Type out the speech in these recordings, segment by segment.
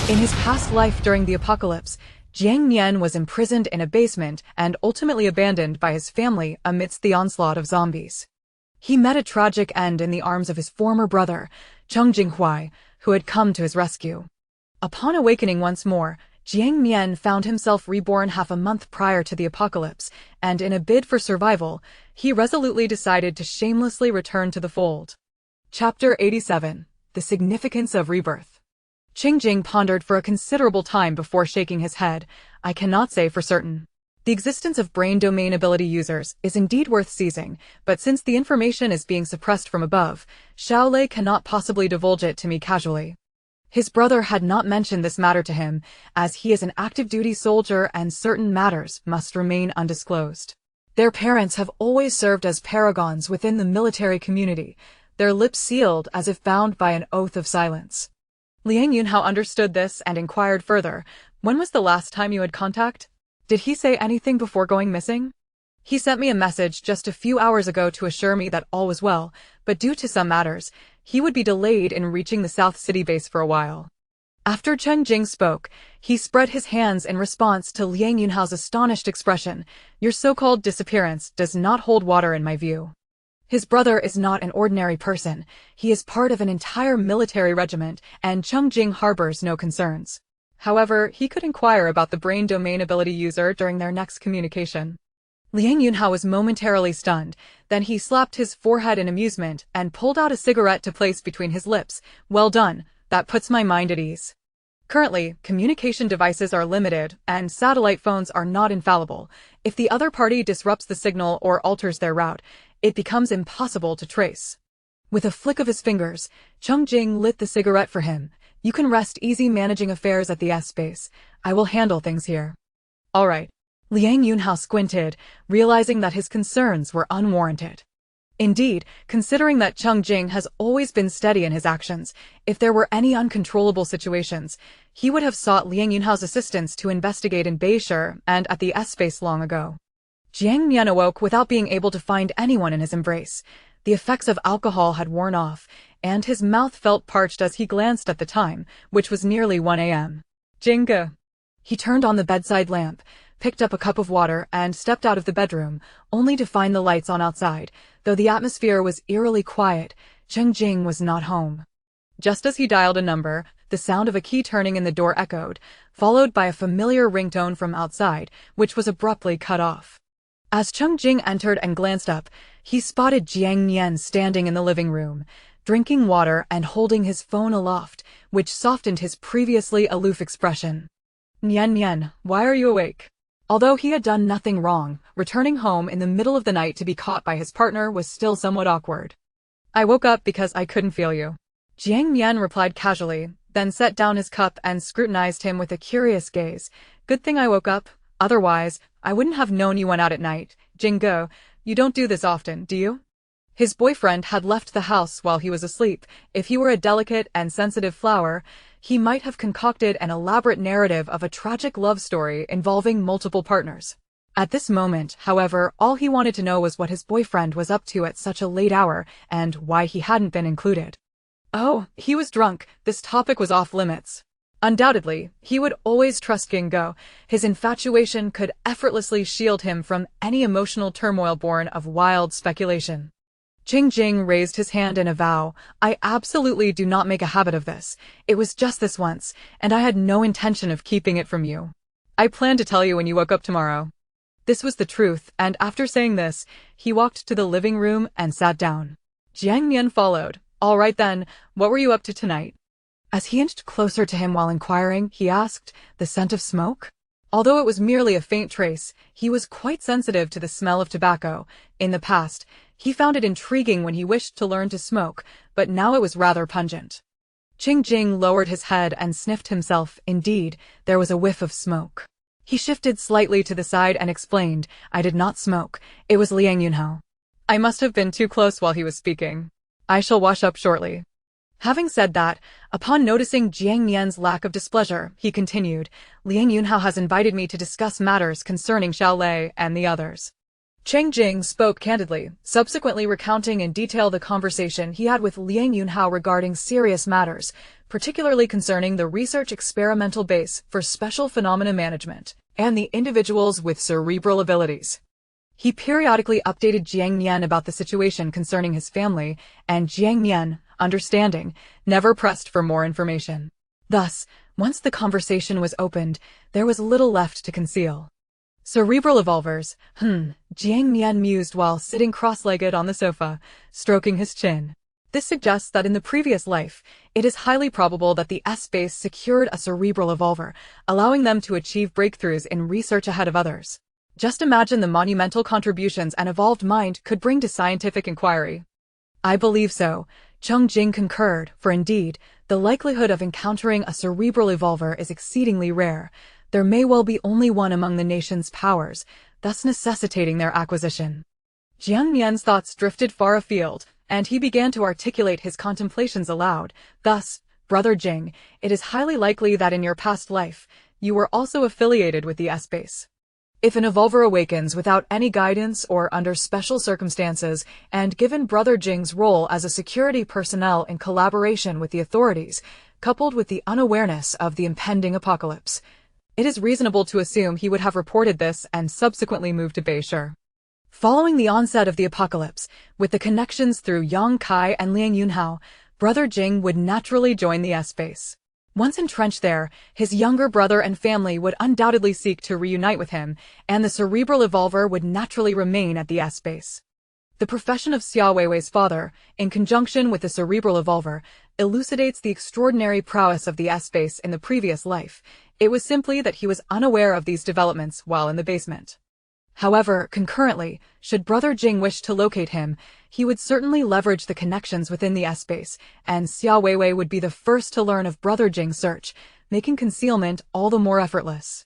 In his past life during the apocalypse, Jiang Nian was imprisoned in a basement and ultimately abandoned by his family amidst the onslaught of zombies. He met a tragic end in the arms of his former brother, Cheng Jing, who had come to his rescue. Upon awakening once more, Jiang Nian found himself reborn half a month prior to the apocalypse, and in a bid for survival, he resolutely decided to shamelessly return to the fold. Chapter 87: The Significance of Rebirth. Cheng Jing pondered for a considerable time before shaking his head. I cannot say for certain. The existence of brain domain ability users is indeed worth seizing, but since the information is being suppressed from above, Shaolei cannot possibly divulge it to me casually. His brother had not mentioned this matter to him, as he is an active-duty soldier and certain matters must remain undisclosed. Their parents have always served as paragons within the military community, their lips sealed as if bound by an oath of silence. Liang Yunhao understood this and inquired further. When was the last time you had contact? Did he say anything before going missing? He sent me a message just a few hours ago to assure me that all was well, but due to some matters, he would be delayed in reaching the South City base for a while. After Cheng Jing spoke, he spread his hands in response to Liang Yunhao's astonished expression. Your so-called disappearance does not hold water in my view. His brother is not an ordinary person. He is part of an entire military regiment, and Cheng Jing harbors no concerns. However, he could inquire about the brain domain ability user during their next communication. Liang Yunhao was momentarily stunned, then he slapped his forehead in amusement and pulled out a cigarette to place between his lips. Well done, that puts my mind at ease. Currently, communication devices are limited, and satellite phones are not infallible. If the other party disrupts the signal or alters their route, it becomes impossible to trace. With a flick of his fingers, Cheng Jing lit the cigarette for him. You can rest easy managing affairs at the S-base. I will handle things here. All right. Liang Yunhao squinted, realizing that his concerns were unwarranted. Indeed, considering that Cheng Jing has always been steady in his actions, if there were any uncontrollable situations, he would have sought Liang Yunhao's assistance to investigate in Beishur and at the S-base long ago. Jiang Nian awoke without being able to find anyone in his embrace. The effects of alcohol had worn off, and his mouth felt parched as he glanced at the time, which was nearly 1 a.m. Jinga. He turned on the bedside lamp, picked up a cup of water, and stepped out of the bedroom, only to find the lights on outside. Though the atmosphere was eerily quiet, Cheng Jing was not home. Just as he dialed a number, the sound of a key turning in the door echoed, followed by a familiar ringtone from outside, which was abruptly cut off. As Cheng Jing entered and glanced up, he spotted Jiang Nian standing in the living room, drinking water and holding his phone aloft, which softened his previously aloof expression. Nian, why are you awake? Although he had done nothing wrong, returning home in the middle of the night to be caught by his partner was still somewhat awkward. I woke up because I couldn't feel you. Jiang Nian replied casually, then set down his cup and scrutinized him with a curious gaze. Good thing I woke up, otherwise, I wouldn't have known you went out at night. Jingo, you don't do this often, do you? His boyfriend had left the house while he was asleep. If he were a delicate and sensitive flower, he might have concocted an elaborate narrative of a tragic love story involving multiple partners. At this moment, however, all he wanted to know was what his boyfriend was up to at such a late hour and why he hadn't been included. Oh, he was drunk. This topic was off limits. Undoubtedly, he would always trust Gingo. His infatuation could effortlessly shield him from any emotional turmoil born of wild speculation. Cheng Jing raised his hand in a vow. I absolutely do not make a habit of this. It was just this once, and I had no intention of keeping it from you. I plan to tell you when you woke up tomorrow. This was the truth, and after saying this, he walked to the living room and sat down. Jiang Nian followed. All right then, what were you up to tonight? As he inched closer to him while inquiring, he asked, the scent of smoke? Although it was merely a faint trace, he was quite sensitive to the smell of tobacco. In the past, he found it intriguing when he wished to learn to smoke, but now it was rather pungent. Cheng Jing lowered his head and sniffed himself. Indeed, there was a whiff of smoke. He shifted slightly to the side and explained, I did not smoke. It was Liang Yunhao. I must have been too close while he was speaking. I shall wash up shortly. Having said that, upon noticing Jiang Nian's lack of displeasure, he continued, Liang Yunhao has invited me to discuss matters concerning Shaolei and the others. Cheng Jing spoke candidly, subsequently recounting in detail the conversation he had with Liang Yunhao regarding serious matters, particularly concerning the research experimental base for special phenomena management and the individuals with cerebral abilities. He periodically updated Jiang Nian about the situation concerning his family, and Jiang Nian, understanding, never pressed for more information. Thus, once the conversation was opened, there was little left to conceal. Cerebral evolvers, Jiang Nian mused while sitting cross-legged on the sofa, stroking his chin. This suggests that in the previous life, it is highly probable that the S-base secured a cerebral evolver, allowing them to achieve breakthroughs in research ahead of others. Just imagine the monumental contributions an evolved mind could bring to scientific inquiry. I believe so, Cheng Jing concurred, for indeed, the likelihood of encountering a cerebral evolver is exceedingly rare. There may well be only one among the nation's powers, thus necessitating their acquisition. Jiang Nian's thoughts drifted far afield, and he began to articulate his contemplations aloud. Thus, Brother Jing, it is highly likely that in your past life, you were also affiliated with the S-base. If an evolver awakens without any guidance or under special circumstances, and given Brother Jing's role as a security personnel in collaboration with the authorities, coupled with the unawareness of the impending apocalypse, it is reasonable to assume he would have reported this and subsequently moved to Beishur. Following the onset of the apocalypse, with the connections through Yang Kai and Liang Yunhao, Brother Jing would naturally join the S-base. Once entrenched there, his younger brother and family would undoubtedly seek to reunite with him, and the cerebral evolver would naturally remain at the S-base. The profession of Xia Weiwei's father, in conjunction with the cerebral evolver, elucidates the extraordinary prowess of the S-base in the previous life. It was simply that he was unaware of these developments while in the basement. However, concurrently, should Brother Jing wish to locate him, he would certainly leverage the connections within the S-base, and Xia Weiwei would be the first to learn of Brother Jing's search, making concealment all the more effortless.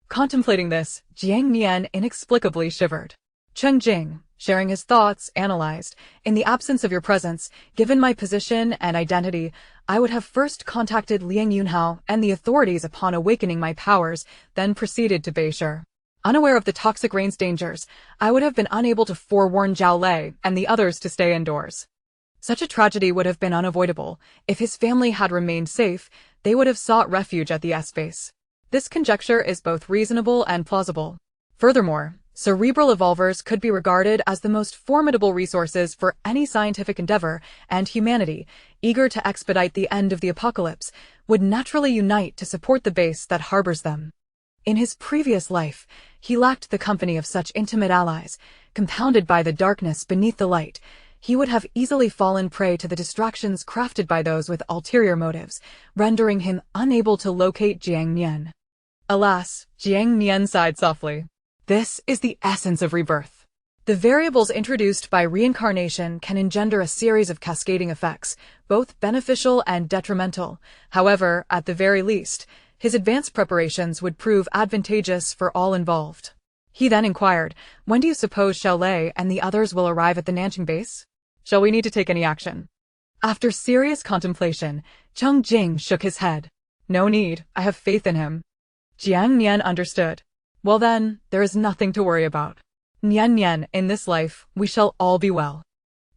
Contemplating this, Jiang Nian inexplicably shivered. Cheng Jing, sharing his thoughts, analyzed, in the absence of your presence, given my position and identity, I would have first contacted Liang Yunhao and the authorities upon awakening my powers, then proceeded to Beishur. Unaware of the toxic rain's dangers, I would have been unable to forewarn Zhao Lei and the others to stay indoors. Such a tragedy would have been unavoidable. If his family had remained safe, they would have sought refuge at the S-base. This conjecture is both reasonable and plausible. Furthermore, cerebral evolvers could be regarded as the most formidable resources for any scientific endeavor, and humanity, eager to expedite the end of the apocalypse, would naturally unite to support the base that harbors them. In his previous life, he lacked the company of such intimate allies. Compounded by the darkness beneath the light, he would have easily fallen prey to the distractions crafted by those with ulterior motives, rendering him unable to locate Jiang Nian. Alas, Jiang Nian sighed softly. This is the essence of rebirth. The variables introduced by reincarnation can engender a series of cascading effects, both beneficial and detrimental. However, at the very least, his advanced preparations would prove advantageous for all involved. He then inquired, when do you suppose Zhao Lei and the others will arrive at the Nanjing base? Shall we need to take any action? After serious contemplation, Cheng Jing shook his head. No need, I have faith in him. Jiang Nian understood. Well then, there is nothing to worry about. Nian Nian, in this life, we shall all be well.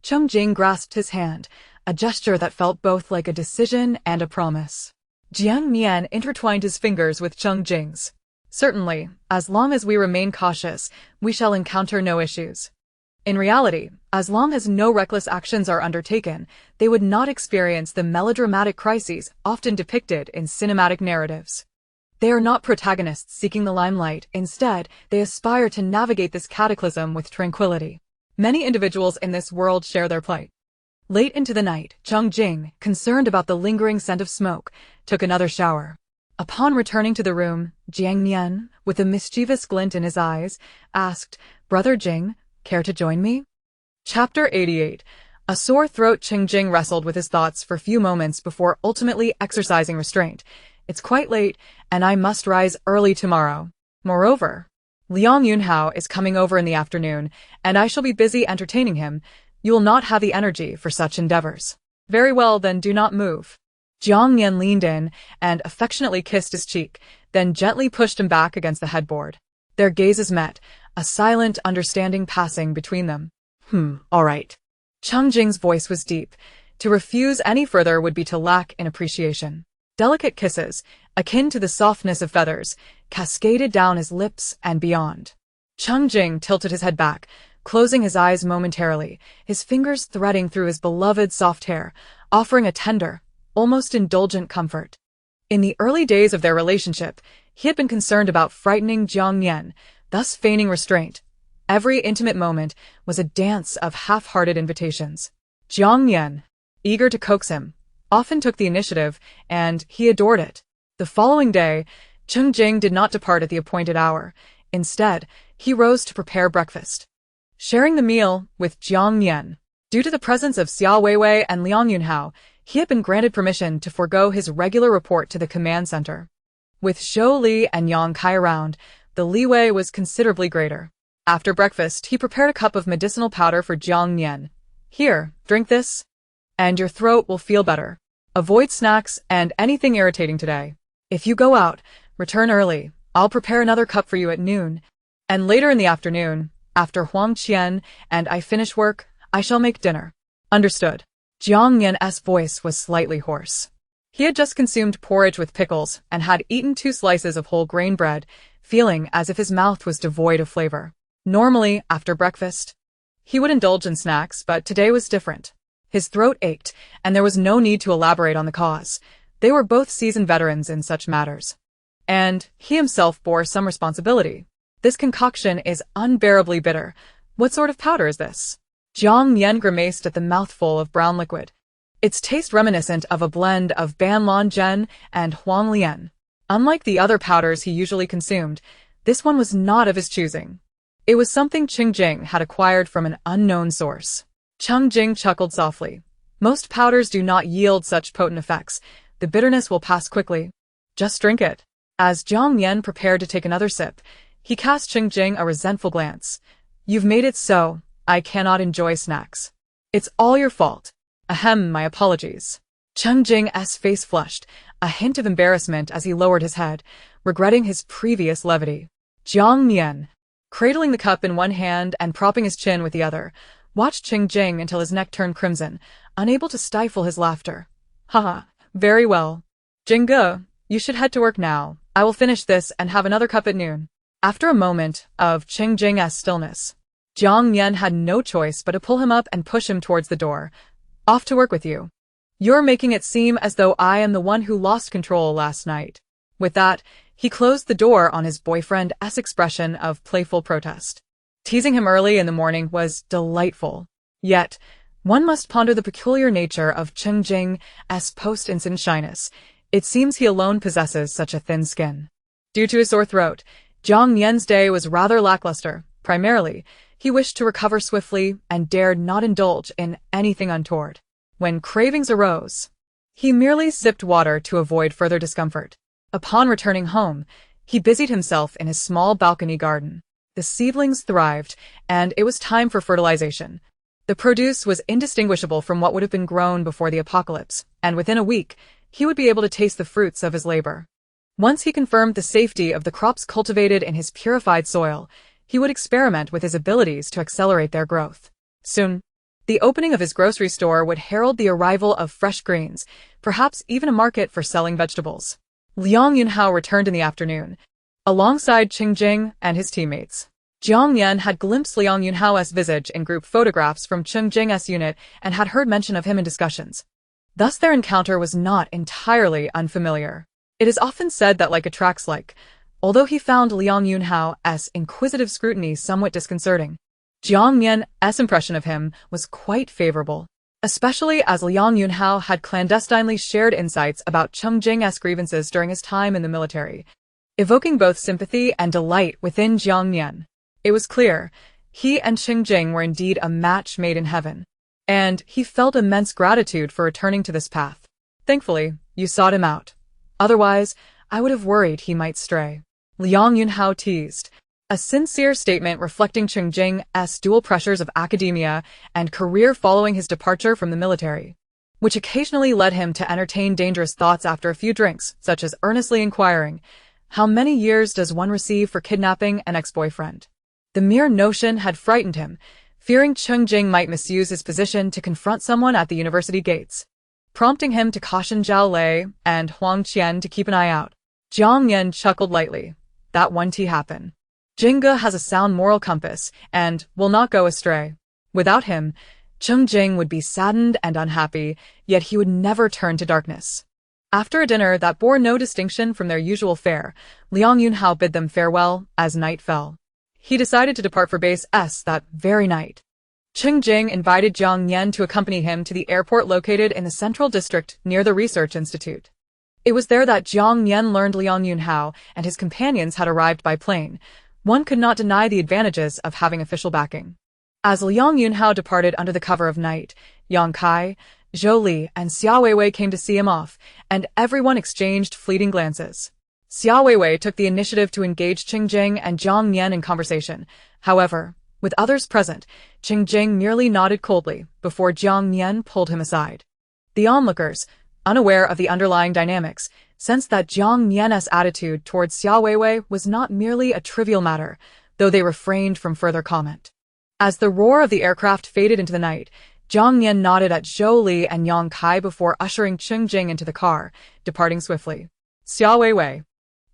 Cheng Jing grasped his hand, a gesture that felt both like a decision and a promise. Jiang Nian intertwined his fingers with Cheng Jing's. Certainly, as long as we remain cautious, we shall encounter no issues. In reality, as long as no reckless actions are undertaken, they would not experience the melodramatic crises often depicted in cinematic narratives. They are not protagonists seeking the limelight. Instead, they aspire to navigate this cataclysm with tranquility. Many individuals in this world share their plight. Late into the night, Cheng Jing, concerned about the lingering scent of smoke, took another shower. Upon returning to the room, Jiang Nian, with a mischievous glint in his eyes, asked, Brother Jing, care to join me? Chapter 88. A sore throat. Cheng Jing wrestled with his thoughts for a few moments before ultimately exercising restraint. It's quite late, and I must rise early tomorrow. Moreover, Liang Yunhao is coming over in the afternoon, and I shall be busy entertaining him. You will not have the energy for such endeavors. Very well, then do not move. Jiang Nian leaned in and affectionately kissed his cheek, then gently pushed him back against the headboard. Their gazes met, a silent understanding passing between them. All right. Cheng Jing's voice was deep. To refuse any further would be to lack in appreciation. Delicate kisses, akin to the softness of feathers, cascaded down his lips and beyond. Cheng Jing tilted his head back, closing his eyes momentarily, his fingers threading through his beloved's soft hair, offering a tender, almost indulgent comfort. In the early days of their relationship, he had been concerned about frightening Jiang Nian, thus feigning restraint. Every intimate moment was a dance of half-hearted invitations. Jiang Nian, eager to coax him, often took the initiative, and he adored it. The following day, Cheng Jing did not depart at the appointed hour. Instead, he rose to prepare breakfast. Sharing the meal with Jiang Nian, due to the presence of Xia Weiwei and Liang Yunhao, he had been granted permission to forego his regular report to the command center. With Zhou Li and Yang Kai around, the leeway was considerably greater. After breakfast, he prepared a cup of medicinal powder for Jiang Nian. Here, drink this, and your throat will feel better. Avoid snacks and anything irritating today. If you go out, return early. I'll prepare another cup for you at noon. And later in the afternoon, after Huang Qian and I finish work, I shall make dinner. Understood. Jiang Nian's voice was slightly hoarse. He had just consumed porridge with pickles and had eaten 2 slices of whole grain bread, feeling as if his mouth was devoid of flavor. Normally, after breakfast, he would indulge in snacks, but today was different. His throat ached, and there was no need to elaborate on the cause. They were both seasoned veterans in such matters. And he himself bore some responsibility. This concoction is unbearably bitter. What sort of powder is this? Jiang Nian grimaced at the mouthful of brown liquid. Its taste reminiscent of a blend of Banlan Zhen and Huang Lian. Unlike the other powders he usually consumed, this one was not of his choosing. It was something Cheng Jing had acquired from an unknown source. Cheng Jing chuckled softly. Most powders do not yield such potent effects. The bitterness will pass quickly. Just drink it. As Jiang Nian prepared to take another sip, he cast Cheng Jing a resentful glance. You've made it so. I cannot enjoy snacks. It's all your fault. Ahem, my apologies. Cheng Jing's face flushed, a hint of embarrassment as he lowered his head, regretting his previous levity. Jiang Nian, cradling the cup in one hand and propping his chin with the other, watched Cheng Jing until his neck turned crimson, unable to stifle his laughter. Haha, very well. Jingge, you should head to work now. I will finish this and have another cup at noon. After a moment of Cheng Jing's stillness, Jiang Nian had no choice but to pull him up and push him towards the door. Off to work with you. You're making it seem as though I am the one who lost control last night. With that, he closed the door on his boyfriend's expression of playful protest. Teasing him early in the morning was delightful. Yet, one must ponder the peculiar nature of Cheng Jing's post-incident shyness. It seems he alone possesses such a thin skin. Due to his sore throat, Jiang Nian's day was rather lackluster. Primarily, he wished to recover swiftly and dared not indulge in anything untoward. When cravings arose, he merely sipped water to avoid further discomfort. Upon returning home, he busied himself in his small balcony garden. The seedlings thrived, and it was time for fertilization. The produce was indistinguishable from what would have been grown before the apocalypse, and within a week, he would be able to taste the fruits of his labor. Once he confirmed the safety of the crops cultivated in his purified soil, he would experiment with his abilities to accelerate their growth. Soon, the opening of his grocery store would herald the arrival of fresh greens, perhaps even a market for selling vegetables. Liang Yunhao returned in the afternoon, alongside Cheng Jing and his teammates. Jiang Nian had glimpsed Liang Yunhao's visage in group photographs from Cheng Jing's unit and had heard mention of him in discussions. Thus their encounter was not entirely unfamiliar. It is often said that like attracts like, although he found Liang Yunhao's inquisitive scrutiny somewhat disconcerting. Jiang Nian's impression of him was quite favorable, especially as Liang Yunhao had clandestinely shared insights about Cheng Jing's grievances during his time in the military, evoking both sympathy and delight within Jiang Nian. It was clear, he and Cheng Jing were indeed a match made in heaven, and he felt immense gratitude for returning to this path. Thankfully, you sought him out. Otherwise, I would have worried he might stray. Liang Yunhao teased, a sincere statement reflecting Cheng Jing's dual pressures of academia and career following his departure from the military, which occasionally led him to entertain dangerous thoughts after a few drinks, such as earnestly inquiring, How many years does one receive for kidnapping an ex-boyfriend? The mere notion had frightened him, fearing Cheng Jing might misuse his position to confront someone at the university gates, prompting him to caution Zhao Lei and Huang Qian to keep an eye out. Jiang Nian chuckled lightly. That won't happen. Jingge has a sound moral compass and will not go astray. Without him, Cheng Jing would be saddened and unhappy, yet he would never turn to darkness. After a dinner that bore no distinction from their usual fare, Liang Yunhao bid them farewell as night fell. He decided to depart for Base S that very night. Cheng Jing invited Jiang Nian to accompany him to the airport located in the central district near the research institute. It was there that Jiang Nian learned Liang Yunhao and his companions had arrived by plane. One could not deny the advantages of having official backing. As Liang Yunhao departed under the cover of night, Yang Kai, Zhou Li, and Xia Weiwei came to see him off, and everyone exchanged fleeting glances. Xia Weiwei took the initiative to engage Cheng Jing and Jiang Nian in conversation. However, with others present, Cheng Jing merely nodded coldly before Jiang Nian pulled him aside. The onlookers, unaware of the underlying dynamics, sensed that Jiang Nian's attitude towards Xia Weiwei was not merely a trivial matter, though they refrained from further comment. As the roar of the aircraft faded into the night, Jiang Nian nodded at Zhou Li and Yang Kai before ushering Cheng Jing into the car, departing swiftly. Xia Weiwei,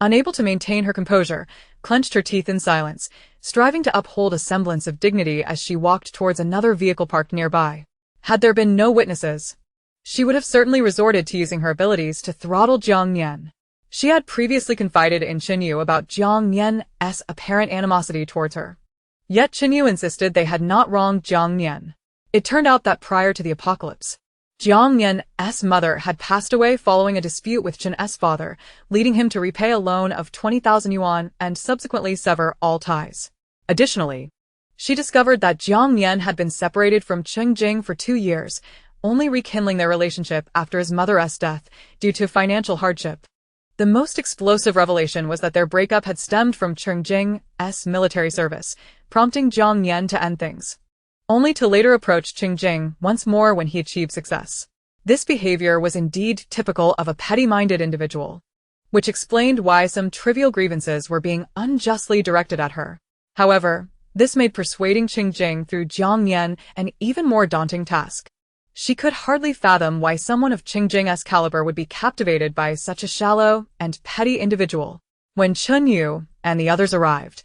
unable to maintain her composure, clenched her teeth in silence, striving to uphold a semblance of dignity as she walked towards another vehicle parked nearby. Had there been no witnesses, she would have certainly resorted to using her abilities to throttle Jiang Nian. She had previously confided in Qinyu about Jiang Nian's apparent animosity towards her. Yet Qinyu insisted they had not wronged Jiang Nian. It turned out that prior to the apocalypse, Jiang Nian's mother had passed away following a dispute with Chen's father, leading him to repay a loan of 20,000 yuan and subsequently sever all ties. Additionally, she discovered that Jiang Nian had been separated from Cheng Jing for 2 years, only rekindling their relationship after his mother's death due to financial hardship. The most explosive revelation was that their breakup had stemmed from Cheng Jing's military service, prompting Jiang Nian to end things, only to later approach Cheng Jing once more when he achieved success. This behavior was indeed typical of a petty-minded individual, which explained why some trivial grievances were being unjustly directed at her. However, this made persuading Cheng Jing through Jiang Nian an even more daunting task. She could hardly fathom why someone of Cheng Jing's caliber would be captivated by such a shallow and petty individual. When Chun Yu and the others arrived,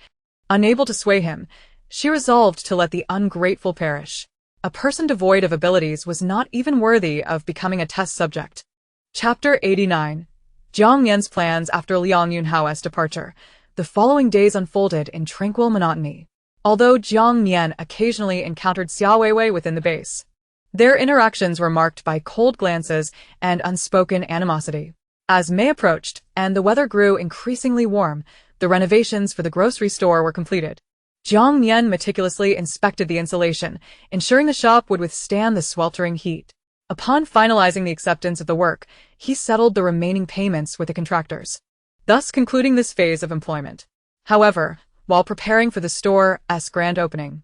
unable to sway him, she resolved to let the ungrateful perish. A person devoid of abilities was not even worthy of becoming a test subject. Chapter 89. Jiang Nian's plans after Liang Yunhao's departure. The following days unfolded in tranquil monotony. Although Jiang Nian occasionally encountered Xia Weiwei within the base, their interactions were marked by cold glances and unspoken animosity. As May approached and the weather grew increasingly warm, the renovations for the grocery store were completed. Jiang Nian meticulously inspected the insulation, ensuring the shop would withstand the sweltering heat. Upon finalizing the acceptance of the work, he settled the remaining payments with the contractors, thus concluding this phase of employment. However, while preparing for the store's grand opening,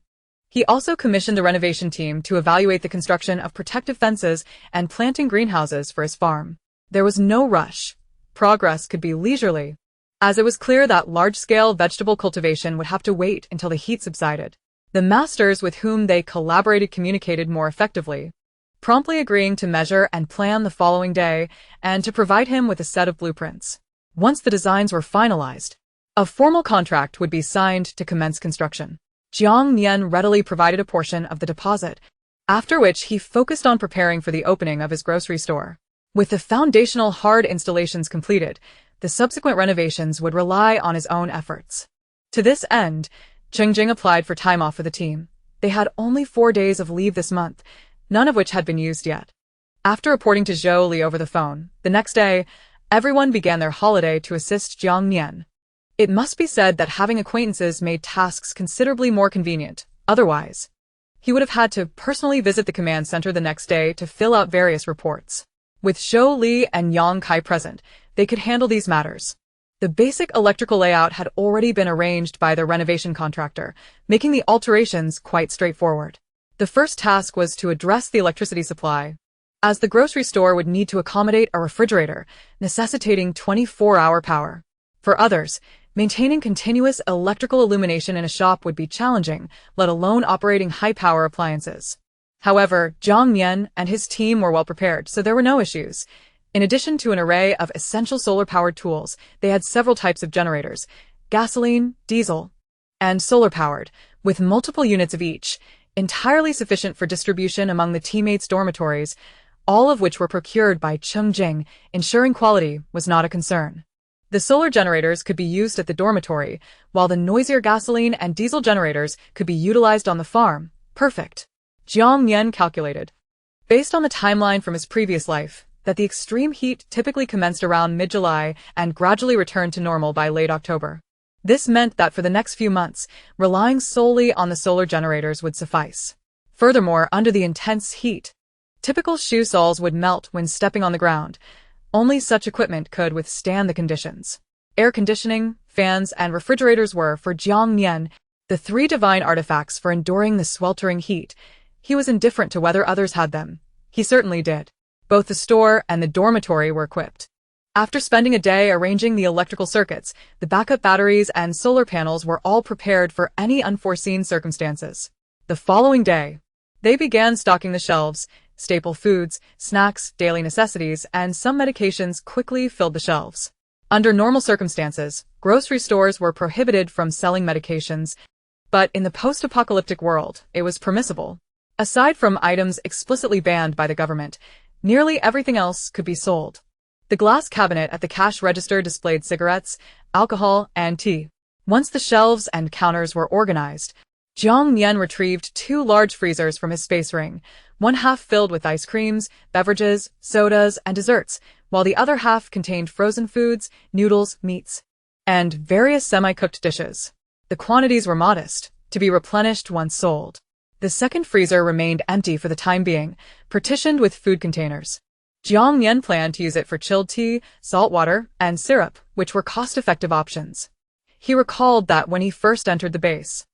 he also commissioned the renovation team to evaluate the construction of protective fences and planting greenhouses for his farm. There was no rush. Progress could be leisurely, as it was clear that large-scale vegetable cultivation would have to wait until the heat subsided. The masters with whom they collaborated communicated more effectively, promptly agreeing to measure and plan the following day and to provide him with a set of blueprints. Once the designs were finalized, a formal contract would be signed to commence construction. Jiang Nian readily provided a portion of the deposit, after which he focused on preparing for the opening of his grocery store. With the foundational hard installations completed, the subsequent renovations would rely on his own efforts. To this end, Cheng Jing applied for time off for the team. They had only 4 days of leave this month, none of which had been used yet. After reporting to Zhou Li over the phone, the next day, everyone began their holiday to assist Jiang Nian. It must be said that having acquaintances made tasks considerably more convenient. Otherwise, he would have had to personally visit the command center the next day to fill out various reports. With Zhou Li and Yang Kai present, they could handle these matters. The basic electrical layout had already been arranged by the renovation contractor, making the alterations quite straightforward. The first task was to address the electricity supply, as the grocery store would need to accommodate a refrigerator, necessitating 24-hour power. For others, maintaining continuous electrical illumination in a shop would be challenging, let alone operating high-power appliances. However, Jiang Nian and his team were well prepared, so there were no issues. In addition to an array of essential solar-powered tools, they had several types of generators: gasoline, diesel, and solar-powered, with multiple units of each, entirely sufficient for distribution among the teammates' dormitories, all of which were procured by Cheng Jing, ensuring quality was not a concern. The solar generators could be used at the dormitory, while the noisier gasoline and diesel generators could be utilized on the farm. Perfect. Jiang Nian calculated, based on the timeline from his previous life, that the extreme heat typically commenced around mid-July and gradually returned to normal by late October. This meant that for the next few months, relying solely on the solar generators would suffice. Furthermore, under the intense heat, typical shoe soles would melt when stepping on the ground. Only such equipment could withstand the conditions. Air conditioning, fans, and refrigerators were, for Jiang Nian, the three divine artifacts for enduring the sweltering heat. He was indifferent to whether others had them. He certainly did. Both the store and the dormitory were equipped. After spending a day arranging the electrical circuits, the backup batteries and solar panels were all prepared for any unforeseen circumstances. The following day, they began stocking the shelves. Staple foods, snacks, daily necessities, and some medications quickly filled the shelves. Under normal circumstances, grocery stores were prohibited from selling medications, but in the post-apocalyptic world, it was permissible. Aside from items explicitly banned by the government, nearly everything else could be sold. The glass cabinet at the cash register displayed cigarettes, alcohol, and tea. Once the shelves and counters were organized, Jiang Nian retrieved two large freezers from his space ring, one half filled with ice creams, beverages, sodas, and desserts, while the other half contained frozen foods, noodles, meats, and various semi-cooked dishes. The quantities were modest, to be replenished once sold. The second freezer remained empty for the time being, partitioned with food containers. Jiang Nian planned to use it for chilled tea, salt water, and syrup, which were cost-effective options. He recalled that when he first entered the base,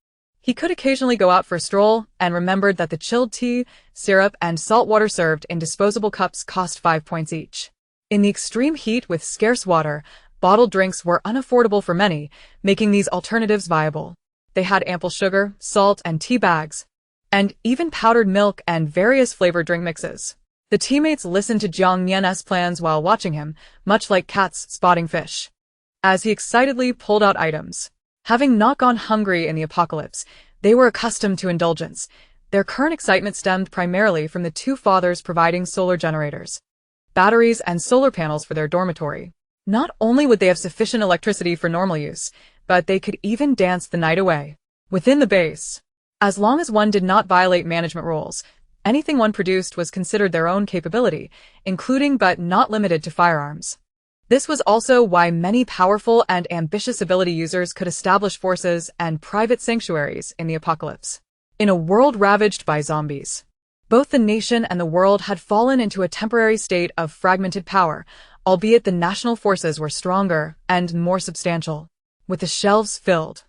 he could occasionally go out for a stroll and remembered that the chilled tea, syrup, and salt water served in disposable cups cost 5 points each. In the extreme heat with scarce water, bottled drinks were unaffordable for many, making these alternatives viable. They had ample sugar, salt, and tea bags, and even powdered milk and various flavored drink mixes. The teammates listened to Jiang Nian's plans while watching him, much like cats spotting fish. As he excitedly pulled out items, having not gone hungry in the apocalypse, they were accustomed to indulgence. Their current excitement stemmed primarily from the two fathers providing solar generators, batteries, and solar panels for their dormitory. Not only would they have sufficient electricity for normal use, but they could even dance the night away. Within the base, as long as one did not violate management rules, anything one produced was considered their own capability, including but not limited to firearms. This was also why many powerful and ambitious ability users could establish forces and private sanctuaries in the apocalypse. In a world ravaged by zombies, both the nation and the world had fallen into a temporary state of fragmented power, albeit the national forces were stronger and more substantial. With the shelves filled,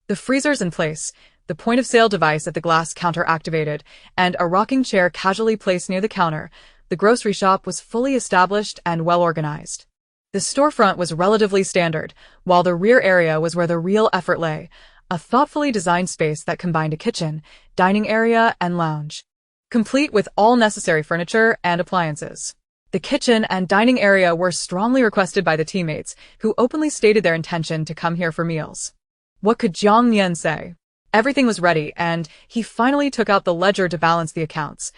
the freezers in place, the point-of-sale device at the glass counter activated, and a rocking chair casually placed near the counter, the grocery shop was fully established and well-organized. The storefront was relatively standard, while the rear area was where the real effort lay, a thoughtfully designed space that combined a kitchen, dining area, and lounge, complete with all necessary furniture and appliances. The kitchen and dining area were strongly requested by the teammates, who openly stated their intention to come here for meals. What could Jiang Nian say? Everything was ready, and he finally took out the ledger to balance the accounts.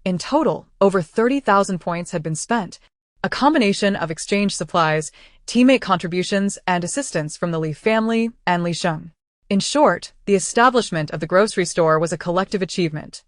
In total, over 30,000 points had been spent, a combination of exchange supplies, teammate contributions, and assistance from the Li family and Li Sheng. In short, the establishment of the grocery store was a collective achievement.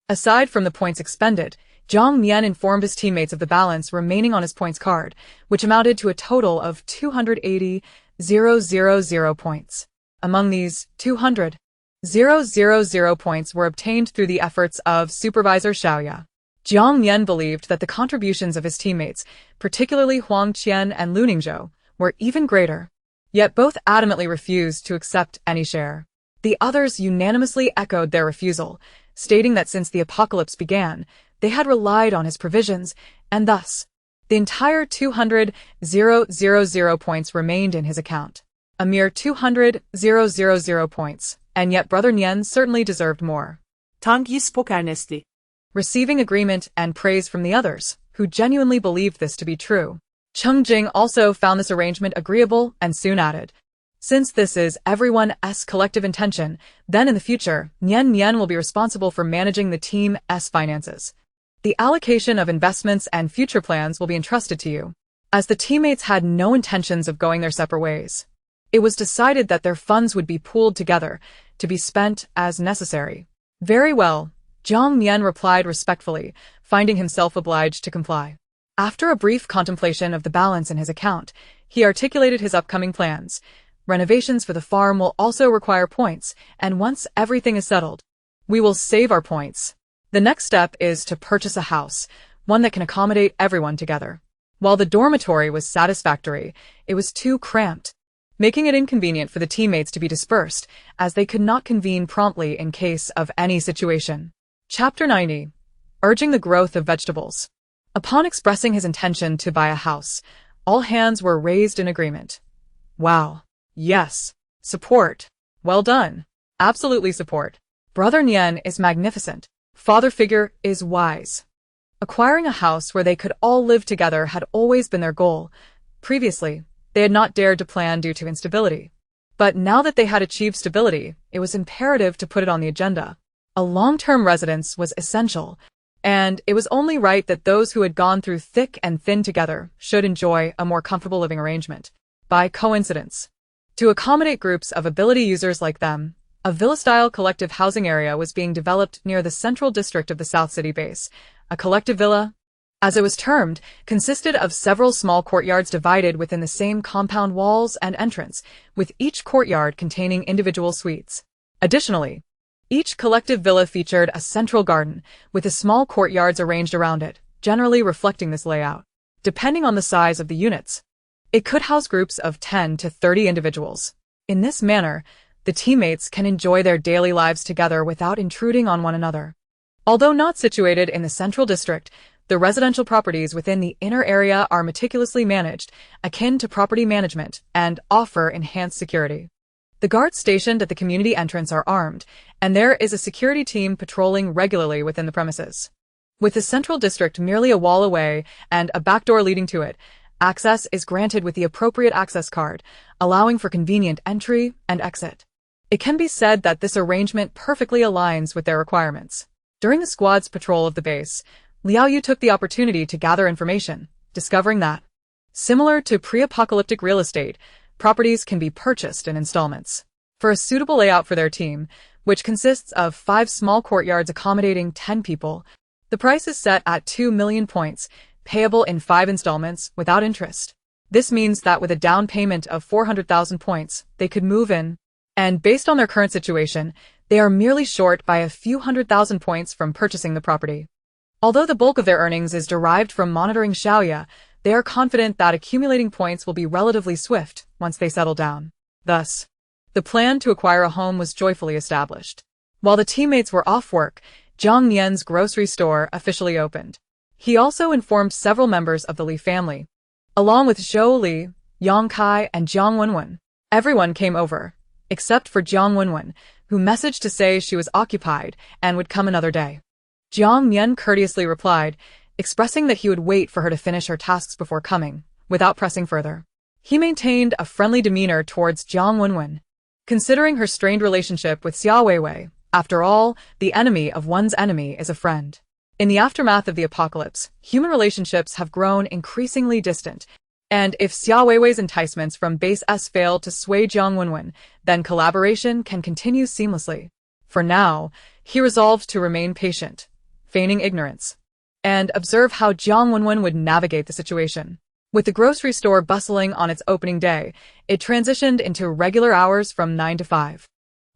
Aside from the points expended, Jiang Nian informed his teammates of the balance remaining on his points card, which amounted to a total of 280,000 points. Among these, 200,000 points were obtained through the efforts of Supervisor Xiaoya. Jiang Nian believed that the contributions of his teammates, particularly Huang Qian and Lu Ningzhou, were even greater. Yet both adamantly refused to accept any share. The others unanimously echoed their refusal, stating that since the apocalypse began, they had relied on his provisions, and thus, The entire 200,000 points remained in his account. A mere 200,000 points, and yet Brother Nian certainly deserved more. Tang Yi spoke earnestly, Receiving agreement and praise from the others, who genuinely believed this to be true. Cheng Jing also found this arrangement agreeable and soon added, "Since this is everyone's collective intention, then in the future, Nian will be responsible for managing the team's finances. The allocation of investments and future plans will be entrusted to you." As the teammates had no intentions of going their separate ways, it was decided that their funds would be pooled together to be spent as necessary. "Very well," Jiang Nian replied respectfully, finding himself obliged to comply. After a brief contemplation of the balance in his account, he articulated his upcoming plans. Renovations for the farm will also require points, and once everything is settled, we will save our points. The next step is to purchase a house, one that can accommodate everyone together. While the dormitory was satisfactory, it was too cramped, making it inconvenient for the teammates to be dispersed, as they could not convene promptly in case of any situation. Chapter 90. Urging the growth of vegetables. Upon expressing his intention to buy a house, all hands were raised in agreement. Wow. Yes. Support. Well done. Absolutely support. Brother Nian is magnificent. Father figure is wise. Acquiring a house where they could all live together had always been their goal. Previously, they had not dared to plan due to instability. But now that they had achieved stability, it was imperative to put it on the agenda. A long-term residence was essential, and it was only right that those who had gone through thick and thin together should enjoy a more comfortable living arrangement. By coincidence, to accommodate groups of ability users like them, a villa-style collective housing area was being developed near the central district of the South City base. A collective villa, as it was termed, consisted of several small courtyards divided within the same compound walls and entrance, with each courtyard containing individual suites. Additionally, each collective villa featured a central garden, with the small courtyards arranged around it, generally reflecting this layout. Depending on the size of the units, it could house groups of 10 to 30 individuals. In this manner, the teammates can enjoy their daily lives together without intruding on one another. Although not situated in the central district, the residential properties within the inner area are meticulously managed, akin to property management, and offer enhanced security. The guards stationed at the community entrance are armed, and there is a security team patrolling regularly within the premises. With the central district merely a wall away and a back door leading to it, access is granted with the appropriate access card, allowing for convenient entry and exit. It can be said that this arrangement perfectly aligns with their requirements. During the squad's patrol of the base, Liao Yu took the opportunity to gather information, discovering that, similar to pre-apocalyptic real estate, properties can be purchased in installments. For a suitable layout for their team, which consists of 5 small courtyards accommodating 10 people, the price is set at 2 million points, payable in 5 installments without interest. This means that with a down payment of 400,000 points, they could move in, and based on their current situation, they are merely short by a few 100,000 points from purchasing the property. Although the bulk of their earnings is derived from monitoring Xiaoya, they are confident that accumulating points will be relatively swift once they settle down. Thus, the plan to acquire a home was joyfully established. While the teammates were off work, Jiang Nian's grocery store officially opened. He also informed several members of the Li family, along with Zhou Li, Yang Kai, and Jiang Wenwen. Everyone came over, except for Jiang Wenwen, who messaged to say she was occupied and would come another day. Jiang Nian courteously replied, expressing that he would wait for her to finish her tasks before coming, without pressing further. He maintained a friendly demeanor towards Jiang Wenwen, considering her strained relationship with Xia Weiwei. After all, the enemy of one's enemy is a friend. In the aftermath of the apocalypse, human relationships have grown increasingly distant, and if Xia Weiwei's enticements from base S fail to sway Jiang Wenwen, then collaboration can continue seamlessly. For now, he resolved to remain patient, feigning ignorance, and observe how Jiang Wenwen would navigate the situation. With the grocery store bustling on its opening day, it transitioned into regular hours from 9 to 5.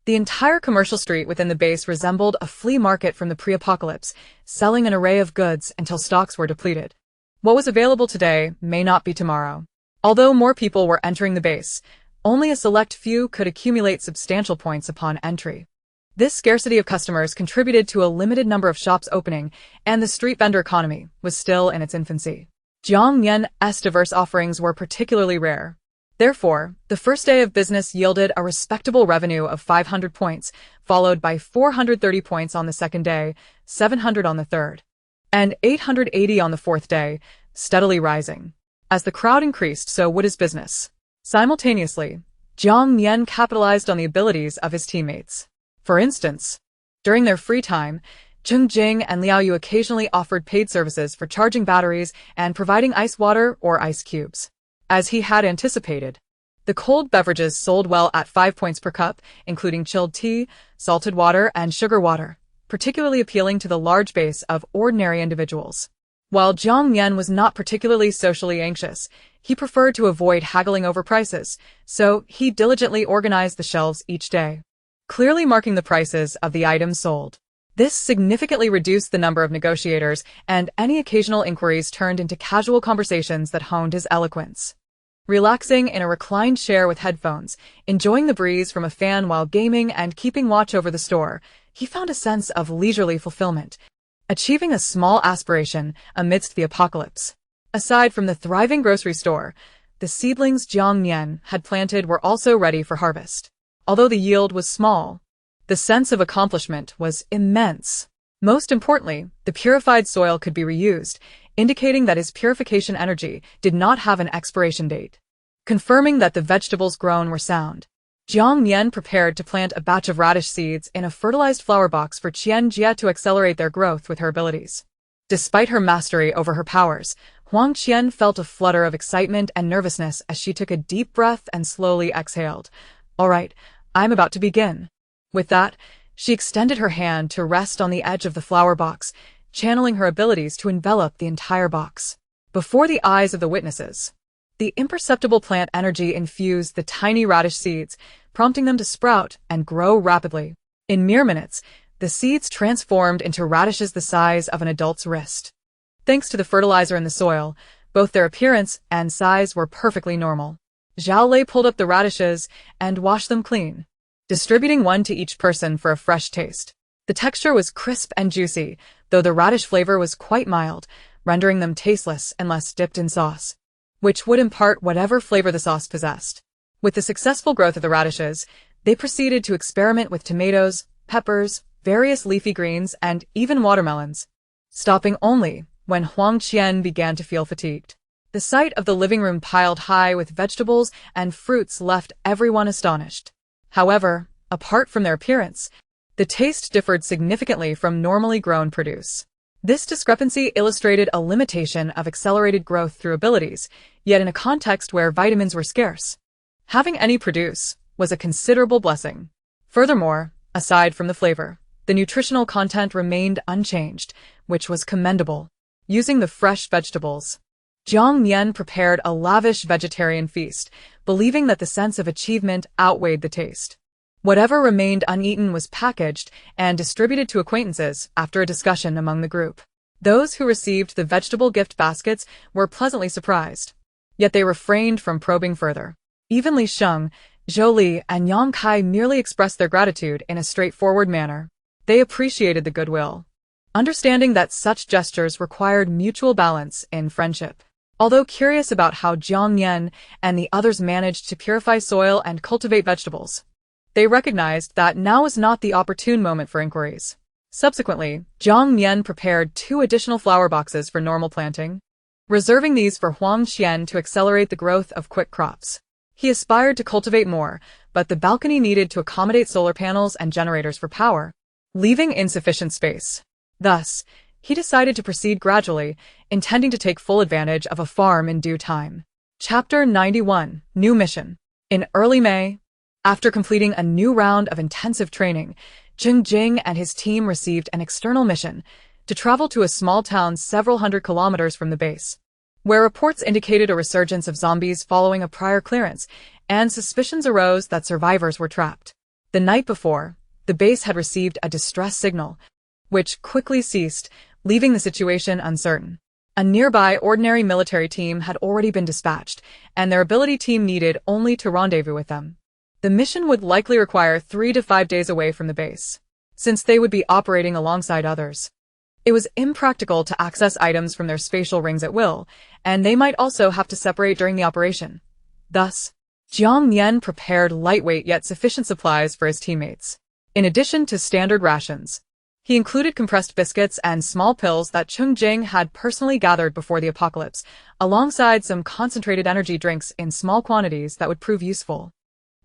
The entire commercial street within the base resembled a flea market from the pre-apocalypse, selling an array of goods until stocks were depleted. What was available today may not be tomorrow. Although more people were entering the base, only a select few could accumulate substantial points upon entry. This scarcity of customers contributed to a limited number of shops opening, and the street vendor economy was still in its infancy. Jiang Nian's diverse offerings were particularly rare. Therefore, the first day of business yielded a respectable revenue of 500 points, followed by 430 points on the second day, 700 on the third, and 880 on the fourth day, steadily rising. As the crowd increased, so would his business. Simultaneously, Jiang Nian capitalized on the abilities of his teammates. For instance, during their free time, Cheng Jing and Liao Yu occasionally offered paid services for charging batteries and providing ice water or ice cubes. As he had anticipated, the cold beverages sold well at 5 points per cup, including chilled tea, salted water, and sugar water, particularly appealing to the large base of ordinary individuals. While Jiang Nian was not particularly socially anxious, he preferred to avoid haggling over prices, so he diligently organized the shelves each day, clearly marking the prices of the items sold. This significantly reduced the number of negotiators, and any occasional inquiries turned into casual conversations that honed his eloquence. Relaxing in a reclined chair with headphones, enjoying the breeze from a fan while gaming and keeping watch over the store, he found a sense of leisurely fulfillment, achieving a small aspiration amidst the apocalypse. Aside from the thriving grocery store, the seedlings Jiang Nian had planted were also ready for harvest. Although the yield was small, the sense of accomplishment was immense. Most importantly, the purified soil could be reused, indicating that his purification energy did not have an expiration date. Confirming that the vegetables grown were sound, Jiang Nian prepared to plant a batch of radish seeds in a fertilized flower box for Qian Jie to accelerate their growth with her abilities. Despite her mastery over her powers, Huang Qian felt a flutter of excitement and nervousness as she took a deep breath and slowly exhaled. "All right, I'm about to begin." With that, she extended her hand to rest on the edge of the flower box, channeling her abilities to envelop the entire box. Before the eyes of the witnesses, the imperceptible plant energy infused the tiny radish seeds, prompting them to sprout and grow rapidly. In mere minutes, the seeds transformed into radishes the size of an adult's wrist. Thanks to the fertilizer in the soil, both their appearance and size were perfectly normal. Zhao Lei pulled up the radishes and washed them clean, distributing one to each person for a fresh taste. The texture was crisp and juicy, though the radish flavor was quite mild, rendering them tasteless unless dipped in sauce, which would impart whatever flavor the sauce possessed. With the successful growth of the radishes, they proceeded to experiment with tomatoes, peppers, various leafy greens, and even watermelons, stopping only when Huang Qian began to feel fatigued. The sight of the living room piled high with vegetables and fruits left everyone astonished. However, apart from their appearance, the taste differed significantly from normally grown produce. This discrepancy illustrated a limitation of accelerated growth through abilities, yet in a context where vitamins were scarce, having any produce was a considerable blessing. Furthermore, aside from the flavor, the nutritional content remained unchanged, which was commendable. Using the fresh vegetables, Jiang Nian prepared a lavish vegetarian feast, believing that the sense of achievement outweighed the taste. Whatever remained uneaten was packaged and distributed to acquaintances after a discussion among the group. Those who received the vegetable gift baskets were pleasantly surprised, yet they refrained from probing further. Even Li Sheng, Zhou Li, and Yang Kai merely expressed their gratitude in a straightforward manner. They appreciated the goodwill, understanding that such gestures required mutual balance in friendship. Although curious about how Jiang Nian and the others managed to purify soil and cultivate vegetables, they recognized that now was not the opportune moment for inquiries. Subsequently, Jiang Nian prepared 2 additional flower boxes for normal planting, reserving these for Huang Qian to accelerate the growth of quick crops. He aspired to cultivate more, but the balcony needed to accommodate solar panels and generators for power, leaving insufficient space. Thus, he decided to proceed gradually, intending to take full advantage of a farm in due time. Chapter 91, New Mission. In early May, after completing a new round of intensive training, Cheng Jing and his team received an external mission to travel to a small town several hundred kilometers from the base, where reports indicated a resurgence of zombies following a prior clearance, and suspicions arose that survivors were trapped. The night before, the base had received a distress signal, which quickly ceased, leaving the situation uncertain. A nearby ordinary military team had already been dispatched, and their ability team needed only to rendezvous with them. The mission would likely require 3 to 5 days away from the base, since they would be operating alongside others. It was impractical to access items from their spatial rings at will, and they might also have to separate during the operation. Thus, Jiang Nian prepared lightweight yet sufficient supplies for his teammates. In addition to standard rations, he included compressed biscuits and small pills that Cheng Jing had personally gathered before the apocalypse, alongside some concentrated energy drinks in small quantities that would prove useful.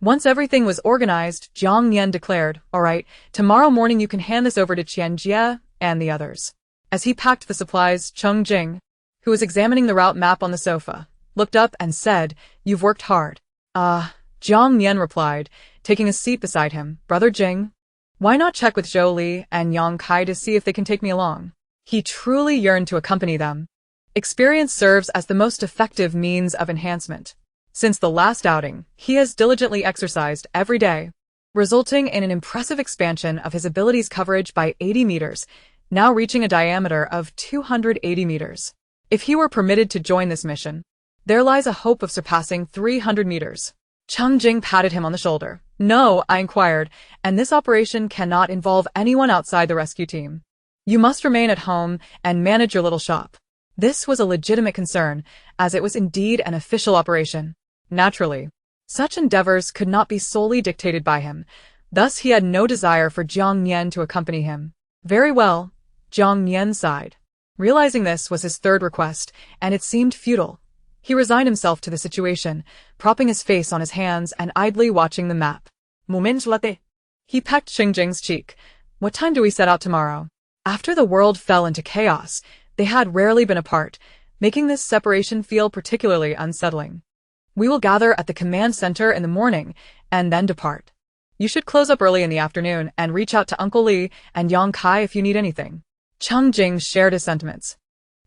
Once everything was organized, Jiang Nian declared, "All right, tomorrow morning you can hand this over to Qian Jie and the others." As he packed the supplies, Cheng Jing, who was examining the route map on the sofa, looked up and said, "You've worked hard." Jiang Nian replied, taking a seat beside him, "Brother Jing, why not check with Zhou Li and Yang Kai to see if they can take me along?" He truly yearned to accompany them. Experience serves as the most effective means of enhancement. Since the last outing, he has diligently exercised every day, resulting in an impressive expansion of his abilities coverage by 80 meters, now reaching a diameter of 280 meters. If he were permitted to join this mission, there lies a hope of surpassing 300 meters. Cheng Jing patted him on the shoulder. "No," I inquired, "and this operation cannot involve anyone outside the rescue team. You must remain at home and manage your little shop." This was a legitimate concern, as it was indeed an official operation. Naturally, such endeavors could not be solely dictated by him, thus he had no desire for Jiang Nian to accompany him. "Very well," Jiang Nian sighed. Realizing this was his third request, and it seemed futile, he resigned himself to the situation, propping his face on his hands and idly watching the map. "Moment latte." He pecked Cheng Jing's cheek. "What time do we set out tomorrow?" After the world fell into chaos, they had rarely been apart, making this separation feel particularly unsettling. "We will gather at the command center in the morning, and then depart. You should close up early in the afternoon and reach out to Uncle Li and Yang Kai if you need anything." Cheng Jing shared his sentiments.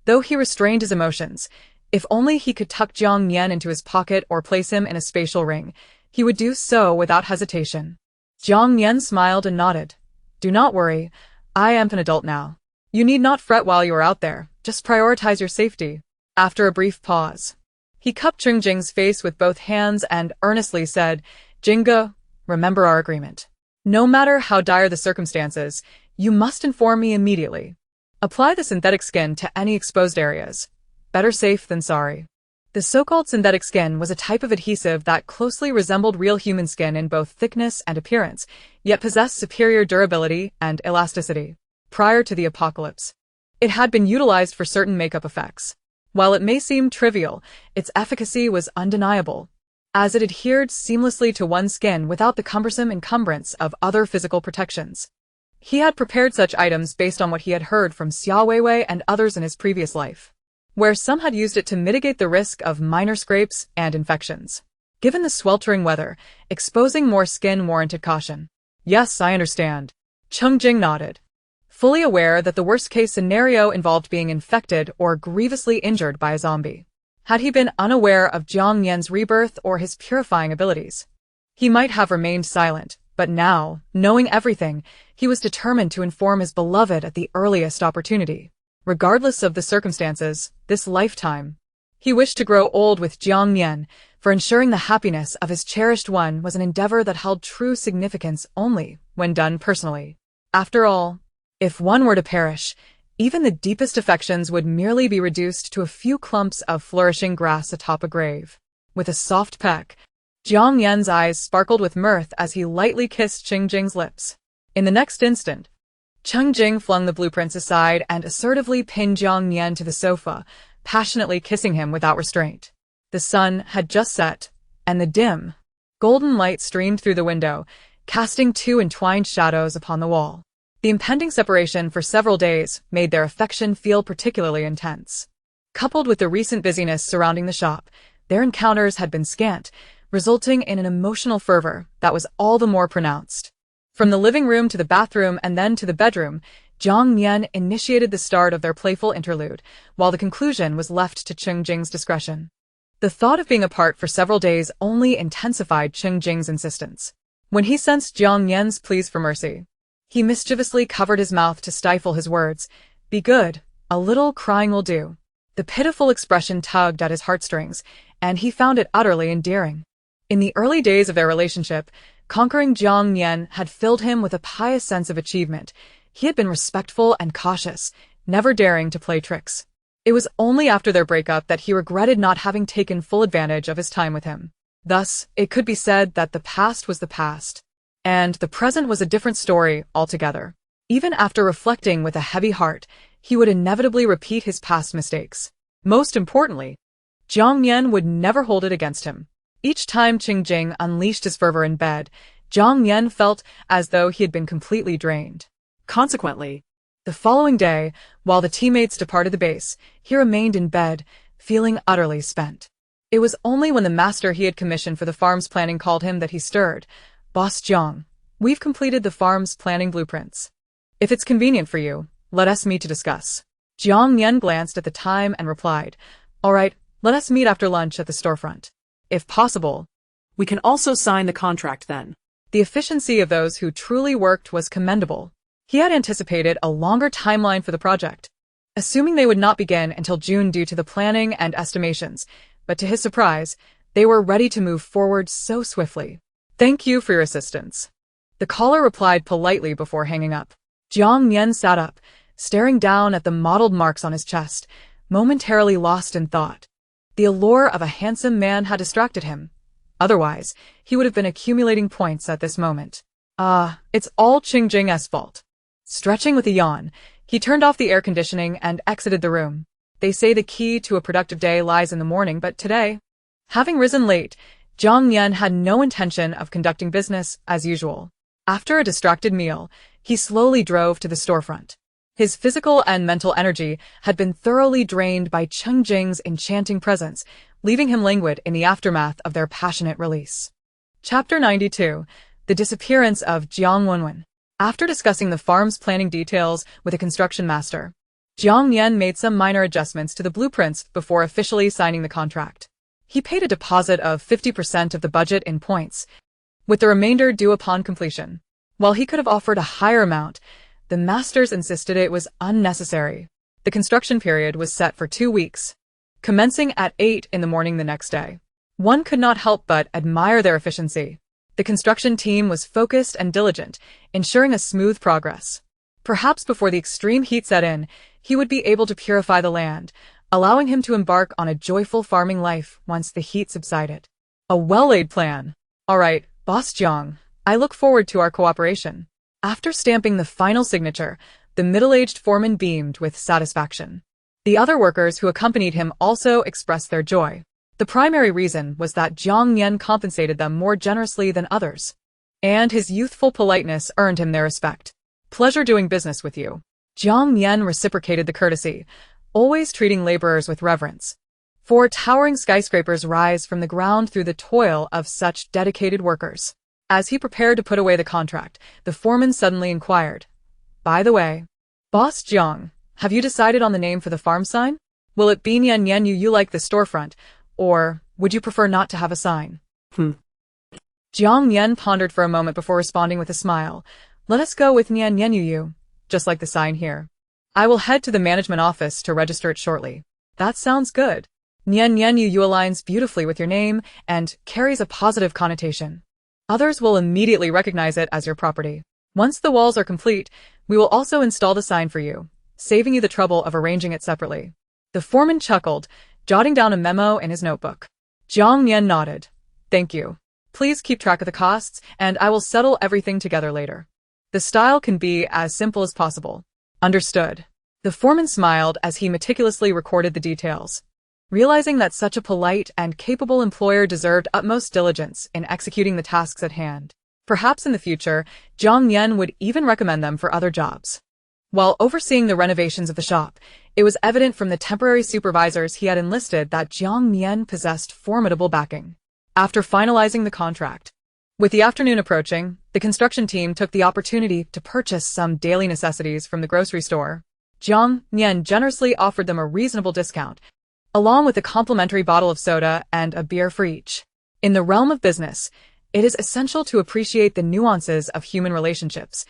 Though he restrained his emotions, if only he could tuck Jiang Nian into his pocket or place him in a spatial ring, he would do so without hesitation. Jiang Nian smiled and nodded. "Do not worry, I am an adult now. You need not fret while you are out there, just prioritize your safety." After a brief pause, he cupped Cheng Jing's face with both hands and earnestly said, "Jinga, remember our agreement. No matter how dire the circumstances, you must inform me immediately. Apply the synthetic skin to any exposed areas. Better safe than sorry." The so-called synthetic skin was a type of adhesive that closely resembled real human skin in both thickness and appearance, yet possessed superior durability and elasticity. Prior to the apocalypse, it had been utilized for certain makeup effects. While it may seem trivial, its efficacy was undeniable, as it adhered seamlessly to one's skin without the cumbersome encumbrance of other physical protections. He had prepared such items based on what he had heard from Xia Weiwei and others in his previous life, where some had used it to mitigate the risk of minor scrapes and infections. Given the sweltering weather, exposing more skin warranted caution. "Yes, I understand." Cheng Jing nodded, fully aware that the worst-case scenario involved being infected or grievously injured by a zombie. Had he been unaware of Jiang Nian's rebirth or his purifying abilities, he might have remained silent, but now, knowing everything, he was determined to inform his beloved at the earliest opportunity. Regardless of the circumstances, this lifetime, he wished to grow old with Jiang Nian, for ensuring the happiness of his cherished one was an endeavor that held true significance only when done personally. After all, if one were to perish, even the deepest affections would merely be reduced to a few clumps of flourishing grass atop a grave. With a soft peck, Jiang Nian's eyes sparkled with mirth as he lightly kissed Cheng Jing's lips. In the next instant, Cheng Jing flung the blueprints aside and assertively pinned Jiang Nian to the sofa, passionately kissing him without restraint. The sun had just set, and the dim, golden light streamed through the window, casting two entwined shadows upon the wall. The impending separation for several days made their affection feel particularly intense. Coupled with the recent busyness surrounding the shop, their encounters had been scant, resulting in an emotional fervor that was all the more pronounced. From the living room to the bathroom and then to the bedroom, Jiang Nian initiated the start of their playful interlude, while the conclusion was left to Cheng Jing's discretion. The thought of being apart for several days only intensified Cheng Jing's insistence. When he sensed Jiang Nian's pleas for mercy, he mischievously covered his mouth to stifle his words. "Be good, a little crying will do." The pitiful expression tugged at his heartstrings, and he found it utterly endearing. In the early days of their relationship, conquering Jiang Nian had filled him with a pious sense of achievement. He had been respectful and cautious, never daring to play tricks. It was only after their breakup that he regretted not having taken full advantage of his time with him. Thus, it could be said that the past was the past, and the present was a different story altogether. Even after reflecting with a heavy heart, he would inevitably repeat his past mistakes. Most importantly, Jiang Nian would never hold it against him. Each time Cheng Jing unleashed his fervor in bed, Jiang Nian felt as though he had been completely drained. Consequently, The following day, while the teammates departed the base, he remained in bed, feeling utterly spent. It was only when the master he had commissioned for the farm's planning called him that he stirred. "Boss Jiang, we've completed the farm's planning blueprints. If it's convenient for you, let us meet to discuss." Jiang Nian glanced at the time and replied, "All right, let us meet after lunch at the storefront. If possible, we can also sign the contract then. the efficiency of those who truly worked was commendable. He had anticipated a longer timeline for the project, assuming they would not begin until June due to the planning and estimations, but to his surprise, they were ready to move forward so swiftly. "Thank you for your assistance," the caller replied politely before hanging up. Jiang Nian sat up, staring down at the mottled marks on his chest, momentarily lost in thought. The allure of a handsome man had distracted him. Otherwise, he would have been accumulating points at this moment. It's all Cheng Jing's fault. Stretching with a yawn, he turned off the air conditioning and exited the room. They say the key to a productive day lies in the morning, but today, having risen late, Jiang Nian had no intention of conducting business as usual. After a distracted meal, he slowly drove to the storefront. His physical and mental energy had been thoroughly drained by Cheng Jing's enchanting presence, leaving him languid in the aftermath of their passionate release. Chapter 92. The Disappearance of Jiang Wenwen. After discussing the farm's planning details with a construction master, Jiang Nian made some minor adjustments to the blueprints before officially signing the contract. He paid a deposit of 50% of the budget in points, with the remainder due upon completion. While he could have offered a higher amount, the masters insisted it was unnecessary. The construction period was set for 2 weeks, commencing at 8 in the morning the next day. One could not help but admire their efficiency. The construction team was focused and diligent, ensuring a smooth progress. Perhaps before the extreme heat set in, he would be able to purify the land, allowing him to embark on a joyful farming life once the heat subsided. A well-laid plan. "All right, Boss Jiang, I look forward to our cooperation." After stamping the final signature, the middle-aged foreman beamed with satisfaction. The other workers who accompanied him also expressed their joy. The primary reason was that Jiang Nian compensated them more generously than others, and his youthful politeness earned him their respect. "Pleasure doing business with you." Jiang Nian reciprocated the courtesy, always treating laborers with reverence. For towering skyscrapers rise from the ground through the toil of such dedicated workers. As he prepared to put away the contract, the foreman suddenly inquired, "By the way, Boss Jiang, have you decided on the name for the farm sign? Will it be Nian Nian Yu like the storefront, or would you prefer not to have a sign?" Jiang Nian pondered for a moment before responding with a smile. "Let us go with Nian Nian Yu, just like the sign here. I will head to the management office to register it shortly." "That sounds good. Nian Nian Yu aligns beautifully with your name and carries a positive connotation. Others will immediately recognize it as your property. Once the walls are complete, we will also install the sign for you, saving you the trouble of arranging it separately." The foreman chuckled, jotting down a memo in his notebook. Jiang Nian nodded. "Thank you. Please keep track of the costs, and I will settle everything together later. The style can be as simple as possible." "Understood." The foreman smiled as he meticulously recorded the details. Realizing that such a polite and capable employer deserved utmost diligence in executing the tasks at hand, perhaps in the future, Jiang Nian would even recommend them for other jobs. While overseeing the renovations of the shop, it was evident from the temporary supervisors he had enlisted that Jiang Nian possessed formidable backing. After finalizing the contract, with the afternoon approaching, the construction team took the opportunity to purchase some daily necessities from the grocery store. Jiang Nian generously offered them a reasonable discount, along with a complimentary bottle of soda and a beer for each. In the realm of business, it is essential to appreciate the nuances of human relationships.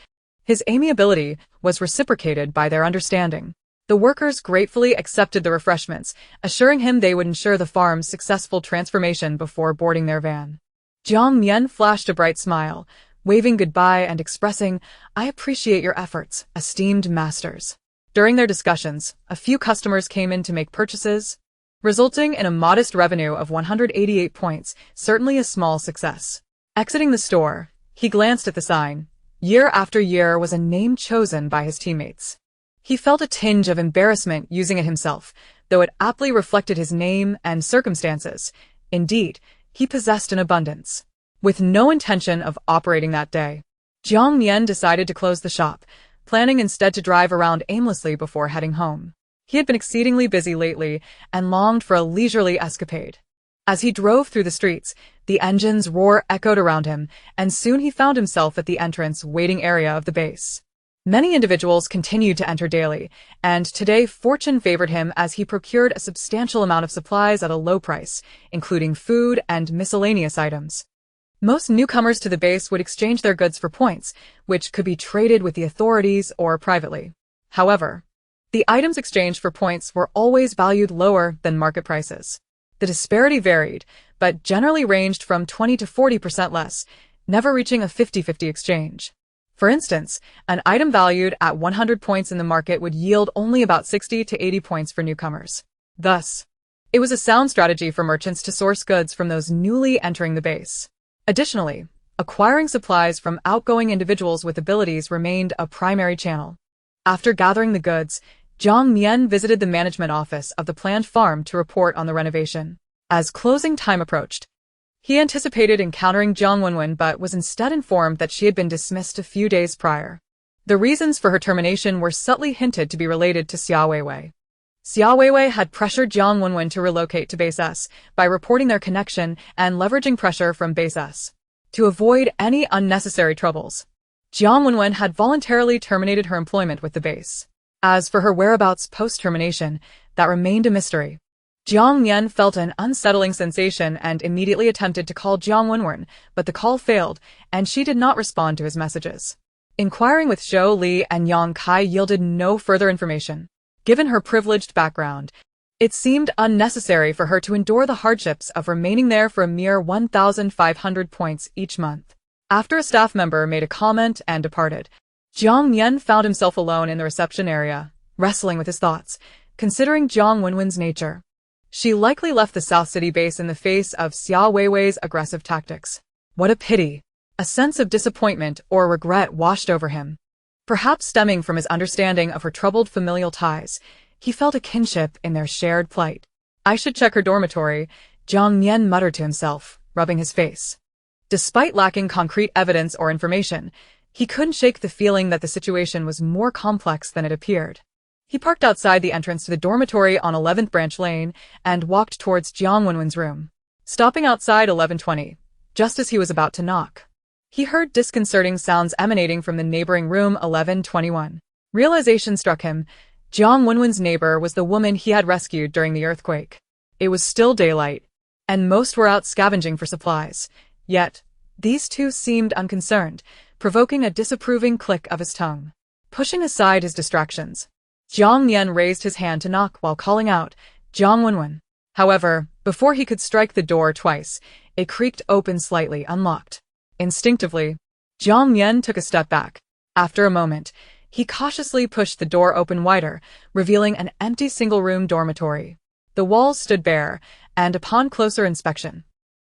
His amiability was reciprocated by their understanding. The workers gratefully accepted the refreshments, assuring him they would ensure the farm's successful transformation before boarding their van. Jiang Nian flashed a bright smile, waving goodbye and expressing, "I appreciate your efforts, esteemed masters." During their discussions, a few customers came in to make purchases, resulting in a modest revenue of 188 points, certainly a small success. Exiting the store, he glanced at the sign. Year after year was a name chosen by his teammates. He felt a tinge of embarrassment using it himself, though it aptly reflected his name and circumstances. Indeed, he possessed an abundance. With no intention of operating that day, Jiang Nian decided to close the shop, planning instead to drive around aimlessly before heading home. He had been exceedingly busy lately and longed for a leisurely escapade. As he drove through the streets, the engine's roar echoed around him, and soon he found himself at the entrance waiting area of the base. Many individuals continued to enter daily, and today fortune favored him as he procured a substantial amount of supplies at a low price, including food and miscellaneous items. Most newcomers to the base would exchange their goods for points, which could be traded with the authorities or privately. However, the items exchanged for points were always valued lower than market prices. The disparity varied, but generally ranged from 20 to 40% less, never reaching a 50-50 exchange. For instance, an item valued at 100 points in the market would yield only about 60 to 80 points for newcomers. Thus, it was a sound strategy for merchants to source goods from those newly entering the base. Additionally, acquiring supplies from outgoing individuals with abilities remained a primary channel. After gathering the goods, Jiang Nian visited the management office of the planned farm to report on the renovation. As closing time approached, he anticipated encountering Jiang Wenwen but was instead informed that she had been dismissed a few days prior. The reasons for her termination were subtly hinted to be related to Xia Weiwei. Xia Weiwei had pressured Jiang Wenwen to relocate to Base S by reporting their connection and leveraging pressure from Base S. To avoid any unnecessary troubles, Jiang Wenwen had voluntarily terminated her employment with the base. As for her whereabouts post-termination, that remained a mystery. Jiang Nian felt an unsettling sensation and immediately attempted to call Jiang Wenwen, but the call failed, and she did not respond to his messages. Inquiring with Zhou Li and Yang Kai yielded no further information. Given her privileged background, it seemed unnecessary for her to endure the hardships of remaining there for a mere 1,500 points each month. After a staff member made a comment and departed, Jiang Nian found himself alone in the reception area, wrestling with his thoughts, considering Jiang Wenwen's nature. She likely left the South City base in the face of Xia Weiwei's aggressive tactics. What a pity! A sense of disappointment or regret washed over him. Perhaps stemming from his understanding of her troubled familial ties, he felt a kinship in their shared plight. I should check her dormitory, Jiang Nian muttered to himself, rubbing his face. Despite lacking concrete evidence or information, he couldn't shake the feeling that the situation was more complex than it appeared. He parked outside the entrance to the dormitory on 11th Branch Lane and walked towards Jiang Wenwen's room, stopping outside 11:20, just as he was about to knock. He heard disconcerting sounds emanating from the neighboring room 11:21. Realization struck him. Jiang Wenwen's neighbor was the woman he had rescued during the earthquake. It was still daylight, and most were out scavenging for supplies. Yet, these two seemed unconcerned, provoking a disapproving click of his tongue. Pushing aside his distractions, Jiang Nian raised his hand to knock while calling out, Jiang Wenwen. However, before he could strike the door twice, it creaked open slightly, unlocked. Instinctively, Jiang Nian took a step back. After a moment, he cautiously pushed the door open wider, revealing an empty single-room dormitory. The walls stood bare, and upon closer inspection,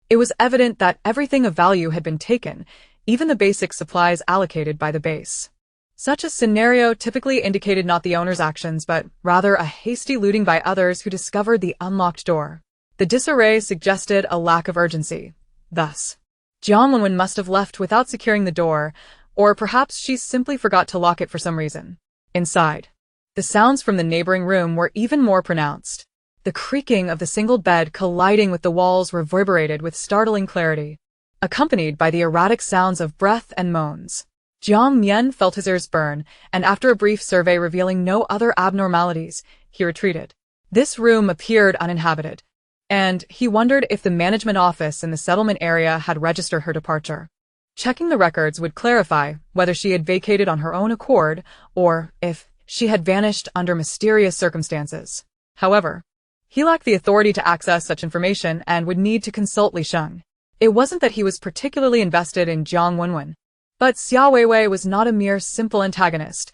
it was evident that everything of value had been taken, even the basic supplies allocated by the base. Such a scenario typically indicated not the owner's actions but rather a hasty looting by others who discovered the unlocked door. The disarray suggested a lack of urgency. Thus, Jiang Wenwen must have left without securing the door, or perhaps she simply forgot to lock it for some reason. Inside, the sounds from the neighboring room were even more pronounced. The creaking of the single bed colliding with the walls reverberated with startling clarity, accompanied by the erratic sounds of breath and moans. Jiang Nian felt his ears burn, and after a brief survey revealing no other abnormalities, he retreated. This room appeared uninhabited, and he wondered if the management office in the settlement area had registered her departure. Checking the records would clarify whether she had vacated on her own accord or if she had vanished under mysterious circumstances. However, he lacked the authority to access such information and would need to consult Li Sheng. It wasn't that he was particularly invested in Jiang Wenwen, but Xia Weiwei was not a mere simple antagonist,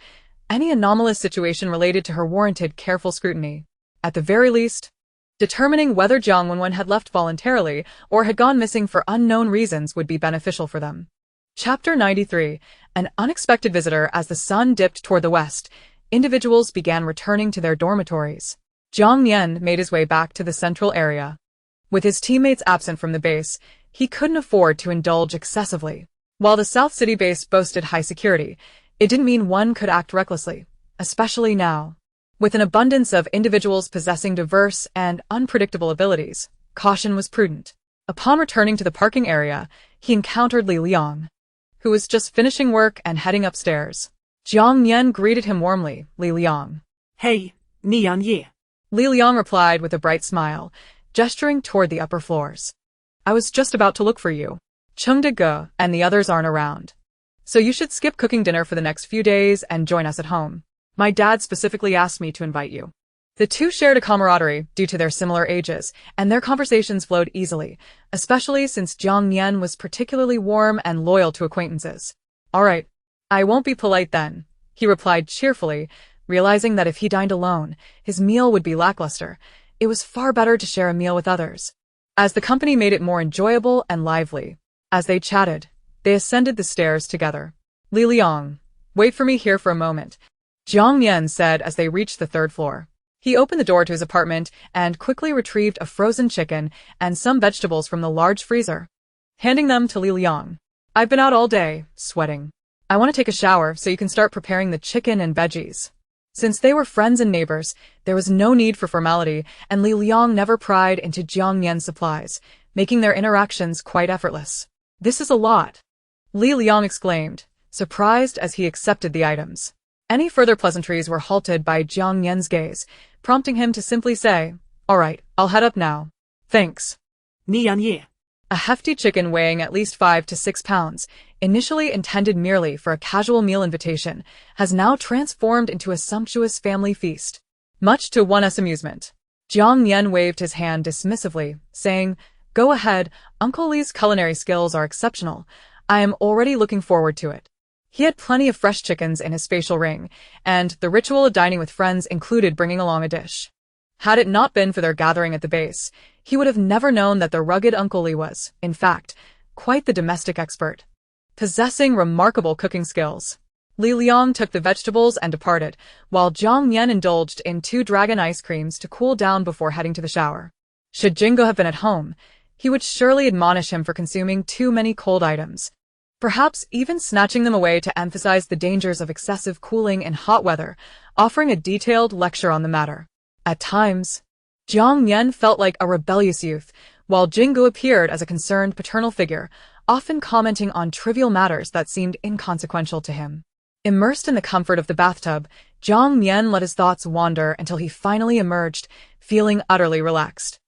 Any anomalous situation related to her warranted careful scrutiny. At the very least, determining whether Jiang Nian had left voluntarily or had gone missing for unknown reasons would be beneficial for them. Chapter 93. An unexpected visitor. As the sun dipped toward the west, individuals began returning to their dormitories. Jiang Nian made his way back to the central area. With his teammates absent from the base, he couldn't afford to indulge excessively. While the South City base boasted high security, it didn't mean one could act recklessly, especially now. With an abundance of individuals possessing diverse and unpredictable abilities, caution was prudent. Upon returning to the parking area, he encountered Li Liang, who was just finishing work and heading upstairs. Jiang Nian greeted him warmly. Li Liang. Hey, Nian Ye. Li Liang replied with a bright smile, gesturing toward the upper floors. I was just about to look for you. Cheng Jing and the others aren't around. So you should skip cooking dinner for the next few days and join us at home. My dad specifically asked me to invite you. The two shared a camaraderie due to their similar ages, and their conversations flowed easily, especially since Jiang Nian was particularly warm and loyal to acquaintances. All right, I won't be polite then, he replied cheerfully, realizing that if he dined alone, his meal would be lackluster. It was far better to share a meal with others. As the company made it more enjoyable and lively. As they chatted, they ascended the stairs together. Li Liang, wait for me here for a moment, Jiang Nian said as they reached the third floor. He opened the door to his apartment and quickly retrieved a frozen chicken and some vegetables from the large freezer. Handing them to Li Liang. I've been out all day, sweating. I want to take a shower so you can start preparing the chicken and veggies. Since they were friends and neighbors, there was no need for formality, and Li Liang never pried into Jiang Nian's supplies, making their interactions quite effortless. This is a lot, Li Liang exclaimed, surprised as he accepted the items. Any further pleasantries were halted by Jiang Nian's gaze, prompting him to simply say, all right, I'll head up now. Thanks. Nian Ye. A hefty chicken weighing at least 5 to 6 pounds, initially intended merely for a casual meal invitation, has now transformed into a sumptuous family feast. Much to one's amusement, Jiang Nian waved his hand dismissively, saying, go ahead, Uncle Li's culinary skills are exceptional. I am already looking forward to it. He had plenty of fresh chickens in his spatial ring, and the ritual of dining with friends included bringing along a dish. Had it not been for their gathering at the base, he would have never known that the rugged Uncle Li was, in fact, quite the domestic expert. Possessing remarkable cooking skills, Li Liang took the vegetables and departed, while Jiang Nian indulged in 2 dragon ice creams to cool down before heading to the shower. Should Jingo have been at home, he would surely admonish him for consuming too many cold items, perhaps even snatching them away to emphasize the dangers of excessive cooling in hot weather, offering a detailed lecture on the matter. At times, Jiang Nian felt like a rebellious youth, while Jingo appeared as a concerned paternal figure, often commenting on trivial matters that seemed inconsequential to him. Immersed in the comfort of the bathtub, Jiang Nian let his thoughts wander until he finally emerged, feeling utterly relaxed.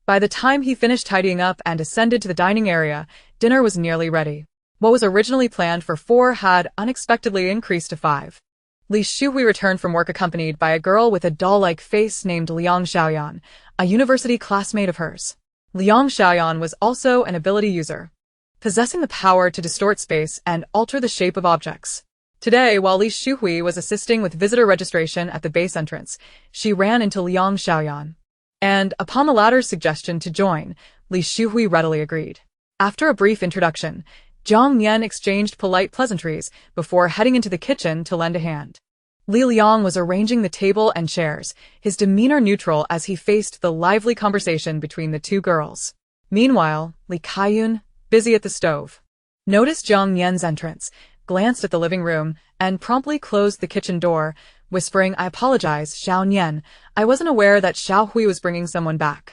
By the time he finished tidying up and ascended to the dining area, dinner was nearly ready. What was originally planned for 4 had unexpectedly increased to 5. Li Shuhui returned from work accompanied by a girl with a doll-like face named Liang Xiaoyan, a university classmate of hers. Liang Xiaoyan was also an ability user, possessing the power to distort space and alter the shape of objects. Today, while Li Shuhui was assisting with visitor registration at the base entrance, she ran into Liang Xiaoyan. And, upon the latter's suggestion to join, Li Shuhui readily agreed. After a brief introduction, Jiang Nian exchanged polite pleasantries before heading into the kitchen to lend a hand. Li Liang was arranging the table and chairs, his demeanor neutral as he faced the lively conversation between the 2 girls. Meanwhile, Li Kaiyun, busy at the stove, noticed Jiang Nian's entrance, glanced at the living room, and promptly closed the kitchen door, whispering, I apologize, Xiao Nian, I wasn't aware that Xiao Hui was bringing someone back.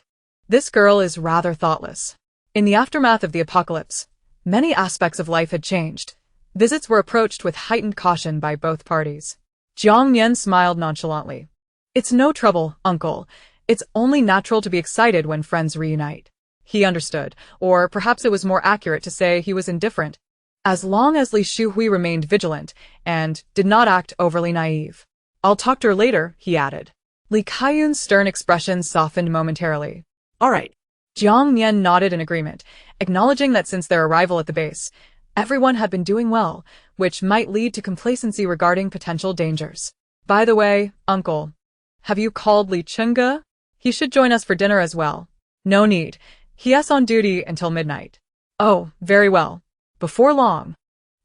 This girl is rather thoughtless. In the aftermath of the apocalypse, many aspects of life had changed. Visits were approached with heightened caution by both parties. Jiang Nian smiled nonchalantly. It's no trouble, uncle. It's only natural to be excited when friends reunite. He understood, or perhaps it was more accurate to say he was indifferent, as long as Li Shuhui remained vigilant and did not act overly naive. I'll talk to her later, he added. Li Kaiyun's stern expression softened momentarily. All right. Jiang Nian nodded in agreement, acknowledging that since their arrival at the base, everyone had been doing well, which might lead to complacency regarding potential dangers. By the way, uncle, have you called Li Chunga? He should join us for dinner as well. No need. He is on duty until midnight. Oh, very well. Before long,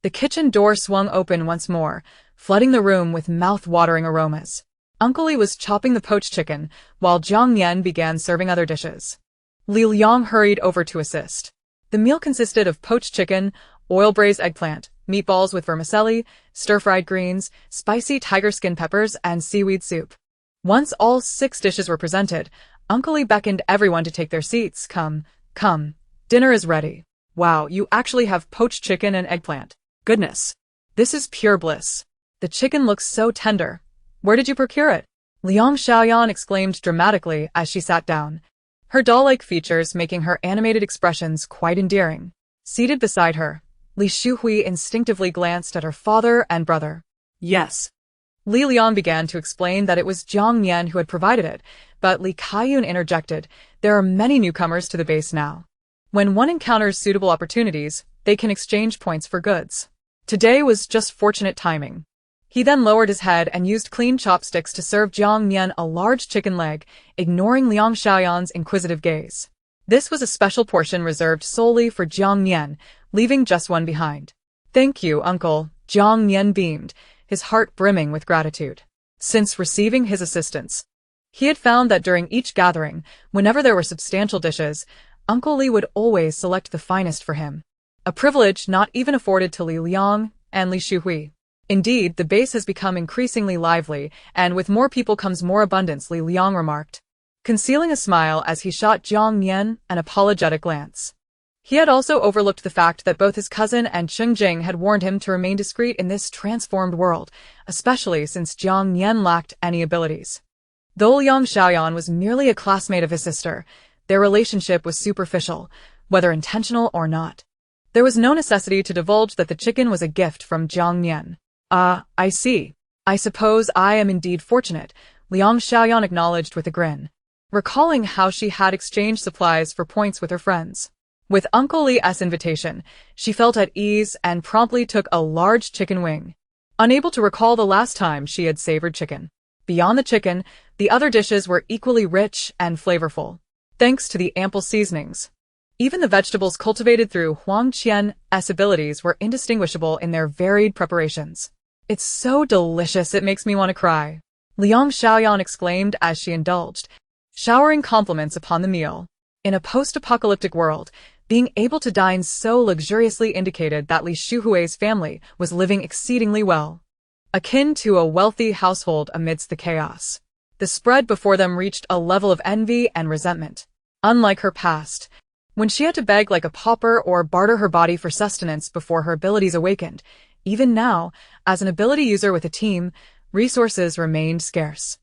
the kitchen door swung open once more, flooding the room with mouth-watering aromas. Uncle Li was chopping the poached chicken, while Jiang Nian began serving other dishes. Li Liang hurried over to assist. The meal consisted of poached chicken, oil-braised eggplant, meatballs with vermicelli, stir-fried greens, spicy tiger skin peppers, and seaweed soup. Once all 6 dishes were presented, Uncle Li beckoned everyone to take their seats. Come, come, dinner is ready. Wow, you actually have poached chicken and eggplant. Goodness, this is pure bliss. The chicken looks so tender. Where did you procure it? Liang Xiaoyan exclaimed dramatically as she sat down, her doll-like features making her animated expressions quite endearing. Seated beside her, Li Shuhui instinctively glanced at her father and brother. Yes. Li Liang began to explain that it was Jiang Nian who had provided it, but Li Kaiyun interjected, there are many newcomers to the base now. When one encounters suitable opportunities, they can exchange points for goods. Today was just fortunate timing. He then lowered his head and used clean chopsticks to serve Jiang Nian a large chicken leg, ignoring Liang Xiaoyan's inquisitive gaze. This was a special portion reserved solely for Jiang Nian, leaving just one behind. Thank you, uncle, Jiang Nian beamed, his heart brimming with gratitude. Since receiving his assistance, he had found that during each gathering, whenever there were substantial dishes, Uncle Li would always select the finest for him. A privilege not even afforded to Li Liang and Li Shuhui. Indeed, the base has become increasingly lively, and with more people comes more abundance, Li Liang remarked, concealing a smile as he shot Jiang Nian an apologetic glance. He had also overlooked the fact that both his cousin and Cheng Jing had warned him to remain discreet in this transformed world, especially since Jiang Nian lacked any abilities. Though Liang Xiaoyan was merely a classmate of his sister, their relationship was superficial, whether intentional or not. There was no necessity to divulge that the chicken was a gift from Jiang Nian. I see. I suppose I am indeed fortunate, Liang Xiaoyan acknowledged with a grin, recalling how she had exchanged supplies for points with her friends. With Uncle Li's invitation, she felt at ease and promptly took a large chicken wing, unable to recall the last time she had savored chicken. Beyond the chicken, the other dishes were equally rich and flavorful, thanks to the ample seasonings. Even the vegetables cultivated through Huang Qian's abilities were indistinguishable in their varied preparations. It's so delicious it makes me want to cry, Liang Xiaoyan exclaimed as she indulged, showering compliments upon the meal. In a post-apocalyptic world, being able to dine so luxuriously indicated that Li Shuhui's family was living exceedingly well, akin to a wealthy household amidst the chaos. The spread before them reached a level of envy and resentment. Unlike her past, when she had to beg like a pauper or barter her body for sustenance before her abilities awakened, even now, as an ability user with a team, resources remained scarce.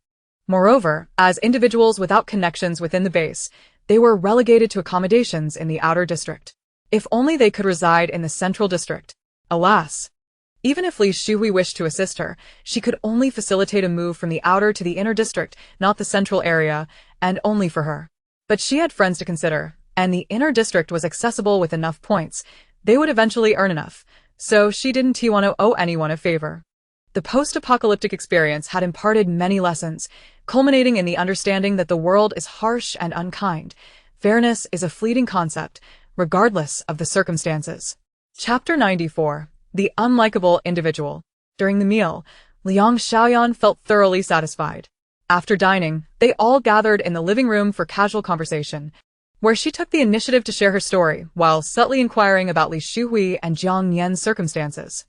Moreover, as individuals without connections within the base, they were relegated to accommodations in the outer district. If only they could reside in the central district. Alas! Even if Li Shuhui wished to assist her, she could only facilitate a move from the outer to the inner district, not the central area, and only for her. But she had friends to consider, and the inner district was accessible with enough points. They would eventually earn enough, so she didn't want to owe anyone a favor. The post-apocalyptic experience had imparted many lessons, culminating in the understanding that the world is harsh and unkind. Fairness is a fleeting concept, regardless of the circumstances. Chapter 94. The Unlikable Individual. During the meal, Liang Xiaoyan felt thoroughly satisfied. After dining, they all gathered in the living room for casual conversation, where she took the initiative to share her story while subtly inquiring about Li Shuhui and Jiang Nian's circumstances.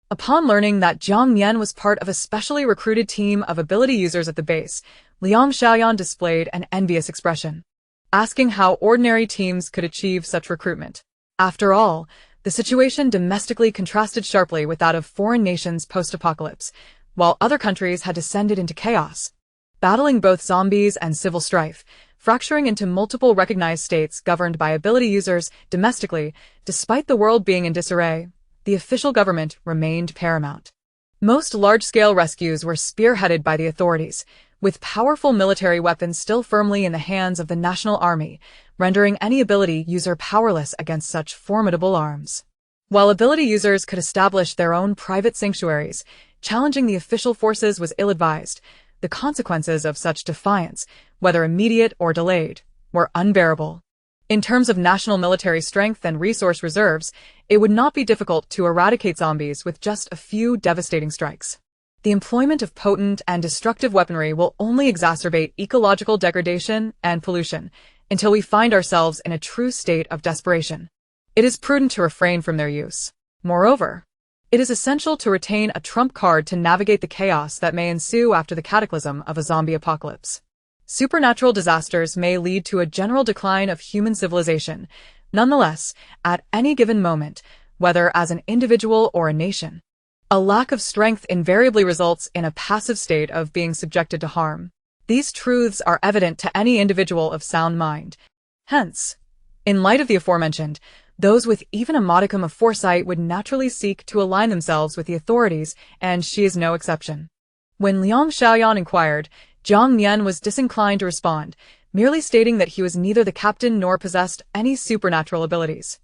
Upon learning that Jiang Nian was part of a specially recruited team of ability users at the base, Liang Xiaoyan displayed an envious expression, asking how ordinary teams could achieve such recruitment. After all, the situation domestically contrasted sharply with that of foreign nations post-apocalypse, while other countries had descended into chaos, battling both zombies and civil strife, fracturing into multiple recognized states governed by ability users domestically. Despite the world being in disarray, the official government remained paramount. Most large-scale rescues were spearheaded by the authorities, with powerful military weapons still firmly in the hands of the national army, rendering any ability user powerless against such formidable arms. While ability users could establish their own private sanctuaries, challenging the official forces was ill-advised. The consequences of such defiance, whether immediate or delayed, were unbearable. In terms of national military strength and resource reserves, it would not be difficult to eradicate zombies with just a few devastating strikes. The employment of potent and destructive weaponry will only exacerbate ecological degradation and pollution until we find ourselves in a true state of desperation. It is prudent to refrain from their use. Moreover, it is essential to retain a trump card to navigate the chaos that may ensue after the cataclysm of a zombie apocalypse. Supernatural disasters may lead to a general decline of human civilization. Nonetheless, at any given moment, whether as an individual or a nation, a lack of strength invariably results in a passive state of being subjected to harm. These truths are evident to any individual of sound mind. Hence, in light of the aforementioned, those with even a modicum of foresight would naturally seek to align themselves with the authorities, and she is no exception. When Liang Xiaoyan inquired, Jiang Nian was disinclined to respond, merely stating that he was neither the captain nor possessed any supernatural abilities.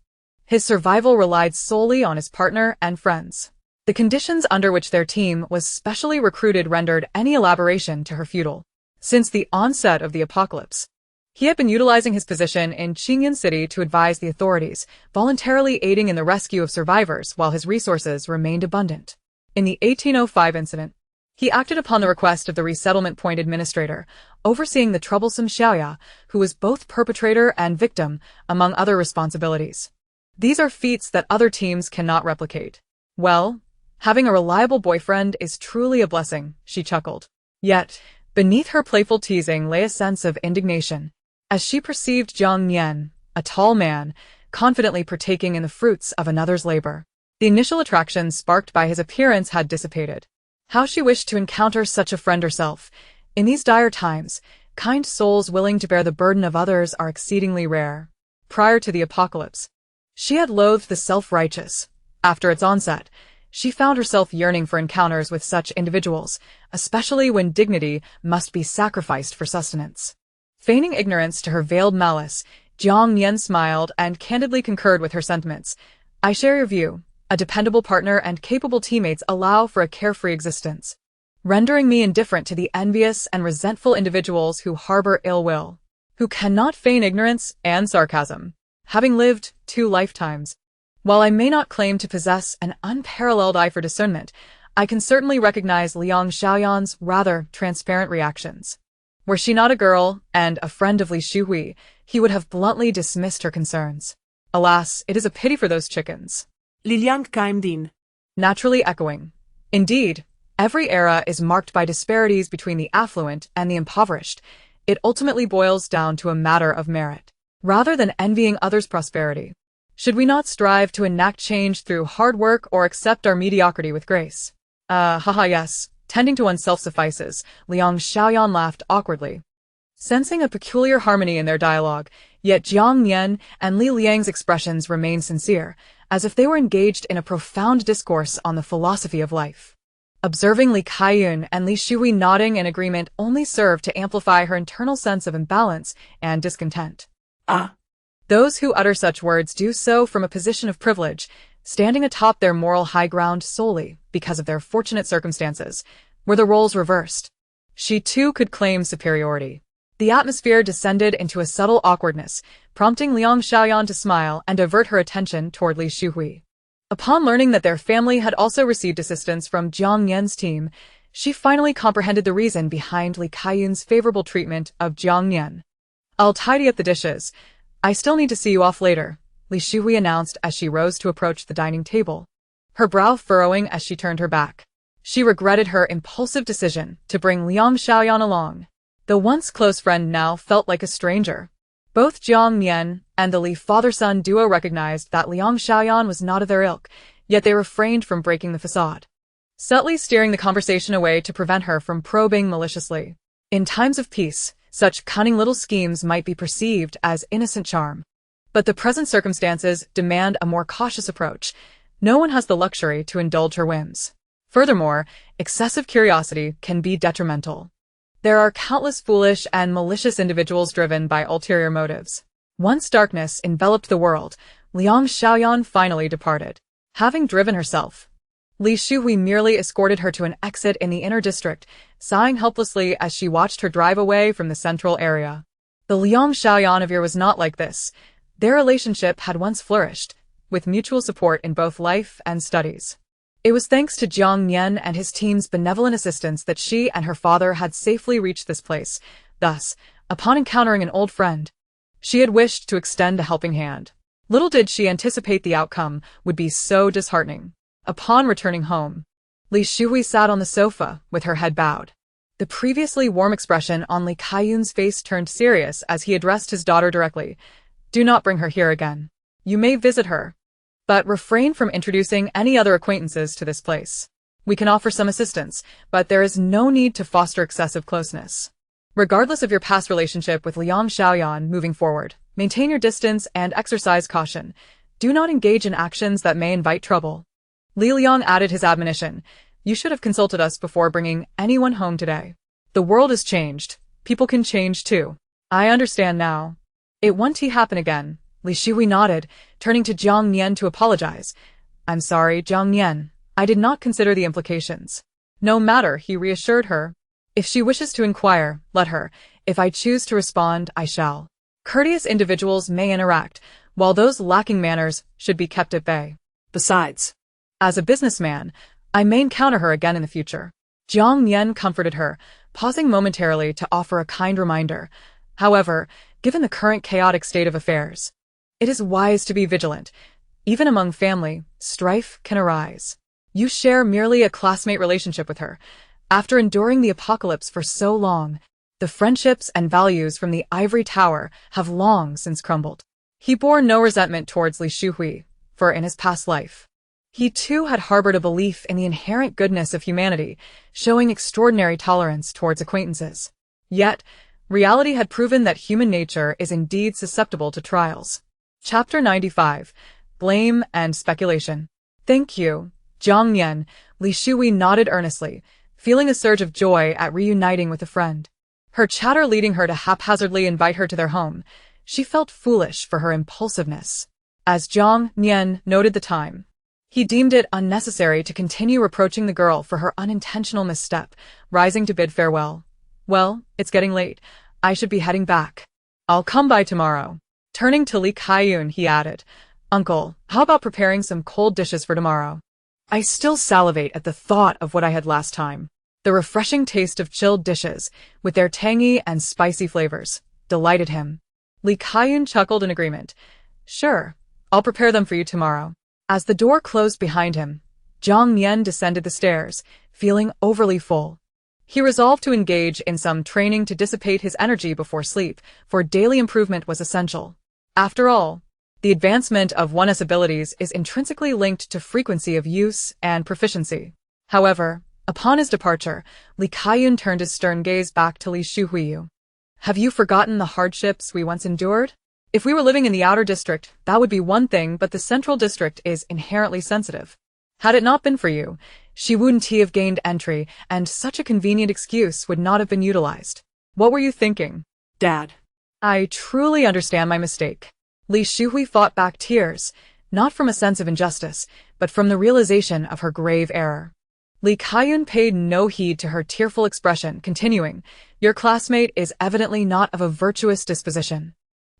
His survival relied solely on his partner and friends. The conditions under which their team was specially recruited rendered any elaboration to her futile. Since the onset of the apocalypse, he had been utilizing his position in Qingyun City to advise the authorities, voluntarily aiding in the rescue of survivors while his resources remained abundant. In the 1805 incident, he acted upon the request of the resettlement point administrator, overseeing the troublesome Xiaoya, who was both perpetrator and victim, among other responsibilities. These are feats that other teams cannot replicate. Well, having a reliable boyfriend is truly a blessing, she chuckled. Yet, beneath her playful teasing lay a sense of indignation, as she perceived Jiang Nian, a tall man, confidently partaking in the fruits of another's labor. The initial attraction sparked by his appearance had dissipated. How she wished to encounter such a friend herself. In these dire times, kind souls willing to bear the burden of others are exceedingly rare. Prior to the apocalypse, she had loathed the self-righteous. After its onset, she found herself yearning for encounters with such individuals, especially when dignity must be sacrificed for sustenance. Feigning ignorance to her veiled malice, Jiang Nian smiled and candidly concurred with her sentiments. I share your view. A dependable partner and capable teammates allow for a carefree existence, rendering me indifferent to the envious and resentful individuals who harbor ill will, who cannot feign ignorance and sarcasm. Having lived 2 lifetimes, while I may not claim to possess an unparalleled eye for discernment, I can certainly recognize Liang Xiaoyan's rather transparent reactions. Were she not a girl and a friend of Li Shuhui, he would have bluntly dismissed her concerns. Alas, it is a pity for those chickens. Liang Din. Naturally echoing. Indeed, every era is marked by disparities between the affluent and the impoverished. It ultimately boils down to a matter of merit, rather than envying others' prosperity. Should we not strive to enact change through hard work or accept our mediocrity with grace? Yes. Tending to oneself suffices, Liang Xiaoyan laughed awkwardly. Sensing a peculiar harmony in their dialogue, yet Jiang Nian and Li Liang's expressions remained sincere, as if they were engaged in a profound discourse on the philosophy of life. Observing Li Kaiyun and Li Shui nodding in agreement only served to amplify her internal sense of imbalance and discontent. Those who utter such words do so from a position of privilege, standing atop their moral high ground solely because of their fortunate circumstances. Were the roles reversed, she too could claim superiority. The atmosphere descended into a subtle awkwardness, prompting Liang Xiaoyan to smile and divert her attention toward Li Shuhui. Upon learning that their family had also received assistance from Jiang Nian's team, she finally comprehended the reason behind Li Kaiyun's favorable treatment of Jiang Nian. I'll tidy up the dishes. I still need to see you off later, Li Shuhui announced as she rose to approach the dining table, her brow furrowing as she turned her back. She regretted her impulsive decision to bring Liang Xiaoyan along. The once close friend now felt like a stranger. Both Jiang Nian and the Li father-son duo recognized that Liang Xiaoyan was not of their ilk, yet they refrained from breaking the facade, subtly steering the conversation away to prevent her from probing maliciously. In times of peace, such cunning little schemes might be perceived as innocent charm. But the present circumstances demand a more cautious approach. No one has the luxury to indulge her whims. Furthermore, excessive curiosity can be detrimental. There are countless foolish and malicious individuals driven by ulterior motives. Once darkness enveloped the world, Liang Xiaoyan finally departed. Having driven herself Li Shuhui merely escorted her to an exit in the inner district, sighing helplessly as she watched her drive away from the central area. The Liang Xiaoyanavir was not like this. Their relationship had once flourished, with mutual support in both life and studies. It was thanks to Jiang Nian and his team's benevolent assistance that she and her father had safely reached this place. Thus, upon encountering an old friend, she had wished to extend a helping hand. Little did she anticipate the outcome would be so disheartening. Upon returning home, Li Shuhui sat on the sofa with her head bowed. The previously warm expression on Li Kaiyun's face turned serious as he addressed his daughter directly. Do not bring her here again. You may visit her, but refrain from introducing any other acquaintances to this place. We can offer some assistance, but there is no need to foster excessive closeness. Regardless of your past relationship with Liang Xiaoyan moving forward, maintain your distance and exercise caution. Do not engage in actions that may invite trouble. Li Liang added his admonition. You should have consulted us before bringing anyone home today. The world has changed. People can change too. I understand now. It won't happen again. Li Shuhui nodded, turning to Jiang Nian to apologize. I'm sorry, Jiang Nian. I did not consider the implications. No matter, he reassured her. If she wishes to inquire, let her. If I choose to respond, I shall. Courteous individuals may interact, while those lacking manners should be kept at bay. Besides, as a businessman, I may encounter her again in the future. Jiang Nian comforted her, pausing momentarily to offer a kind reminder. However, given the current chaotic state of affairs, it is wise to be vigilant. Even among family, strife can arise. You share merely a classmate relationship with her. After enduring the apocalypse for so long, the friendships and values from the ivory tower have long since crumbled. He bore no resentment towards Li Shuhui, for in his past life, he too had harbored a belief in the inherent goodness of humanity, showing extraordinary tolerance towards acquaintances. Yet, reality had proven that human nature is indeed susceptible to trials. Chapter 95. Blame and Speculation. Thank you, Jiang Nian. Li Shuhui nodded earnestly, feeling a surge of joy at reuniting with a friend. Her chatter leading her to haphazardly invite her to their home. She felt foolish for her impulsiveness. As Jiang Nian noted the time, he deemed it unnecessary to continue reproaching the girl for her unintentional misstep, rising to bid farewell. Well, it's getting late. I should be heading back. I'll come by tomorrow. Turning to Li Kaiyun, he added, Uncle, how about preparing some cold dishes for tomorrow? I still salivate at the thought of what I had last time. The refreshing taste of chilled dishes, with their tangy and spicy flavors, delighted him. Li Kaiyun chuckled in agreement. Sure, I'll prepare them for you tomorrow. As the door closed behind him, Jiang Nian descended the stairs, feeling overly full. He resolved to engage in some training to dissipate his energy before sleep, for daily improvement was essential. After all, the advancement of one's abilities is intrinsically linked to frequency of use and proficiency. However, upon his departure, Li Kaiyun turned his stern gaze back to Li Shuhui. Have you forgotten the hardships we once endured? If we were living in the outer district, that would be one thing, but the central district is inherently sensitive. Had it not been for you, she wouldn't have gained entry, and such a convenient excuse would not have been utilized. What were you thinking? Dad. I truly understand my mistake. Li Shuhui fought back tears, not from a sense of injustice, but from the realization of her grave error. Li Kaiyun paid no heed to her tearful expression, continuing, Your classmate is evidently not of a virtuous disposition.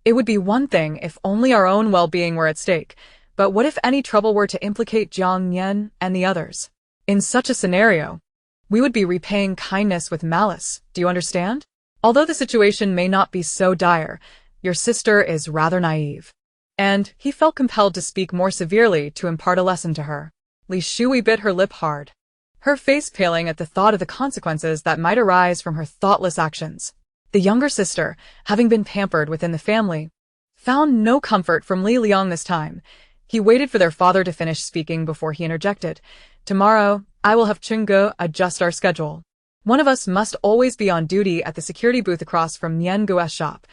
It would be one thing if only our own well-being were at stake, but what if any trouble were to implicate Jiang Nian and the others? In such a scenario, we would be repaying kindness with malice, do you understand? Although the situation may not be so dire, your sister is rather naive. And he felt compelled to speak more severely to impart a lesson to her. Li Shuhui bit her lip hard, her face paling at the thought of the consequences that might arise from her thoughtless actions. The younger sister, having been pampered within the family, found no comfort from Li Liang this time. He waited for their father to finish speaking before he interjected. Tomorrow, I will have Cheng Jing adjust our schedule. One of us must always be on duty at the security booth across from Nian Guo's shop,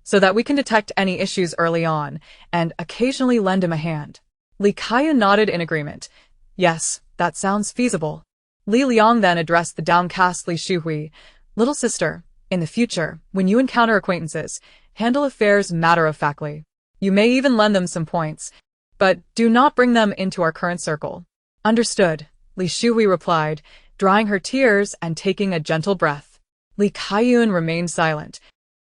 so that we can detect any issues early on, and occasionally lend him a hand. Li Kaiyun nodded in agreement. Yes, that sounds feasible. Li Liang then addressed the downcast Li Shuhui. Little sister, in the future, when you encounter acquaintances, handle affairs matter-of-factly. You may even lend them some points, but do not bring them into our current circle. Understood, Li Shuhui replied, drying her tears and taking a gentle breath. Li Kaiyun remained silent,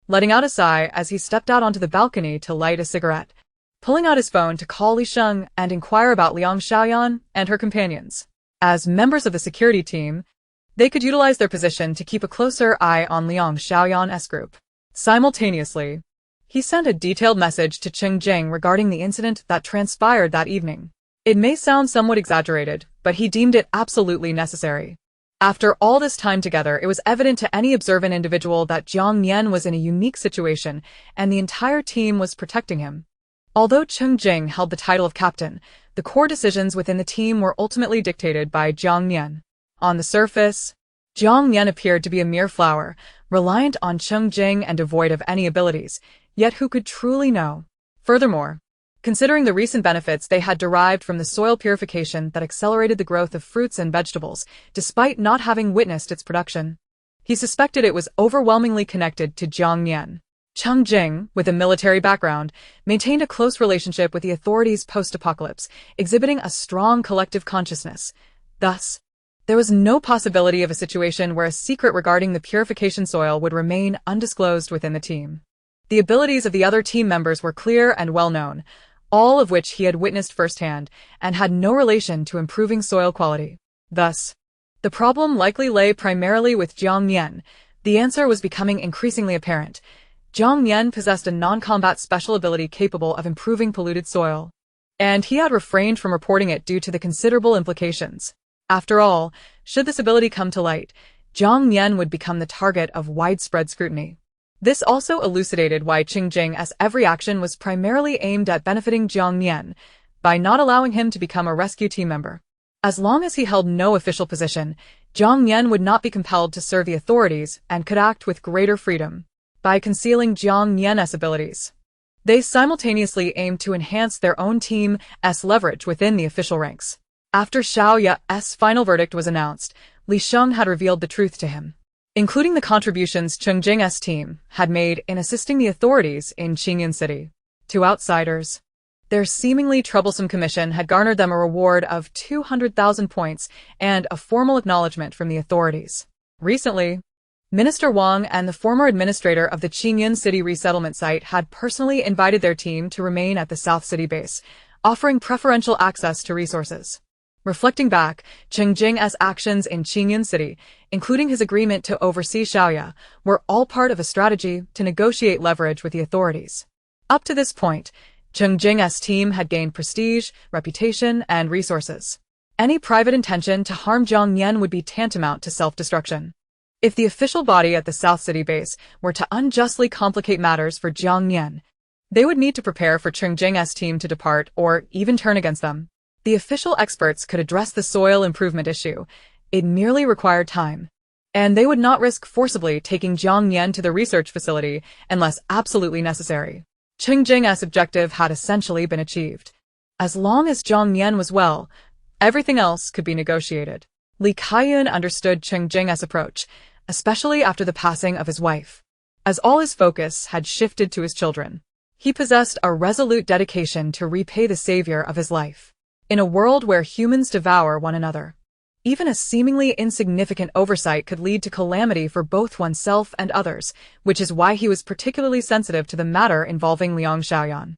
letting out a sigh as he stepped out onto the balcony to light a cigarette, pulling out his phone to call Li Sheng and inquire about Liang Xiaoyan and her companions. As members of the security team, they could utilize their position to keep a closer eye on Liang Xiaoyan's group. Simultaneously, he sent a detailed message to Cheng Jing regarding the incident that transpired that evening. It may sound somewhat exaggerated, but he deemed it absolutely necessary. After all this time together, it was evident to any observant individual that Jiang Nian was in a unique situation, and the entire team was protecting him. Although Cheng Jing held the title of captain, the core decisions within the team were ultimately dictated by Jiang Nian. On the surface, Jiang Nian appeared to be a mere flower, reliant on Cheng Jing and devoid of any abilities, yet who could truly know? Furthermore, considering the recent benefits they had derived from the soil purification that accelerated the growth of fruits and vegetables, despite not having witnessed its production, he suspected it was overwhelmingly connected to Jiang Nian. Cheng Jing, with a military background, maintained a close relationship with the authorities post-apocalypse, exhibiting a strong collective consciousness. Thus, there was no possibility of a situation where a secret regarding the purification soil would remain undisclosed within the team. The abilities of the other team members were clear and well known, all of which he had witnessed firsthand, and had no relation to improving soil quality. Thus, the problem likely lay primarily with Jiang Nian. The answer was becoming increasingly apparent. Jiang Nian possessed a non-combat special ability capable of improving polluted soil, and he had refrained from reporting it due to the considerable implications. After all, should this ability come to light, Jiang Nian would become the target of widespread scrutiny. This also elucidated why Cheng Jing's every action was primarily aimed at benefiting Jiang Nian, by not allowing him to become a rescue team member. As long as he held no official position, Jiang Nian would not be compelled to serve the authorities and could act with greater freedom. By concealing Jiang Nian's abilities, they simultaneously aimed to enhance their own team's leverage within the official ranks. After Xiao Ya's final verdict was announced, Li Sheng had revealed the truth to him, including the contributions Cheng Jing's team had made in assisting the authorities in Qingyan City. To outsiders, their seemingly troublesome commission had garnered them a reward of 200,000 points and a formal acknowledgement from the authorities. Recently, Minister Wang and the former administrator of the Qingyan City resettlement site had personally invited their team to remain at the South City base, offering preferential access to resources. Reflecting back, Cheng Jing's actions in Qingyan City, including his agreement to oversee Xiaoya, were all part of a strategy to negotiate leverage with the authorities. Up to this point, Cheng Jing's team had gained prestige, reputation, and resources. Any private intention to harm Jiang Nian would be tantamount to self-destruction. If the official body at the South City base were to unjustly complicate matters for Jiang Nian, they would need to prepare for Cheng Jing's team to depart or even turn against them. The official experts could address the soil improvement issue. It merely required time, and they would not risk forcibly taking Jiang Nian to the research facility unless absolutely necessary. Cheng Jing's objective had essentially been achieved. As long as Jiang Nian was well, everything else could be negotiated. Li Kaiyun understood Cheng Jing's approach, especially after the passing of his wife. As all his focus had shifted to his children, he possessed a resolute dedication to repay the savior of his life. In a world where humans devour one another, even a seemingly insignificant oversight could lead to calamity for both oneself and others, which is why he was particularly sensitive to the matter involving Liang Xiaoyan.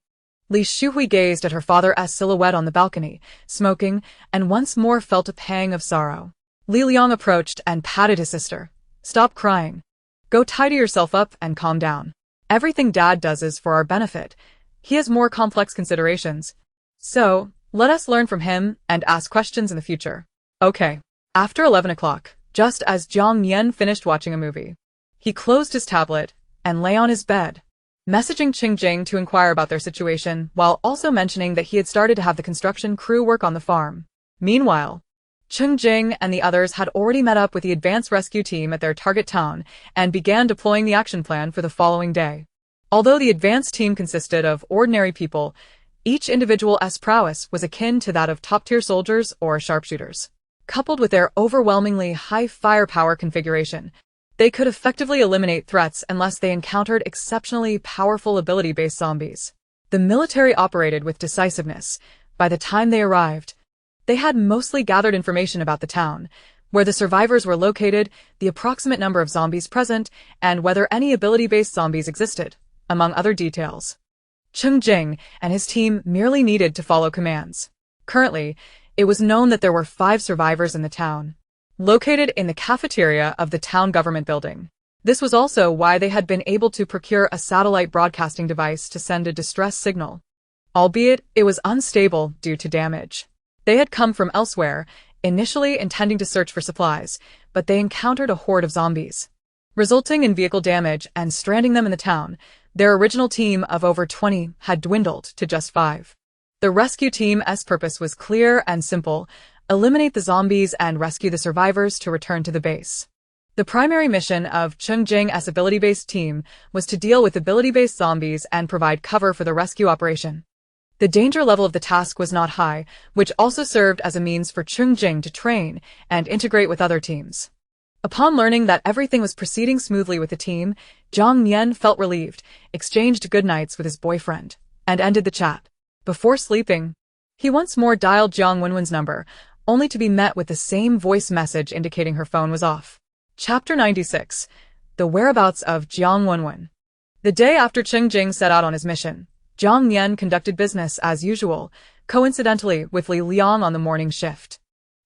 Li Shuhui gazed at her father's silhouette on the balcony, smoking, and once more felt a pang of sorrow. Li Liang approached and patted his sister. "Stop crying. Go tidy yourself up and calm down. Everything Dad does is for our benefit. He has more complex considerations. So, let us learn from him and ask questions in the future." Okay. After 11 o'clock, just as Jiang Nian finished watching a movie, he closed his tablet and lay on his bed, messaging Cheng Jing to inquire about their situation while also mentioning that he had started to have the construction crew work on the farm. Meanwhile, Cheng Jing and the others had already met up with the advanced rescue team at their target town and began deploying the action plan for the following day. Although the advanced team consisted of ordinary people, each individual's prowess was akin to that of top-tier soldiers or sharpshooters. Coupled with their overwhelmingly high firepower configuration, they could effectively eliminate threats unless they encountered exceptionally powerful ability-based zombies. The military operated with decisiveness. By the time they arrived, They had mostly gathered information about the town, where the survivors were located, the approximate number of zombies present, and whether any ability-based zombies existed, among other details. Cheng Jing and his team merely needed to follow commands. Currently, it was known that there were 5 survivors in the town, located in the cafeteria of the town government building. This was also why they had been able to procure a satellite broadcasting device to send a distress signal, albeit it was unstable due to damage. They had come from elsewhere, initially intending to search for supplies, but they encountered a horde of zombies, resulting in vehicle damage and stranding them in the town. Their original team of over 20 had dwindled to just 5. The rescue team's purpose was clear and simple: eliminate the zombies and rescue the survivors to return to the base. The primary mission of Cheng Jing's ability-based team was to deal with ability-based zombies and provide cover for the rescue operation. The danger level of the task was not high, which also served as a means for Cheng Jing to train and integrate with other teams. Upon learning that everything was proceeding smoothly with the team, Jiang Nian felt relieved, exchanged goodnights with his boyfriend, and ended the chat. Before sleeping, he once more dialed Jiang Wenwen's number, only to be met with the same voice message indicating her phone was off. Chapter 96. The Whereabouts of Jiang Wenwen. The day after Cheng Jing set out on his mission, Jiang Nian conducted business as usual, coincidentally with Li Liang on the morning shift.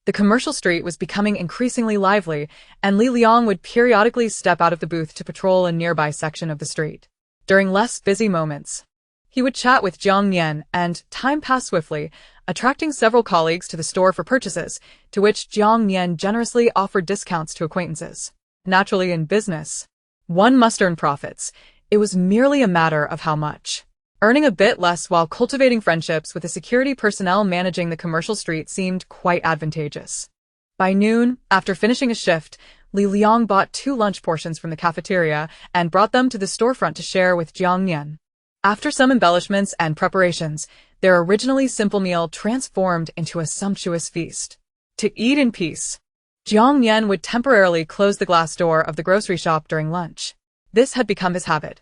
The commercial street was becoming increasingly lively, and Li Liang would periodically step out of the booth to patrol a nearby section of the street. During less busy moments, he would chat with Jiang Nian, and time passed swiftly, attracting several colleagues to the store for purchases, to which Jiang Nian generously offered discounts to acquaintances. Naturally, in business, one must earn profits. It was merely a matter of how much. Earning a bit less while cultivating friendships with the security personnel managing the commercial street seemed quite advantageous. By noon, after finishing a shift, Li Liang bought 2 lunch portions from the cafeteria and brought them to the storefront to share with Jiang Nian. After some embellishments and preparations, their originally simple meal transformed into a sumptuous feast. To eat in peace, Jiang Nian would temporarily close the glass door of the grocery shop during lunch. This had become his habit.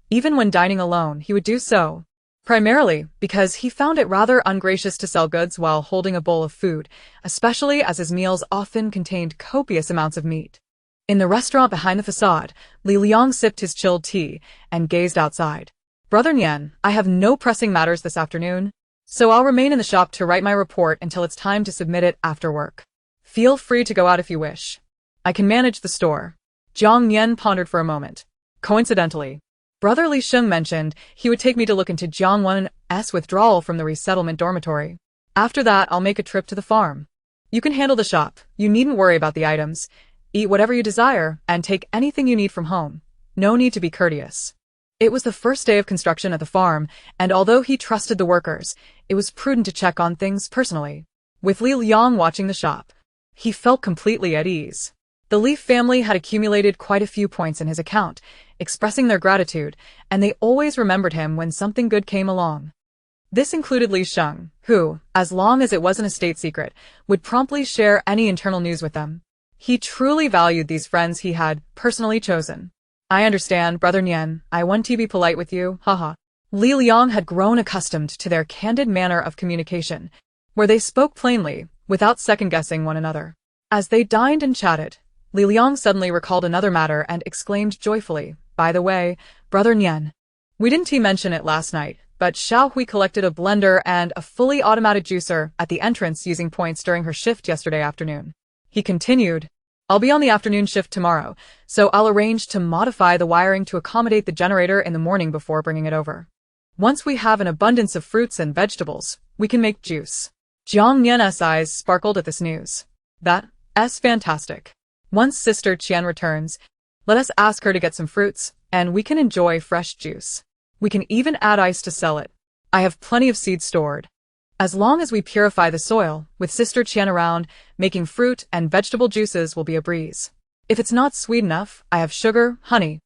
Even when dining alone, he would do so, primarily because he found it rather ungracious to sell goods while holding a bowl of food, especially as his meals often contained copious amounts of meat. In the restaurant behind the facade, Li Liang sipped his chilled tea and gazed outside. "Brother Nian, I have no pressing matters this afternoon, so I'll remain in the shop to write my report until it's time to submit it after work. Feel free to go out if you wish. I can manage the store." Jiang Nian pondered for a moment. Coincidentally, Brother Li Sheng mentioned he would take me to look into Jiang Wen's withdrawal from the resettlement dormitory. After that, I'll make a trip to the farm. You can handle the shop. You needn't worry about the items. Eat whatever you desire, and take anything you need from home. No need to be courteous. It was the first day of construction at the farm, and although he trusted the workers, it was prudent to check on things personally. With Li Liang watching the shop, he felt completely at ease. The Li family had accumulated quite a few points in his account, expressing their gratitude, and they always remembered him when something good came along. This included Li Sheng, who, as long as it wasn't a state secret, would promptly share any internal news with them. He truly valued these friends he had personally chosen. "I understand, Brother Nian, I want to be polite with you, haha." Li Liang had grown accustomed to their candid manner of communication, where they spoke plainly, without second-guessing one another. As they dined and chatted, Li Liang suddenly recalled another matter and exclaimed joyfully, "By the way, Brother Nian, we didn't mention it last night, but Xiao Hui collected a blender and a fully automatic juicer at the entrance using points during her shift yesterday afternoon." He continued, "I'll be on the afternoon shift tomorrow, so I'll arrange to modify the wiring to accommodate the generator in the morning before bringing it over. Once we have an abundance of fruits and vegetables, we can make juice." Jiang Nian's eyes sparkled at this news. "That's fantastic. Once Sister Qian returns, let us ask her to get some fruits, and we can enjoy fresh juice. We can even add ice to sell it. I have plenty of seeds stored. As long as we purify the soil, with Sister Qian around, making fruit and vegetable juices will be a breeze. If it's not sweet enough, I have sugar, honey,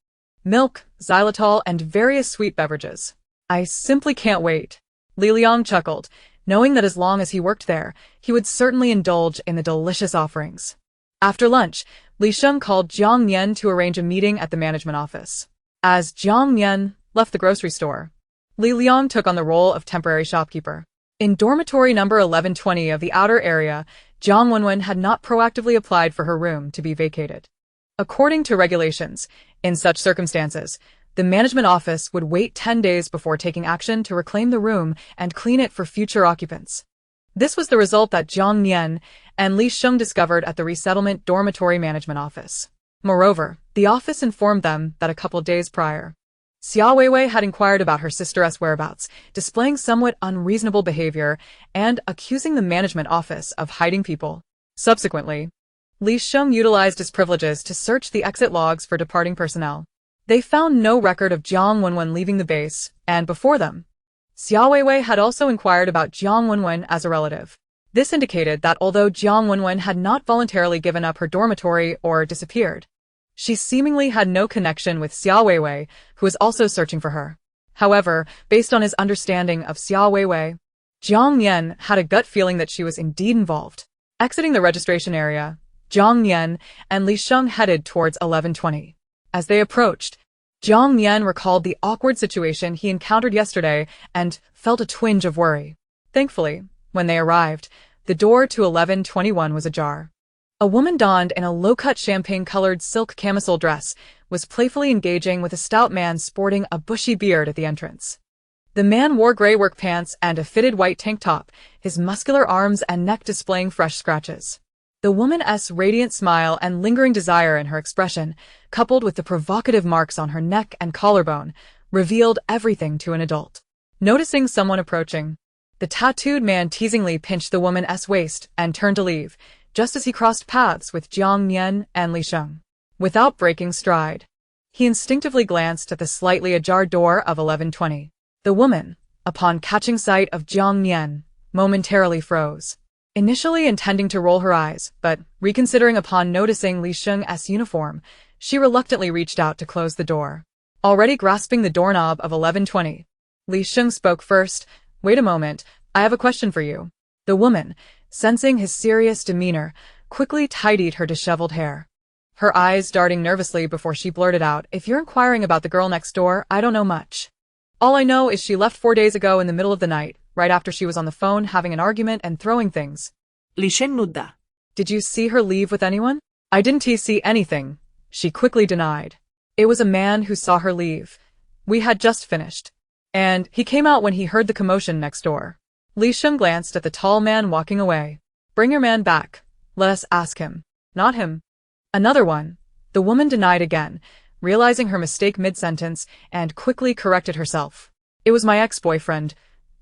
milk, xylitol, and various sweet beverages. I simply can't wait." Li Liang chuckled, knowing that as long as he worked there, he would certainly indulge in the delicious offerings. After lunch, Li Sheng called Jiang Nian to arrange a meeting at the management office. As Jiang Nian left the grocery store, Li Liang took on the role of temporary shopkeeper. In dormitory number 1120 of the outer area, Jiang Nian had not proactively applied for her room to be vacated. According to regulations, in such circumstances, the management office would wait 10 days before taking action to reclaim the room and clean it for future occupants. This was the result that Jiang Nian and Li Sheng discovered at the resettlement dormitory management office. Moreover, the office informed them that a couple days prior, Xia Weiwei had inquired about her sister's whereabouts, displaying somewhat unreasonable behavior and accusing the management office of hiding people. Subsequently, Li Sheng utilized his privileges to search the exit logs for departing personnel. They found no record of Jiang Nian leaving the base, and before them, Xia Weiwei had also inquired about Jiang Nian as a relative. This indicated that although Jiang Nian had not voluntarily given up her dormitory or disappeared, she seemingly had no connection with Xia Weiwei, who was also searching for her. However, based on his understanding of Xia Weiwei, Jiang Nian had a gut feeling that she was indeed involved. Exiting the registration area, Jiang Nian and Li Sheng headed towards 1120. As they approached, Jiang Nian recalled the awkward situation he encountered yesterday and felt a twinge of worry. Thankfully, when they arrived, the door to 1121 was ajar. A woman donned in a low-cut champagne-colored silk camisole dress was playfully engaging with a stout man sporting a bushy beard at the entrance. The man wore gray work pants and a fitted white tank top, his muscular arms and neck displaying fresh scratches. The woman's radiant smile and lingering desire in her expression, coupled with the provocative marks on her neck and collarbone, revealed everything to an adult. Noticing someone approaching, the tattooed man teasingly pinched the woman's waist and turned to leave, just as he crossed paths with Jiang Nian and Li Sheng. Without breaking stride, he instinctively glanced at the slightly ajar door of 1120. The woman, upon catching sight of Jiang Nian, momentarily froze, initially intending to roll her eyes, but reconsidering upon noticing Li Sheng's uniform, she reluctantly reached out to close the door. Already grasping the doorknob of 1120, Li Sheng spoke first. "Wait a moment, I have a question for you." The woman, sensing his serious demeanor, quickly tidied her disheveled hair, her eyes darting nervously before she blurted out, "If you're inquiring about the girl next door, I don't know much. All I know is she left 4 days ago in the middle of the night, right after she was on the phone having an argument and throwing things." Li Sheng nudda. "Did you see her leave with anyone?" "I didn't see anything," she quickly denied. "It was a man who saw her leave. We had just finished, and he came out when he heard the commotion next door." Li Sheng glanced at the tall man walking away. "Bring your man back. Let us ask him." "Not him." "Another one." The woman denied again, realizing her mistake mid-sentence, and quickly corrected herself. "It was my ex-boyfriend.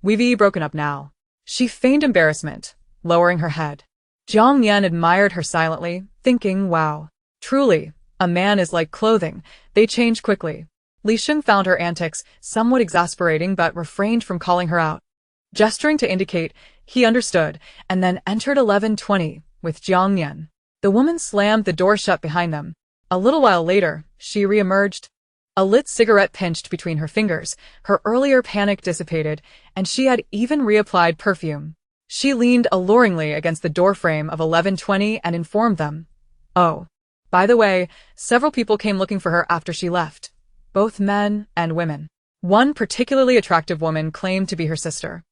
We've broken up now." She feigned embarrassment, lowering her head. Jiang Nian admired her silently, thinking, wow, truly, a man is like clothing, they change quickly. Li Sheng found her antics somewhat exasperating but refrained from calling her out. Gesturing to indicate he understood, and then entered 1120 with Jiang Nian. The woman slammed the door shut behind them. A little while later, she re-emerged. A lit cigarette pinched between her fingers, her earlier panic dissipated, and she had even reapplied perfume. She leaned alluringly against the doorframe of 1120 and informed them, "Oh, by the way, several people came looking for her after she left, both men and women. One particularly attractive woman claimed to be her sister.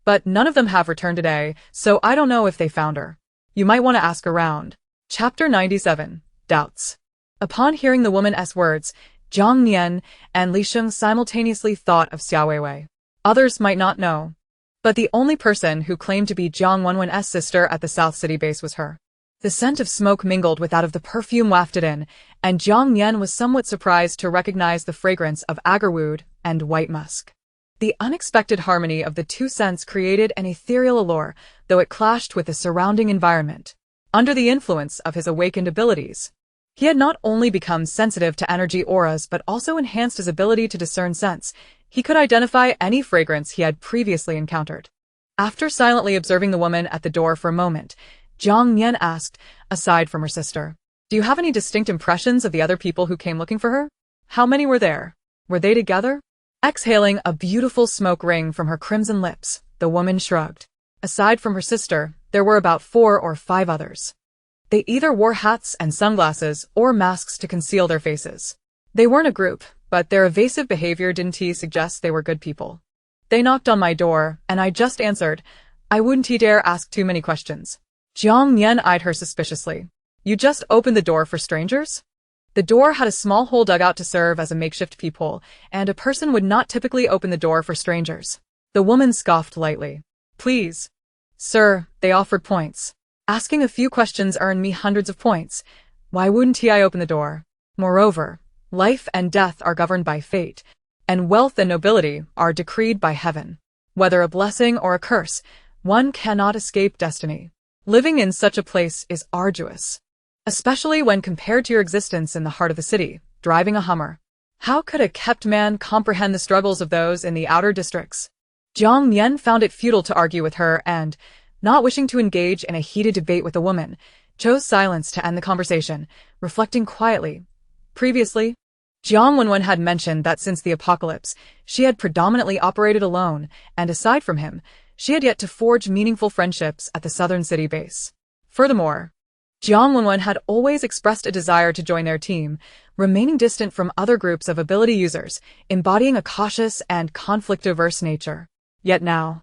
But none of them have returned today, so I don't know if they found her. You might want to ask around." Chapter 97. Doubts. Upon hearing the woman's words, Jiang Nian and Li Sheng simultaneously thought of Xia Weiwei. Others might not know, but the only person who claimed to be Jiang Nian's sister at the South City base was her. The scent of smoke mingled with that of the perfume wafted in, and Jiang Nian was somewhat surprised to recognize the fragrance of agarwood and white musk. The unexpected harmony of the two scents created an ethereal allure, though it clashed with the surrounding environment. Under the influence of his awakened abilities, he had not only become sensitive to energy auras but also enhanced his ability to discern scents. He could identify any fragrance he had previously encountered. After silently observing the woman at the door for a moment, Jiang Nian asked, aside from her sister, "Do you have any distinct impressions of the other people who came looking for her? How many were there? Were they together?" Exhaling a beautiful smoke ring from her crimson lips, the woman shrugged. Aside from her sister, there were about 4 or 5 others. They either wore hats and sunglasses or masks to conceal their faces. They weren't a group, but their evasive behavior didn't suggest they were good people. They knocked on my door, and I just answered. I wouldn't dare ask too many questions. Jiang Nian eyed her suspiciously. You just opened the door for strangers? The door had a small hole dug out to serve as a makeshift peephole, and a person would not typically open the door for strangers. The woman scoffed lightly. Please. Sir, they offered points. Asking a few questions earned me hundreds of points. Why wouldn't I open the door? Moreover, life and death are governed by fate, and wealth and nobility are decreed by heaven. Whether a blessing or a curse, one cannot escape destiny. Living in such a place is arduous, especially when compared to your existence in the heart of the city, driving a Hummer. How could a kept man comprehend the struggles of those in the outer districts? Jiang Nian found it futile to argue with her and, not wishing to engage in a heated debate with the woman, chose silence to end the conversation, reflecting quietly. Previously, Jiang Wenwen had mentioned that since the apocalypse, she had predominantly operated alone, and aside from him, she had yet to forge meaningful friendships at the southern city base. Furthermore, Jiang Wenwen had always expressed a desire to join their team, remaining distant from other groups of ability users, embodying a cautious and conflict-averse nature. Yet now,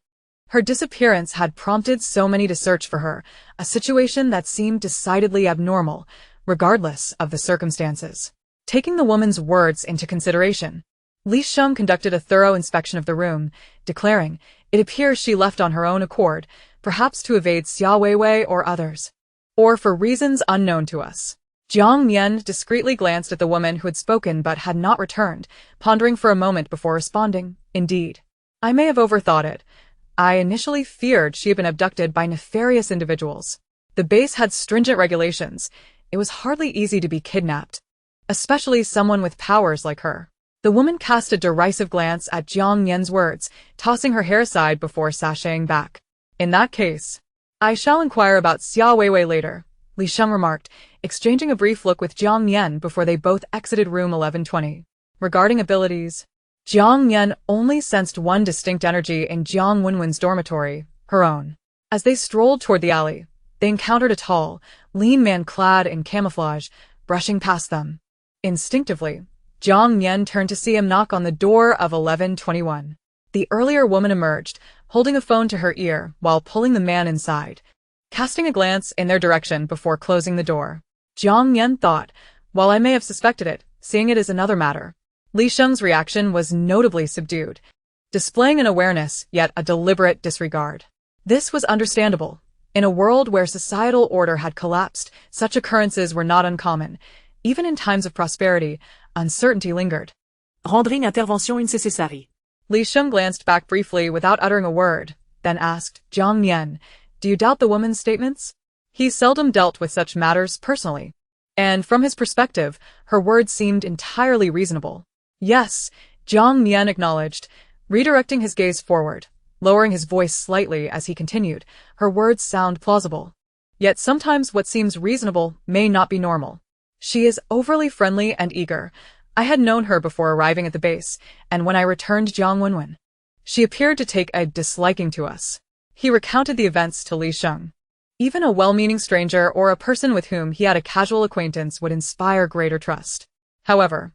her disappearance had prompted so many to search for her, a situation that seemed decidedly abnormal, regardless of the circumstances. Taking the woman's words into consideration, Li Sheng conducted a thorough inspection of the room, declaring, it appears she left on her own accord, perhaps to evade Xia Weiwei or others, or for reasons unknown to us. Jiang Nian discreetly glanced at the woman who had spoken but had not returned, pondering for a moment before responding. Indeed, I may have overthought it. I initially feared she had been abducted by nefarious individuals. The base had stringent regulations. It was hardly easy to be kidnapped, especially someone with powers like her. The woman cast a derisive glance at Jiang Nian's words, tossing her hair aside before sashaying back. In that case, I shall inquire about Xia Weiwei later, Li Sheng remarked, exchanging a brief look with Jiang Nian before they both exited room 1120. Regarding abilities, Jiang Nian only sensed one distinct energy in Jiang Wenwen's dormitory, her own. As they strolled toward the alley, they encountered a tall, lean man clad in camouflage, brushing past them. Instinctively, Jiang Nian turned to see him knock on the door of 1121. The earlier woman emerged, holding a phone to her ear while pulling the man inside, casting a glance in their direction before closing the door. Jiang Nian thought, while I may have suspected it, seeing it is another matter. Li Sheng's reaction was notably subdued, displaying an awareness yet a deliberate disregard. This was understandable. In a world where societal order had collapsed, such occurrences were not uncommon. Even in times of prosperity, uncertainty lingered. Rendering intervention nécessaire. Li Sheng glanced back briefly without uttering a word, then asked, Jiang Nian, do you doubt the woman's statements? He seldom dealt with such matters personally, and from his perspective, her words seemed entirely reasonable. Yes, Jiang Nian acknowledged, redirecting his gaze forward, lowering his voice slightly as he continued, her words sound plausible. Yet sometimes what seems reasonable may not be normal. She is overly friendly and eager. I had known her before arriving at the base, and when I returned Jiang Wenwen, she appeared to take a disliking to us. He recounted the events to Li Sheng. Even a well-meaning stranger or a person with whom he had a casual acquaintance would inspire greater trust. However,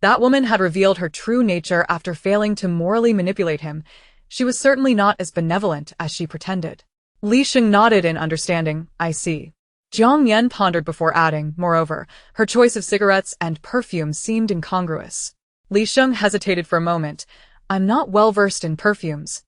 that woman had revealed her true nature after failing to morally manipulate him. She was certainly not as benevolent as she pretended. Li Sheng nodded in understanding. I see. Jiang Nian pondered before adding, moreover, her choice of cigarettes and perfume seemed incongruous. Li Sheng hesitated for a moment. I'm not well-versed in perfumes,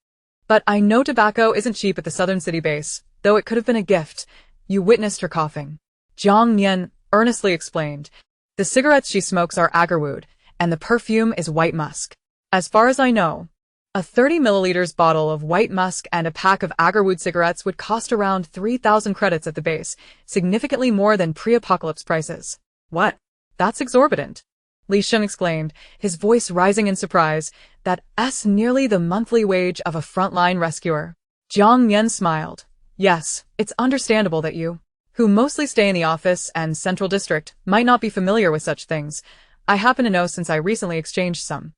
but I know tobacco isn't cheap at the southern city base, though it could have been a gift. You witnessed her coughing. Jiang Nian earnestly explained. The cigarettes she smokes are agarwood, and the perfume is white musk. As far as I know, a 30 milliliters bottle of white musk and a pack of agarwood cigarettes would cost around 3,000 credits at the base, significantly more than pre-apocalypse prices. What? That's exorbitant, Li Sheng exclaimed, his voice rising in surprise. That's nearly the monthly wage of a frontline rescuer. Jiang Nian smiled. Yes, it's understandable that you, who mostly stay in the office and central district, might not be familiar with such things. I happen to know since I recently exchanged some.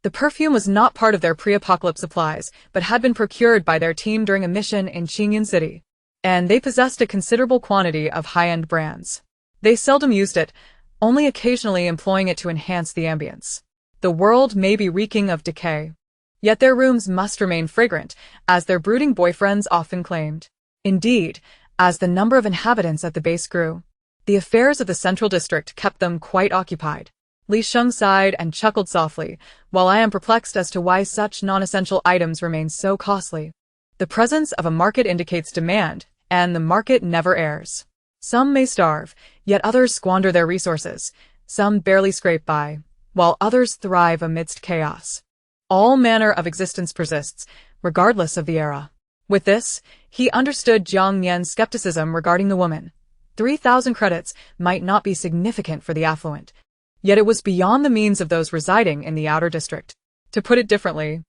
The perfume was not part of their pre-apocalypse supplies, but had been procured by their team during a mission in Qingyun City, and they possessed a considerable quantity of high-end brands. They seldom used it, only occasionally employing it to enhance the ambience. The world may be reeking of decay, Yet their rooms must remain fragrant, as their brooding boyfriends often claimed. Indeed, as the number of inhabitants at the base grew, the affairs of the central district kept them quite occupied. Li Sheng sighed and chuckled softly, while I am perplexed as to why such non-essential items remain so costly. The presence of a market indicates demand, and the market never errs. Some may starve, yet others squander their resources. Some barely scrape by, while others thrive amidst chaos. All manner of existence persists, regardless of the era. With this, he understood Jiang Nian's skepticism regarding the woman. 3,000 credits might not be significant for the affluent, yet it was beyond the means of those residing in the outer district. To put it differently,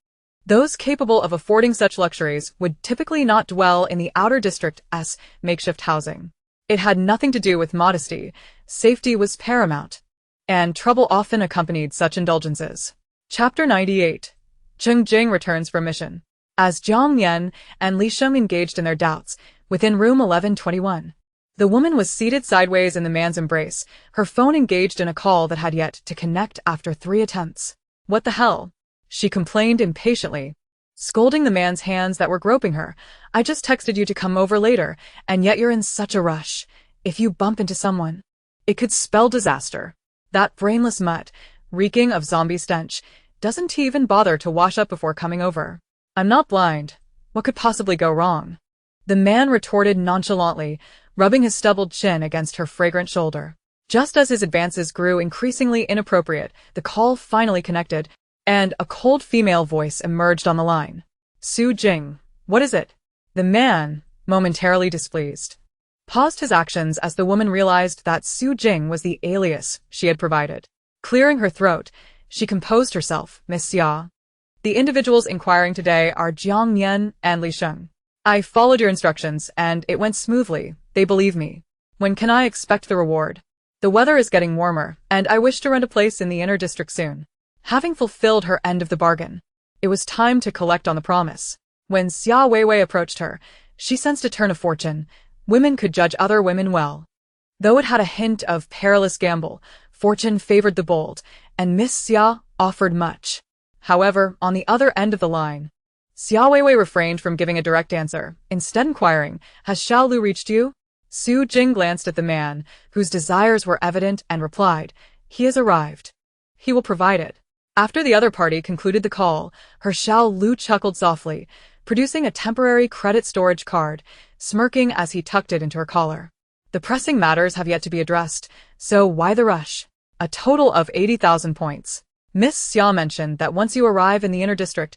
those capable of affording such luxuries would typically not dwell in the outer district's makeshift housing. It had nothing to do with modesty. Safety was paramount, and trouble often accompanied such indulgences. Chapter 98. Cheng Jing returns from mission. As Jiang Nian and Li Sheng engaged in their doubts, within room 1121, the woman was seated sideways in the man's embrace, her phone engaged in a call that had yet to connect after 3 attempts. What the hell? She complained impatiently, scolding the man's hands that were groping her. I just texted you to come over later, and yet you're in such a rush. If you bump into someone, it could spell disaster. That brainless mutt, reeking of zombie stench, doesn't even bother to wash up before coming over. I'm not blind. What could possibly go wrong? The man retorted nonchalantly, rubbing his stubbled chin against her fragrant shoulder. Just as his advances grew increasingly inappropriate, the call finally connected, and a cold female voice emerged on the line. Su Jing, what is it? The man, momentarily displeased, paused his actions as the woman realized that Su Jing was the alias she had provided. Clearing her throat, she composed herself. Miss Xia, the individuals inquiring today are Jiang Nian and Li Sheng. I followed your instructions, and it went smoothly. They believe me. When can I expect the reward? The weather is getting warmer, and I wish to rent a place in the inner district soon. Having fulfilled her end of the bargain, it was time to collect on the promise. When Xia Weiwei approached her, she sensed a turn of fortune. Women could judge other women well. Though it had a hint of perilous gamble, fortune favored the bold, and Miss Xia offered much. However, on the other end of the line, Xia Weiwei refrained from giving a direct answer, instead inquiring, has Xiao Lu reached you? Su Jing glanced at the man, whose desires were evident, and replied, he has arrived. He will provide it. After the other party concluded the call, her Xiao Lu chuckled softly, producing a temporary credit storage card, smirking as he tucked it into her collar. The pressing matters have yet to be addressed, so why the rush? A total of 80,000 points. Miss Xia mentioned that once you arrive in the inner district,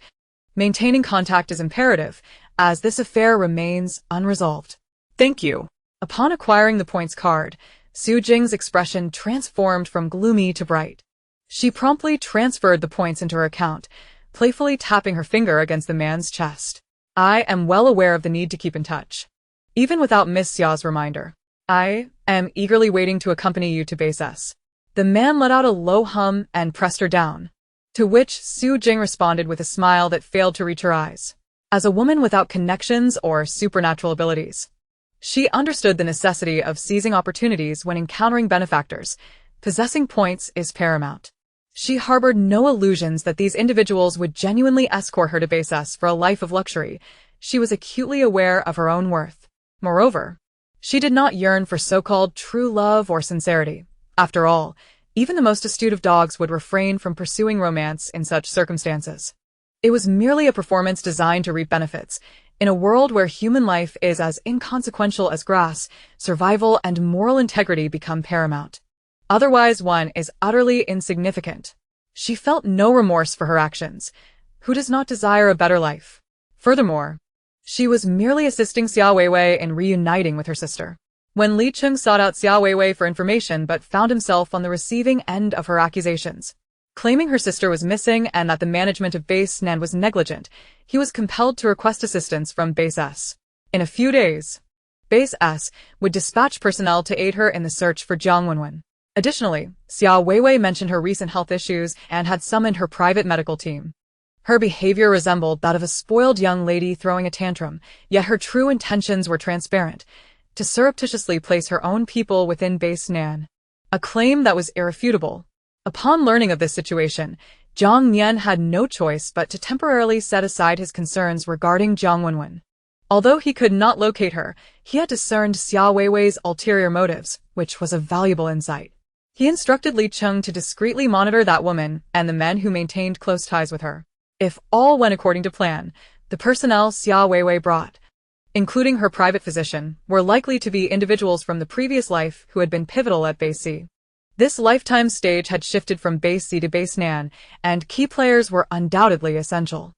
maintaining contact is imperative, as this affair remains unresolved. Thank you. Upon acquiring the points card, Su Jing's expression transformed from gloomy to bright. She promptly transferred the points into her account, playfully tapping her finger against the man's chest. I am well aware of the need to keep in touch. Even without Miss Xia's reminder, I am eagerly waiting to accompany you to base S. The man let out a low hum and pressed her down, to which Su Jing responded with a smile that failed to reach her eyes. As a woman without connections or supernatural abilities, she understood the necessity of seizing opportunities when encountering benefactors. Possessing points is paramount. She harbored no illusions that these individuals would genuinely escort her to base S for a life of luxury. She was acutely aware of her own worth. Moreover, she did not yearn for so-called true love or sincerity. After all, even the most astute of dogs would refrain from pursuing romance in such circumstances. It was merely a performance designed to reap benefits. In a world where human life is as inconsequential as grass, survival and moral integrity become paramount. Otherwise, one is utterly insignificant. She felt no remorse for her actions. Who does not desire a better life? Furthermore, she was merely assisting Xia Weiwei in reuniting with her sister. When Li Cheng sought out Xia Weiwei for information but found himself on the receiving end of her accusations, claiming her sister was missing and that the management of Base Nan was negligent, he was compelled to request assistance from Base S. In a few days, Base S would dispatch personnel to aid her in the search for Jiang Wenwen. Additionally, Xia Weiwei mentioned her recent health issues and had summoned her private medical team. Her behavior resembled that of a spoiled young lady throwing a tantrum, yet her true intentions were transparent: to surreptitiously place her own people within Base Nan. A claim that was irrefutable. Upon learning of this situation, Jiang Nian had no choice but to temporarily set aside his concerns regarding Jiang Wenwen. Although he could not locate her, he had discerned Xia Weiwei's ulterior motives, which was a valuable insight. He instructed Li Cheng to discreetly monitor that woman and the men who maintained close ties with her. If all went according to plan, the personnel Xia Weiwei brought, including her private physician, were likely to be individuals from the previous life who had been pivotal at Base C. This lifetime stage had shifted from Base C to Base Nan, and key players were undoubtedly essential.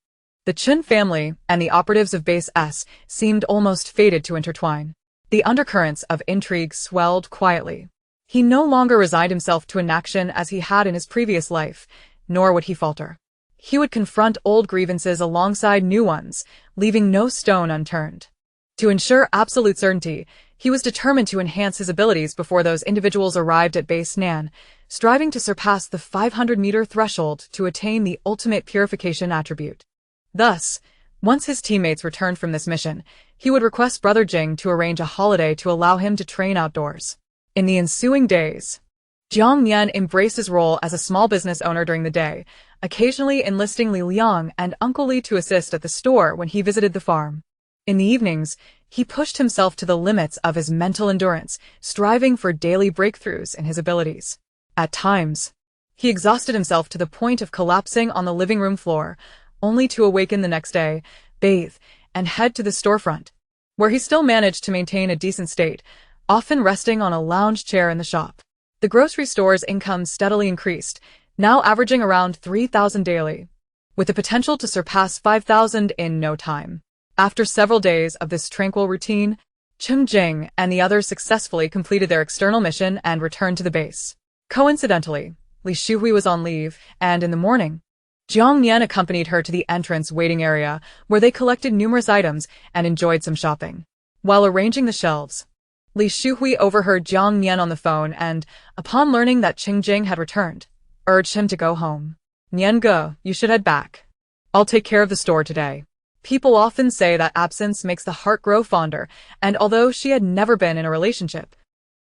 The Chen family and the operatives of Base S seemed almost fated to intertwine. The undercurrents of intrigue swelled quietly. He no longer resigned himself to inaction as he had in his previous life, nor would he falter. He would confront old grievances alongside new ones, leaving no stone unturned. To ensure absolute certainty, he was determined to enhance his abilities before those individuals arrived at Base Nan, striving to surpass the 500-meter threshold to attain the ultimate purification attribute. Thus, once his teammates returned from this mission, he would request Brother Jing to arrange a holiday to allow him to train outdoors. In the ensuing days, Jiang Nian embraced his role as a small business owner during the day, occasionally enlisting Li Liang and Uncle Li to assist at the store when he visited the farm. In the evenings, he pushed himself to the limits of his mental endurance, striving for daily breakthroughs in his abilities. At times, he exhausted himself to the point of collapsing on the living room floor, only to awaken the next day, bathe, and head to the storefront, where he still managed to maintain a decent state, often resting on a lounge chair in the shop. The grocery store's income steadily increased, now averaging around 3,000 daily, with the potential to surpass 5,000 in no time. After several days of this tranquil routine, Cheng Jing and the others successfully completed their external mission and returned to the base. Coincidentally, Li Shuhui was on leave, and in the morning, Jiang Nian accompanied her to the entrance waiting area, where they collected numerous items and enjoyed some shopping. While arranging the shelves, Li Shuhui overheard Jiang Nian on the phone and, upon learning that Cheng Jing had returned, urged him to go home. "Nian Ge, you should head back. I'll take care of the store today." People often say that absence makes the heart grow fonder, and although she had never been in a relationship,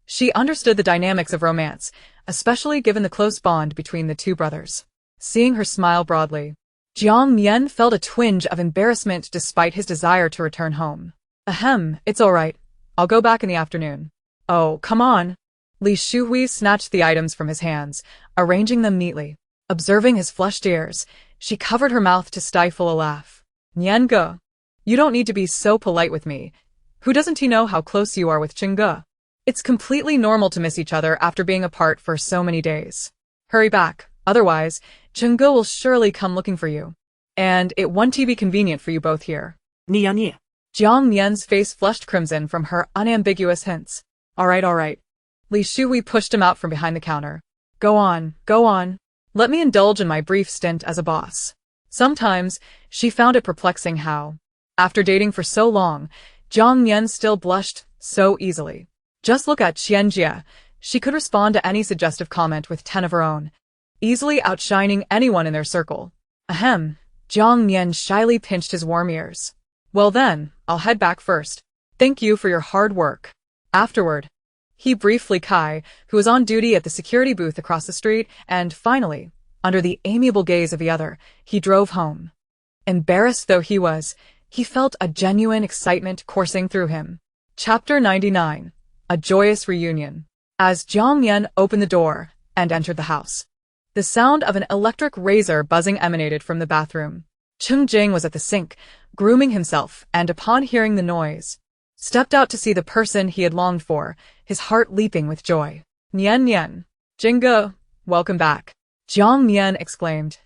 she understood the dynamics of romance, especially given the close bond between the two brothers. Seeing her smile broadly, Jiang Nian felt a twinge of embarrassment despite his desire to return home. "Ahem, it's all right. I'll go back in the afternoon." "Oh, come on." Li Shuhui snatched the items from his hands, arranging them neatly. Observing his flushed ears, she covered her mouth to stifle a laugh. "Nian Ge, you don't need to be so polite with me. Who doesn't he know how close you are with Cheng Ge? It's completely normal to miss each other after being apart for so many days. Hurry back, otherwise, Cheng Ge will surely come looking for you. And it won't be convenient for you both here." Nian Nian. Jiang Nian's face flushed crimson from her unambiguous hints. All right. Li Shuhui pushed him out from behind the counter. Go on. Let me indulge in my brief stint as a boss." Sometimes, she found it perplexing how, after dating for so long, Jiang Nian still blushed so easily. Just look at Qian Jie. She could respond to any suggestive comment with 10 of her own, easily outshining anyone in their circle. Ahem. Jiang Nian shyly pinched his warm ears. "Well then, I'll head back first. Thank you for your hard work." Afterward, he briefed Li Kai, who was on duty at the security booth across the street, and finally, under the amiable gaze of the other, he drove home. Embarrassed though he was, he felt a genuine excitement coursing through him. Chapter 99. A Joyous Reunion. As Jiang Nian opened the door and entered the house, the sound of an electric razor buzzing emanated from the bathroom. Cheng Jing was at the sink, grooming himself, and upon hearing the noise, stepped out to see the person he had longed for, his heart leaping with joy. "Nian, Jing Ge, welcome back," Jiang Nian exclaimed,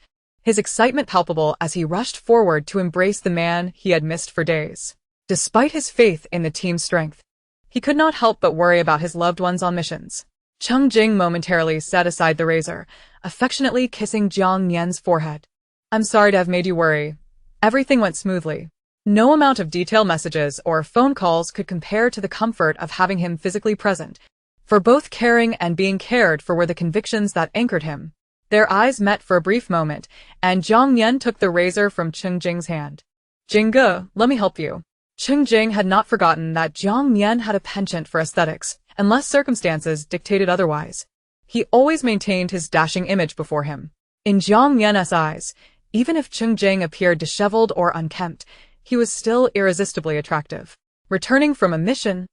his excitement palpable as he rushed forward to embrace the man he had missed for days. Despite his faith in the team's strength, he could not help but worry about his loved ones on missions. Cheng Jing momentarily set aside the razor, affectionately kissing Jiang Nian's forehead. "I'm sorry to have made you worry. Everything went smoothly." No amount of detailed messages or phone calls could compare to the comfort of having him physically present, for both caring and being cared for were the convictions that anchored him. Their eyes met for a brief moment, and Jiang Nian took the razor from Cheng Jing's hand. "Jing Ge, let me help you." Cheng Jing had not forgotten that Jiang Nian had a penchant for aesthetics, unless circumstances dictated otherwise. He always maintained his dashing image before him. In Jiang Nian's eyes, even if Cheng Jing appeared disheveled or unkempt, he was still irresistibly attractive. Returning from a mission,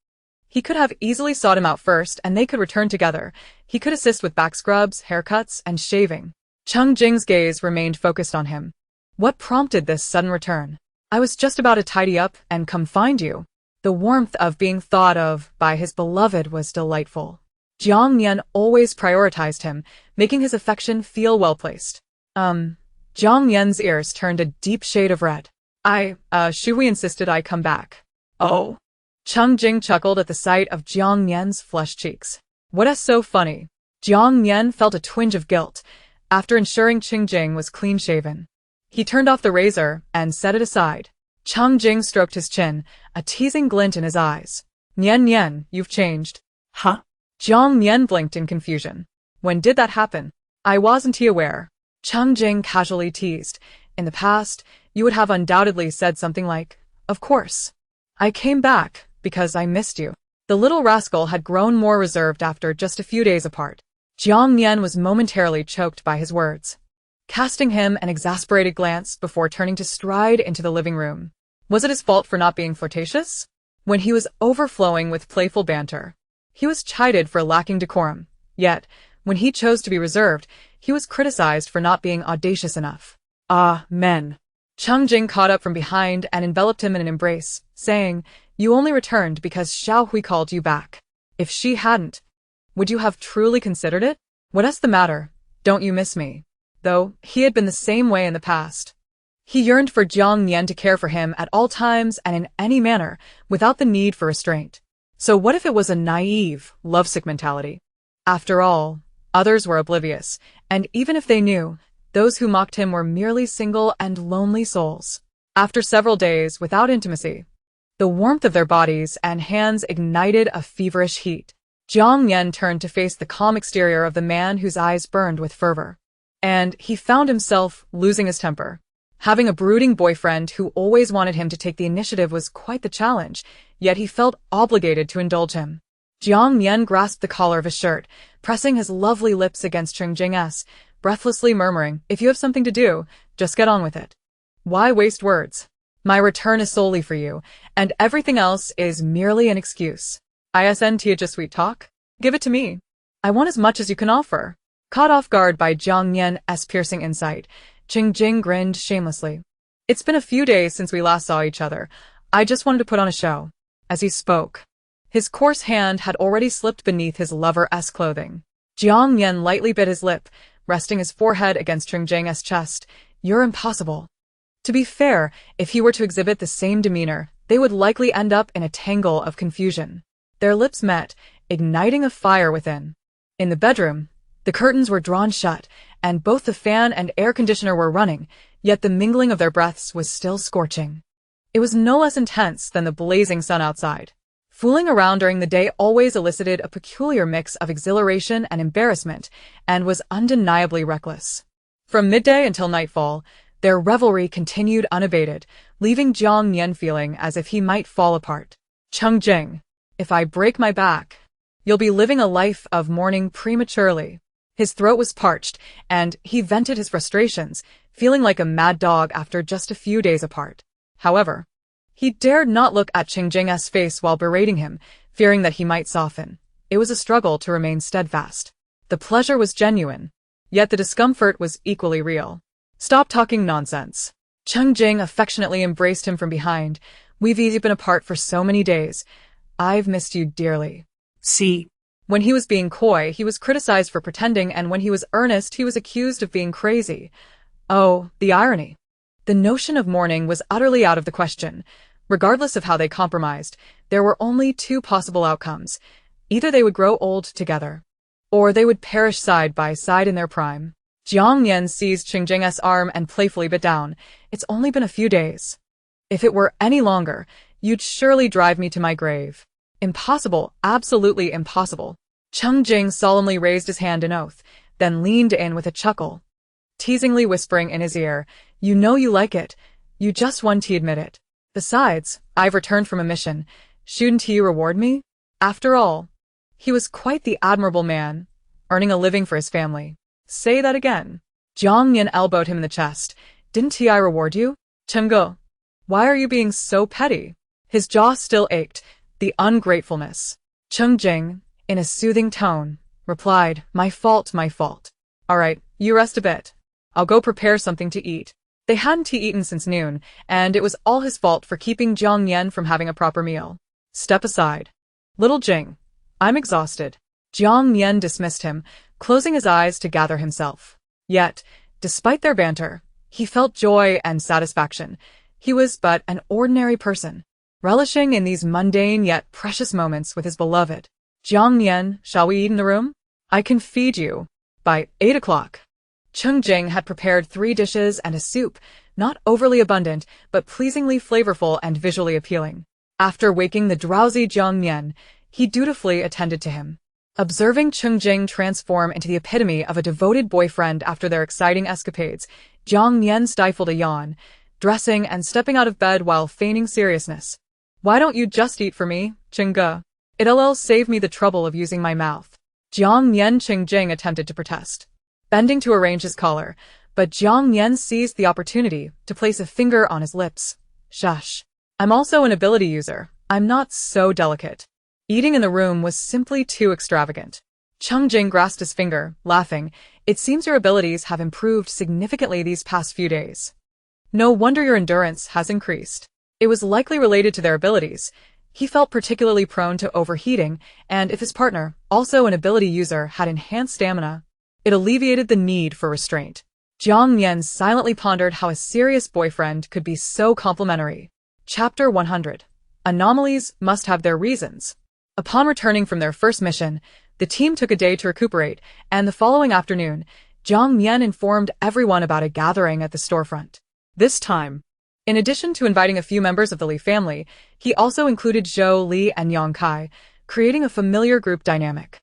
he could have easily sought him out first and they could return together. He could assist with back scrubs, haircuts, and shaving. Cheng Jing's gaze remained focused on him. What prompted this sudden return? I was just about to tidy up and come find you. The warmth of being thought of by his beloved was delightful. Jiang Nian always prioritized him, making his affection feel well-placed. Jiang Nian's ears turned a deep shade of red. Shui insisted I come back. Oh. Cheng Jing chuckled at the sight of Jiang Nian's flushed cheeks. What's so funny? Jiang Nian felt a twinge of guilt after ensuring Cheng Jing was clean-shaven. He turned off the razor and set it aside. Cheng Jing stroked his chin, a teasing glint in his eyes. Nian, you've changed. Huh? Jiang Nian blinked in confusion. When did that happen? I wasn't aware. Cheng Jing casually teased. In the past, you would have undoubtedly said something like, of course. I came back because I missed you. The little rascal had grown more reserved after just a few days apart. Jiang Nian was momentarily choked by his words, casting him an exasperated glance before turning to stride into the living room. Was it his fault for not being flirtatious? When he was overflowing with playful banter, he was chided for lacking decorum. Yet, when he chose to be reserved, he was criticized for not being audacious enough. Men. Cheng Jing caught up from behind and enveloped him in an embrace, saying, You only returned because Xiao Hui called you back. If she hadn't, would you have truly considered it? What's the matter? Don't you miss me? Though, he had been the same way in the past. He yearned for Jiang Nian to care for him at all times and in any manner, without the need for restraint. So what if it was a naive, lovesick mentality? After all, others were oblivious, and even if they knew, those who mocked him were merely single and lonely souls. After several days without intimacy, the warmth of their bodies and hands ignited a feverish heat. Jiang Nian turned to face the calm exterior of the man whose eyes burned with fervor. And he found himself losing his temper. Having a brooding boyfriend who always wanted him to take the initiative was quite the challenge, yet he felt obligated to indulge him. Jiang Nian grasped the collar of his shirt, pressing his lovely lips against Cheng Jing's, breathlessly murmuring, If you have something to do, just get on with it. Why waste words? My return is solely for you, and everything else is merely an excuse. Isn't just sweet talk? Give it to me. I want as much as you can offer. Caught off guard by Jiang Nian's piercing insight, Cheng Jing grinned shamelessly. It's been a few days since we last saw each other. I just wanted to put on a show. As he spoke, his coarse hand had already slipped beneath his lover's clothing. Jiang Nian lightly bit his lip, resting his forehead against Cheng Jing's chest. You're impossible. To be fair, if he were to exhibit the same demeanor, they would likely end up in a tangle of confusion. Their lips met, igniting a fire within. In the bedroom, the curtains were drawn shut, and both the fan and air conditioner were running, yet the mingling of their breaths was still scorching. It was no less intense than the blazing sun outside. Fooling around during the day always elicited a peculiar mix of exhilaration and embarrassment, and was undeniably reckless. From midday until nightfall, their revelry continued unabated, leaving Jiang Nian feeling as if he might fall apart. Cheng Jing, if I break my back, you'll be living a life of mourning prematurely. His throat was parched, and he vented his frustrations, feeling like a mad dog after just a few days apart. However, he dared not look at Cheng Jing's face while berating him, fearing that he might soften. It was a struggle to remain steadfast. The pleasure was genuine, yet the discomfort was equally real. Stop talking nonsense. Cheng Jing affectionately embraced him from behind. We've been apart for so many days. I've missed you dearly. See. When he was being coy, he was criticized for pretending, and when he was earnest, he was accused of being crazy. Oh, the irony. The notion of mourning was utterly out of the question. Regardless of how they compromised, there were only two possible outcomes. Either they would grow old together, or they would perish side by side in their prime. Jiang Nian seized Cheng Jing's arm and playfully bit down. It's only been a few days. If it were any longer, you'd surely drive me to my grave. Impossible, absolutely impossible. Cheng Jing solemnly raised his hand in oath, then leaned in with a chuckle, teasingly whispering in his ear, You know you like it. You just want to admit it. Besides, I've returned from a mission. Shouldn't he reward me? After all, he was quite the admirable man, earning a living for his family. Say that again. Jiang Nian elbowed him in the chest. Didn't I reward you? Cheng, why are you being so petty? His jaw still ached. The ungratefulness. Cheng Jing, in a soothing tone, replied, My fault, my fault. All right, you rest a bit. I'll go prepare something to eat. They hadn't eaten since noon, and it was all his fault for keeping Jiang Nian from having a proper meal. Step aside. Little Jing, I'm exhausted. Jiang Nian dismissed him, closing his eyes to gather himself. Yet, despite their banter, he felt joy and satisfaction. He was but an ordinary person, relishing in these mundane yet precious moments with his beloved. Jiang Nian, shall we eat in the room? I can feed you. By 8 o'clock. Cheng Jing had prepared 3 dishes and a soup, not overly abundant, but pleasingly flavorful and visually appealing. After waking the drowsy Jiang Nian, he dutifully attended to him. Observing Cheng Jing transform into the epitome of a devoted boyfriend after their exciting escapades, Jiang Nian stifled a yawn, dressing and stepping out of bed while feigning seriousness. Why don't you just eat for me, Cheng Ge? It'll save me the trouble of using my mouth. Jiang Nian. Cheng Jing attempted to protest, bending to arrange his collar, but Jiang Nian seized the opportunity to place a finger on his lips. Shush. I'm also an ability user. I'm not so delicate. Eating in the room was simply too extravagant. Cheng Jing grasped his finger, laughing. It seems your abilities have improved significantly these past few days. No wonder your endurance has increased. It was likely related to their abilities. He felt particularly prone to overheating, and if his partner, also an ability user, had enhanced stamina, it alleviated the need for restraint. Jiang Nian silently pondered how a serious boyfriend could be so complimentary. Chapter 100. Anomalies must have their reasons. Upon returning from their first mission, the team took a day to recuperate, and the following afternoon, Jiang Nian informed everyone about a gathering at the storefront. This time, in addition to inviting a few members of the Li family, he also included Zhou Li and Yang Kai, creating a familiar group dynamic.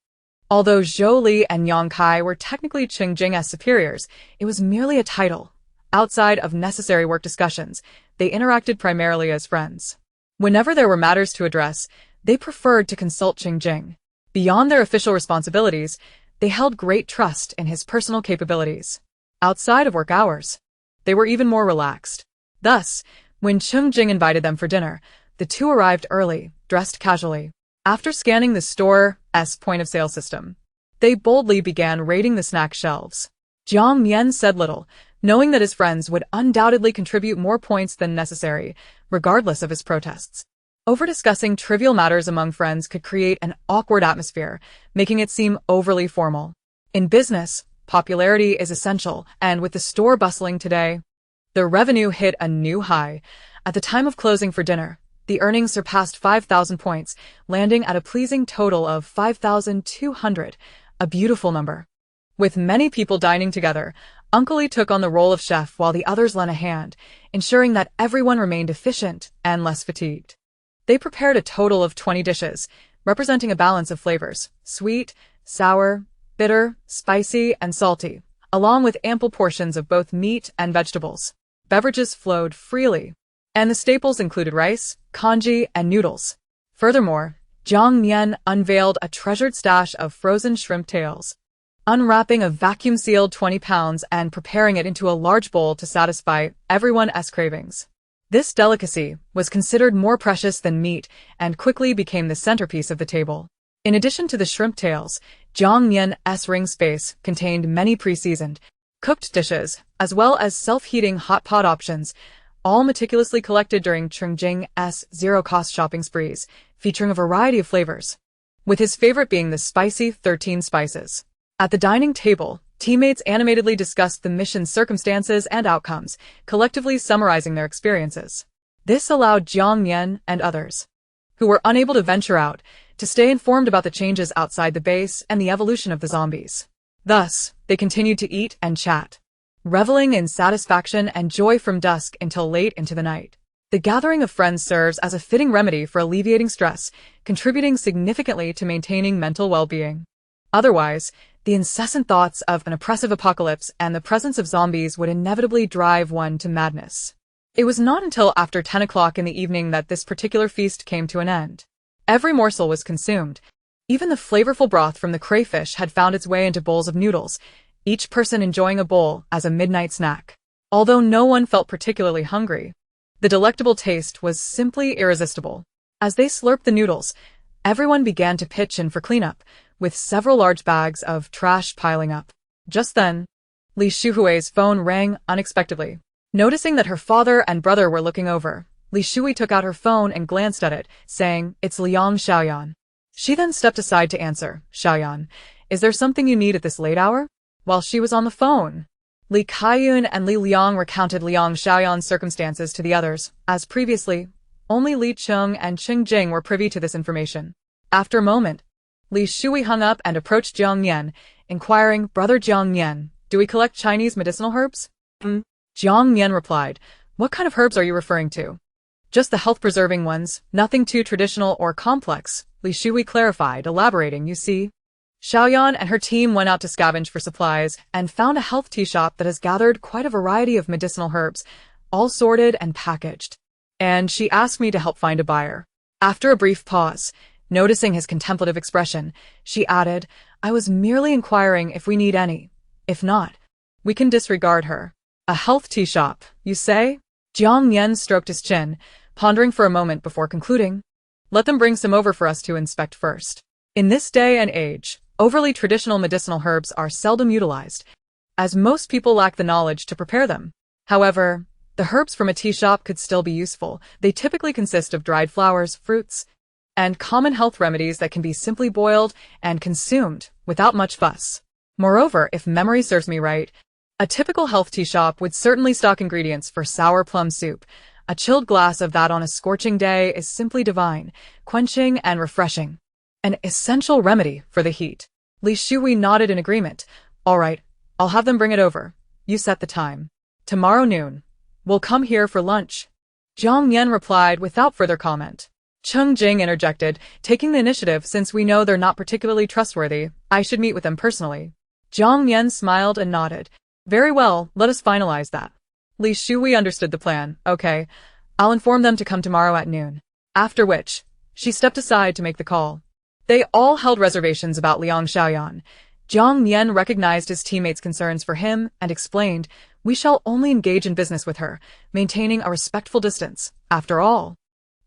Although Zhou Li and Yang Kai were technically Cheng Jing as superiors, it was merely a title. Outside of necessary work discussions, they interacted primarily as friends. Whenever there were matters to address, they preferred to consult Cheng Jing. Beyond their official responsibilities, they held great trust in his personal capabilities. Outside of work hours, they were even more relaxed. Thus, when Cheng Jing invited them for dinner, the two arrived early, dressed casually. After scanning the store's point-of-sale system, they boldly began raiding the snack shelves. Jiang Nian said little, knowing that his friends would undoubtedly contribute more points than necessary, regardless of his protests. Over-discussing trivial matters among friends could create an awkward atmosphere, making it seem overly formal. In business, popularity is essential, and with the store bustling today, the revenue hit a new high. At the time of closing for dinner, the earnings surpassed 5,000 points, landing at a pleasing total of 5,200, a beautiful number. With many people dining together, Uncle Li took on the role of chef while the others lent a hand, ensuring that everyone remained efficient and less fatigued. They prepared a total of 20 dishes, representing a balance of flavors: sweet, sour, bitter, spicy, and salty, along with ample portions of both meat and vegetables. Beverages flowed freely, and the staples included rice, congee, and noodles. Furthermore, Jiang Nian unveiled a treasured stash of frozen shrimp tails, unwrapping a vacuum-sealed 20 pounds and preparing it into a large bowl to satisfy everyone's cravings. This delicacy was considered more precious than meat and quickly became the centerpiece of the table. In addition to the shrimp tails, Jiang Nian's ring space contained many pre-seasoned, cooked dishes, as well as self-heating hot pot options, all meticulously collected during Cheng Jing's zero-cost shopping sprees, featuring a variety of flavors, with his favorite being the spicy 13 spices. At the dining table, teammates animatedly discussed the mission's circumstances and outcomes, collectively summarizing their experiences. This allowed Jiang Nian and others, who were unable to venture out, to stay informed about the changes outside the base and the evolution of the zombies. Thus, they continued to eat and chat, reveling in satisfaction and joy from dusk until late into the night. The gathering of friends serves as a fitting remedy for alleviating stress, contributing significantly to maintaining mental well-being. Otherwise, the incessant thoughts of an oppressive apocalypse and the presence of zombies would inevitably drive one to madness. It was not until after 10 o'clock in the evening that this particular feast came to an end. Every morsel was consumed. Even the flavorful broth from the crayfish had found its way into bowls of noodles, each person enjoying a bowl as a midnight snack. Although no one felt particularly hungry, the delectable taste was simply irresistible. As they slurped the noodles, everyone began to pitch in for cleanup, with several large bags of trash piling up. Just then, Li Shuhui's phone rang unexpectedly. Noticing that her father and brother were looking over, Li Shui took out her phone and glanced at it, saying, "It's Liang Xiaoyan." She then stepped aside to answer, "Xiaoyan, is there something you need at this late hour?" While she was on the phone, Li Kaiyun and Li Liang recounted Liang Xiaoyan's circumstances to the others. As previously, only Li Cheng and Cheng Jing were privy to this information. After a moment, Li Shui hung up and approached Jiang Nian, inquiring, "Brother Jiang Nian, do we collect Chinese medicinal herbs?" Jiang Nian replied, "What kind of herbs are you referring to?" "Just the health-preserving ones, nothing too traditional or complex," Li Shui clarified, elaborating, "You see, Xiaoyan and her team went out to scavenge for supplies and found a health tea shop that has gathered quite a variety of medicinal herbs, all sorted and packaged. And she asked me to help find a buyer." After a brief pause, noticing his contemplative expression, she added, "I was merely inquiring if we need any. If not, we can disregard her." "A health tea shop, you say?" Jiang Nian stroked his chin, pondering for a moment before concluding, "Let them bring some over for us to inspect first." In this day and age, overly traditional medicinal herbs are seldom utilized, as most people lack the knowledge to prepare them. However, the herbs from a tea shop could still be useful. They typically consist of dried flowers, fruits, and common health remedies that can be simply boiled and consumed without much fuss. Moreover, if memory serves me right, a typical health tea shop would certainly stock ingredients for sour plum soup. A chilled glass of that on a scorching day is simply divine, quenching and refreshing. An essential remedy for the heat. Li Shui nodded in agreement. "All right, I'll have them bring it over. You set the time. Tomorrow noon. We'll come here for lunch." Jiang Nian replied without further comment. Cheng Jing interjected, "Taking the initiative since we know they're not particularly trustworthy, I should meet with them personally." Jiang Nian smiled and nodded. "Very well, let us finalize that." Li Shui understood the plan. "Okay, I'll inform them to come tomorrow at noon." After which, she stepped aside to make the call. They all held reservations about Liang Xiaoyan. Jiang Nian recognized his teammates' concerns for him and explained, "We shall only engage in business with her, maintaining a respectful distance. After all,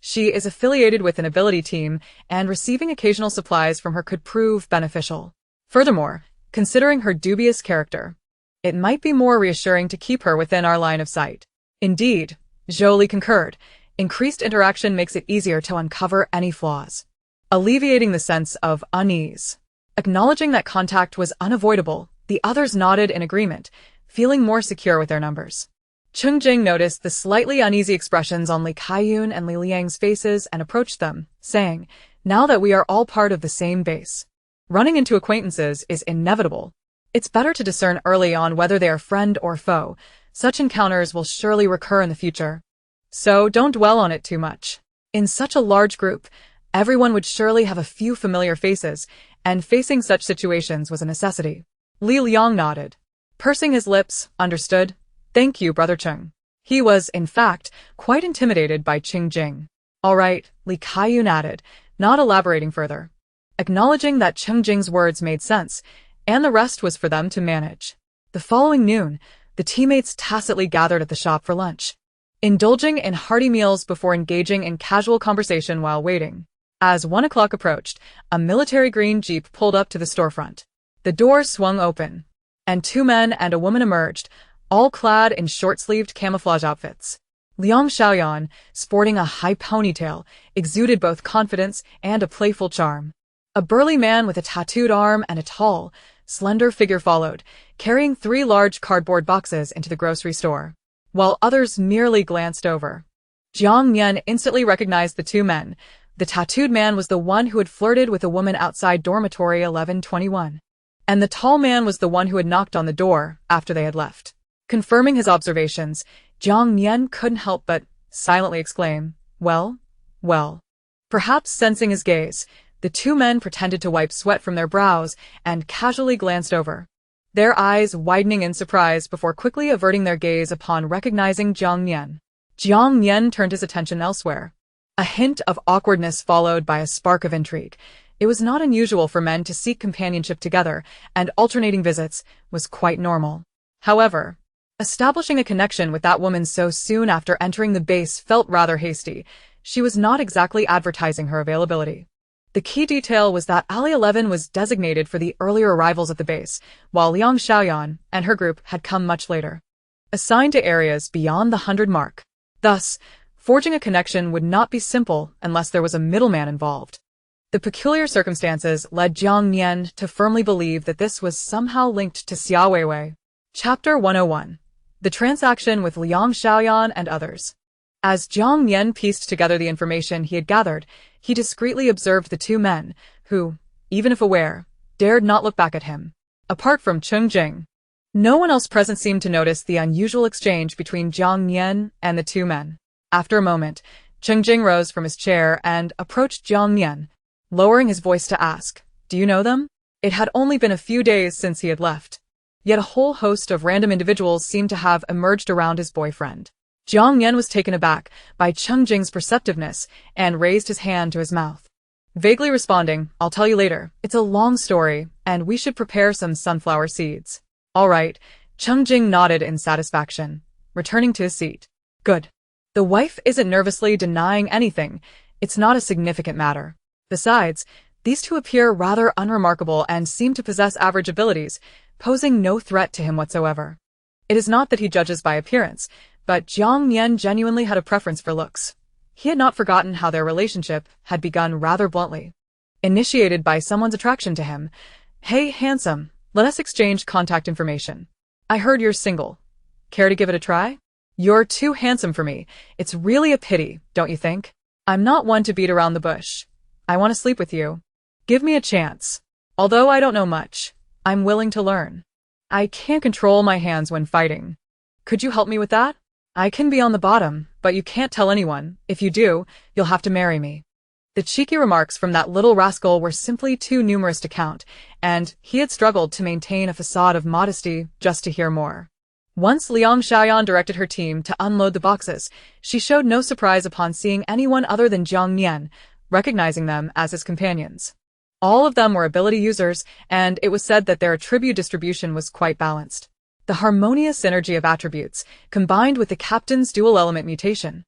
she is affiliated with an ability team, and receiving occasional supplies from her could prove beneficial. Furthermore, considering her dubious character, it might be more reassuring to keep her within our line of sight." Indeed, Zhou Li concurred. Increased interaction makes it easier to uncover any flaws, alleviating the sense of unease. Acknowledging that contact was unavoidable, the others nodded in agreement, feeling more secure with their numbers. Cheng Jing noticed the slightly uneasy expressions on Li Kaiyun and Li Liang's faces and approached them, saying, "Now that we are all part of the same base, running into acquaintances is inevitable. It's better to discern early on whether they are friend or foe. Such encounters will surely recur in the future. So don't dwell on it too much." In such a large group, everyone would surely have a few familiar faces, and facing such situations was a necessity. Li Liang nodded, pursing his lips. "Understood. Thank you, Brother Cheng." He was, in fact, quite intimidated by Cheng Jing. "All right," Li Kaiyun added, not elaborating further, acknowledging that Cheng Jing's words made sense, and the rest was for them to manage. The following noon, the teammates tacitly gathered at the shop for lunch, indulging in hearty meals before engaging in casual conversation while waiting. As 1 o'clock approached, a military green jeep pulled up to the storefront. The door swung open, and 2 men and a woman emerged, all clad in short-sleeved camouflage outfits. Liang Xiaoyan, sporting a high ponytail, exuded both confidence and a playful charm. A burly man with a tattooed arm and a tall, slender figure followed, carrying 3 large cardboard boxes into the grocery store, while others merely glanced over. Jiang Nian instantly recognized the 2 men. The tattooed man was the one who had flirted with a woman outside dormitory 1121, and the tall man was the one who had knocked on the door after they had left. Confirming his observations, Jiang Nian couldn't help but silently exclaim, "Well, well." Perhaps sensing his gaze, the 2 men pretended to wipe sweat from their brows and casually glanced over, their eyes widening in surprise before quickly averting their gaze upon recognizing Jiang Nian. Jiang Nian turned his attention elsewhere. A hint of awkwardness followed by a spark of intrigue. It was not unusual for men to seek companionship together, and alternating visits was quite normal. However, establishing a connection with that woman so soon after entering the base felt rather hasty. She was not exactly advertising her availability. The key detail was that Alley 11 was designated for the earlier arrivals at the base, while Liang Xiaoyan and her group had come much later, assigned to areas beyond the 100 mark. Thus, forging a connection would not be simple unless there was a middleman involved. The peculiar circumstances led Jiang Nian to firmly believe that this was somehow linked to Xia Weiwei. Chapter 101. The transaction with Liang Xiaoyan and others. As Jiang Nian pieced together the information he had gathered, he discreetly observed the two men, who, even if aware, dared not look back at him. Apart from Cheng Jing, no one else present seemed to notice the unusual exchange between Jiang Nian and the two men. After a moment, Cheng Jing rose from his chair and approached Jiang Nian, lowering his voice to ask, "Do you know them?" It had only been a few days since he had left, yet a whole host of random individuals seemed to have emerged around his boyfriend. Jiang Nian was taken aback by Cheng Jing's perceptiveness and raised his hand to his mouth, vaguely responding, "I'll tell you later. It's a long story, and we should prepare some sunflower seeds." "All right." Cheng Jing nodded in satisfaction, returning to his seat. "Good. The wife isn't nervously denying anything. It's not a significant matter. Besides, these two appear rather unremarkable and seem to possess average abilities, posing no threat to him whatsoever." It is not that he judges by appearance, but Jiang Nian genuinely had a preference for looks. He had not forgotten how their relationship had begun rather bluntly, initiated by someone's attraction to him. "Hey, handsome, let us exchange contact information. I heard you're single. Care to give it a try? You're too handsome for me. It's really a pity, don't you think? I'm not one to beat around the bush. I want to sleep with you. Give me a chance. Although I don't know much, I'm willing to learn. I can't control my hands when fighting. Could you help me with that? I can be on the bottom, but you can't tell anyone. If you do, you'll have to marry me." The cheeky remarks from that little rascal were simply too numerous to count, and he had struggled to maintain a facade of modesty just to hear more. Once Liang Xiaoyan directed her team to unload the boxes, she showed no surprise upon seeing anyone other than Jiang Nian, recognizing them as his companions. All of them were ability users, and it was said that their attribute distribution was quite balanced. The harmonious synergy of attributes, combined with the captain's dual-element mutation,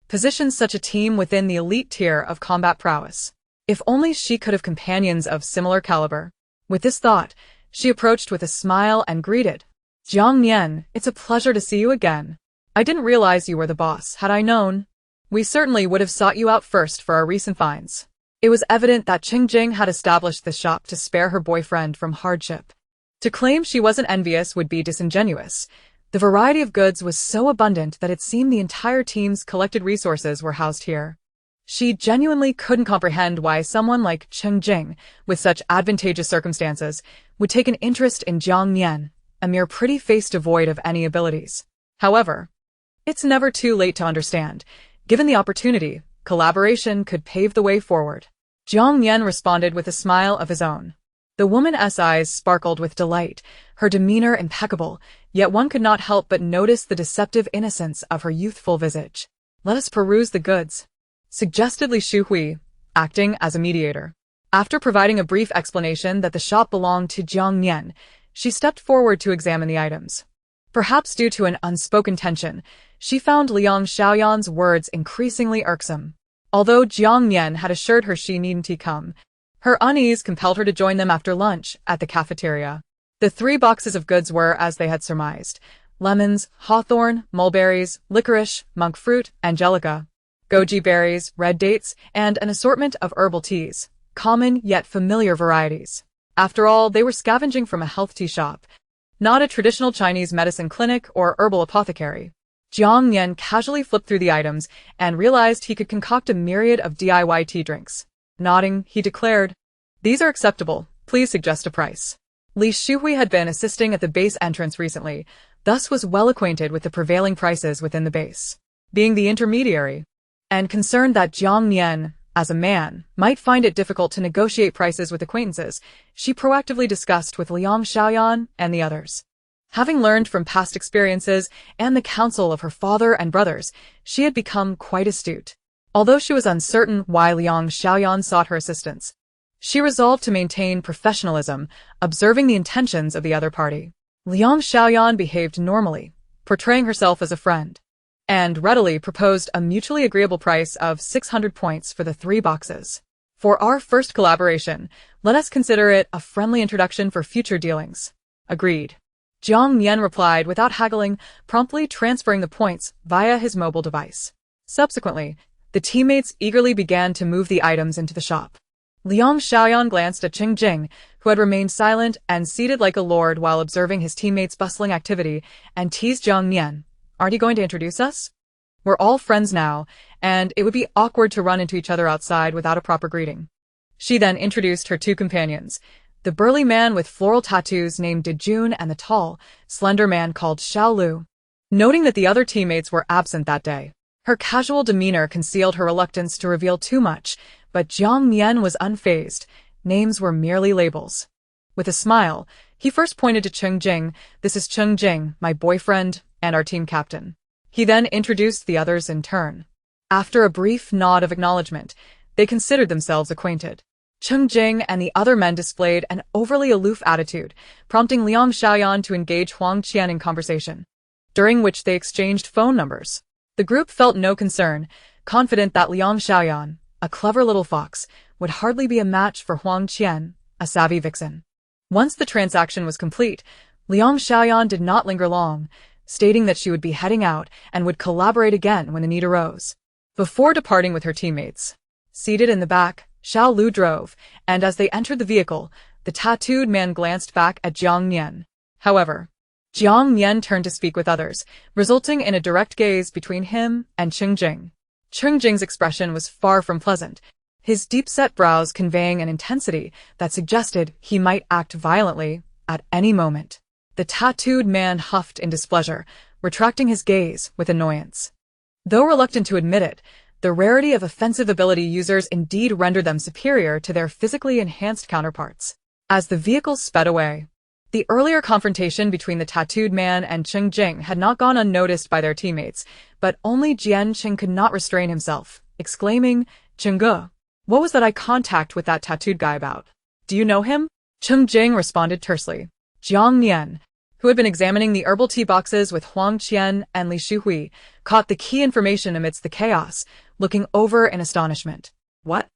positions such a team within the elite tier of combat prowess. If only she could have companions of similar caliber. With this thought, she approached with a smile and greeted, "Jiang Nian, it's a pleasure to see you again. I didn't realize you were the boss. Had I known, we certainly would have sought you out first for our recent finds." It was evident that Cheng Jing had established the shop to spare her boyfriend from hardship. To claim she wasn't envious would be disingenuous. The variety of goods was so abundant that it seemed the entire team's collected resources were housed here. She genuinely couldn't comprehend why someone like Cheng Jing, with such advantageous circumstances, would take an interest in Jiang Nian, a mere pretty face devoid of any abilities. However, it's never too late to understand. Given the opportunity, collaboration could pave the way forward. Jiang Nian responded with a smile of his own. The woman's eyes sparkled with delight, her demeanor impeccable, yet one could not help but notice the deceptive innocence of her youthful visage. "Let us peruse the goods," suggested Li Shuhui, acting as a mediator. After providing a brief explanation that the shop belonged to Jiang Nian, she stepped forward to examine the items. Perhaps due to an unspoken tension, she found Liang Xiaoyan's words increasingly irksome. Although Jiang Nian had assured her she needn't come, her unease compelled her to join them after lunch at the cafeteria. The 3 boxes of goods were, as they had surmised, lemons, hawthorn, mulberries, licorice, monk fruit, angelica, goji berries, red dates, and an assortment of herbal teas, common yet familiar varieties. After all, they were scavenging from a health tea shop, not a traditional Chinese medicine clinic or herbal apothecary. Jiang Nian casually flipped through the items and realized he could concoct a myriad of DIY tea drinks. Nodding, he declared, "These are acceptable. Please suggest a price." Li Shuhui had been assisting at the base entrance recently, thus was well acquainted with the prevailing prices within the base. Being the intermediary, and concerned that Jiang Nian, as a man, might find it difficult to negotiate prices with acquaintances, she proactively discussed with Liang Xiaoyan and the others. Having learned from past experiences and the counsel of her father and brothers, she had become quite astute. Although she was uncertain why Liang Xiaoyan sought her assistance, She resolved to maintain professionalism, observing the intentions of the other party. Liang Xiaoyan behaved normally, portraying herself as a friend, and readily proposed a mutually agreeable price of 600 points for the 3 boxes. For our first collaboration, let us consider it a friendly introduction for future dealings. Agreed. Jiang Nian replied without haggling, promptly transferring the points via his mobile device. Subsequently, the teammates eagerly began to move the items into the shop. Liang Xiaoyan glanced at Cheng Jing, who had remained silent and seated like a lord while observing his teammates' bustling activity, and teased Jiang Nian. Aren't you going to introduce us? We're all friends now, and it would be awkward to run into each other outside without a proper greeting. She then introduced her 2 companions, the burly man with floral tattoos named Dejun and the tall, slender man called Xiao Lu. Noting that the other teammates were absent that day, her casual demeanor concealed her reluctance to reveal too much, but Jiang Nian was unfazed. Names were merely labels. With a smile, he first pointed to Cheng Jing. This is Cheng Jing, my boyfriend, and our team captain. He then introduced the others in turn. After a brief nod of acknowledgement, they considered themselves acquainted. Cheng Jing and the other men displayed an overly aloof attitude, prompting Liang Xiaoyan to engage Huang Qian in conversation, during which they exchanged phone numbers. The group felt no concern, confident that Liang Xiaoyan, a clever little fox, would hardly be a match for Huang Qian, a savvy vixen. Once the transaction was complete, Liang Xiaoyan did not linger long, stating that she would be heading out and would collaborate again when the need arose. Before departing with her teammates, seated in the back, Xiao Lu drove, and as they entered the vehicle, the tattooed man glanced back at Jiang Nian. However, Jiang Nian turned to speak with others, resulting in a direct gaze between him and Cheng Jing. Cheng Jing's expression was far from pleasant, his deep-set brows conveying an intensity that suggested he might act violently at any moment. The tattooed man huffed in displeasure, retracting his gaze with annoyance. Though reluctant to admit it, the rarity of offensive ability users indeed rendered them superior to their physically enhanced counterparts. As the vehicle sped away, the earlier confrontation between the tattooed man and Cheng Jing had not gone unnoticed by their teammates, but only Jian Qing could not restrain himself, exclaiming, "Chengge, what was that eye contact with that tattooed guy about? Do you know him?" Cheng Jing responded tersely. Jiang Nian, who had been examining the herbal tea boxes with Huang Qian and Li Shuhui, caught the key information amidst the chaos, looking over in astonishment. What?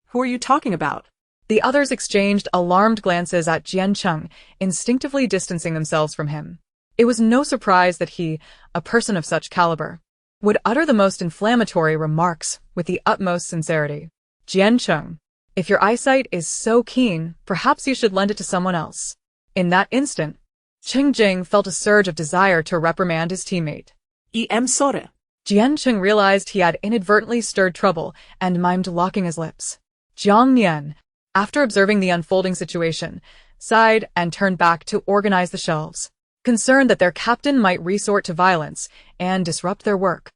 Who are you talking about? The others exchanged alarmed glances at Jian Cheng, instinctively distancing themselves from him. It was no surprise that he, a person of such caliber, would utter the most inflammatory remarks with the utmost sincerity. Jian Cheng, if your eyesight is so keen, perhaps you should lend it to someone else. In that instant, Cheng Jing felt a surge of desire to reprimand his teammate. I'm sorry. Jian Cheng realized he had inadvertently stirred trouble and mimed locking his lips. Jiang Nian, after observing the unfolding situation, sighed and turned back to organize the shelves, concerned that their captain might resort to violence and disrupt their work.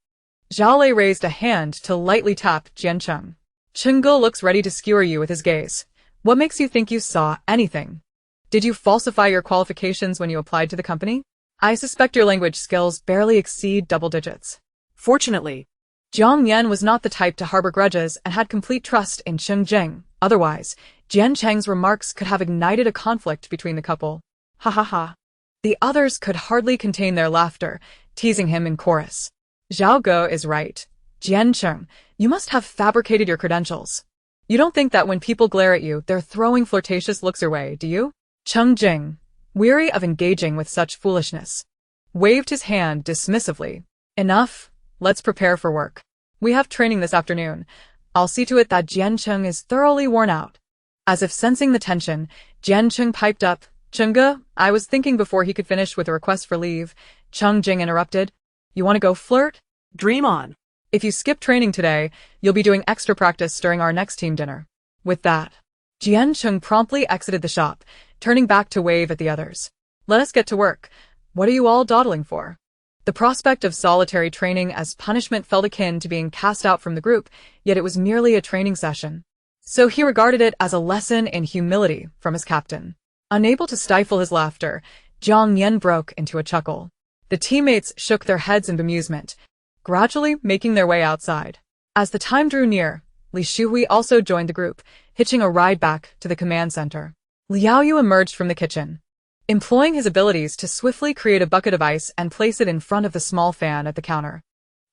Zhao Lei raised a hand to lightly tap Jian Cheng. Chengge looks ready to skewer you with his gaze. What makes you think you saw anything? Did you falsify your qualifications when you applied to the company? I suspect your language skills barely exceed double digits. Fortunately, Jiang Nian was not the type to harbor grudges and had complete trust in Cheng Jing. Otherwise, Jian Cheng's remarks could have ignited a conflict between the couple. Ha ha ha. The others could hardly contain their laughter, teasing him in chorus. Zhao Ge is right. Jian Cheng, you must have fabricated your credentials. You don't think that when people glare at you, they're throwing flirtatious looks your way, do you? Cheng Jing, weary of engaging with such foolishness, waved his hand dismissively. Enough, let's prepare for work. We have training this afternoon. I'll see to it that Jian Cheng is thoroughly worn out. As if sensing the tension, Jian Cheng piped up. Chengge, I was thinking before he could finish with a request for leave. Cheng Jing interrupted. You want to go flirt? Dream on. If you skip training today, you'll be doing extra practice during our next team dinner. With that, Jian Cheng promptly exited the shop, turning back to wave at the others. Let us get to work. What are you all dawdling for? The prospect of solitary training as punishment felt akin to being cast out from the group, yet it was merely a training session. So he regarded it as a lesson in humility from his captain. Unable to stifle his laughter, Jiang Nian broke into a chuckle. The teammates shook their heads in bemusement, gradually making their way outside. As the time drew near, Li Shuhui also joined the group, hitching a ride back to the command center. Liao Yu emerged from the kitchen, employing his abilities to swiftly create a bucket of ice and place it in front of the small fan at the counter,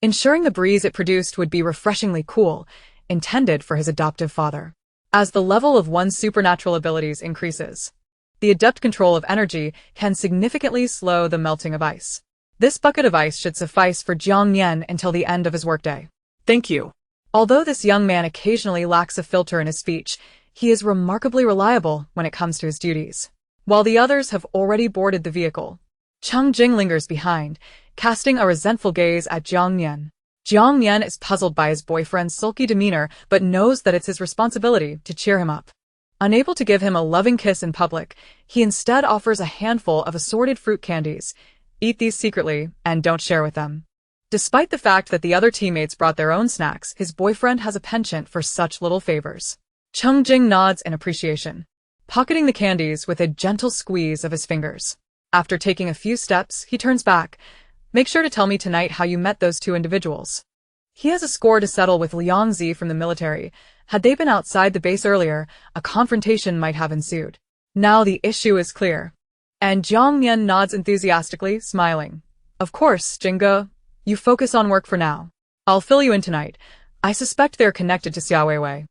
ensuring the breeze it produced would be refreshingly cool, intended for his adoptive father. As the level of one's supernatural abilities increases, the adept control of energy can significantly slow the melting of ice. This bucket of ice should suffice for Jiang Nian until the end of his workday. Thank you. Although this young man occasionally lacks a filter in his speech, he is remarkably reliable when it comes to his duties. While the others have already boarded the vehicle, Cheng Jing lingers behind, casting a resentful gaze at Jiang Nian. Jiang Nian is puzzled by his boyfriend's sulky demeanor but knows that it's his responsibility to cheer him up. Unable to give him a loving kiss in public, he instead offers a handful of assorted fruit candies. Eat these secretly and don't share with them. Despite the fact that the other teammates brought their own snacks, his boyfriend has a penchant for such little favors. Cheng Jing nods in appreciation, pocketing the candies with a gentle squeeze of his fingers. After taking a few steps, he turns back. Make sure to tell me tonight how you met those two individuals. He has a score to settle with Liang Zi from the military. Had they been outside the base earlier, a confrontation might have ensued. Now the issue is clear. And Jiang Nian nods enthusiastically, smiling. Of course, Jingo. You focus on work for now. I'll fill you in tonight. I suspect they're connected to Xiao Weiwei.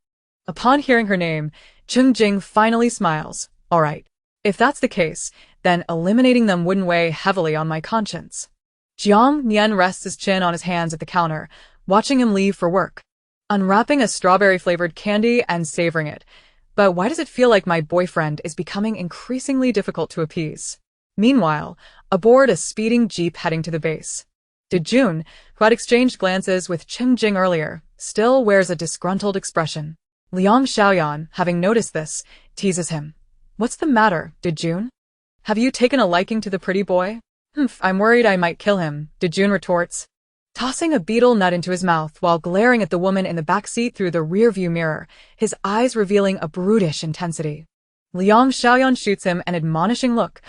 Upon hearing her name, Cheng Jing finally smiles. All right. If that's the case, then eliminating them wouldn't weigh heavily on my conscience. Jiang Nian rests his chin on his hands at the counter, watching him leave for work, unwrapping a strawberry-flavored candy and savoring it. But why does it feel like my boyfriend is becoming increasingly difficult to appease? Meanwhile, aboard a speeding jeep heading to the base, Dejun, who had exchanged glances with Cheng Jing earlier, still wears a disgruntled expression. Liang Xiaoyan, having noticed this, teases him. What's the matter, Dejun? Have you taken a liking to the pretty boy? I'm worried I might kill him, Dejun retorts, tossing a beetle nut into his mouth while glaring at the woman in the back seat through the rearview mirror, his eyes revealing a brutish intensity. Liang Xiaoyan shoots him an admonishing look.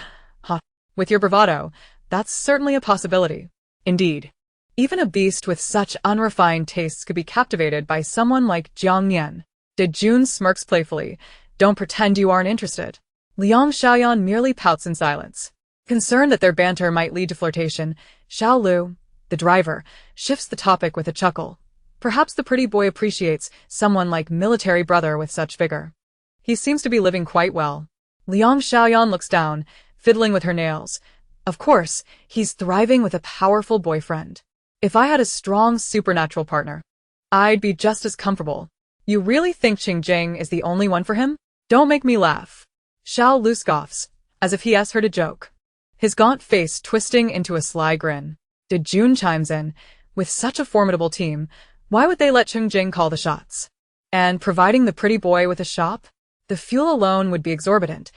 With your bravado, that's certainly a possibility. Indeed. Even a beast with such unrefined tastes could be captivated by someone like Jiang Nian. Dejun smirks playfully. Don't pretend you aren't interested. Liang Xiaoyan merely pouts in silence. Concerned that their banter might lead to flirtation, Xiao Lu, the driver, shifts the topic with a chuckle. Perhaps the pretty boy appreciates someone like military brother with such vigor. He seems to be living quite well. Liang Xiaoyan looks down, fiddling with her nails. Of course, he's thriving with a powerful boyfriend. If I had a strong supernatural partner, I'd be just as comfortable. You really think Cheng Jing is the only one for him? Don't make me laugh. Xiao Lu scoffs, as if he asked her to joke, his gaunt face twisting into a sly grin. Dejun chimes in, with such a formidable team, why would they let Cheng Jing call the shots? And providing the pretty boy with a shop? The fuel alone would be exorbitant.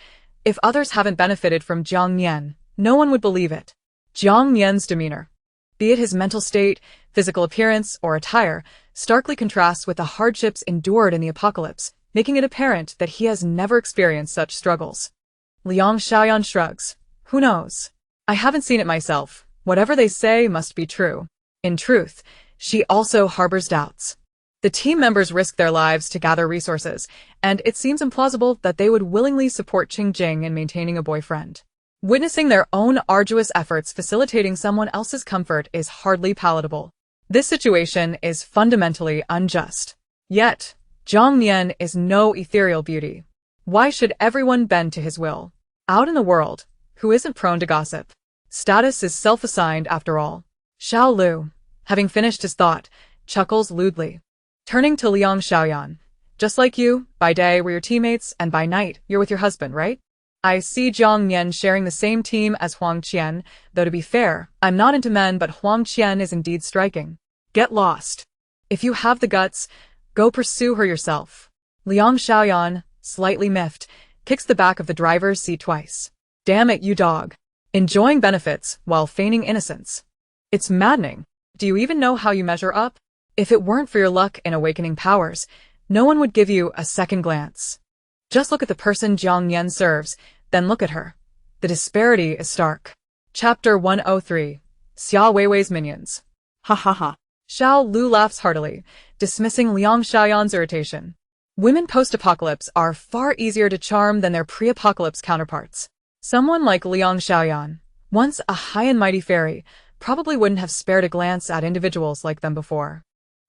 If others haven't benefited from Jiang Nian, no one would believe it. Jiang Nian's demeanor, be it his mental state, physical appearance, or attire, starkly contrasts with the hardships endured in the apocalypse, making it apparent that he has never experienced such struggles. Liang Xiaoyan shrugs. Who knows? I haven't seen it myself. Whatever they say must be true. In truth, she also harbors doubts. The team members risk their lives to gather resources, and it seems implausible that they would willingly support Cheng Jing in maintaining a boyfriend. Witnessing their own arduous efforts facilitating someone else's comfort is hardly palatable. This situation is fundamentally unjust. Yet, Jiang Nian is no ethereal beauty. Why should everyone bend to his will? Out in the world, who isn't prone to gossip? Status is self-assigned after all. Xiao Lu, having finished his thought, chuckles lewdly. Turning to Liang Xiaoyan. Just like you, by day we're your teammates and by night you're with your husband, right? I see Jiang Nian sharing the same team as Huang Qian, though to be fair, I'm not into men but Huang Qian is indeed striking. Get lost. If you have the guts, go pursue her yourself. Liang Xiaoyan, slightly miffed, kicks the back of the driver's seat twice. Damn it, you dog. Enjoying benefits while feigning innocence. It's maddening. Do you even know how you measure up? If it weren't for your luck in awakening powers, no one would give you a second glance. Just look at the person Jiang Nian serves, then look at her. The disparity is stark. Chapter 103. Xiao Weiwei's Minions. Ha ha ha. Xiao Lu laughs heartily, dismissing Liang Xiaoyan's irritation. Women post-apocalypse are far easier to charm than their pre-apocalypse counterparts. Someone like Liang Xiaoyan, once a high and mighty fairy, probably wouldn't have spared a glance at individuals like them before.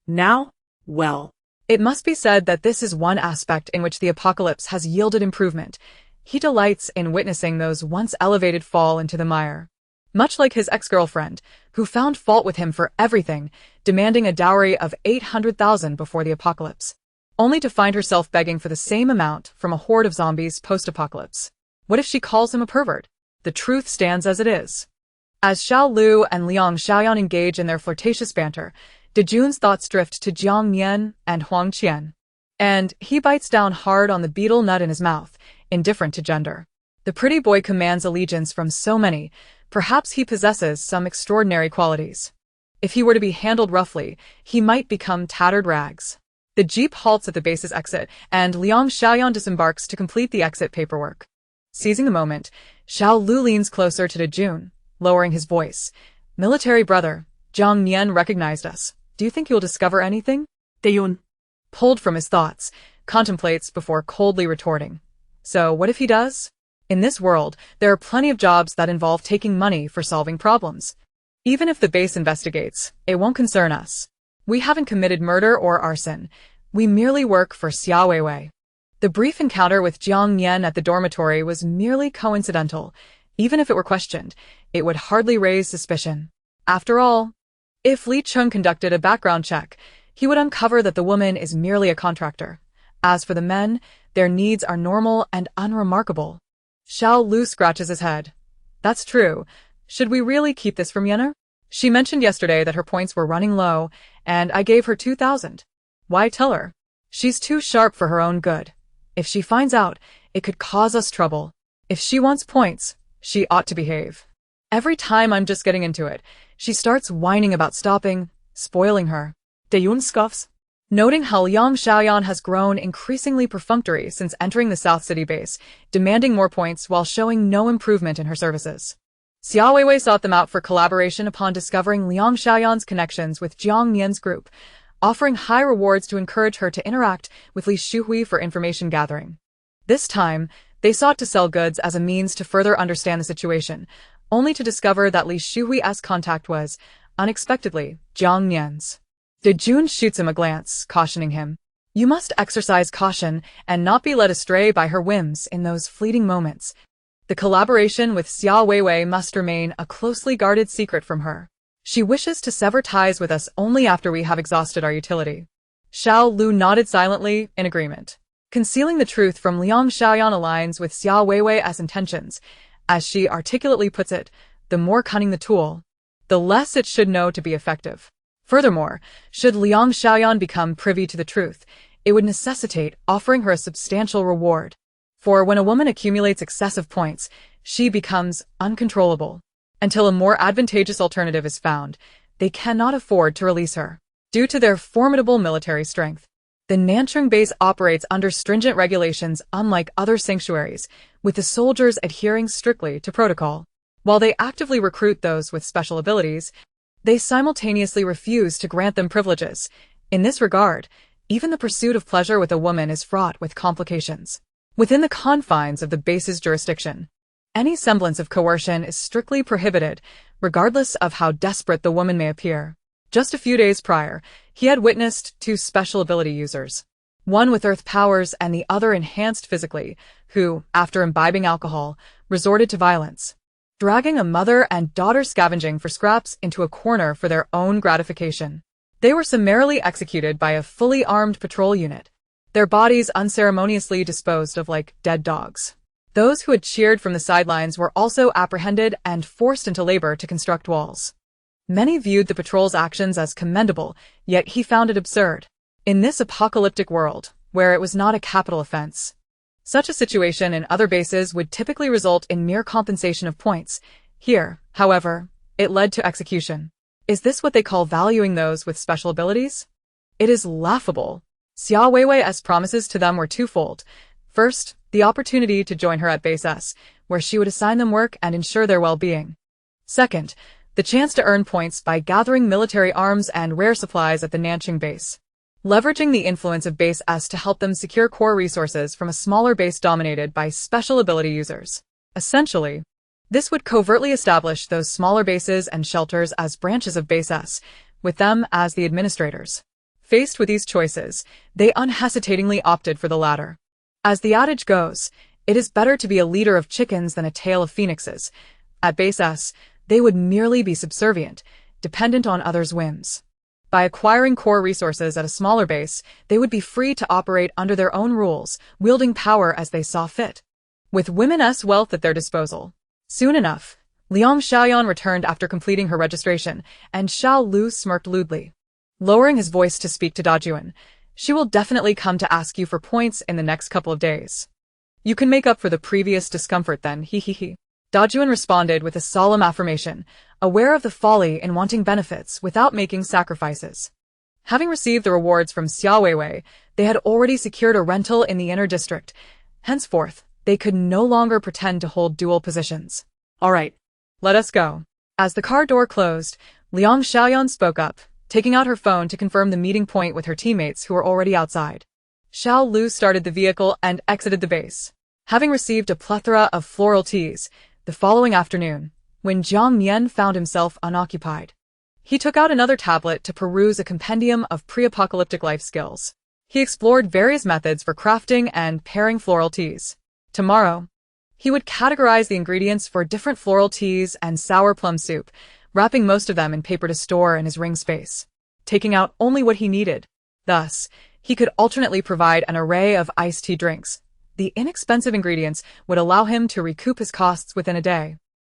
Now? Well. It must be said that this is one aspect in which the apocalypse has yielded improvement. He delights in witnessing those once elevated fall into the mire. Much like his ex-girlfriend, who found fault with him for everything, demanding a dowry of 800,000 before the apocalypse, only to find herself begging for the same amount from a horde of zombies post-apocalypse. What if she calls him a pervert? The truth stands as it is. As Xiao Lu and Liang Xiaoyan engage in their flirtatious banter, Dejun's thoughts drift to Jiang Nian and Huang Qian. And he bites down hard on the beetle nut in his mouth, indifferent to gender. The pretty boy commands allegiance from so many. Perhaps he possesses some extraordinary qualities. If he were to be handled roughly, he might become tattered rags. The jeep halts at the base's exit, and Liang Xiaoyan disembarks to complete the exit paperwork. Seizing the moment, Xiao Lu leans closer to Dejun, lowering his voice. "Military brother, Jiang Nian recognized us. Do you think you'll discover anything?" Dejun, pulled from his thoughts, contemplates before coldly retorting. So what if he does? In this world, there are plenty of jobs that involve taking money for solving problems. Even if the base investigates, it won't concern us. We haven't committed murder or arson. We merely work for Xiao Weiwei. The brief encounter with Jiang Nian at the dormitory was merely coincidental. Even if it were questioned, it would hardly raise suspicion. After all, if Li Cheng conducted a background check, he would uncover that the woman is merely a contractor. As for the men, their needs are normal and unremarkable. Xiao Lu scratches his head. That's true. Should we really keep this from Yenner? She mentioned yesterday that her points were running low, and I gave her 2,000. Why tell her? She's too sharp for her own good. If she finds out, it could cause us trouble. If she wants points, she ought to behave. Every time I'm just getting into it, she starts whining about stopping, spoiling her. Dejun scoffs. Noting how Liang Xiaoyan has grown increasingly perfunctory since entering the South City base, demanding more points while showing no improvement in her services. Xiao Weiwei sought them out for collaboration upon discovering Liang Xiaoyan's connections with Jiang Nian's group, offering high rewards to encourage her to interact with Li Shuhui for information gathering. This time, they sought to sell goods as a means to further understand the situation, only to discover that Li Shuhui's contact was, unexpectedly, Jiang Nian's. Dejun shoots him a glance, cautioning him. You must exercise caution and not be led astray by her whims in those fleeting moments. The collaboration with Xiao Weiwei must remain a closely guarded secret from her. She wishes to sever ties with us only after we have exhausted our utility. Xiao Lu nodded silently in agreement. Concealing the truth from Liang Xiaoyan aligns with Xiao Weiwei's intentions. As she articulately puts it, the more cunning the tool, the less it should know to be effective. Furthermore, should Liang Xiaoyan become privy to the truth, it would necessitate offering her a substantial reward. For when a woman accumulates excessive points, she becomes uncontrollable. Until a more advantageous alternative is found, they cannot afford to release her. Due to their formidable military strength, the Nancheng base operates under stringent regulations unlike other sanctuaries, with the soldiers adhering strictly to protocol. While they actively recruit those with special abilities, they simultaneously refuse to grant them privileges. In this regard, even the pursuit of pleasure with a woman is fraught with complications. Within the confines of the base's jurisdiction, any semblance of coercion is strictly prohibited, regardless of how desperate the woman may appear. Just a few days prior, he had witnessed two special ability users, one with earth powers and the other enhanced physically, who, after imbibing alcohol, resorted to violence, dragging a mother and daughter scavenging for scraps into a corner for their own gratification. They were summarily executed by a fully armed patrol unit, their bodies unceremoniously disposed of like dead dogs. Those who had cheered from the sidelines were also apprehended and forced into labor to construct walls. Many viewed the patrol's actions as commendable, yet he found it absurd. In this apocalyptic world, where it was not a capital offense, such a situation in other bases would typically result in mere compensation of points. Here, however, it led to execution. Is this what they call valuing those with special abilities? It is laughable. Xiao Weiwei's promises to them were twofold. First, the opportunity to join her at Base S, where she would assign them work and ensure their well-being. Second, the chance to earn points by gathering military arms and rare supplies at the Nancheng base. leveraging the influence of Base S to help them secure core resources from a smaller base dominated by special ability users. Essentially, this would covertly establish those smaller bases and shelters as branches of Base S, with them as the administrators. Faced with these choices, they unhesitatingly opted for the latter. As the adage goes, it is better to be a leader of chickens than a tail of phoenixes. At Base S, they would merely be subservient, dependent on others' whims. By acquiring core resources at a smaller base, they would be free to operate under their own rules, wielding power as they saw fit. With women's wealth at their disposal. Soon enough, Liang Xiaoyan returned after completing her registration, and Xiao Lu smirked lewdly. Lowering his voice to speak to Dajuan, she will definitely come to ask you for points in the next couple of days. You can make up for the previous discomfort then, he. Dajuan responded with a solemn affirmation, aware of the folly in wanting benefits without making sacrifices. Having received the rewards from Xia Weiwei, they had already secured a rental in the inner district. Henceforth, they could no longer pretend to hold dual positions. All right, let us go. As the car door closed, Liang Xiaoyan spoke up, taking out her phone to confirm the meeting point with her teammates who were already outside. Xiao Lu started the vehicle and exited the base. Having received a plethora of floral teas, the following afternoon, when Jiang Nian found himself unoccupied, he took out another tablet to peruse a compendium of pre-apocalyptic life skills. He explored various methods for crafting and pairing floral teas. Tomorrow, he would categorize the ingredients for different floral teas and sour plum soup, wrapping most of them in paper to store in his ring space, taking out only what he needed. Thus, he could alternately provide an array of iced tea drinks. The inexpensive ingredients would allow him to recoup his costs within a day,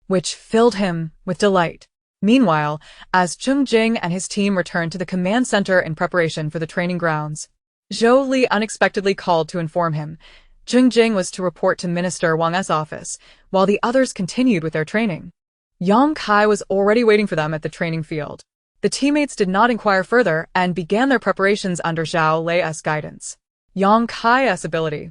which filled him with delight. Meanwhile, as Cheng Jing and his team returned to the command center in preparation for the training grounds, Zhou Li unexpectedly called to inform him Cheng Jing was to report to Minister Wang's office, while the others continued with their training. Yang Kai was already waiting for them at the training field. The teammates did not inquire further and began their preparations under Zhao Lei's guidance. Yang Kai's ability,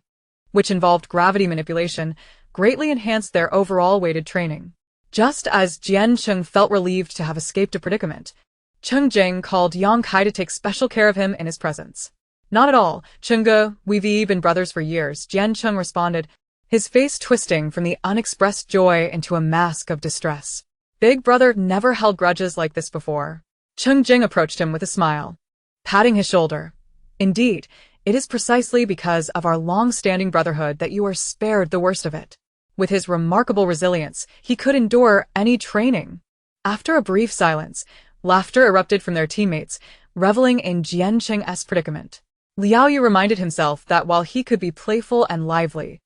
which involved gravity manipulation, greatly enhanced their overall weighted training. Just as Jian Cheng felt relieved to have escaped a predicament, Cheng Jing called Yang Kai to take special care of him in his presence. Not at all, Chengge, we've been brothers for years, Jian Cheng responded, his face twisting from the unexpressed joy into a mask of distress. Big brother never held grudges like this before. Cheng Jing approached him with a smile, patting his shoulder. Indeed, it is precisely because of our long-standing brotherhood that you are spared the worst of it. With his remarkable resilience, he could endure any training. After a brief silence, laughter erupted from their teammates, reveling in Jian Cheng's predicament. Liao Yu reminded himself that while he could be playful and lively,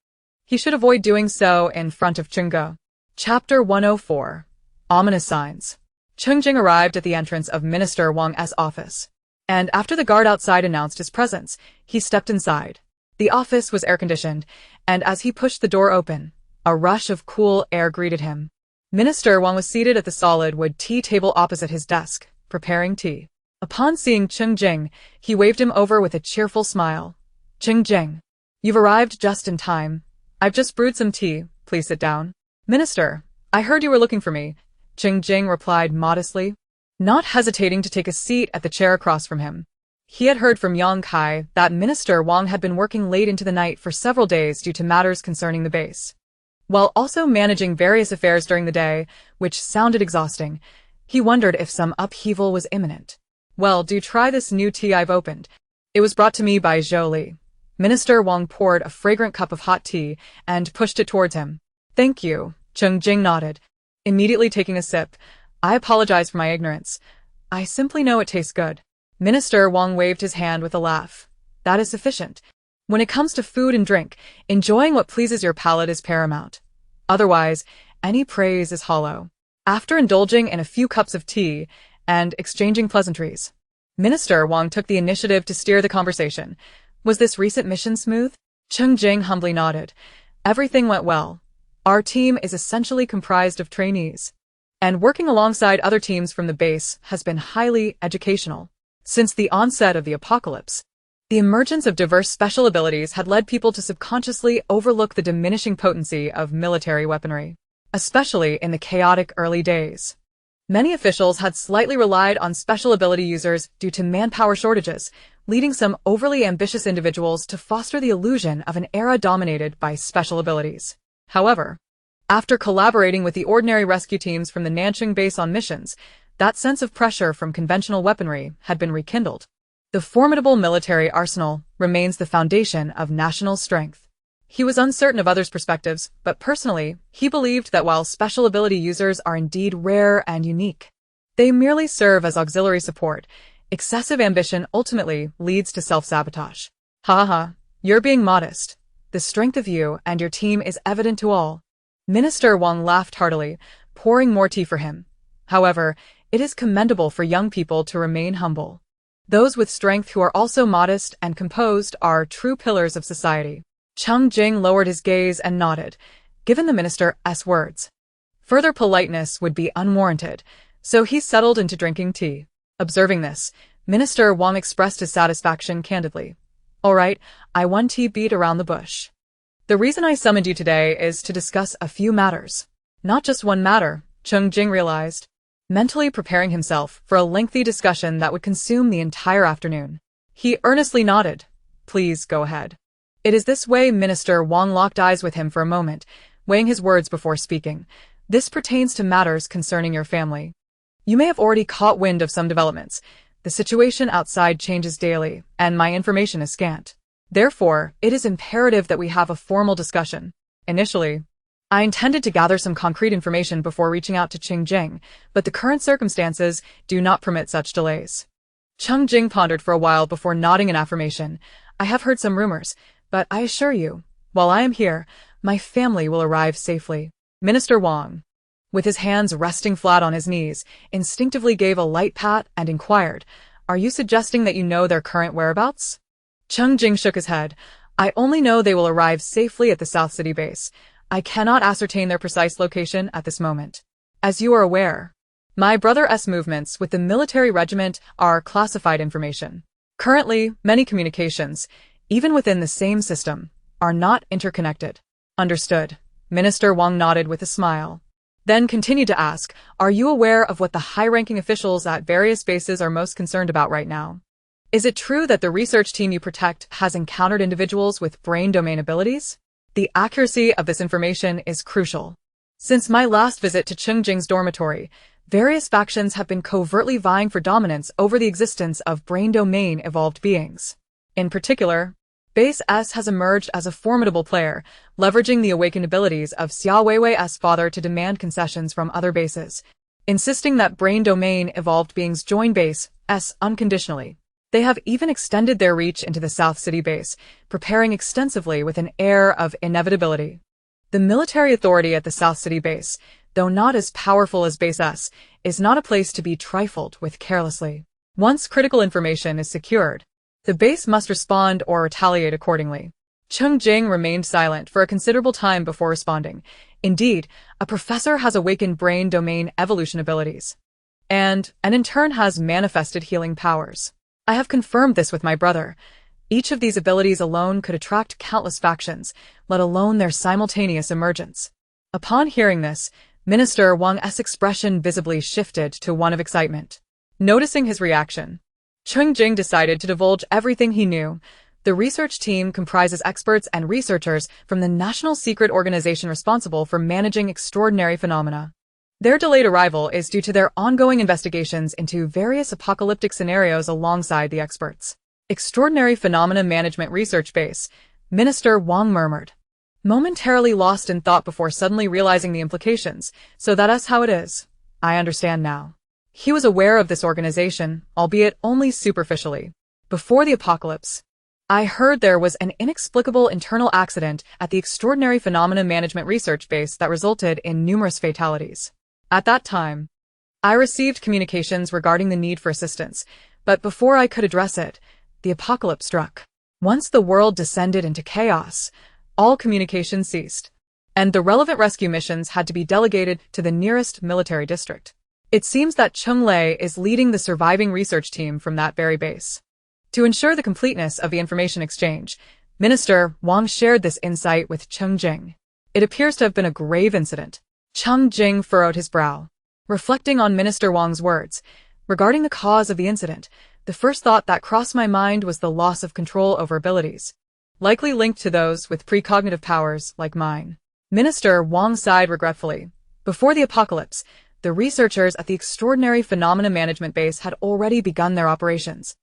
he should avoid doing so in front of Chengge. Chapter 104. Ominous Signs. Cheng Jing arrived at the entrance of Minister Wang's office, and after the guard outside announced his presence, he stepped inside. The office was air-conditioned, and as he pushed the door open, a rush of cool air greeted him. Minister Wang was seated at the solid wood tea table opposite his desk, preparing tea. Upon seeing Cheng Jing, he waved him over with a cheerful smile. Cheng Jing, you've arrived just in time. I've just brewed some tea, please sit down. Minister, I heard you were looking for me, Cheng Jing replied modestly, not hesitating to take a seat at the chair across from him. He had heard from Yang Kai that Minister Wang had been working late into the night for several days due to matters concerning the base, while also managing various affairs during the day, which sounded exhausting. He wondered if some upheaval was imminent. Well, do try this new tea I've opened. It was brought to me by Zhou Li. Minister Wang poured a fragrant cup of hot tea and pushed it towards him. Thank you, Cheng Jing nodded, immediately taking a sip. I apologize for my ignorance. I simply know it tastes good. Minister Wang waved his hand with a laugh. That is sufficient. When it comes to food and drink, enjoying what pleases your palate is paramount. Otherwise, any praise is hollow. After indulging in a few cups of tea and exchanging pleasantries, Minister Wang took the initiative to steer the conversation. Was this recent mission smooth? Cheng Jing humbly nodded. Everything went well. Our team is essentially comprised of trainees, and working alongside other teams from the base has been highly educational. Since the onset of the apocalypse, the emergence of diverse special abilities had led people to subconsciously overlook the diminishing potency of military weaponry, especially in the chaotic early days. Many officials had slightly relied on special ability users due to manpower shortages, leading some overly ambitious individuals to foster the illusion of an era dominated by special abilities. However, after collaborating with the ordinary rescue teams from the Nanching base on missions, that sense of pressure from conventional weaponry had been rekindled. The formidable military arsenal remains the foundation of national strength. He was uncertain of others' perspectives, but personally, he believed that while special ability users are indeed rare and unique, they merely serve as auxiliary support. Excessive ambition ultimately leads to self-sabotage. Ha ha, you're being modest. The strength of you and your team is evident to all. Minister Wang laughed heartily, pouring more tea for him. However, it is commendable for young people to remain humble. Those with strength who are also modest and composed are true pillars of society. Cheng Jing lowered his gaze and nodded, given the minister's words. Further politeness would be unwarranted, so he settled into drinking tea. Observing this, Minister Wang expressed his satisfaction candidly. All right, I won tea beat around the bush. The reason I summoned you today is to discuss a few matters. Not just one matter, Cheng Jing realized, mentally preparing himself for a lengthy discussion that would consume the entire afternoon. He earnestly nodded. Please go ahead. It is this way. Minister Wang locked eyes with him for a moment, weighing his words before speaking. This pertains to matters concerning your family. You may have already caught wind of some developments. The situation outside changes daily, and my information is scant. Therefore, it is imperative that we have a formal discussion. Initially, I intended to gather some concrete information before reaching out to Cheng Jing, but the current circumstances do not permit such delays. Cheng Jing pondered for a while before nodding in affirmation. I have heard some rumors, but I assure you, while I am here, my family will arrive safely. Minister Wang, with his hands resting flat on his knees, instinctively gave a light pat and inquired, Are you suggesting that you know their current whereabouts? Cheng Jing shook his head. I only know they will arrive safely at the South City base. I cannot ascertain their precise location at this moment. As you are aware, my brother's movements with the military regiment are classified information. Currently, many communications, even within the same system, are not interconnected. Understood. Minister Wang nodded with a smile. Then continued to ask, Are you aware of what the high-ranking officials at various bases are most concerned about right now? Is it true that the research team you protect has encountered individuals with brain domain abilities? The accuracy of this information is crucial. Since my last visit to Cheng Jing's dormitory, various factions have been covertly vying for dominance over the existence of brain domain evolved beings. In particular, Base S has emerged as a formidable player, leveraging the awakened abilities of Xia Weiwei's father to demand concessions from other bases, insisting that brain domain evolved beings join Base S unconditionally. They have even extended their reach into the South City base, preparing extensively with an air of inevitability. The military authority at the South City base, though not as powerful as Base S, is not a place to be trifled with carelessly. Once critical information is secured, the base must respond or retaliate accordingly. Cheng Jing remained silent for a considerable time before responding. Indeed, a professor has awakened brain domain evolution abilities, and in turn has manifested healing powers. I have confirmed this with my brother. Each of these abilities alone could attract countless factions, let alone their simultaneous emergence. Upon hearing this, Minister Wang's expression visibly shifted to one of excitement. Noticing his reaction, Cheng Jing decided to divulge everything he knew. The research team comprises experts and researchers from the national secret organization responsible for managing extraordinary phenomena. Their delayed arrival is due to their ongoing investigations into various apocalyptic scenarios alongside the experts. Extraordinary Phenomena Management Research Base, Minister Wang murmured, momentarily lost in thought before suddenly realizing the implications. So that's how it is. I understand now. He was aware of this organization, albeit only superficially. Before the apocalypse, I heard there was an inexplicable internal accident at the Extraordinary Phenomena Management Research Base that resulted in numerous fatalities. At that time, I received communications regarding the need for assistance, but before I could address it, the apocalypse struck. Once the world descended into chaos, all communication ceased, and the relevant rescue missions had to be delegated to the nearest military district. It seems that Cheng Lei is leading the surviving research team from that very base. To ensure the completeness of the information exchange, Minister Wang shared this insight with Cheng Jing. It appears to have been a grave incident. Cheng Jing furrowed his brow. Reflecting on Minister Wang's words, regarding the cause of the incident, The first thought that crossed my mind was the loss of control over abilities, likely linked to those with precognitive powers like mine. Minister Wang sighed regretfully. Before the apocalypse, the researchers at the Extraordinary Phenomena Management Base had already begun their operations.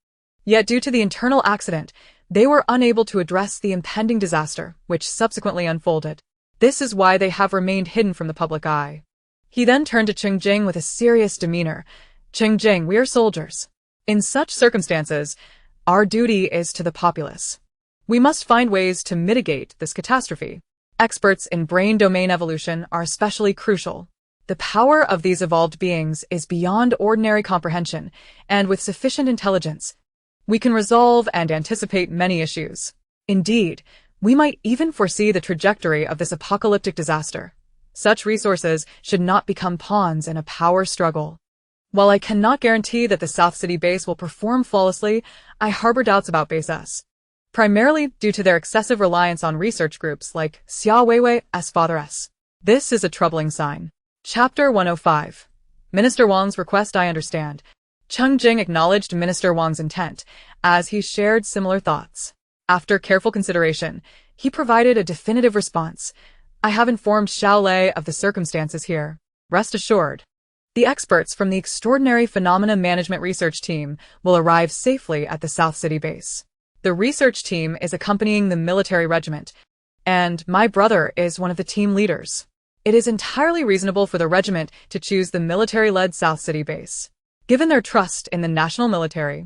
Yet due to the internal accident, they were unable to address the impending disaster, which subsequently unfolded. This is why they have remained hidden from the public eye. He then turned to Cheng Jing with a serious demeanor. Cheng Jing, we are soldiers. In such circumstances, our duty is to the populace. We must find ways to mitigate this catastrophe. Experts in brain domain evolution are especially crucial. The power of these evolved beings is beyond ordinary comprehension, and with sufficient intelligence, we can resolve and anticipate many issues. Indeed, we might even foresee the trajectory of this apocalyptic disaster. Such resources should not become pawns in a power struggle. While I cannot guarantee that the South City base will perform flawlessly, I harbor doubts about Base S, primarily due to their excessive reliance on research groups like Xia Weiwei's Father S. This is a troubling sign. Chapter 105. Minister Wang's request I understand. Cheng Jing acknowledged Minister Wang's intent, as he shared similar thoughts. After careful consideration, he provided a definitive response. I have informed Xiao Lei of the circumstances here. Rest assured. The experts from the Extraordinary Phenomena Management Research Team will arrive safely at the South City base. The research team is accompanying the military regiment, and my brother is one of the team leaders. It is entirely reasonable for the regiment to choose the military-led South City base. Given their trust in the national military,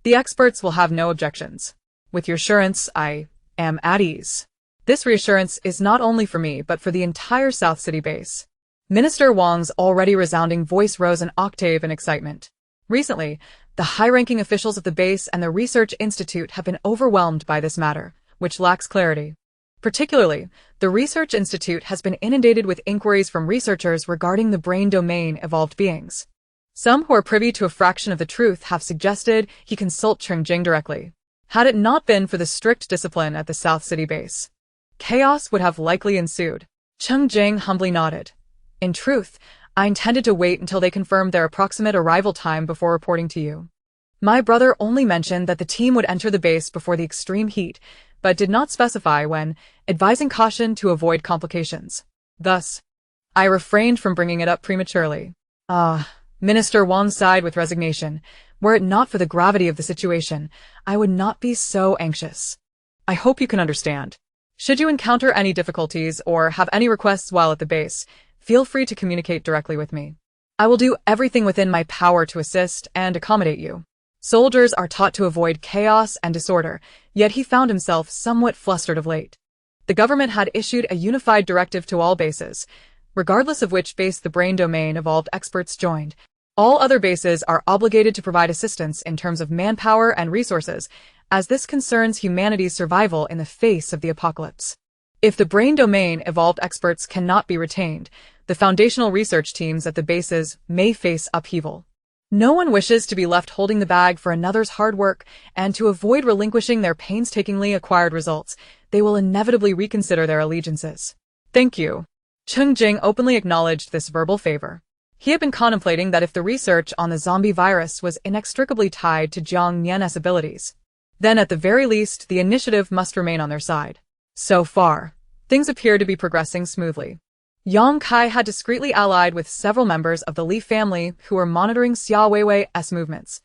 the experts will have no objections. With your assurance, I am at ease. This reassurance is not only for me, but for the entire South City base. Minister Wang's already resounding voice rose an octave in excitement. Recently, the high-ranking officials of the base and the Research Institute have been overwhelmed by this matter, which lacks clarity. Particularly, the Research Institute has been inundated with inquiries from researchers regarding the brain domain evolved beings. Some who are privy to a fraction of the truth have suggested he consult Cheng Jing directly. Had it not been for the strict discipline at the South City base, chaos would have likely ensued. Cheng Jing humbly nodded. In truth, I intended to wait until they confirmed their approximate arrival time before reporting to you. My brother only mentioned that the team would enter the base before the extreme heat, but did not specify when, advising caution to avoid complications. Thus, I refrained from bringing it up prematurely. Minister Wang sighed with resignation. Were it not for the gravity of the situation, I would not be so anxious. I hope you can understand. Should you encounter any difficulties or have any requests while at the base, feel free to communicate directly with me. I will do everything within my power to assist and accommodate you. Soldiers are taught to avoid chaos and disorder, yet he found himself somewhat flustered of late. The government had issued a unified directive to all bases, regardless of which base the brain domain evolved experts joined. All other bases are obligated to provide assistance in terms of manpower and resources, as this concerns humanity's survival in the face of the apocalypse. If the brain domain evolved experts cannot be retained, the foundational research teams at the bases may face upheaval. No one wishes to be left holding the bag for another's hard work, and to avoid relinquishing their painstakingly acquired results, they will inevitably reconsider their allegiances. Thank you. Cheng Jing openly acknowledged this verbal favor. He had been contemplating that if the research on the zombie virus was inextricably tied to Jiang Nian's abilities, then at the very least the initiative must remain on their side. So far, things appear to be progressing smoothly. Yang Kai had discreetly allied with several members of the Li family who were monitoring Xia Weiwei's movements.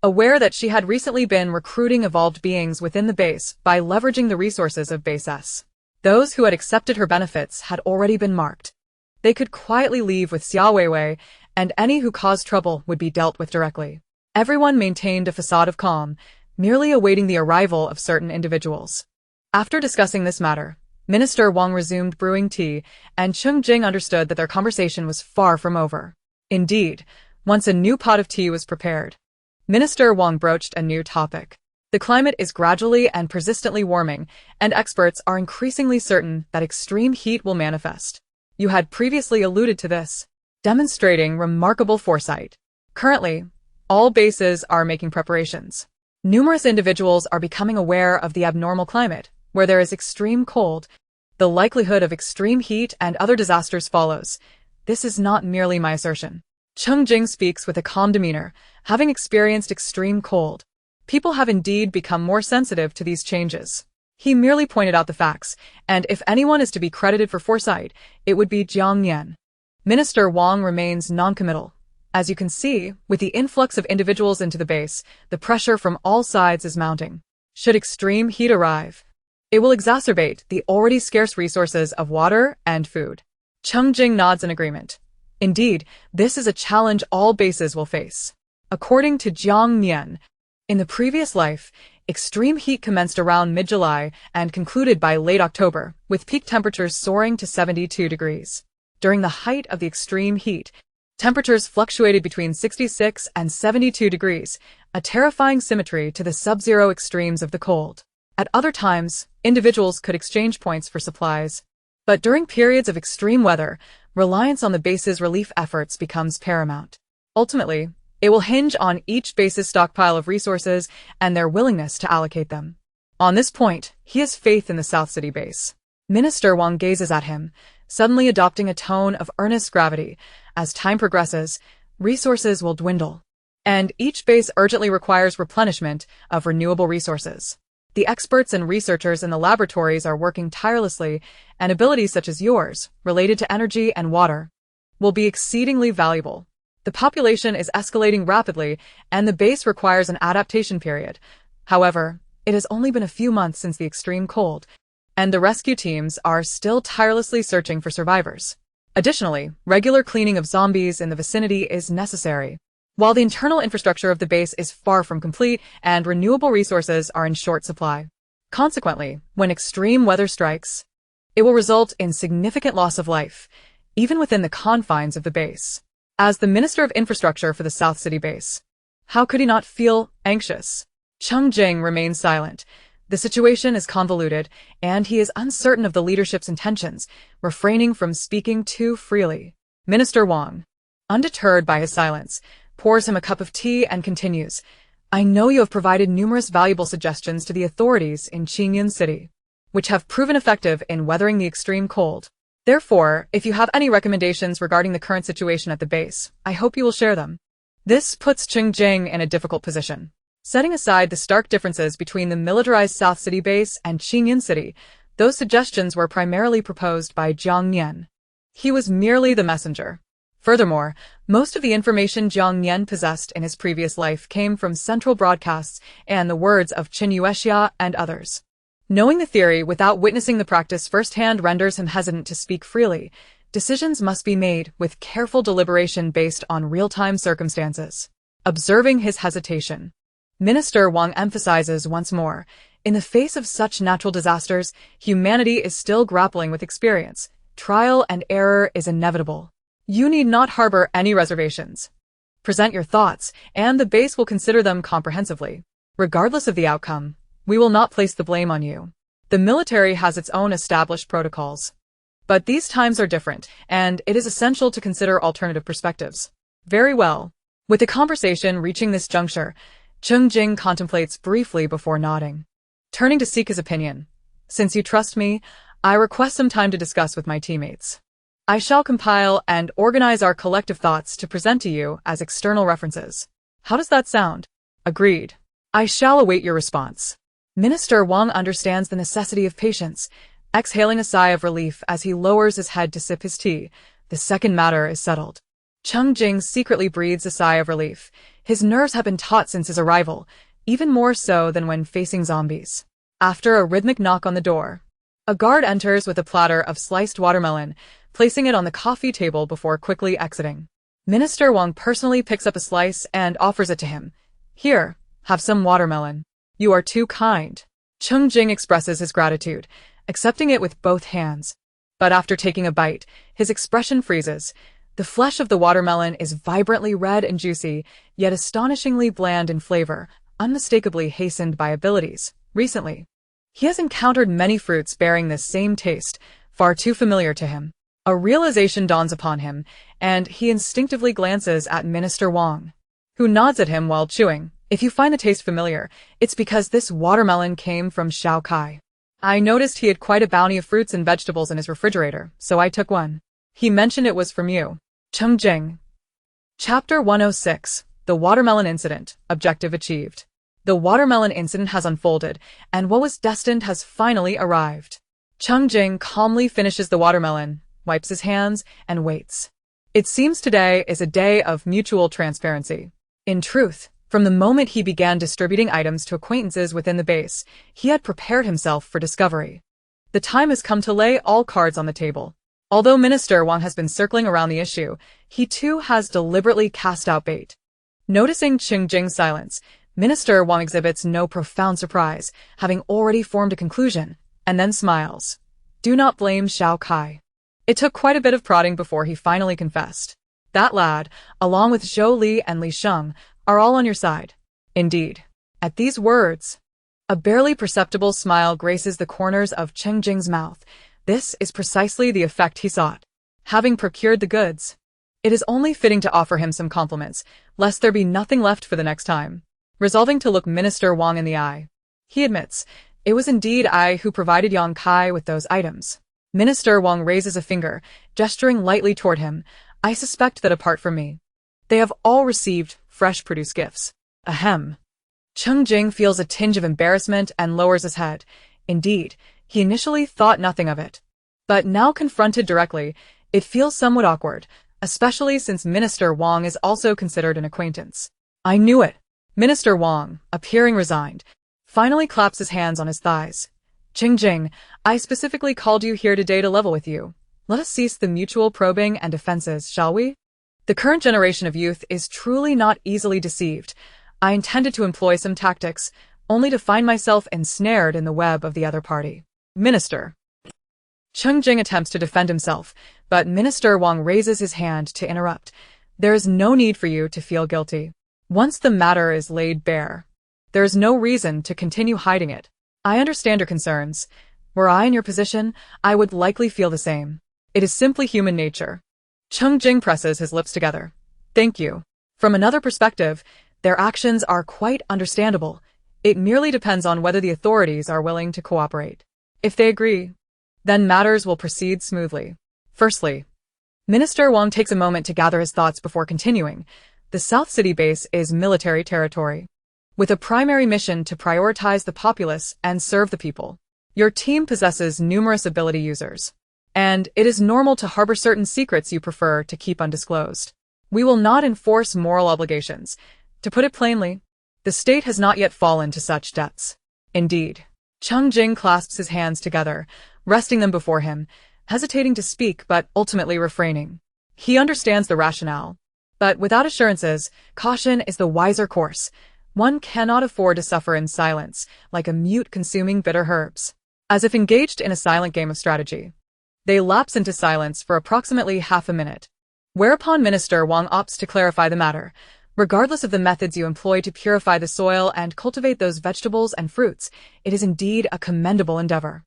Aware that she had recently been recruiting evolved beings within the base by leveraging the resources of Base S. Those who had accepted her benefits had already been marked. They could quietly leave with Xia Weiwei, and any who caused trouble would be dealt with directly. Everyone maintained a facade of calm, merely awaiting the arrival of certain individuals. After discussing this matter, Minister Wang resumed brewing tea, and Cheng Jing understood that their conversation was far from over. Indeed, once a new pot of tea was prepared, Minister Wang broached a new topic. The climate is gradually and persistently warming, and experts are increasingly certain that extreme heat will manifest. You had previously alluded to this, demonstrating remarkable foresight. Currently, all bases are making preparations. Numerous individuals are becoming aware of the abnormal climate, where there is extreme cold. The likelihood of extreme heat and other disasters follows. This is not merely my assertion. Cheng Jing speaks with a calm demeanor, having experienced extreme cold. People have indeed become more sensitive to these changes. He merely pointed out the facts, and if anyone is to be credited for foresight, it would be Jiang Nian. Minister Wang remains noncommittal. As you can see, with the influx of individuals into the base, the pressure from all sides is mounting. Should extreme heat arrive, it will exacerbate the already scarce resources of water and food. Cheng Jing nods in agreement. Indeed, this is a challenge all bases will face. According to Jiang Nian, in the previous life, extreme heat commenced around mid-July and concluded by late October, with peak temperatures soaring to 72 degrees. During the height of the extreme heat, temperatures fluctuated between 66 and 72 degrees, a terrifying symmetry to the sub-zero extremes of the cold. At other times, individuals could exchange points for supplies. But during periods of extreme weather, reliance on the base's relief efforts becomes paramount. Ultimately, it will hinge on each base's stockpile of resources and their willingness to allocate them. On this point, he has faith in the South City base. Minister Wang gazes at him, suddenly adopting a tone of earnest gravity. As time progresses, resources will dwindle, and each base urgently requires replenishment of renewable resources. The experts and researchers in the laboratories are working tirelessly, and abilities such as yours, related to energy and water, will be exceedingly valuable. The population is escalating rapidly, and the base requires an adaptation period. However, it has only been a few months since the extreme cold, and the rescue teams are still tirelessly searching for survivors. Additionally, regular cleaning of zombies in the vicinity is necessary. While the internal infrastructure of the base is far from complete and renewable resources are in short supply. Consequently, when extreme weather strikes, it will result in significant loss of life, even within the confines of the base. As the Minister of Infrastructure for the South City base, how could he not feel anxious? Cheng Jing remains silent. The situation is convoluted, and he is uncertain of the leadership's intentions, refraining from speaking too freely. Minister Wang, undeterred by his silence, pours him a cup of tea and continues, I know you have provided numerous valuable suggestions to the authorities in Jiang City, which have proven effective in weathering the extreme cold. Therefore, if you have any recommendations regarding the current situation at the base, I hope you will share them. This puts Cheng Jing in a difficult position. Setting aside the stark differences between the militarized South City base and Jiang City, those suggestions were primarily proposed by Jiang Nian. He was merely the messenger. Furthermore, most of the information Jiang Nian possessed in his previous life came from central broadcasts and the words of Qin Yuexia and others. Knowing the theory without witnessing the practice firsthand renders him hesitant to speak freely. Decisions must be made with careful deliberation based on real-time circumstances. Observing his hesitation, Minister Wang emphasizes once more, in the face of such natural disasters, humanity is still grappling with experience. Trial and error is inevitable. You need not harbor any reservations. Present your thoughts, and the base will consider them comprehensively. Regardless of the outcome, we will not place the blame on you. The military has its own established protocols. But these times are different, and it is essential to consider alternative perspectives. Very well. With the conversation reaching this juncture, Cheng Jing contemplates briefly before nodding. Turning to seek his opinion. Since you trust me, I request some time to discuss with my teammates. I shall compile and organize our collective thoughts to present to you as external references. How does that sound? Agreed. I shall await your response. Minister Wang understands the necessity of patience, exhaling a sigh of relief as he lowers his head to sip his tea. The second matter is settled. Cheng Jing secretly breathes a sigh of relief. His nerves have been taut since his arrival, even more so than when facing zombies. After a rhythmic knock on the door, a guard enters with a platter of sliced watermelon, placing it on the coffee table before quickly exiting. Minister Wang personally picks up a slice and offers it to him. Here, have some watermelon. You are too kind. Cheng Jing expresses his gratitude, accepting it with both hands. But after taking a bite, his expression freezes. The flesh of the watermelon is vibrantly red and juicy, yet astonishingly bland in flavor, unmistakably hastened by abilities. Recently, he has encountered many fruits bearing this same taste, far too familiar to him. A realization dawns upon him, and he instinctively glances at Minister Wang, who nods at him while chewing. If you find the taste familiar, it's because this watermelon came from Shao Kai. I noticed he had quite a bounty of fruits and vegetables in his refrigerator, so I took one. He mentioned it was from you. Cheng Jing. Chapter 106, The Watermelon Incident, Objective Achieved. The watermelon incident has unfolded, and what was destined has finally arrived. Cheng Jing calmly finishes the watermelon, wipes his hands, and waits. It seems today is a day of mutual transparency. In truth, from the moment he began distributing items to acquaintances within the base, he had prepared himself for discovery. The time has come to lay all cards on the table. Although Minister Wang has been circling around the issue, he too has deliberately cast out bait. Noticing Cheng Jing's silence, Minister Wang exhibits no profound surprise, having already formed a conclusion, and then smiles. Do not blame Xiao Kai. It took quite a bit of prodding before he finally confessed. That lad, along with Zhou Li and Li Sheng, are all on your side. Indeed. At these words, a barely perceptible smile graces the corners of Cheng Jing's mouth. This is precisely the effect he sought. Having procured the goods, it is only fitting to offer him some compliments, lest there be nothing left for the next time. Resolving to look Minister Wang in the eye, he admits, it was indeed I who provided Yang Kai with those items. Minister Wang raises a finger, gesturing lightly toward him. I suspect that apart from me, they have all received fresh produce gifts. Ahem. Cheng Jing feels a tinge of embarrassment and lowers his head. Indeed, he initially thought nothing of it. But now confronted directly, it feels somewhat awkward, especially since Minister Wang is also considered an acquaintance. I knew it. Minister Wang, appearing resigned, finally claps his hands on his thighs. Cheng Jing, I specifically called you here today to level with you. Let us cease the mutual probing and defenses, shall we? The current generation of youth is truly not easily deceived. I intended to employ some tactics, only to find myself ensnared in the web of the other party. Minister. Cheng Jing attempts to defend himself, but Minister Wang raises his hand to interrupt. There is no need for you to feel guilty. Once the matter is laid bare, there is no reason to continue hiding it. I understand your concerns. Were I in your position, I would likely feel the same. It is simply human nature. Cheng Jing presses his lips together. Thank you. From another perspective, their actions are quite understandable. It merely depends on whether the authorities are willing to cooperate. If they agree, then matters will proceed smoothly. Firstly, Minister Wang takes a moment to gather his thoughts before continuing. The South City base is military territory, with a primary mission to prioritize the populace and serve the people. Your team possesses numerous ability users, and it is normal to harbor certain secrets you prefer to keep undisclosed. We will not enforce moral obligations. To put it plainly, the state has not yet fallen to such depths. Indeed. Cheng Jing clasps his hands together, resting them before him, hesitating to speak but ultimately refraining. He understands the rationale. But without assurances, caution is the wiser course. One cannot afford to suffer in silence, like a mute consuming bitter herbs. As if engaged in a silent game of strategy, they lapse into silence for approximately half a minute. Whereupon Minister Wang opts to clarify the matter. Regardless of the methods you employ to purify the soil and cultivate those vegetables and fruits, it is indeed a commendable endeavor.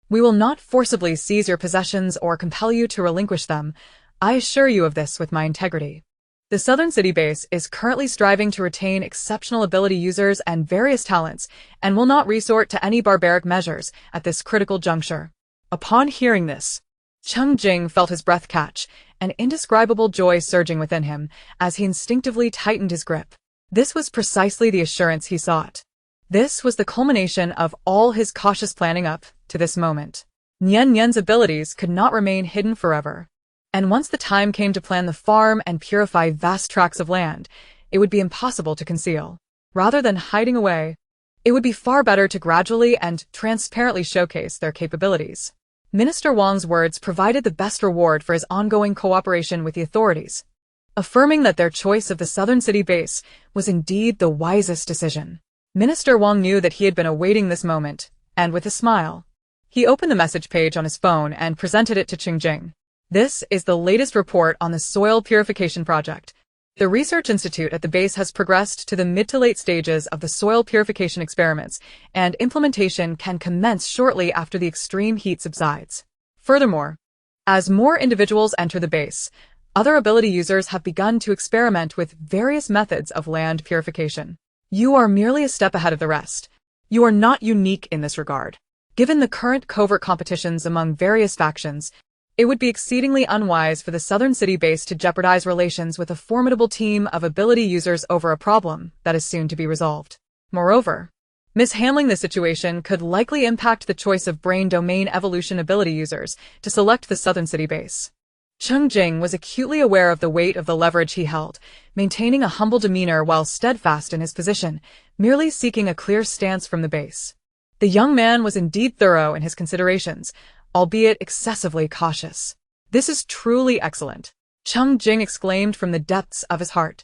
We will not forcibly seize your possessions or compel you to relinquish them. I assure you of this with my integrity. The Southern City base is currently striving to retain exceptional ability users and various talents, and will not resort to any barbaric measures at this critical juncture. Upon hearing this, Cheng Jing felt his breath catch, an indescribable joy surging within him as he instinctively tightened his grip. This was precisely the assurance he sought. This was the culmination of all his cautious planning up to this moment. Nian's abilities could not remain hidden forever. And once the time came to plan the farm and purify vast tracts of land, it would be impossible to conceal. Rather than hiding away, it would be far better to gradually and transparently showcase their capabilities. Minister Wang's words provided the best reward for his ongoing cooperation with the authorities, affirming that their choice of the Southern City base was indeed the wisest decision. Minister Wang knew that he had been awaiting this moment, and with a smile, he opened the message page on his phone and presented it to Cheng Jing. This is the latest report on the soil purification project. The research institute at the base has progressed to the mid to late stages of the soil purification experiments, and implementation can commence shortly after the extreme heat subsides. Furthermore, as more individuals enter the base, other ability users have begun to experiment with various methods of land purification. You are merely a step ahead of the rest. You are not unique in this regard. Given the current covert competitions among various factions, It would be exceedingly unwise for the southern city base to jeopardize relations with a formidable team of ability users over a problem that is soon to be resolved. Moreover, mishandling the situation could likely impact the choice of brain domain evolution ability users to select the southern city base. Cheng Jing was acutely aware of the weight of the leverage he held, maintaining a humble demeanor while steadfast in his position, merely seeking a clear stance from the base. The young man was indeed thorough in his considerations, albeit excessively cautious. "This is truly excellent," Cheng Jing exclaimed from the depths of his heart.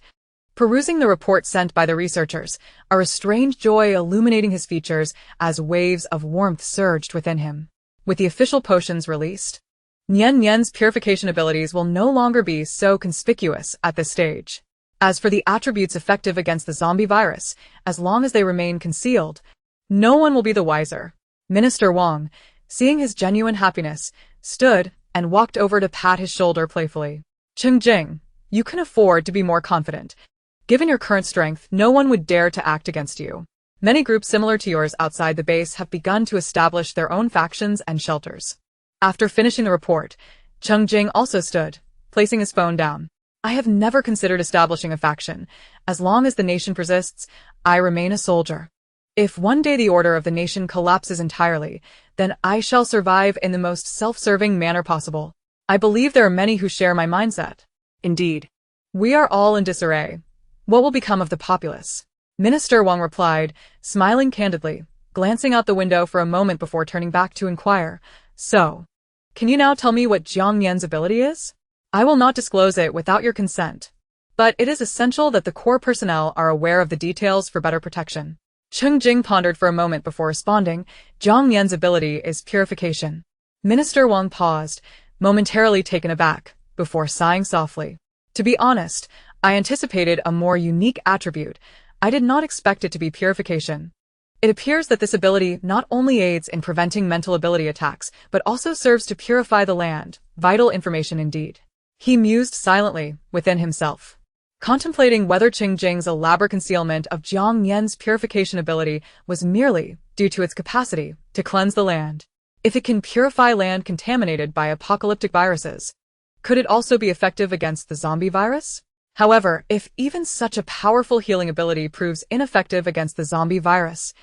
Perusing the report sent by the researchers, a restrained joy illuminating his features as waves of warmth surged within him. With the official potions released, Nian's purification abilities will no longer be so conspicuous at this stage. As for the attributes effective against the zombie virus, as long as they remain concealed, no one will be the wiser. Minister Wang, seeing his genuine happiness, stood and walked over to pat his shoulder playfully. "Cheng Jing, you can afford to be more confident. Given your current strength, no one would dare to act against you. Many groups similar to yours outside the base have begun to establish their own factions and shelters." After finishing the report, Cheng Jing also stood, placing his phone down. "I have never considered establishing a faction. As long as the nation persists, I remain a soldier. If one day the order of the nation collapses entirely, then I shall survive in the most self-serving manner possible. I believe there are many who share my mindset. Indeed, we are all in disarray. What will become of the populace?" Minister Wang replied, smiling candidly, glancing out the window for a moment before turning back to inquire, "So, can you now tell me what Jiang Nian's ability is? I will not disclose it without your consent, but it is essential that the core personnel are aware of the details for better protection." Cheng Jing pondered for a moment before responding, "Jiang Nian's ability is purification." Minister Wang paused, momentarily taken aback, before sighing softly. "To be honest, I anticipated a more unique attribute. I did not expect it to be purification. It appears that this ability not only aids in preventing mental ability attacks, but also serves to purify the land. Vital information indeed." He mused silently within himself, contemplating whether Cheng Jing's elaborate concealment of Jiang Nian's purification ability was merely due to its capacity to cleanse the land. If it can purify land contaminated by apocalyptic viruses, could it also be effective against the zombie virus? However, if even such a powerful healing ability proves ineffective against the zombie virus,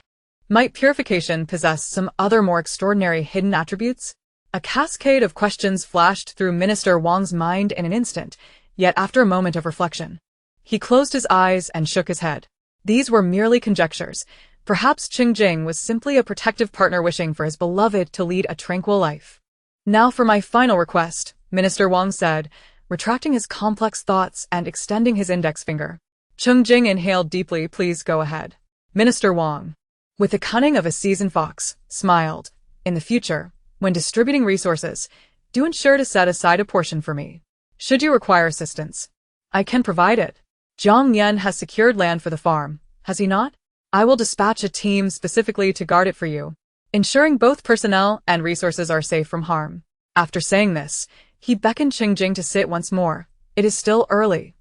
might purification possess some other more extraordinary hidden attributes? A cascade of questions flashed through Minister Wang's mind in an instant, yet after a moment of reflection, he closed his eyes and shook his head. These were merely conjectures. Perhaps Cheng Jing was simply a protective partner wishing for his beloved to lead a tranquil life. "Now for my final request," Minister Wang said, retracting his complex thoughts and extending his index finger. Cheng Jing inhaled deeply. "Please go ahead." Minister Wang, with the cunning of a seasoned fox, smiled. "In the future, when distributing resources, do ensure to set aside a portion for me. Should you require assistance, I can provide it. Jiang Nian has secured land for the farm, has he not? I will dispatch a team specifically to guard it for you, ensuring both personnel and resources are safe from harm." After saying this, he beckoned Cheng Jing to sit once more. "It is still early.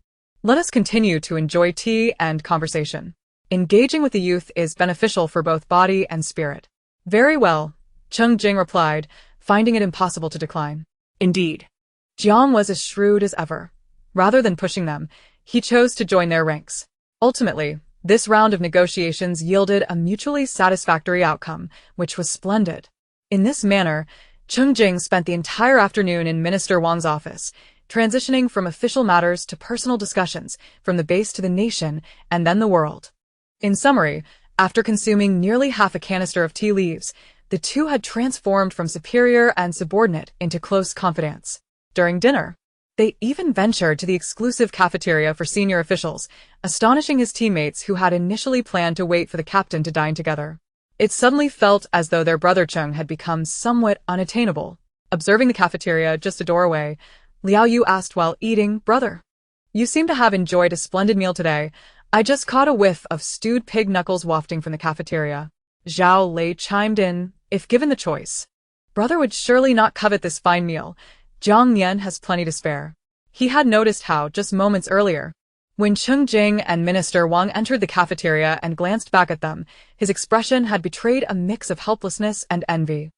Let us continue to enjoy tea and conversation. Engaging with the youth is beneficial for both body and spirit." "Very well," Cheng Jing replied, finding it impossible to decline. Indeed, Jiang was as shrewd as ever. Rather than pushing them, he chose to join their ranks. Ultimately, this round of negotiations yielded a mutually satisfactory outcome, which was splendid. In this manner, Cheng Jing spent the entire afternoon in Minister Wang's office, transitioning from official matters to personal discussions, from the base to the nation, and then the world. In summary, after consuming nearly half a canister of tea leaves, the two had transformed from superior and subordinate into close confidants. During dinner, they even ventured to the exclusive cafeteria for senior officials, astonishing his teammates who had initially planned to wait for the captain to dine together. It suddenly felt as though their brother Cheng had become somewhat unattainable. Observing the cafeteria just a door away, Liao Yu asked while eating, "Brother, you seem to have enjoyed a splendid meal today. I just caught a whiff of stewed pig knuckles wafting from the cafeteria." Zhao Lei chimed in, "If given the choice, brother would surely not covet this fine meal. Jiang Nian has plenty to spare." He had noticed how, just moments earlier, when Cheng Jing and Minister Wang entered the cafeteria and glanced back at them, his expression had betrayed a mix of helplessness and envy.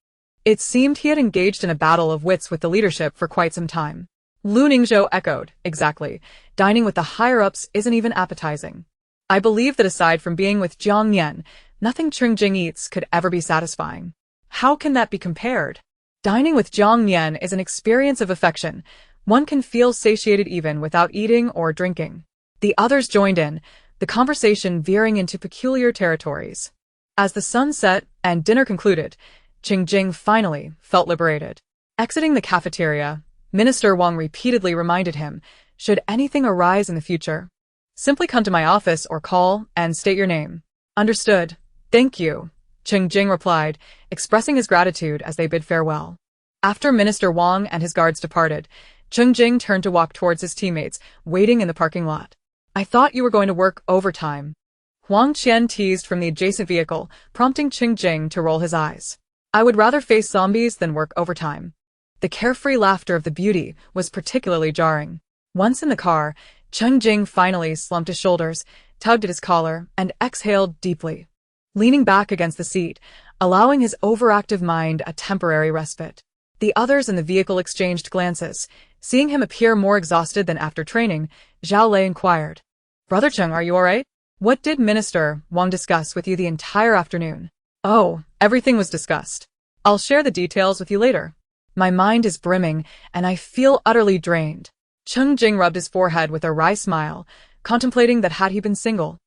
It seemed he had engaged in a battle of wits with the leadership for quite some time. Lu Ningzhou echoed, exactly. Dining with the higher-ups isn't even appetizing. I believe that aside from being with Jiang Nian, nothing Cheng Jing eats could ever be satisfying. How can that be compared? Dining with Jiang Nian is an experience of affection. One can feel satiated even without eating or drinking. The others joined in, the conversation veering into peculiar territories. As the sun set and dinner concluded, Cheng Jing finally felt liberated. Exiting the cafeteria, Minister Wang repeatedly reminded him, should anything arise in the future, simply come to my office or call and state your name. Understood. Thank you, Cheng Jing replied, expressing his gratitude as they bid farewell. After Minister Wang and his guards departed, Cheng Jing turned to walk towards his teammates, waiting in the parking lot. I thought you were going to work overtime. Huang Qian teased from the adjacent vehicle, prompting Cheng Jing to roll his eyes. I would rather face zombies than work overtime. The carefree laughter of the beauty was particularly jarring. Once in the car, Cheng Jing finally slumped his shoulders, tugged at his collar, and exhaled deeply, leaning back against the seat, allowing his overactive mind a temporary respite. The others in the vehicle exchanged glances. Seeing him appear more exhausted than after training, Zhao Lei inquired, Brother Cheng, are you alright? What did Minister Wang discuss with you the entire afternoon? Oh, everything was discussed. I'll share the details with you later. My mind is brimming, and I feel utterly drained. Cheng Jing rubbed his forehead with a wry smile, contemplating that had he been single,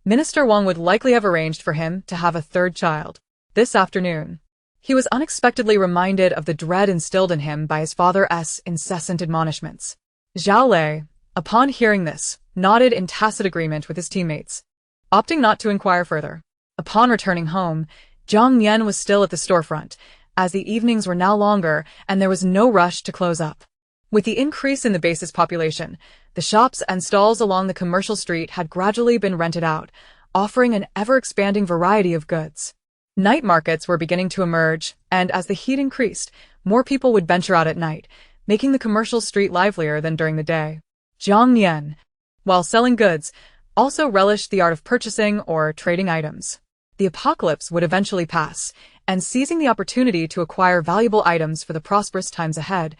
Minister Wang would likely have arranged for him to have a third child. This afternoon, he was unexpectedly reminded of the dread instilled in him by his father's incessant admonishments. Zhao Lei, upon hearing this, nodded in tacit agreement with his teammates, opting not to inquire further. Upon returning home, Jiang Nian was still at the storefront, as the evenings were now longer and there was no rush to close up. With the increase in the base's population, the shops and stalls along the commercial street had gradually been rented out, offering an ever-expanding variety of goods. Night markets were beginning to emerge, and as the heat increased, more people would venture out at night, making the commercial street livelier than during the day. Jiang Nian, while selling goods, also relished the art of purchasing or trading items. The apocalypse would eventually pass, and seizing the opportunity to acquire valuable items for the prosperous times ahead,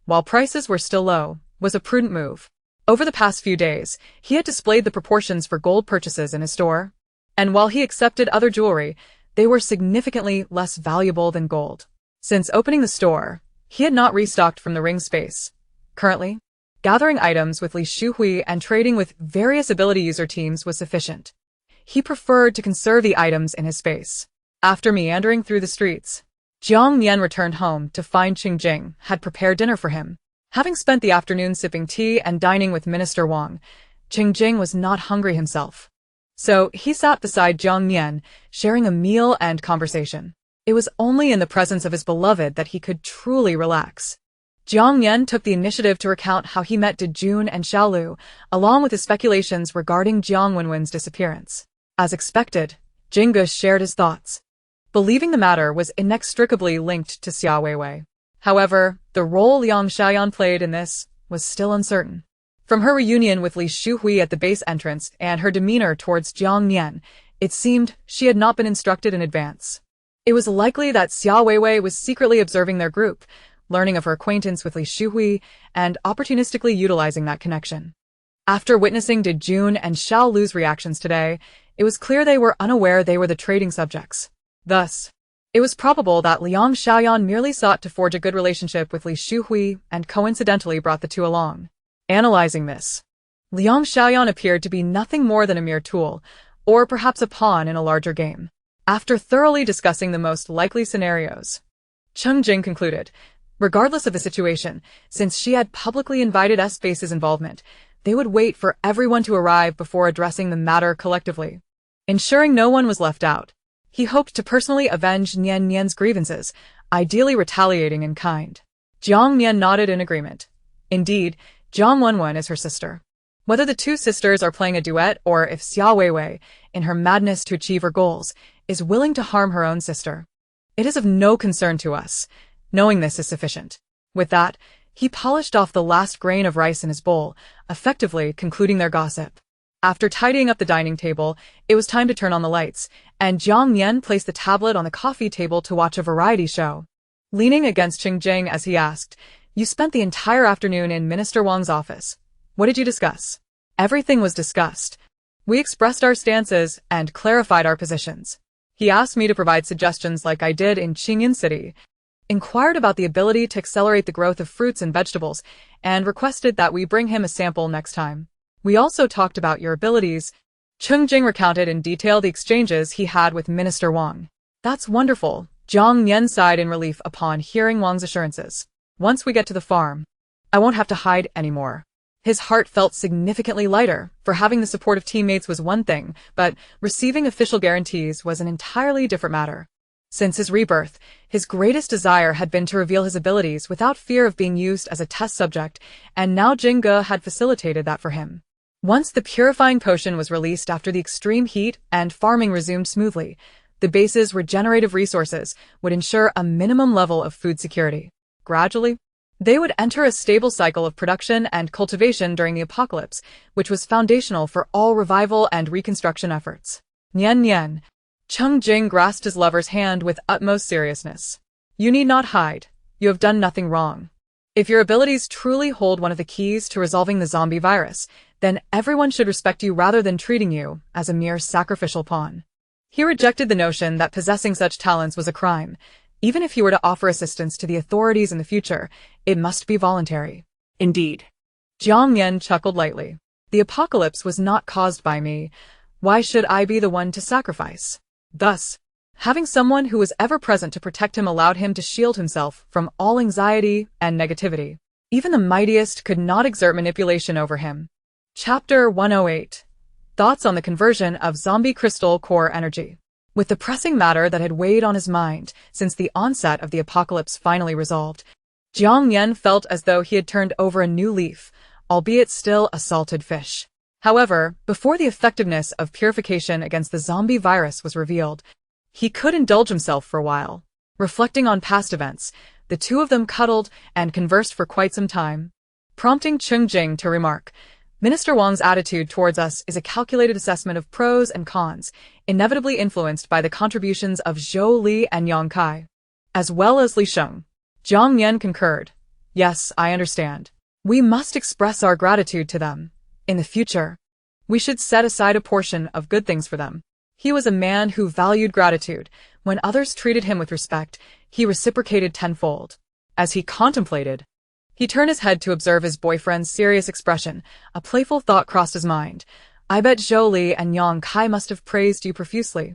while prices were still low, was a prudent move. Over the past few days, he had displayed the proportions for gold purchases in his store, and while he accepted other jewelry, they were significantly less valuable than gold. Since opening the store, he had not restocked from the ring space. Currently, gathering items with Li Shuhui and trading with various ability user teams was sufficient. He preferred to conserve the items in his space. After meandering through the streets, Jiang Nian returned home to find Cheng Jing had prepared dinner for him. Having spent the afternoon sipping tea and dining with Minister Wang, Cheng Jing was not hungry himself. So he sat beside Jiang Nian, sharing a meal and conversation. It was only in the presence of his beloved that he could truly relax. Jiang Nian took the initiative to recount how he met Dejun and Xiaolu, along with his speculations regarding Jiang Wenwen's disappearance. As expected, Jingge shared his thoughts, believing the matter was inextricably linked to Xia Weiwei. However, the role Liang Xiaoyan played in this was still uncertain. From her reunion with Li Shuhui at the base entrance and her demeanor towards Jiang Nian, it seemed she had not been instructed in advance. It was likely that Xia Weiwei was secretly observing their group, learning of her acquaintance with Li Shuhui, and opportunistically utilizing that connection. After witnessing Dejun and Xiaolu's reactions today, it was clear they were unaware they were the trading subjects. Thus, it was probable that Liang Xiaoyan merely sought to forge a good relationship with Li Shuhui and coincidentally brought the two along. Analyzing this, Liang Xiaoyan appeared to be nothing more than a mere tool, or perhaps a pawn in a larger game. After thoroughly discussing the most likely scenarios, Cheng Jing concluded, regardless of the situation, since she had publicly invited S-Base's involvement, they would wait for everyone to arrive before addressing the matter collectively. Ensuring no one was left out, he hoped to personally avenge Nian Nian's grievances, ideally retaliating in kind. Jiang Nian nodded in agreement. Indeed, Jiang Wenwen is her sister. Whether the two sisters are playing a duet or if Xia Weiwei, in her madness to achieve her goals, is willing to harm her own sister, it is of no concern to us. Knowing this is sufficient. With that, he polished off the last grain of rice in his bowl, effectively concluding their gossip. After tidying up the dining table, it was time to turn on the lights, and Jiang Nian placed the tablet on the coffee table to watch a variety show. leaning against Cheng Jing as he asked, "You spent the entire afternoon in Minister Wang's office. What did you discuss?" "Everything was discussed. We expressed our stances and clarified our positions. He asked me to provide suggestions like I did in Qingyan City, inquired about the ability to accelerate the growth of fruits and vegetables, and requested that we bring him a sample next time. We also talked about your abilities." Cheng Jing recounted in detail the exchanges he had with Minister Wang. "That's wonderful." Jiang Nian sighed in relief upon hearing Wang's assurances. "Once we get to the farm, I won't have to hide anymore." His heart felt significantly lighter, for having the support of teammates was one thing, but receiving official guarantees was an entirely different matter. Since his rebirth, his greatest desire had been to reveal his abilities without fear of being used as a test subject, and now Jingge had facilitated that for him. Once the purifying potion was released after the extreme heat and farming resumed smoothly, the base's regenerative resources would ensure a minimum level of food security. Gradually, they would enter a stable cycle of production and cultivation during the apocalypse, which was foundational for all revival and reconstruction efforts. Nian Nian. Cheng Jing grasped his lover's hand with utmost seriousness. "You need not hide. You have done nothing wrong. If your abilities truly hold one of the keys to resolving the zombie virus, then everyone should respect you rather than treating you as a mere sacrificial pawn." He rejected the notion that possessing such talents was a crime. Even if he were to offer assistance to the authorities in the future, it must be voluntary. Indeed. Jiang Nian chuckled lightly. "The apocalypse was not caused by me. Why should I be the one to sacrifice?" Thus, having someone who was ever present to protect him allowed him to shield himself from all anxiety and negativity. Even the mightiest could not exert manipulation over him. Chapter 108. Thoughts on the conversion of zombie crystal core energy. With the pressing matter that had weighed on his mind since the onset of the apocalypse finally resolved, Jiang Nian felt as though he had turned over a new leaf, albeit still a salted fish. However, before the effectiveness of purification against the zombie virus was revealed, he could indulge himself for a while. Reflecting on past events, the two of them cuddled and conversed for quite some time, prompting Cheng Jing to remark, "Minister Wang's attitude towards us is a calculated assessment of pros and cons, inevitably influenced by the contributions of Zhou Li and Yang Kai, as well as Li Sheng." Jiang Nian concurred. "Yes, I understand. We must express our gratitude to them. In the future, we should set aside a portion of good things for them." He was a man who valued gratitude. When others treated him with respect, he reciprocated tenfold. As he contemplated, he turned his head to observe his boyfriend's serious expression. A playful thought crossed his mind. "I bet Zhou Li and Yang Kai must have praised you profusely.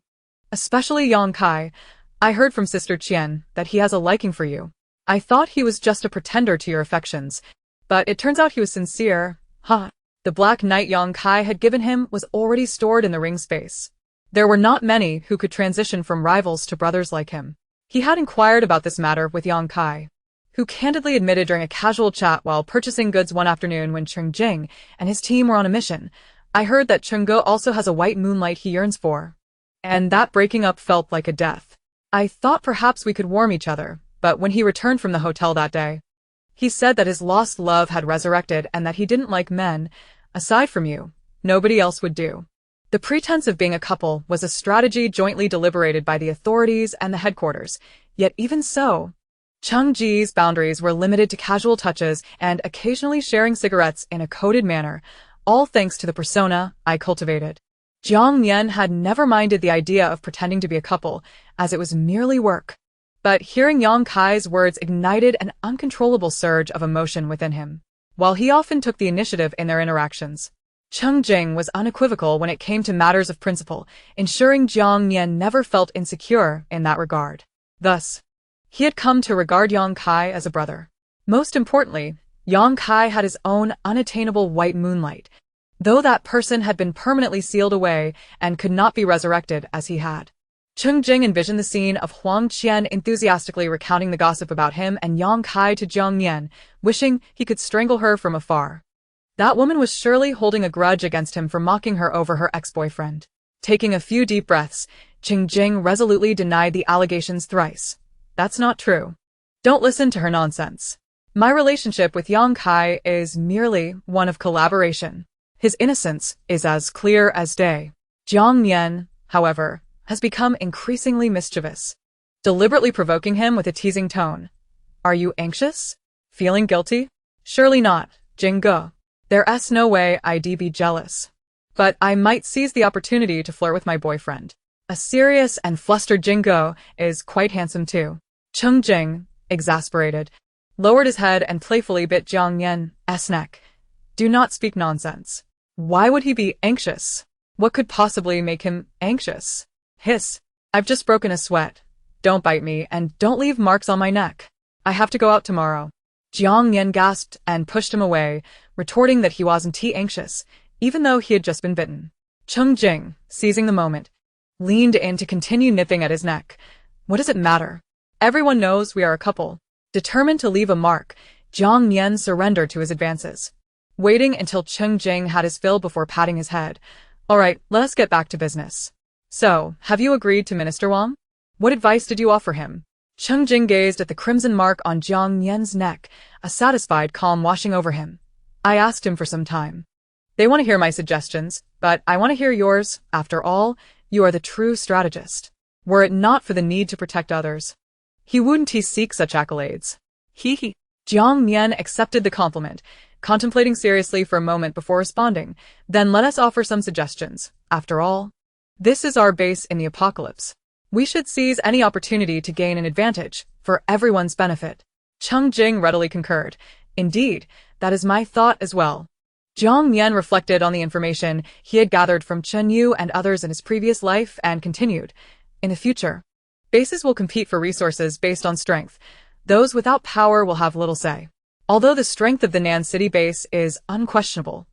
Especially Yang Kai. I heard from Sister Qian that he has a liking for you. I thought he was just a pretender to your affections, but it turns out he was sincere. Ha!" The black knight Yang Kai had given him was already stored in the ring space. There were not many who could transition from rivals to brothers like him. He had inquired about this matter with Yang Kai, who candidly admitted during a casual chat while purchasing goods one afternoon when Cheng Jing and his team were on a mission, "I heard that Chengge also has a white moonlight he yearns for, and that breaking up felt like a death. I thought perhaps we could warm each other, but when he returned from the hotel that day, he said that his lost love had resurrected and that he didn't like men. Aside from you, nobody else would do." The pretense of being a couple was a strategy jointly deliberated by the authorities and the headquarters, yet even so, Cheng Ji's boundaries were limited to casual touches and occasionally sharing cigarettes in a coded manner, all thanks to the persona I cultivated. Jiang Nian had never minded the idea of pretending to be a couple, as it was merely work. But hearing Yang Kai's words ignited an uncontrollable surge of emotion within him. While he often took the initiative in their interactions, Cheng Jing was unequivocal when it came to matters of principle, ensuring Jiang Nian never felt insecure in that regard. Thus, he had come to regard Yang Kai as a brother. Most importantly, Yang Kai had his own unattainable white moonlight, though that person had been permanently sealed away and could not be resurrected as he had. Cheng Jing envisioned the scene of Huang Qian enthusiastically recounting the gossip about him and Yang Kai to Jiang Nian, wishing he could strangle her from afar. That woman was surely holding a grudge against him for mocking her over her ex-boyfriend. Taking a few deep breaths, Cheng Jing resolutely denied the allegations thrice. "That's not true. Don't listen to her nonsense. My relationship with Yang Kai is merely one of collaboration. His innocence is as clear as day." Jiang Nian, however, has become increasingly mischievous. deliberately provoking him with a teasing tone. Are you anxious? Feeling guilty? Surely not, Jingge. There's no way I'd be jealous. But I might seize the opportunity to flirt with my boyfriend. A serious and flustered Jingge is quite handsome too. Cheng Jing, exasperated, lowered his head and playfully bit Jiang Nian's neck. Do not speak nonsense. Why would he be anxious? What could possibly make him anxious? Hiss. I've just broken a sweat. Don't bite me and don't leave marks on my neck. I have to go out tomorrow. Jiang Nian gasped and pushed him away, retorting that he wasn't anxious, even though he had just been bitten. Cheng Jing, seizing the moment, leaned in to continue nipping at his neck. What does it matter? Everyone knows we are a couple. Determined to leave a mark, Jiang Nian surrendered to his advances, waiting until Cheng Jing had his fill before patting his head. All right, let us get back to business. So, have you agreed to Minister Wang? What advice did you offer him? Cheng Jing gazed at the crimson mark on Jiang Nian's neck, a satisfied calm washing over him. I asked him for some time. They want to hear my suggestions, but I want to hear yours. After all, you are the true strategist. Were it not for the need to protect others, he wouldn't seek such accolades. He. Jiang Nian accepted the compliment, contemplating seriously for a moment before responding. Then let us offer some suggestions. After all, this is our base in the apocalypse. We should seize any opportunity to gain an advantage, for everyone's benefit. Cheng Jing readily concurred. Indeed, that is my thought as well. Jiang Nian reflected on the information he had gathered from Chen Yu and others in his previous life and continued. In the future, bases will compete for resources based on strength. Those without power will have little say. Although the strength of the Nan City base is unquestionable.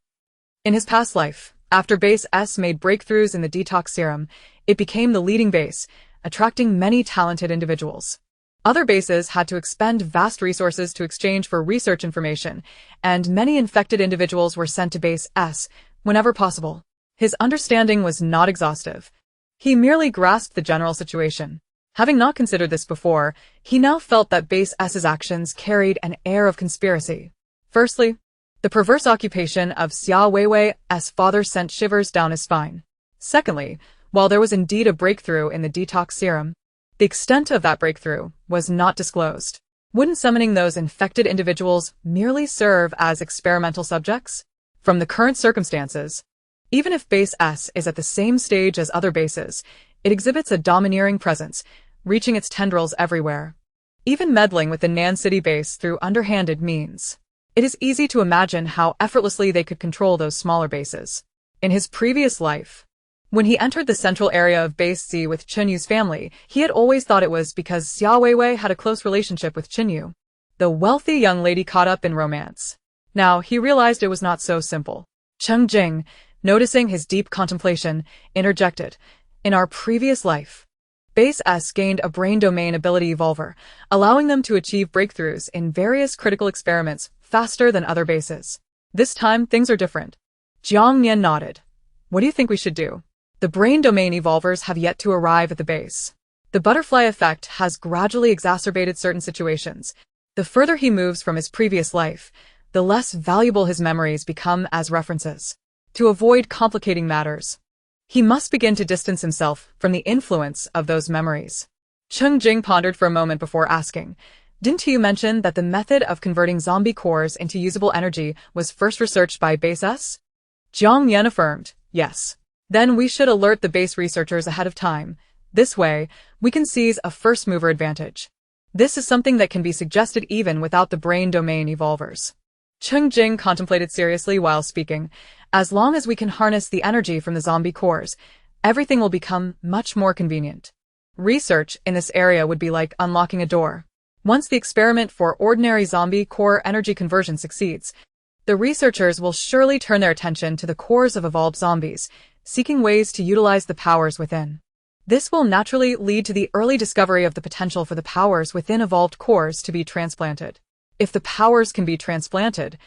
In his past life, after Base S made breakthroughs in the detox serum, it became the leading base, attracting many talented individuals. Other bases had to expend vast resources to exchange for research information, and many infected individuals were sent to Base S whenever possible. His understanding was not exhaustive. He merely grasped the general situation. Having not considered this before, he now felt that Base S's actions carried an air of conspiracy. Firstly, the perverse occupation of Xia Weiwei's father sent shivers down his spine. Secondly, while there was indeed a breakthrough in the detox serum, the extent of that breakthrough was not disclosed. Wouldn't summoning those infected individuals merely serve as experimental subjects? From the current circumstances, even if Base S is at the same stage as other bases, it exhibits a domineering presence, reaching its tendrils everywhere. Even meddling with the Nan City base through underhanded means. It is easy to imagine how effortlessly they could control those smaller bases. In his previous life, when he entered the central area of Base C with Chen Yu's family, he had always thought it was because Xia Weiwei had a close relationship with Chen Yu, the wealthy young lady caught up in romance. Now, he realized it was not so simple. Cheng Jing, noticing his deep contemplation, interjected. In our previous life, Base S gained a brain domain ability evolver, allowing them to achieve breakthroughs in various critical experiments faster than other bases. This time, things are different. Jiang Nian nodded. What do you think we should do? The brain domain evolvers have yet to arrive at the base. The butterfly effect has gradually exacerbated certain situations. The further he moves from his previous life, the less valuable his memories become as references. To avoid complicating matters, he must begin to distance himself from the influence of those memories. Cheng Jing pondered for a moment before asking, didn't you mention that the method of converting zombie cores into usable energy was first researched by Base S? Jiang Nian affirmed, yes. Then we should alert the base researchers ahead of time. This way, we can seize a first-mover advantage. This is something that can be suggested even without the brain domain evolvers. Cheng Jing contemplated seriously while speaking. As long as we can harness the energy from the zombie cores, everything will become much more convenient. Research in this area would be like unlocking a door. Once the experiment for ordinary zombie core energy conversion succeeds, the researchers will surely turn their attention to the cores of evolved zombies, seeking ways to utilize the powers within. This will naturally lead to the early discovery of the potential for the powers within evolved cores to be transplanted. If the powers can be transplanted,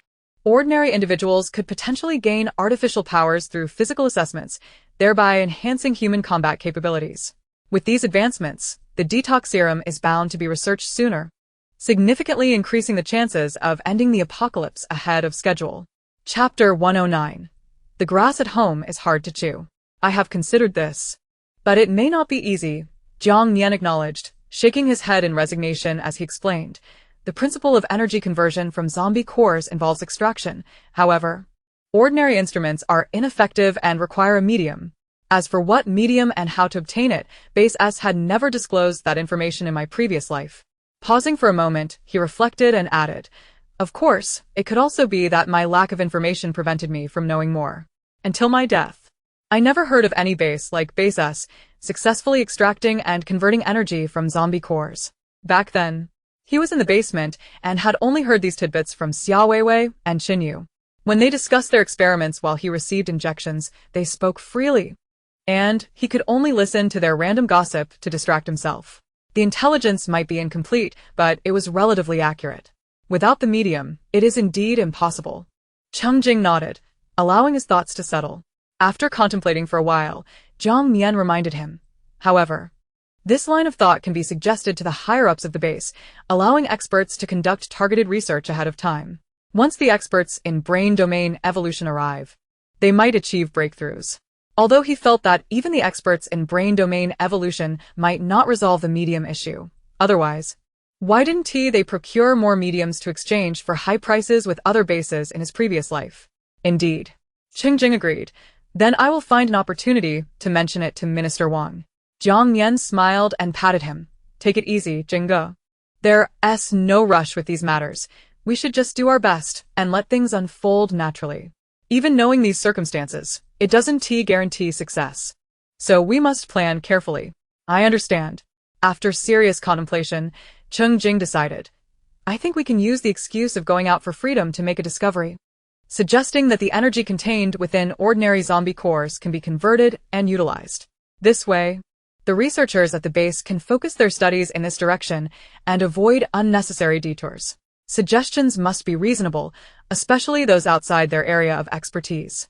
ordinary individuals could potentially gain artificial powers through physical assessments, thereby enhancing human combat capabilities. With these advancements, the detox serum is bound to be researched sooner, significantly increasing the chances of ending the apocalypse ahead of schedule. Chapter 109. The grass at home is hard to chew. I have considered this, but it may not be easy, Jiang Nian acknowledged. shaking his head in resignation as he explained. The principle of energy conversion from zombie cores involves extraction. However, ordinary instruments are ineffective and require a medium. As for what medium and how to obtain it, Base S had never disclosed that information in my previous life. Pausing for a moment, he reflected and added, "Of course, it could also be that my lack of information prevented me from knowing more. Until my death, I never heard of any base like Base S successfully extracting and converting energy from zombie cores. Back then, he was in the basement and had only heard these tidbits from Xia Weiwei and Qin Yu. When they discussed their experiments while he received injections, they spoke freely, and he could only listen to their random gossip to distract himself. The intelligence might be incomplete, but it was relatively accurate. Without the medium, it is indeed impossible." Cheng Jing nodded, allowing his thoughts to settle. After contemplating for a while, Jiang Nian reminded him, "However, this line of thought can be suggested to the higher-ups of the base, allowing experts to conduct targeted research ahead of time. Once the experts in brain domain evolution arrive, they might achieve breakthroughs." Although he felt that even the experts in brain domain evolution might not resolve the medium issue. Otherwise, why didn't they procure more mediums to exchange for high prices with other bases in his previous life? Indeed. Cheng Jing agreed. "Then I will find an opportunity to mention it to Minister Wang." Jiang Nian smiled and patted him. "Take it easy, Jingge. There's no rush with these matters. We should just do our best and let things unfold naturally. Even knowing these circumstances, it doesn't guarantee success. So we must plan carefully." "I understand." After serious contemplation, Cheng Jing decided, "I think we can use the excuse of going out for freedom to make a discovery," suggesting that the energy contained within ordinary zombie cores can be converted and utilized. This way, the researchers at the base can focus their studies in this direction and avoid unnecessary detours. Suggestions must be reasonable, especially those outside their area of expertise.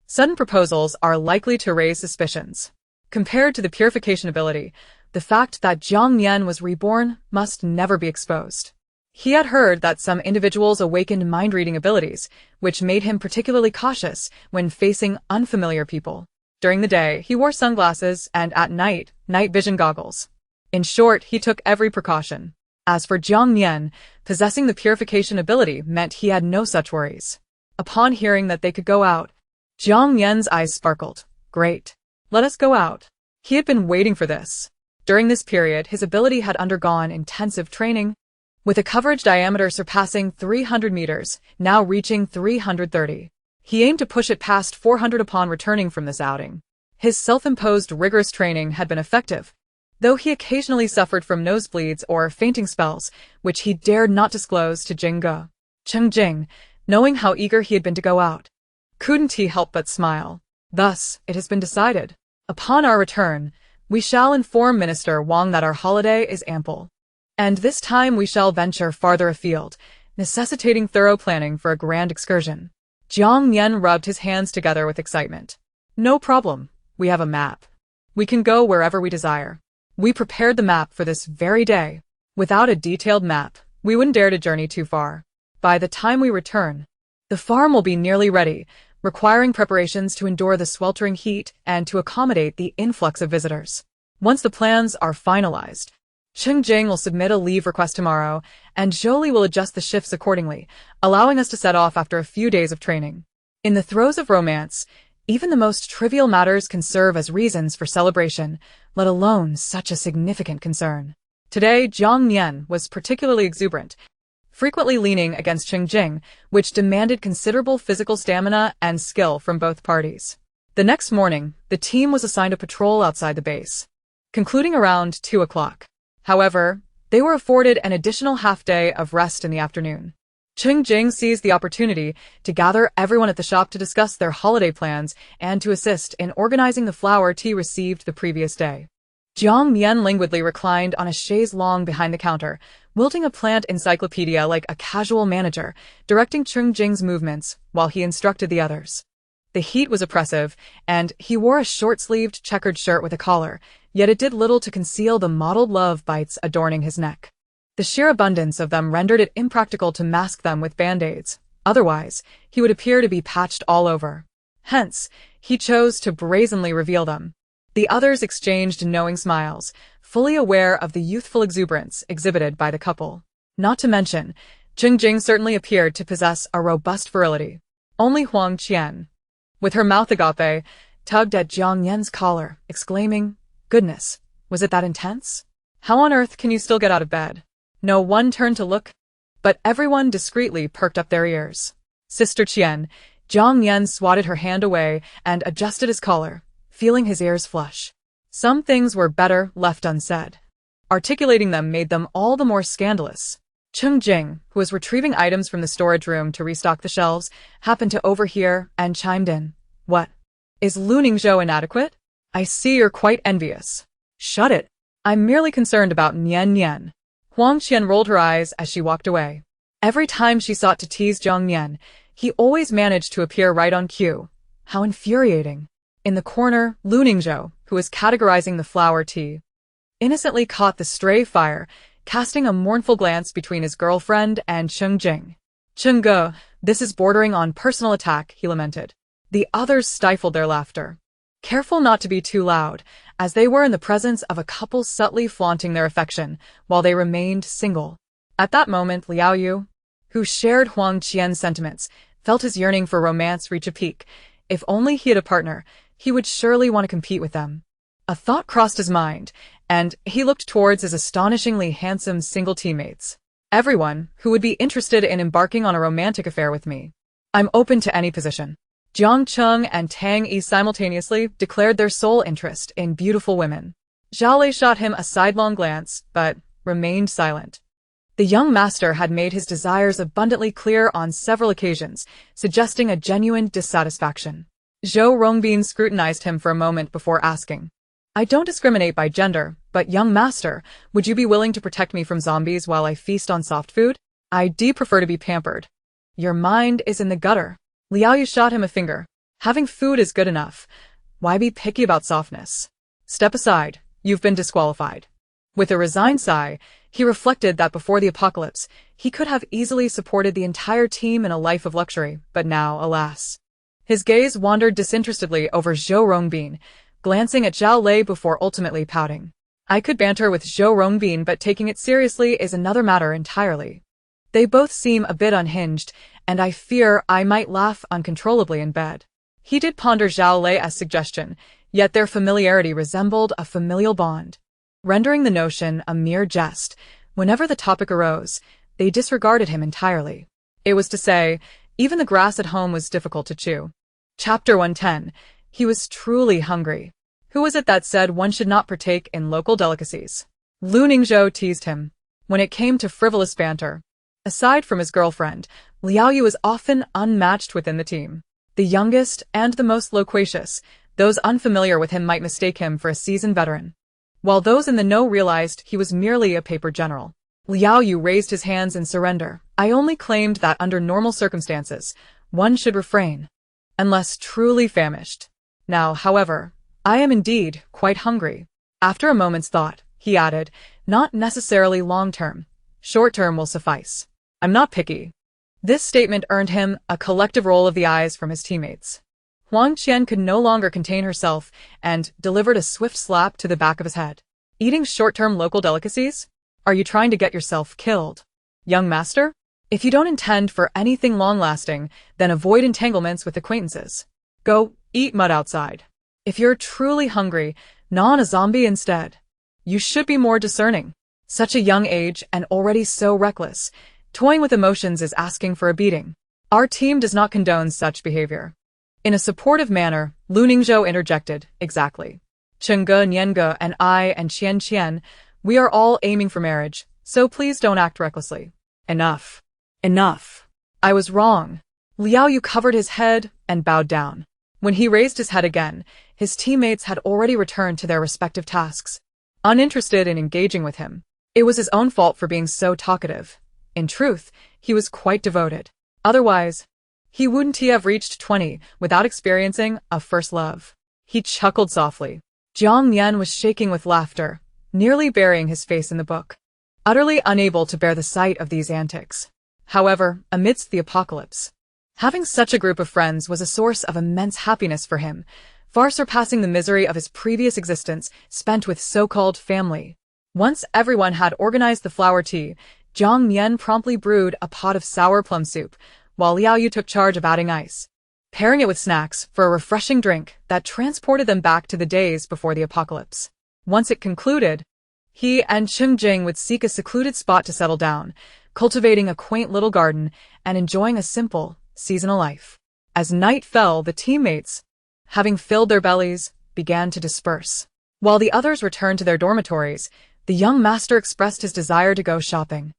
Sudden proposals are likely to raise suspicions. Compared to the purification ability, the fact that Jiang Nian was reborn must never be exposed. He had heard that some individuals awakened mind-reading abilities, which made him particularly cautious when facing unfamiliar people. During the day, he wore sunglasses and at night vision goggles. In short, he took every precaution. As for Jiang Nian, possessing the purification ability meant he had no such worries. Upon hearing that they could go out, Jiang Nian's eyes sparkled. "Great. Let us go out." He had been waiting for this. During this period, his ability had undergone intensive training, with a coverage diameter surpassing 300 meters, now reaching 330. He aimed to push it past 400 upon returning from this outing. His self-imposed rigorous training had been effective, though he occasionally suffered from nosebleeds or fainting spells, which he dared not disclose to Jingge. Cheng Jing, knowing how eager he had been to go out, couldn't help but smile. "Thus, it has been decided. Upon our return, we shall inform Minister Wang that our holiday is ample, and this time we shall venture farther afield, necessitating thorough planning for a grand excursion." Jiang Nian rubbed his hands together with excitement. "No problem. We have a map. We can go wherever we desire. We prepared the map for this very day. Without a detailed map, we wouldn't dare to journey too far. By the time we return, the farm will be nearly ready, requiring preparations to endure the sweltering heat and to accommodate the influx of visitors. Once the plans are finalized, Cheng Jing will submit a leave request tomorrow, and Jolie will adjust the shifts accordingly, allowing us to set off after a few days of training. In the throes of romance, even the most trivial matters can serve as reasons for celebration, let alone such a significant concern. Today, Jiang Nian was particularly exuberant, frequently leaning against Cheng Jing, which demanded considerable physical stamina and skill from both parties. The next morning, the team was assigned a patrol outside the base, concluding around 2 o'clock. However, they were afforded an additional half-day of rest in the afternoon. Cheng Jing seized the opportunity to gather everyone at the shop to discuss their holiday plans and to assist in organizing the flower tea received the previous day. Jiang Nian languidly reclined on a chaise longue behind the counter, wielding a plant encyclopedia like a casual manager, directing Cheng Jing's movements while he instructed the others. The heat was oppressive, and he wore a short-sleeved checkered shirt with a collar, yet it did little to conceal the mottled love bites adorning his neck. The sheer abundance of them rendered it impractical to mask them with band-aids. Otherwise, he would appear to be patched all over. Hence, he chose to brazenly reveal them. The others exchanged knowing smiles, fully aware of the youthful exuberance exhibited by the couple. Not to mention, Cheng Jing certainly appeared to possess a robust virility. Only Huang Qian, with her mouth agape, tugged at Jiang Nian's collar, exclaiming, "Goodness, was it that intense? How on earth can you still get out of bed?" No one turned to look, but everyone discreetly perked up their ears. Sister Qian, Jiang Nian swatted her hand away and adjusted his collar, feeling his ears flush. Some things were better left unsaid. Articulating them made them all the more scandalous. Cheng Jing, who was retrieving items from the storage room to restock the shelves, happened to overhear and chimed in. "What? Is Lu Ningzhou inadequate? I see you're quite envious." "Shut it. I'm merely concerned about Nian Nian." Huang Qian rolled her eyes as she walked away. Every time she sought to tease Jiang Nian, he always managed to appear right on cue. How infuriating. In the corner, Lu Ningzhou, who was categorizing the flower tea, innocently caught the stray fire, casting a mournful glance between his girlfriend and Cheng Jing. "Cheng Ge, this is bordering on personal attack," he lamented. The others stifled their laughter, careful not to be too loud, as they were in the presence of a couple subtly flaunting their affection while they remained single. At that moment, Liao Yu, who shared Huang Qian's sentiments, felt his yearning for romance reach a peak. If only he had a partner, he would surely want to compete with them. A thought crossed his mind, and he looked towards his astonishingly handsome single teammates. "Everyone who would be interested in embarking on a romantic affair with me. I'm open to any position." Jiang Cheng and Tang Yi simultaneously declared their sole interest in beautiful women. Zhao Lei shot him a sidelong glance, but remained silent. The young master had made his desires abundantly clear on several occasions, suggesting a genuine dissatisfaction. Zhou Rongbin scrutinized him for a moment before asking, "I don't discriminate by gender, but young master, would you be willing to protect me from zombies while I feast on soft food? I do prefer to be pampered." "Your mind is in the gutter." Liao Yu shot him a finger. "Having food is good enough. Why be picky about softness? Step aside, you've been disqualified." With a resigned sigh, he reflected that before the apocalypse, he could have easily supported the entire team in a life of luxury, but now, alas. His gaze wandered disinterestedly over Zhou Rongbin, glancing at Zhao Lei before ultimately pouting. "I could banter with Zhou Rongbin, but taking it seriously is another matter entirely. They both seem a bit unhinged, and I fear I might laugh uncontrollably in bed." He did ponder Zhao Lei's suggestion, yet their familiarity resembled a familial bond. Rendering the notion a mere jest, whenever the topic arose, they disregarded him entirely. It was to say, even the grass at home was difficult to chew. Chapter 110. He was truly hungry. Who was it that said one should not partake in local delicacies? Lu Ningzhou teased him. When it came to frivolous banter, aside from his girlfriend, Liao Yu was often unmatched within the team. The youngest and the most loquacious, those unfamiliar with him might mistake him for a seasoned veteran, while those in the know realized he was merely a paper general. Liao Yu raised his hands in surrender. "I only claimed that under normal circumstances, one should refrain, unless truly famished. Now, however, I am indeed quite hungry." After a moment's thought, he added, "Not necessarily long-term. Short-term will suffice. I'm not picky." This statement earned him a collective roll of the eyes from his teammates. Huang Qian could no longer contain herself and delivered a swift slap to the back of his head. "Eating short-term local delicacies? Are you trying to get yourself killed? Young master? If you don't intend for anything long-lasting, then avoid entanglements with acquaintances. Go eat mud outside. If you're truly hungry, gnaw on a zombie instead. You should be more discerning. Such a young age and already so reckless. Toying with emotions is asking for a beating. Our team does not condone such behavior." In a supportive manner, Lu Ningzhou interjected, "Exactly. Cheng Ge, Nian Ge, and I and Qian Qian, we are all aiming for marriage, so please don't act recklessly." "Enough. Enough. I was wrong." Liao Yu covered his head and bowed down. When he raised his head again, his teammates had already returned to their respective tasks, uninterested in engaging with him. It was his own fault for being so talkative. In truth, he was quite devoted. Otherwise, he wouldn't have reached 20 without experiencing a first love. He chuckled softly. Jiang Nian was shaking with laughter, nearly burying his face in the book, utterly unable to bear the sight of these antics. However, amidst the apocalypse, having such a group of friends was a source of immense happiness for him, far surpassing the misery of his previous existence spent with so-called family. Once everyone had organized the flower tea, Jiang Nian promptly brewed a pot of sour plum soup, while Liao Yu took charge of adding ice, pairing it with snacks for a refreshing drink that transported them back to the days before the apocalypse. Once it concluded, he and Cheng Jing would seek a secluded spot to settle down, cultivating a quaint little garden and enjoying a simple, seasonal life. As night fell, the teammates, having filled their bellies, began to disperse. While the others returned to their dormitories, the young master expressed his desire to go shopping.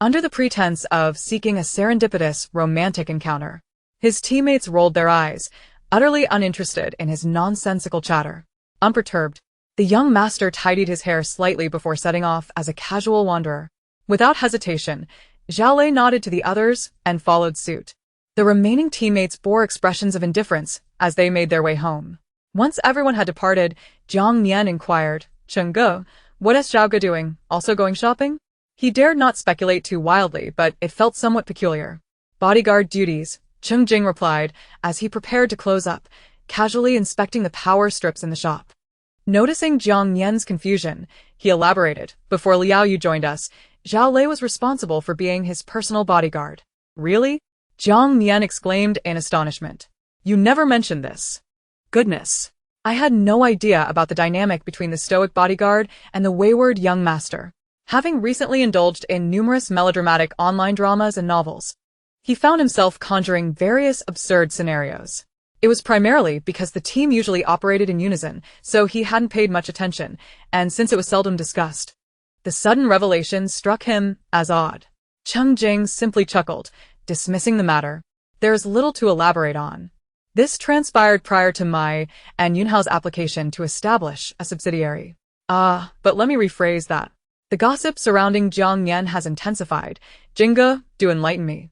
Under the pretense of seeking a serendipitous, romantic encounter, his teammates rolled their eyes, utterly uninterested in his nonsensical chatter. Unperturbed, the young master tidied his hair slightly before setting off as a casual wanderer. Without hesitation, Zhao Lei nodded to the others and followed suit. The remaining teammates bore expressions of indifference as they made their way home. Once everyone had departed, Jiang Nian inquired, "Cheng Ge, what is Zhao Ge doing, also going shopping?" He dared not speculate too wildly, but it felt somewhat peculiar. "Bodyguard duties," Cheng Jing replied as he prepared to close up, casually inspecting the power strips in the shop. Noticing Jiang Nian's confusion, he elaborated, "Before Liao Yu joined us, Zhao Lei was responsible for being his personal bodyguard." "Really?" Jiang Nian exclaimed in astonishment. "You never mentioned this." Goodness. I had no idea about the dynamic between the stoic bodyguard and the wayward young master. Having recently indulged in numerous melodramatic online dramas and novels, he found himself conjuring various absurd scenarios. It was primarily because the team usually operated in unison, so he hadn't paid much attention, and since it was seldom discussed, the sudden revelation struck him as odd. Cheng Jing simply chuckled, dismissing the matter. "There is little to elaborate on. This transpired prior to my and Yunhao's application to establish a subsidiary." But let me rephrase that. The gossip surrounding Jiang Nian has intensified. "Jinge, do enlighten me."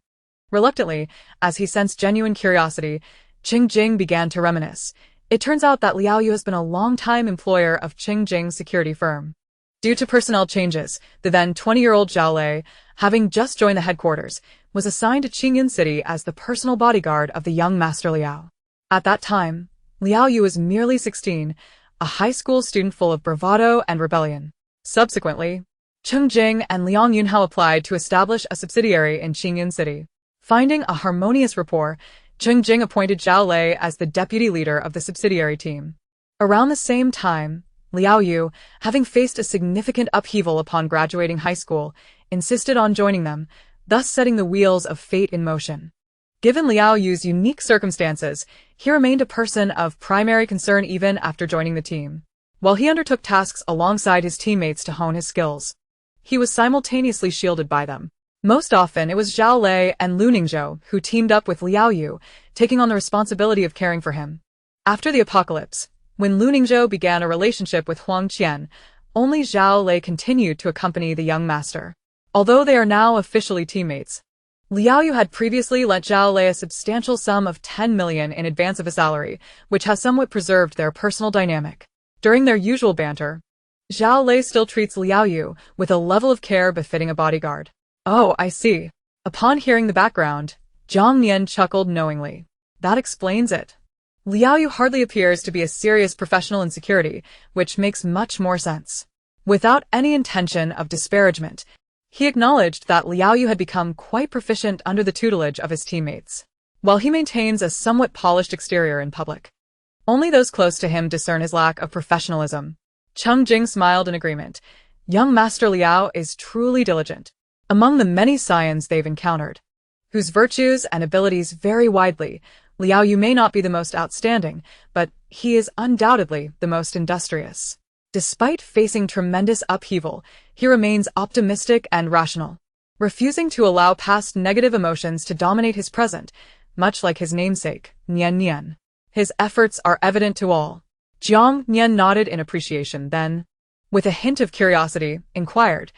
Reluctantly, as he sensed genuine curiosity, Cheng Jing began to reminisce. It turns out that Liao Yu has been a long-time employer of Cheng Jing's security firm. Due to personnel changes, the then 20-year-old Zhao Lei, having just joined the headquarters, was assigned to Qingyun City as the personal bodyguard of the young master Liao. At that time, Liao Yu was merely 16, a high school student full of bravado and rebellion. Subsequently, Cheng Jing and Liang Yunhao applied to establish a subsidiary in Qingyun City. Finding a harmonious rapport, Cheng Jing appointed Zhao Lei as the deputy leader of the subsidiary team. Around the same time, Liao Yu, having faced a significant upheaval upon graduating high school, insisted on joining them, thus setting the wheels of fate in motion. Given Liao Yu's unique circumstances, he remained a person of primary concern even after joining the team. While he undertook tasks alongside his teammates to hone his skills, he was simultaneously shielded by them. Most often, it was Zhao Lei and Lu Ningzhou who teamed up with Liao Yu, taking on the responsibility of caring for him. After the apocalypse, when Lu Ningzhou began a relationship with Huang Qian, only Zhao Lei continued to accompany the young master. Although they are now officially teammates, Liao Yu had previously lent Zhao Lei a substantial sum of 10 million in advance of a salary, which has somewhat preserved their personal dynamic. During their usual banter, Zhao Lei still treats Liao Yu with a level of care befitting a bodyguard. "Oh, I see." Upon hearing the background, Jiang Nian chuckled knowingly. "That explains it. Liao Yu hardly appears to be a serious professional in security, which makes much more sense." Without any intention of disparagement, he acknowledged that Liao Yu had become quite proficient under the tutelage of his teammates. While he maintains a somewhat polished exterior in public, only those close to him discern his lack of professionalism. Cheng Jing smiled in agreement. Young Master Liao is truly diligent. Among the many scions they've encountered, whose virtues and abilities vary widely, Liao Yu may not be the most outstanding, but he is undoubtedly the most industrious. Despite facing tremendous upheaval, he remains optimistic and rational, refusing to allow past negative emotions to dominate his present, much like his namesake, Nian Nian. His efforts are evident to all. Jiang Nian nodded in appreciation, then, with a hint of curiosity, inquired,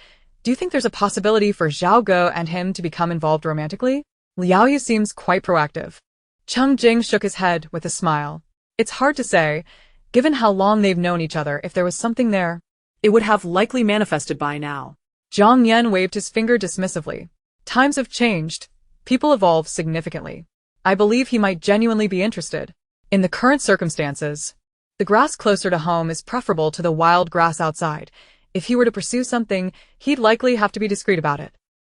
"Do you think there's a possibility for Zhao Ge and him to become involved romantically?" Liao Yu seems quite proactive. Cheng Jing shook his head with a smile. "It's hard to say, given how long they've known each other. If there was something there, It would have likely manifested by now." Jiang Nian waved his finger dismissively. "Times have changed. People evolve significantly. I believe he might genuinely be interested. In the current circumstances, The grass closer to home is preferable to the wild grass outside. If he were to pursue something, he'd likely have to be discreet about it.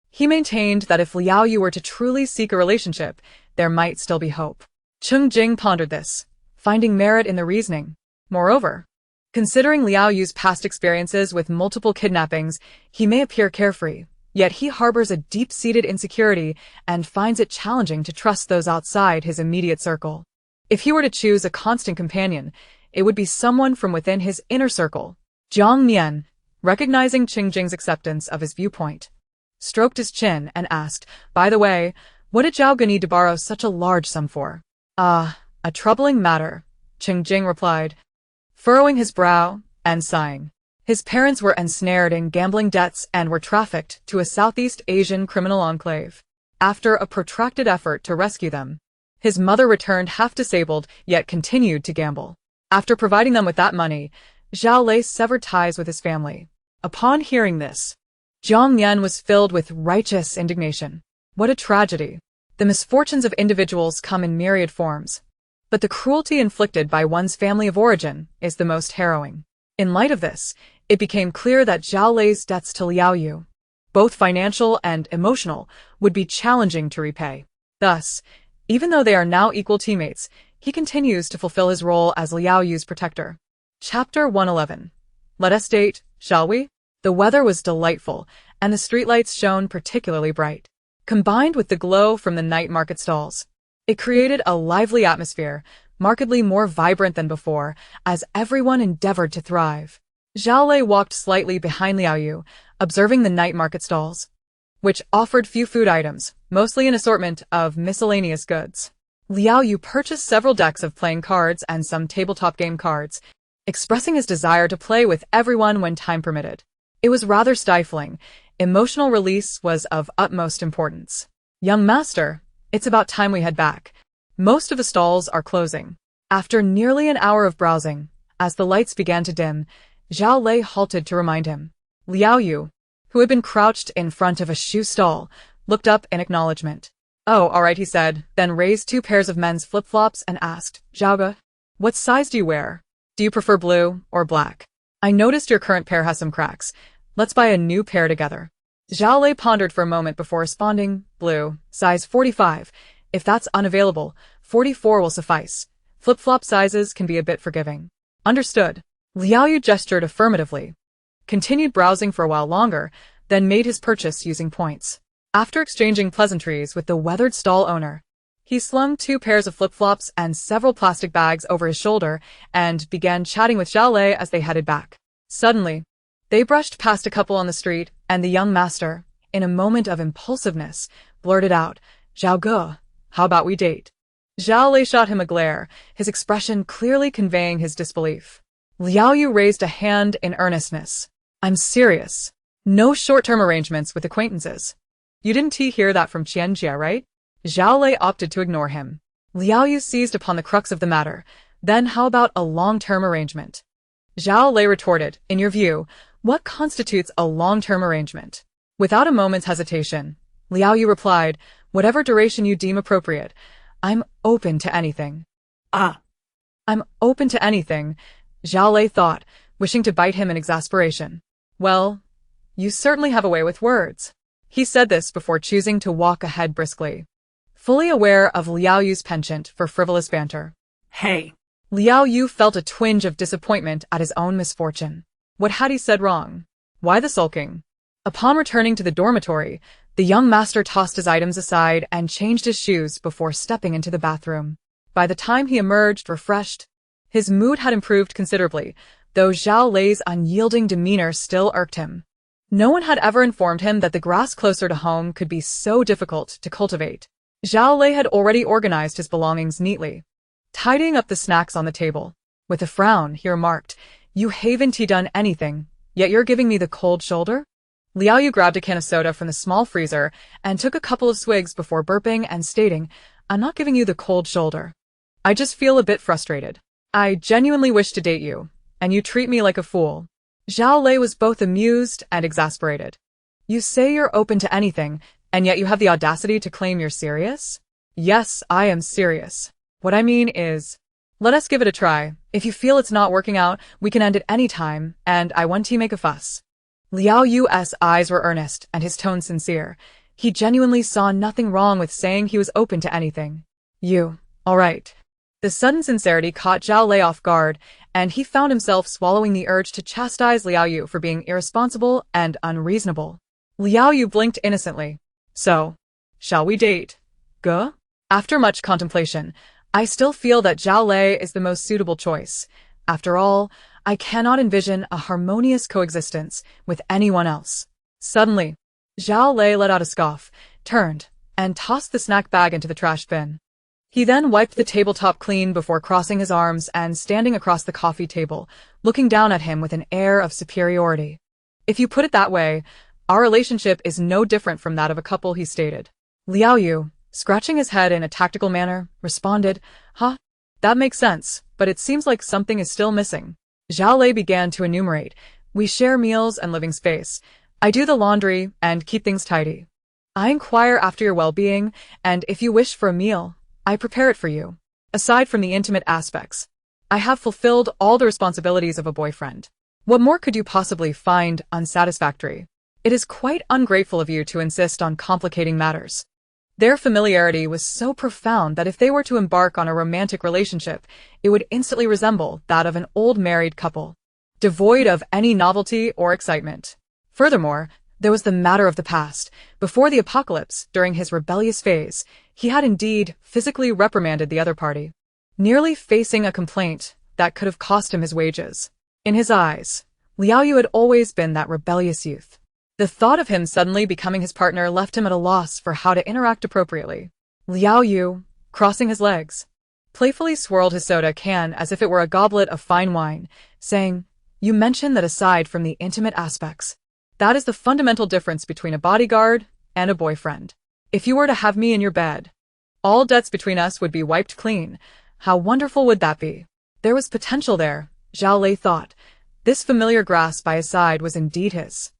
He maintained that if Liao Yu were to truly seek a relationship, there might still be hope. Cheng Jing pondered this, finding merit in the reasoning. Moreover, considering Liao Yu's past experiences with multiple kidnappings, he may appear carefree, yet he harbors a deep-seated insecurity and finds it challenging to trust those outside his immediate circle. If he were to choose a constant companion, it would be someone from within his inner circle. Jiang Nian, recognizing Cheng Jing's acceptance of his viewpoint, stroked his chin and asked, "By the way, what did Zhao Ge need to borrow such a large sum for?" "Ah, a troubling matter," Cheng Jing replied, furrowing his brow and sighing. His parents were ensnared in gambling debts and were trafficked to a Southeast Asian criminal enclave. After a protracted effort to rescue them, his mother returned half-disabled yet continued to gamble. After providing them with that money, Zhao Lei severed ties with his family. Upon hearing this, Jiang Nian was filled with righteous indignation. What a tragedy! The misfortunes of individuals come in myriad forms, but the cruelty inflicted by one's family of origin is the most harrowing. In light of this, it became clear that Zhao Lei's debts to Liao Yu, both financial and emotional, would be challenging to repay. Thus, even though they are now equal teammates, he continues to fulfill his role as Liao Yu's protector. Chapter 111. Let us date, shall we? The weather was delightful, and the streetlights shone particularly bright. Combined with the glow from the night market stalls, it created a lively atmosphere, markedly more vibrant than before, as everyone endeavored to thrive. Zhao Lei walked slightly behind Liao Yu, observing the night market stalls, which offered few food items, mostly an assortment of miscellaneous goods. Liao Yu purchased several decks of playing cards and some tabletop game cards, expressing his desire to play with everyone when time permitted. It was rather stifling. Emotional release was of utmost importance. "Young master, it's about time we head back. Most of the stalls are closing." After nearly an hour of browsing, as the lights began to dim, Zhao Lei halted to remind him. Liao Yu, who had been crouched in front of a shoe stall, looked up in acknowledgement. "Oh, all right," he said, then raised 2 pairs of men's flip-flops and asked, "Zhao Ge, what size do you wear? Do you prefer blue or black? I noticed your current pair has some cracks. Let's buy a new pair together." Zhao Lei pondered for a moment before responding, "Blue, size 45. If that's unavailable, 44 will suffice. Flip-flop sizes can be a bit forgiving." "Understood." Liao Yu gestured affirmatively, continued browsing for a while longer, then made his purchase using points. After exchanging pleasantries with the weathered stall owner, he slung 2 pairs of flip-flops and several plastic bags over his shoulder and began chatting with Zhao Lei as they headed back. Suddenly, they brushed past a couple on the street, and the young master, in a moment of impulsiveness, blurted out, "Zhao Ge, how about we date?" Zhao Lei shot him a glare, his expression clearly conveying his disbelief. Liao Yu raised a hand in earnestness. "I'm serious. No short-term arrangements with acquaintances." "You didn't hear that from Qianjia, right?" Zhao Lei opted to ignore him. Liao Yu seized upon the crux of the matter. "Then how about a long-term arrangement?" Zhao Lei retorted, "In your view, what constitutes a long-term arrangement?" Without a moment's hesitation, Liao Yu replied, "Whatever duration you deem appropriate. I'm open to anything." Ah. "I'm open to anything," Zhao Lei thought, wishing to bite him in exasperation. "Well, you certainly have a way with words." He said this before choosing to walk ahead briskly, fully aware of Liao Yu's penchant for frivolous banter. Hey. Liao Yu felt a twinge of disappointment at his own misfortune. What had he said wrong? Why the sulking? Upon returning to the dormitory, the young master tossed his items aside and changed his shoes before stepping into the bathroom. By the time he emerged refreshed, his mood had improved considerably, though Zhao Lei's unyielding demeanor still irked him. No one had ever informed him that the grass closer to home could be so difficult to cultivate. Zhao Lei had already organized his belongings neatly, tidying up the snacks on the table. With a frown, he remarked, "You haven't done anything, yet you're giving me the cold shoulder?" Liao Yu grabbed a can of soda from the small freezer and took a couple of swigs before burping and stating, "I'm not giving you the cold shoulder. I just feel a bit frustrated. I genuinely wish to date you, and you treat me like a fool." Zhao Lei was both amused and exasperated. "You say you're open to anything, and yet you have the audacity to claim you're serious?" "Yes, I am serious. What I mean is..." Let us give it a try. If you feel it's not working out, we can end it any time, and I want to make a fuss. Liao Yu's eyes were earnest and his tone sincere. He genuinely saw nothing wrong with saying he was open to anything. All right. The sudden sincerity caught Zhao Lei off guard, and he found himself swallowing the urge to chastise Liao Yu for being irresponsible and unreasonable. Liao Yu blinked innocently. So, shall we date? Guh? After much contemplation, I still feel that Zhao Lei is the most suitable choice. After all, I cannot envision a harmonious coexistence with anyone else. Suddenly, Zhao Lei let out a scoff, turned, and tossed the snack bag into the trash bin. He then wiped the tabletop clean before crossing his arms and standing across the coffee table, looking down at him with an air of superiority. If you put it that way, our relationship is no different from that of a couple, he stated. Liao Yu, scratching his head in a tactical manner, responded, Huh? That makes sense, but it seems like something is still missing. Zhao Lei began to enumerate. We share meals and living space. I do the laundry and keep things tidy. I inquire after your well-being, and if you wish for a meal, I prepare it for you. Aside from the intimate aspects, I have fulfilled all the responsibilities of a boyfriend. What more could you possibly find unsatisfactory? It is quite ungrateful of you to insist on complicating matters. Their familiarity was so profound that if they were to embark on a romantic relationship, it would instantly resemble that of an old married couple, devoid of any novelty or excitement. Furthermore, there was the matter of the past. Before the apocalypse, during his rebellious phase, he had indeed physically reprimanded the other party, nearly facing a complaint that could have cost him his wages. In his eyes, Liao Yu had always been that rebellious youth. The thought of him suddenly becoming his partner left him at a loss for how to interact appropriately. Liao Yu, crossing his legs, playfully swirled his soda can as if it were a goblet of fine wine, saying, You mentioned that aside from the intimate aspects, that is the fundamental difference between a bodyguard and a boyfriend. If you were to have me in your bed, all debts between us would be wiped clean. How wonderful would that be? There was potential there, Zhao Lei thought. This familiar grass by his side was indeed his.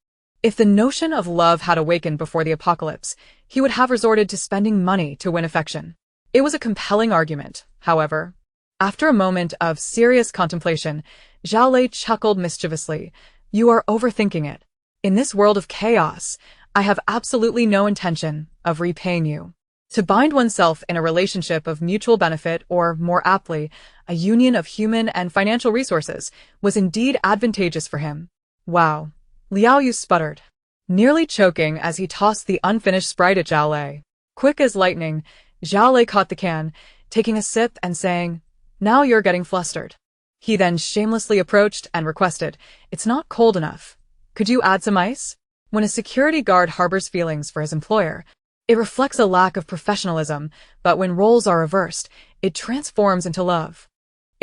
If the notion of love had awakened before the apocalypse, he would have resorted to spending money to win affection. It was a compelling argument, however. After a moment of serious contemplation, Zhao Lei chuckled mischievously. You are overthinking it. In this world of chaos, I have absolutely no intention of repaying you. To bind oneself in a relationship of mutual benefit, or more aptly, a union of human and financial resources, was indeed advantageous for him. Wow. Liao Yu sputtered, nearly choking as he tossed the unfinished Sprite at Zhao Lei. Quick as lightning, Zhao Lei caught the can, taking a sip and saying, Now you're getting flustered. He then shamelessly approached and requested, It's not cold enough. Could you add some ice? When a security guard harbors feelings for his employer, it reflects a lack of professionalism, but when roles are reversed, it transforms into love.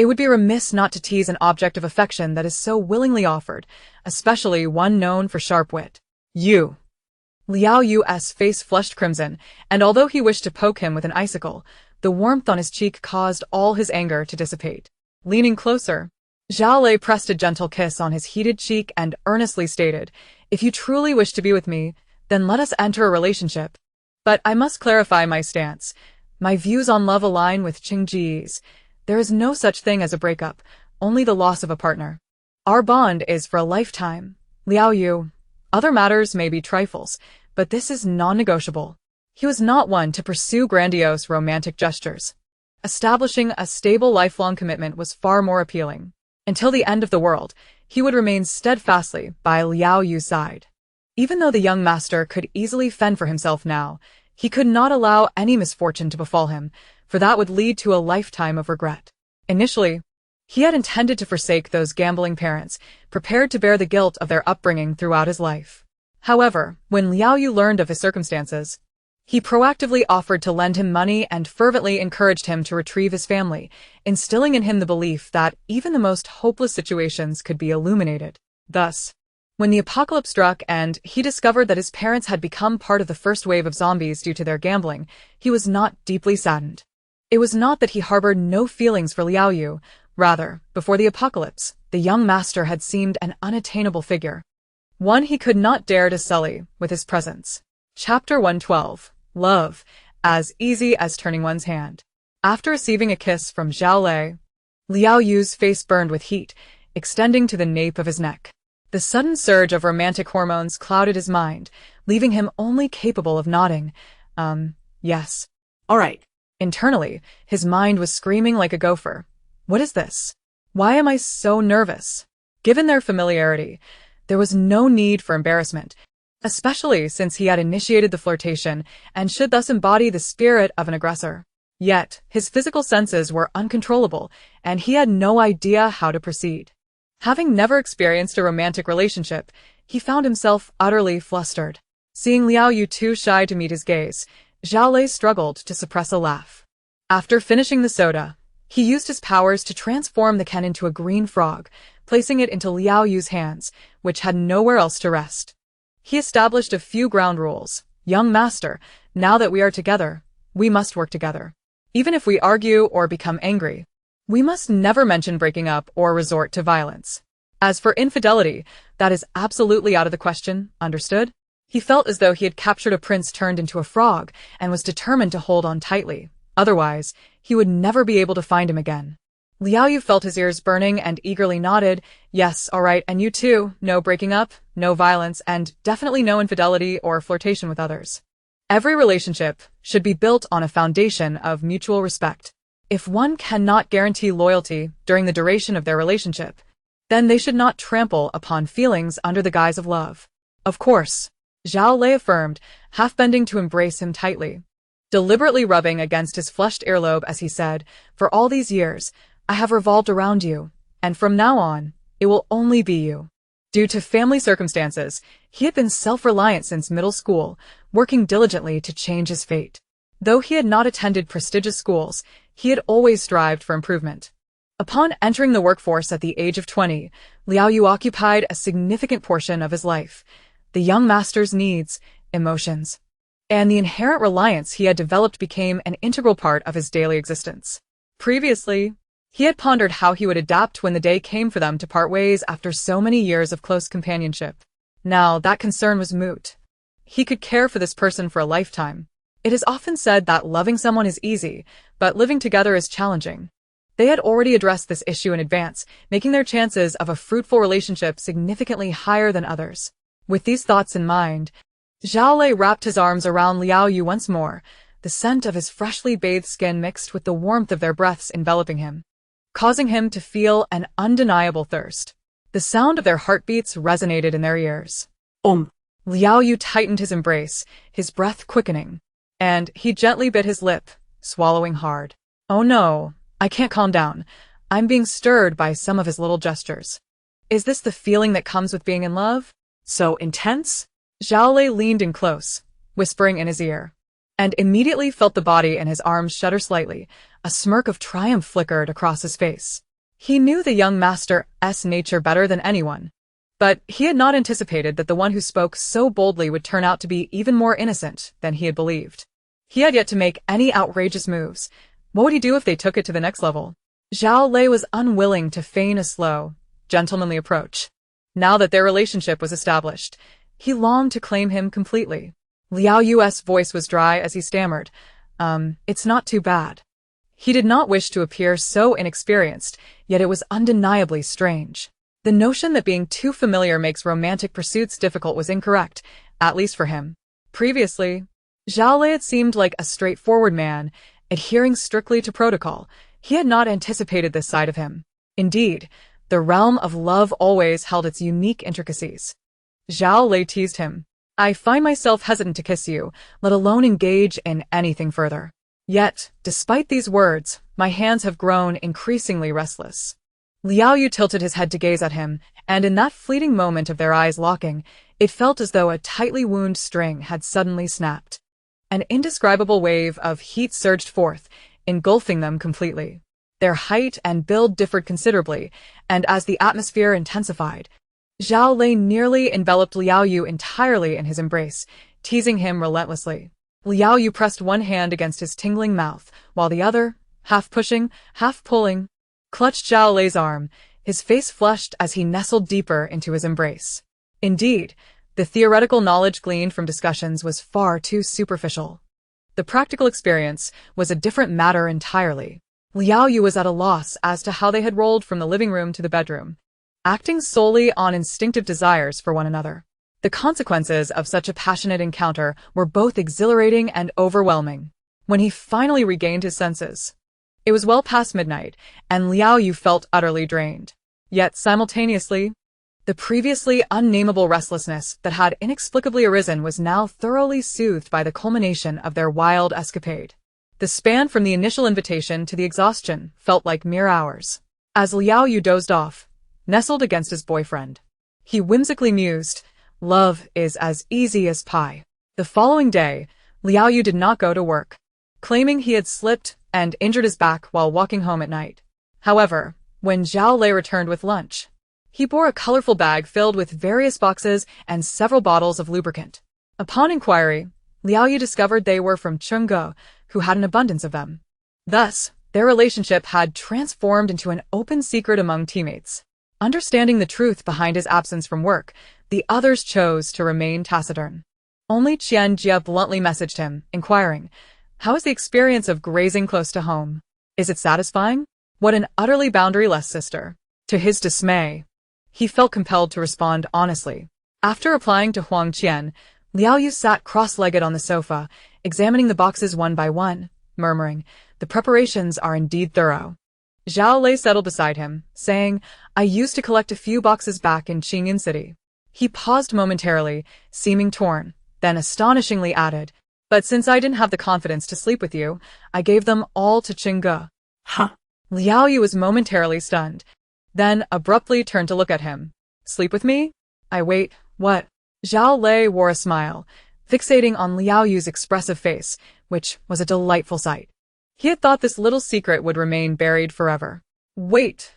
It would be remiss not to tease an object of affection that is so willingly offered, especially one known for sharp wit. You. Liao Yu's face flushed crimson, and although he wished to poke him with an icicle, the warmth on his cheek caused all his anger to dissipate. Leaning closer, Zhao Lei pressed a gentle kiss on his heated cheek and earnestly stated, If you truly wish to be with me, then let us enter a relationship. But I must clarify my stance. My views on love align with Cheng Jing's. There is no such thing as a breakup, only the loss of a partner. Our bond is for a lifetime. Liao Yu. Other matters may be trifles, but this is non-negotiable. He was not one to pursue grandiose romantic gestures. Establishing a stable lifelong commitment was far more appealing. Until the end of the world, he would remain steadfastly by Liao Yu's side. Even though the young master could easily fend for himself now, he could not allow any misfortune to befall him, for that would lead to a lifetime of regret. Initially, he had intended to forsake those gambling parents, prepared to bear the guilt of their upbringing throughout his life. However, when Liao Yu learned of his circumstances, he proactively offered to lend him money and fervently encouraged him to retrieve his family, instilling in him the belief that even the most hopeless situations could be illuminated. Thus, when the apocalypse struck and he discovered that his parents had become part of the first wave of zombies due to their gambling, he was not deeply saddened. It was not that he harbored no feelings for Liao Yu. Rather, before the apocalypse, the young master had seemed an unattainable figure, one he could not dare to sully with his presence. Chapter 112. Love, as easy as turning one's hand. After receiving a kiss from Zhao Lei, Liao Yu's face burned with heat, extending to the nape of his neck. The sudden surge of romantic hormones clouded his mind, leaving him only capable of nodding. Yes. All right. Internally, his mind was screaming like a gopher. What is this? Why am I so nervous? Given their familiarity, there was no need for embarrassment, especially since he had initiated the flirtation and should thus embody the spirit of an aggressor. Yet, his physical senses were uncontrollable, and he had no idea how to proceed. Having never experienced a romantic relationship, he found himself utterly flustered. Seeing Liao Yu too shy to meet his gaze, Zhao Lei struggled to suppress a laugh. After finishing the soda, he used his powers to transform the can into a green frog, placing it into Liao Yu's hands, which had nowhere else to rest. He established a few ground rules. Young master, now that we are together, we must work together. Even if we argue or become angry, we must never mention breaking up or resort to violence. As for infidelity, that is absolutely out of the question, understood? He felt as though he had captured a prince turned into a frog and was determined to hold on tightly. Otherwise, he would never be able to find him again. Liao Yu felt his ears burning and eagerly nodded. Yes, all right, and you too. No breaking up, no violence, and definitely no infidelity or flirtation with others. Every relationship should be built on a foundation of mutual respect. If one cannot guarantee loyalty during the duration of their relationship, then they should not trample upon feelings under the guise of love. Of course, Zhao Lei affirmed, half bending to embrace him tightly, deliberately rubbing against his flushed earlobe as he said, "For all these years, I have revolved around you, and from now on, it will only be you." Due to family circumstances, he had been self-reliant since middle school, working diligently to change his fate. Though he had not attended prestigious schools, he had always strived for improvement. Upon entering the workforce at the age of 20, Liao Yu occupied a significant portion of his life. The young master's needs, emotions, and the inherent reliance he had developed became an integral part of his daily existence. Previously, he had pondered how he would adapt when the day came for them to part ways after so many years of close companionship. Now, that concern was moot. He could care for this person for a lifetime. It is often said that loving someone is easy, but living together is challenging. They had already addressed this issue in advance, making their chances of a fruitful relationship significantly higher than others. With these thoughts in mind, Zhao Lei wrapped his arms around Liao Yu once more, the scent of his freshly bathed skin mixed with the warmth of their breaths enveloping him, causing him to feel an undeniable thirst. The sound of their heartbeats resonated in their ears. Liao Yu tightened his embrace, his breath quickening, and he gently bit his lip, swallowing hard. Oh no, I can't calm down. I'm being stirred by some of his little gestures. Is this the feeling that comes with being in love? So intense? Zhao Lei leaned in close, whispering in his ear, and immediately felt the body in his arms shudder slightly. A smirk of triumph flickered across his face. He knew the young master's nature better than anyone, but he had not anticipated that the one who spoke so boldly would turn out to be even more innocent than he had believed. He had yet to make any outrageous moves. What would he do if they took it to the next level? Zhao Lei was unwilling to feign a slow, gentlemanly approach. Now that their relationship was established, he longed to claim him completely. Liao Yu's voice was dry as he stammered, "It's not too bad." He did not wish to appear so inexperienced, yet it was undeniably strange. The notion that being too familiar makes romantic pursuits difficult was incorrect, at least for him. Previously, Zhao Lei had seemed like a straightforward man, adhering strictly to protocol. He had not anticipated this side of him. Indeed, the realm of love always held its unique intricacies. Zhao Lei teased him. "I find myself hesitant to kiss you, let alone engage in anything further. Yet, despite these words, my hands have grown increasingly restless." Liao Yu tilted his head to gaze at him, and in that fleeting moment of their eyes locking, it felt as though a tightly wound string had suddenly snapped. An indescribable wave of heat surged forth, engulfing them completely. Their height and build differed considerably, and as the atmosphere intensified, Zhao Lei nearly enveloped Liao Yu entirely in his embrace, teasing him relentlessly. Liao Yu pressed one hand against his tingling mouth, while the other, half pushing, half pulling, clutched Zhao Lei's arm, his face flushed as he nestled deeper into his embrace. Indeed, the theoretical knowledge gleaned from discussions was far too superficial. The practical experience was a different matter entirely. Liao Yu was at a loss as to how they had rolled from the living room to the bedroom, acting solely on instinctive desires for one another. The consequences of such a passionate encounter were both exhilarating and overwhelming. When he finally regained his senses, it was well past midnight, and Liao Yu felt utterly drained. Yet simultaneously, the previously unnameable restlessness that had inexplicably arisen was now thoroughly soothed by the culmination of their wild escapade. The span from the initial invitation to the exhaustion felt like mere hours. As Liao Yu dozed off, nestled against his boyfriend, he whimsically mused, "Love is as easy as pie." The following day, Liao Yu did not go to work, claiming he had slipped and injured his back while walking home at night. However, when Zhao Lei returned with lunch, he bore a colorful bag filled with various boxes and several bottles of lubricant. Upon inquiry, Liao Yu discovered they were from Cheng Jing, who had an abundance of them. Thus, their relationship had transformed into an open secret among teammates. Understanding the truth behind his absence from work, the others chose to remain taciturn. Only Qian Jia bluntly messaged him, inquiring, "How is the experience of grazing close to home? Is it satisfying?" What an utterly boundaryless sister. To his dismay, he felt compelled to respond honestly. After replying to Huang Qian, Liao Yu sat cross-legged on the sofa, examining the boxes one by one, murmuring, "The preparations are indeed thorough." Zhao Lei settled beside him, saying, "I used to collect a few boxes back in Qingyan City." He paused momentarily, seeming torn, then astonishingly added, "But since I didn't have the confidence to sleep with you, I gave them all to Chengge." Huh? Liao Yu was momentarily stunned, then abruptly turned to look at him. "Sleep with me? Wait, what?" Zhao Lei wore a smile, fixating on Liao Yu's expressive face, which was a delightful sight. He had thought this little secret would remain buried forever. "Wait,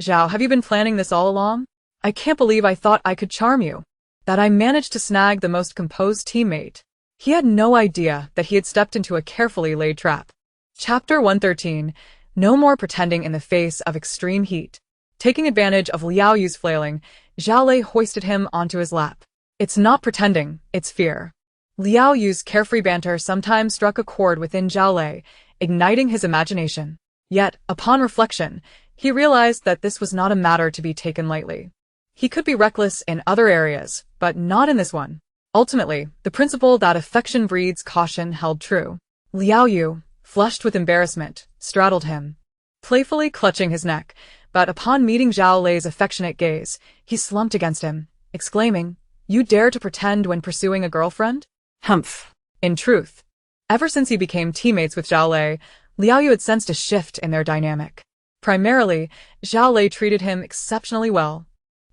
Zhao, have you been planning this all along? I can't believe I thought I could charm you, that I managed to snag the most composed teammate." He had no idea that he had stepped into a carefully laid trap. Chapter 113. No more pretending in the face of extreme heat. Taking advantage of Liao Yu's flailing, Zhao Lei hoisted him onto his lap. "It's not pretending, it's fear." Liao Yu's carefree banter sometimes struck a chord within Zhao Lei, igniting his imagination. Yet, upon reflection, he realized that this was not a matter to be taken lightly. He could be reckless in other areas, but not in this one. Ultimately, the principle that affection breeds caution held true. Liao Yu, flushed with embarrassment, straddled him, playfully clutching his neck, but upon meeting Zhao Lei's affectionate gaze, he slumped against him, exclaiming, "You dare to pretend when pursuing a girlfriend?" Humph. In truth, ever since he became teammates with Zhao Lei, Liao Yu had sensed a shift in their dynamic. Primarily, Zhao Lei treated him exceptionally well,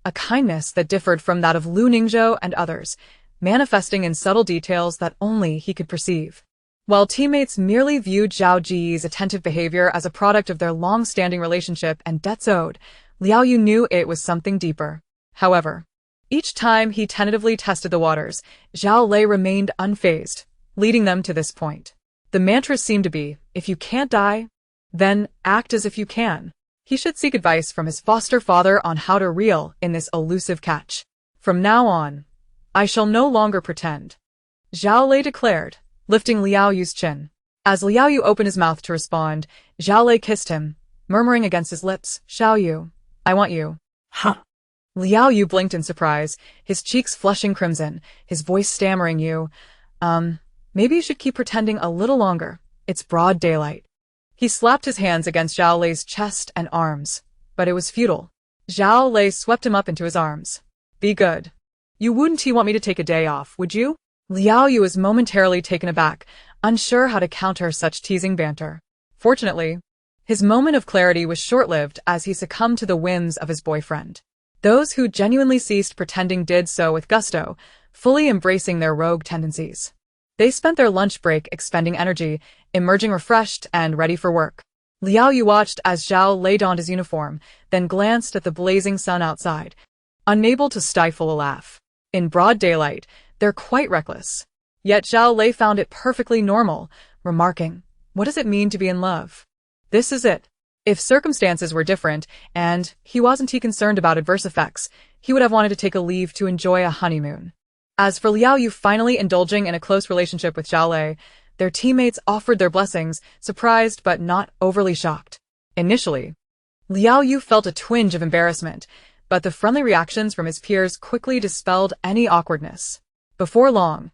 a kindness that differed from that of Lu Ningzhou and others, manifesting in subtle details that only he could perceive. While teammates merely viewed Zhao Ji's attentive behavior as a product of their long-standing relationship and debts owed, Liao Yu knew it was something deeper. However, each time he tentatively tested the waters, Zhao Lei remained unfazed, leading them to this point. The mantra seemed to be, if you can't die, then act as if you can. He should seek advice from his foster father on how to reel in this elusive catch. "From now on, I shall no longer pretend," Zhao Lei declared, lifting Liao Yu's chin. As Liao Yu opened his mouth to respond, Zhao Lei kissed him, murmuring against his lips, "Xiao Yu, I want you." Huh? Liao Yu blinked in surprise, his cheeks flushing crimson, his voice stammering, Maybe you should keep pretending a little longer. It's broad daylight." He slapped his hands against Zhao Lei's chest and arms, but it was futile. Zhao Lei swept him up into his arms. "Be good. You wouldn't want me to take a day off, would you?" Liao Yu was momentarily taken aback, unsure how to counter such teasing banter. Fortunately, his moment of clarity was short-lived as he succumbed to the whims of his boyfriend. Those who genuinely ceased pretending did so with gusto, fully embracing their rogue tendencies. They spent their lunch break expending energy, emerging refreshed and ready for work. Liao Yu watched as Zhao Lei donned his uniform, then glanced at the blazing sun outside, unable to stifle a laugh. In broad daylight, they're quite reckless. Yet Zhao Lei found it perfectly normal, remarking, "What does it mean to be in love? This is it." If circumstances were different, and he wasn't concerned about adverse effects, he would have wanted to take a leave to enjoy a honeymoon. As for Liao Yu finally indulging in a close relationship with Zhao Lei, their teammates offered their blessings, surprised but not overly shocked. Initially, Liao Yu felt a twinge of embarrassment, but the friendly reactions from his peers quickly dispelled any awkwardness. Before long,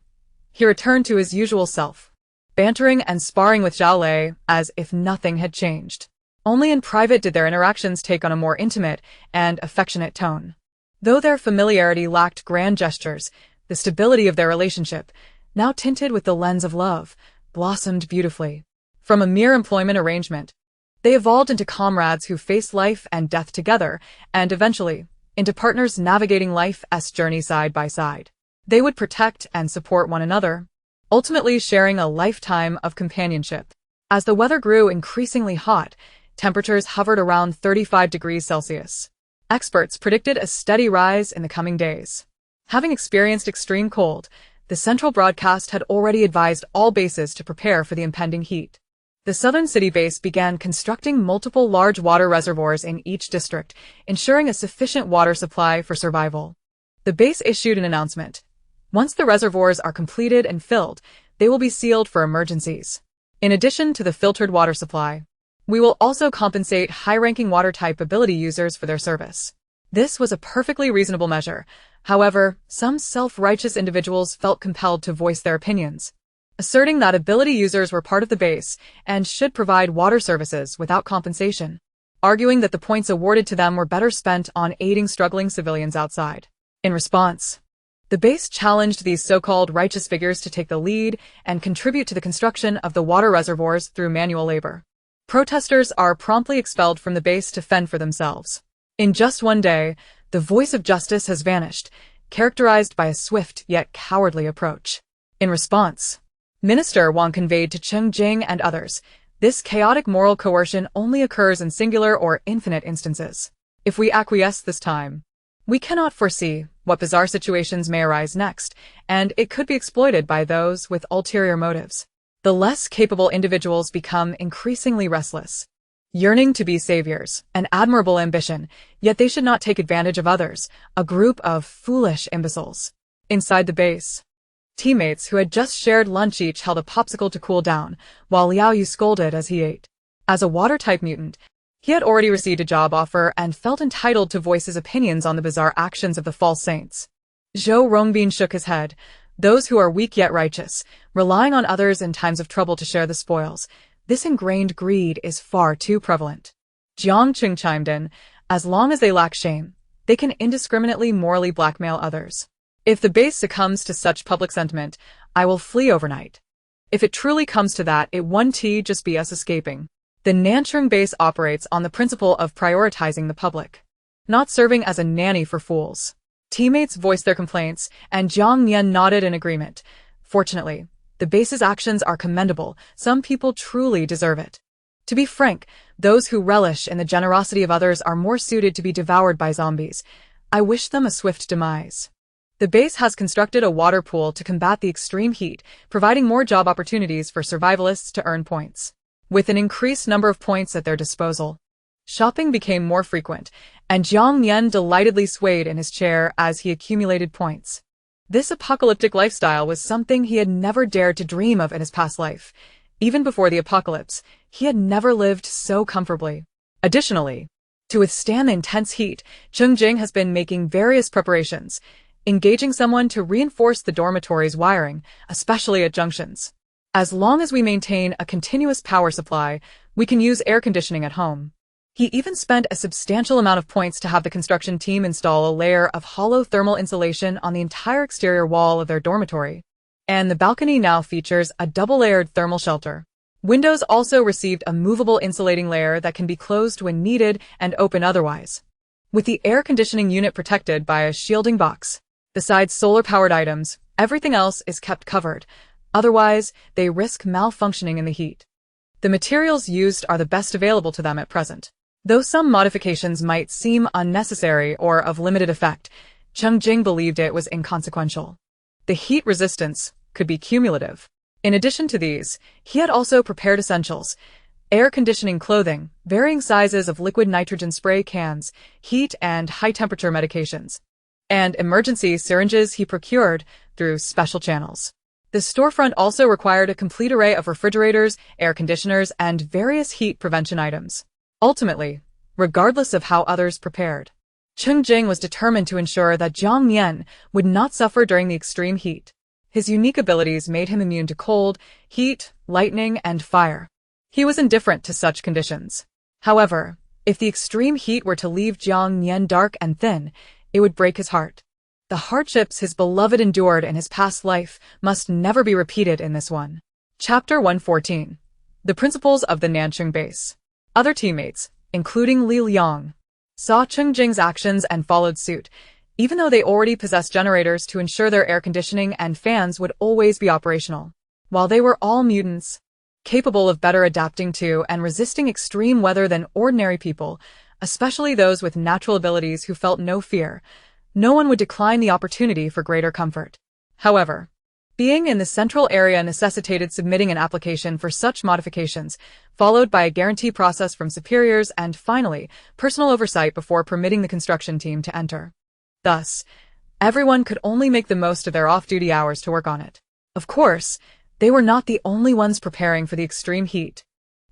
he returned to his usual self, bantering and sparring with Zhao Lei as if nothing had changed. Only in private did their interactions take on a more intimate and affectionate tone. Though their familiarity lacked grand gestures, the stability of their relationship, now tinted with the lens of love, blossomed beautifully. From a mere employment arrangement, they evolved into comrades who faced life and death together, and eventually, into partners navigating life's journey side by side. They would protect and support one another, ultimately sharing a lifetime of companionship. As the weather grew increasingly hot, temperatures hovered around 35 degrees Celsius. Experts predicted a steady rise in the coming days. Having experienced extreme cold, the central broadcast had already advised all bases to prepare for the impending heat. The southern city base began constructing multiple large water reservoirs in each district, ensuring a sufficient water supply for survival. The base issued an announcement. Once the reservoirs are completed and filled, they will be sealed for emergencies. In addition to the filtered water supply, we will also compensate high-ranking water-type ability users for their service. This was a perfectly reasonable measure. However, some self-righteous individuals felt compelled to voice their opinions, asserting that ability users were part of the base and should provide water services without compensation, arguing that the points awarded to them were better spent on aiding struggling civilians outside. In response, the base challenged these so-called righteous figures to take the lead and contribute to the construction of the water reservoirs through manual labor. Protesters are promptly expelled from the base to fend for themselves. In just one day, the voice of justice has vanished, characterized by a swift yet cowardly approach. In response, Minister Wang conveyed to Cheng Jing and others, this chaotic moral coercion only occurs in singular or infinite instances. If we acquiesce this time, we cannot foresee what bizarre situations may arise next, and it could be exploited by those with ulterior motives. The less capable individuals become increasingly restless, yearning to be saviors, an admirable ambition, yet they should not take advantage of others, a group of foolish imbeciles. Inside the base, teammates who had just shared lunch each held a popsicle to cool down, while Liao Yu scolded as he ate. As a water-type mutant, he had already received a job offer and felt entitled to voice his opinions on the bizarre actions of the false saints. Zhou Rongbin shook his head. Those who are weak yet righteous, relying on others in times of trouble to share the spoils, this ingrained greed is far too prevalent. Jiang Nian chimed in, as long as they lack shame, they can indiscriminately morally blackmail others. If the base succumbs to such public sentiment, I will flee overnight. If it truly comes to that, it won't just be us escaping. The Nancheng base operates on the principle of prioritizing the public, not serving as a nanny for fools. Teammates voiced their complaints, and Jiang Nian nodded in agreement. Fortunately, the base's actions are commendable. Some people truly deserve it. To be frank, those who relish in the generosity of others are more suited to be devoured by zombies. I wish them a swift demise. The base has constructed a water pool to combat the extreme heat, providing more job opportunities for survivalists to earn points. With an increased number of points at their disposal, shopping became more frequent, and Jiang Nian delightedly swayed in his chair as he accumulated points. This apocalyptic lifestyle was something he had never dared to dream of in his past life. Even before the apocalypse, he had never lived so comfortably. Additionally, to withstand the intense heat, Cheng Jing has been making various preparations, engaging someone to reinforce the dormitory's wiring, especially at junctions. As long as we maintain a continuous power supply, we can use air conditioning at home. He even spent a substantial amount of points to have the construction team install a layer of hollow thermal insulation on the entire exterior wall of their dormitory. And the balcony now features a double-layered thermal shelter. Windows also received a movable insulating layer that can be closed when needed and open otherwise, with the air conditioning unit protected by a shielding box. Besides solar-powered items, everything else is kept covered. Otherwise, they risk malfunctioning in the heat. The materials used are the best available to them at present. Though some modifications might seem unnecessary or of limited effect, Cheng Jing believed it was inconsequential. The heat resistance could be cumulative. In addition to these, he had also prepared essentials: air conditioning clothing, varying sizes of liquid nitrogen spray cans, heat and high-temperature medications, and emergency syringes he procured through special channels. The storefront also required a complete array of refrigerators, air conditioners, and various heat prevention items. Ultimately, regardless of how others prepared, Cheng Jing was determined to ensure that Jiang Nian would not suffer during the extreme heat. His unique abilities made him immune to cold, heat, lightning, and fire. He was indifferent to such conditions. However, if the extreme heat were to leave Jiang Nian dark and thin, it would break his heart. The hardships his beloved endured in his past life must never be repeated in this one. Chapter 114. The Principles of the Nanchung Base. Other teammates, including Li Liang, saw Cheng Jing's actions and followed suit, even though they already possessed generators to ensure their air conditioning and fans would always be operational. While they were all mutants, capable of better adapting to and resisting extreme weather than ordinary people, especially those with natural abilities who felt no fear, no one would decline the opportunity for greater comfort. However, being in the central area necessitated submitting an application for such modifications, followed by a guarantee process from superiors and, finally, personal oversight before permitting the construction team to enter. Thus, everyone could only make the most of their off-duty hours to work on it. Of course, they were not the only ones preparing for the extreme heat.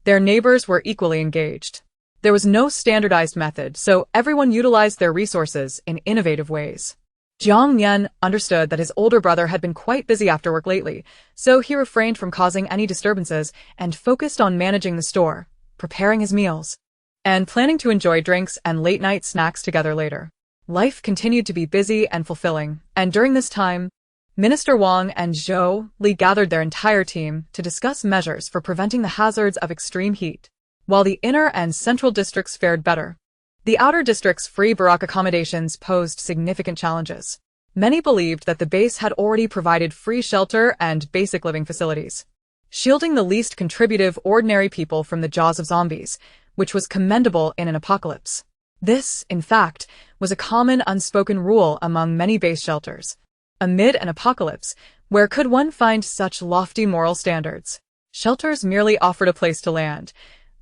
Their neighbors were equally engaged. There was no standardized method, so everyone utilized their resources in innovative ways. Jiang Nian understood that his older brother had been quite busy after work lately, so he refrained from causing any disturbances and focused on managing the store, preparing his meals, and planning to enjoy drinks and late-night snacks together later. Life continued to be busy and fulfilling, and during this time, Minister Wang and Zhou Li gathered their entire team to discuss measures for preventing the hazards of extreme heat. While the inner and central districts fared better, the outer district's free barack accommodations posed significant challenges. Many believed that the base had already provided free shelter and basic living facilities, shielding the least contributive ordinary people from the jaws of zombies, which was commendable in an apocalypse. This, in fact, was a common unspoken rule among many base shelters. Amid an apocalypse, where could one find such lofty moral standards? Shelters merely offered a place to land.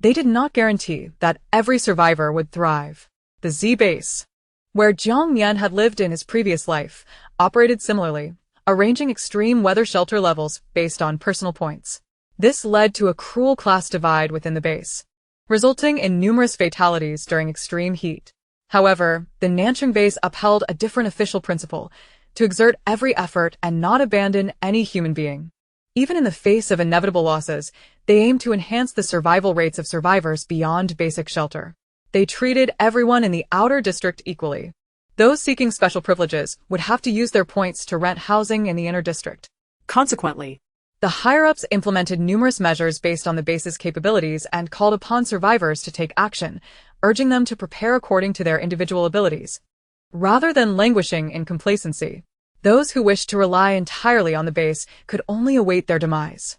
They did not guarantee that every survivor would thrive. The Z base, where Jiang Nian had lived in his previous life, operated similarly, arranging extreme weather shelter levels based on personal points. This led to a cruel class divide within the base, resulting in numerous fatalities during extreme heat. However, the Nanchung base upheld a different official principle: to exert every effort and not abandon any human being. Even in the face of inevitable losses, they aimed to enhance the survival rates of survivors beyond basic shelter. They treated everyone in the outer district equally. Those seeking special privileges would have to use their points to rent housing in the inner district. Consequently, the higher-ups implemented numerous measures based on the base's capabilities and called upon survivors to take action, urging them to prepare according to their individual abilities. Rather than languishing in complacency, those who wished to rely entirely on the base could only await their demise.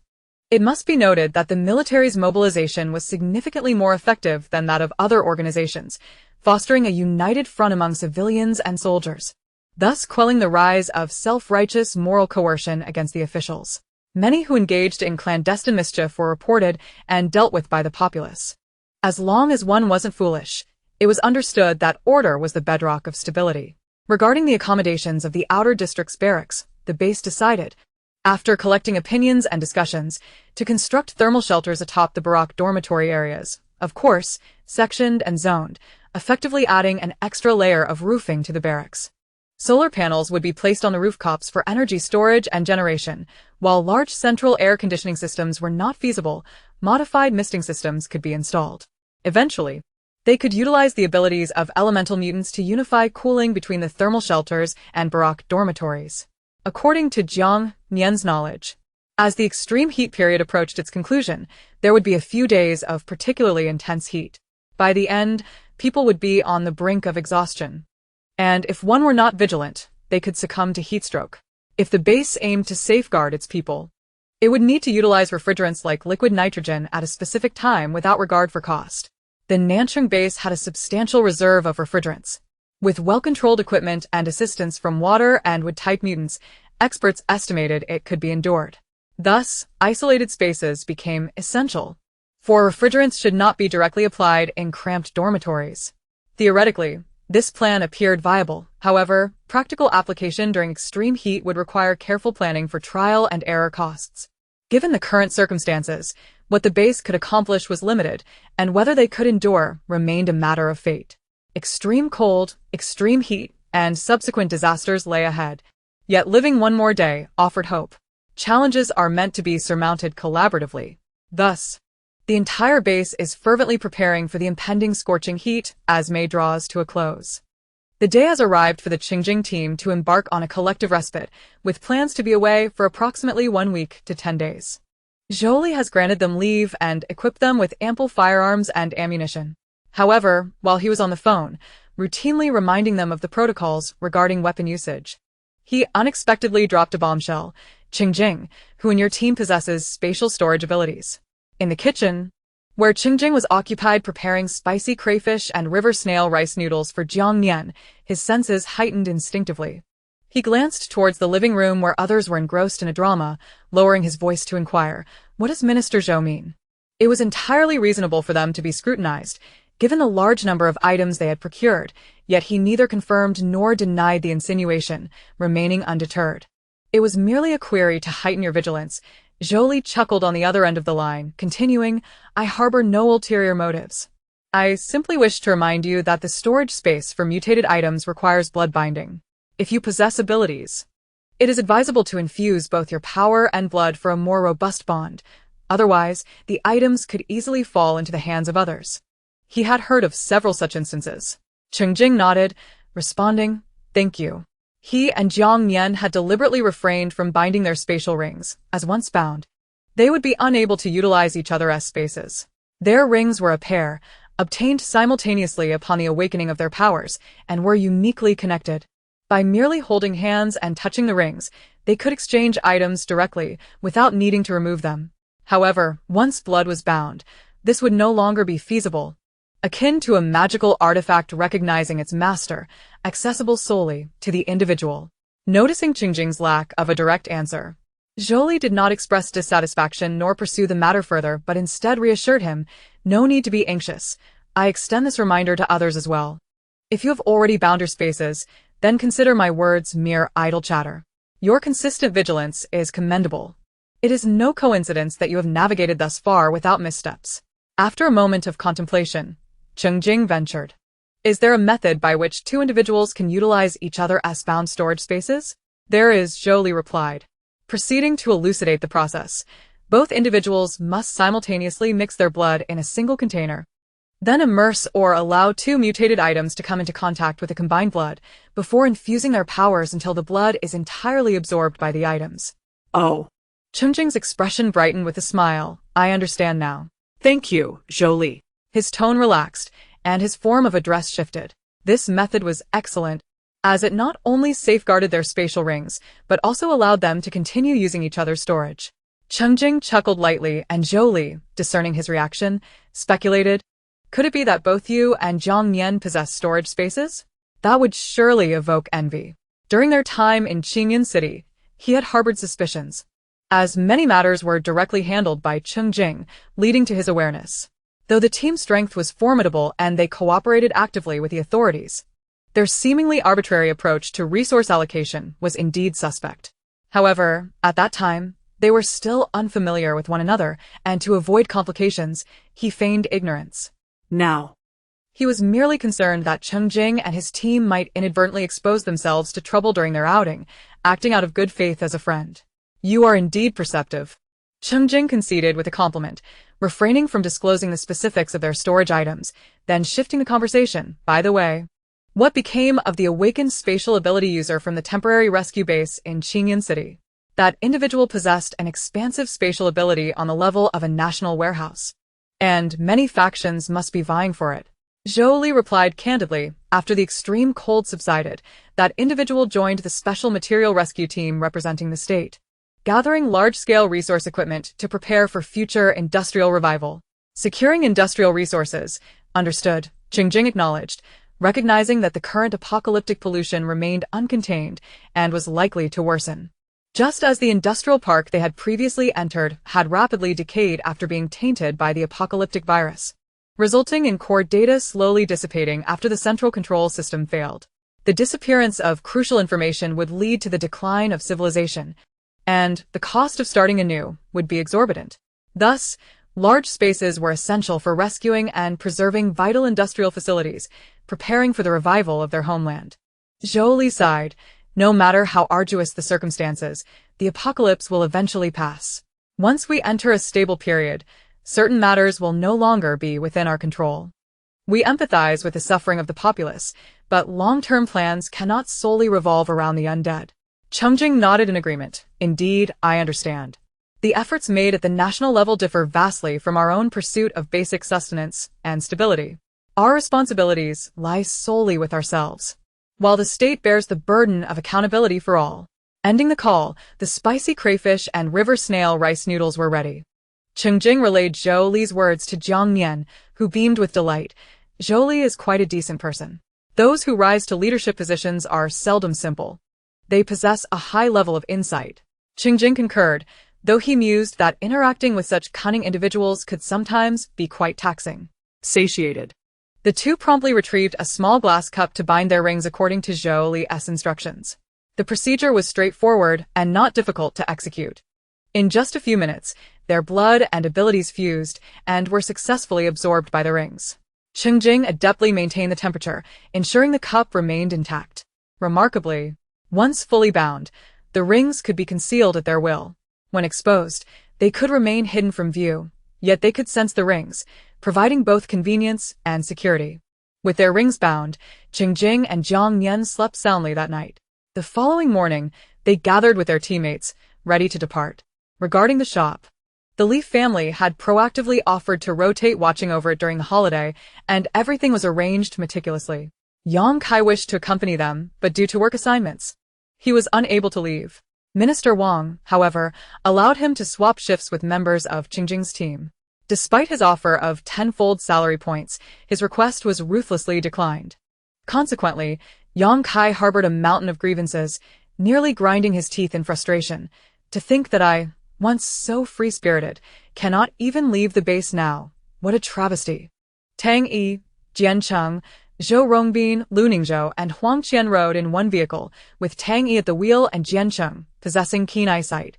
It must be noted that the military's mobilization was significantly more effective than that of other organizations, fostering a united front among civilians and soldiers, thus quelling the rise of self-righteous moral coercion against the officials. Many who engaged in clandestine mischief were reported and dealt with by the populace. As long as one wasn't foolish, it was understood that order was the bedrock of stability. Regarding the accommodations of the outer district's barracks, the base decided, after collecting opinions and discussions, to construct thermal shelters atop the barack dormitory areas, of course, sectioned and zoned, effectively adding an extra layer of roofing to the barracks. Solar panels would be placed on the rooftops for energy storage and generation. While large central air conditioning systems were not feasible, modified misting systems could be installed. Eventually, they could utilize the abilities of elemental mutants to unify cooling between the thermal shelters and barack dormitories. According to Jiang Nian's knowledge, as the extreme heat period approached its conclusion, there would be a few days of particularly intense heat. By the end, people would be on the brink of exhaustion. And if one were not vigilant, they could succumb to heatstroke. If the base aimed to safeguard its people, it would need to utilize refrigerants like liquid nitrogen at a specific time without regard for cost. The Nanchung base had a substantial reserve of refrigerants. With well-controlled equipment and assistance from water and wood-type mutants, experts estimated it could be endured. Thus, isolated spaces became essential, for refrigerants should not be directly applied in cramped dormitories. Theoretically, this plan appeared viable. However, practical application during extreme heat would require careful planning for trial and error costs. Given the current circumstances, What the base could accomplish was limited, and whether they could endure remained a matter of fate. Extreme cold, extreme heat, and subsequent disasters lay ahead. Yet living one more day offered hope. Challenges are meant to be surmounted collaboratively. Thus, the entire base is fervently preparing for the impending scorching heat as May draws to a close. The day has arrived for the Cheng Jing team to embark on a collective respite, with plans to be away for approximately 1 week to 10 days. Zhou has granted them leave and equipped them with ample firearms and ammunition. However, while he was on the phone, routinely reminding them of the protocols regarding weapon usage, he unexpectedly dropped a bombshell: Cheng Jing, who in your team possesses spatial storage abilities. In the kitchen, where Cheng Jing was occupied preparing spicy crayfish and river snail rice noodles for Jiang Nian, his senses heightened instinctively. He glanced towards the living room where others were engrossed in a drama, lowering his voice to inquire, "What does Minister Zhou mean?" It was entirely reasonable for them to be scrutinized, given the large number of items they had procured, yet he neither confirmed nor denied the insinuation, remaining undeterred. "It was merely a query to heighten your vigilance." Zhou chuckled on the other end of the line, continuing, "I harbor no ulterior motives. I simply wish to remind you that the storage space for mutated items requires blood binding. If you possess abilities, it is advisable to infuse both your power and blood for a more robust bond. Otherwise, the items could easily fall into the hands of others." He had heard of several such instances. Cheng Jing nodded, responding, "Thank you." He and Jiang Nian had deliberately refrained from binding their spatial rings, as once bound, they would be unable to utilize each other's spaces. Their rings were a pair, obtained simultaneously upon the awakening of their powers, and were uniquely connected. By merely holding hands and touching the rings, they could exchange items directly, without needing to remove them. However, once blood was bound, this would no longer be feasible. Akin to a magical artifact recognizing its master, accessible solely to the individual. Noticing Cheng Jing's lack of a direct answer, Zhou did not express dissatisfaction nor pursue the matter further, but instead reassured him, "No need to be anxious. I extend this reminder to others as well. If you have already bound your spaces, then consider my words mere idle chatter. Your consistent vigilance is commendable. It is no coincidence that you have navigated thus far without missteps." After a moment of contemplation, Cheng Jing ventured, "Is there a method by which two individuals can utilize each other as bound storage spaces?" "There is," Zhou replied. Proceeding to elucidate the process, both individuals must simultaneously mix their blood in a single container, then immerse or allow two mutated items to come into contact with the combined blood before infusing their powers until the blood is entirely absorbed by the items. Oh. Cheng Jing's expression brightened with a smile. "I understand now." Thank you, Zhou. His tone relaxed, and his form of address shifted. This method was excellent, as it not only safeguarded their spatial rings, but also allowed them to continue using each other's storage. Cheng Jing chuckled lightly, and Zhou, discerning his reaction, speculated, "Could it be that both you and Jiang Nian possess storage spaces? That would surely evoke envy." During their time in Qingyun City, he had harbored suspicions, as many matters were directly handled by Cheng Jing, leading to his awareness. Though the team's strength was formidable and they cooperated actively with the authorities, their seemingly arbitrary approach to resource allocation was indeed suspect. However, at that time, they were still unfamiliar with one another, and to avoid complications, he feigned ignorance. Now, he was merely concerned that Cheng Jing and his team might inadvertently expose themselves to trouble during their outing, acting out of good faith as a friend. "You are indeed perceptive," Cheng Jing conceded with a compliment, refraining from disclosing the specifics of their storage items, then shifting the conversation. "By the way, what became of the awakened spatial ability user from the temporary rescue base in Qingyun City? That individual possessed an expansive spatial ability on the level of a national warehouse, and many factions must be vying for it." Zhou replied candidly, after the extreme cold subsided, that individual joined the special material rescue team representing the state, gathering large-scale resource equipment to prepare for future industrial revival. Securing industrial resources, understood, Cheng Jing acknowledged, recognizing that the current apocalyptic pollution remained uncontained and was likely to worsen. Just as the industrial park they had previously entered had rapidly decayed after being tainted by the apocalyptic virus, resulting in core data slowly dissipating after the central control system failed. The disappearance of crucial information would lead to the decline of civilization, and the cost of starting anew would be exorbitant. Thus, Large spaces were essential for rescuing and preserving vital industrial facilities, preparing for the revival of their homeland. Zhou Li sighed. No matter how arduous the circumstances, the apocalypse will eventually pass. Once we enter a stable period, certain matters will no longer be within our control. We empathize with the suffering of the populace, but long-term plans cannot solely revolve around the undead. Cheng Jing nodded in agreement. Indeed, I understand. The efforts made at the national level differ vastly from our own pursuit of basic sustenance and stability. Our responsibilities lie solely with ourselves, while the state bears the burden of accountability for all. Ending the call, the spicy crayfish and river snail rice noodles were ready. Cheng Jing relayed Zhou Li's words to Jiang Nian, who beamed with delight. Zhou Li is quite a decent person. Those who rise to leadership positions are seldom simple. They possess a high level of insight. Cheng Jing concurred, though he mused that interacting with such cunning individuals could sometimes be quite taxing. Satiated. The two promptly retrieved a small glass cup to bind their rings according to Zhou Li's instructions. The procedure was straightforward and not difficult to execute. In just a few minutes, their blood and abilities fused and were successfully absorbed by the rings. Cheng Jing adeptly maintained the temperature, ensuring the cup remained intact. Remarkably, once fully bound, the rings could be concealed at their will. When exposed, they could remain hidden from view, yet they could sense the rings, providing both convenience and security. With their rings bound, Cheng Jing and Jiang Nian slept soundly that night. The following morning, they gathered with their teammates, ready to depart. Regarding the shop, the Li family had proactively offered to rotate watching over it during the holiday, and everything was arranged meticulously. Yang Kai wished to accompany them, but due to work assignments, he was unable to leave. Minister Wang, however, allowed him to swap shifts with members of Cheng Jing's team. Despite his offer of tenfold salary points, his request was ruthlessly declined. Consequently, Yang Kai harbored a mountain of grievances, nearly grinding his teeth in frustration. To think that I, once so free-spirited, cannot even leave the base now. What a travesty. Tang Yi, Jian Cheng, Zhou Rongbin, Lu Ningzhou, and Huang Qian rode in one vehicle, with Tang Yi at the wheel and Jian Cheng, possessing keen eyesight,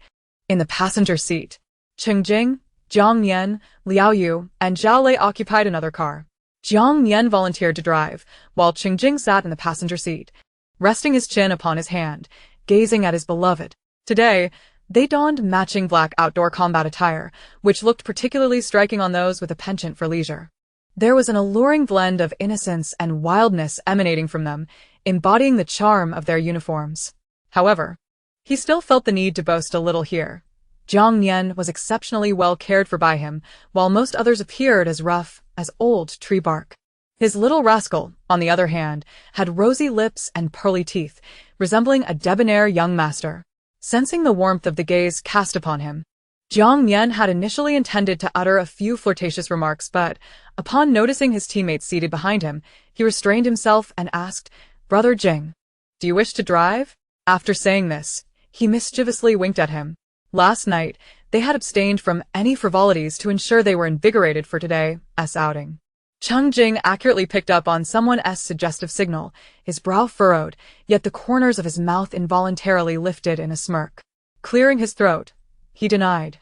in the passenger seat. Cheng Jing, Jiang Nian, Liao Yu, and Zhao Lei occupied another car. Jiang Nian volunteered to drive, while Cheng Jing sat in the passenger seat, resting his chin upon his hand, gazing at his beloved. Today, they donned matching black outdoor combat attire, which looked particularly striking on those with a penchant for leisure. There was an alluring blend of innocence and wildness emanating from them, embodying the charm of their uniforms. However, he still felt the need to boast a little here. Jiang Nian was exceptionally well cared for by him, while most others appeared as rough as old tree bark. His little rascal, on the other hand, had rosy lips and pearly teeth, resembling a debonair young master. Sensing the warmth of the gaze cast upon him, Jiang Nian had initially intended to utter a few flirtatious remarks, but, upon noticing his teammates seated behind him, he restrained himself and asked, "Brother Jing, do you wish to drive?" After saying this, he mischievously winked at him. Last night, they had abstained from any frivolities to ensure they were invigorated for today's outing. Cheng Jing accurately picked up on someone's suggestive signal, his brow furrowed, yet the corners of his mouth involuntarily lifted in a smirk. Clearing his throat, he denied.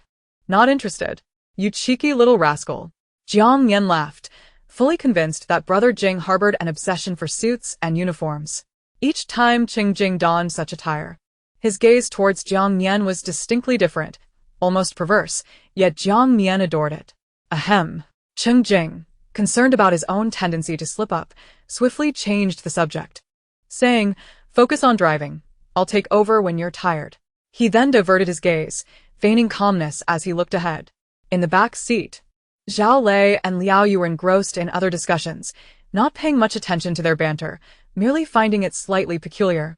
"Not interested. You cheeky little rascal." Jiang Nian laughed, fully convinced that Brother Jing harbored an obsession for suits and uniforms. Each time Cheng Jing donned such attire, his gaze towards Jiang Nian was distinctly different, almost perverse, yet Jiang Nian adored it. Ahem. Cheng Jing, concerned about his own tendency to slip up, swiftly changed the subject, saying, "Focus on driving. I'll take over when you're tired." He then diverted his gaze, feigning calmness as he looked ahead. In the back seat, Zhao Lei and Liao Yu were engrossed in other discussions, not paying much attention to their banter, merely finding it slightly peculiar.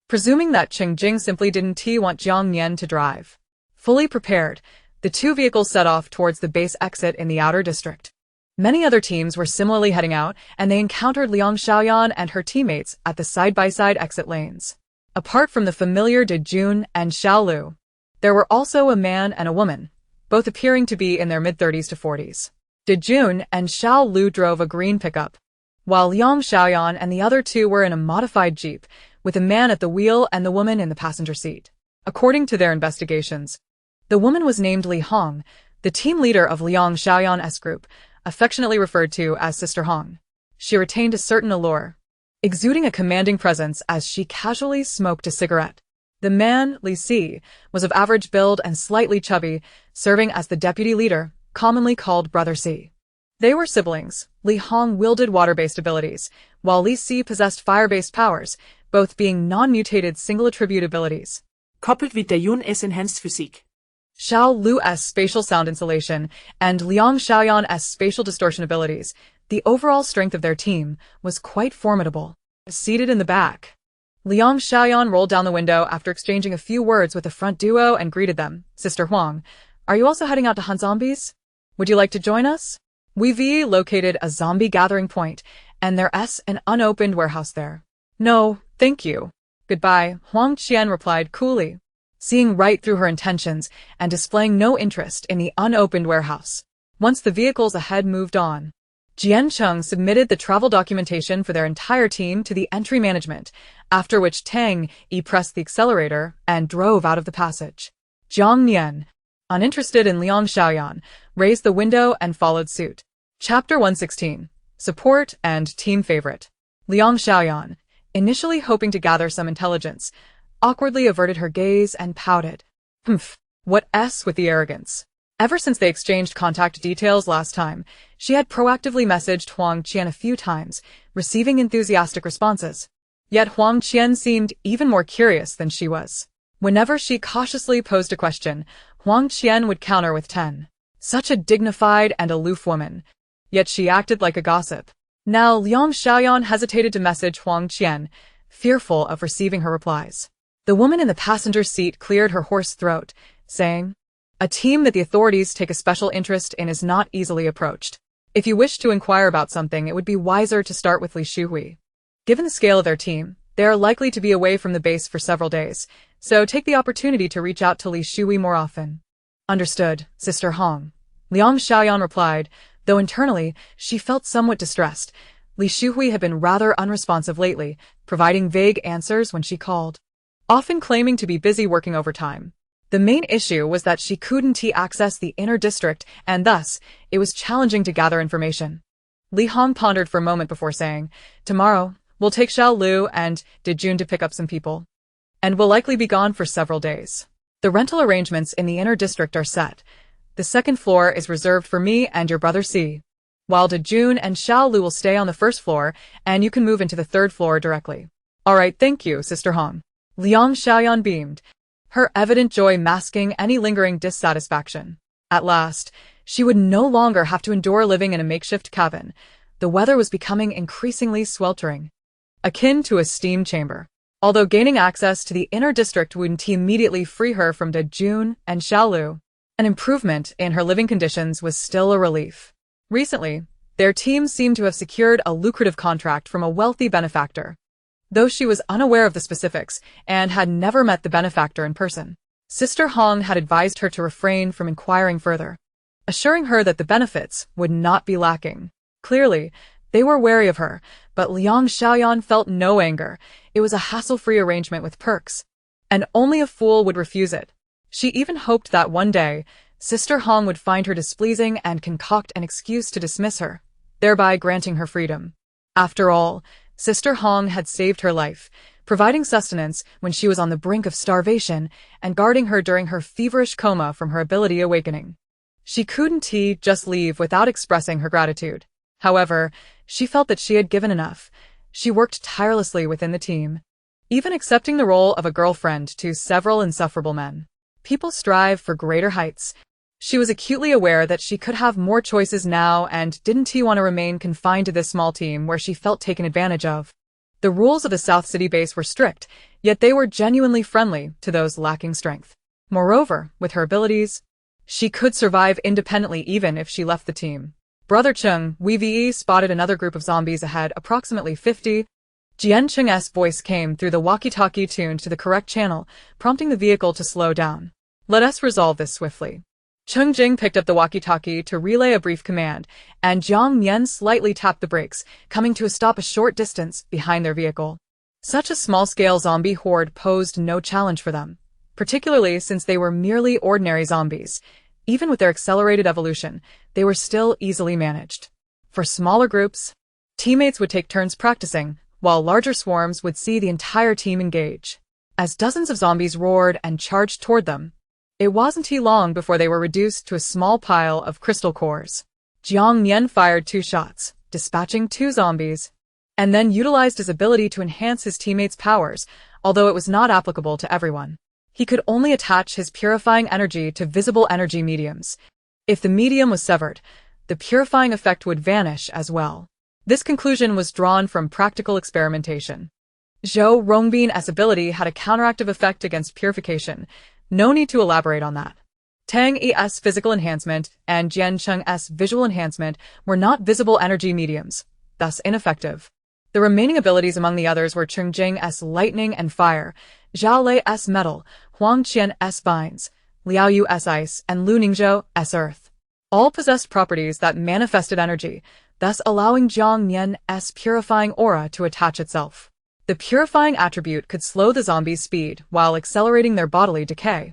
Presuming that Cheng Jing simply didn't want Jiang Nian to drive. Fully prepared, the two vehicles set off towards the base exit in the outer district. Many other teams were similarly heading out, and they encountered Liang Xiaoyan and her teammates at the side-by-side exit lanes. Apart from the familiar De Jun and Xiao Lu, there were also a man and a woman, both appearing to be in their mid-30s to 40s. De Jun and Xiao Lu drove a green pickup, while Liang Xiaoyan and the other two were in a modified jeep, with a man at the wheel and the woman in the passenger seat. According to their investigations, the woman was named Li Hong, the team leader of Liang Xiaoyan's group, affectionately referred to as Sister Hong. She retained a certain allure, exuding a commanding presence as she casually smoked a cigarette. The man, Li Si, was of average build and slightly chubby, serving as the deputy leader, commonly called Brother Si. They were siblings. Li Hong wielded water-based abilities, while Li Si possessed fire-based powers, both being non-mutated single-attribute abilities. Koppelt wie der Yun's enhanced physique. Xiao Lu's spatial sound insulation and Liang Xiaoyan's spatial distortion abilities, the overall strength of their team was quite formidable. Seated in the back, Liang Xiaoyan rolled down the window after exchanging a few words with the front duo and greeted them. Sister Huang, are you also heading out to hunt zombies? Would you like to join us? We've located a zombie gathering point, and there's an unopened warehouse there. No, thank you. Goodbye, Huang Qian replied coolly, seeing right through her intentions and displaying no interest in the unopened warehouse. Once the vehicles ahead moved on, Jian Cheng submitted the travel documentation for their entire team to the entry management, after which Tang Yi pressed the accelerator and drove out of the passage. Jiang Nian, uninterested in Liang Xiaoyan, raised the window and followed suit. Chapter 116. Support and Team Favorite. Liang Xiaoyan, initially hoping to gather some intelligence, awkwardly averted her gaze and pouted. Humph, what's with the arrogance? Ever since they exchanged contact details last time, she had proactively messaged Huang Qian a few times, receiving enthusiastic responses. Yet Huang Qian seemed even more curious than she was. Whenever she cautiously posed a question, Huang Qian would counter with 10. Such a dignified and aloof woman. Yet she acted like a gossip. Now Liang Xiaoyan hesitated to message Huang Qian, fearful of receiving her replies. The woman in the passenger seat cleared her hoarse throat, saying, "A team that the authorities take a special interest in is not easily approached. If you wish to inquire about something, it would be wiser to start with Li Shuhui. Given the scale of their team, they are likely to be away from the base for several days, so take the opportunity to reach out to Li Shuhui more often." Understood, Sister Hong. Liang Xiaoyan replied, though internally she felt somewhat distressed. Li Shuhui had been rather unresponsive lately, providing vague answers when she called, often claiming to be busy working overtime. The main issue was that she couldn't access the inner district, and thus, it was challenging to gather information. Li Hong pondered for a moment before saying, "Tomorrow, we'll take Xiao Lu and Jun to pick up some people, and will likely be gone for several days. The rental arrangements in the inner district are set. The second floor is reserved for me and your brother Si, while Jun and Xiao Lu will stay on the first floor, and you can move into the third floor directly." "All right, thank you, Sister Hong." Liang Xiaoyan beamed, her evident joy masking any lingering dissatisfaction. At last, she would no longer have to endure living in a makeshift cabin. The weather was becoming increasingly sweltering, akin to a steam chamber. Although gaining access to the inner district wouldn't immediately free her from Jun and Xiaolu, an improvement in her living conditions was still a relief. Recently, their team seemed to have secured a lucrative contract from a wealthy benefactor, though she was unaware of the specifics and had never met the benefactor in person. Sister Hong had advised her to refrain from inquiring further, assuring her that the benefits would not be lacking. Clearly, they were wary of her, but Liang Xiaoyan felt no anger. It was a hassle-free arrangement with perks, and only a fool would refuse it. She even hoped that one day, Sister Hong would find her displeasing and concoct an excuse to dismiss her, thereby granting her freedom. After all, Sister Hong had saved her life, providing sustenance when she was on the brink of starvation and guarding her during her feverish coma from her ability awakening. She couldn't just leave without expressing her gratitude. However, she felt that she had given enough. She worked tirelessly within the team, even accepting the role of a girlfriend to several insufferable men. People strive for greater heights. She was acutely aware that she could have more choices now and didn't want to remain confined to this small team where she felt taken advantage of. The rules of the South City base were strict, yet they were genuinely friendly to those lacking strength. Moreover, with her abilities, she could survive independently even if she left the team. Brother Cheng, we spotted another group of zombies ahead, approximately 50. Jian Cheng's voice came through the walkie-talkie tuned to the correct channel, prompting the vehicle to slow down. "Let us resolve this swiftly." Cheng Jing picked up the walkie-talkie to relay a brief command, and Jiang Nian slightly tapped the brakes, coming to a stop a short distance behind their vehicle. Such a small-scale zombie horde posed no challenge for them, particularly since they were merely ordinary zombies. Even with their accelerated evolution, they were still easily managed. For smaller groups, teammates would take turns practicing, while larger swarms would see the entire team engage. As dozens of zombies roared and charged toward them, it wasn't too long before they were reduced to a small pile of crystal cores. Jiang Nian fired 2 shots, dispatching 2 zombies, and then utilized his ability to enhance his teammates' powers, although it was not applicable to everyone. He could only attach his purifying energy to visible energy mediums. If the medium was severed, the purifying effect would vanish as well. This conclusion was drawn from practical experimentation. Zhou Rongbin's ability had a counteractive effect against purification. No need to elaborate on that. Tang Yi's physical enhancement and Jian Cheng's visual enhancement were not visible energy mediums, thus ineffective. The remaining abilities among the others were Cheng Jing's lightning and fire, Zhao Lei's metal, Huang Qian's vines, Liao Yu's ice, and Lu Ningzhou's earth. All possessed properties that manifested energy, thus allowing Jiang Nian's purifying aura to attach itself. The purifying attribute could slow the zombies' speed while accelerating their bodily decay,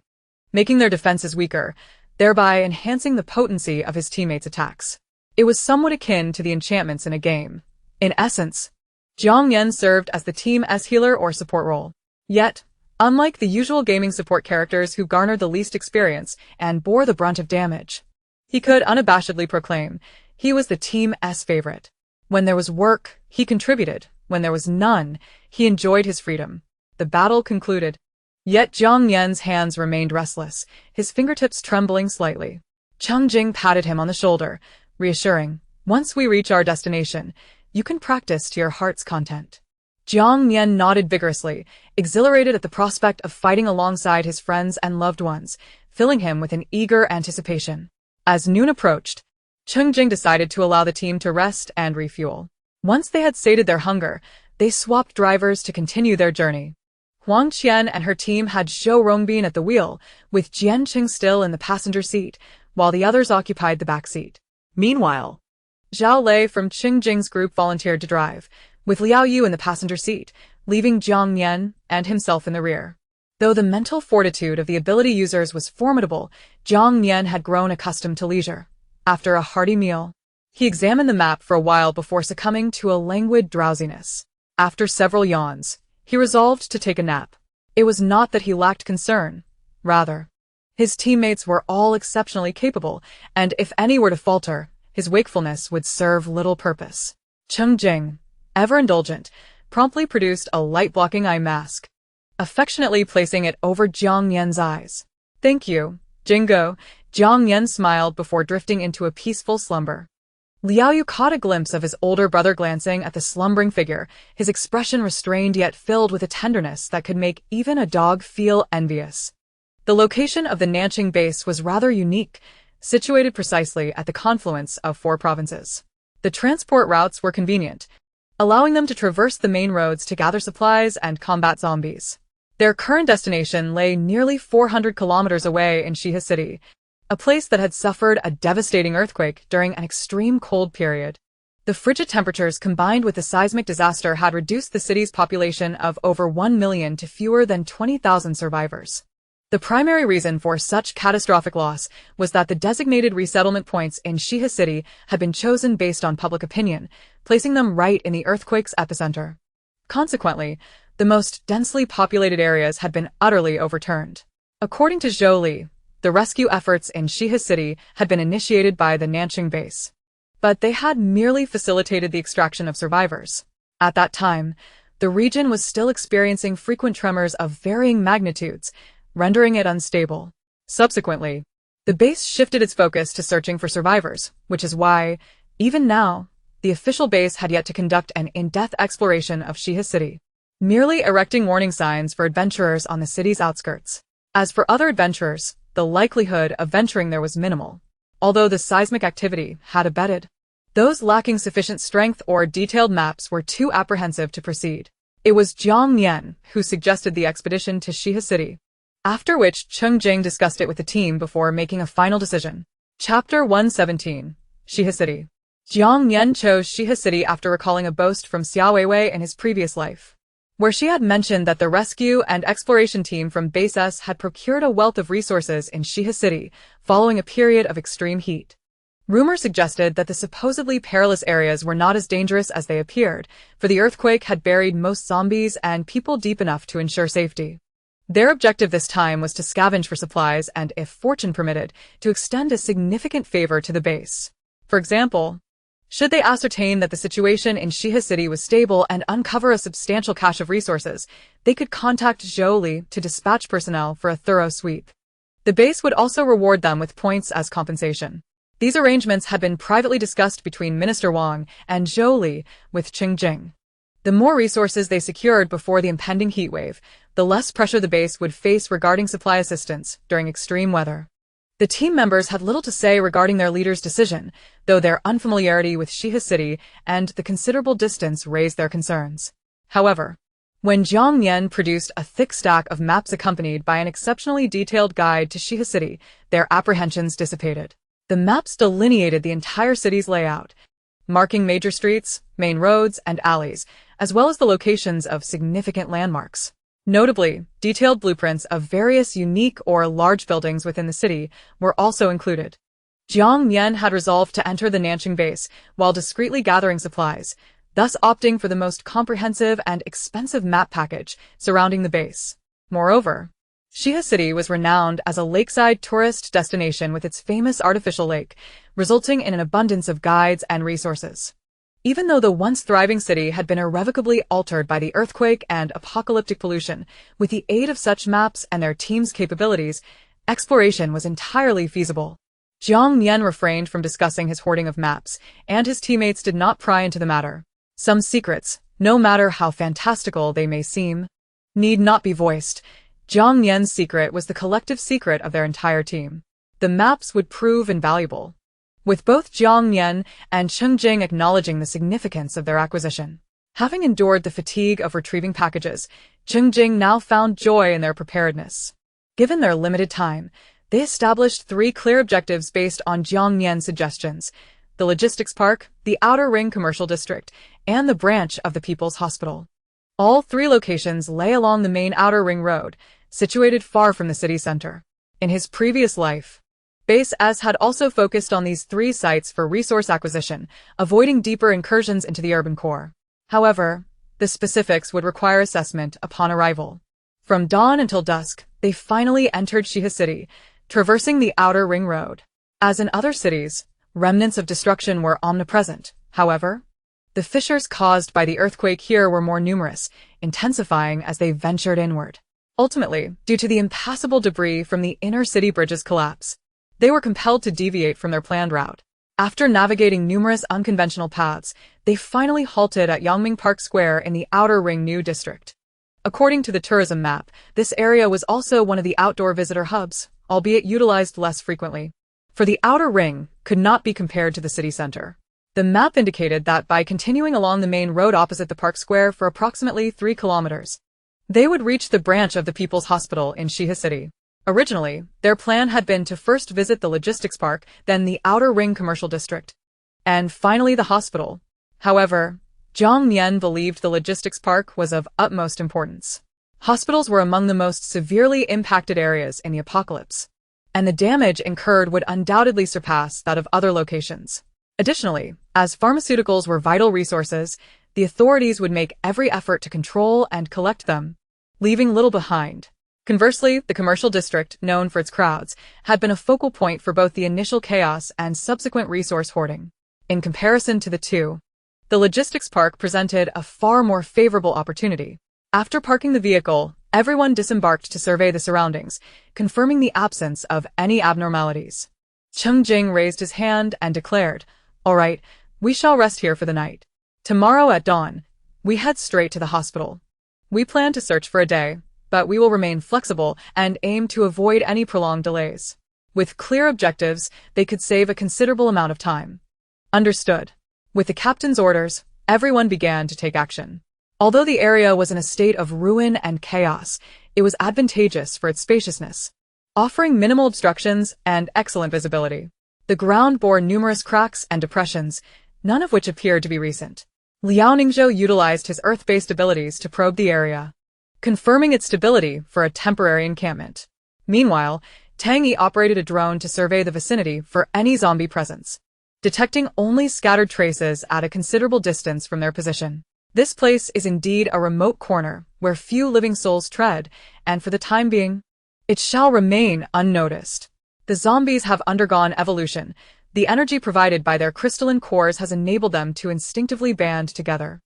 making their defenses weaker, thereby enhancing the potency of his teammates' attacks. It was somewhat akin to the enchantments in a game. In essence, Jiang Nian served as the team's healer or support role. Yet, unlike the usual gaming support characters who garnered the least experience and bore the brunt of damage, he could unabashedly proclaim he was the team's favorite. When there was work, he contributed. When there was none, he enjoyed his freedom. The battle concluded. Yet Jiang Nian's hands remained restless, his fingertips trembling slightly. Cheng Jing patted him on the shoulder, reassuring, "Once we reach our destination, you can practice to your heart's content." Jiang Nian nodded vigorously, exhilarated at the prospect of fighting alongside his friends and loved ones, filling him with an eager anticipation. As noon approached, Cheng Jing decided to allow the team to rest and refuel. Once they had sated their hunger, they swapped drivers to continue their journey. Huang Qian and her team had Zhou Rongbin at the wheel, with Jian Qing still in the passenger seat, while the others occupied the back seat. Meanwhile, Zhao Lei from Cheng Jing's group volunteered to drive, with Liao Yu in the passenger seat, leaving Jiang Nian and himself in the rear. Though the mental fortitude of the ability users was formidable, Jiang Nian had grown accustomed to leisure. After a hearty meal, he examined the map for a while before succumbing to a languid drowsiness. After several yawns, he resolved to take a nap. It was not that he lacked concern. Rather, his teammates were all exceptionally capable, and if any were to falter, his wakefulness would serve little purpose. Cheng Jing, ever indulgent, promptly produced a light-blocking eye mask, affectionately placing it over Jiang Nian's eyes. "Thank you, Jingo," Jiang Nian smiled before drifting into a peaceful slumber. Liao Yu caught a glimpse of his older brother glancing at the slumbering figure, his expression restrained yet filled with a tenderness that could make even a dog feel envious. The location of the Nanqing base was rather unique, situated precisely at the confluence of 4 provinces. The transport routes were convenient, allowing them to traverse the main roads to gather supplies and combat zombies. Their current destination lay nearly 400 kilometers away in Shihe City, a place that had suffered a devastating earthquake during an extreme cold period. The frigid temperatures combined with the seismic disaster had reduced the city's population of over 1 million to fewer than 20,000 survivors. The primary reason for such catastrophic loss was that the designated resettlement points in Shihe City had been chosen based on public opinion, placing them right in the earthquake's epicenter. Consequently, the most densely populated areas had been utterly overturned. According to Zhou Li, the rescue efforts in Shihe City had been initiated by the Nanqing base, but they had merely facilitated the extraction of survivors. At that time, the region was still experiencing frequent tremors of varying magnitudes, rendering it unstable. Subsequently, the base shifted its focus to searching for survivors, which is why, even now, the official base had yet to conduct an in-depth exploration of Shihe City, merely erecting warning signs for adventurers on the city's outskirts. As for other adventurers, the likelihood of venturing there was minimal, although the seismic activity had abated. Those lacking sufficient strength or detailed maps were too apprehensive to proceed. It was Jiang Nian who suggested the expedition to Shihe City, after which Cheng Jing discussed it with the team before making a final decision. Chapter 117, Shihe City. Jiang Nian chose Shihe City after recalling a boast from Xiao Weiwei in his previous life. where she had mentioned that the rescue and exploration team from Base S had procured a wealth of resources in Shiha City following a period of extreme heat. Rumor suggested that the supposedly perilous areas were not as dangerous as they appeared, for the earthquake had buried most zombies and people deep enough to ensure safety. Their objective this time was to scavenge for supplies and, if fortune permitted, to extend a significant favor to the base. For example, should they ascertain that the situation in Shiha City was stable and uncover a substantial cache of resources, they could contact Zhou Li to dispatch personnel for a thorough sweep. The base would also reward them with points as compensation. These arrangements had been privately discussed between Minister Wang and Zhou Li with Cheng Jing. The more resources they secured before the impending heatwave, the less pressure the base would face regarding supply assistance during extreme weather. The team members had little to say regarding their leader's decision, though their unfamiliarity with Shiha City and the considerable distance raised their concerns. However, when Jiang Nian produced a thick stack of maps accompanied by an exceptionally detailed guide to Shiha City, their apprehensions dissipated. The maps delineated the entire city's layout, marking major streets, main roads, and alleys, as well as the locations of significant landmarks. Notably, detailed blueprints of various unique or large buildings within the city were also included. Jiang Nian had resolved to enter the Nanqing base while discreetly gathering supplies, thus opting for the most comprehensive and expensive map package surrounding the base. Moreover, Shiha City was renowned as a lakeside tourist destination with its famous artificial lake, resulting in an abundance of guides and resources. Even though the once thriving city had been irrevocably altered by the earthquake and apocalyptic pollution, with the aid of such maps and their team's capabilities, exploration was entirely feasible. Jiang Nian refrained from discussing his hoarding of maps, and his teammates did not pry into the matter. Some secrets, no matter how fantastical they may seem, need not be voiced. Jiang Nian's secret was the collective secret of their entire team. The maps would prove invaluable, with both Jiang Nian and Cheng Jing acknowledging the significance of their acquisition. Having endured the fatigue of retrieving packages, Cheng Jing now found joy in their preparedness. Given their limited time, they established 3 clear objectives based on Jiang Nian's suggestions: the logistics park, the Outer Ring Commercial District, and the branch of the People's Hospital. All 3 locations lay along the main Outer Ring Road, situated far from the city center. In his previous life, Base S had also focused on these 3 sites for resource acquisition, avoiding deeper incursions into the urban core. However, the specifics would require assessment upon arrival. From dawn until dusk, they finally entered Shiha City, traversing the Outer Ring Road. As in other cities, remnants of destruction were omnipresent. However, the fissures caused by the earthquake here were more numerous, intensifying as they ventured inward. Ultimately, due to the impassable debris from the inner city bridge's collapse, they were compelled to deviate from their planned route. After navigating numerous unconventional paths, they finally halted at Yangming Park Square in the Outer Ring New District. According to the tourism map, this area was also one of the outdoor visitor hubs, albeit utilized less frequently. For the Outer Ring could not be compared to the city center. The map indicated that by continuing along the main road opposite the park square for approximately 3 kilometers, they would reach the branch of the People's Hospital in Shiha City. Originally, their plan had been to first visit the logistics park, then the Outer Ring Commercial District, and finally the hospital. However, Jiang Nian believed the logistics park was of utmost importance. Hospitals were among the most severely impacted areas in the apocalypse, and the damage incurred would undoubtedly surpass that of other locations. Additionally, as pharmaceuticals were vital resources, the authorities would make every effort to control and collect them, leaving little behind. Conversely, the commercial district, known for its crowds, had been a focal point for both the initial chaos and subsequent resource hoarding. In comparison to the two, the logistics park presented a far more favorable opportunity. After parking the vehicle, everyone disembarked to survey the surroundings, confirming the absence of any abnormalities. Cheng Jing raised his hand and declared, "All right, we shall rest here for the night. Tomorrow at dawn, we head straight to the hospital. We plan to search for a day, but we will remain flexible and aim to avoid any prolonged delays." With clear objectives, they could save a considerable amount of time. Understood. With the captain's orders, everyone began to take action. Although the area was in a state of ruin and chaos, it was advantageous for its spaciousness, offering minimal obstructions and excellent visibility. The ground bore numerous cracks and depressions, none of which appeared to be recent. Liao Ningzhou utilized his Earth-based abilities to probe the area, confirming its stability for a temporary encampment. Meanwhile, Tang Yi operated a drone to survey the vicinity for any zombie presence, detecting only scattered traces at a considerable distance from their position. This place is indeed a remote corner where few living souls tread, and for the time being, it shall remain unnoticed. The zombies have undergone evolution. The energy provided by their crystalline cores has enabled them to instinctively band together,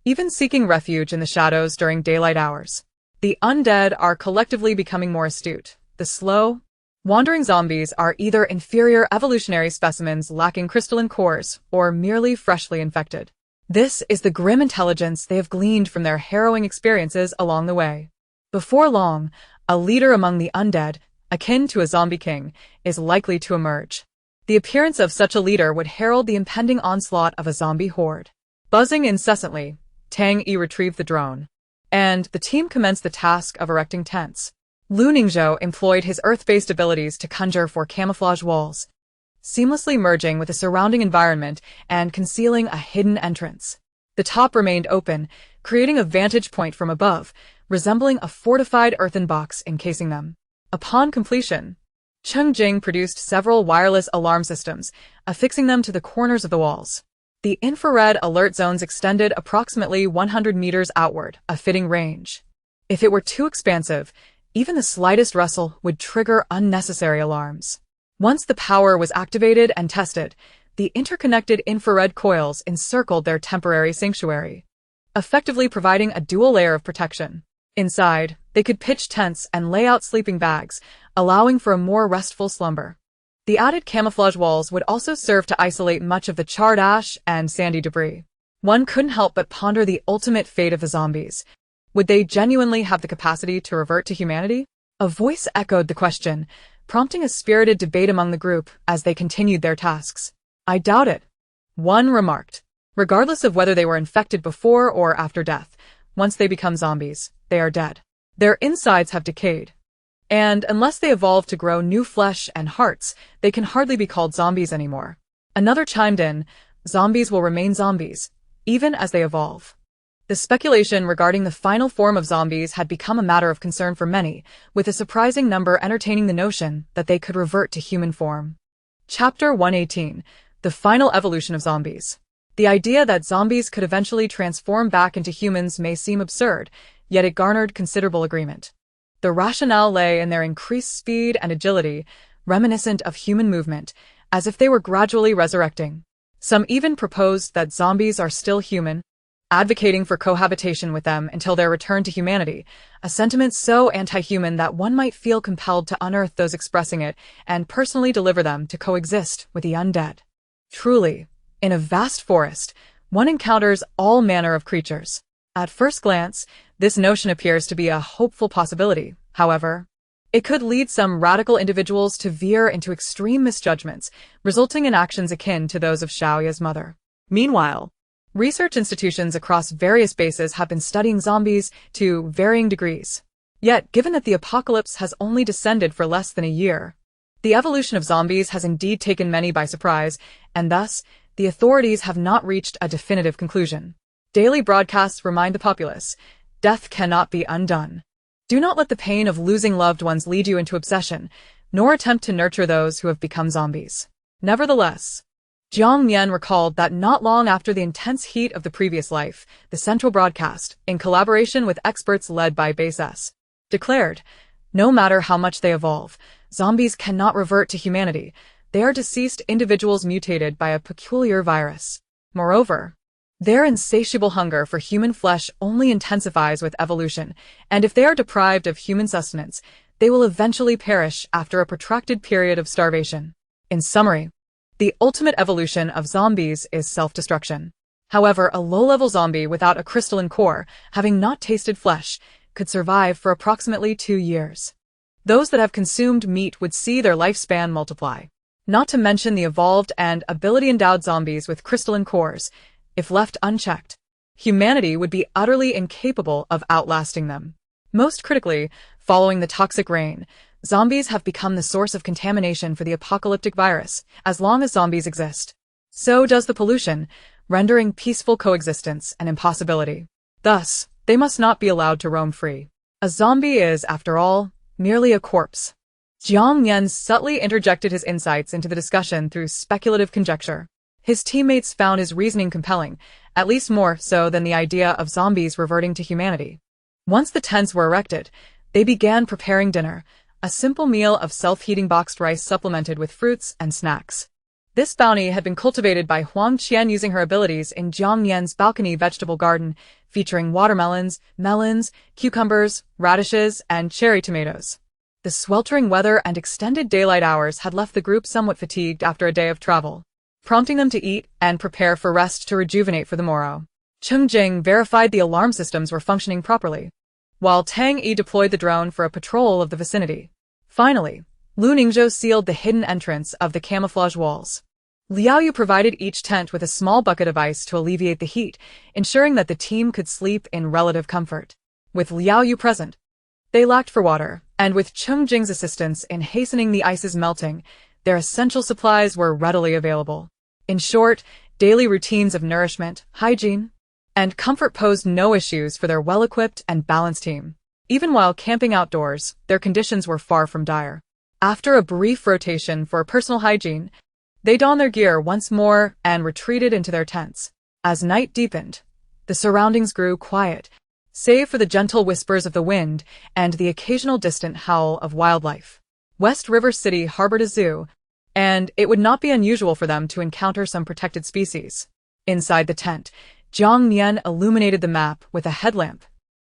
even seeking refuge in the shadows during daylight hours. The undead are collectively becoming more astute. The slow, wandering zombies are either inferior evolutionary specimens lacking crystalline cores or merely freshly infected. This is the grim intelligence they have gleaned from their harrowing experiences along the way. Before long, a leader among the undead, akin to a zombie king, is likely to emerge. The appearance of such a leader would herald the impending onslaught of a zombie horde. Buzzing incessantly, Tang Yi retrieved the drone, and the team commenced the task of erecting tents. Liao Ningzhou employed his Earth-based abilities to conjure for camouflage walls, seamlessly merging with the surrounding environment and concealing a hidden entrance. The top remained open, creating a vantage point from above, resembling a fortified earthen box encasing them. Upon completion, Cheng Jing produced several wireless alarm systems, affixing them to the corners of the walls. The infrared alert zones extended approximately 100 meters outward, a fitting range. If it were too expansive, even the slightest rustle would trigger unnecessary alarms. Once the power was activated and tested, the interconnected infrared coils encircled their temporary sanctuary, effectively providing a dual layer of protection. Inside, they could pitch tents and lay out sleeping bags, allowing for a more restful slumber. The added camouflage walls would also serve to isolate much of the charred ash and sandy debris. One couldn't help but ponder the ultimate fate of the zombies. Would they genuinely have the capacity to revert to humanity? A voice echoed the question, prompting a spirited debate among the group as they continued their tasks. I doubt it, one remarked. Regardless of whether they were infected before or after death, once they become zombies, they are dead. Their insides have decayed, and unless they evolve to grow new flesh and hearts, they can hardly be called zombies anymore. Another chimed in, zombies will remain zombies, even as they evolve. The speculation regarding the final form of zombies had become a matter of concern for many, with a surprising number entertaining the notion that they could revert to human form. Chapter 118. The Final Evolution of Zombies. The idea that zombies could eventually transform back into humans may seem absurd, yet it garnered considerable agreement. The rationale lay in their increased speed and agility, reminiscent of human movement, as if they were gradually resurrecting. Some even proposed that zombies are still human, advocating for cohabitation with them until their return to humanity, a sentiment so anti-human that one might feel compelled to unearth those expressing it and personally deliver them to coexist with the undead. Truly, in a vast forest, one encounters all manner of creatures. At first glance, this notion appears to be a hopeful possibility. However, it could lead some radical individuals to veer into extreme misjudgments, resulting in actions akin to those of Xiaoya's mother. Meanwhile, research institutions across various bases have been studying zombies to varying degrees. Yet, given that the apocalypse has only descended for less than a year, the evolution of zombies has indeed taken many by surprise, and thus, the authorities have not reached a definitive conclusion. Daily broadcasts remind the populace, death cannot be undone. Do not let the pain of losing loved ones lead you into obsession, nor attempt to nurture those who have become zombies. Nevertheless, Jiang Nian recalled that not long after the intense heat of the previous life, the central broadcast, in collaboration with experts led by Base S, declared, no matter how much they evolve, zombies cannot revert to humanity. They are deceased individuals mutated by a peculiar virus. Moreover, their insatiable hunger for human flesh only intensifies with evolution, and if they are deprived of human sustenance, they will eventually perish after a protracted period of starvation. In summary, the ultimate evolution of zombies is self-destruction. However, a low-level zombie without a crystalline core, having not tasted flesh, could survive for approximately 2 years. Those that have consumed meat would see their lifespan multiply. Not to mention the evolved and ability-endowed zombies with crystalline cores. If left unchecked, humanity would be utterly incapable of outlasting them. Most critically, following the toxic rain, zombies have become the source of contamination for the apocalyptic virus. As long as zombies exist, so does the pollution, rendering peaceful coexistence an impossibility. Thus, they must not be allowed to roam free. A zombie is, after all, merely a corpse. Jiang Nian subtly interjected his insights into the discussion through speculative conjecture. His teammates found his reasoning compelling, at least more so than the idea of zombies reverting to humanity. Once the tents were erected, they began preparing dinner, a simple meal of self-heating boxed rice supplemented with fruits and snacks. This bounty had been cultivated by Huang Qian using her abilities in Jiang Nian's balcony vegetable garden, featuring watermelons, melons, cucumbers, radishes, and cherry tomatoes. The sweltering weather and extended daylight hours had left the group somewhat fatigued after a day of travel, prompting them to eat and prepare for rest to rejuvenate for the morrow. Cheng Jing verified the alarm systems were functioning properly, while Tang Yi deployed the drone for a patrol of the vicinity. Finally, Lu Ningzhou sealed the hidden entrance of the camouflage walls. Liao Yu provided each tent with a small bucket of ice to alleviate the heat, ensuring that the team could sleep in relative comfort. With Liao Yu present, they lacked for water, and with Cheng Jing's assistance in hastening the ice's melting, their essential supplies were readily available. In short, daily routines of nourishment, hygiene, and comfort posed no issues for their well-equipped and balanced team. Even while camping outdoors, their conditions were far from dire. After a brief rotation for personal hygiene, they donned their gear once more and retreated into their tents. As night deepened, the surroundings grew quiet, save for the gentle whispers of the wind and the occasional distant howl of wildlife. West River City harbored a zoo, and it would not be unusual for them to encounter some protected species. Inside the tent, Jiang Nian illuminated the map with a headlamp,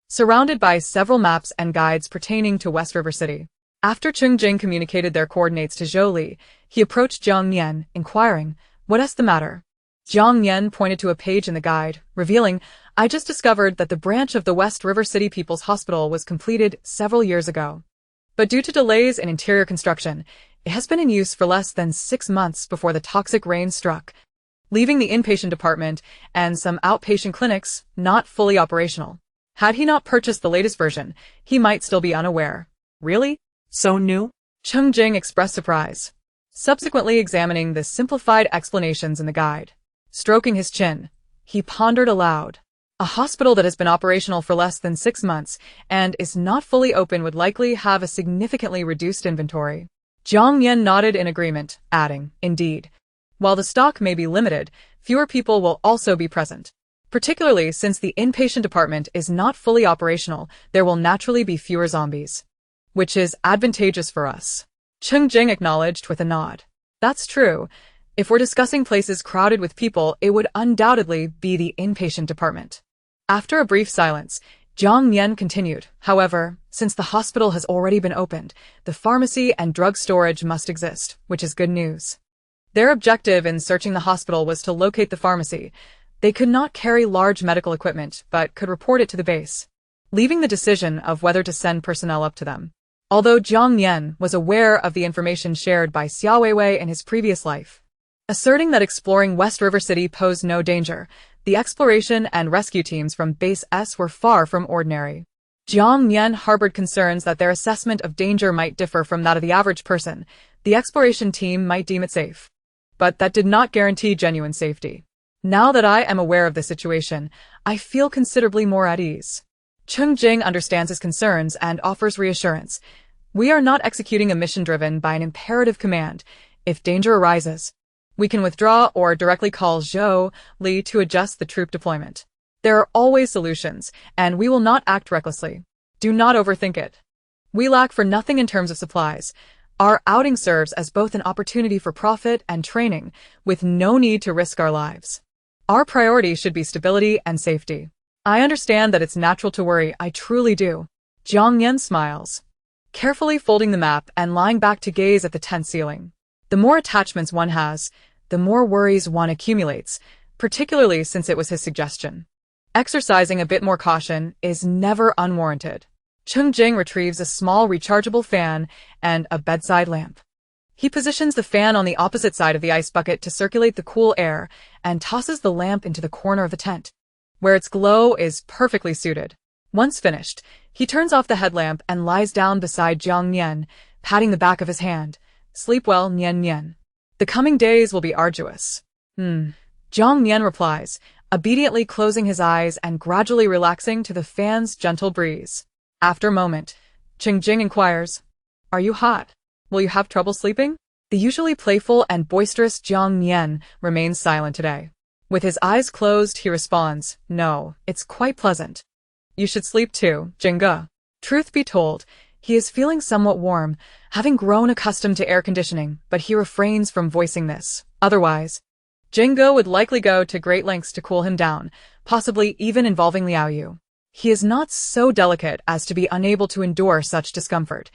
surrounded by several maps and guides pertaining to West River City. After Cheng Jing communicated their coordinates to Zhou Li, he approached Jiang Nian, inquiring, "What's the matter?" Jiang Nian pointed to a page in the guide, revealing, "I just discovered that the branch of the West River City People's Hospital was completed several years ago. But due to delays in interior construction, it has been in use for less than 6 months before the toxic rain struck, leaving the inpatient department and some outpatient clinics not fully operational." Had he not purchased the latest version, he might still be unaware. "Really? So new?" Cheng Jing expressed surprise, subsequently examining the simplified explanations in the guide. Stroking his chin, he pondered aloud. A hospital that has been operational for less than 6 months and is not fully open would likely have a significantly reduced inventory. Jiang Nian nodded in agreement, adding, "Indeed. While the stock may be limited, fewer people will also be present. Particularly since the inpatient department is not fully operational, there will naturally be fewer zombies. Which is advantageous for us." Cheng Jing acknowledged with a nod. "That's true. If we're discussing places crowded with people, it would undoubtedly be the inpatient department." After a brief silence, Jiang Nian continued, "However, since the hospital has already been opened, the pharmacy and drug storage must exist, which is good news." Their objective in searching the hospital was to locate the pharmacy. They could not carry large medical equipment, but could report it to the base, leaving the decision of whether to send personnel up to them. Although Jiang Nian was aware of the information shared by Xia Weiwei in his previous life, asserting that exploring West River City posed no danger, the exploration and rescue teams from Base S were far from ordinary. Jiang Nian harbored concerns that their assessment of danger might differ from that of the average person. The exploration team might deem it safe, but that did not guarantee genuine safety. "Now that I am aware of the situation, I feel considerably more at ease." Cheng Jing understands his concerns and offers reassurance. "We are not executing a mission driven by an imperative command. If danger arises, we can withdraw or directly call Zhou Li to adjust the troop deployment. There are always solutions, and we will not act recklessly. Do not overthink it. We lack for nothing in terms of supplies. Our outing serves as both an opportunity for profit and training, with no need to risk our lives. Our priority should be stability and safety." "I understand that it's natural to worry, I truly do." Jiang Nian smiles, carefully folding the map and lying back to gaze at the tent ceiling. The more attachments one has, the more worries one accumulates, particularly since it was his suggestion. Exercising a bit more caution is never unwarranted. Cheng Jing retrieves a small rechargeable fan and a bedside lamp. He positions the fan on the opposite side of the ice bucket to circulate the cool air and tosses the lamp into the corner of the tent, where its glow is perfectly suited. Once finished, he turns off the headlamp and lies down beside Jiang Nian, patting the back of his hand. "Sleep well, Nian Nian. The coming days will be arduous." Jiang Nian replies, obediently closing his eyes and gradually relaxing to the fan's gentle breeze. After a moment, Cheng Jing inquires, "Are you hot? Will you have trouble sleeping?" The usually playful and boisterous Jiang Nian remains silent today. With his eyes closed, he responds, "No, it's quite pleasant. You should sleep too, Jingge." Truth be told, he is feeling somewhat warm, having grown accustomed to air conditioning, but he refrains from voicing this. Otherwise, Jingge would likely go to great lengths to cool him down, possibly even involving Liao Yu. He is not so delicate as to be unable to endure such discomfort.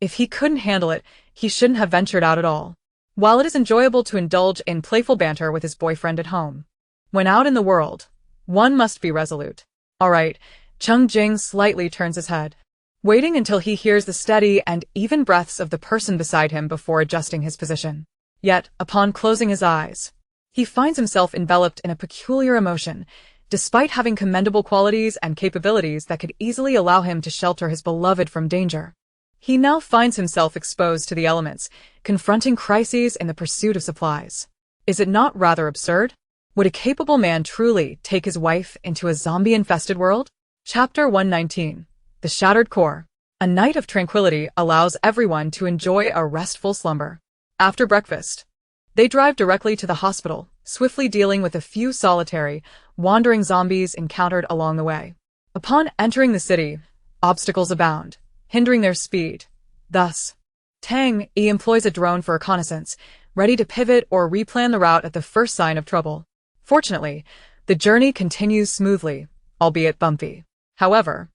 If he couldn't handle it, he shouldn't have ventured out at all. While it is enjoyable to indulge in playful banter with his boyfriend at home, when out in the world, one must be resolute. All right, Cheng Jing slightly turns his head, waiting until he hears the steady and even breaths of the person beside him before adjusting his position. Yet, upon closing his eyes, he finds himself enveloped in a peculiar emotion, despite having commendable qualities and capabilities that could easily allow him to shelter his beloved from danger. He now finds himself exposed to the elements, confronting crises in the pursuit of supplies. Is it not rather absurd? Would a capable man truly take his wife into a zombie-infested world? Chapter 119. The Shattered Core. A night of tranquility allows everyone to enjoy a restful slumber. After breakfast, they drive directly to the hospital, swiftly dealing with a few solitary, wandering zombies encountered along the way. Upon entering the city, obstacles abound, hindering their speed. Thus, Tang Yi employs a drone for reconnaissance, ready to pivot or replan the route at the first sign of trouble. Fortunately, the journey continues smoothly, albeit bumpy. However,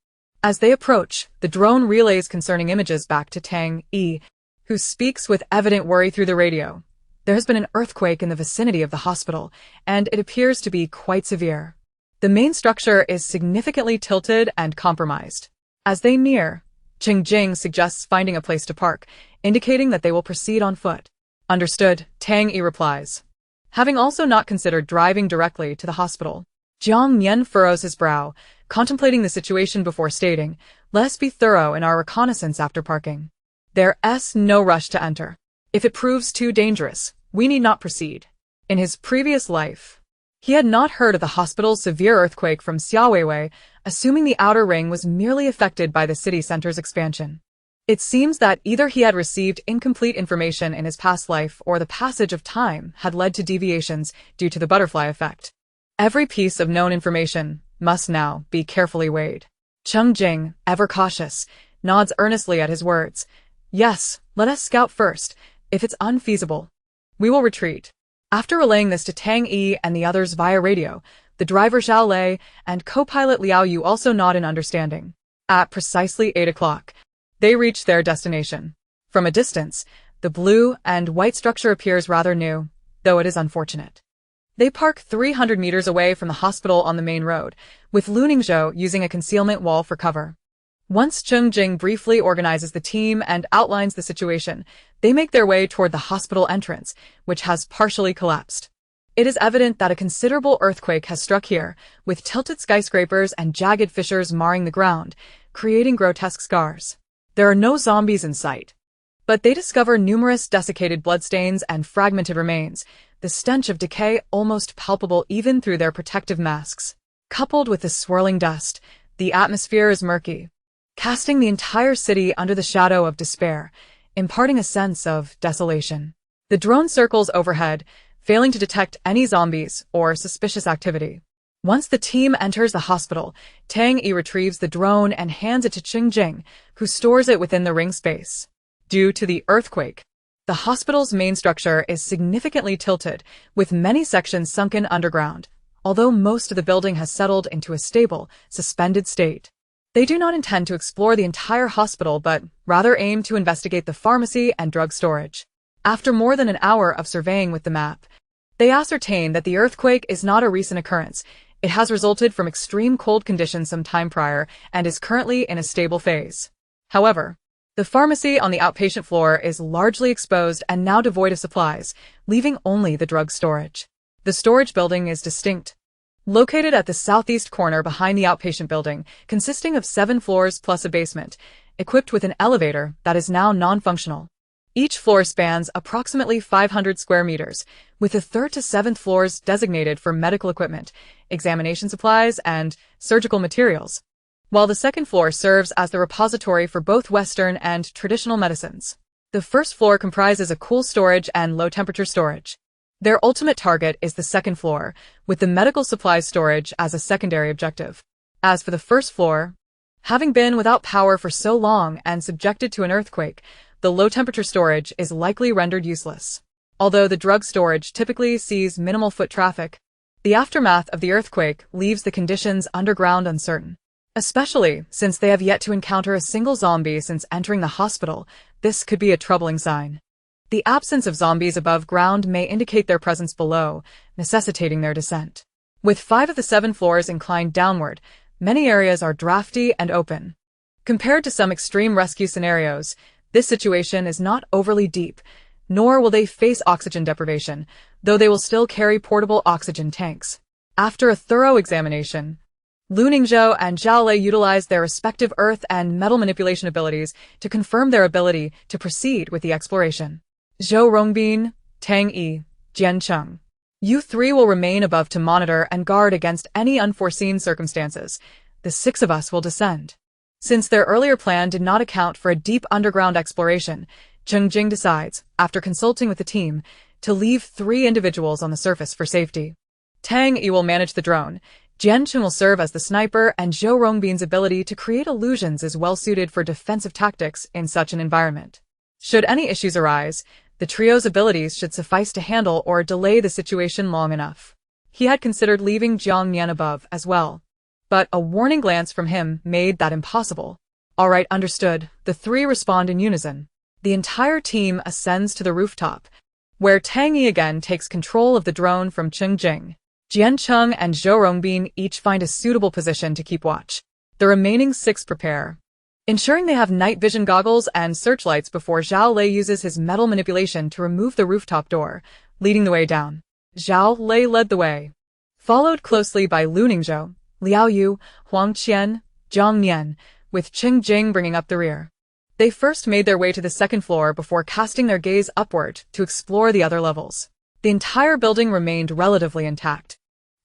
as they approach, the drone relays concerning images back to Tang Yi, who speaks with evident worry through the radio. There has been an earthquake in the vicinity of the hospital, and it appears to be quite severe. The main structure is significantly tilted and compromised. As they near, Cheng Jing suggests finding a place to park, indicating that they will proceed on foot. Understood, Tang Yi replies. Having also not considered driving directly to the hospital, Jiang Nian furrows his brow, contemplating the situation before stating, "Let's be thorough in our reconnaissance after parking. There's no rush to enter. If it proves too dangerous, we need not proceed." In his previous life, he had not heard of the hospital's severe earthquake from Xiaoweiwei, assuming the outer ring was merely affected by the city center's expansion. It seems that either he had received incomplete information in his past life or the passage of time had led to deviations due to the butterfly effect. Every piece of known information must now be carefully weighed. Cheng Jing, ever cautious, nods earnestly at his words. "Yes, let us scout first. If it's unfeasible, we will retreat." After relaying this to Tang Yi and the others via radio, the driver Zhao Lei and co-pilot Liao Yu also nod in understanding. At precisely 8 o'clock, they reach their destination. From a distance, the blue and white structure appears rather new, though it is unfortunate. They park 300 meters away from the hospital on the main road, with Lu Ningzhou using a concealment wall for cover. Once Cheng Jing briefly organizes the team and outlines the situation, they make their way toward the hospital entrance, which has partially collapsed. It is evident that a considerable earthquake has struck here, with tilted skyscrapers and jagged fissures marring the ground, creating grotesque scars. There are no zombies in sight, but they discover numerous desiccated bloodstains and fragmented remains, the stench of decay almost palpable even through their protective masks. Coupled with the swirling dust, the atmosphere is murky, casting the entire city under the shadow of despair, imparting a sense of desolation. The drone circles overhead, failing to detect any zombies or suspicious activity. Once the team enters the hospital, Tang Yi retrieves the drone and hands it to Cheng Jing, who stores it within the ring space. Due to the earthquake, the hospital's main structure is significantly tilted, with many sections sunken underground, although most of the building has settled into a stable, suspended state. They do not intend to explore the entire hospital but rather aim to investigate the pharmacy and drug storage. After more than an hour of surveying with the map, they ascertain that the earthquake is not a recent occurrence. It has resulted from extreme cold conditions some time prior and is currently in a stable phase. However, the pharmacy on the outpatient floor is largely exposed and now devoid of supplies, leaving only the drug storage. The storage building is distinct, located at the southeast corner behind the outpatient building, consisting of 7 floors plus a basement, equipped with an elevator that is now non-functional. Each floor spans approximately 500 square meters, with the 3rd to 7th floors designated for medical equipment, examination supplies, and surgical materials, while the 2nd floor serves as the repository for both Western and traditional medicines. The 1st floor comprises a cool storage and low-temperature storage. Their ultimate target is the 2nd floor, with the medical supplies storage as a secondary objective. As for the 1st floor, having been without power for so long and subjected to an earthquake, the low-temperature storage is likely rendered useless. Although the drug storage typically sees minimal foot traffic, the aftermath of the earthquake leaves the conditions underground uncertain. Especially since they have yet to encounter a single zombie since entering the hospital, this could be a troubling sign. The absence of zombies above ground may indicate their presence below, necessitating their descent. With 5 of the 7 floors inclined downward, many areas are drafty and open. Compared to some extreme rescue scenarios, this situation is not overly deep, nor will they face oxygen deprivation, though they will still carry portable oxygen tanks. After a thorough examination, Lu Ningzhou and Zhao Lei utilized their respective earth and metal manipulation abilities to confirm their ability to proceed with the exploration. Zhou Rongbin, Tang Yi, Jian Cheng. You 3 will remain above to monitor and guard against any unforeseen circumstances. The 6 of us will descend. Since their earlier plan did not account for a deep underground exploration, Cheng Jing decides, after consulting with the team, to leave 3 individuals on the surface for safety. Tang Yi will manage the drone, Jian Cheng will serve as the sniper, and Zhou Rongbin's ability to create illusions is well suited for defensive tactics in such an environment. Should any issues arise, the trio's abilities should suffice to handle or delay the situation long enough. He had considered leaving Jiang Nian above as well, but a warning glance from him made that impossible. All right, understood. The 3 respond in unison. The entire team ascends to the rooftop, where Tang Yi again takes control of the drone from Cheng Jing. Jian Cheng and Zhou Rongbin each find a suitable position to keep watch. The remaining 6 prepare, ensuring they have night vision goggles and searchlights before Zhao Lei uses his metal manipulation to remove the rooftop door, leading the way down. Zhao Lei led the way, followed closely by Lu Ningzhou, Liao Yu, Huang Qian, Jiang Nian, with Cheng Jing bringing up the rear. They first made their way to the 2nd floor before casting their gaze upward to explore the other levels. The entire building remained relatively intact,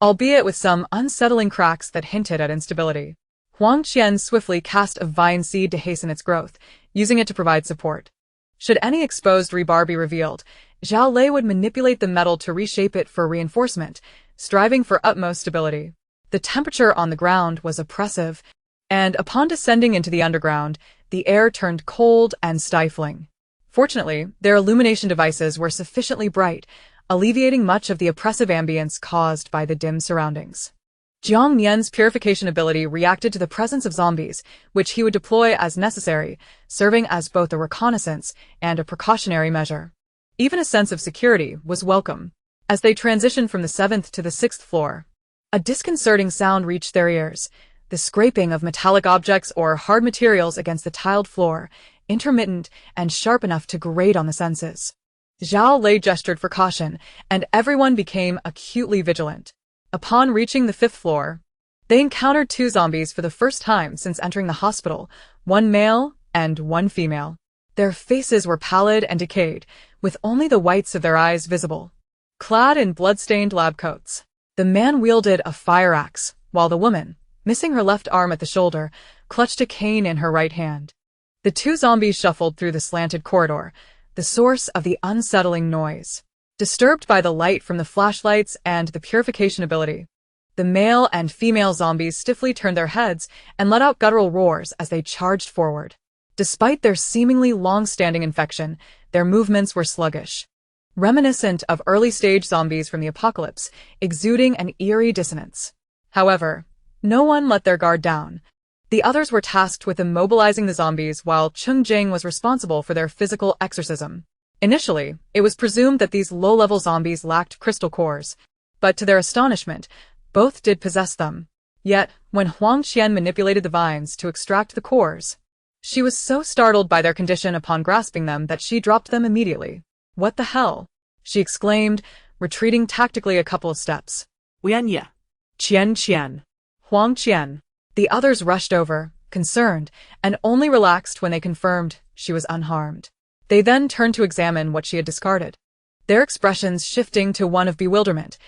albeit with some unsettling cracks that hinted at instability. Huang Qian swiftly cast a vine seed to hasten its growth, using it to provide support. Should any exposed rebar be revealed, Zhao Lei would manipulate the metal to reshape it for reinforcement, striving for utmost stability. The temperature on the ground was oppressive, and upon descending into the underground, the air turned cold and stifling. Fortunately, their illumination devices were sufficiently bright, alleviating much of the oppressive ambience caused by the dim surroundings. Jiang Nian's purification ability reacted to the presence of zombies, which he would deploy as necessary, serving as both a reconnaissance and a precautionary measure. Even a sense of security was welcome. As they transitioned from the 7th to the 6th floor, a disconcerting sound reached their ears, the scraping of metallic objects or hard materials against the tiled floor, intermittent and sharp enough to grate on the senses. Zhao Lei gestured for caution, and everyone became acutely vigilant. Upon reaching the 5th floor, they encountered 2 zombies for the first time since entering the hospital, 1 male and 1 female. Their faces were pallid and decayed, with only the whites of their eyes visible. Clad in blood-stained lab coats, the man wielded a fire axe, while the woman, missing her left arm at the shoulder, clutched a cane in her right hand. The 2 zombies shuffled through the slanted corridor, the source of the unsettling noise. Disturbed by the light from the flashlights and the purification ability, the male and female zombies stiffly turned their heads and let out guttural roars as they charged forward. Despite their seemingly long-standing infection, their movements were sluggish, reminiscent of early-stage zombies from the apocalypse, exuding an eerie dissonance. However, no one let their guard down. The others were tasked with immobilizing the zombies while Cheng Jing was responsible for their physical exorcism. Initially, it was presumed that these low-level zombies lacked crystal cores, but to their astonishment, both did possess them. Yet, when Huang Qian manipulated the vines to extract the cores, she was so startled by their condition upon grasping them that she dropped them immediately. "What the hell?" she exclaimed, retreating tactically a couple of steps. Wianya. Qian. Huang Qian. The others rushed over, concerned, and only relaxed when they confirmed she was unharmed. They then turned to examine what she had discarded, their expressions shifting to one of bewilderment.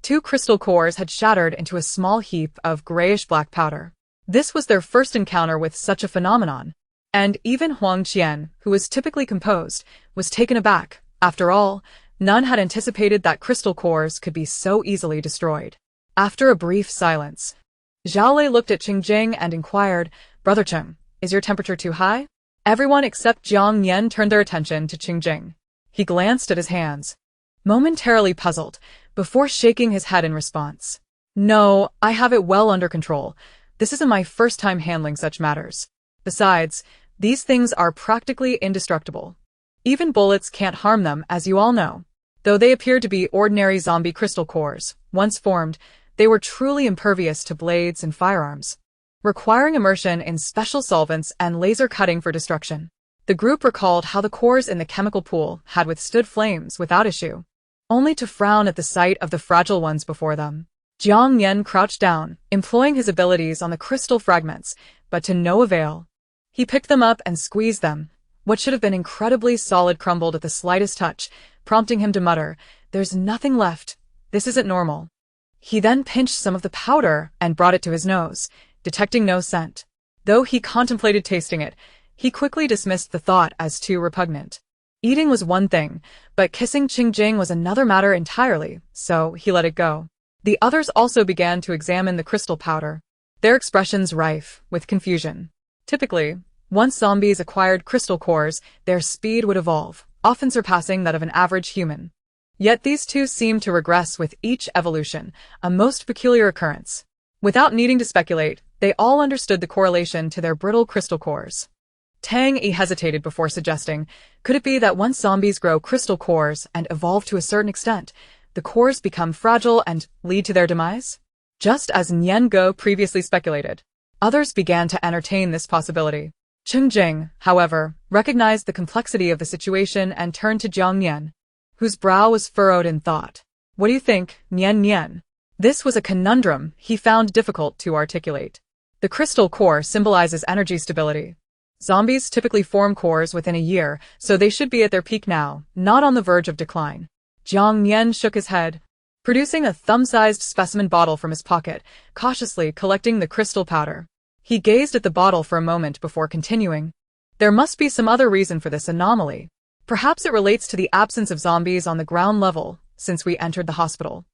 2 crystal cores had shattered into a small heap of grayish-black powder. This was their first encounter with such a phenomenon, and even Huang Qian, who was typically composed, was taken aback. After all, none had anticipated that crystal cores could be so easily destroyed. After a brief silence, Zhao Lei looked at Cheng Jing and inquired, "Brother Cheng, is your temperature too high?" Everyone except Jiang Nian turned their attention to Cheng Jing. He glanced at his hands, momentarily puzzled, before shaking his head in response. "No, I have it well under control. This isn't my first time handling such matters. Besides, these things are practically indestructible. Even bullets can't harm them, as you all know." Though they appeared to be ordinary zombie crystal cores, once formed, they were truly impervious to blades and firearms, requiring immersion in special solvents and laser cutting for destruction. The group recalled how the cores in the chemical pool had withstood flames without issue, only to frown at the sight of the fragile ones before them. Jiang Nian crouched down, employing his abilities on the crystal fragments, but to no avail. He picked them up and squeezed them. What should have been incredibly solid crumbled at the slightest touch, prompting him to mutter, "There's nothing left. This isn't normal." He then pinched some of the powder and brought it to his nose, detecting no scent. Though he contemplated tasting it, he quickly dismissed the thought as too repugnant. Eating was one thing, but kissing Cheng Jing was another matter entirely, so he let it go. The others also began to examine the crystal powder, their expressions rife with confusion. Typically, once zombies acquired crystal cores, their speed would evolve, often surpassing that of an average human. Yet these two seemed to regress with each evolution, a most peculiar occurrence. Without needing to speculate, they all understood the correlation to their brittle crystal cores. Tang Yi hesitated before suggesting, could it be that once zombies grow crystal cores and evolve to a certain extent, the cores become fragile and lead to their demise? Just as Nian Go previously speculated, others began to entertain this possibility. Cheng Jing, however, recognized the complexity of the situation and turned to Jiang Nian, whose brow was furrowed in thought. "What do you think, Nian Nian?" This was a conundrum he found difficult to articulate. The crystal core symbolizes energy stability. Zombies typically form cores within a year, so they should be at their peak now, not on the verge of decline. Jiang Nian shook his head, producing a thumb-sized specimen bottle from his pocket, cautiously collecting the crystal powder. He gazed at the bottle for a moment before continuing. There must be some other reason for this anomaly. Perhaps it relates to the absence of zombies on the ground level since we entered the hospital.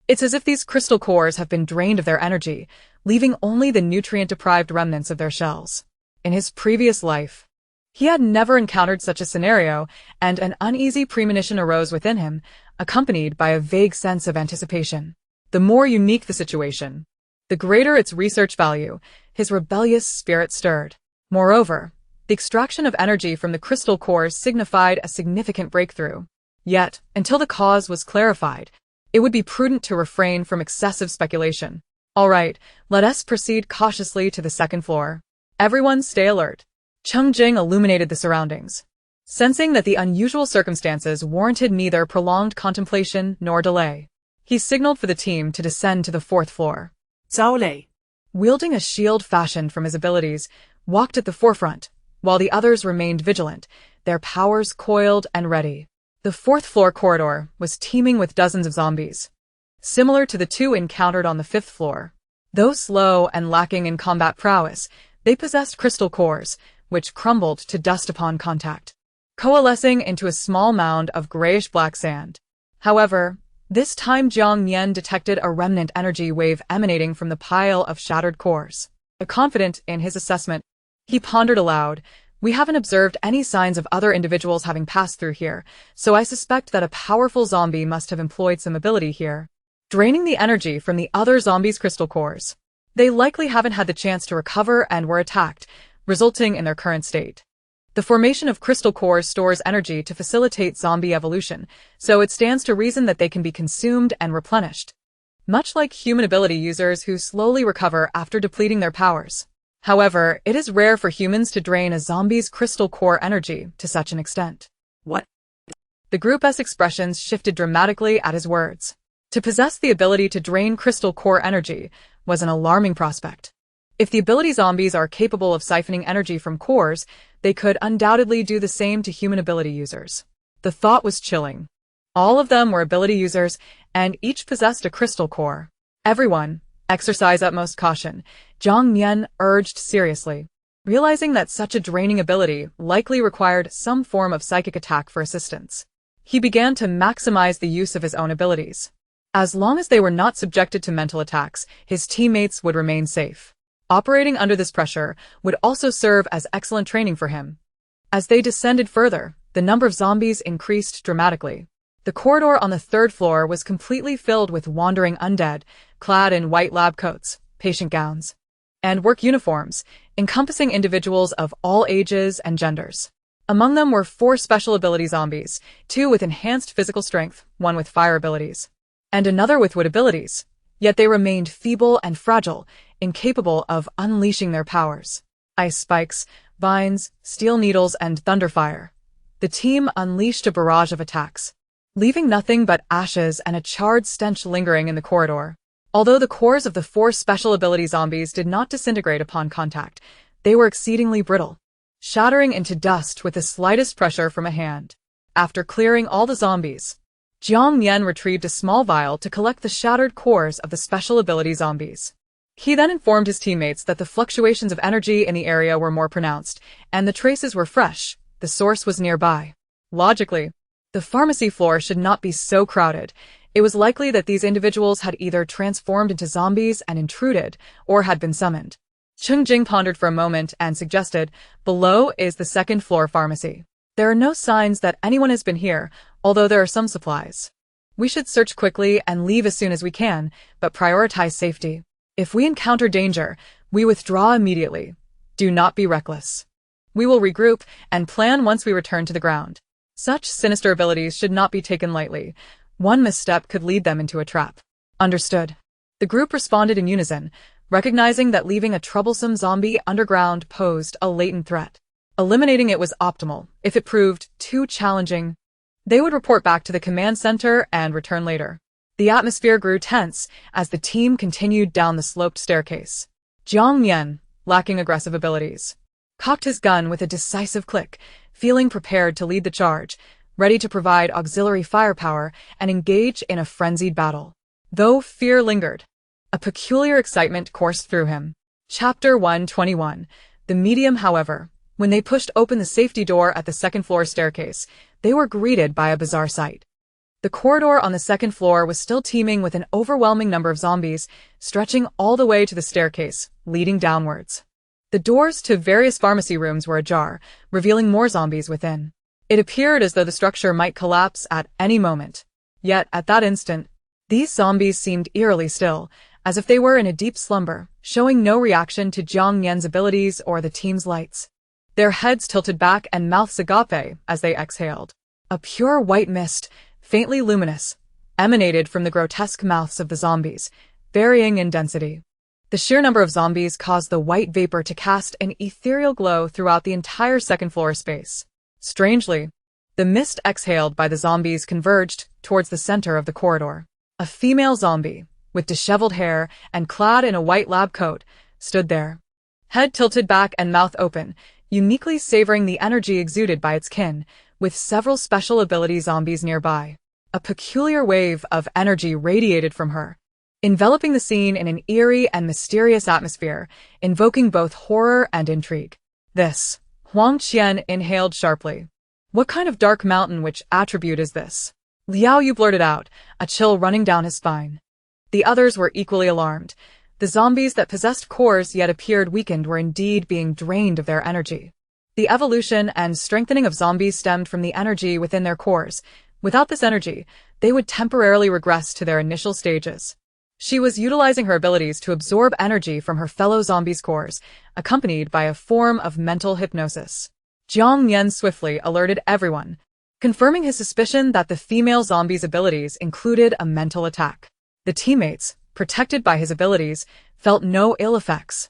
It's as if these crystal cores have been drained of their energy, leaving only the nutrient-deprived remnants of their shells. In his previous life, he had never encountered such a scenario, and an uneasy premonition arose within him, accompanied by a vague sense of anticipation. The more unique the situation, the greater its research value. His rebellious spirit stirred. Moreover, the extraction of energy from the crystal cores signified a significant breakthrough. Yet, until the cause was clarified, it would be prudent to refrain from excessive speculation. All right, let us proceed cautiously to the second floor. Everyone stay alert. Cheng Jing illuminated the surroundings, sensing that the unusual circumstances warranted neither prolonged contemplation nor delay. He signaled for the team to descend to the 4th floor. Zhao Lei, wielding a shield fashioned from his abilities, walked at the forefront, while the others remained vigilant, their powers coiled and ready. The 4th floor corridor was teeming with dozens of zombies, similar to the 2 encountered on the 5th floor. Though slow and lacking in combat prowess, they possessed crystal cores, which crumbled to dust upon contact, coalescing into a small mound of grayish-black sand. However, this time Jiang Nian detected a remnant energy wave emanating from the pile of shattered cores. Confident in his assessment, he pondered aloud, "We haven't observed any signs of other individuals having passed through here, so I suspect that a powerful zombie must have employed some ability here, draining the energy from the other zombies' crystal cores. They likely haven't had the chance to recover and were attacked, resulting in their current state. The formation of crystal cores stores energy to facilitate zombie evolution, so it stands to reason that they can be consumed and replenished, much like human ability users who slowly recover after depleting their powers. However, it is rare for humans to drain a zombie's crystal core energy to such an extent." What? The group's expressions shifted dramatically at his words. To possess the ability to drain crystal core energy was an alarming prospect. If the ability zombies are capable of siphoning energy from cores, they could undoubtedly do the same to human ability users. The thought was chilling. All of them were ability users, and each possessed a crystal core. Everyone, exercise utmost caution, Jiang Nian urged seriously, realizing that such a draining ability likely required some form of psychic attack for assistance. He began to maximize the use of his own abilities. As long as they were not subjected to mental attacks, his teammates would remain safe. Operating under this pressure would also serve as excellent training for him. As they descended further, the number of zombies increased dramatically. The corridor on the third floor was completely filled with wandering undead, clad in white lab coats, patient gowns, and work uniforms, encompassing individuals of all ages and genders. Among them were 4 special ability zombies, 2 with enhanced physical strength, 1 with fire abilities, and another with wood abilities. Yet they remained feeble and fragile, incapable of unleashing their powers. Ice spikes, vines, steel needles, and thunderfire. The team unleashed a barrage of attacks, leaving nothing but ashes and a charred stench lingering in the corridor. Although the cores of the 4 special ability zombies did not disintegrate upon contact, they were exceedingly brittle, shattering into dust with the slightest pressure from a hand. After clearing all the zombies, Jiang Nian retrieved a small vial to collect the shattered cores of the special ability zombies. He then informed his teammates that the fluctuations of energy in the area were more pronounced, and the traces were fresh. The source was nearby. Logically, the pharmacy floor should not be so crowded. It was likely that these individuals had either transformed into zombies and intruded, or had been summoned. Cheng Jing pondered for a moment and suggested, "Below is the second floor pharmacy. There are no signs that anyone has been here, although there are some supplies. We should search quickly and leave as soon as we can, but prioritize safety. If we encounter danger, we withdraw immediately. Do not be reckless. We will regroup and plan once we return to the ground." Such sinister abilities should not be taken lightly. One misstep could lead them into a trap. Understood. The group responded in unison, recognizing that leaving a troublesome zombie underground posed a latent threat. Eliminating it was optimal. If it proved too challenging, they would report back to the command center and return later. The atmosphere grew tense as the team continued down the sloped staircase. Jiang Nian, lacking aggressive abilities, cocked his gun with a decisive click, feeling prepared to lead the charge, ready to provide auxiliary firepower and engage in a frenzied battle. Though fear lingered, a peculiar excitement coursed through him. Chapter 121. The medium, however, when they pushed open the safety door at the second-floor staircase, they were greeted by a bizarre sight. The corridor on the second floor was still teeming with an overwhelming number of zombies, stretching all the way to the staircase, leading downwards. The doors to various pharmacy rooms were ajar, revealing more zombies within. It appeared as though the structure might collapse at any moment. Yet, at that instant, these zombies seemed eerily still, as if they were in a deep slumber, showing no reaction to Jiang Nian's abilities or the team's lights. Their heads tilted back and mouths agape as they exhaled. A pure white mist, faintly luminous, emanated from the grotesque mouths of the zombies, varying in density. The sheer number of zombies caused the white vapor to cast an ethereal glow throughout the entire second-floor space. Strangely, the mist exhaled by the zombies converged towards the center of the corridor. A female zombie, with disheveled hair and clad in a white lab coat, stood there, head tilted back and mouth open, uniquely savoring the energy exuded by its kin, with several special ability zombies nearby. A peculiar wave of energy radiated from her, enveloping the scene in an eerie and mysterious atmosphere, invoking both horror and intrigue. "This," Huang Qian inhaled sharply. "What kind of dark mountain witch attribute is this?" Liao Yu blurted out, a chill running down his spine. The others were equally alarmed. The zombies that possessed cores yet appeared weakened were indeed being drained of their energy. The evolution and strengthening of zombies stemmed from the energy within their cores. Without this energy, they would temporarily regress to their initial stages. She was utilizing her abilities to absorb energy from her fellow zombies' cores, accompanied by a form of mental hypnosis. Jiang Nian swiftly alerted everyone, confirming his suspicion that the female zombie's abilities included a mental attack. The teammates, protected by his abilities, felt no ill effects.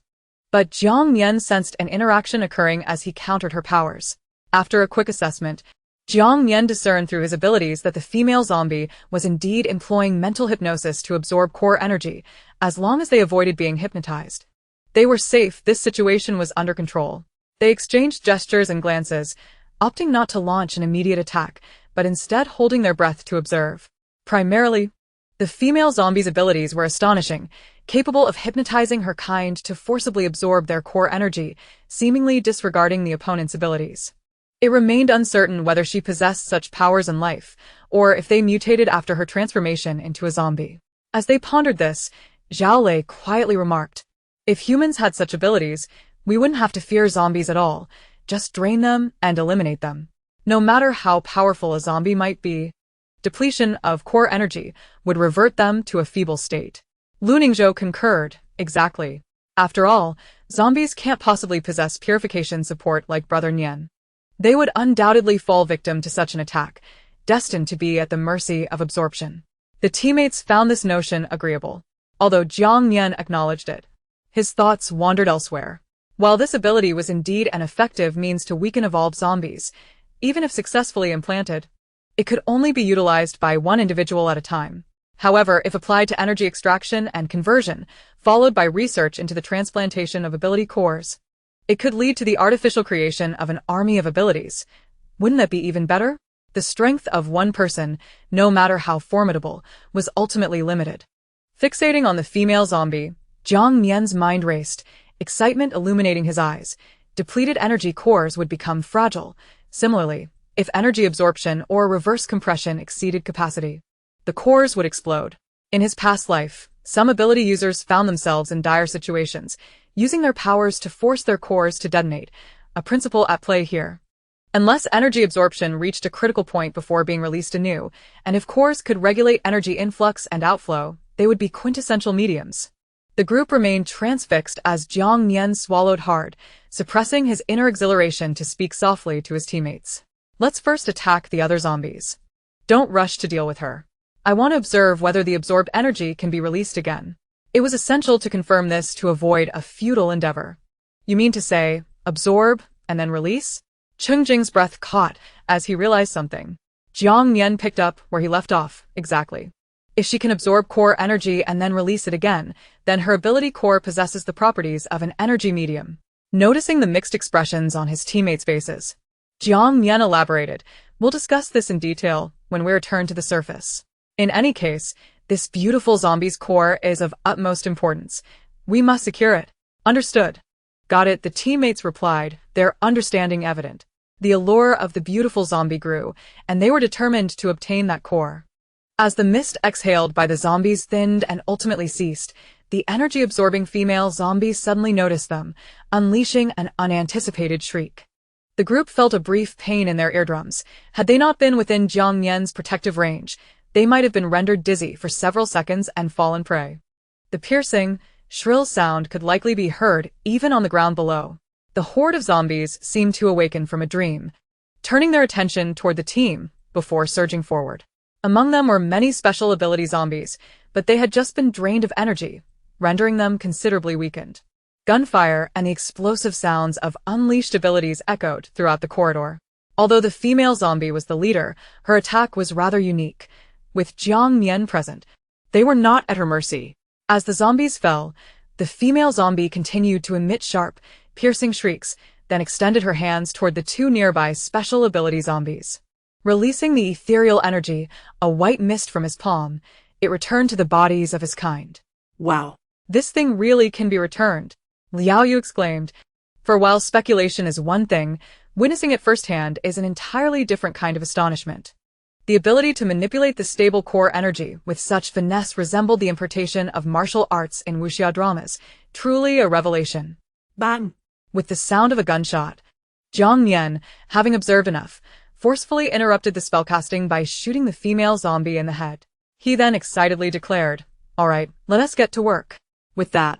But Jiang Nian sensed an interaction occurring as he countered her powers. After a quick assessment, Jiang Nian discerned through his abilities that the female zombie was indeed employing mental hypnosis to absorb core energy, as long as they avoided being hypnotized. They were safe, this situation was under control. They exchanged gestures and glances, opting not to launch an immediate attack, but instead holding their breath to observe. Primarily, the female zombie's abilities were astonishing, capable of hypnotizing her kind to forcibly absorb their core energy, seemingly disregarding the opponent's abilities. It remained uncertain whether she possessed such powers in life, or if they mutated after her transformation into a zombie. As they pondered this, Zhao Lei quietly remarked, "If humans had such abilities, we wouldn't have to fear zombies at all, just drain them and eliminate them. No matter how powerful a zombie might be, depletion of core energy would revert them to a feeble state." Lu Ningzhou concurred, exactly. After all, zombies can't possibly possess purification support like Brother Nian. They would undoubtedly fall victim to such an attack, destined to be at the mercy of absorption. The teammates found this notion agreeable, although Jiang Nian acknowledged it. His thoughts wandered elsewhere. While this ability was indeed an effective means to weaken evolved zombies, even if successfully implanted, it could only be utilized by one individual at a time. However, if applied to energy extraction and conversion, followed by research into the transplantation of ability cores, it could lead to the artificial creation of an army of abilities. Wouldn't that be even better? The strength of one person, no matter how formidable, was ultimately limited. Fixating on the female zombie, Jiang Nian's mind raced, excitement illuminating his eyes. Depleted energy cores would become fragile. Similarly, if energy absorption or reverse compression exceeded capacity, the cores would explode. In his past life, some ability users found themselves in dire situations, using their powers to force their cores to detonate, a principle at play here. Unless energy absorption reached a critical point before being released anew, and if cores could regulate energy influx and outflow, they would be quintessential mediums. The group remained transfixed as Jiang Nian swallowed hard, suppressing his inner exhilaration to speak softly to his teammates. "Let's first attack the other zombies. Don't rush to deal with her. I want to observe whether the absorbed energy can be released again." It was essential to confirm this to avoid a futile endeavor. "You mean to say, absorb and then release?" Cheng Jing's breath caught as he realized something. Jiang Nian picked up where he left off, exactly. If she can absorb core energy and then release it again, then her ability core possesses the properties of an energy medium. Noticing the mixed expressions on his teammates' faces, Jiang Nian elaborated, "We'll discuss this in detail when we return to the surface. In any case, this beautiful zombie's core is of utmost importance. We must secure it." "Understood." "Got it," the teammates replied, their understanding evident. The allure of the beautiful zombie grew, and they were determined to obtain that core. As the mist exhaled by the zombies thinned and ultimately ceased, the energy-absorbing female zombies suddenly noticed them, unleashing an unanticipated shriek. The group felt a brief pain in their eardrums. Had they not been within Jiang Nian's protective range, they might have been rendered dizzy for several seconds and fallen prey. The piercing, shrill sound could likely be heard even on the ground below. The horde of zombies seemed to awaken from a dream, turning their attention toward the team before surging forward. Among them were many special ability zombies, but they had just been drained of energy, rendering them considerably weakened. Gunfire and the explosive sounds of unleashed abilities echoed throughout the corridor. Although the female zombie was the leader, her attack was rather unique. With Jiang Nian present, they were not at her mercy. As the zombies fell, the female zombie continued to emit sharp, piercing shrieks, then extended her hands toward the two nearby special ability zombies. Releasing the ethereal energy, a white mist from his palm, it returned to the bodies of his kind. Wow. "This thing really can be returned," Liao Yu exclaimed. For while speculation is one thing, witnessing it firsthand is an entirely different kind of astonishment. The ability to manipulate the stable core energy with such finesse resembled the importation of martial arts in wuxia dramas, truly a revelation. Bang! With the sound of a gunshot, Jiang Nian, having observed enough, forcefully interrupted the spellcasting by shooting the female zombie in the head. He then excitedly declared, "All right, let us get to work." With that,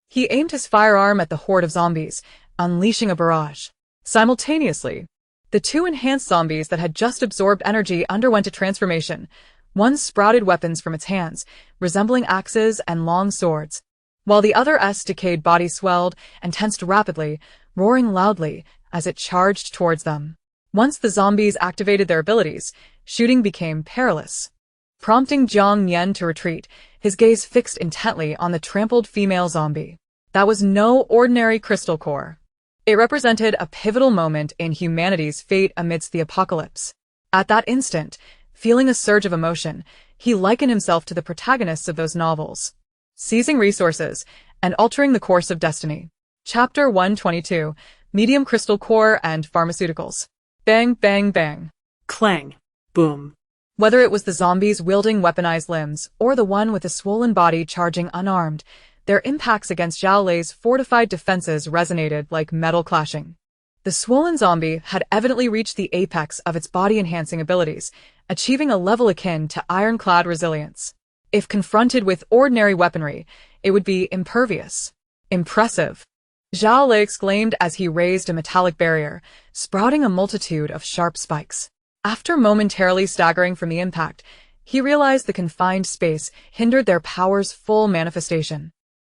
he aimed his firearm at the horde of zombies, unleashing a barrage. Simultaneously, the two enhanced zombies that had just absorbed energy underwent a transformation. One sprouted weapons from its hands, resembling axes and long swords, while the other's decayed body swelled and tensed rapidly, roaring loudly as it charged towards them. Once the zombies activated their abilities, shooting became perilous. Prompting Jiang Nian to retreat, his gaze fixed intently on the trampled female zombie. That was no ordinary crystal core. It represented a pivotal moment in humanity's fate amidst the apocalypse. At that instant, feeling a surge of emotion, he likened himself to the protagonists of those novels, seizing resources and altering the course of destiny. Chapter 122, Medium Crystal Core and Pharmaceuticals. Bang, bang, bang. Clang. Boom. Whether it was the zombies wielding weaponized limbs or the one with a swollen body charging unarmed, their impacts against Zhao Lei's fortified defenses resonated like metal clashing. The swollen zombie had evidently reached the apex of its body-enhancing abilities, achieving a level akin to ironclad resilience. If confronted with ordinary weaponry, it would be impervious. Impressive. Zhao Lei exclaimed as he raised a metallic barrier, sprouting a multitude of sharp spikes. After momentarily staggering from the impact, he realized the confined space hindered their power's full manifestation.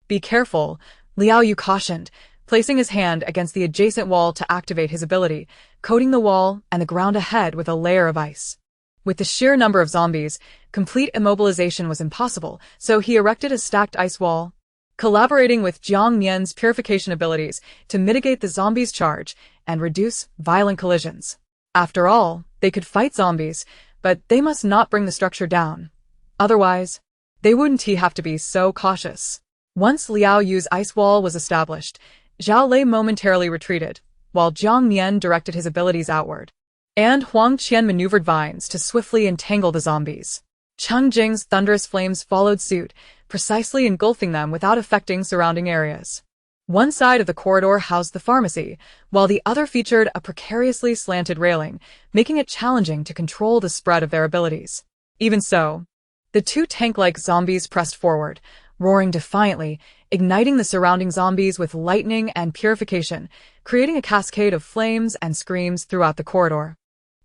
Be careful, Liao Yu cautioned, placing his hand against the adjacent wall to activate his ability, coating the wall and the ground ahead with a layer of ice. With the sheer number of zombies, complete immobilization was impossible, so he erected a stacked ice wall, collaborating with Jiang Nian's purification abilities to mitigate the zombies' charge and reduce violent collisions. After all, they could fight zombies, but they must not bring the structure down. Otherwise, they wouldn't have to be so cautious. Once Liao Yu's ice wall was established, Zhao Lei momentarily retreated, while Jiang Nian directed his abilities outward, and Huang Qian maneuvered vines to swiftly entangle the zombies. Cheng Jing's thunderous flames followed suit, precisely engulfing them without affecting surrounding areas. One side of the corridor housed the pharmacy, while the other featured a precariously slanted railing, making it challenging to control the spread of their abilities. Even so, the two tank-like zombies pressed forward, roaring defiantly, igniting the surrounding zombies with lightning and purification, creating a cascade of flames and screams throughout the corridor.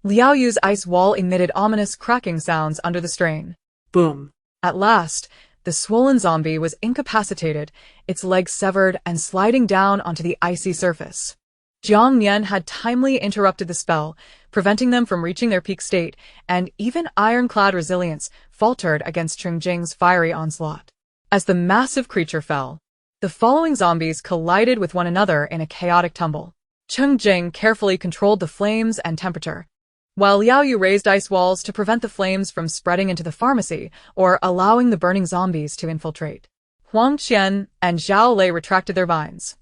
Liao Yu's ice wall emitted ominous cracking sounds under the strain. Boom. At last, the swollen zombie was incapacitated, its legs severed and sliding down onto the icy surface. Jiang Nian had timely interrupted the spell, preventing them from reaching their peak state, and even ironclad resilience faltered against Cheng Jing's fiery onslaught. As the massive creature fell, the following zombies collided with one another in a chaotic tumble. Cheng Jing carefully controlled the flames and temperature, while Liao Yu raised ice walls to prevent the flames from spreading into the pharmacy or allowing the burning zombies to infiltrate. Huang Qian and Zhao Lei retracted their vines,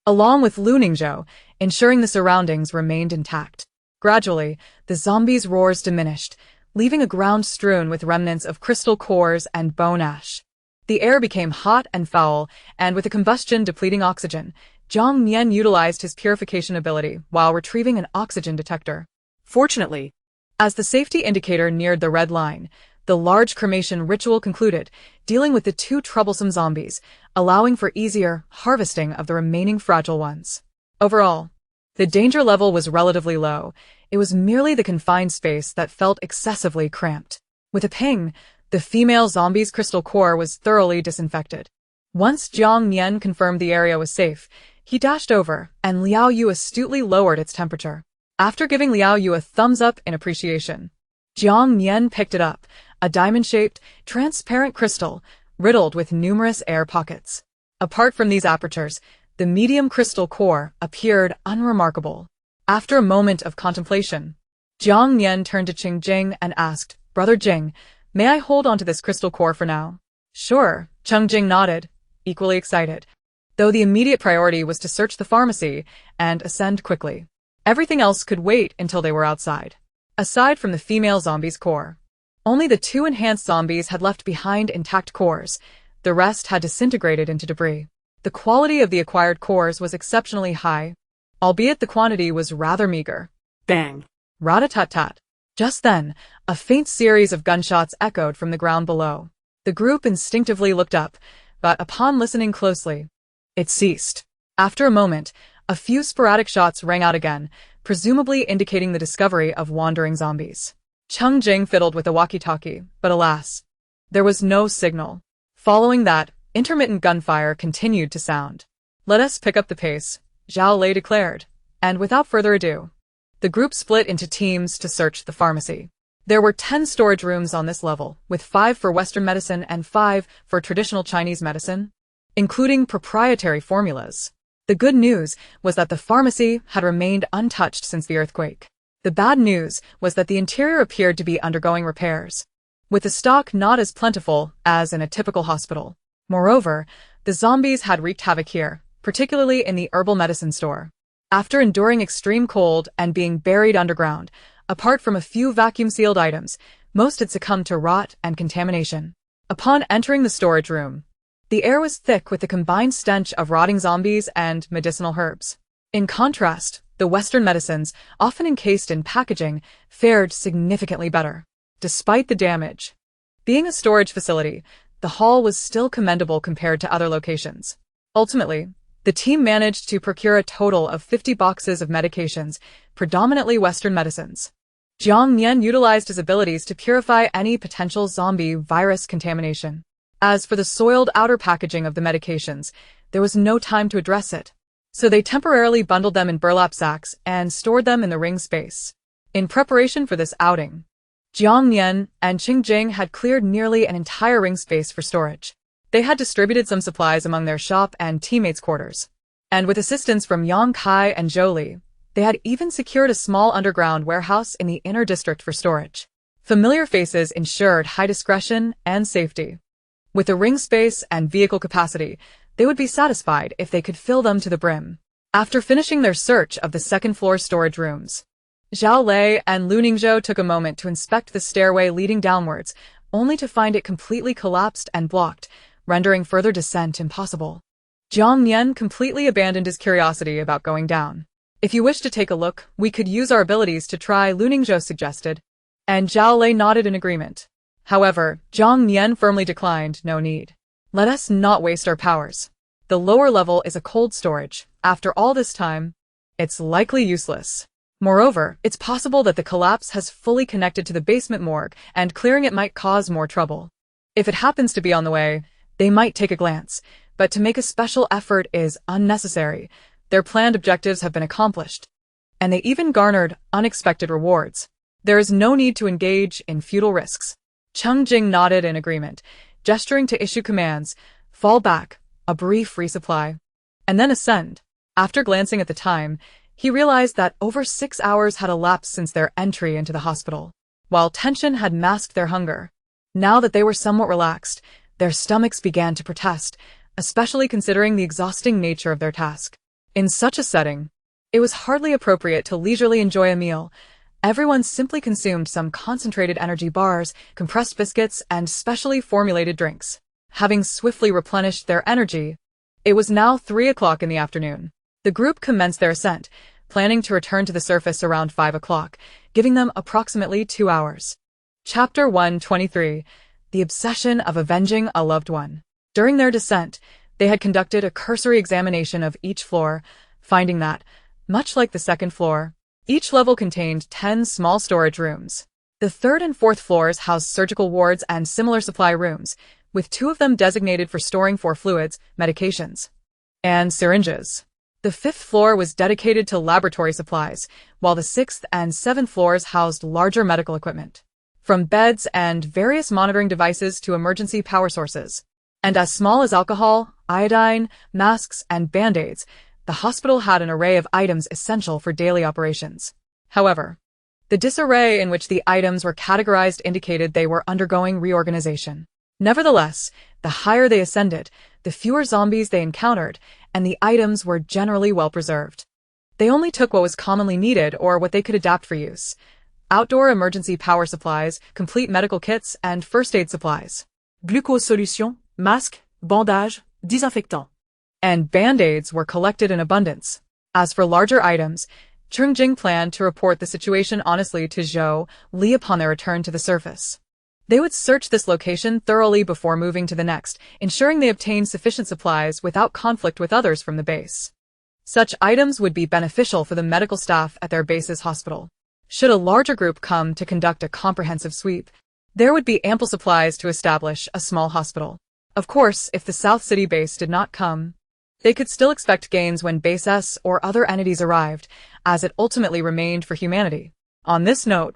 along with Lu Ningzhou, ensuring the surroundings remained intact. Gradually, the zombies' roars diminished, leaving a ground strewn with remnants of crystal cores and bone ash. The air became hot and foul, and with the combustion depleting oxygen, Jiang Nian utilized his purification ability while retrieving an oxygen detector. Fortunately, as the safety indicator neared the red line, the large cremation ritual concluded, dealing with the two troublesome zombies, allowing for easier harvesting of the remaining fragile ones. Overall, the danger level was relatively low. It was merely the confined space that felt excessively cramped. With a ping, the female zombie's crystal core was thoroughly disinfected. Once Jiang Nian confirmed the area was safe, he dashed over, and Liao Yu astutely lowered its temperature. After giving Liao Yu a thumbs up in appreciation, Jiang Nian picked it up, a diamond-shaped, transparent crystal, riddled with numerous air pockets. Apart from these apertures, the medium crystal core appeared unremarkable. After a moment of contemplation, Jiang Nian turned to Cheng Jing and asked, "Brother Jing, may I hold onto this crystal core for now?" "Sure," Cheng Jing nodded, equally excited, though the immediate priority was to search the pharmacy and ascend quickly. Everything else could wait until they were outside. Aside from the female zombie's core, only the two enhanced zombies had left behind intact cores. The rest had disintegrated into debris. The quality of the acquired cores was exceptionally high, albeit the quantity was rather meager. Bang. Rat-a-tat-tat. Just then, a faint series of gunshots echoed from the ground below. The group instinctively looked up, but upon listening closely, it ceased. After a moment, a few sporadic shots rang out again, presumably indicating the discovery of wandering zombies. Cheng Jing fiddled with the walkie-talkie, but alas, there was no signal. Following that, intermittent gunfire continued to sound. "Let us pick up the pace," Zhao Lei declared, and without further ado, the group split into teams to search the pharmacy. There were 10 storage rooms on this level, with 5 for Western medicine and 5 for traditional Chinese medicine. including proprietary formulas. The good news was that the pharmacy had remained untouched since the earthquake. The bad news was that the interior appeared to be undergoing repairs, with the stock not as plentiful as in a typical hospital. Moreover, the zombies had wreaked havoc here, particularly in the herbal medicine store. After enduring extreme cold and being buried underground, apart from a few vacuum-sealed items, most had succumbed to rot and contamination. Upon entering the storage room, the air was thick with the combined stench of rotting zombies and medicinal herbs. In contrast, the Western medicines, often encased in packaging, fared significantly better. Despite the damage, being a storage facility, the hall was still commendable compared to other locations. Ultimately, the team managed to procure a total of 50 boxes of medications, predominantly Western medicines. Jiang Nian utilized his abilities to purify any potential zombie virus contamination. As for the soiled outer packaging of the medications, there was no time to address it, so they temporarily bundled them in burlap sacks and stored them in the ring space. In preparation for this outing, Jiang Nian and Cheng Jing had cleared nearly an entire ring space for storage. They had distributed some supplies among their shop and teammates' quarters, and with assistance from Yang Kai and Zhou Li, they had even secured a small underground warehouse in the inner district for storage. Familiar faces ensured high discretion and safety. With the ring space and vehicle capacity, they would be satisfied if they could fill them to the brim. After finishing their search of the second-floor storage rooms, Zhao Lei and Lu Ningzhou took a moment to inspect the stairway leading downwards, only to find it completely collapsed and blocked, rendering further descent impossible. Jiang Nian completely abandoned his curiosity about going down. "If you wish to take a look, we could use our abilities to try," Lu Ningzhou suggested, and Zhao Lei nodded in agreement. However, Jiang Nian firmly declined, "No need. Let us not waste our powers. The lower level is a cold storage. After all this time, it's likely useless. Moreover, it's possible that the collapse has fully connected to the basement morgue, and clearing it might cause more trouble. If it happens to be on the way, they might take a glance, but to make a special effort is unnecessary. Their planned objectives have been accomplished, and they even garnered unexpected rewards. There is no need to engage in futile risks." Cheng Jing nodded in agreement, gesturing to issue commands: "Fall back, a brief resupply, and then ascend." After glancing at the time, he realized that over 6 hours had elapsed since their entry into the hospital. While tension had masked their hunger, now that they were somewhat relaxed, their stomachs began to protest, especially considering the exhausting nature of their task. In such a setting, it was hardly appropriate to leisurely enjoy a meal. Everyone simply consumed some concentrated energy bars, compressed biscuits, and specially formulated drinks. Having swiftly replenished their energy, it was now 3 o'clock in the afternoon. The group commenced their ascent, planning to return to the surface around 5 o'clock, giving them approximately 2 hours. Chapter 123: The Obsession of Avenging a Loved One. During their descent, they had conducted a cursory examination of each floor, finding that, much like the second floor, each level contained 10 small storage rooms. The third and fourth floors housed surgical wards and similar supply rooms, with 2 of them designated for storing for fluids, medications, and syringes. The fifth floor was dedicated to laboratory supplies, while the sixth and seventh floors housed larger medical equipment, from beds and various monitoring devices to emergency power sources. And as small as alcohol, iodine, masks, and band-aids, the hospital had an array of items essential for daily operations. However, the disarray in which the items were categorized indicated they were undergoing reorganization. Nevertheless, the higher they ascended, the fewer zombies they encountered, and the items were generally well preserved. They only took what was commonly needed or what they could adapt for use: outdoor emergency power supplies, complete medical kits, and first aid supplies. Glucose solution, masque, bandage, disinfectant. And band-aids were collected in abundance. As for larger items, Cheng Jing planned to report the situation honestly to Zhou Li upon their return to the surface. They would search this location thoroughly before moving to the next, ensuring they obtained sufficient supplies without conflict with others from the base. Such items would be beneficial for the medical staff at their base's hospital. Should a larger group come to conduct a comprehensive sweep, there would be ample supplies to establish a small hospital. Of course, if the South City base did not come, they could still expect gains when Base S or other entities arrived, as it ultimately remained for humanity. On this note,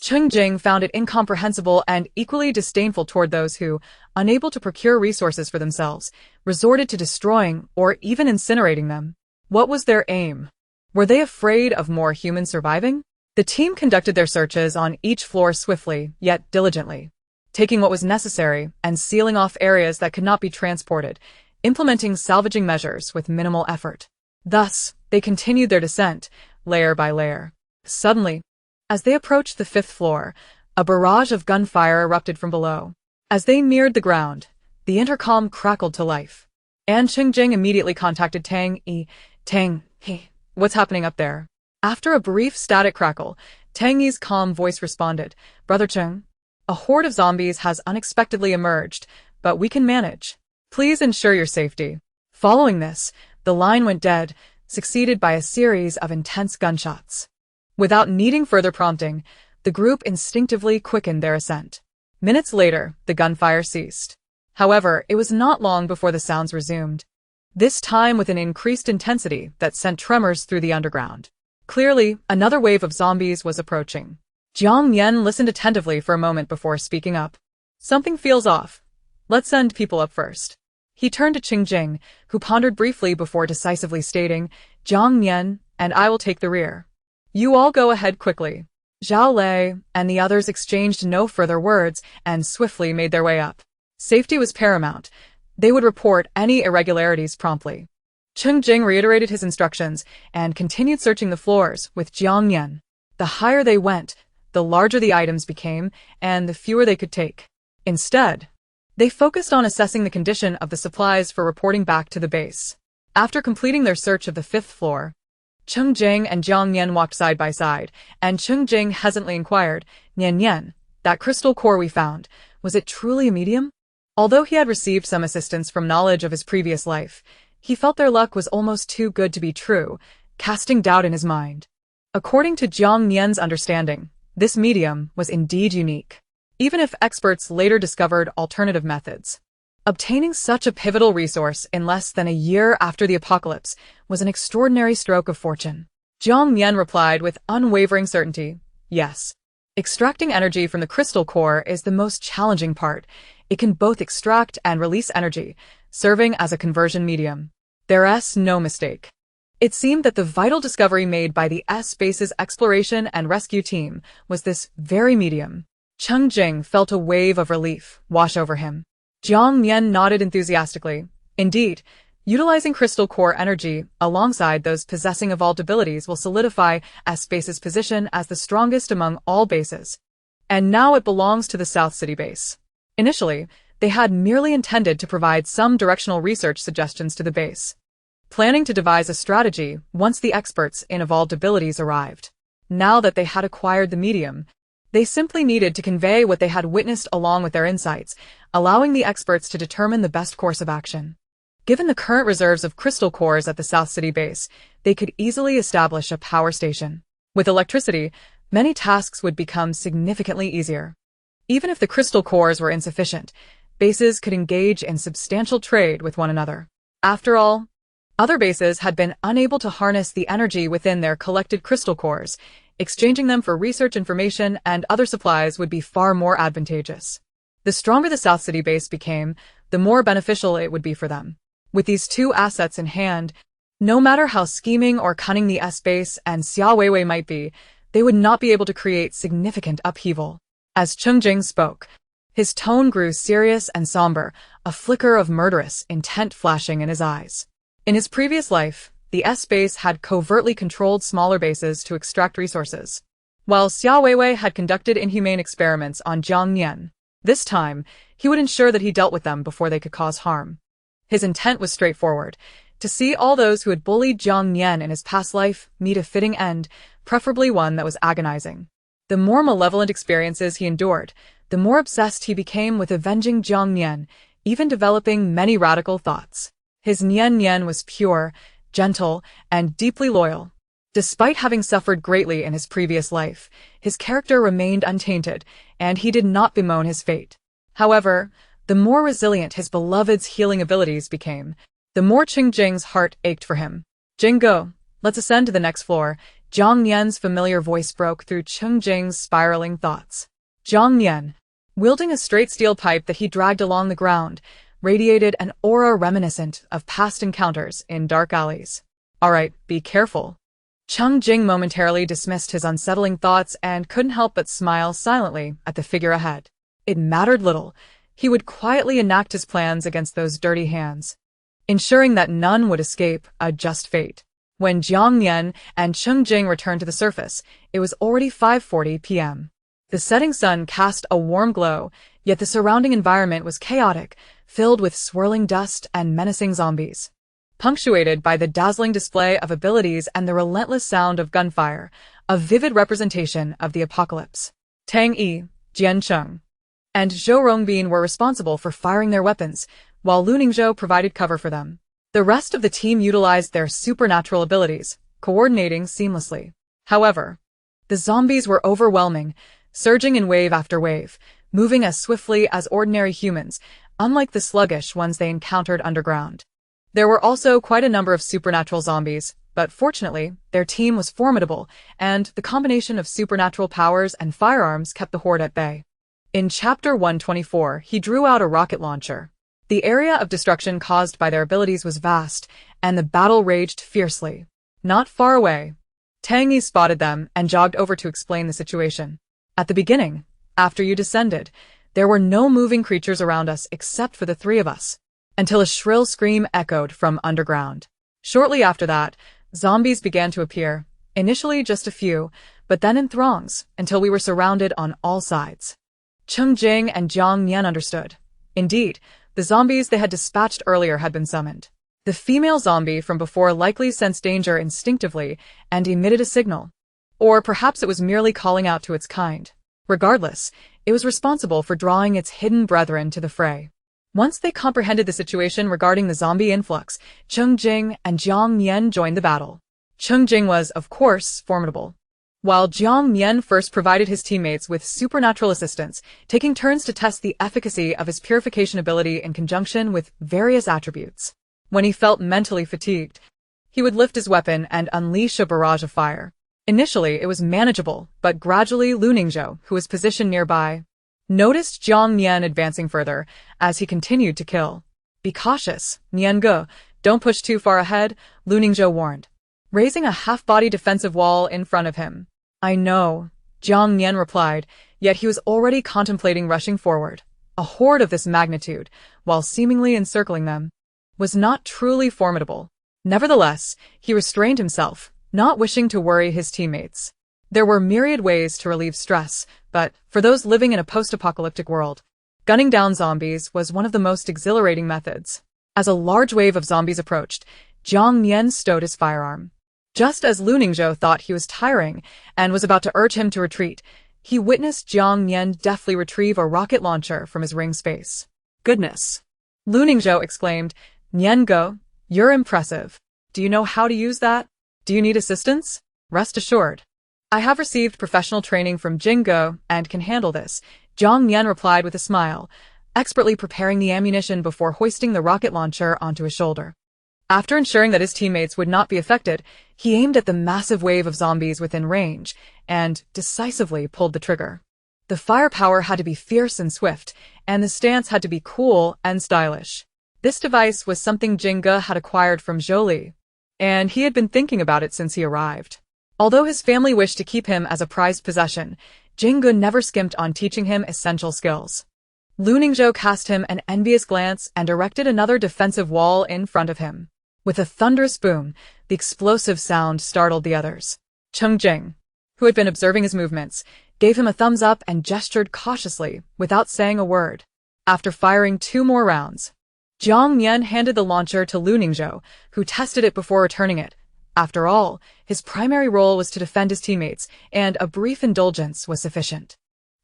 Cheng Jing found it incomprehensible and equally disdainful toward those who, unable to procure resources for themselves, resorted to destroying or even incinerating them. What was their aim? Were they afraid of more humans surviving? The team conducted their searches on each floor swiftly, yet diligently, taking what was necessary and sealing off areas that could not be transported, implementing salvaging measures with minimal effort. Thus, they continued their descent, layer by layer. Suddenly, as they approached the 5th floor, a barrage of gunfire erupted from below. As they neared the ground, the intercom crackled to life. And Cheng Jing immediately contacted Tang Yi. Tang Yi, what's happening up there? After a brief static crackle, Tang Yi's calm voice responded, Brother Cheng, a horde of zombies has unexpectedly emerged, but we can manage. Please ensure your safety. Following this, the line went dead, succeeded by a series of intense gunshots. Without needing further prompting, the group instinctively quickened their ascent. Minutes later, the gunfire ceased. However, it was not long before the sounds resumed, this time with an increased intensity that sent tremors through the underground. Clearly, another wave of zombies was approaching. Jiang Nian listened attentively for a moment before speaking up. Something feels off. Let's send people up first. He turned to Cheng Jing, who pondered briefly before decisively stating, Jiang Nian, and I will take the rear. You all go ahead quickly. Zhao Lei and the others exchanged no further words and swiftly made their way up. Safety was paramount. They would report any irregularities promptly. Cheng Jing reiterated his instructions and continued searching the floors with Jiang Nian. The higher they went, the larger the items became and the fewer they could take. Instead, they focused on assessing the condition of the supplies for reporting back to the base. After completing their search of the 5th floor, Cheng Jing and Jiang Nian walked side by side, and Cheng Jing hesitantly inquired, Nian Nian, that crystal core we found, was it truly a medium? Although he had received some assistance from knowledge of his previous life, he felt their luck was almost too good to be true, casting doubt in his mind. According to Jiang Nian's understanding, this medium was indeed unique, even if experts later discovered alternative methods. Obtaining such a pivotal resource in less than a year after the apocalypse was an extraordinary stroke of fortune. Jiang Nian replied with unwavering certainty, yes. Extracting energy from the crystal core is the most challenging part. It can both extract and release energy, serving as a conversion medium. There's no mistake. It seemed that the vital discovery made by the S-Base's exploration and rescue team was this very medium. Cheng Jing felt a wave of relief wash over him. Jiang Nian nodded enthusiastically. Indeed, utilizing crystal core energy alongside those possessing evolved abilities will solidify S-Base's position as the strongest among all bases. And now it belongs to the South City base. Initially, they had merely intended to provide some directional research suggestions to the base, planning to devise a strategy once the experts in evolved abilities arrived. Now that they had acquired the medium, they simply needed to convey what they had witnessed along with their insights, allowing the experts to determine the best course of action. Given the current reserves of crystal cores at the South City base, they could easily establish a power station. With electricity, many tasks would become significantly easier. Even if the crystal cores were insufficient, bases could engage in substantial trade with one another. After all, other bases had been unable to harness the energy within their collected crystal cores. Exchanging them for research information and other supplies would be far more advantageous. The stronger the South City base became, the more beneficial it would be for them. With these two assets in hand, no matter how scheming or cunning the S-Base and Xia Weiwei might be, they would not be able to create significant upheaval. As Cheng Jing spoke, his tone grew serious and somber, a flicker of murderous intent flashing in his eyes. In his previous life, the S-Base had covertly controlled smaller bases to extract resources, while Xia Weiwei had conducted inhumane experiments on Jiang Nian. This time, he would ensure that he dealt with them before they could cause harm. His intent was straightforward, to see all those who had bullied Jiang Nian in his past life meet a fitting end, preferably one that was agonizing. The more malevolent experiences he endured, the more obsessed he became with avenging Jiang Nian, even developing many radical thoughts. His Nian Nian was pure, gentle, and deeply loyal. Despite having suffered greatly in his previous life, his character remained untainted, and he did not bemoan his fate. However, the more resilient his beloved's healing abilities became, the more Cheng Jing's heart ached for him. Jing, go. Let's ascend to the next floor. Jiang Nian's familiar voice broke through Cheng Jing's spiraling thoughts. Jiang Nian, wielding a straight steel pipe that he dragged along the ground, radiated an aura reminiscent of past encounters in dark alleys. All right, be careful. Cheng Jing momentarily dismissed his unsettling thoughts and couldn't help but smile silently at the figure ahead. It mattered little. He would quietly enact his plans against those dirty hands, ensuring that none would escape a just fate. When Jiang Nian and Cheng Jing returned to the surface, it was already 5:40 p.m. The setting sun cast a warm glow, yet the surrounding environment was chaotic, filled with swirling dust and menacing zombies. Punctuated by the dazzling display of abilities and the relentless sound of gunfire, a vivid representation of the apocalypse. Tang Yi, Jian Cheng, and Zhou Rongbin were responsible for firing their weapons, while Lu Ningzhou provided cover for them. The rest of the team utilized their supernatural abilities, coordinating seamlessly. However, the zombies were overwhelming, surging in wave after wave, moving as swiftly as ordinary humans, unlike the sluggish ones they encountered underground. There were also quite a number of supernatural zombies, but fortunately, their team was formidable, and the combination of supernatural powers and firearms kept the horde at bay. In Chapter 124, he drew out a rocket launcher. The area of destruction caused by their abilities was vast, and the battle raged fiercely. Not far away, Tang Yi spotted them and jogged over to explain the situation. At the beginning, after you descended, there were no moving creatures around us except for the three of us, until a shrill scream echoed from underground. Shortly after that, zombies began to appear, initially just a few, but then in throngs, until we were surrounded on all sides. Cheng Jing and Jiang Nian understood. Indeed, the zombies they had dispatched earlier had been summoned. The female zombie from before likely sensed danger instinctively and emitted a signal. Or perhaps it was merely calling out to its kind. Regardless, it was responsible for drawing its hidden brethren to the fray. Once they comprehended the situation regarding the zombie influx, Cheng Jing and Jiang Nian joined the battle. Cheng Jing was, of course, formidable, while Jiang Nian first provided his teammates with supernatural assistance, taking turns to test the efficacy of his purification ability in conjunction with various attributes. When he felt mentally fatigued, he would lift his weapon and unleash a barrage of fire. Initially, it was manageable, but gradually Lu Ningzhou, who was positioned nearby, noticed Jiang Nian advancing further as he continued to kill. Be cautious, Nian Ge, don't push too far ahead, Lu Ningzhou warned, raising a half-body defensive wall in front of him. I know, Jiang Nian replied, yet he was already contemplating rushing forward. A horde of this magnitude, while seemingly encircling them, was not truly formidable. Nevertheless, he restrained himself, not wishing to worry his teammates. There were myriad ways to relieve stress, but for those living in a post-apocalyptic world, gunning down zombies was one of the most exhilarating methods. As a large wave of zombies approached, Jiang Nian stowed his firearm. Just as Lu Ningzhou thought he was tiring and was about to urge him to retreat, he witnessed Jiang Nian deftly retrieve a rocket launcher from his ring space. Goodness! Lu Ningzhou exclaimed, Nian Ge, you're impressive. Do you know how to use that? Do you need assistance? Rest assured, I have received professional training from Jing Ge and can handle this, Jiang Nian replied with a smile, expertly preparing the ammunition before hoisting the rocket launcher onto his shoulder. After ensuring that his teammates would not be affected, he aimed at the massive wave of zombies within range and decisively pulled the trigger. The firepower had to be fierce and swift, and the stance had to be cool and stylish. This device was something Jing Ge had acquired from Zhou Li, and he had been thinking about it since he arrived. Although his family wished to keep him as a prized possession, Jing Ge never skimped on teaching him essential skills. Lu Ningzhou cast him an envious glance and erected another defensive wall in front of him. With a thunderous boom, the explosive sound startled the others. Cheng Jing, who had been observing his movements, gave him a thumbs up and gestured cautiously, without saying a word. After firing 2 more rounds, Jiang Nian handed the launcher to Lu Ningzhou, who tested it before returning it. After all, his primary role was to defend his teammates, and a brief indulgence was sufficient.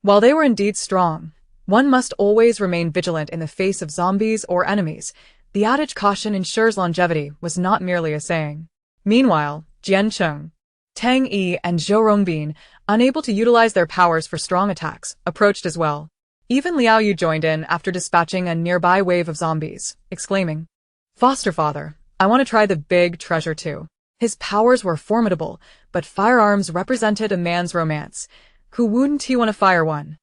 While they were indeed strong, one must always remain vigilant in the face of zombies or enemies. The adage caution ensures longevity was not merely a saying. Meanwhile, Jian Cheng, Tang Yi, and Zhou Rongbin, unable to utilize their powers for strong attacks, approached as well. Even Liao Yu joined in after dispatching a nearby wave of zombies, exclaiming, Foster father, I want to try the big treasure too. His powers were formidable, but firearms represented a man's romance. Who wouldn't he want to fire one?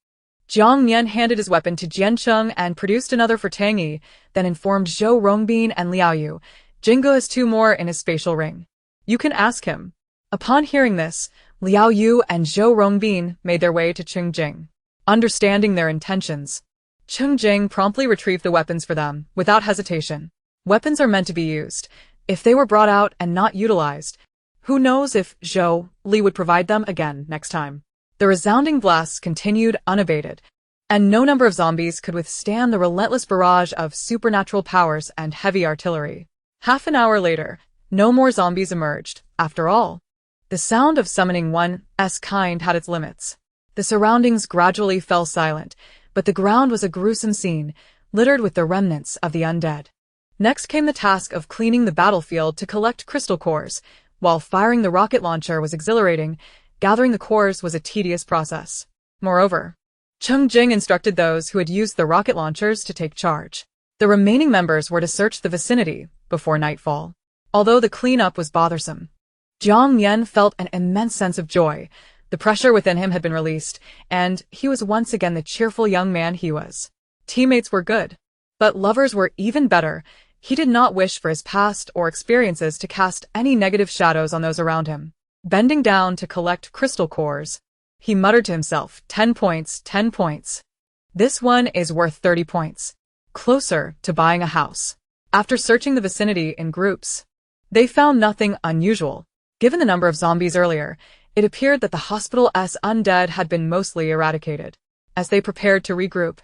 Jiang Nian handed his weapon to Jiancheng and produced another for Tang Yi, then informed Zhou Rongbin and Liao Yu. Jingo has two more in his spatial ring. You can ask him. Upon hearing this, Liao Yu and Zhou Rongbin made their way to Cheng Jing. Understanding their intentions, Cheng Jing promptly retrieved the weapons for them, without hesitation. Weapons are meant to be used. If they were brought out and not utilized, who knows if Zhou Li would provide them again next time. The resounding blasts continued unabated, and no number of zombies could withstand the relentless barrage of supernatural powers and heavy artillery. Half an hour later, no more zombies emerged. After all, the sound of summoning one's kind had its limits. The surroundings gradually fell silent, but the ground was a gruesome scene, littered with the remnants of the undead. Next came the task of cleaning the battlefield to collect crystal cores. While firing the rocket launcher was exhilarating, gathering the cores was a tedious process. Moreover, Cheng Jing instructed those who had used the rocket launchers to take charge. The remaining members were to search the vicinity before nightfall. Although the cleanup was bothersome, Jiang Nian felt an immense sense of joy. The pressure within him had been released, and he was once again the cheerful young man he was. Teammates were good, but lovers were even better. He did not wish for his past or experiences to cast any negative shadows on those around him. Bending down to collect crystal cores, he muttered to himself, 10 points, 10 points. This one is worth 30 points. Closer to buying a house. After searching the vicinity in groups, they found nothing unusual. Given the number of zombies earlier, it appeared that the hospital's undead had been mostly eradicated. As they prepared to regroup,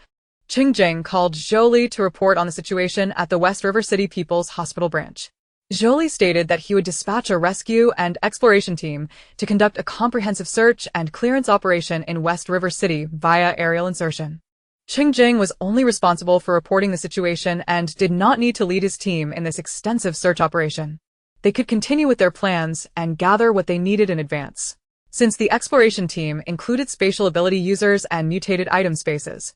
Cheng Jing called Zhou Li to report on the situation at the West River City People's Hospital branch. Zhou Li stated that he would dispatch a rescue and exploration team to conduct a comprehensive search and clearance operation in West River City via aerial insertion. Cheng Jing was only responsible for reporting the situation and did not need to lead his team in this extensive search operation. They could continue with their plans and gather what they needed in advance. Since the exploration team included spatial ability users and mutated item spaces,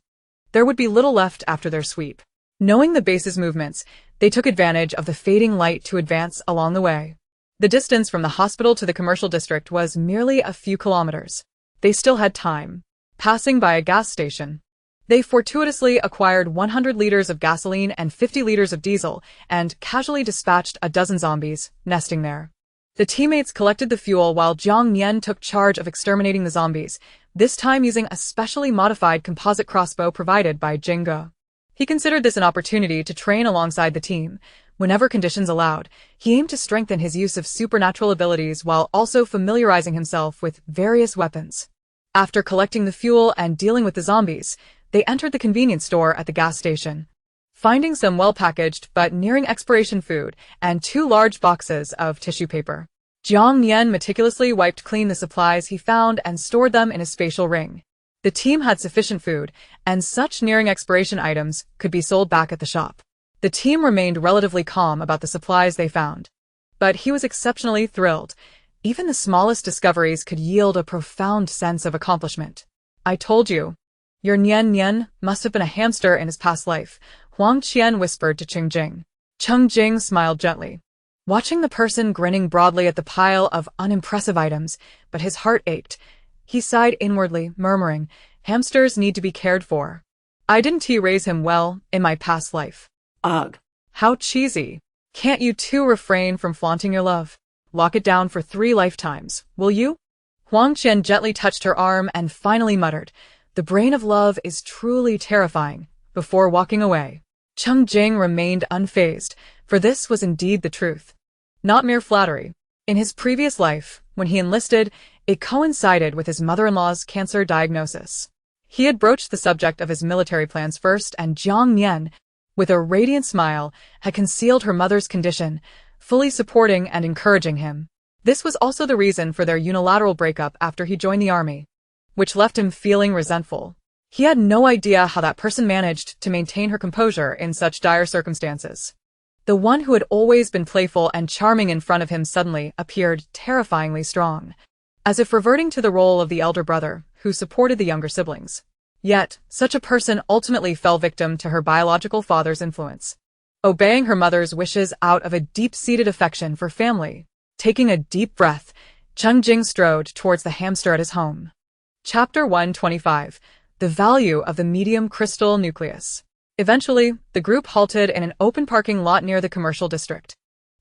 there would be little left after their sweep. Knowing the base's movements, they took advantage of the fading light to advance along the way. The distance from the hospital to the commercial district was merely a few kilometers. They still had time. Passing by a gas station, they fortuitously acquired 100 liters of gasoline and 50 liters of diesel and casually dispatched a dozen zombies, nesting there. The teammates collected the fuel while Jiang Nian took charge of exterminating the zombies, this time using a specially modified composite crossbow provided by Jingo. He considered this an opportunity to train alongside the team. Whenever conditions allowed, he aimed to strengthen his use of supernatural abilities while also familiarizing himself with various weapons. After collecting the fuel and dealing with the zombies, they entered the convenience store at the gas station. Finding some well-packaged but nearing expiration food and 2 large boxes of tissue paper, Jiang Nian meticulously wiped clean the supplies he found and stored them in a spatial ring. The team had sufficient food, and such nearing expiration items could be sold back at the shop. The team remained relatively calm about the supplies they found, but he was exceptionally thrilled. Even the smallest discoveries could yield a profound sense of accomplishment. I told you. Your Nian Nian must have been a hamster in his past life, Huang Qian whispered to Cheng Jing. Cheng Jing smiled gently, watching the person grinning broadly at the pile of unimpressive items, but his heart ached. He sighed inwardly, murmuring, hamsters need to be cared for. I didn't raise him well in my past life. Ugh. How cheesy. Can't you two refrain from flaunting your love? Lock it down for 3 lifetimes, will you? Huang Qian gently touched her arm and finally muttered, the brain of love is truly terrifying, before walking away. Cheng Jing remained unfazed, for this was indeed the truth. Not mere flattery. In his previous life, when he enlisted, it coincided with his mother-in-law's cancer diagnosis. He had broached the subject of his military plans first, and Jiang Nian, with a radiant smile, had concealed her mother's condition, fully supporting and encouraging him. This was also the reason for their unilateral breakup after he joined the army, which left him feeling resentful. He had no idea how that person managed to maintain her composure in such dire circumstances. The one who had always been playful and charming in front of him suddenly appeared terrifyingly strong, as if reverting to the role of the elder brother who supported the younger siblings. Yet, such a person ultimately fell victim to her biological father's influence, obeying her mother's wishes out of a deep-seated affection for family. Taking a deep breath, Cheng Jing strode towards the hamster at his home. Chapter 125. The Value of the Medium Crystal Nucleus. Eventually, the group halted in an open parking lot near the commercial district.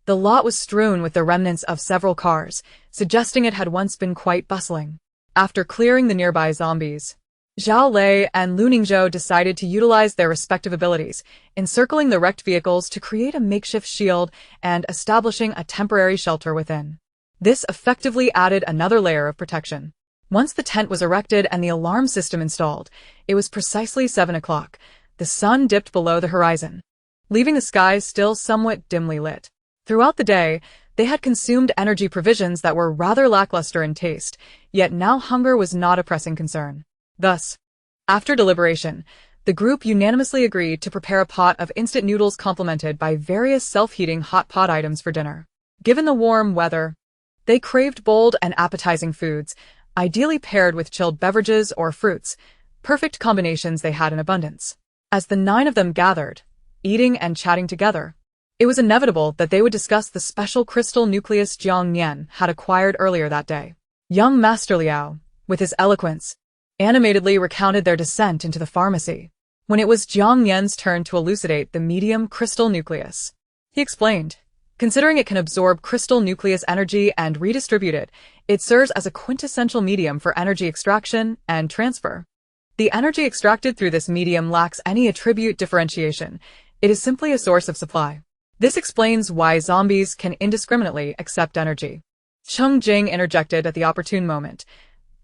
The lot was strewn with the remnants of several cars, suggesting it had once been quite bustling. After clearing the nearby zombies, Zhao Lei and Lu Ningzhou decided to utilize their respective abilities, encircling the wrecked vehicles to create a makeshift shield and establishing a temporary shelter within. This effectively added another layer of protection. Once the tent was erected and the alarm system installed, it was precisely 7 o'clock. The sun dipped below the horizon, leaving the sky still somewhat dimly lit. Throughout the day, they had consumed energy provisions that were rather lackluster in taste, yet now hunger was not a pressing concern. Thus, after deliberation, the group unanimously agreed to prepare a pot of instant noodles complemented by various self-heating hot pot items for dinner. Given the warm weather, they craved bold and appetizing foods, ideally paired with chilled beverages or fruits, perfect combinations they had in abundance. As the 9 of them gathered, eating and chatting together, it was inevitable that they would discuss the special crystal nucleus Jiang Nian had acquired earlier that day. Young Master Liao, with his eloquence, animatedly recounted their descent into the pharmacy. When it was Jiang Nian's turn to elucidate the medium crystal nucleus, he explained, considering it can absorb crystal nucleus energy and redistribute it, it serves as a quintessential medium for energy extraction and transfer. The energy extracted through this medium lacks any attribute differentiation. It is simply a source of supply. This explains why zombies can indiscriminately accept energy. Cheng Jing interjected at the opportune moment.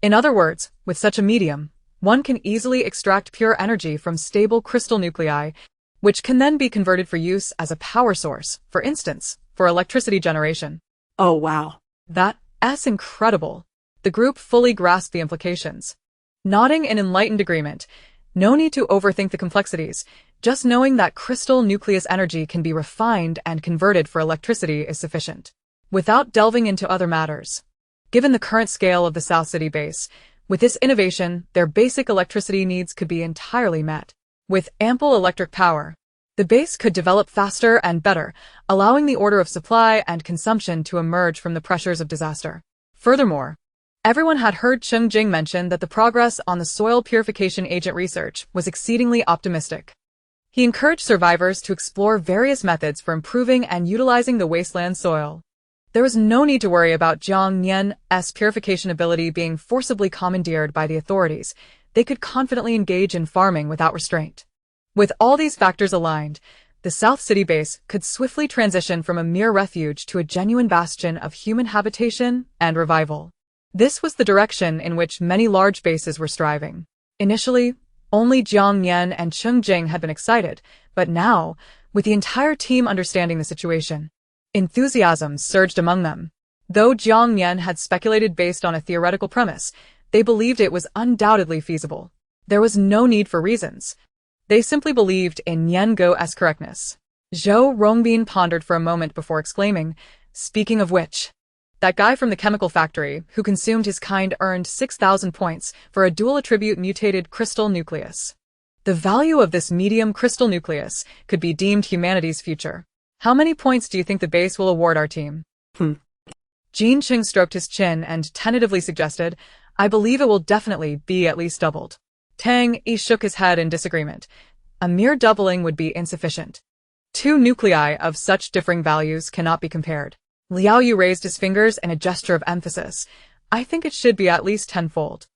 In other words, with such a medium, one can easily extract pure energy from stable crystal nuclei, which can then be converted for use as a power source, for instance, for electricity generation. Oh wow. That's incredible. The group fully grasped the implications. Nodding in enlightened agreement, no need to overthink the complexities, just knowing that crystal nucleus energy can be refined and converted for electricity is sufficient. Without delving into other matters, given the current scale of the South City base, with this innovation, their basic electricity needs could be entirely met. With ample electric power, the base could develop faster and better, allowing the order of supply and consumption to emerge from the pressures of disaster. Furthermore, everyone had heard Cheng Jing mention that the progress on the soil purification agent research was exceedingly optimistic. He encouraged survivors to explore various methods for improving and utilizing the wasteland soil. There was no need to worry about Jiang Nian's purification ability being forcibly commandeered by the authorities. They could confidently engage in farming without restraint. With all these factors aligned, the South City base could swiftly transition from a mere refuge to a genuine bastion of human habitation and revival. This was the direction in which many large bases were striving. Initially, only Jiang Nian and Cheng Jing had been excited, but now, with the entire team understanding the situation, enthusiasm surged among them. Though Jiang Nian had speculated based on a theoretical premise, they believed it was undoubtedly feasible. There was no need for reasons. They simply believed in Nian Go's correctness. Zhou Rongbin pondered for a moment before exclaiming, "Speaking of which, that guy from the chemical factory who consumed his kind earned 6,000 points for a dual attribute mutated crystal nucleus. The value of this medium crystal nucleus could be deemed humanity's future. How many points do you think the base will award our team?" Jean Qing stroked his chin and tentatively suggested, "I believe it will definitely be at least doubled." Tang Yi shook his head in disagreement. A mere doubling would be insufficient. 2 nuclei of such differing values cannot be compared. Liao Yu raised his fingers in a gesture of emphasis. "I think it should be at least 10-fold.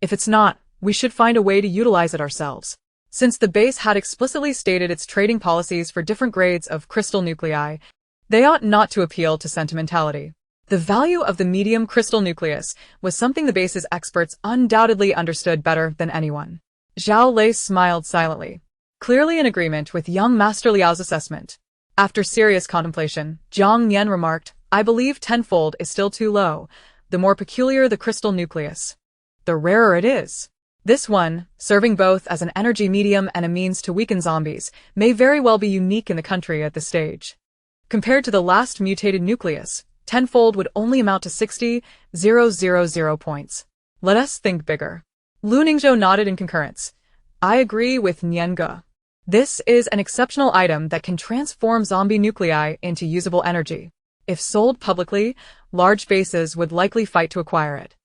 If it's not, we should find a way to utilize it ourselves." Since the base had explicitly stated its trading policies for different grades of crystal nuclei, they ought not to appeal to sentimentality. The value of the medium crystal nucleus was something the base's experts undoubtedly understood better than anyone. Zhao Lei smiled silently, clearly in agreement with young Master Liao's assessment. After serious contemplation, Jiang Nian remarked, "I believe 10-fold is still too low. The more peculiar the crystal nucleus, the rarer it is. This one, serving both as an energy medium and a means to weaken zombies, may very well be unique in the country at this stage. Compared to the last mutated nucleus, 10-fold would only amount to 60,000 points. Let us think bigger." Lu Ningzhou nodded in concurrence. "I agree with Nian Ge. This is an exceptional item that can transform zombie nuclei into usable energy. If sold publicly, large bases would likely fight to acquire it.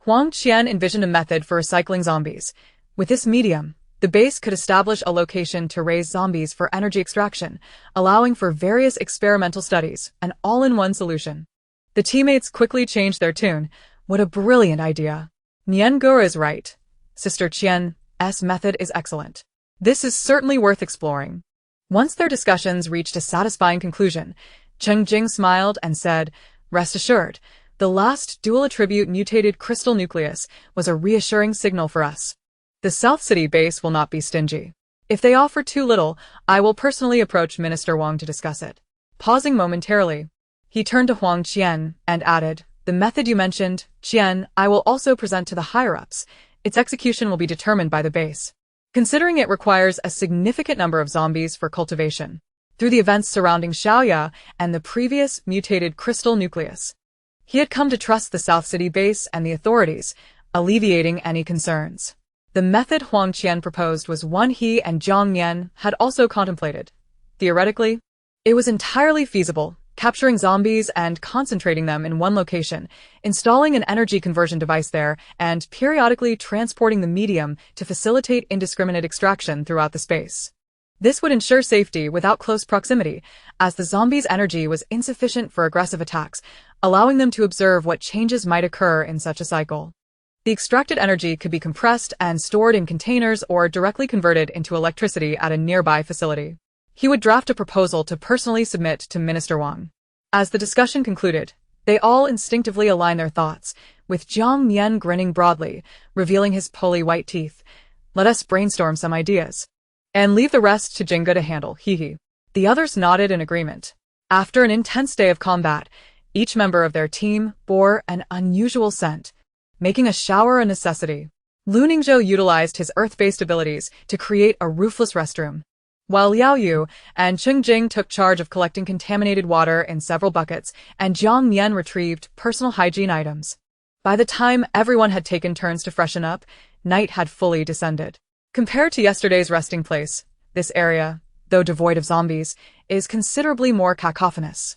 Huang Qian envisioned a method for recycling zombies. With this medium, the base could establish a location to raise zombies for energy extraction, allowing for various experimental studies, an all-in-one solution. The teammates quickly changed their tune. What a brilliant idea. Nian is right. Sister Qian's method is excellent. This is certainly worth exploring. Once their discussions reached a satisfying conclusion, Cheng Jing smiled and said, "Rest assured, the last dual-attribute mutated crystal nucleus was a reassuring signal for us. The South City base will not be stingy. If they offer too little, I will personally approach Minister Wang to discuss it." Pausing momentarily, he turned to Huang Qian and added, "The method you mentioned, Qian, I will also present to the higher-ups. Its execution will be determined by the base, considering it requires a significant number of zombies for cultivation. Through the events surrounding Xiaoya and the previous mutated crystal nucleus, he had come to trust the South City base and the authorities, alleviating any concerns. The method Huang Qian proposed was one he and Jiang Nian had also contemplated. Theoretically, it was entirely feasible, capturing zombies and concentrating them in one location, installing an energy conversion device there, and periodically transporting the medium to facilitate indiscriminate extraction throughout the space. This would ensure safety without close proximity, as the zombies' energy was insufficient for aggressive attacks, allowing them to observe what changes might occur in such a cycle. The extracted energy could be compressed and stored in containers or directly converted into electricity at a nearby facility. He would draft a proposal to personally submit to Minister Wang. As the discussion concluded, they all instinctively aligned their thoughts, with Jiang Nian grinning broadly, revealing his pearly white teeth. "Let us brainstorm some ideas, and leave the rest to Jinga to handle, hee." The others nodded in agreement. After an intense day of combat, each member of their team bore an unusual scent, making a shower a necessity. Lu Ningzhou utilized his earth-based abilities to create a roofless restroom, while Liao Yu and Cheng Jing took charge of collecting contaminated water in several buckets, and Jiang Nian retrieved personal hygiene items. By the time everyone had taken turns to freshen up, night had fully descended. Compared to yesterday's resting place, this area, though devoid of zombies, is considerably more cacophonous.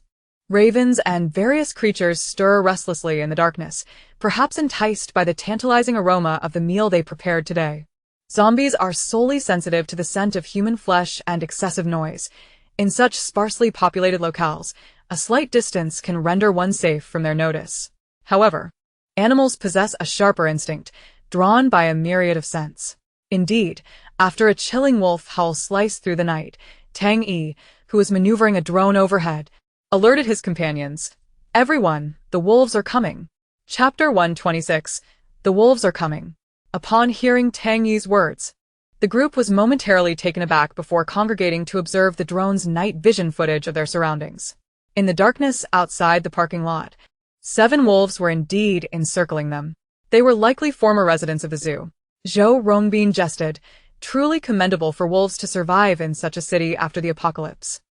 Ravens and various creatures stir restlessly in the darkness, perhaps enticed by the tantalizing aroma of the meal they prepared today. Zombies are solely sensitive to the scent of human flesh and excessive noise. In such sparsely populated locales, a slight distance can render one safe from their notice. However, animals possess a sharper instinct, drawn by a myriad of scents. Indeed, after a chilling wolf howl sliced through the night, Tang Yi, who was maneuvering a drone overhead, alerted his companions. "Everyone, the wolves are coming." Chapter 126. The wolves are coming. Upon hearing Tang Yi's words, the group was momentarily taken aback before congregating to observe the drone's night vision footage of their surroundings. In the darkness outside the parking lot, 7 wolves were indeed encircling them. They were likely former residents of the zoo. Zhou Rongbin jested, "Truly commendable for wolves to survive in such a city after the apocalypse."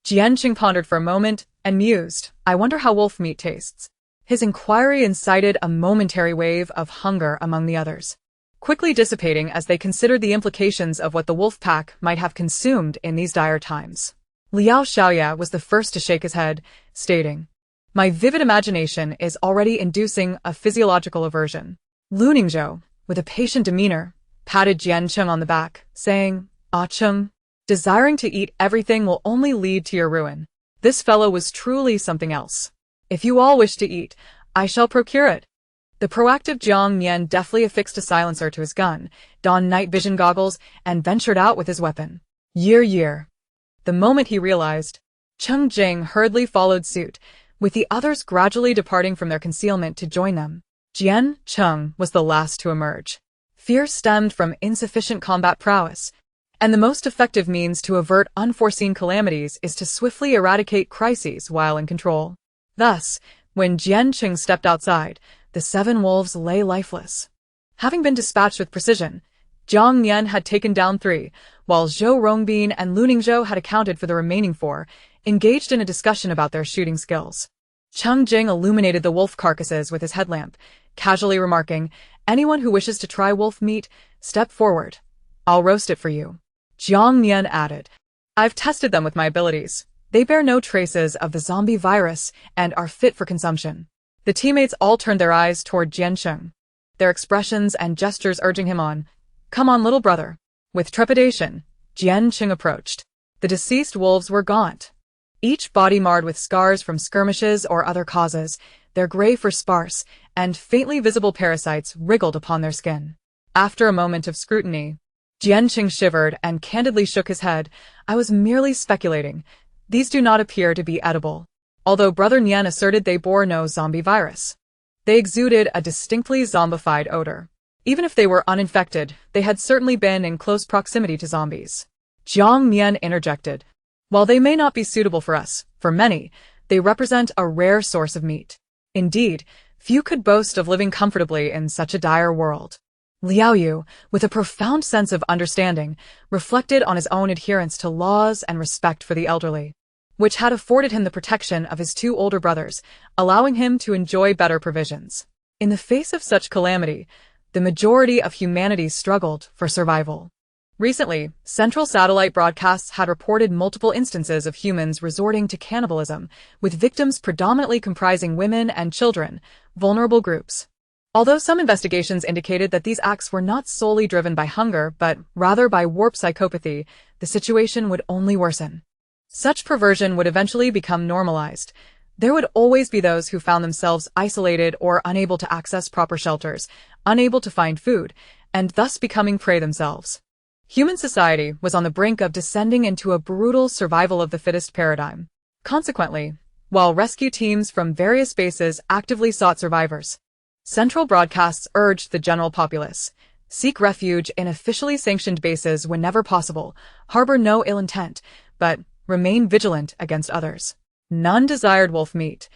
Jianqing pondered for a moment and mused, "I wonder how wolf meat tastes." His inquiry incited a momentary wave of hunger among the others, quickly dissipating as they considered the implications of what the wolf pack might have consumed in these dire times. Liao Xiaoya was the first to shake his head, stating, "My vivid imagination is already inducing a physiological aversion." Lu Ningzhou, with a patient demeanor, patted Jiancheng on the back, saying, "Ah Cheng, desiring to eat everything will only lead to your ruin. This fellow was truly something else. If you all wish to eat, I shall procure it." The proactive Jiang Nian deftly affixed a silencer to his gun, donned night vision goggles, and ventured out with his weapon. Year. The moment he realized, Cheng Jing hurriedly followed suit, with the others gradually departing from their concealment to join them. Jiancheng was the last to emerge. Fear stemmed from insufficient combat prowess, and the most effective means to avert unforeseen calamities is to swiftly eradicate crises while in control. Thus, when Jiancheng stepped outside, the 7 wolves lay lifeless. Having been dispatched with precision, Jiang Nian had taken down 3, while Zhou Rongbin and Lu Ningzhou had accounted for the remaining 4, engaged in a discussion about their shooting skills. Cheng Jing illuminated the wolf carcasses with his headlamp, casually remarking, "Anyone who wishes to try wolf meat, step forward. I'll roast it for you." Jiang Nian added, "I've tested them with my abilities. They bear no traces of the zombie virus and are fit for consumption. The teammates all turned their eyes toward Jian, their expressions and gestures urging him on. Come on, little brother. With trepidation, Jian approached. The deceased wolves were gaunt, each body marred with scars from skirmishes or other causes, their gray fur sparse, and faintly visible parasites wriggled upon their skin. After a moment of scrutiny, Jian shivered and candidly shook his head. I was merely speculating. These do not appear to be edible, although Brother Nian asserted they bore no zombie virus. They exuded a distinctly zombified odor. Even if they were uninfected, they had certainly been in close proximity to zombies. Jiang Nian interjected. While they may not be suitable for us, for many, they represent a rare source of meat. Indeed, few could boast of living comfortably in such a dire world. Liao Yu, with a profound sense of understanding, reflected on his own adherence to laws and respect for the elderly, which had afforded him the protection of his two older brothers, allowing him to enjoy better provisions. In the face of such calamity, the majority of humanity struggled for survival. Recently, Central Satellite broadcasts had reported multiple instances of humans resorting to cannibalism, with victims predominantly comprising women and children, vulnerable groups. Although some investigations indicated that these acts were not solely driven by hunger but rather by warped psychopathy, the situation would only worsen. Such perversion would eventually become normalized. There would always be those who found themselves isolated or unable to access proper shelters, unable to find food, and thus becoming prey themselves. Human society was on the brink of descending into a brutal survival of the fittest paradigm. Consequently, while rescue teams from various bases actively sought survivors, central broadcasts urged the general populace, seek refuge in officially sanctioned bases whenever possible, harbor no ill intent, but remain vigilant against others. None desired wolf meat.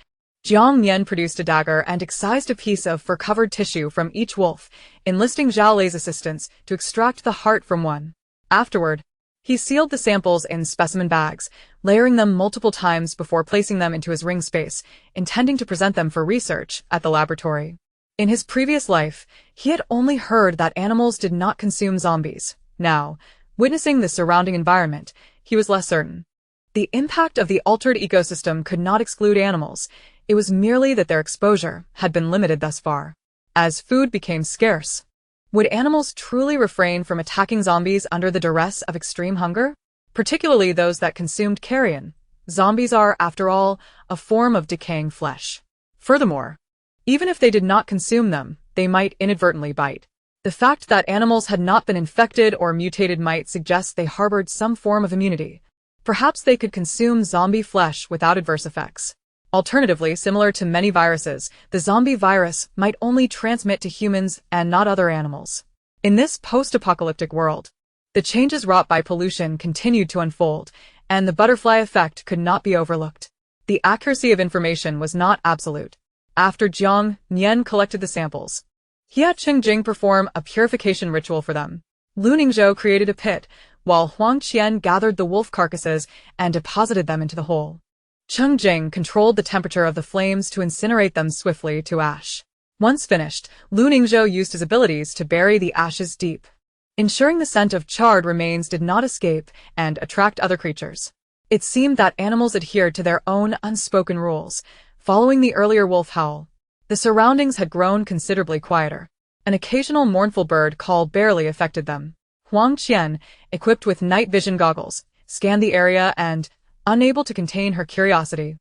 Jiang Nian produced a dagger and excised a piece of fur-covered tissue from each wolf, enlisting Zhao Lei's assistance to extract the heart from one. Afterward, he sealed the samples in specimen bags, layering them multiple times before placing them into his ring space, intending to present them for research at the laboratory. In his previous life, he had only heard that animals did not consume zombies. Now, witnessing the surrounding environment, he was less certain. The impact of the altered ecosystem could not exclude animals. It was merely that their exposure had been limited thus far. As food became scarce, would animals truly refrain from attacking zombies under the duress of extreme hunger? Particularly those that consumed carrion. Zombies are, after all, a form of decaying flesh. Furthermore, even if they did not consume them, they might inadvertently bite. The fact that animals had not been infected or mutated might suggest they harbored some form of immunity. Perhaps they could consume zombie flesh without adverse effects. Alternatively, similar to many viruses, the zombie virus might only transmit to humans and not other animals. In this post-apocalyptic world, the changes wrought by pollution continued to unfold, and the butterfly effect could not be overlooked. The accuracy of information was not absolute. After Jiang Nian collected the samples, he had Cheng Jing perform a purification ritual for them. Lu Ningzhou created a pit, while Huang Qian gathered the wolf carcasses and deposited them into the hole. Cheng Jing controlled the temperature of the flames to incinerate them swiftly to ash. Once finished, Lu Ningzhou used his abilities to bury the ashes deep, ensuring the scent of charred remains did not escape and attract other creatures. It seemed that animals adhered to their own unspoken rules. Following the earlier wolf howl, the surroundings had grown considerably quieter. An occasional mournful bird call barely affected them. Huang Qian, equipped with night vision goggles, scanned the area and, unable to contain her curiosity,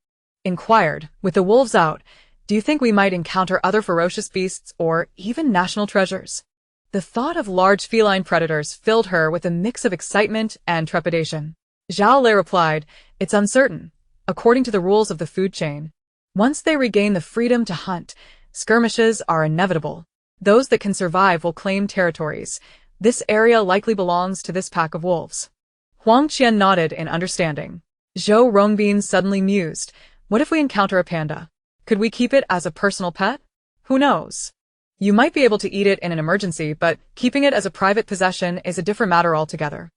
inquired, with the wolves out, do you think we might encounter other ferocious beasts or even national treasures? The thought of large feline predators filled her with a mix of excitement and trepidation. Zhao Lei replied, it's uncertain. According to the rules of the food chain, once they regain the freedom to hunt, skirmishes are inevitable. Those that can survive will claim territories. This area likely belongs to this pack of wolves. Huang Qian nodded in understanding. Zhou Rongbin suddenly mused, what if we encounter a panda? Could we keep it as a personal pet? Who knows? You might be able to eat it in an emergency, but keeping it as a private possession is a different matter altogether.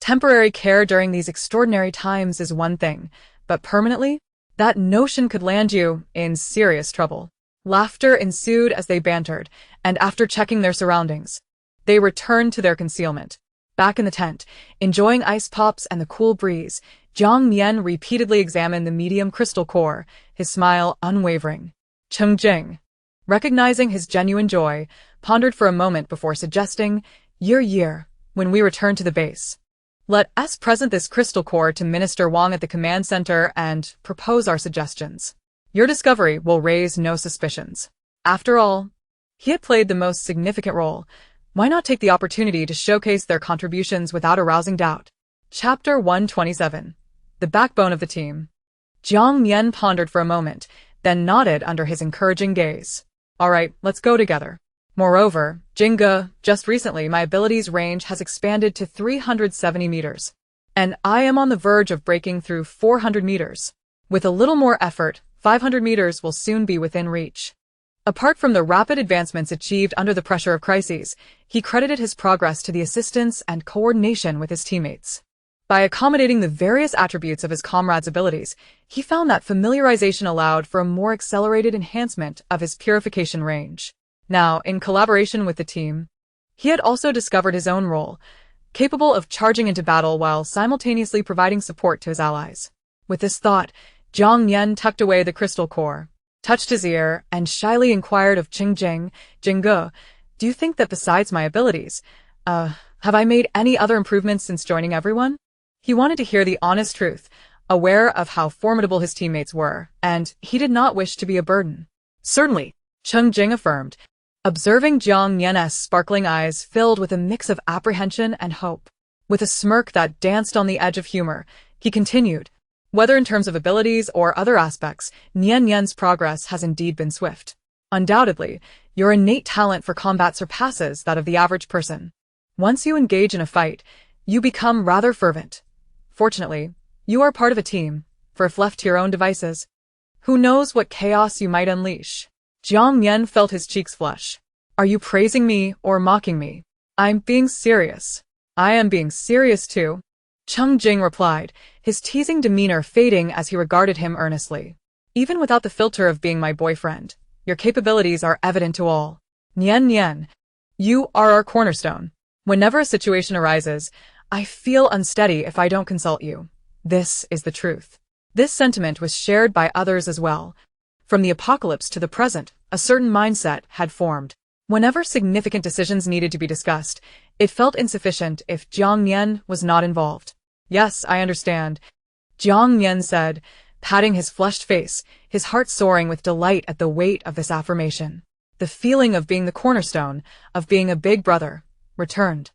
Temporary care during these extraordinary times is one thing, but permanently? That notion could land you in serious trouble. Laughter ensued as they bantered, and after checking their surroundings, they returned to their concealment. Back in the tent, enjoying ice pops and the cool breeze, Jiang Nian repeatedly examined the medium crystal core, his smile unwavering. Cheng Jing, recognizing his genuine joy, pondered for a moment before suggesting, Year, when we return to the base. Let us present this crystal core to Minister Wang at the command center and propose our suggestions. Your discovery will raise no suspicions. After all, he had played the most significant role. Why not take the opportunity to showcase their contributions without arousing doubt? Chapter 127. The backbone of the team. Jiang Nian pondered for a moment, then nodded under his encouraging gaze. All right, let's go together. Moreover, Jingge, just recently my abilities range has expanded to 370 meters. And I am on the verge of breaking through 400 meters. With a little more effort, 500 meters will soon be within reach. Apart from the rapid advancements achieved under the pressure of crises, he credited his progress to the assistance and coordination with his teammates. By accommodating the various attributes of his comrades' abilities, he found that familiarization allowed for a more accelerated enhancement of his purification range. Now, in collaboration with the team, he had also discovered his own role, capable of charging into battle while simultaneously providing support to his allies. With this thought, Jiang Nian tucked away the crystal core, touched his ear, and shyly inquired of Cheng Jing, Jingge, do you think that besides my abilities, have I made any other improvements since joining everyone? He wanted to hear the honest truth, aware of how formidable his teammates were, and he did not wish to be a burden. Certainly, Cheng Jing affirmed, observing Jiang Nian's sparkling eyes filled with a mix of apprehension and hope. With a smirk that danced on the edge of humor, he continued, whether in terms of abilities or other aspects, Nian's progress has indeed been swift. Undoubtedly, your innate talent for combat surpasses that of the average person. Once you engage in a fight, you become rather fervent. Fortunately, you are part of a team, for if left to your own devices, who knows what chaos you might unleash. Jiang Nian felt his cheeks flush. Are you praising me or mocking me? I'm being serious. I am being serious too. Cheng Jing replied, his teasing demeanor fading as he regarded him earnestly. Even without the filter of being my boyfriend, your capabilities are evident to all. Nian, you are our cornerstone. Whenever a situation arises, I feel unsteady if I don't consult you. This is the truth. This sentiment was shared by others as well. From the apocalypse to the present, a certain mindset had formed. Whenever significant decisions needed to be discussed, it felt insufficient if Jiang Nian was not involved. Yes, I understand, Jiang Nian said, patting his flushed face, his heart soaring with delight at the weight of this affirmation. The feeling of being the cornerstone, of being a big brother, returned.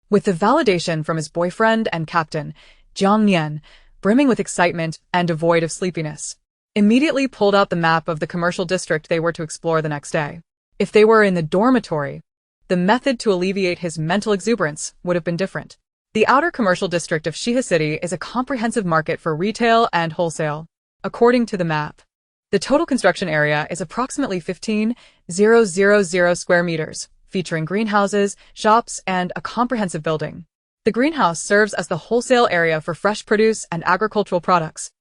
With the validation from his boyfriend and captain, Jiang Nian, brimming with excitement and devoid of sleepiness, immediately pulled out the map of the commercial district they were to explore the next day. If they were in the dormitory, the method to alleviate his mental exuberance would have been different. The outer commercial district of Shihe City is a comprehensive market for retail and wholesale, according to the map. The total construction area is approximately 15,000 square meters, featuring greenhouses, shops, and a comprehensive building. The greenhouse serves as the wholesale area for fresh produce and agricultural products,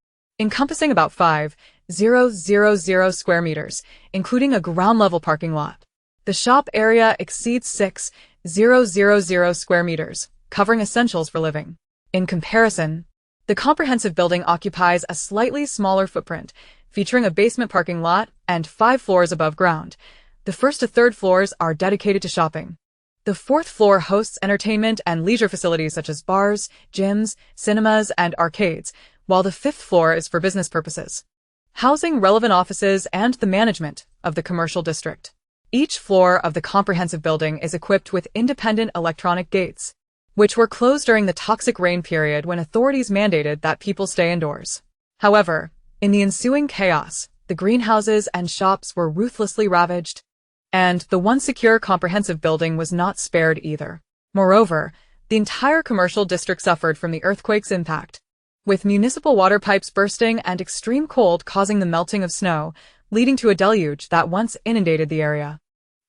encompassing about 5,000 square meters, including a ground-level parking lot. The shop area exceeds 6,000 square meters, covering essentials for living. In comparison, the comprehensive building occupies a slightly smaller footprint, featuring a basement parking lot and 5 floors above ground. The first to third floors are dedicated to shopping. The fourth floor hosts entertainment and leisure facilities such as bars, gyms, cinemas, and arcades, while the fifth floor is for business purposes, housing relevant offices and the management of the commercial district. Each floor of the comprehensive building is equipped with independent electronic gates, which were closed during the toxic rain period when authorities mandated that people stay indoors. However, in the ensuing chaos, the greenhouses and shops were ruthlessly ravaged, and the once secure comprehensive building was not spared either. Moreover, the entire commercial district suffered from the earthquake's impact, with municipal water pipes bursting and extreme cold causing the melting of snow, leading to a deluge that once inundated the area.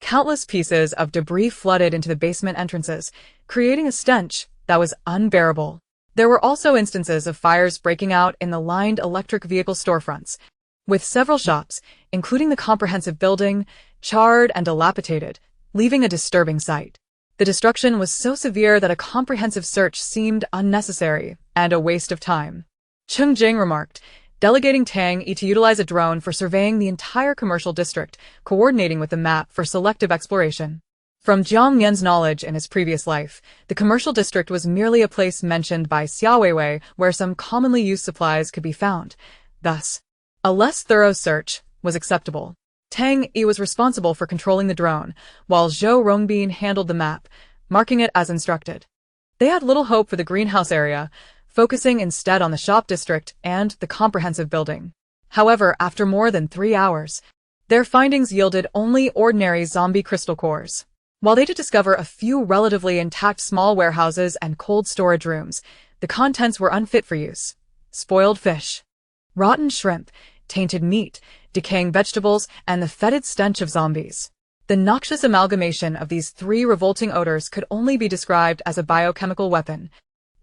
Countless pieces of debris flooded into the basement entrances, creating a stench that was unbearable. There were also instances of fires breaking out in the lined electric vehicle storefronts, with several shops, including the comprehensive building, charred and dilapidated, leaving a disturbing sight. The destruction was so severe that a comprehensive search seemed unnecessary and a waste of time. Cheng Jing remarked, delegating Tang Yi to utilize a drone for surveying the entire commercial district, coordinating with the map for selective exploration. From Jiang Nian's knowledge in his previous life, the commercial district was merely a place mentioned by Xia Weiwei where some commonly used supplies could be found. Thus, a less thorough search was acceptable. Tang Yi was responsible for controlling the drone, while Zhou Rongbin handled the map, marking it as instructed. They had little hope for the greenhouse area, focusing instead on the shop district and the comprehensive building. However, after more than 3 hours, their findings yielded only ordinary zombie crystal cores. While they did discover a few relatively intact small warehouses and cold storage rooms, the contents were unfit for use. Spoiled fish, rotten shrimp, tainted meat, decaying vegetables, and the fetid stench of zombies. The noxious amalgamation of these 3 revolting odors could only be described as a biochemical weapon,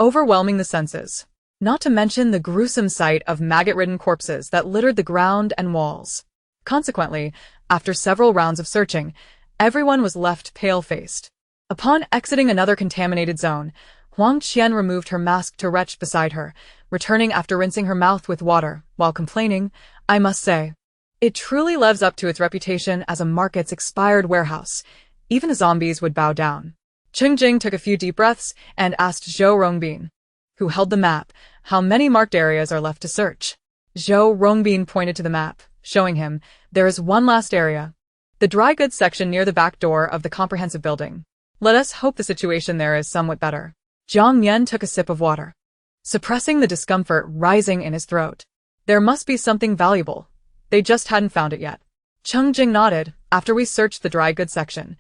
overwhelming the senses. Not to mention the gruesome sight of maggot-ridden corpses that littered the ground and walls. Consequently, after several rounds of searching, everyone was left pale-faced. Upon exiting another contaminated zone, Huang Qian removed her mask to retch beside her, returning after rinsing her mouth with water, while complaining, "I must say, it truly lives up to its reputation as a market's expired warehouse. Even the zombies would bow down." Cheng Jing took a few deep breaths and asked Zhou Rongbin, who held the map, how many marked areas are left to search. Zhou Rongbin pointed to the map, showing him, "There is one last area. The dry goods section near the back door of the comprehensive building. Let us hope the situation there is somewhat better." Jiang Nian took a sip of water, suppressing the discomfort rising in his throat. There must be something valuable. They just hadn't found it yet. Cheng Jing nodded. "After we search the dry goods section,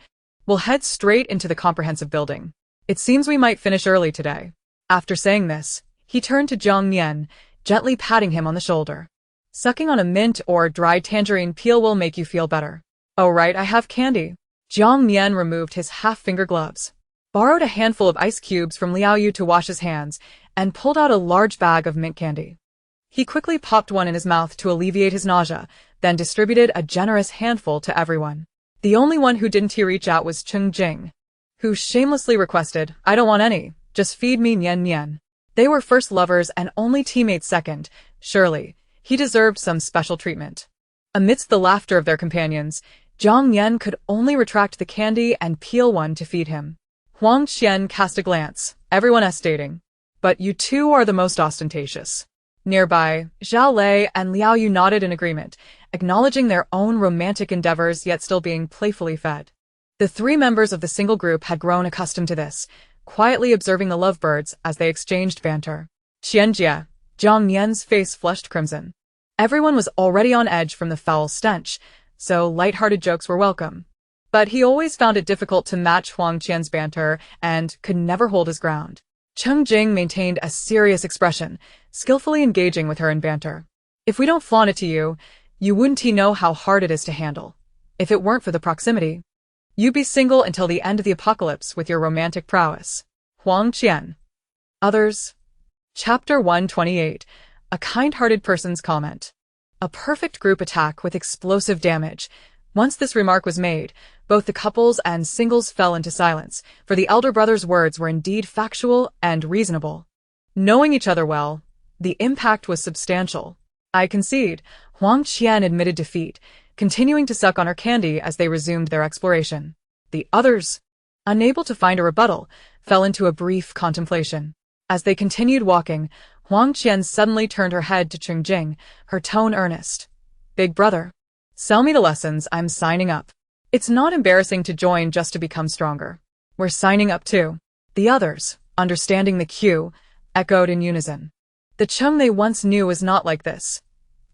we'll head straight into the comprehensive building. It seems we might finish early today." After saying this, he turned to Jiang Nian, gently patting him on the shoulder. "Sucking on a mint or dried tangerine peel will make you feel better." "Oh right, I have candy." Jiang Nian removed his half-finger gloves, borrowed a handful of ice cubes from Liao Yu to wash his hands, and pulled out a large bag of mint candy. He quickly popped one in his mouth to alleviate his nausea, then distributed a generous handful to everyone. The only one who didn't reach out was Cheng Jing, who shamelessly requested, "I don't want any, just feed me Nian Nian." They were first lovers and only teammates second. Surely, he deserved some special treatment. Amidst the laughter of their companions, Jiang Nian could only retract the candy and peel one to feed him. Huang Qian cast a glance, everyone estating, "But you two are the most ostentatious." Nearby, Zhao Lei and Liao Yu nodded in agreement, acknowledging their own romantic endeavors yet still being playfully fed. The 3 members of the single group had grown accustomed to this, quietly observing the lovebirds as they exchanged banter. Qianjie, Jiang Nian's face flushed crimson. Everyone was already on edge from the foul stench, so light-hearted jokes were welcome. But he always found it difficult to match Huang Qian's banter and could never hold his ground. Cheng Jing maintained a serious expression, skillfully engaging with her in banter. "If we don't flaunt it to you, you wouldn't know how hard it is to handle. If it weren't for the proximity, you'd be single until the end of the apocalypse with your romantic prowess." Huang Qian. Others. Chapter 128. A kind-hearted person's comment. A perfect group attack with explosive damage. Once this remark was made, both the couples and singles fell into silence, for the elder brother's words were indeed factual and reasonable. Knowing each other well, the impact was substantial. "I concede," Huang Qian admitted defeat, continuing to suck on her candy as they resumed their exploration. The others, unable to find a rebuttal, fell into a brief contemplation. As they continued walking, Huang Qian suddenly turned her head to Cheng Jing, her tone earnest. "Big brother, sell me the lessons, I'm signing up. It's not embarrassing to join just to become stronger. We're signing up too." The others, understanding the cue, echoed in unison. The Cheng they once knew was not like this.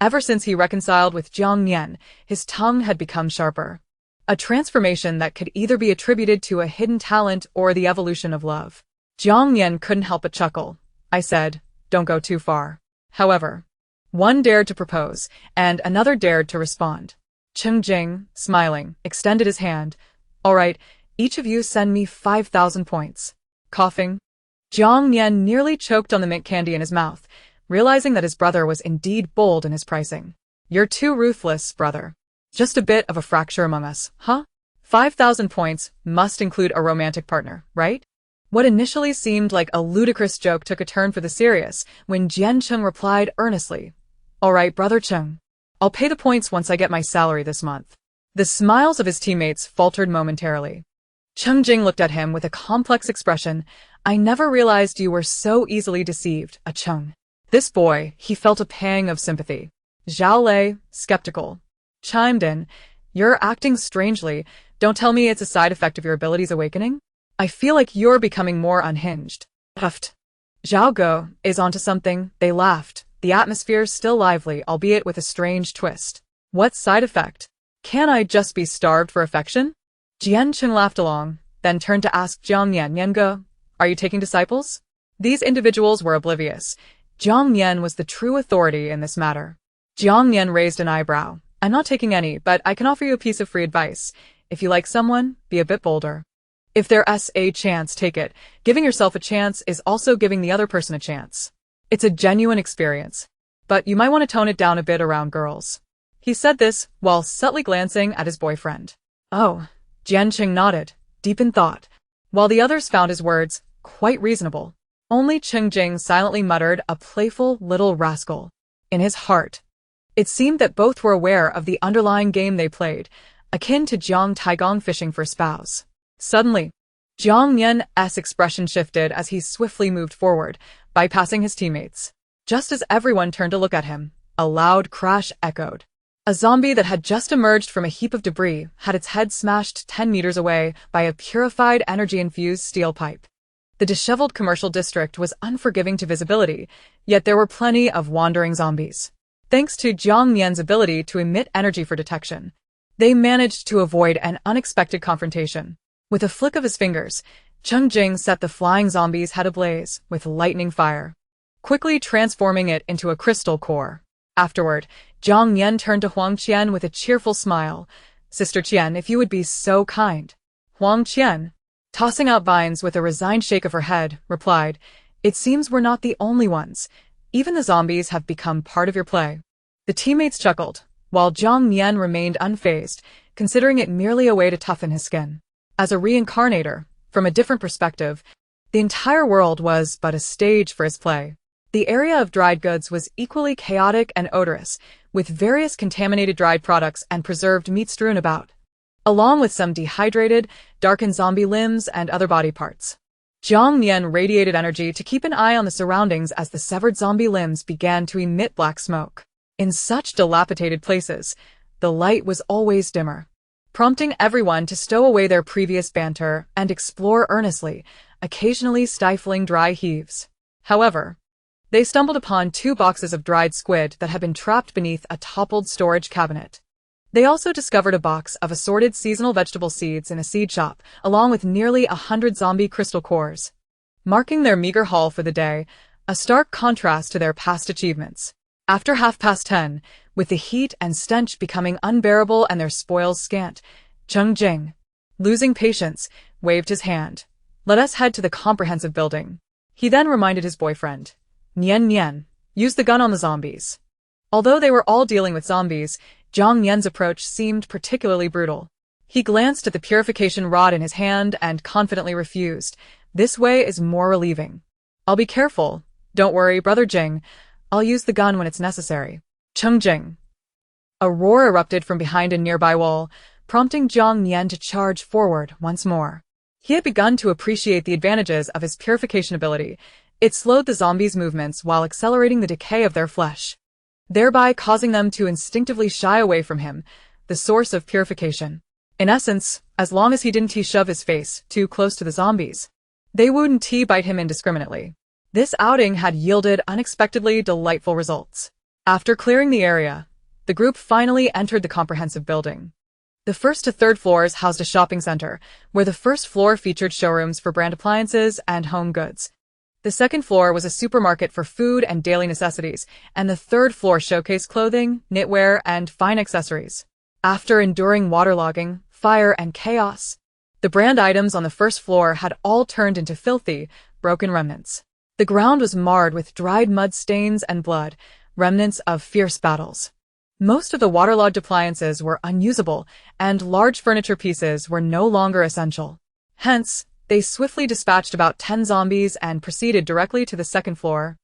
Ever since he reconciled with Jiang Nian, his tongue had become sharper. A transformation that could either be attributed to a hidden talent or the evolution of love. Jiang Nian couldn't help but chuckle. "I said, don't go too far." However, one dared to propose, and another dared to respond. Cheng Jing, smiling, extended his hand. "All right, each of you send me 5,000 points." Coughing, Jiang Nian nearly choked on the mint candy in his mouth, realizing that his brother was indeed bold in his pricing. "You're too ruthless, brother. Just a bit of a fracture among us, huh?" 5,000 points must include a romantic partner, right? What initially seemed like a ludicrous joke took a turn for the serious when Jian Cheng replied earnestly, "All right, brother Cheng. I'll pay the points once I get my salary this month." The smiles of his teammates faltered momentarily. Cheng Jing looked at him with a complex expression. "I never realized you were so easily deceived, a Cheng." This boy, he felt a pang of sympathy. Zhao Lei, skeptical, chimed in, "You're acting strangely. Don't tell me it's a side effect of your abilities awakening? I feel like you're becoming more unhinged." Huffed. Zhao Go is onto something, they laughed, the atmosphere still lively, albeit with a strange twist. What side effect? Can I just be starved for affection? Jian Cheng laughed along, then turned to ask Jiang Nian, "Go, are you taking disciples?" These individuals were oblivious. Jiang Nian was the true authority in this matter. Jiang Nian raised an eyebrow. "I'm not taking any, but I can offer you a piece of free advice. If you like someone, be a bit bolder. If there's a chance, take it. Giving yourself a chance is also giving the other person a chance. It's a genuine experience. But you might want to tone it down a bit around girls." He said this while subtly glancing at his boyfriend. "Oh." Jian Cheng nodded, deep in thought, while the others found his words quite reasonable. Only Cheng Jing silently muttered, "A playful little rascal." In his heart, it seemed that both were aware of the underlying game they played, akin to Jiang Taigong fishing for spouse. Suddenly, Jiang Nian's expression shifted as he swiftly moved forward, bypassing his teammates. Just as everyone turned to look at him, a loud crash echoed. A zombie that had just emerged from a heap of debris had its head smashed 10 meters away by a purified energy-infused steel pipe. The disheveled commercial district was unforgiving to visibility, yet there were plenty of wandering zombies. Thanks to Jiang Nian's ability to emit energy for detection, they managed to avoid an unexpected confrontation. With a flick of his fingers, Cheng Jing set the flying zombie's head ablaze with lightning fire, quickly transforming it into a crystal core. Afterward, Jiang Nian turned to Huang Qian with a cheerful smile. "Sister Qian, if you would be so kind." Huang Qian, tossing out vines with a resigned shake of her head, replied, "It seems we're not the only ones. Even the zombies have become part of your play." The teammates chuckled, while Jiang Nian remained unfazed, considering it merely a way to toughen his skin. As a reincarnator, from a different perspective, the entire world was but a stage for his play. The area of dried goods was equally chaotic and odorous, with various contaminated dried products and preserved meat strewn about, along with some dehydrated, darkened zombie limbs and other body parts. Jiang Nian radiated energy to keep an eye on the surroundings as the severed zombie limbs began to emit black smoke. In such dilapidated places, the light was always dimmer, prompting everyone to stow away their previous banter and explore earnestly, occasionally stifling dry heaves. However, they stumbled upon 2 boxes of dried squid that had been trapped beneath a toppled storage cabinet. They also discovered a box of assorted seasonal vegetable seeds in a seed shop, along with nearly 100 zombie crystal cores, marking their meager haul for the day, a stark contrast to their past achievements. After 10:30, with the heat and stench becoming unbearable and their spoils scant, Cheng Jing, losing patience, waved his hand. "Let us head to the comprehensive building." He then reminded his boyfriend, Nian, use the gun on the zombies." Although they were all dealing with zombies, Jiang Nian's approach seemed particularly brutal. He glanced at the purification rod in his hand and confidently refused. "This way is more relieving. I'll be careful. Don't worry, brother Jing. I'll use the gun when it's necessary." Cheng Jing. A roar erupted from behind a nearby wall, prompting Jiang Nian to charge forward once more. He had begun to appreciate the advantages of his purification ability. It slowed the zombies' movements while accelerating the decay of their flesh, thereby causing them to instinctively shy away from him, the source of purification. In essence, as long as he didn't shove his face too close to the zombies, they wouldn't bite him indiscriminately. This outing had yielded unexpectedly delightful results. After clearing the area, the group finally entered the comprehensive building. The first to third floors housed a shopping center, where the first floor featured showrooms for brand appliances and home goods. The second floor was a supermarket for food and daily necessities, and the third floor showcased clothing, knitwear, and fine accessories. After enduring waterlogging, fire, and chaos, the brand items on the first floor had all turned into filthy, broken remnants. The ground was marred with dried mud stains and blood, remnants of fierce battles. Most of the waterlogged appliances were unusable, and large furniture pieces were no longer essential. Hence, they swiftly dispatched about 10 zombies and proceeded directly to the second floor,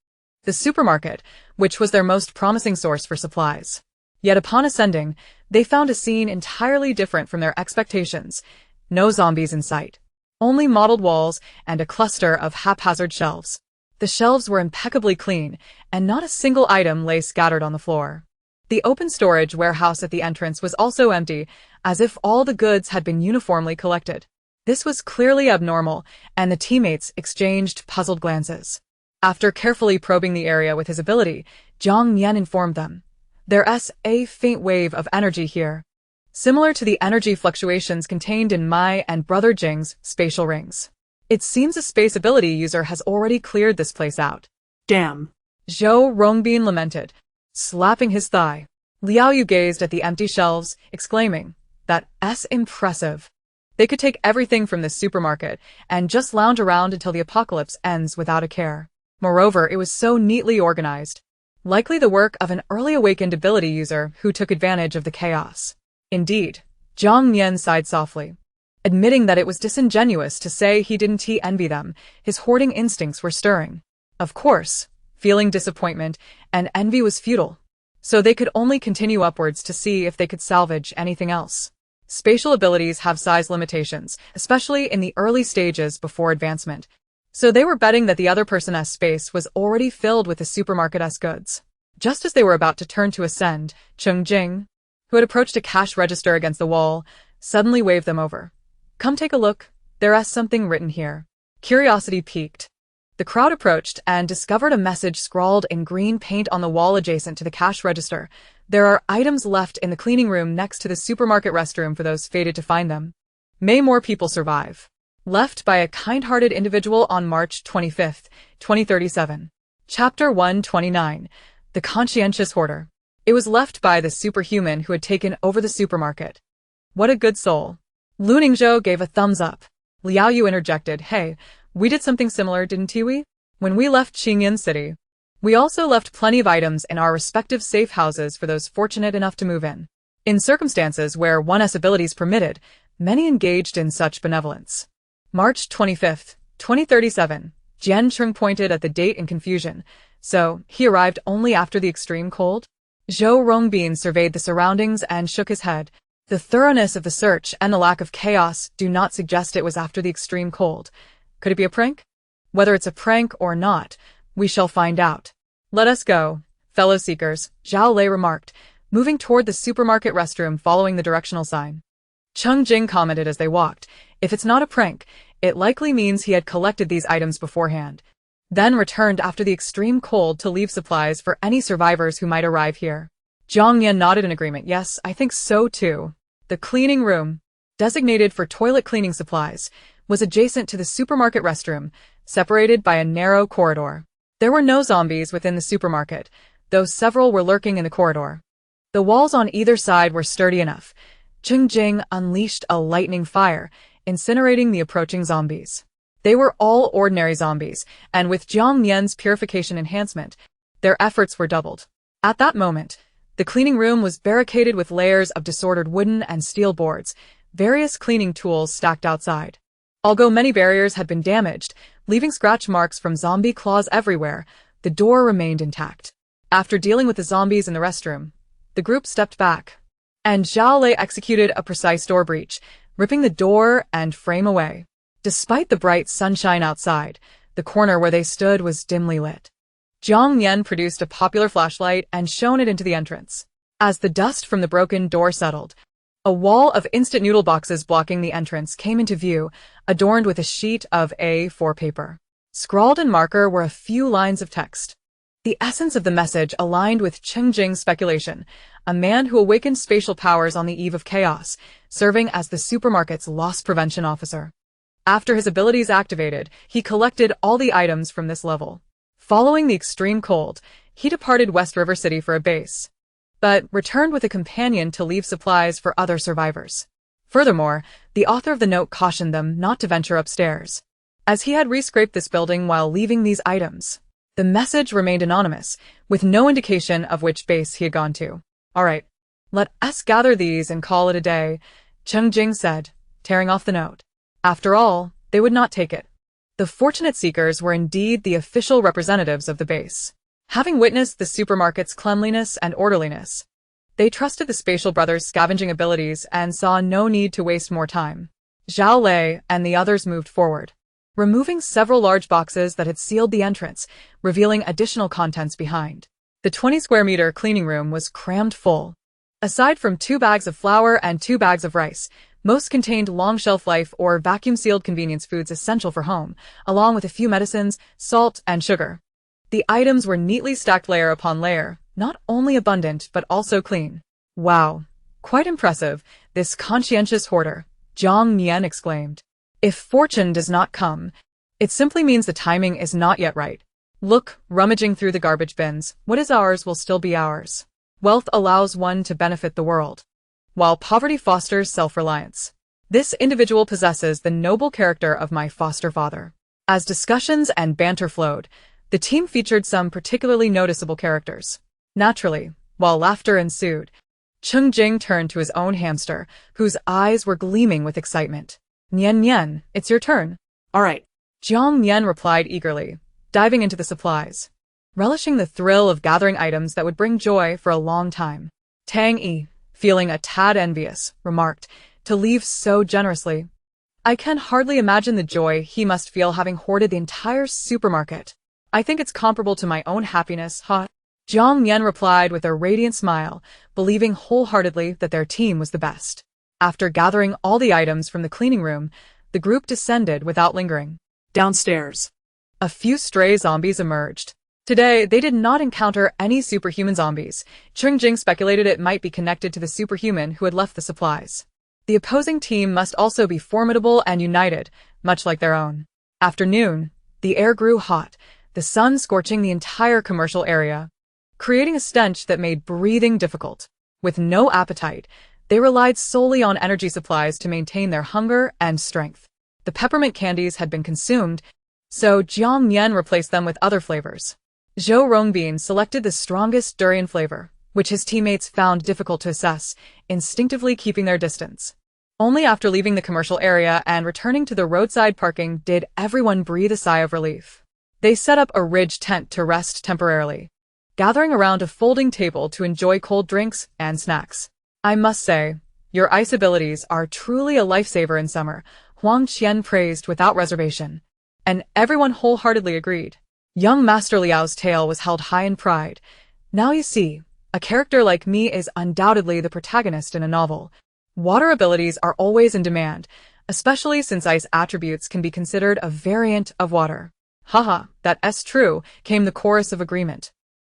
the supermarket, which was their most promising source for supplies. Yet upon ascending, they found a scene entirely different from their expectations. No zombies in sight. Only mottled walls and a cluster of haphazard shelves. The shelves were impeccably clean, and not a single item lay scattered on the floor. The open storage warehouse at the entrance was also empty, as if all the goods had been uniformly collected. This was clearly abnormal, and the teammates exchanged puzzled glances. After carefully probing the area with his ability, Jiang Nian informed them. There's a faint wave of energy here, similar to the energy fluctuations contained in my and Brother Jing's spatial rings. It seems a space ability user has already cleared this place out. Damn. Zhou Rongbin lamented, slapping his thigh. Liao Yu gazed at the empty shelves, exclaiming, "That's impressive. They could take everything from this supermarket and just lounge around until the apocalypse ends without a care." Moreover, it was so neatly organized. Likely the work of an early awakened ability user who took advantage of the chaos. Indeed, Jiang Nian sighed softly. Admitting that it was disingenuous to say he didn't envy them, his hoarding instincts were stirring. Of course, feeling disappointment and envy was futile, so they could only continue upwards to see if they could salvage anything else. Spatial abilities have size limitations, especially in the early stages before advancement, so they were betting that the other person's space was already filled with the supermarket's goods. Just as they were about to turn to ascend, Cheng Jing, who had approached a cash register against the wall, suddenly waved them over. "Come take a look, there's something written here." Curiosity piqued. The crowd approached and discovered a message scrawled in green paint on the wall adjacent to the cash register. "There are items left in the cleaning room next to the supermarket restroom for those fated to find them. May more people survive." Left by a kind-hearted individual on March 25, 2037. Chapter 129. The Conscientious Hoarder. It was left by the superhuman who had taken over the supermarket. What a good soul. Lu Ningzhou gave a thumbs up. Liao Yu interjected, "Hey, we did something similar, didn't we? When we left Qingyan City. We also left plenty of items in our respective safe houses for those fortunate enough to move in. In circumstances where one's abilities permitted, many engaged in such benevolence." March 25, 2037. Jian Cheng pointed at the date in confusion. So, he arrived only after the extreme cold? Zhou Rongbin surveyed the surroundings and shook his head. The thoroughness of the search and the lack of chaos do not suggest it was after the extreme cold. Could it be a prank? Whether it's a prank or not, we shall find out. "Let us go, fellow seekers," Zhao Lei remarked, moving toward the supermarket restroom following the directional sign. Cheng Jing commented as they walked, "If it's not a prank, it likely means he had collected these items beforehand, then returned after the extreme cold to leave supplies for any survivors who might arrive here." Jiang Nian nodded in agreement. "Yes, I think so too." The cleaning room, designated for toilet cleaning supplies, was adjacent to the supermarket restroom, separated by a narrow corridor. There were no zombies within the supermarket, though several were lurking in the corridor. The walls on either side were sturdy enough. Cheng Jing unleashed a lightning fire, incinerating the approaching zombies. They were all ordinary zombies, and with Jiang Nian's purification enhancement, their efforts were doubled. At that moment, the cleaning room was barricaded with layers of disordered wooden and steel boards, various cleaning tools stacked outside. Although many barriers had been damaged, leaving scratch marks from zombie claws everywhere, the door remained intact. After dealing with the zombies in the restroom, the group stepped back, and Zhao Lei executed a precise door breach, ripping the door and frame away. Despite the bright sunshine outside, the corner where they stood was dimly lit. Jiang Nian produced a popular flashlight and shone it into the entrance. As the dust from the broken door settled, a wall of instant noodle boxes blocking the entrance came into view, adorned with a sheet of A4 paper. Scrawled in marker were a few lines of text. The essence of the message aligned with Cheng Jing's speculation, a man who awakened spatial powers on the eve of chaos, serving as the supermarket's loss prevention officer. After his abilities activated, he collected all the items from this level. Following the extreme cold, he departed West River City for a base, but returned with a companion to leave supplies for other survivors. Furthermore, the author of the note cautioned them not to venture upstairs, as he had rescraped this building while leaving these items. The message remained anonymous, with no indication of which base he had gone to. All right, let us gather these and call it a day, Cheng Jing said, tearing off the note. After all, they would not take it. The fortunate seekers were indeed the official representatives of the base. Having witnessed the supermarket's cleanliness and orderliness, they trusted the Spatial Brothers' scavenging abilities and saw no need to waste more time. Zhao Lei and the others moved forward, removing several large boxes that had sealed the entrance, revealing additional contents behind. The 20-square-meter cleaning room was crammed full. Aside from 2 bags of flour and 2 bags of rice, most contained long shelf life or vacuum-sealed convenience foods essential for home, along with a few medicines, salt, and sugar. The items were neatly stacked layer upon layer, not only abundant but also clean. Wow, quite impressive, this conscientious hoarder, Jiang Nian exclaimed. If fortune does not come, it simply means the timing is not yet right. Look, rummaging through the garbage bins, what is ours will still be ours. Wealth allows one to benefit the world, while poverty fosters self-reliance. This individual possesses the noble character of my foster father. As discussions and banter flowed, the team featured some particularly noticeable characters. Naturally, while laughter ensued, Cheng Jing turned to his own hamster, whose eyes were gleaming with excitement. Nian Nian, it's your turn. All right. Jiang Nian replied eagerly, diving into the supplies, relishing the thrill of gathering items that would bring joy for a long time. Tang Yi, feeling a tad envious, remarked, to leave so generously. I can hardly imagine the joy he must feel having hoarded the entire supermarket. I think it's comparable to my own happiness, huh? Jiang Nian replied with a radiant smile, believing wholeheartedly that their team was the best. After gathering all the items from the cleaning room, the group descended without lingering. Downstairs. A few stray zombies emerged. Today, they did not encounter any superhuman zombies. Cheng Jing speculated it might be connected to the superhuman who had left the supplies. The opposing team must also be formidable and united, much like their own. After noon, the air grew hot, the sun scorching the entire commercial area, creating a stench that made breathing difficult. With no appetite, they relied solely on energy supplies to maintain their hunger and strength. The peppermint candies had been consumed, so Jiang Nian replaced them with other flavors. Zhou Rongbin selected the strongest durian flavor, which his teammates found difficult to assess, instinctively keeping their distance. Only after leaving the commercial area and returning to the roadside parking did everyone breathe a sigh of relief. They set up a ridge tent to rest temporarily, gathering around a folding table to enjoy cold drinks and snacks. I must say, your ice abilities are truly a lifesaver in summer, Huang Qian praised without reservation. And everyone wholeheartedly agreed. Young Master Liao's tale was held high in pride. Now you see, a character like me is undoubtedly the protagonist in a novel. Water abilities are always in demand, especially since ice attributes can be considered a variant of water. Haha, that's true, came the chorus of agreement.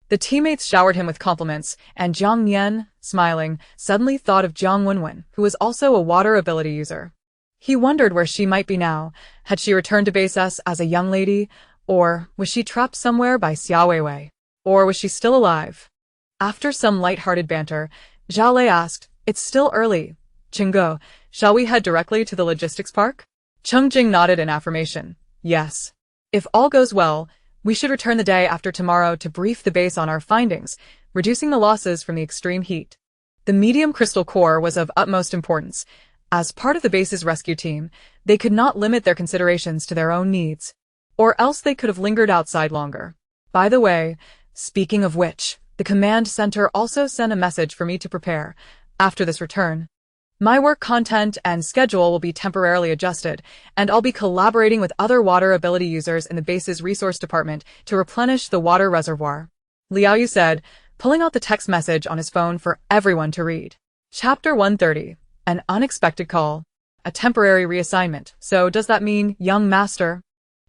The teammates showered him with compliments, and Jiang Nian, smiling, suddenly thought of Jiang Wenwen, who was also a water ability user. He wondered where she might be now. Had she returned to base S as a young lady? Or was she trapped somewhere by Xiao Weiwei? Or was she still alive? After some light-hearted banter, Zhao Lei asked, It's still early. Chenggo, shall we head directly to the logistics park? Cheng Jing nodded in affirmation. Yes. If all goes well, we should return the day after tomorrow to brief the base on our findings, reducing the losses from the extreme heat. The medium crystal core was of utmost importance. As part of the base's rescue team, they could not limit their considerations to their own needs, or else they could have lingered outside longer. By the way, speaking of which, the command center also sent a message for me to prepare. After this return, my work content and schedule will be temporarily adjusted, and I'll be collaborating with other water ability users in the base's resource department to replenish the water reservoir. Liao Yu said, pulling out the text message on his phone for everyone to read. Chapter 130. An unexpected call. A temporary reassignment. So does that mean, young master,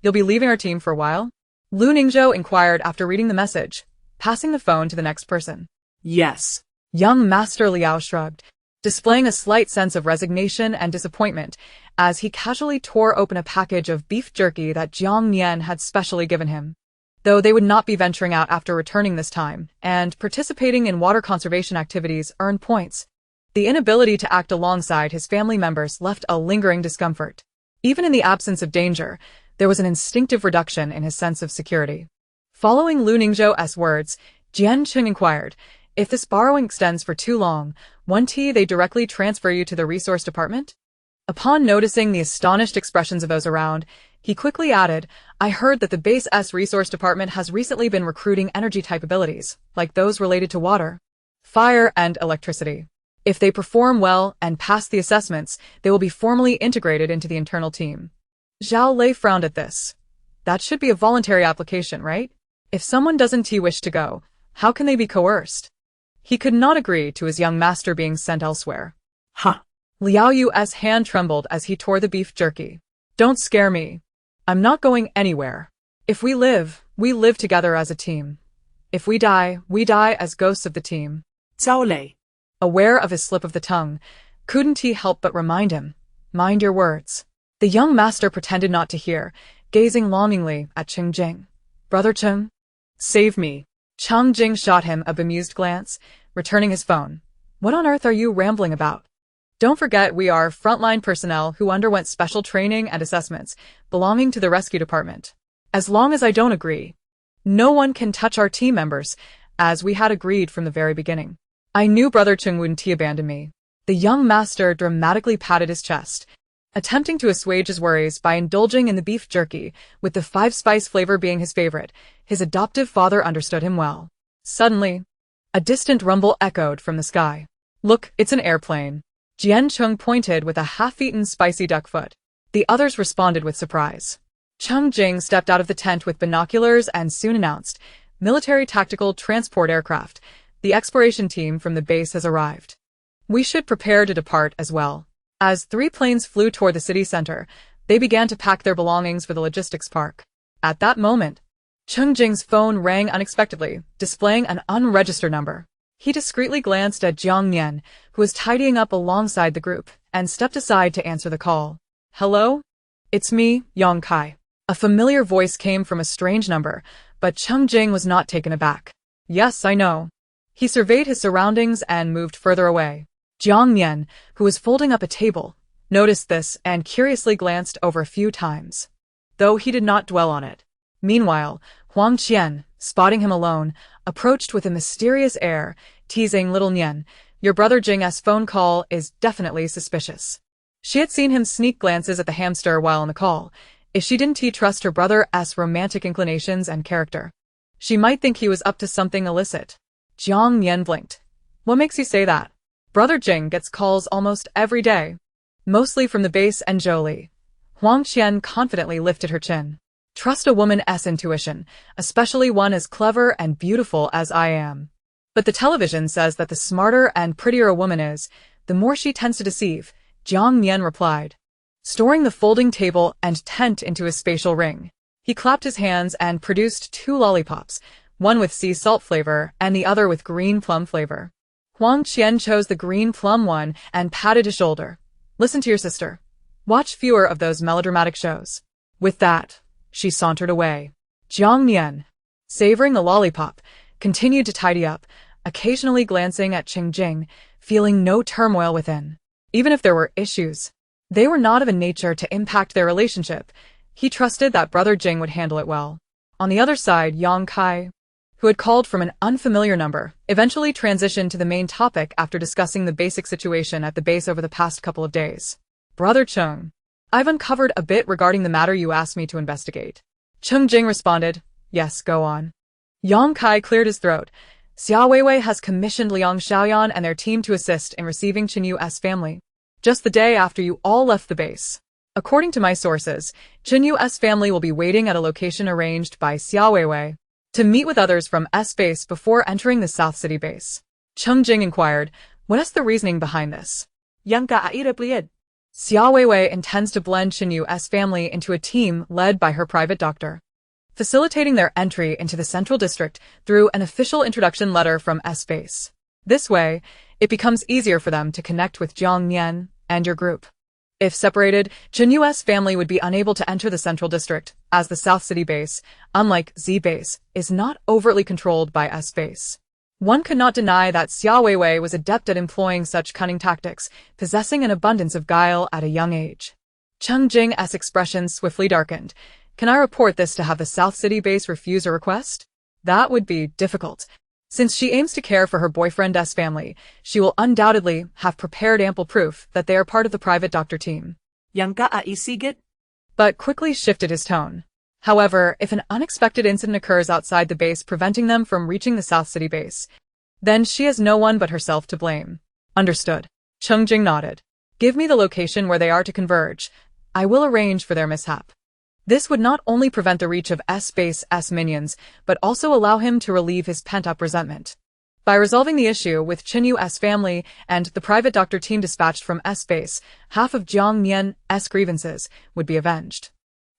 you'll be leaving our team for a while? Lu Ningzhou inquired after reading the message, passing the phone to the next person. Yes. Young Master Liao shrugged, displaying a slight sense of resignation and disappointment as he casually tore open a package of beef jerky that Jiang Nian had specially given him. Though they would not be venturing out after returning this time, and participating in water conservation activities earned points, the inability to act alongside his family members left a lingering discomfort. Even in the absence of danger, there was an instinctive reduction in his sense of security. Following Lu Ningzhou's words, Jian Qing inquired, If this borrowing extends for too long, they directly transfer you to the resource department? Upon noticing the astonished expressions of those around, he quickly added, I heard that the base's resource department has recently been recruiting energy-type abilities, like those related to water, fire, and electricity. If they perform well and pass the assessments, they will be formally integrated into the internal team. Zhao Lei frowned at this. That should be a voluntary application, right? If someone doesn't wish to go, how can they be coerced? He could not agree to his young master being sent elsewhere. Huh. Liao Yu's hand trembled as he tore the beef jerky. Don't scare me. I'm not going anywhere. If we live together as a team. If we die as ghosts of the team. Zhao Lei. Aware of his slip of the tongue, couldn't he help but remind him, mind your words. The young master pretended not to hear, gazing longingly at Cheng Jing. Brother Cheng? Save me. Cheng Jing shot him a bemused glance, returning his phone. What on earth are you rambling about? Don't forget we are frontline personnel who underwent special training and assessments, belonging to the rescue department. As long as I don't agree, no one can touch our team members, as we had agreed from the very beginning. I knew Brother Cheng wouldn't abandon me. The young master dramatically patted his chest, attempting to assuage his worries by indulging in the beef jerky, with the 5-spice flavor being his favorite. His adoptive father understood him well. Suddenly, a distant rumble echoed from the sky. Look, it's an airplane. Jian Chung pointed with a half-eaten spicy duck foot. The others responded with surprise. Cheng Jing stepped out of the tent with binoculars and soon announced, Military Tactical Transport Aircraft. The exploration team from the base has arrived. We should prepare to depart as well. As 3 planes flew toward the city center, they began to pack their belongings for the logistics park. At that moment, Cheng Jing's phone rang unexpectedly, displaying an unregistered number. He discreetly glanced at Jiang Nian, who was tidying up alongside the group, and stepped aside to answer the call. Hello? It's me, Yang Kai. A familiar voice came from a strange number, but Cheng Jing was not taken aback. Yes, I know. He surveyed his surroundings and moved further away. Jiang Nian, who was folding up a table, noticed this and curiously glanced over a few times, though he did not dwell on it. Meanwhile, Huang Qian, spotting him alone, approached with a mysterious air, teasing little Nian, your brother Jing's phone call is definitely suspicious. She had seen him sneak glances at the hamster while on the call. If she didn't trust her brother's romantic inclinations and character, she might think he was up to something illicit. Jiang Nian blinked. What makes you say that? Brother Jing gets calls almost every day, mostly from the base and Zhou. Huang Qian confidently lifted her chin. Trust a woman's intuition, especially one as clever and beautiful as I am. But the television says that the smarter and prettier a woman is, the more she tends to deceive, Jiang Nian replied, storing the folding table and tent into his spatial ring. He clapped his hands and produced 2 lollipops, one with sea salt flavor and the other with green plum flavor. Huang Qian chose the green plum one and patted his shoulder. Listen to your sister. Watch fewer of those melodramatic shows. With that, she sauntered away. Jiang Nian, savoring the lollipop, continued to tidy up, occasionally glancing at Cheng Jing, feeling no turmoil within. Even if there were issues, they were not of a nature to impact their relationship. He trusted that Brother Jing would handle it well. On the other side, Yang Kai, who had called from an unfamiliar number, eventually transitioned to the main topic after discussing the basic situation at the base over the past couple of days. Brother Cheng, I've uncovered a bit regarding the matter you asked me to investigate. Cheng Jing responded, yes, go on. Yang Kai cleared his throat. Xia Weiwei has commissioned Liang Xiaoyan and their team to assist in receiving Chen Yu's family, just the day after you all left the base. According to my sources, Chen Yu's family will be waiting at a location arranged by Xia Weiwei to meet with others from S base before entering the South City base. Cheng Jing inquired, what is the reasoning behind this? Yang Kai replied, Xia Weiwei intends to blend Chen Yu's family into a team led by her private doctor, facilitating their entry into the Central District through an official introduction letter from S base. This way, it becomes easier for them to connect with Jiang Nian and your group. If separated, Chen Yu's family would be unable to enter the Central District, as the South City base, unlike Z base, is not overtly controlled by S base. One could not deny that Xia Weiwei was adept at employing such cunning tactics, possessing an abundance of guile at a young age. Cheng Jing's expression swiftly darkened. Can I report this to have the South City base refuse a request? That would be difficult. Since she aims to care for her boyfriend's family, she will undoubtedly have prepared ample proof that they are part of the private doctor team. Yang ka aisigit? But quickly shifted his tone. However, if an unexpected incident occurs outside the base preventing them from reaching the South City base, then she has no one but herself to blame. Understood. Cheng Jing nodded. Give me the location where they are to converge. I will arrange for their mishap. This would not only prevent the reach of S-Base-S minions, but also allow him to relieve his pent-up resentment. By resolving the issue with Chen Yu's family and the private doctor team dispatched from S-Base, half of Jiang Nian's grievances would be avenged.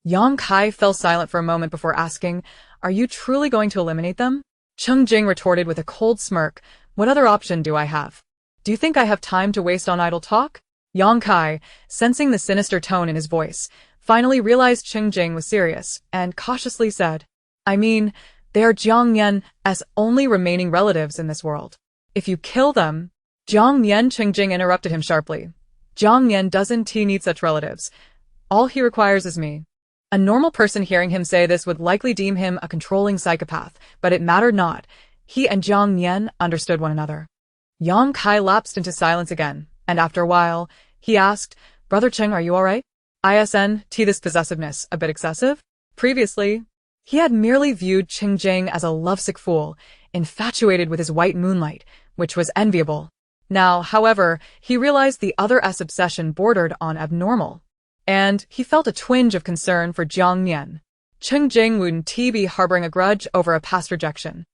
Yang Kai fell silent for a moment before asking, "Are you truly going to eliminate them?" Cheng Jing retorted with a cold smirk, "What other option do I have? Do you think I have time to waste on idle talk?" Yang Kai, sensing the sinister tone in his voice, finally realized Cheng Jing was serious, and cautiously said, "I mean, they are Jiang Nian's only remaining relatives in this world. If you kill them—" Jiang Nian. Cheng Jing interrupted him sharply. "Jiang Nian doesn't need such relatives. All he requires is me." A normal person hearing him say this would likely deem him a controlling psychopath, but it mattered not. He and Jiang Nian understood one another. Yang Kai lapsed into silence again, and after a while, he asked, "Brother Cheng, are you alright? This possessiveness a bit excessive?" Previously, he had merely viewed Cheng Jing as a lovesick fool, infatuated with his white moonlight, which was enviable. Now, however, he realized the other's obsession bordered on abnormal, and he felt a twinge of concern for Jiang Nian. Cheng Jing wouldn't be harboring a grudge over a past rejection,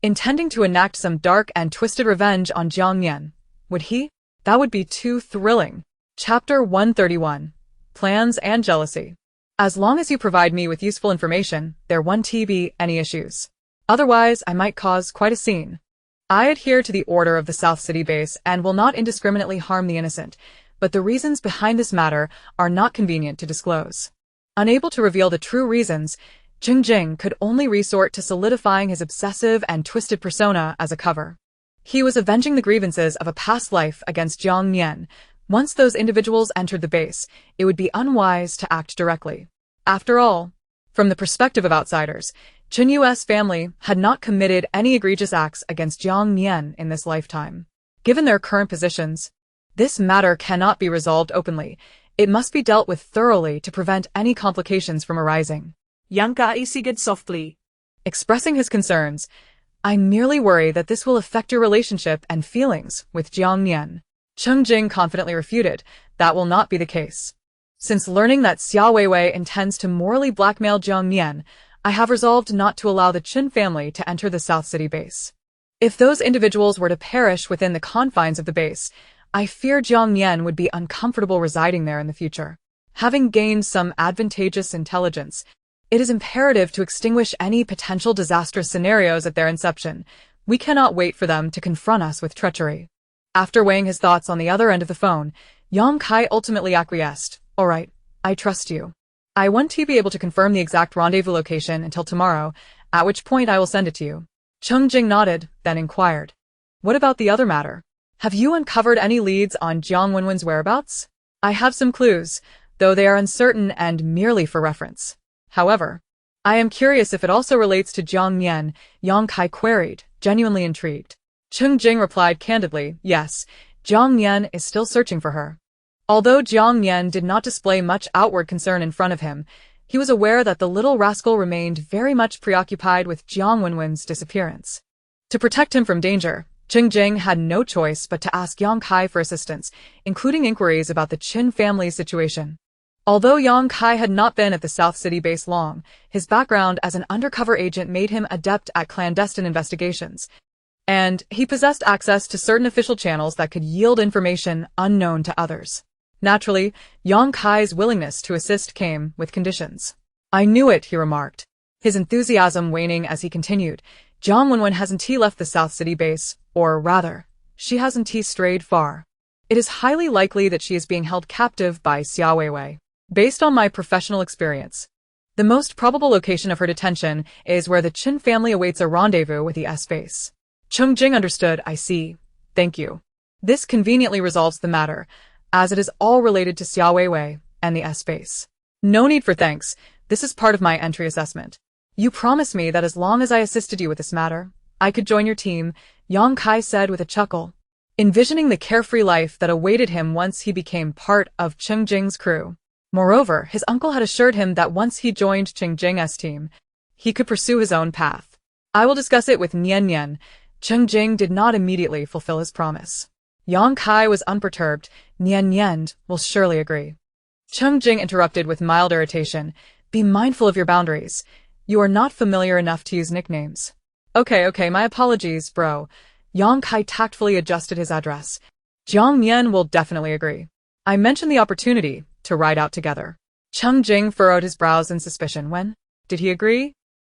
intending to enact some dark and twisted revenge on Jiang Nian. Would he? That would be too thrilling. Chapter 131. Plans and Jealousy. As long as you provide me with useful information, there won't be any issues. Otherwise, I might cause quite a scene. I adhere to the order of the South City base and will not indiscriminately harm the innocent, but the reasons behind this matter are not convenient to disclose. Unable to reveal the true reasons, Cheng Jing could only resort to solidifying his obsessive and twisted persona as a cover. He was avenging the grievances of a past life against Jiang Nian. Once those individuals entered the base, it would be unwise to act directly. After all, from the perspective of outsiders, Chen Yu's family had not committed any egregious acts against Jiang Nian in this lifetime. Given their current positions, this matter cannot be resolved openly. It must be dealt with thoroughly to prevent any complications from arising. Yang ka aisigit softly. Expressing his concerns, "I merely worry that this will affect your relationship and feelings with Jiang Nian." Cheng Jing confidently refuted, "That will not be the case. Since learning that Xia Weiwei intends to morally blackmail Jiang Nian, I have resolved not to allow the Qin family to enter the South City base. If those individuals were to perish within the confines of the base, I fear Jiang Nian would be uncomfortable residing there in the future. Having gained some advantageous intelligence, it is imperative to extinguish any potential disastrous scenarios at their inception. We cannot wait for them to confront us with treachery." After weighing his thoughts on the other end of the phone, Yang Kai ultimately acquiesced. "All right, I trust you. I won't be able to confirm the exact rendezvous location until tomorrow, at which point I will send it to you." Cheng Jing nodded, then inquired, "What about the other matter? Have you uncovered any leads on Jiang Wenwen's whereabouts?" "I have some clues, though they are uncertain and merely for reference. However, I am curious if it also relates to Jiang Nian," Yang Kai queried, genuinely intrigued. Cheng Jing replied candidly, "Yes, Jiang Nian is still searching for her." Although Jiang Nian did not display much outward concern in front of him, he was aware that the little rascal remained very much preoccupied with Jiang Wenwen's disappearance. To protect him from danger, Cheng Jing had no choice but to ask Yang Kai for assistance, including inquiries about the Qin family's situation. Although Yang Kai had not been at the South City base long, his background as an undercover agent made him adept at clandestine investigations, and he possessed access to certain official channels that could yield information unknown to others. Naturally, Yang Kai's willingness to assist came with conditions. "I knew it," he remarked, his enthusiasm waning as he continued. "Jiang Wenwen hasn't left the South City base, or rather, she hasn't strayed far. It is highly likely that she is being held captive by Xia Weiwei. Based on my professional experience, the most probable location of her detention is where the Qin family awaits a rendezvous with the S-Base." Cheng Jing understood. "I see. Thank you. This conveniently resolves the matter, as it is all related to Xia Weiwei and the S-Base." "No need for thanks. This is part of my entry assessment. You promise me that as long as I assisted you with this matter, I could join your team, Yang Kai said with a chuckle, envisioning the carefree life that awaited him once he became part of Cheng Jing's crew. Moreover, his uncle had assured him that once he joined Cheng Jing's team, he could pursue his own path. I will discuss it with Nian Nian. Cheng Jing did not immediately fulfill his promise. Yang Kai was unperturbed. Nian Nian will surely agree. Cheng Jing interrupted with mild irritation. Be mindful of your boundaries. You are not familiar enough to use nicknames. Okay, my apologies, bro. Yang Kai tactfully adjusted his address. Jiang Nian will definitely agree. I mentioned the opportunity to ride out together. Cheng Jing furrowed his brows in suspicion. When? Did he agree?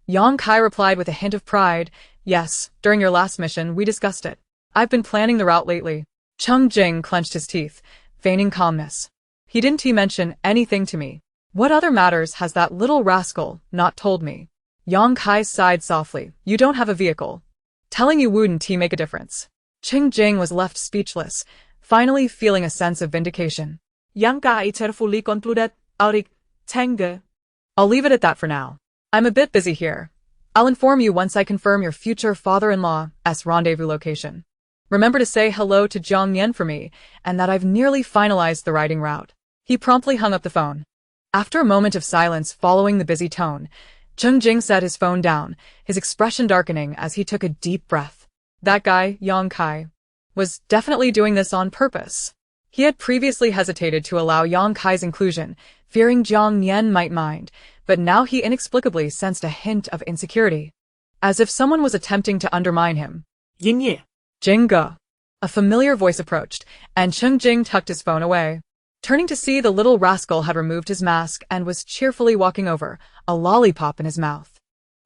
Yang Kai replied with a hint of pride. Yes, during your last mission, we discussed it. I've been planning the route lately. Cheng Jing clenched his teeth, feigning calmness. Didn't he mention anything to me? What other matters has that little rascal not told me? Yang Kai sighed softly. You don't have a vehicle. Telling you wouldn't he make a difference? Cheng Jing was left speechless, finally feeling a sense of vindication. Yang Kai cheerfully concluded, Cheng. I'll leave it at that for now. I'm a bit busy here. I'll inform you once I confirm your future father-in-law's rendezvous location. Remember to say hello to Jiang Nian for me, and that I've nearly finalized the riding route. He promptly hung up the phone. After a moment of silence following the busy tone, Cheng Jing set his phone down, his expression darkening as he took a deep breath. That guy, Yang Kai, was definitely doing this on purpose. He had previously hesitated to allow Yang Kai's inclusion, fearing Jiang Nian might mind, but now he inexplicably sensed a hint of insecurity, as if someone was attempting to undermine him. Yin. Jinge. A familiar voice approached, and Cheng Jing tucked his phone away. Turning to see the little rascal had removed his mask and was cheerfully walking over, a lollipop in his mouth.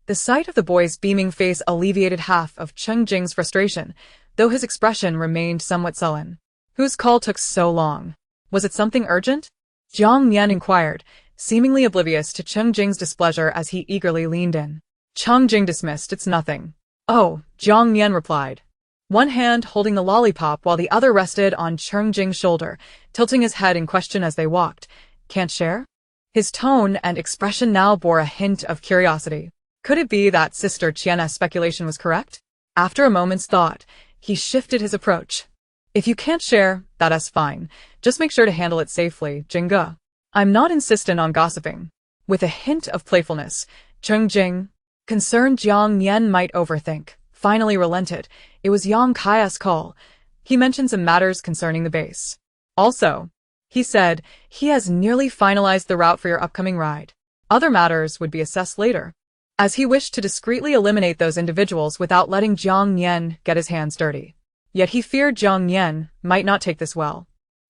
The sight of the boy's beaming face alleviated half of Cheng Jing's frustration, though his expression remained somewhat sullen. Whose call took so long? Was it something urgent? Jiang Nian inquired, seemingly oblivious to Cheng Jing's displeasure as he eagerly leaned in. Cheng Jing dismissed, it's nothing. Oh, Jiang Nian replied, one hand holding the lollipop while the other rested on Cheng Jing's shoulder, tilting his head in question as they walked. Can't share? His tone and expression now bore a hint of curiosity. Could it be that Sister Qian's speculation was correct? After a moment's thought, he shifted his approach. If you can't share, that's fine. Just make sure to handle it safely, Jinge. I'm not insistent on gossiping. With a hint of playfulness, Cheng Jing, concerned Jiang Nian might overthink, finally relented. It was Yang Kai's call. He mentioned some matters concerning the base. Also, he said, he has nearly finalized the route for your upcoming ride. Other matters would be assessed later, as he wished to discreetly eliminate those individuals without letting Jiang Nian get his hands dirty. Yet he feared Jiang Nian might not take this well.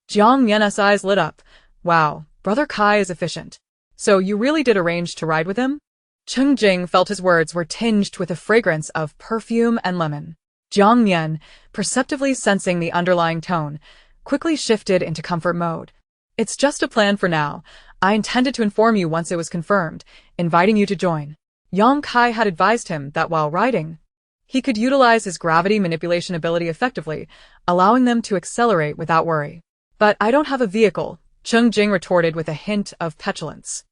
Jiang Nian's eyes lit up. Wow, Brother Kai is efficient. So you really did arrange to ride with him? Cheng Jing felt his words were tinged with a fragrance of perfume and lemon. Jiang Nian, perceptively sensing the underlying tone, quickly shifted into comfort mode. It's just a plan for now. I intended to inform you once it was confirmed, inviting you to join. Yang Kai had advised him that while riding, he could utilize his gravity manipulation ability effectively, allowing them to accelerate without worry. But I don't have a vehicle, Cheng Jing retorted with a hint of petulance.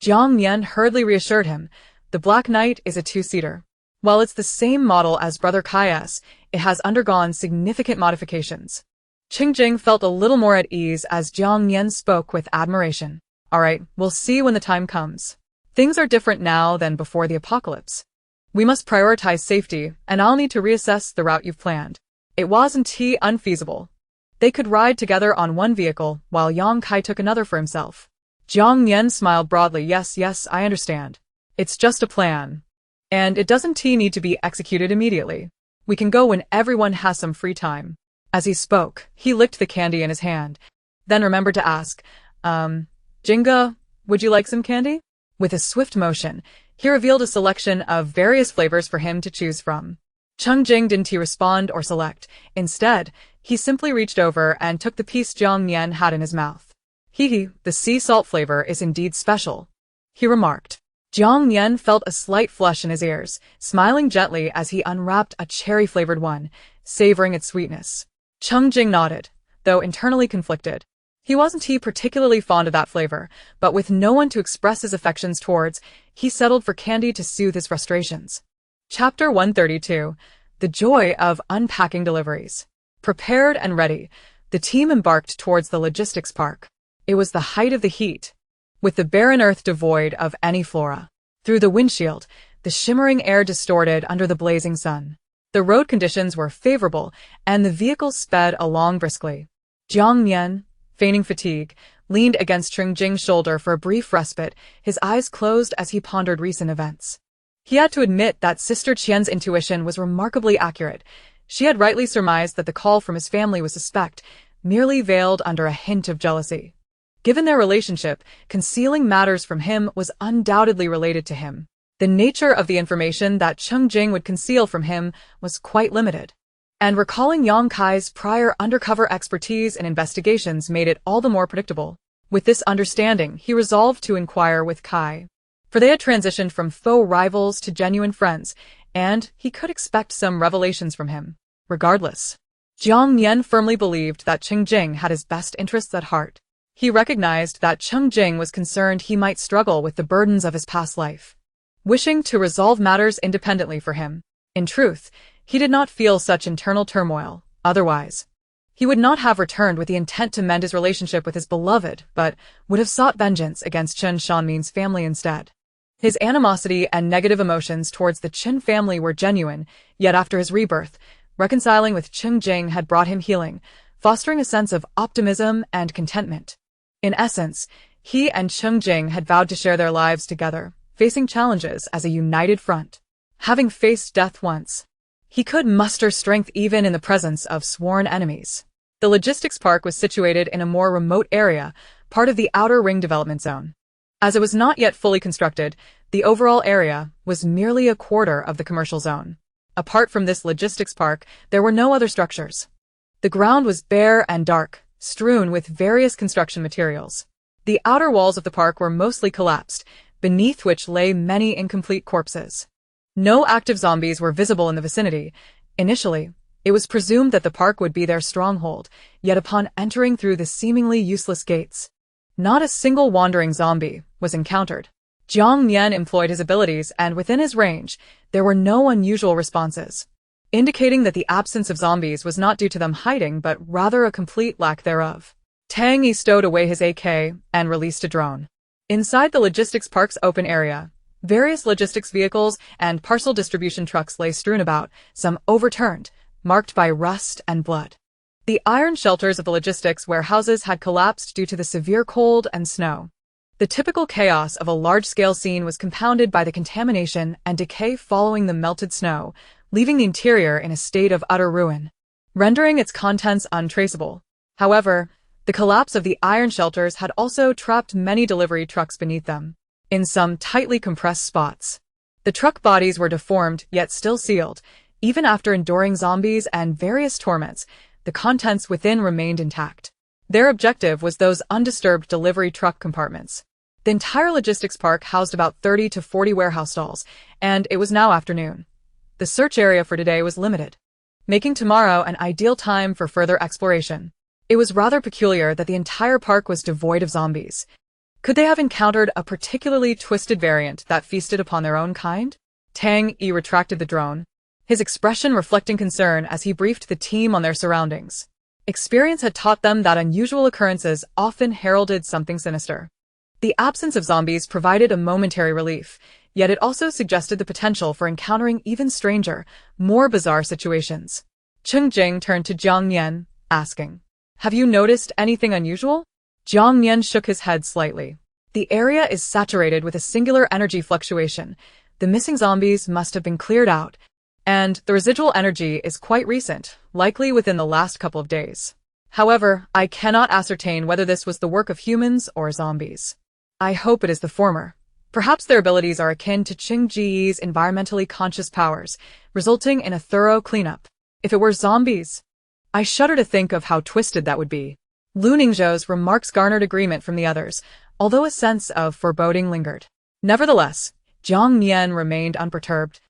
Jiang Nian hurriedly reassured him. The Black Knight is a two-seater. While it's the same model as Brother Kai's, it has undergone significant modifications. Cheng Jing felt a little more at ease as Jiang Nian spoke with admiration. Alright, we'll see when the time comes. Things are different now than before the apocalypse. We must prioritize safety, and I'll need to reassess the route you've planned. It wasn't unfeasible. They could ride together on one vehicle, while Yang Kai took another for himself. Jiang Nian smiled broadly. Yes, I understand. It's just a plan. And it doesn't need to be executed immediately. We can go when everyone has some free time. As he spoke, he licked the candy in his hand, then remembered to ask, Jinge, would you like some candy? With a swift motion, he revealed a selection of various flavors for him to choose from. Cheng Jing didn't respond or select. Instead, he simply reached over and took the piece Jiang Nian had in his mouth. The sea salt flavor is indeed special, he remarked. Jiang Nian felt a slight flush in his ears, smiling gently as he unwrapped a cherry-flavored one, savoring its sweetness. Cheng Jing nodded, though internally conflicted. He wasn't particularly fond of that flavor, but with no one to express his affections towards, he settled for candy to soothe his frustrations. Chapter 132. the joy of unpacking deliveries. Prepared and ready, the team embarked towards the logistics park. It was the height of the heat, with the barren earth devoid of any flora. Through the windshield, the shimmering air distorted under the blazing sun. The road conditions were favorable, and the vehicles sped along briskly. Jiang Nian, feigning fatigue, leaned against Cheng Jing's shoulder for a brief respite, his eyes closed as he pondered recent events. He had to admit that Sister Qian's intuition was remarkably accurate. She had rightly surmised that the call from his family was suspect, merely veiled under a hint of jealousy. Given their relationship, concealing matters from him was undoubtedly related to him. The nature of the information that Cheng Jing would conceal from him was quite limited. And recalling Yang Kai's prior undercover expertise in investigations made it all the more predictable. With this understanding, he resolved to inquire with Kai. For they had transitioned from faux rivals to genuine friends, and he could expect some revelations from him. Regardless, Jiang Nian firmly believed that Cheng Jing had his best interests at heart. He recognized that Cheng Jing was concerned he might struggle with the burdens of his past life, wishing to resolve matters independently for him. In truth, he did not feel such internal turmoil. Otherwise, he would not have returned with the intent to mend his relationship with his beloved, but would have sought vengeance against Chen Shanmin's family instead. His animosity and negative emotions towards the Chen family were genuine, yet after his rebirth, reconciling with Cheng Jing had brought him healing, fostering a sense of optimism and contentment. In essence, he and Cheng Jing had vowed to share their lives together, facing challenges as a united front. Having faced death once, he could muster strength even in the presence of sworn enemies. The logistics park was situated in a more remote area, part of the outer ring development zone. As it was not yet fully constructed, the overall area was merely a quarter of the commercial zone. Apart from this logistics park, there were no other structures. The ground was bare and dark, strewn with various construction materials. The outer walls of the park were mostly collapsed, beneath which lay many incomplete corpses. No active zombies were visible in the vicinity. Initially, it was presumed that the park would be their stronghold, yet upon entering through the seemingly useless gates, not a single wandering zombie was encountered. Jiang Nian employed his abilities, and within his range, there were no unusual responses, indicating that the absence of zombies was not due to them hiding, but rather a complete lack thereof. Tang Yi stowed away his AK and released a drone. Inside the logistics park's open area, various logistics vehicles and parcel distribution trucks lay strewn about, some overturned, marked by rust and blood. The iron shelters of the logistics warehouses had collapsed due to the severe cold and snow. The typical chaos of a large-scale scene was compounded by the contamination and decay following the melted snow, leaving the interior in a state of utter ruin, rendering its contents untraceable. However, the collapse of the iron shelters had also trapped many delivery trucks beneath them, in some tightly compressed spots. The truck bodies were deformed yet still sealed. Even after enduring zombies and various torments, the contents within remained intact. Their objective was those undisturbed delivery truck compartments. The entire logistics park housed about 30 to 40 warehouse stalls, and it was now afternoon. The search area for today was limited, making tomorrow an ideal time for further exploration. It was rather peculiar that the entire park was devoid of zombies. Could they have encountered a particularly twisted variant that feasted upon their own kind? Tang Yi retracted the drone, his expression reflecting concern as he briefed the team on their surroundings. Experience had taught them that unusual occurrences often heralded something sinister. The absence of zombies provided a momentary relief, yet it also suggested the potential for encountering even stranger, more bizarre situations. Cheng Jing turned to Jiang Nian, asking, "Have you noticed anything unusual?" Jiang Nian shook his head slightly. "The area is saturated with a singular energy fluctuation. The missing zombies must have been cleared out, and the residual energy is quite recent, likely within the last couple of days. However, I cannot ascertain whether this was the work of humans or zombies. I hope it is the former. Perhaps their abilities are akin to Cheng Ji's environmentally conscious powers, resulting in a thorough cleanup. If it were zombies, I shudder to think of how twisted that would be." Lu Ningzhou's remarks garnered agreement from the others, although a sense of foreboding lingered. Nevertheless, Jiang Nian remained unperturbed.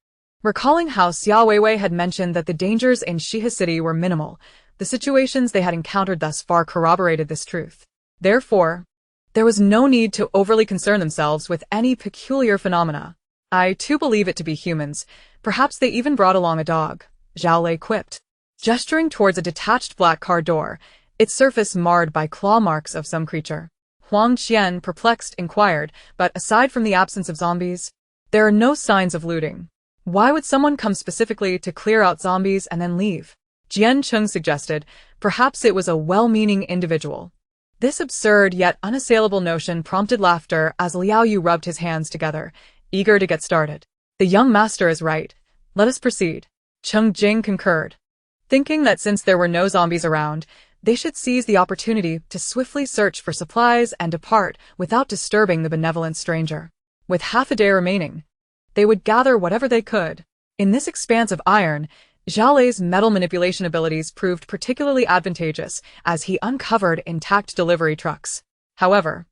Recalling how Xia Weiwei had mentioned that the dangers in Shihe City were minimal, the situations they had encountered thus far corroborated this truth. Therefore, there was no need to overly concern themselves with any peculiar phenomena. "I too believe it to be humans. Perhaps they even brought along a dog," Zhao Lei quipped, gesturing towards a detached black car door, its surface marred by claw marks of some creature. Huang Qian, perplexed, inquired, but aside from the absence of zombies, there are no signs of looting. Why would someone come specifically to clear out zombies and then leave? Jian Cheng suggested, perhaps it was a well-meaning individual. This absurd yet unassailable notion prompted laughter as Liao Yu rubbed his hands together, eager to get started. The young master is right. Let us proceed. Cheng Jing concurred, thinking that since there were no zombies around, they should seize the opportunity to swiftly search for supplies and depart without disturbing the benevolent stranger. With half a day remaining, they would gather whatever they could. In this expanse of iron, Zhao Lei's metal manipulation abilities proved particularly advantageous as he uncovered intact delivery trucks. However,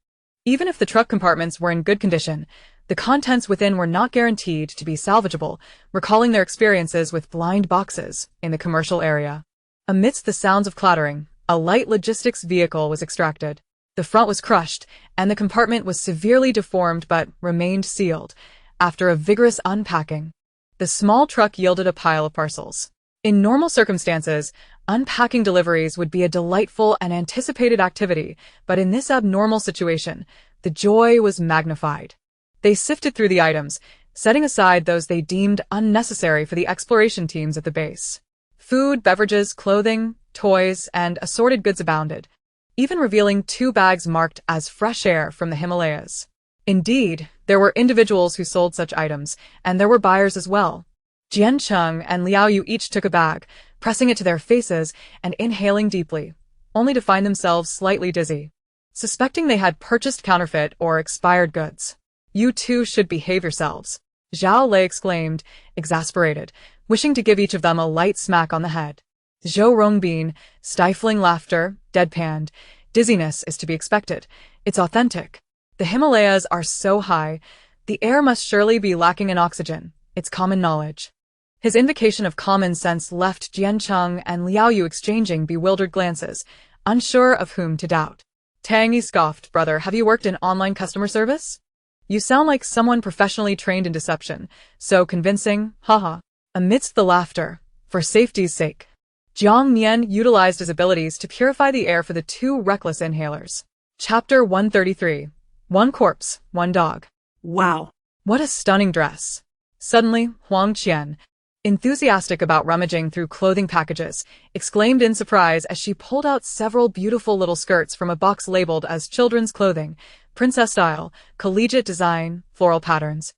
even if the truck compartments were in good condition, the contents within were not guaranteed to be salvageable, recalling their experiences with blind boxes in the commercial area. Amidst the sounds of clattering, a light logistics vehicle was extracted. The front was crushed, and the compartment was severely deformed but remained sealed. After a vigorous unpacking, the small truck yielded a pile of parcels. In normal circumstances, unpacking deliveries would be a delightful and anticipated activity, but in this abnormal situation, the joy was magnified. They sifted through the items, setting aside those they deemed unnecessary for the exploration teams at the base. Food, beverages, clothing, toys, and assorted goods abounded, even revealing 2 bags marked as fresh air from the Himalayas. Indeed, there were individuals who sold such items, and there were buyers as well. Jian Cheng and Liao Yu each took a bag, pressing it to their faces and inhaling deeply, only to find themselves slightly dizzy, suspecting they had purchased counterfeit or expired goods. You two should behave yourselves, Zhao Lei exclaimed, exasperated, wishing to give each of them a light smack on the head. Zhou Rongbin, stifling laughter, deadpanned. Dizziness is to be expected. It's authentic. The Himalayas are so high, the air must surely be lacking in oxygen. It's common knowledge. His invocation of common sense left Jian Cheng and Liao Yu exchanging bewildered glances, unsure of whom to doubt. Tangy scoffed, brother, have you worked in online customer service? You sound like someone professionally trained in deception. So convincing, haha. Amidst the laughter, for safety's sake, Jiang Nian utilized his abilities to purify the air for the 2 reckless inhalers. Chapter 133. One corpse, one dog. Wow. What a stunning dress. Suddenly, Huang Qian, enthusiastic about rummaging through clothing packages, exclaimed in surprise as she pulled out several beautiful little skirts from a box labeled as children's clothing, princess style, collegiate design, floral patterns,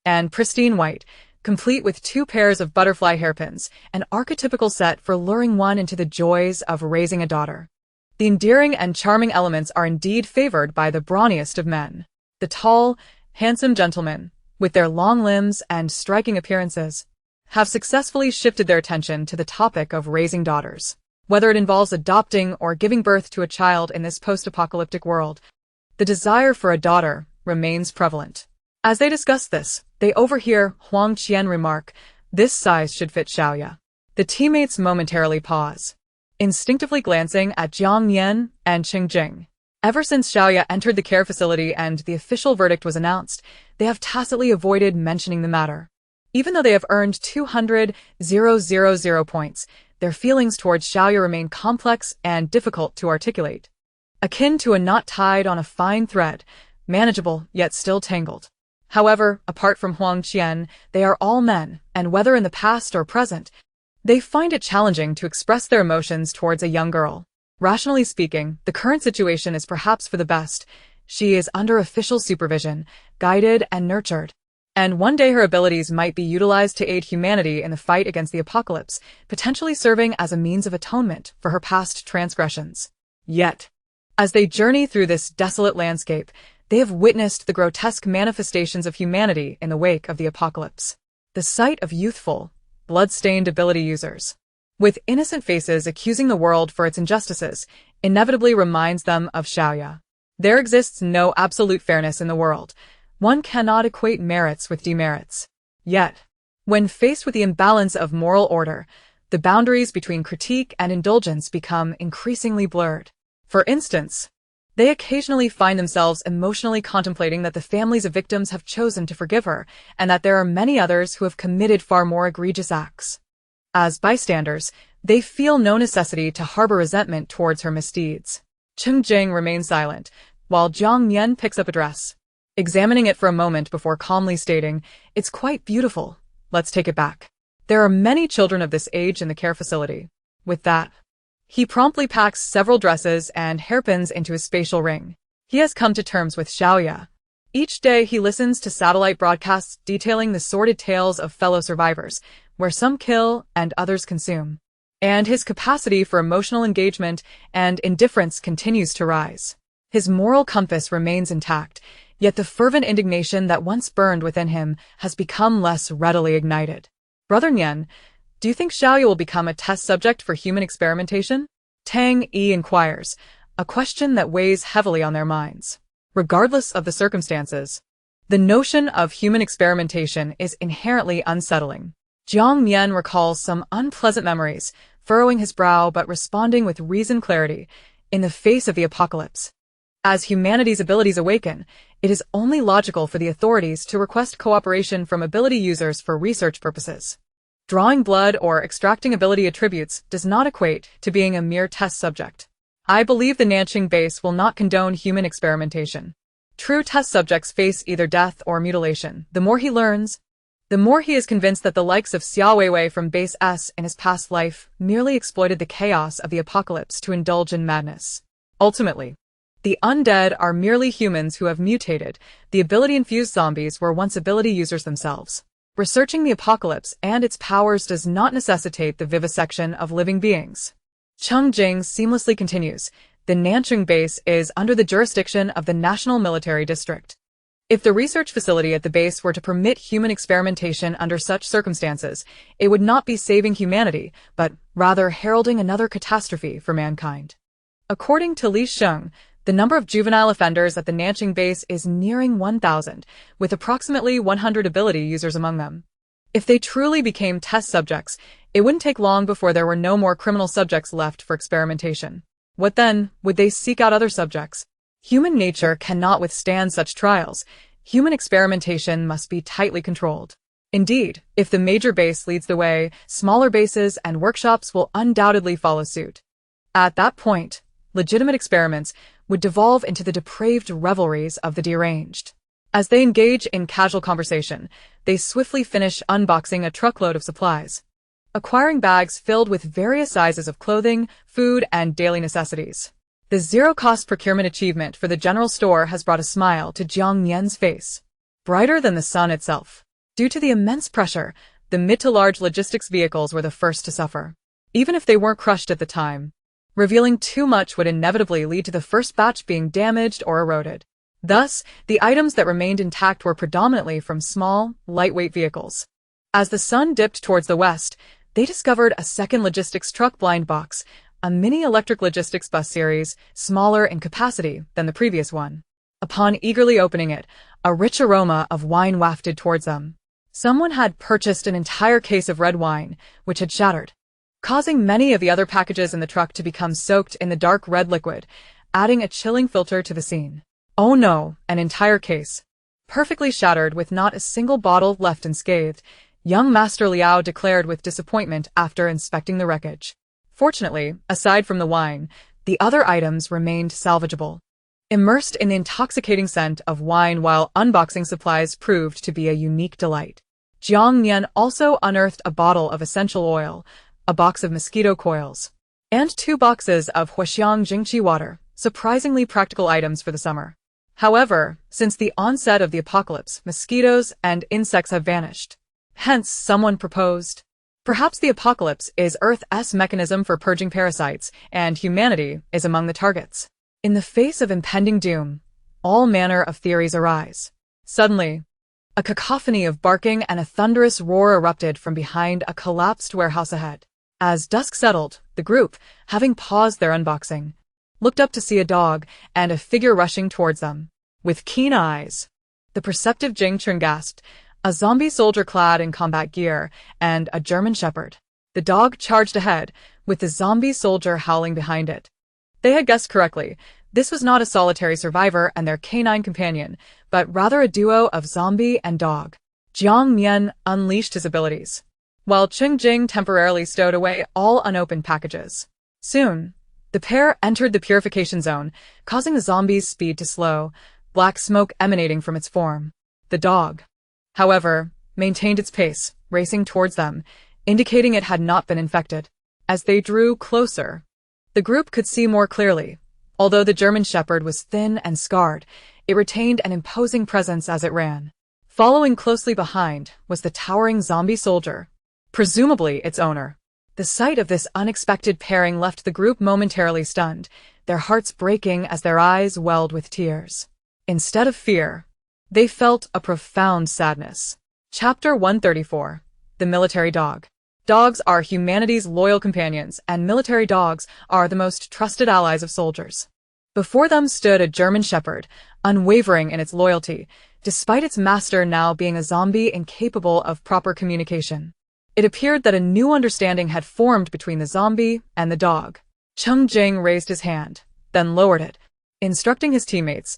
and pristine white, complete with 2 pairs of butterfly hairpins, an archetypical set for luring one into the joys of raising a daughter. The endearing and charming elements are indeed favored by the brawniest of men. The tall, handsome gentlemen, with their long limbs and striking appearances, have successfully shifted their attention to the topic of raising daughters. Whether it involves adopting or giving birth to a child in this post-apocalyptic world, the desire for a daughter remains prevalent. As they discuss this, they overhear Huang Qian remark, "This size should fit Xiaoya." The teammates momentarily pause, instinctively glancing at Jiang Nian and Cheng Jing. Ever since Xiaoya entered the care facility and the official verdict was announced, they have tacitly avoided mentioning the matter. Even though they have earned 200,000 points, their feelings towards Xiaoya remain complex and difficult to articulate. Akin to a knot tied on a fine thread, manageable yet still tangled. However, apart from Huang Qian, they are all men, and whether in the past or present, they find it challenging to express their emotions towards a young girl. Rationally speaking, the current situation is perhaps for the best. She is under official supervision, guided and nurtured. And one day her abilities might be utilized to aid humanity in the fight against the apocalypse, potentially serving as a means of atonement for her past transgressions. Yet, as they journey through this desolate landscape, they have witnessed the grotesque manifestations of humanity in the wake of the apocalypse. The sight of youthful, blood-stained ability users, with innocent faces accusing the world for its injustices, inevitably reminds them of Xiaoya. There exists no absolute fairness in the world. One cannot equate merits with demerits. Yet, when faced with the imbalance of moral order, the boundaries between critique and indulgence become increasingly blurred. For instance, they occasionally find themselves emotionally contemplating that the families of victims have chosen to forgive her, and that there are many others who have committed far more egregious acts. As bystanders, they feel no necessity to harbor resentment towards her misdeeds. Cheng Jing remains silent, while Jiang Nian picks up a dress, examining it for a moment before calmly stating, "It's quite beautiful. Let's take it back." There are many children of this age in the care facility. With that, he promptly packs several dresses and hairpins into his spatial ring. He has come to terms with Xiaoya. Each day he listens to satellite broadcasts detailing the sordid tales of fellow survivors, where some kill and others consume. And his capacity for emotional engagement and indifference continues to rise. His moral compass remains intact, yet the fervent indignation that once burned within him has become less readily ignited. "Brother Nian, do you think Xiaoya will become a test subject for human experimentation?" Tang Yi inquires, a question that weighs heavily on their minds. Regardless of the circumstances, the notion of human experimentation is inherently unsettling. Jiang Nian recalls some unpleasant memories, furrowing his brow but responding with reasoned clarity in the face of the apocalypse. As humanity's abilities awaken, it is only logical for the authorities to request cooperation from ability users for research purposes. Drawing blood or extracting ability attributes does not equate to being a mere test subject. I believe the Nanqing base will not condone human experimentation. True test subjects face either death or mutilation. The more he learns, the more he is convinced that the likes of Xiao Weiwei from Base S in his past life merely exploited the chaos of the apocalypse to indulge in madness. Ultimately, the undead are merely humans who have mutated. The ability-infused zombies were once ability users themselves. Researching the apocalypse and its powers does not necessitate the vivisection of living beings. Cheng Jing seamlessly continues, the Nanqing base is under the jurisdiction of the National Military District. If the research facility at the base were to permit human experimentation under such circumstances, it would not be saving humanity, but rather heralding another catastrophe for mankind. According to Li Sheng, the number of juvenile offenders at the Nanqing base is nearing 1,000, with approximately 100 ability users among them. If they truly became test subjects, it wouldn't take long before there were no more criminal subjects left for experimentation. What then? Would they seek out other subjects? Human nature cannot withstand such trials. Human experimentation must be tightly controlled. Indeed, if the major base leads the way, smaller bases and workshops will undoubtedly follow suit. At that point, legitimate experiments would devolve into the depraved revelries of the deranged. As they engage in casual conversation, they swiftly finish unboxing a truckload of supplies, acquiring bags filled with various sizes of clothing, food, and daily necessities. The zero-cost procurement achievement for the general store has brought a smile to Jiang Nian's face, brighter than the sun itself. Due to the immense pressure, the mid-to-large logistics vehicles were the first to suffer. Even if they weren't crushed at the time, revealing too much would inevitably lead to the first batch being damaged or eroded. Thus, the items that remained intact were predominantly from small, lightweight vehicles. As the sun dipped towards the west, they discovered a second logistics truck blind box, a mini electric logistics bus series, smaller in capacity than the previous one. Upon eagerly opening it, a rich aroma of wine wafted towards them. Someone had purchased an entire case of red wine, which had shattered, causing many of the other packages in the truck to become soaked in the dark red liquid, adding a chilling filter to the scene. Oh no, an entire case. Perfectly shattered with not a single bottle left unscathed, young Master Liao declared with disappointment after inspecting the wreckage. Fortunately, aside from the wine, the other items remained salvageable. Immersed in the intoxicating scent of wine while unboxing supplies proved to be a unique delight. Jiang Nian also unearthed a bottle of essential oil, a box of mosquito coils, and 2 boxes of Huaxiang Jingqi water, surprisingly practical items for the summer. However, since the onset of the apocalypse, mosquitoes and insects have vanished. Hence, someone proposed, perhaps the apocalypse is Earth's mechanism for purging parasites, and humanity is among the targets. In the face of impending doom, all manner of theories arise. Suddenly, a cacophony of barking and a thunderous roar erupted from behind a collapsed warehouse ahead. As dusk settled, the group, having paused their unboxing, looked up to see a dog and a figure rushing towards them. With keen eyes, the perceptive Jing Chun gasped, a zombie soldier clad in combat gear, and a German shepherd. The dog charged ahead, with the zombie soldier howling behind it. They had guessed correctly. This was not a solitary survivor and their canine companion, but rather a duo of zombie and dog. Jiang Nian unleashed his abilities. while Cheng Jing temporarily stowed away all unopened packages. Soon, the pair entered the purification zone, causing the zombie's speed to slow, black smoke emanating from its form. The dog, however, maintained its pace, racing towards them, indicating it had not been infected. As they drew closer, the group could see more clearly. Although the German Shepherd was thin and scarred, it retained an imposing presence as it ran. Following closely behind was the towering zombie soldier, presumably its owner. The sight of this unexpected pairing left the group momentarily stunned, their hearts breaking as their eyes welled with tears. Instead of fear, they felt a profound sadness. Chapter 134. The Military Dog. Dogs are humanity's loyal companions, and military dogs are the most trusted allies of soldiers. Before them stood a German Shepherd, unwavering in its loyalty, despite its master now being a zombie incapable of proper communication. It appeared that a new understanding had formed between the zombie and the dog. Cheng Jing raised his hand, then lowered it, instructing his teammates,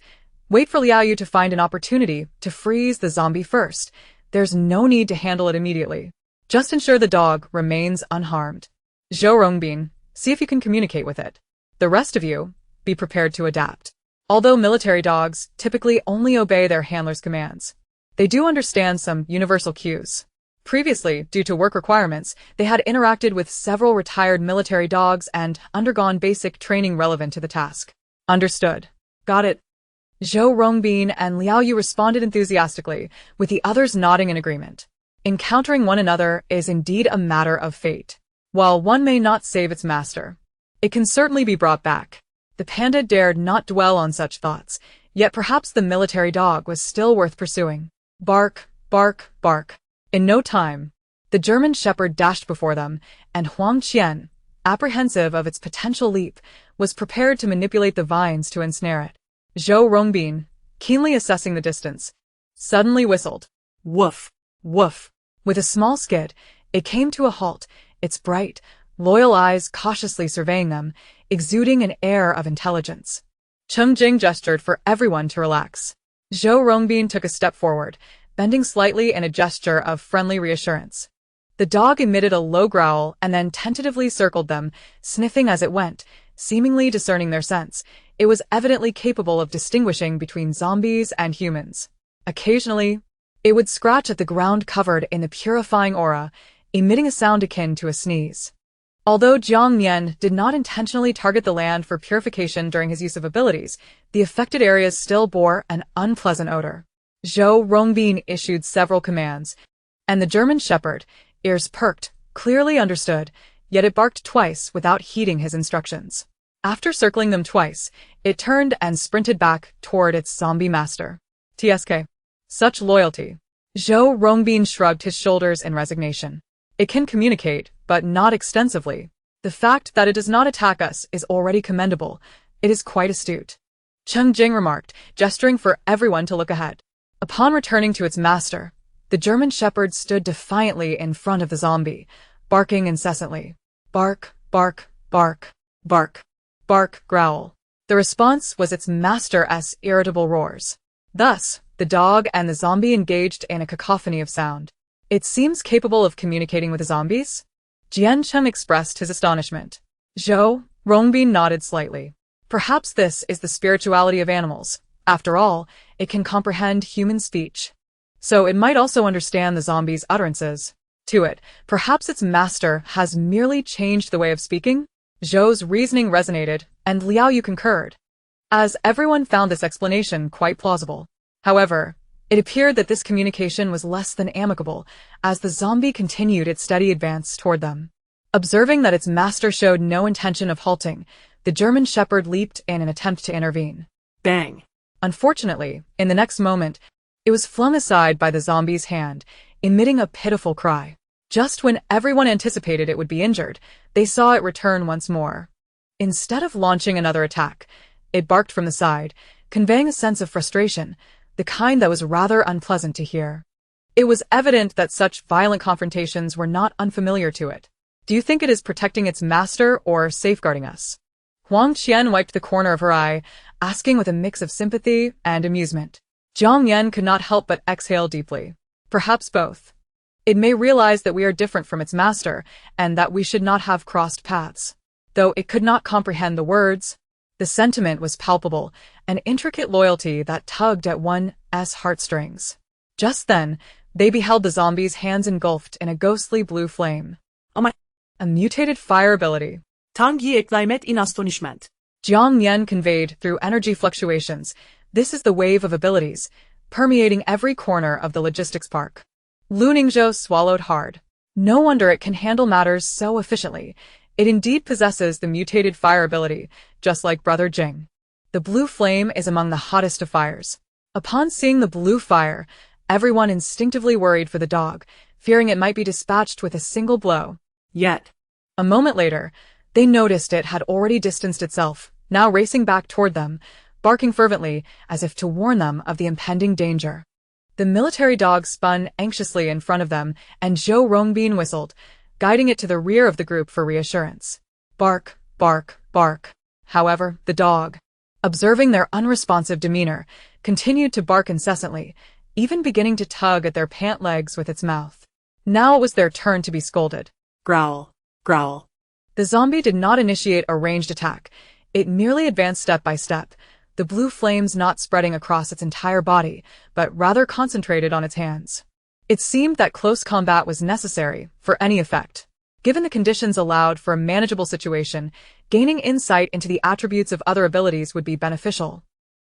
"Wait for Liao Yu to find an opportunity to freeze the zombie first. There's no need to handle it immediately. Just ensure the dog remains unharmed. Zhou Rongbin, see if you can communicate with it. The rest of you, be prepared to adapt." Although military dogs typically only obey their handlers' commands, they do understand some universal cues. Previously, due to work requirements, they had interacted with several retired military dogs and undergone basic training relevant to the task. Understood. Got it. Zhou Rongbin and Liao Yu responded enthusiastically, with the others nodding in agreement. Encountering one another is indeed a matter of fate. While one may not save its master, it can certainly be brought back. The panda dared not dwell on such thoughts, yet perhaps the military dog was still worth pursuing. Bark, bark, bark. In no time, the German Shepherd dashed before them, and Huang Qian, apprehensive of its potential leap, was prepared to manipulate the vines to ensnare it. Zhou Rongbin, keenly assessing the distance, suddenly whistled. Woof, woof. With a small skid, it came to a halt, its bright, loyal eyes cautiously surveying them, exuding an air of intelligence. Cheng Jing gestured for everyone to relax. Zhou Rongbin took a step forward, bending slightly in a gesture of friendly reassurance. The dog emitted a low growl and then tentatively circled them, sniffing as it went, seemingly discerning their scents. It was evidently capable of distinguishing between zombies and humans. Occasionally, it would scratch at the ground covered in the purifying aura, emitting a sound akin to a sneeze. Although Jiang Nian did not intentionally target the land for purification during his use of abilities, the affected areas still bore an unpleasant odor. Zhou Rongbin issued several commands, and the German Shepherd, ears perked, clearly understood, yet it barked twice without heeding his instructions. After circling them twice, it turned and sprinted back toward its zombie master. TSK. Such loyalty. Zhou Rongbin shrugged his shoulders in resignation. It can communicate, but not extensively. The fact that it does not attack us is already commendable. It is quite astute. Cheng Jing remarked, gesturing for everyone to look ahead. Upon returning to its master, the German Shepherd stood defiantly in front of the zombie, barking incessantly. Bark, bark, bark, bark, bark, growl. The response was its master's irritable roars. Thus, the dog and the zombie engaged in a cacophony of sound. It seems capable of communicating with the zombies? Jian Cheng expressed his astonishment. Zhou Rongbin nodded slightly. Perhaps this is the spirituality of animals. After all, it can comprehend human speech. So it might also understand the zombie's utterances. To it, perhaps its master has merely changed the way of speaking? Zhou's reasoning resonated, and Liao Yu concurred, as everyone found this explanation quite plausible. However, it appeared that this communication was less than amicable, as the zombie continued its steady advance toward them. Observing that its master showed no intention of halting, the German Shepherd leaped in an attempt to intervene. Bang! Unfortunately, in the next moment, it was flung aside by the zombie's hand, emitting a pitiful cry. Just when everyone anticipated it would be injured, they saw it return once more. Instead of launching another attack, it barked from the side, conveying a sense of frustration, the kind that was rather unpleasant to hear. It was evident that such violent confrontations were not unfamiliar to it. Do you think it is protecting its master or safeguarding us? Huang Qian wiped the corner of her eye, asking with a mix of sympathy and amusement. Jiang Nian could not help but exhale deeply. Perhaps both. It may realize that we are different from its master, and that we should not have crossed paths. Though it could not comprehend the words, the sentiment was palpable, an intricate loyalty that tugged at one's heartstrings. Just then, they beheld the zombie's hands engulfed in a ghostly blue flame. Oh my... A mutated fire ability. Tang Yi exclaimed in astonishment. Jiang Nian conveyed through energy fluctuations. This is the wave of abilities, permeating every corner of the logistics park. Lu Ningzhou swallowed hard. No wonder it can handle matters so efficiently. It indeed possesses the mutated fire ability, just like Brother Jing. The blue flame is among the hottest of fires. Upon seeing the blue fire, everyone instinctively worried for the dog, fearing it might be dispatched with a single blow. Yet, a moment later, they noticed it had already distanced itself, now racing back toward them, barking fervently as if to warn them of the impending danger. The military dog spun anxiously in front of them, and Zhou Rongbin whistled, guiding it to the rear of the group for reassurance. Bark, bark, bark. However, the dog, observing their unresponsive demeanor, continued to bark incessantly, even beginning to tug at their pant legs with its mouth. Now it was their turn to be scolded. Growl, growl. The zombie did not initiate a ranged attack. It merely advanced step by step, the blue flames not spreading across its entire body, but rather concentrated on its hands. It seemed that close combat was necessary for any effect. Given the conditions allowed for a manageable situation, gaining insight into the attributes of other abilities would be beneficial,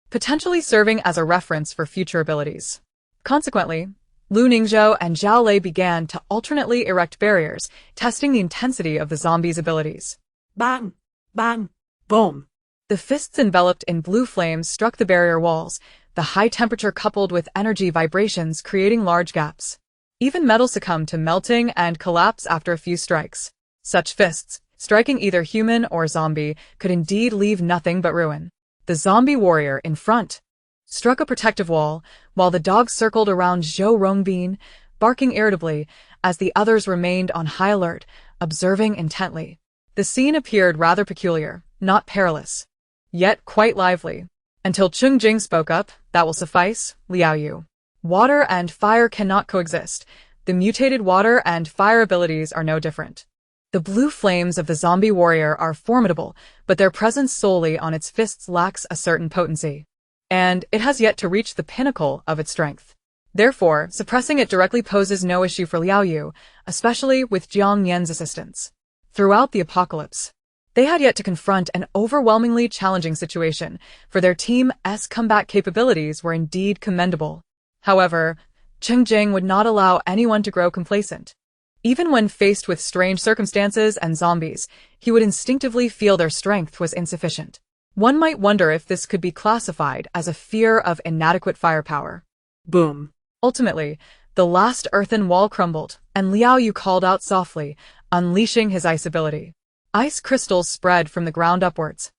potentially serving as a reference for future abilities. Consequently, Lu Ningzhou and Zhao Lei began to alternately erect barriers, testing the intensity of the zombie's abilities. Bang, bang, boom. The fists enveloped in blue flames struck the barrier walls, the high temperature coupled with energy vibrations creating large gaps. Even metal succumbed to melting and collapse after a few strikes. Such fists, striking either human or zombie, could indeed leave nothing but ruin. The zombie warrior in front struck a protective wall, while the dog circled around Zhou Rongbin, barking irritably as the others remained on high alert, observing intently. The scene appeared rather peculiar, not perilous, yet quite lively. Until Cheng Jing spoke up, "That will suffice, Liao Yu. Water and fire cannot coexist. The mutated water and fire abilities are no different. The blue flames of the zombie warrior are formidable, but their presence solely on its fists lacks a certain potency. And it has yet to reach the pinnacle of its strength. Therefore, suppressing it directly poses no issue for Liao Yu, especially with Jiang Nian's assistance. Throughout the apocalypse, they had yet to confront an overwhelmingly challenging situation, for their team's combat capabilities were indeed commendable. However, Cheng Jing would not allow anyone to grow complacent. Even when faced with strange circumstances and zombies, he would instinctively feel their strength was insufficient. One might wonder if this could be classified as a fear of inadequate firepower. Boom. Ultimately, the last earthen wall crumbled, and Liao Yu called out softly, unleashing his ice ability. Ice crystals spread from the ground upwards.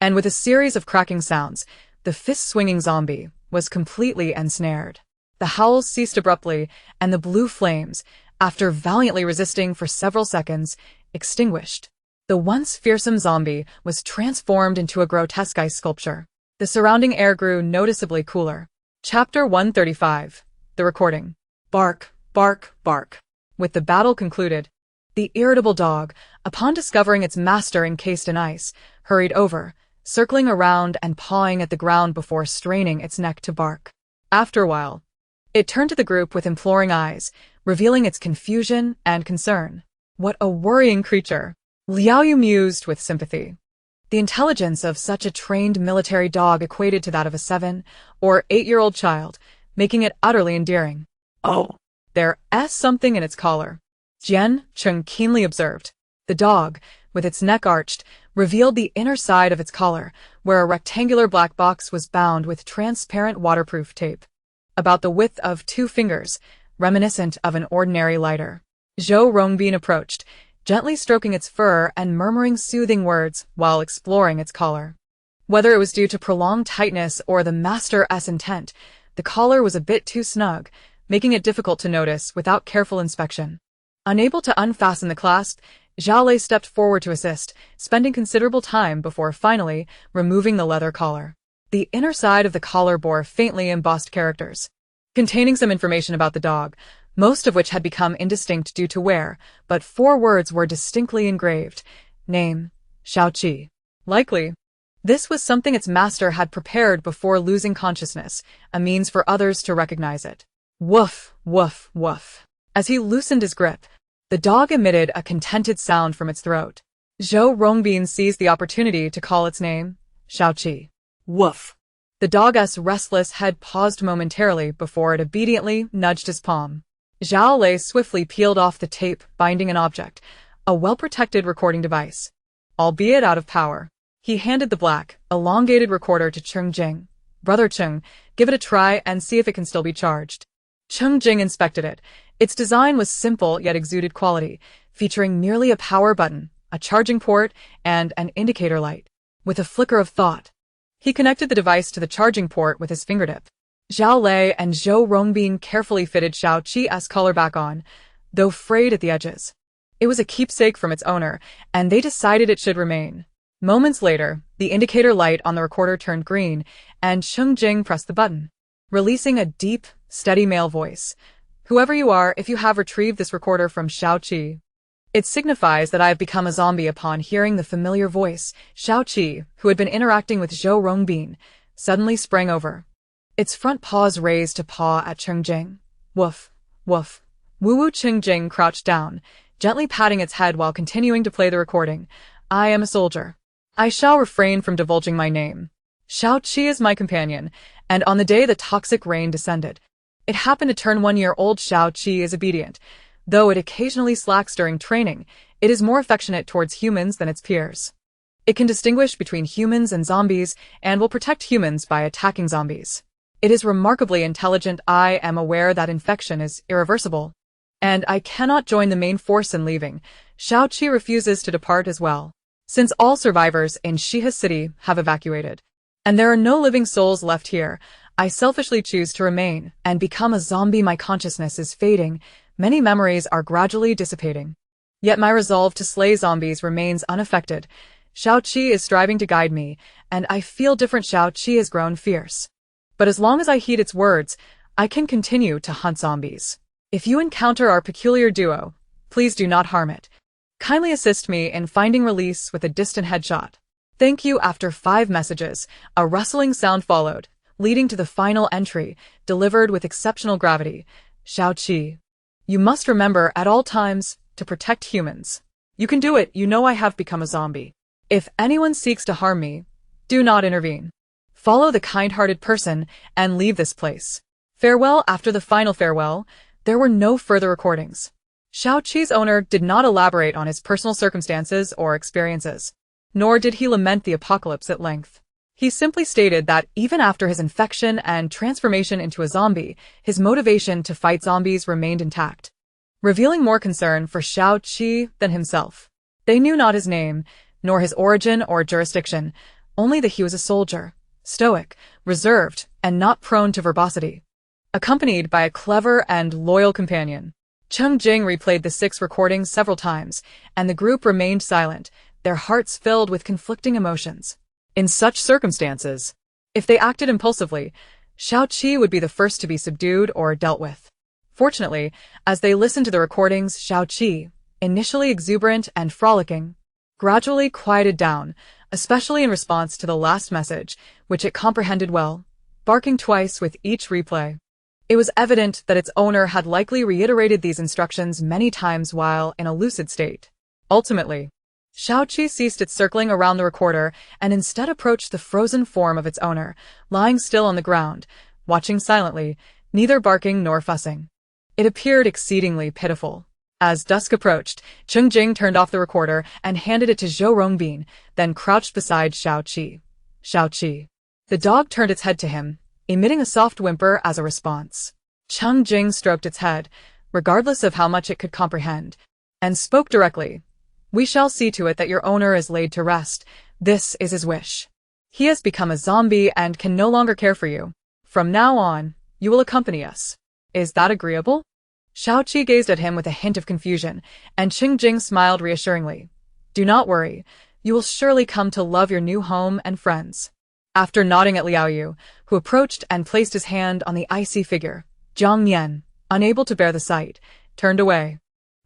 And with a series of cracking sounds, the fist-swinging zombie was completely ensnared. The howls ceased abruptly, and the blue flames, after valiantly resisting for several seconds, extinguished. The once fearsome zombie was transformed into a grotesque ice sculpture. The surrounding air grew noticeably cooler. Chapter 135. The Recording. Bark, bark, bark. With the battle concluded, the irritable dog, upon discovering its master encased in ice, hurried over, circling around and pawing at the ground before straining its neck to bark. After a while, it turned to the group with imploring eyes, revealing its confusion and concern. What a worrying creature! Liao Yu mused with sympathy. The intelligence of such a trained military dog equated to that of a 7- or 8-year-old child, making it utterly endearing. Oh, there's something in its collar, Jian Cheng keenly observed. The dog, with its neck arched, revealed the inner side of its collar, where a rectangular black box was bound with transparent waterproof tape, about the width of 2 fingers, reminiscent of an ordinary lighter. Zhou Rongbin approached, gently stroking its fur and murmuring soothing words while exploring its collar. Whether it was due to prolonged tightness or the master's intent, the collar was a bit too snug, making it difficult to notice without careful inspection. Unable to unfasten the clasp, Zhao Lei stepped forward to assist, spending considerable time before finally removing the leather collar. The inner side of the collar bore faintly embossed characters, containing some information about the dog, most of which had become indistinct due to wear, but 4 words were distinctly engraved. Name, Shaoqi. Likely, this was something its master had prepared before losing consciousness, a means for others to recognize it. Woof, woof, woof. As he loosened his grip, the dog emitted a contented sound from its throat. Zhou Rongbin seized the opportunity to call its name, Shaoqi. Woof. The dog's restless head paused momentarily before it obediently nudged his palm. Zhao Lei swiftly peeled off the tape binding an object, a well-protected recording device. Albeit out of power, he handed the black, elongated recorder to Cheng Jing. Brother Cheng, give it a try and see if it can still be charged. Cheng Jing inspected it. Its design was simple yet exuded quality, featuring merely a power button, a charging port, and an indicator light. With a flicker of thought, he connected the device to the charging port with his fingertip. Zhao Lei and Zhou Rongbin carefully fitted Shaoqi's collar back on, though frayed at the edges. It was a keepsake from its owner, and they decided it should remain. Moments later, the indicator light on the recorder turned green, and Cheng Jing pressed the button, releasing a deep, steady male voice. Whoever you are, if you have retrieved this recorder from Shaoqi, it signifies that I have become a zombie. Upon hearing the familiar voice, Shaoqi, who had been interacting with Zhou Rongbin, suddenly sprang over. Its front paws raised to paw at Cheng Jing. Woof, woof. Woo-woo. Cheng Jing crouched down, gently patting its head while continuing to play the recording. I am a soldier. I shall refrain from divulging my name. Shaoqi is my companion, and on the day the toxic rain descended, it happened to turn 1-year-old. Shaoqi is obedient. Though it occasionally slacks during training, it is more affectionate towards humans than its peers. It can distinguish between humans and zombies and will protect humans by attacking zombies. It is remarkably intelligent. I am aware that infection is irreversible, and I cannot join the main force in leaving. Shaoqi refuses to depart as well, since all survivors in Shiha City have evacuated, and there are no living souls left here. I selfishly choose to remain and become a zombie. My consciousness is fading. Many memories are gradually dissipating. Yet my resolve to slay zombies remains unaffected. Shaoqi is striving to guide me, and I feel different. Shaoqi has grown fierce. But as long as I heed its words, I can continue to hunt zombies. If you encounter our peculiar duo, please do not harm it. Kindly assist me in finding release with a distant headshot. Thank you. After 5 messages, a rustling sound followed, leading to the final entry, delivered with exceptional gravity. Shaoqi, you must remember at all times to protect humans. You can do it. You know I have become a zombie. If anyone seeks to harm me, do not intervene. Follow the kind-hearted person and leave this place. Farewell. After the final farewell, there were no further recordings. Shaoqi's owner did not elaborate on his personal circumstances or experiences, nor did he lament the apocalypse at length. He simply stated that even after his infection and transformation into a zombie, his motivation to fight zombies remained intact, revealing more concern for Shaoqi than himself. They knew not his name, nor his origin or jurisdiction, only that he was a soldier, stoic, reserved, and not prone to verbosity, accompanied by a clever and loyal companion. Cheng Jing replayed the 6 recordings several times, and the group remained silent, their hearts filled with conflicting emotions. In such circumstances, if they acted impulsively, Shaoqi would be the first to be subdued or dealt with. Fortunately, as they listened to the recordings, Shaoqi, initially exuberant and frolicking, gradually quieted down, especially in response to the last message, which it comprehended well, barking twice with each replay. It was evident that its owner had likely reiterated these instructions many times while in a lucid state. Ultimately, Shaoqi ceased its circling around the recorder and instead approached the frozen form of its owner, lying still on the ground, watching silently, neither barking nor fussing. It appeared exceedingly pitiful. As dusk approached, Cheng Jing turned off the recorder and handed it to Zhou Rongbin, then crouched beside Shaoqi. Shaoqi. The dog turned its head to him, emitting a soft whimper as a response. Cheng Jing stroked its head, regardless of how much it could comprehend, and spoke directly. We shall see to it that your owner is laid to rest. This is his wish. He has become a zombie and can no longer care for you. From now on, you will accompany us. Is that agreeable? Shaoqi gazed at him with a hint of confusion, and Cheng Jing smiled reassuringly. Do not worry. You will surely come to love your new home and friends. After nodding at Liao Yu, who approached and placed his hand on the icy figure, Jiang Nian, unable to bear the sight, turned away.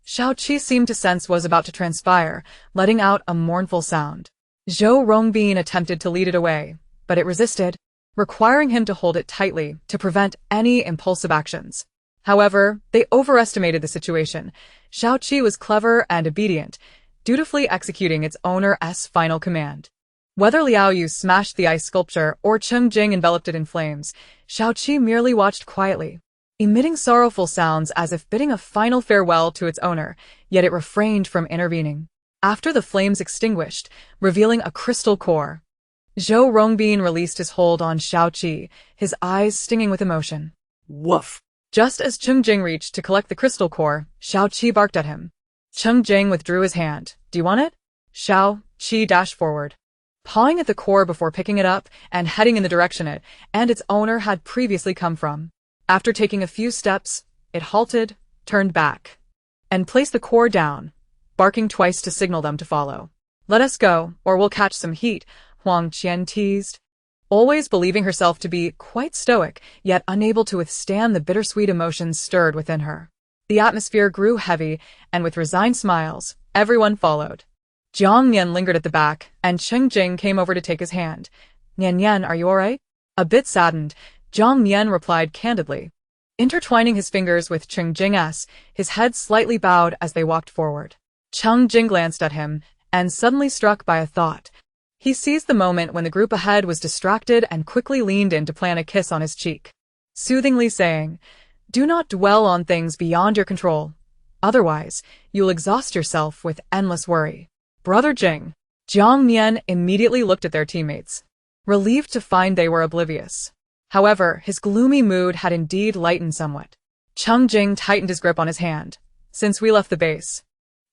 Xiao Qi seemed to sense what was about to transpire, letting out a mournful sound. Zhou Rongbin attempted to lead it away, but it resisted, requiring him to hold it tightly to prevent any impulsive actions. However, they overestimated the situation. Xiao Qi was clever and obedient, dutifully executing its owner's final command. Whether Liao Yu smashed the ice sculpture or Cheng Jing enveloped it in flames, Xiao Qi merely watched quietly, emitting sorrowful sounds as if bidding a final farewell to its owner, yet it refrained from intervening. After the flames extinguished, revealing a crystal core, Zhou Rongbin released his hold on Xiao Qi, his eyes stinging with emotion. Woof. Just as Cheng Jing reached to collect the crystal core, Xiao Qi barked at him. Cheng Jing withdrew his hand. Do you want it? Xiao Qi dashed forward, pawing at the core before picking it up and heading in the direction it and its owner had previously come from. After taking a few steps, it halted, turned back, and placed the core down, barking twice to signal them to follow. Let us go, or we'll catch some heat, Huang Qian teased, always believing herself to be quite stoic, yet unable to withstand the bittersweet emotions stirred within her. The atmosphere grew heavy, and with resigned smiles, everyone followed. Jiang Nian lingered at the back, and Cheng Jing came over to take his hand. Nian, are you alright? A bit saddened, Jiang Nian replied candidly, intertwining his fingers with Cheng Jing's, his head slightly bowed as they walked forward. Cheng Jing glanced at him, and suddenly struck by a thought. He seized the moment when the group ahead was distracted and quickly leaned in to plant a kiss on his cheek, soothingly saying, "Do not dwell on things beyond your control. Otherwise, you'll exhaust yourself with endless worry." Brother Jing. Jiang Nian immediately looked at their teammates, relieved to find they were oblivious. However, his gloomy mood had indeed lightened somewhat. Cheng Jing tightened his grip on his hand. "Since we left the base,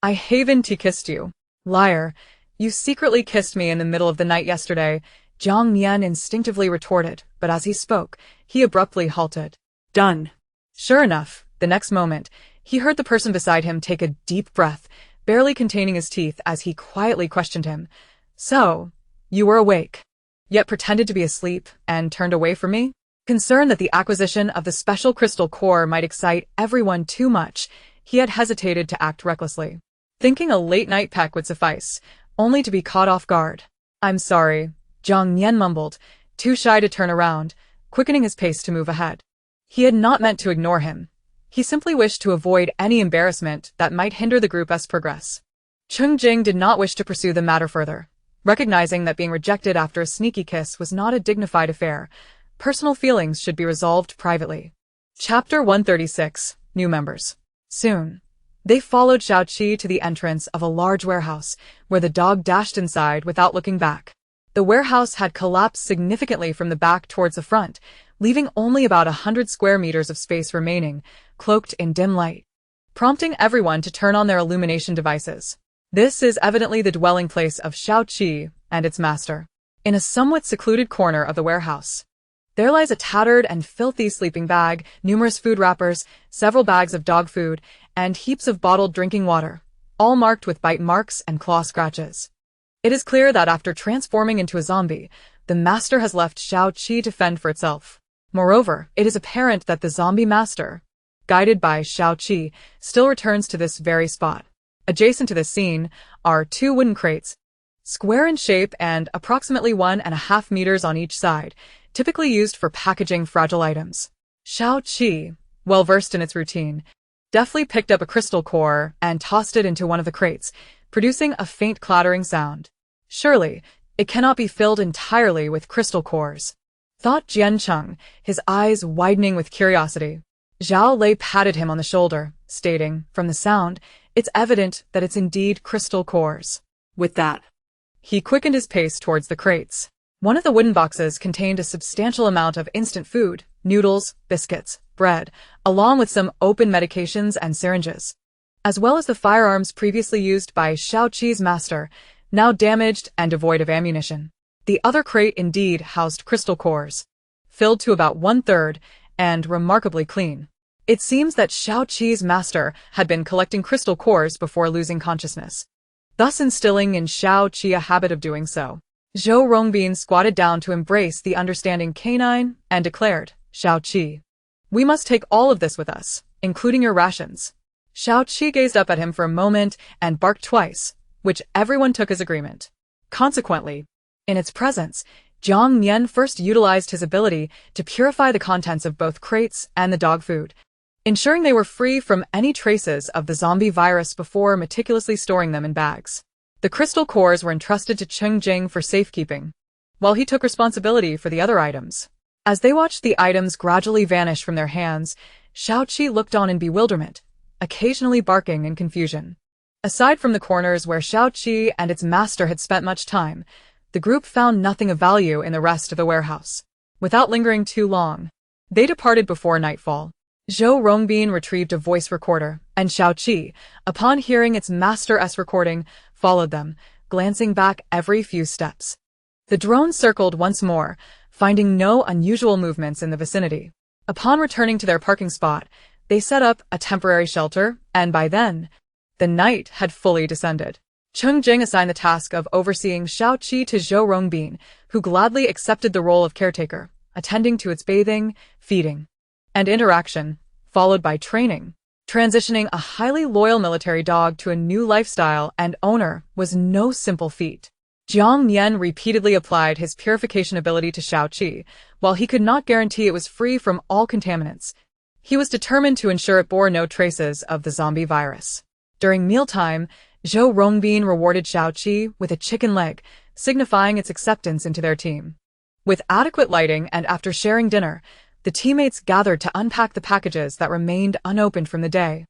I haven't kissed you. Liar. You secretly kissed me in the middle of the night yesterday," Jiang Nian instinctively retorted, but as he spoke, he abruptly halted. Done. Sure enough, the next moment, he heard the person beside him take a deep breath, barely containing his teeth as he quietly questioned him. "So, you were awake, yet pretended to be asleep and turned away from me?" Concerned that the acquisition of the special crystal core might excite everyone too much, he had hesitated to act recklessly, thinking a late-night peck would suffice, only to be caught off guard. "I'm sorry," Jiang Nian mumbled, too shy to turn around, quickening his pace to move ahead. He had not meant to ignore him. He simply wished to avoid any embarrassment that might hinder the group's progress. Cheng Jing did not wish to pursue the matter further, recognizing that being rejected after a sneaky kiss was not a dignified affair. Personal feelings should be resolved privately. Chapter 136, New Members. Soon, they followed Xiao Qi to the entrance of a large warehouse, where the dog dashed inside without looking back. The warehouse had collapsed significantly from the back towards the front, leaving only about 100 square meters of space remaining, cloaked in dim light, prompting everyone to turn on their illumination devices. This is evidently the dwelling place of Xiao Qi and its master. In a somewhat secluded corner of the warehouse, there lies a tattered and filthy sleeping bag, numerous food wrappers, several bags of dog food, and heaps of bottled drinking water, all marked with bite marks and claw scratches. It is clear that after transforming into a zombie, the master has left Xiao Qi to fend for itself. Moreover, it is apparent that the zombie master, guided by Xiao Qi, still returns to this very spot. Adjacent to this scene are 2 wooden crates, square in shape and approximately 1.5 meters on each side, typically used for packaging fragile items. Xiao Qi, well versed in its routine, deftly picked up a crystal core and tossed it into one of the crates, producing a faint clattering sound. Surely, it cannot be filled entirely with crystal cores, thought Jian Cheng, his eyes widening with curiosity. Zhao Lei patted him on the shoulder, stating, "From the sound, it's evident that it's indeed crystal cores." With that, he quickened his pace towards the crates. One of the wooden boxes contained a substantial amount of instant food, noodles, biscuits, bread, along with some open medications and syringes, as well as the firearms previously used by Xiao Qi's master, now damaged and devoid of ammunition. The other crate indeed housed crystal cores, filled to about 1/3 and remarkably clean. It seems that Xiao Qi's master had been collecting crystal cores before losing consciousness, thus instilling in Xiao Qi a habit of doing so. Zhou Rongbin squatted down to embrace the understanding canine and declared, "Xiao Qi, we must take all of this with us. including your rations. Shao Qi gazed up at him for a moment and barked twice, which everyone took as agreement. Consequently, in its presence, Jiang Nian first utilized his ability to purify the contents of both crates and the dog food, ensuring they were free from any traces of the zombie virus before meticulously storing them in bags. The crystal cores were entrusted to Cheng Jing for safekeeping, while he took responsibility for the other items. As they watched the items gradually vanish from their hands, Shao Qi looked on in bewilderment, occasionally barking in confusion. Aside from the corners where Shao Qi and its master had spent much time, the group found nothing of value in the rest of the warehouse. Without lingering too long, they departed before nightfall. Zhou Rongbin retrieved a voice recorder, and Shao Qi, upon hearing its master's recording, followed them, glancing back every few steps. The drone circled once more, finding no unusual movements in the vicinity. Upon returning to their parking spot, they set up a temporary shelter, and by then, the night had fully descended. Cheng Jing assigned the task of overseeing Shao Qi to Zhou Rongbin, who gladly accepted the role of caretaker, attending to its bathing, feeding, and interaction, followed by training. Transitioning a highly loyal military dog to a new lifestyle and owner was no simple feat. Jiang Nian repeatedly applied his purification ability to Shao Qi, while he could not guarantee it was free from all contaminants. He was determined to ensure it bore no traces of the zombie virus. During mealtime, Zhou Rongbin rewarded Shao Qi with a chicken leg, signifying its acceptance into their team. With adequate lighting and after sharing dinner, the teammates gathered to unpack the packages that remained unopened from the day.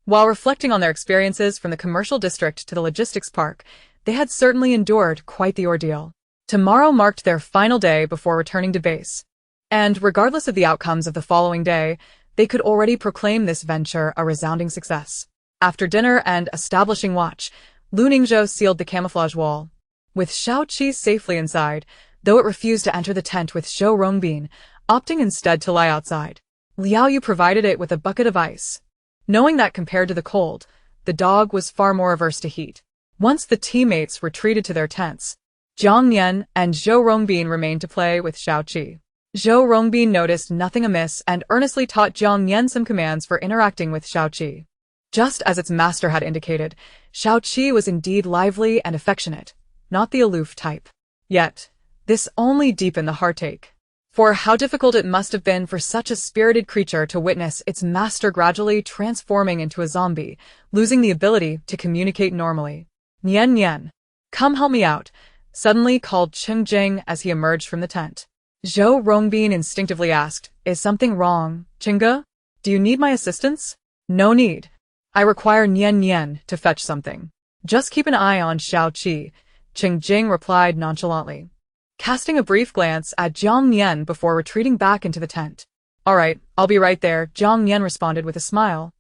While reflecting on their experiences from the commercial district to the logistics park, they had certainly endured quite the ordeal. Tomorrow marked their final day before returning to base. And regardless of the outcomes of the following day, they could already proclaim this venture a resounding success. After dinner and establishing watch, Lu Ningzhou sealed the camouflage wall. With Shao Qi safely inside, though it refused to enter the tent with Zhou Rongbin, opting instead to lie outside. Liao Yu provided it with a bucket of ice, knowing that compared to the cold, the dog was far more averse to heat. Once the teammates retreated to their tents, Jiang Nian and Zhou Rongbin remained to play with Shao Qi. Zhou Rongbin noticed nothing amiss and earnestly taught Jiang Nian some commands for interacting with Shao Qi. Just as its master had indicated, Shao Qi was indeed lively and affectionate, not the aloof type. Yet, this only deepened the heartache. For how difficult it must have been for such a spirited creature to witness its master gradually transforming into a zombie, losing the ability to communicate normally. Nian Nian, come help me out, suddenly called Cheng Jing as he emerged from the tent. Zhou Rongbin instinctively asked, is something wrong, Chinga? Do you need my assistance? No need. I require Nian Nian to fetch something. Just keep an eye on Shao Qi, Cheng Jing replied nonchalantly, casting a brief glance at Jiang Nian before retreating back into the tent. All right, I'll be right there, Jiang Nian responded with a smile,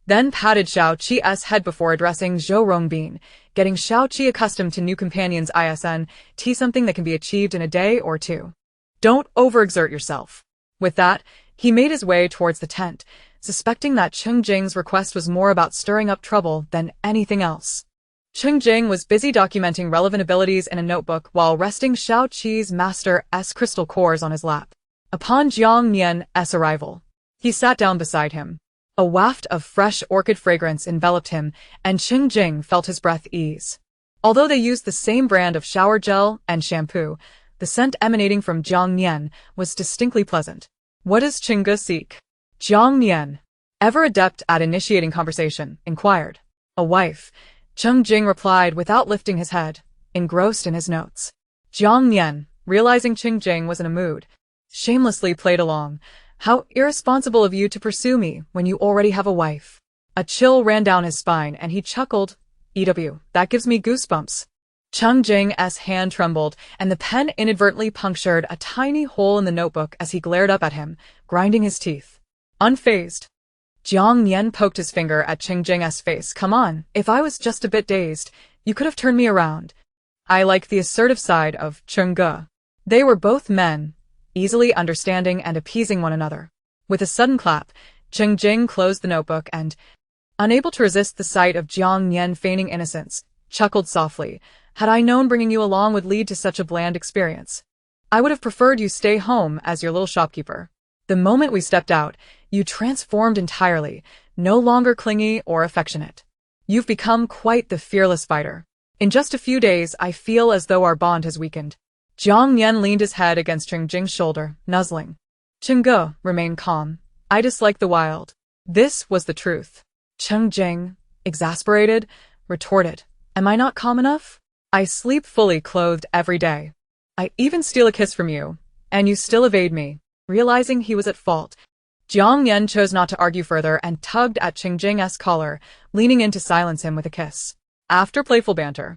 then patted Shao Qi's head before addressing Zhou Rongbin, getting Shao Qi accustomed to new companions ISNT something that can be achieved in a day or two. Don't overexert yourself. With that, he made his way towards the tent, suspecting that Cheng Jing's request was more about stirring up trouble than anything else. Cheng Jing was busy documenting relevant abilities in a notebook while resting Shao Qi's master's crystal cores on his lap. Upon Jiang Nian's arrival, he sat down beside him. A waft of fresh orchid fragrance enveloped him, and Cheng Jing felt his breath ease. Although they used the same brand of shower gel and shampoo, the scent emanating from Jiang Nian was distinctly pleasant. What does Chinga seek? Jiang Nian, ever adept at initiating conversation, inquired. A wife, Cheng Jing replied without lifting his head, engrossed in his notes. Jiang Nian, realizing Cheng Jing was in a mood, shamelessly played along. How irresponsible of you to pursue me when you already have a wife. A chill ran down his spine and he chuckled. EW, that gives me goosebumps. Cheng Jing's hand trembled and the pen inadvertently punctured a tiny hole in the notebook as he glared up at him, grinding his teeth. Unfazed, Jiang Nian poked his finger at Cheng Jing's face. Come on, if I was just a bit dazed, you could have turned me around. I like the assertive side of Chengge. They were both men, easily understanding and appeasing one another. With a sudden clap, Cheng Jing closed the notebook and, unable to resist the sight of Jiang Nian feigning innocence, chuckled softly. Had I known bringing you along would lead to such a bland experience, I would have preferred you stay home as your little shopkeeper. The moment we stepped out, you transformed entirely, no longer clingy or affectionate. You've become quite the fearless fighter. In just a few days, I feel as though our bond has weakened. Jiang Nian leaned his head against Cheng Jing's shoulder, nuzzling. Cheng Ge remained calm. I dislike the wild. This was the truth. Cheng Jing, exasperated, retorted. Am I not calm enough? I sleep fully clothed every day. I even steal a kiss from you, and you still evade me. Realizing he was at fault, Jiang Nian chose not to argue further and tugged at Cheng Jing's collar, leaning in to silence him with a kiss. After playful banter,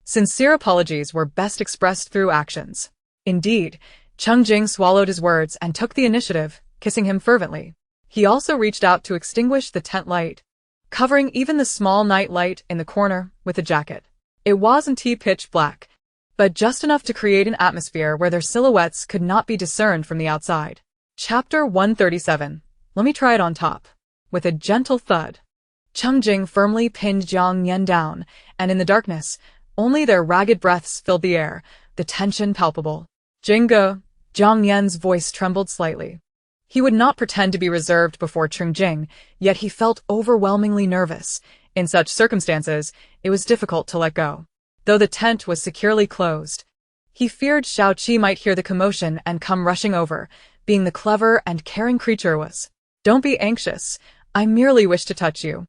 sincere apologies were best expressed through actions. Indeed, Cheng Jing swallowed his words and took the initiative, kissing him fervently. He also reached out to extinguish the tent light, covering even the small night light in the corner with a jacket. It wasn't pitch black, but just enough to create an atmosphere where their silhouettes could not be discerned from the outside. Chapter 137. Let me try it on top. With a gentle thud, Cheng Jing firmly pinned Jiang Nian down, and in the darkness, only their ragged breaths filled the air, the tension palpable. Jingo, Jiang Nian's voice trembled slightly. He would not pretend to be reserved before Cheng Jing, yet he felt overwhelmingly nervous. In such circumstances, it was difficult to let go. Though the tent was securely closed, he feared Shaoqi might hear the commotion and come rushing over, being the clever and caring creature was. Don't be anxious, I merely wish to touch you.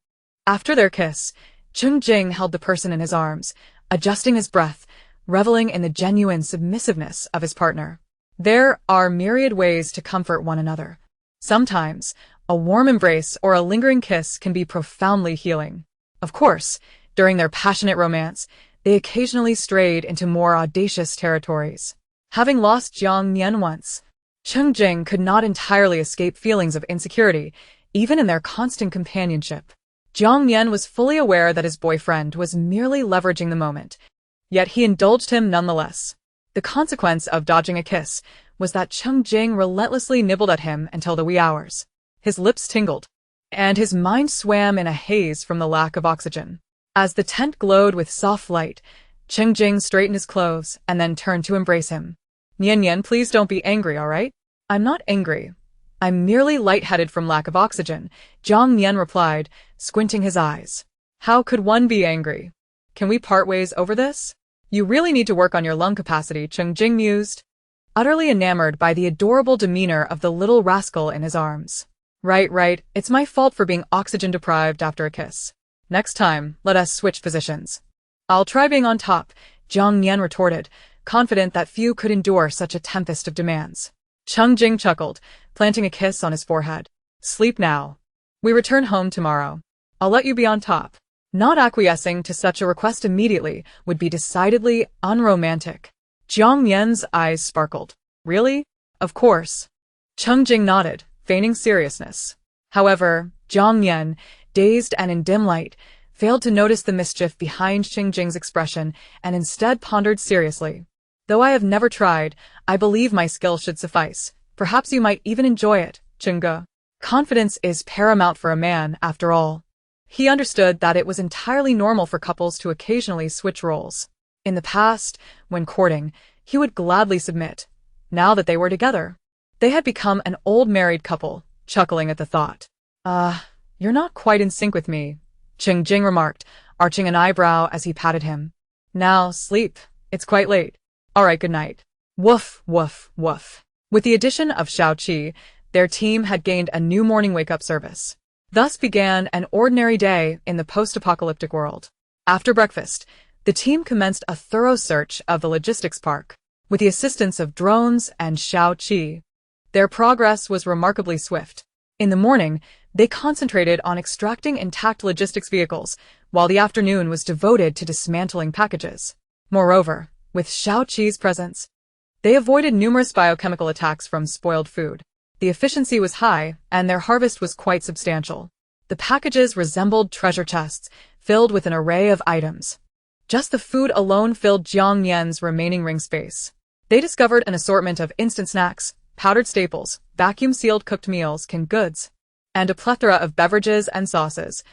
After their kiss, Cheng Jing held the person in his arms, adjusting his breath, reveling in the genuine submissiveness of his partner. There are myriad ways to comfort one another. Sometimes, a warm embrace or a lingering kiss can be profoundly healing. Of course, during their passionate romance, they occasionally strayed into more audacious territories. Having lost Jiang Nian once, Cheng Jing could not entirely escape feelings of insecurity, even in their constant companionship. Jiang Nian was fully aware that his boyfriend was merely leveraging the moment, yet he indulged him nonetheless. The consequence of dodging a kiss was that Cheng Jing relentlessly nibbled at him until the wee hours. His lips tingled, and his mind swam in a haze from the lack of oxygen. As the tent glowed with soft light, Cheng Jing straightened his clothes and then turned to embrace him. Nian Nian, please don't be angry, all right? I'm not angry. I'm merely lightheaded from lack of oxygen, Jiang Nian replied, squinting his eyes. How could one be angry? Can we part ways over this? You really need to work on your lung capacity, Cheng Jing mused, utterly enamored by the adorable demeanor of the little rascal in his arms. Right, it's my fault for being oxygen-deprived after a kiss. Next time, let us switch positions. I'll try being on top, Jiang Nian retorted, confident that few could endure such a tempest of demands. Cheng Jing chuckled, planting a kiss on his forehead. Sleep now. We return home tomorrow. I'll let you be on top. Not acquiescing to such a request immediately would be decidedly unromantic. Jiang Nian's eyes sparkled. Really? Of course. Cheng Jing nodded, feigning seriousness. However, Jiang Nian, dazed and in dim light, failed to notice the mischief behind Cheng Jing's expression and instead pondered seriously. Though I have never tried, I believe my skill should suffice. Perhaps you might even enjoy it, Cheng Ge. Confidence is paramount for a man, after all. He understood that it was entirely normal for couples to occasionally switch roles. In the past, when courting, he would gladly submit. Now that they were together, they had become an old married couple, chuckling at the thought. You're not quite in sync with me, Cheng Jing remarked, arching an eyebrow as he patted him. Now, sleep. It's quite late. All right, good night. Woof, woof, woof. With the addition of Shaoqi, their team had gained a new morning wake-up service. Thus began an ordinary day in the post-apocalyptic world. After breakfast, the team commenced a thorough search of the logistics park. With the assistance of drones and Shaoqi, their progress was remarkably swift. In the morning, they concentrated on extracting intact logistics vehicles, while the afternoon was devoted to dismantling packages. Moreover, with Shaoqi's presence, they avoided numerous biochemical attacks from spoiled food. The efficiency was high, and their harvest was quite substantial. The packages resembled treasure chests, filled with an array of items. Just the food alone filled Jiang Nian's remaining ring space. They discovered an assortment of instant snacks, powdered staples, vacuum-sealed cooked meals, canned goods, and a plethora of beverages and sauces,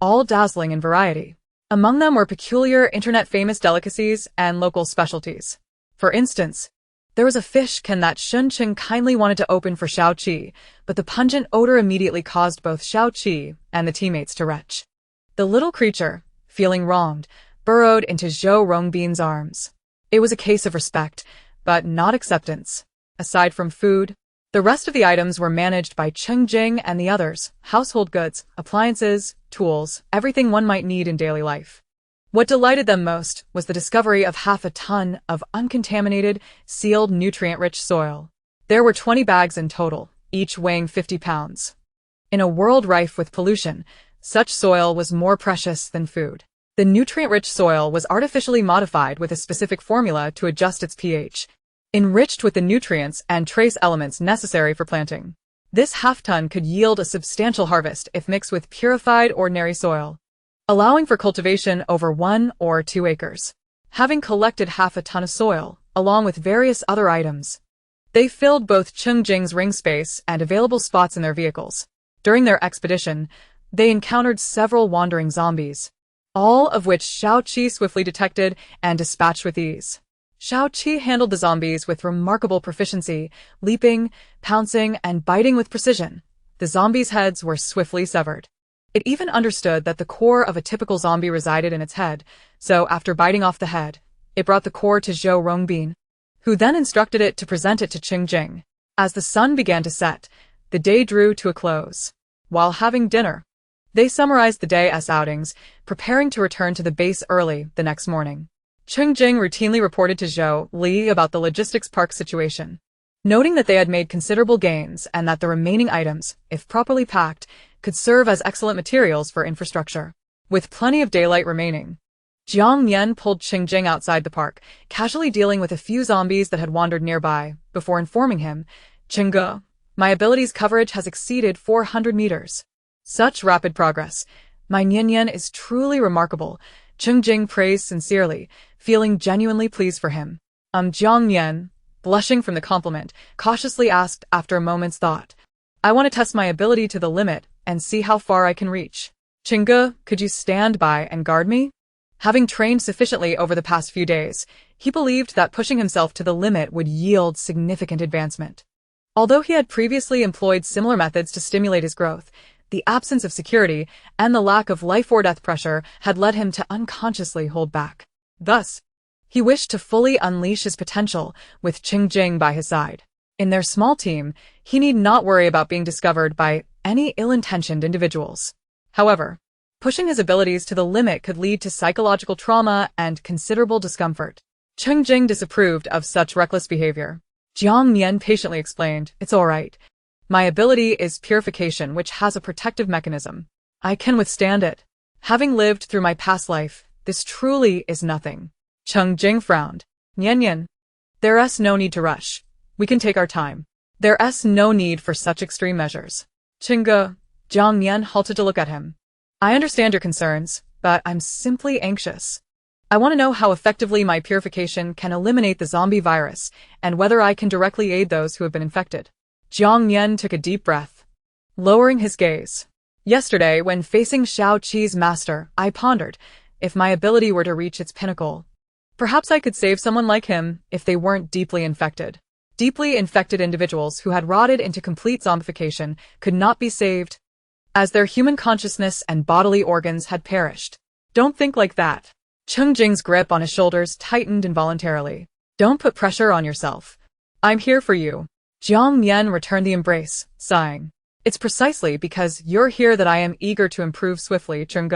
all dazzling in variety. Among them were peculiar internet-famous delicacies and local specialties. For instance, There was a fish can that Cheng Jing kindly wanted to open for Xiao Qi, but the pungent odor immediately caused both Xiao Qi and the teammates to retch. The little creature, feeling wronged, burrowed into Zhou Rongbin's arms. It was a case of respect, but not acceptance. Aside from food, the rest of the items were managed by Cheng Jing and the others: household goods, appliances, tools, everything one might need in daily life. What delighted them most was the discovery of half a ton of uncontaminated, sealed, nutrient-rich soil. There were 20 bags in total, each weighing 50 pounds. In a world rife with pollution, such soil was more precious than food. The nutrient-rich soil was artificially modified with a specific formula to adjust its pH, enriched with the nutrients and trace elements necessary for planting. This half-ton could yield a substantial harvest if mixed with purified ordinary soil, allowing for cultivation over 1 or 2 acres. Having collected half a ton of soil, along with various other items, they filled both Cheng Jing's ring space and available spots in their vehicles. During their expedition, they encountered several wandering zombies, all of which Xiao Qi swiftly detected and dispatched with ease. Xiao Qi handled the zombies with remarkable proficiency, leaping, pouncing, and biting with precision. The zombies' heads were swiftly severed. It even understood that the core of a typical zombie resided in its head, so after biting off the head, it brought the core to Zhou Rongbin, who then instructed it to present it to Cheng Jing. As the sun began to set, the day drew to a close. While having dinner, they summarized the day's outings, preparing to return to the base early the next morning. Cheng Jing routinely reported to Zhou Li about the logistics park situation, noting that they had made considerable gains and that the remaining items, if properly packed, could serve as excellent materials for infrastructure. With plenty of daylight remaining, Jiang Nian pulled Cheng Jing outside the park, casually dealing with a few zombies that had wandered nearby, before informing him, "Cheng, my abilities coverage has exceeded 400 meters. Such rapid progress. My Nian is truly remarkable." Cheng Jing praised sincerely, feeling genuinely pleased for him. Jiang Nian, blushing from the compliment, cautiously asked after a moment's thought, "I want to test my ability to the limit and see how far I can reach. Cheng, could you stand by and guard me?" Having trained sufficiently over the past few days, he believed that pushing himself to the limit would yield significant advancement. Although he had previously employed similar methods to stimulate his growth, the absence of security and the lack of life or death pressure had led him to unconsciously hold back. Thus, he wished to fully unleash his potential with Cheng Jing by his side. In their small team, he need not worry about being discovered by any ill-intentioned individuals. However, pushing his abilities to the limit could lead to psychological trauma and considerable discomfort. Cheng Jing disapproved of such reckless behavior. Jiang Nian patiently explained, "It's all right. My ability is purification, which has a protective mechanism. I can withstand it. Having lived through my past life, this truly is nothing." Cheng Jing frowned. "Nian, there's no need to rush. We can take our time. There's no need for such extreme measures." "Cheng," Jiang Nian halted to look at him. "I understand your concerns, but I'm simply anxious. I want to know how effectively my purification can eliminate the zombie virus, and whether I can directly aid those who have been infected." Jiang Nian took a deep breath, lowering his gaze. "Yesterday, when facing Xiao Qi's master, I pondered, if my ability were to reach its pinnacle, perhaps I could save someone like him if they weren't deeply infected. Deeply infected individuals who had rotted into complete zombification could not be saved, as their human consciousness and bodily organs had perished." "Don't think like that." Cheng Jing's grip on his shoulders tightened involuntarily. "Don't put pressure on yourself. I'm here for you." Jiang Nian returned the embrace, sighing. "It's precisely because you're here that I am eager to improve swiftly, Cheng.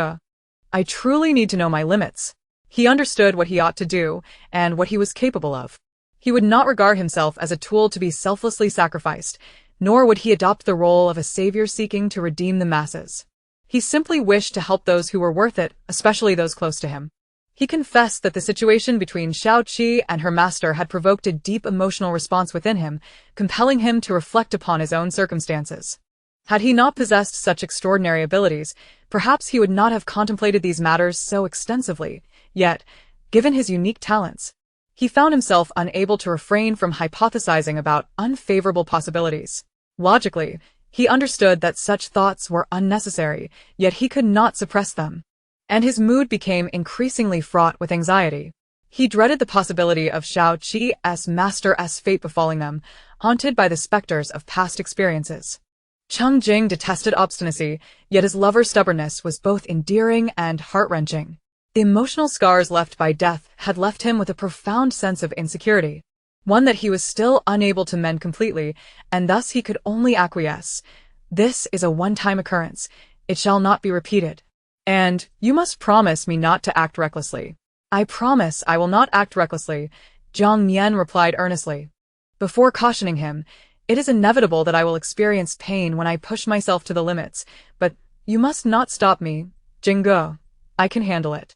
I truly need to know my limits." He understood what he ought to do and what he was capable of. He would not regard himself as a tool to be selflessly sacrificed, nor would he adopt the role of a savior seeking to redeem the masses. He simply wished to help those who were worth it, especially those close to him. He confessed that the situation between Xiao Qi and her master had provoked a deep emotional response within him, compelling him to reflect upon his own circumstances. Had he not possessed such extraordinary abilities, perhaps he would not have contemplated these matters so extensively. Yet, given his unique talents, he found himself unable to refrain from hypothesizing about unfavorable possibilities. Logically, he understood that such thoughts were unnecessary, yet he could not suppress them, and his mood became increasingly fraught with anxiety. He dreaded the possibility of Shao Qi's master's fate befalling them, haunted by the specters of past experiences. Cheng Jing detested obstinacy, yet his lover's stubbornness was both endearing and heart-wrenching. The emotional scars left by death had left him with a profound sense of insecurity, one that he was still unable to mend completely, and thus he could only acquiesce. This is a one-time occurrence. It shall not be repeated. And you must promise me not to act recklessly. I promise I will not act recklessly, Jiang Nian replied earnestly. Before cautioning him, it is inevitable that I will experience pain when I push myself to the limits, but you must not stop me, Jingge. I can handle it.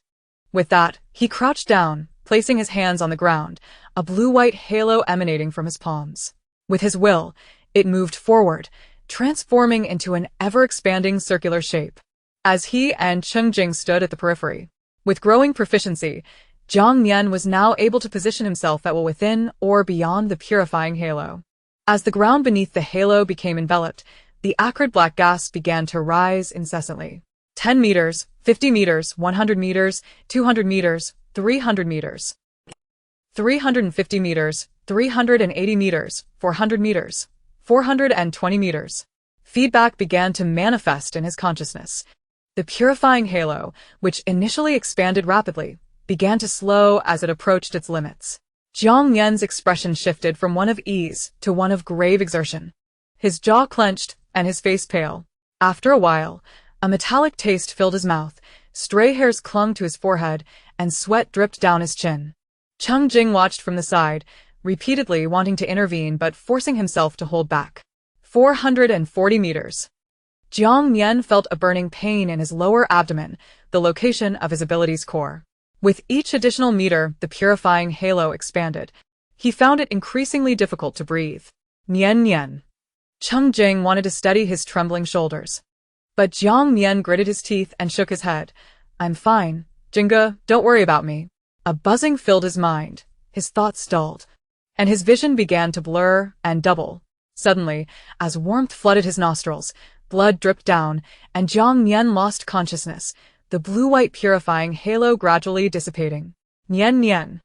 With that, he crouched down, placing his hands on the ground, a blue-white halo emanating from his palms. With his will, it moved forward, transforming into an ever-expanding circular shape. As he and Cheng Jing stood at the periphery, with growing proficiency, Jiang Nian was now able to position himself at will within or beyond the purifying halo. As the ground beneath the halo became enveloped, the acrid black gas began to rise incessantly. 10 meters, 50 meters, 100 meters, 200 meters, 300 meters. 350 meters, 380 meters, 400 meters, 420 meters. Feedback began to manifest in his consciousness. The purifying halo, which initially expanded rapidly, began to slow as it approached its limits. Jiang Nian's expression shifted from one of ease to one of grave exertion. His jaw clenched and his face pale. After a while, a metallic taste filled his mouth, stray hairs clung to his forehead, and sweat dripped down his chin. Cheng Jing watched from the side, repeatedly wanting to intervene but forcing himself to hold back. 440 meters. Jiang Nian felt a burning pain in his lower abdomen, the location of his ability's core. With each additional meter, the purifying halo expanded. He found it increasingly difficult to breathe. Nian Nian. Cheng Jing wanted to steady his trembling shoulders. But Jiang Nian gritted his teeth and shook his head. I'm fine, Jingge, don't worry about me. A buzzing filled his mind, his thoughts dulled, and his vision began to blur and double. Suddenly, as warmth flooded his nostrils, blood dripped down, and Jiang Nian lost consciousness, the blue-white purifying halo gradually dissipating. Nian Nian.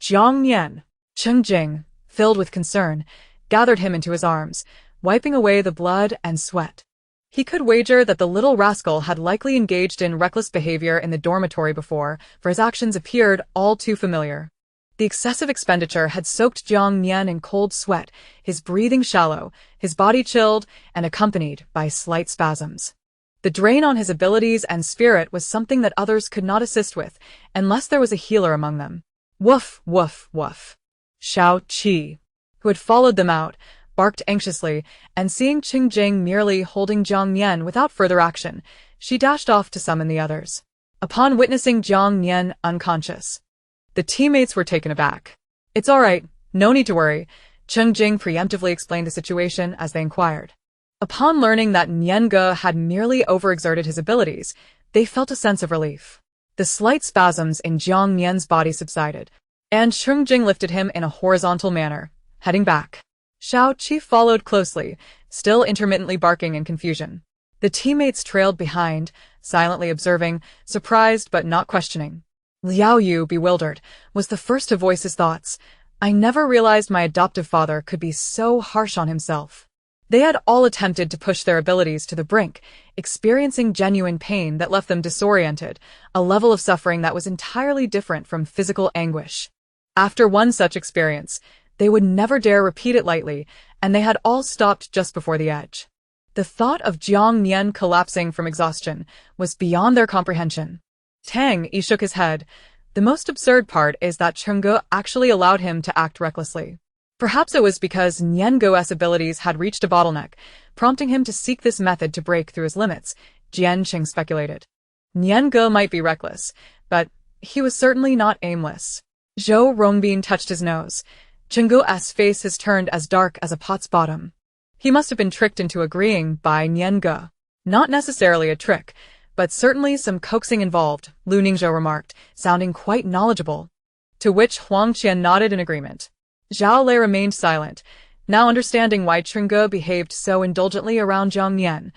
Jiang Nian. Cheng Jing, filled with concern, gathered him into his arms, wiping away the blood and sweat. He could wager that the little rascal had likely engaged in reckless behavior in the dormitory before, for his actions appeared all too familiar. The excessive expenditure had soaked Jiang Nian in cold sweat, his breathing shallow, his body chilled, and accompanied by slight spasms. The drain on his abilities and spirit was something that others could not assist with, unless there was a healer among them. Woof, woof, woof. Shao Qi, who had followed them out, barked anxiously, and seeing Cheng Jing merely holding Jiang Nian without further action, she dashed off to summon the others. Upon witnessing Jiang Nian unconscious, the teammates were taken aback. It's all right, no need to worry, Cheng Jing preemptively explained the situation as they inquired. Upon learning that Nian had merely overexerted his abilities, they felt a sense of relief. The slight spasms in Jiang Nian's body subsided, and Cheng Jing lifted him in a horizontal manner, heading back. Shao Qi followed closely, still intermittently barking in confusion. The teammates trailed behind, silently observing, surprised but not questioning. Liao Yu, bewildered, was the first to voice his thoughts. I never realized my adoptive father could be so harsh on himself. They had all attempted to push their abilities to the brink, experiencing genuine pain that left them disoriented, a level of suffering that was entirely different from physical anguish. After one such experience, they would never dare repeat it lightly, and they had all stopped just before the edge. The thought of Jiang Nian collapsing from exhaustion was beyond their comprehension. Tang Yi shook his head. The most absurd part is that Chengge actually allowed him to act recklessly. Perhaps it was because Niango's abilities had reached a bottleneck, prompting him to seek this method to break through his limits, Jian Qing speculated. Niange might be reckless, but he was certainly not aimless. Zhou Rongbin touched his nose. Chengge's face has turned as dark as a pot's bottom. He must have been tricked into agreeing by Niange. Not necessarily a trick, but certainly some coaxing involved, Lu Ningzhou remarked, sounding quite knowledgeable. To which Huang Qian nodded in agreement. Zhao Lei remained silent, now understanding why Chengge behaved so indulgently around Jiang Nian.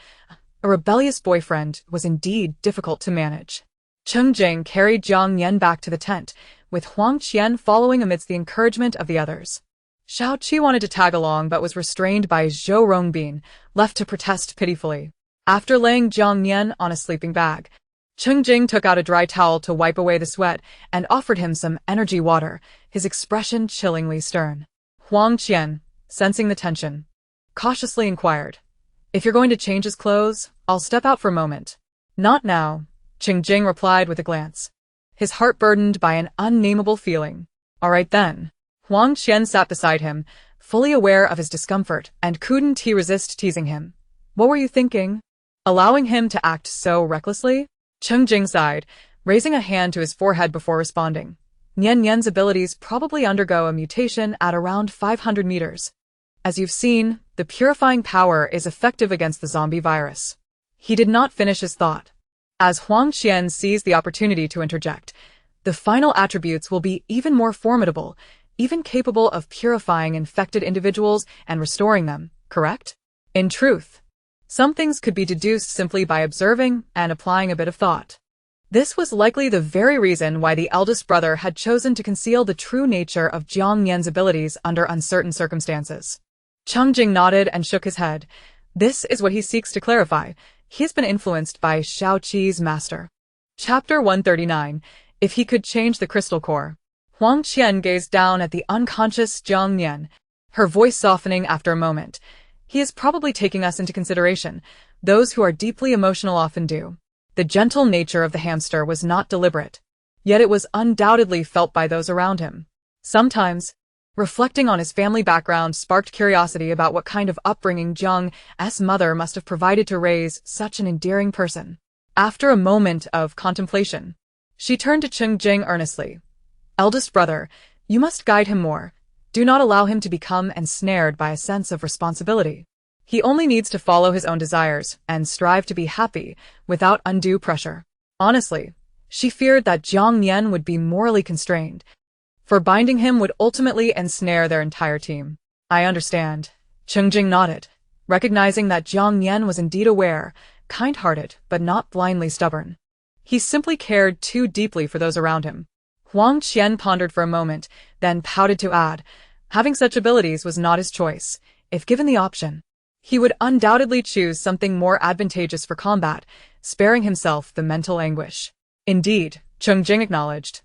A rebellious boyfriend was indeed difficult to manage. Cheng Jing carried Jiang Nian back to the tent, with Huang Qian following amidst the encouragement of the others. Xiao Qi wanted to tag along but was restrained by Zhou Rongbin, left to protest pitifully. After laying Jiang Nian on a sleeping bag, Cheng Jing took out a dry towel to wipe away the sweat and offered him some energy water, his expression chillingly stern. Huang Qian, sensing the tension, cautiously inquired, "If you're going to change his clothes, I'll step out for a moment." "Not now," Cheng Jing replied with a glance, his heart burdened by an unnameable feeling. "All right then." Huang Qian sat beside him, fully aware of his discomfort, and couldn't he resist teasing him. "What were you thinking? Allowing him to act so recklessly?" Cheng Jing sighed, raising a hand to his forehead before responding. Nian Nian's abilities probably undergo a mutation at around 500 meters. As you've seen, the purifying power is effective against the zombie virus. He did not finish his thought. As Huang Qian seized the opportunity to interject, the final attributes will be even more formidable, even capable of purifying infected individuals and restoring them, correct? In truth, some things could be deduced simply by observing and applying a bit of thought. This was likely the very reason why the eldest brother had chosen to conceal the true nature of Jiang Nian's abilities under uncertain circumstances. Cheng Jing nodded and shook his head. This is what he seeks to clarify. He has been influenced by Xiao Qi's master. Chapter 139. If he could change the crystal core. Huang Qian gazed down at the unconscious Jiang Nian, her voice softening after a moment. "He is probably taking us into consideration. Those who are deeply emotional often do." The gentle nature of the hamster was not deliberate, yet it was undoubtedly felt by those around him. Sometimes, reflecting on his family background sparked curiosity about what kind of upbringing Jiang's mother must have provided to raise such an endearing person. After a moment of contemplation, she turned to Cheng Jing earnestly. "Eldest brother, you must guide him more. Do not allow him to become ensnared by a sense of responsibility. He only needs to follow his own desires and strive to be happy without undue pressure." Honestly, she feared that Jiang Nian would be morally constrained, for binding him would ultimately ensnare their entire team. "I understand." Cheng Jing nodded, recognizing that Jiang Nian was indeed aware, kind-hearted, but not blindly stubborn. He simply cared too deeply for those around him. Huang Qian pondered for a moment, then pouted to add, having such abilities was not his choice. If given the option, he would undoubtedly choose something more advantageous for combat, sparing himself the mental anguish. "Indeed," Cheng Jing acknowledged.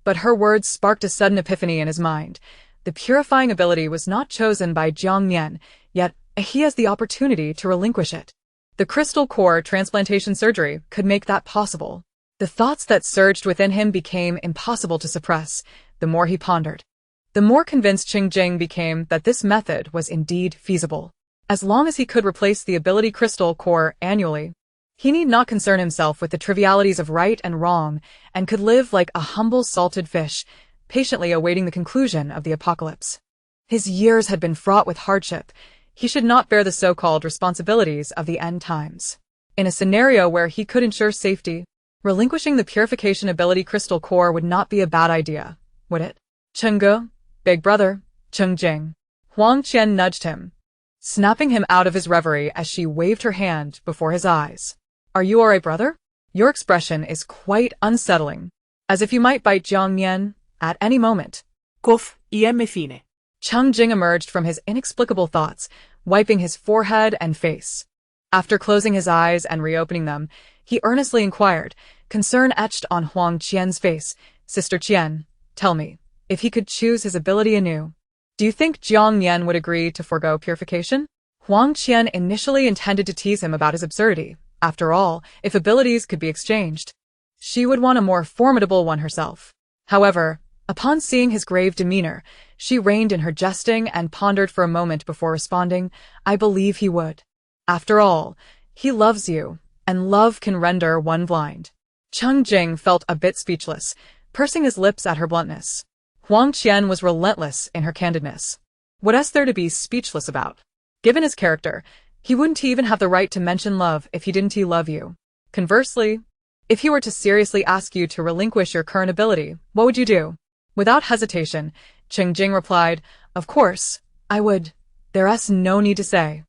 But her words sparked a sudden epiphany in his mind. The purifying ability was not chosen by Jiang Nian, yet he has the opportunity to relinquish it. The crystal core transplantation surgery could make that possible. The thoughts that surged within him became impossible to suppress. The more he pondered, the more convinced Cheng Jing became that this method was indeed feasible. As long as he could replace the ability crystal core annually, he need not concern himself with the trivialities of right and wrong, and could live like a humble salted fish, patiently awaiting the conclusion of the apocalypse. His years had been fraught with hardship. He should not bear the so-called responsibilities of the end times. In a scenario where he could ensure safety, relinquishing the purification ability crystal core would not be a bad idea, would it? "Chengge, big brother," Cheng Jing. Huang Qian nudged him, snapping him out of his reverie as she waved her hand before his eyes. "Are you all right, brother? Your expression is quite unsettling, as if you might bite Jiang Nian at any moment." Cough, im fine. Cheng Jing emerged from his inexplicable thoughts, wiping his forehead and face. After closing his eyes and reopening them, he earnestly inquired, concern etched on Huang Qian's face. "Sister Qian, tell me, if he could choose his ability anew, do you think Jiang Nian would agree to forego purification?" Huang Qian initially intended to tease him about his absurdity. After all, if abilities could be exchanged, she would want a more formidable one herself. However, upon seeing his grave demeanor, she reined in her jesting and pondered for a moment before responding, "I believe he would. After all, he loves you, and love can render one blind." Cheng Jing felt a bit speechless, pursing his lips at her bluntness. Huang Qian was relentless in her candidness. What is there to be speechless about? Given his character, he wouldn't even have the right to mention love if he didn't love you. Conversely, if he were to seriously ask you to relinquish your current ability, what would you do? Without hesitation, Cheng Jing replied, "Of course, I would. There's no need to say."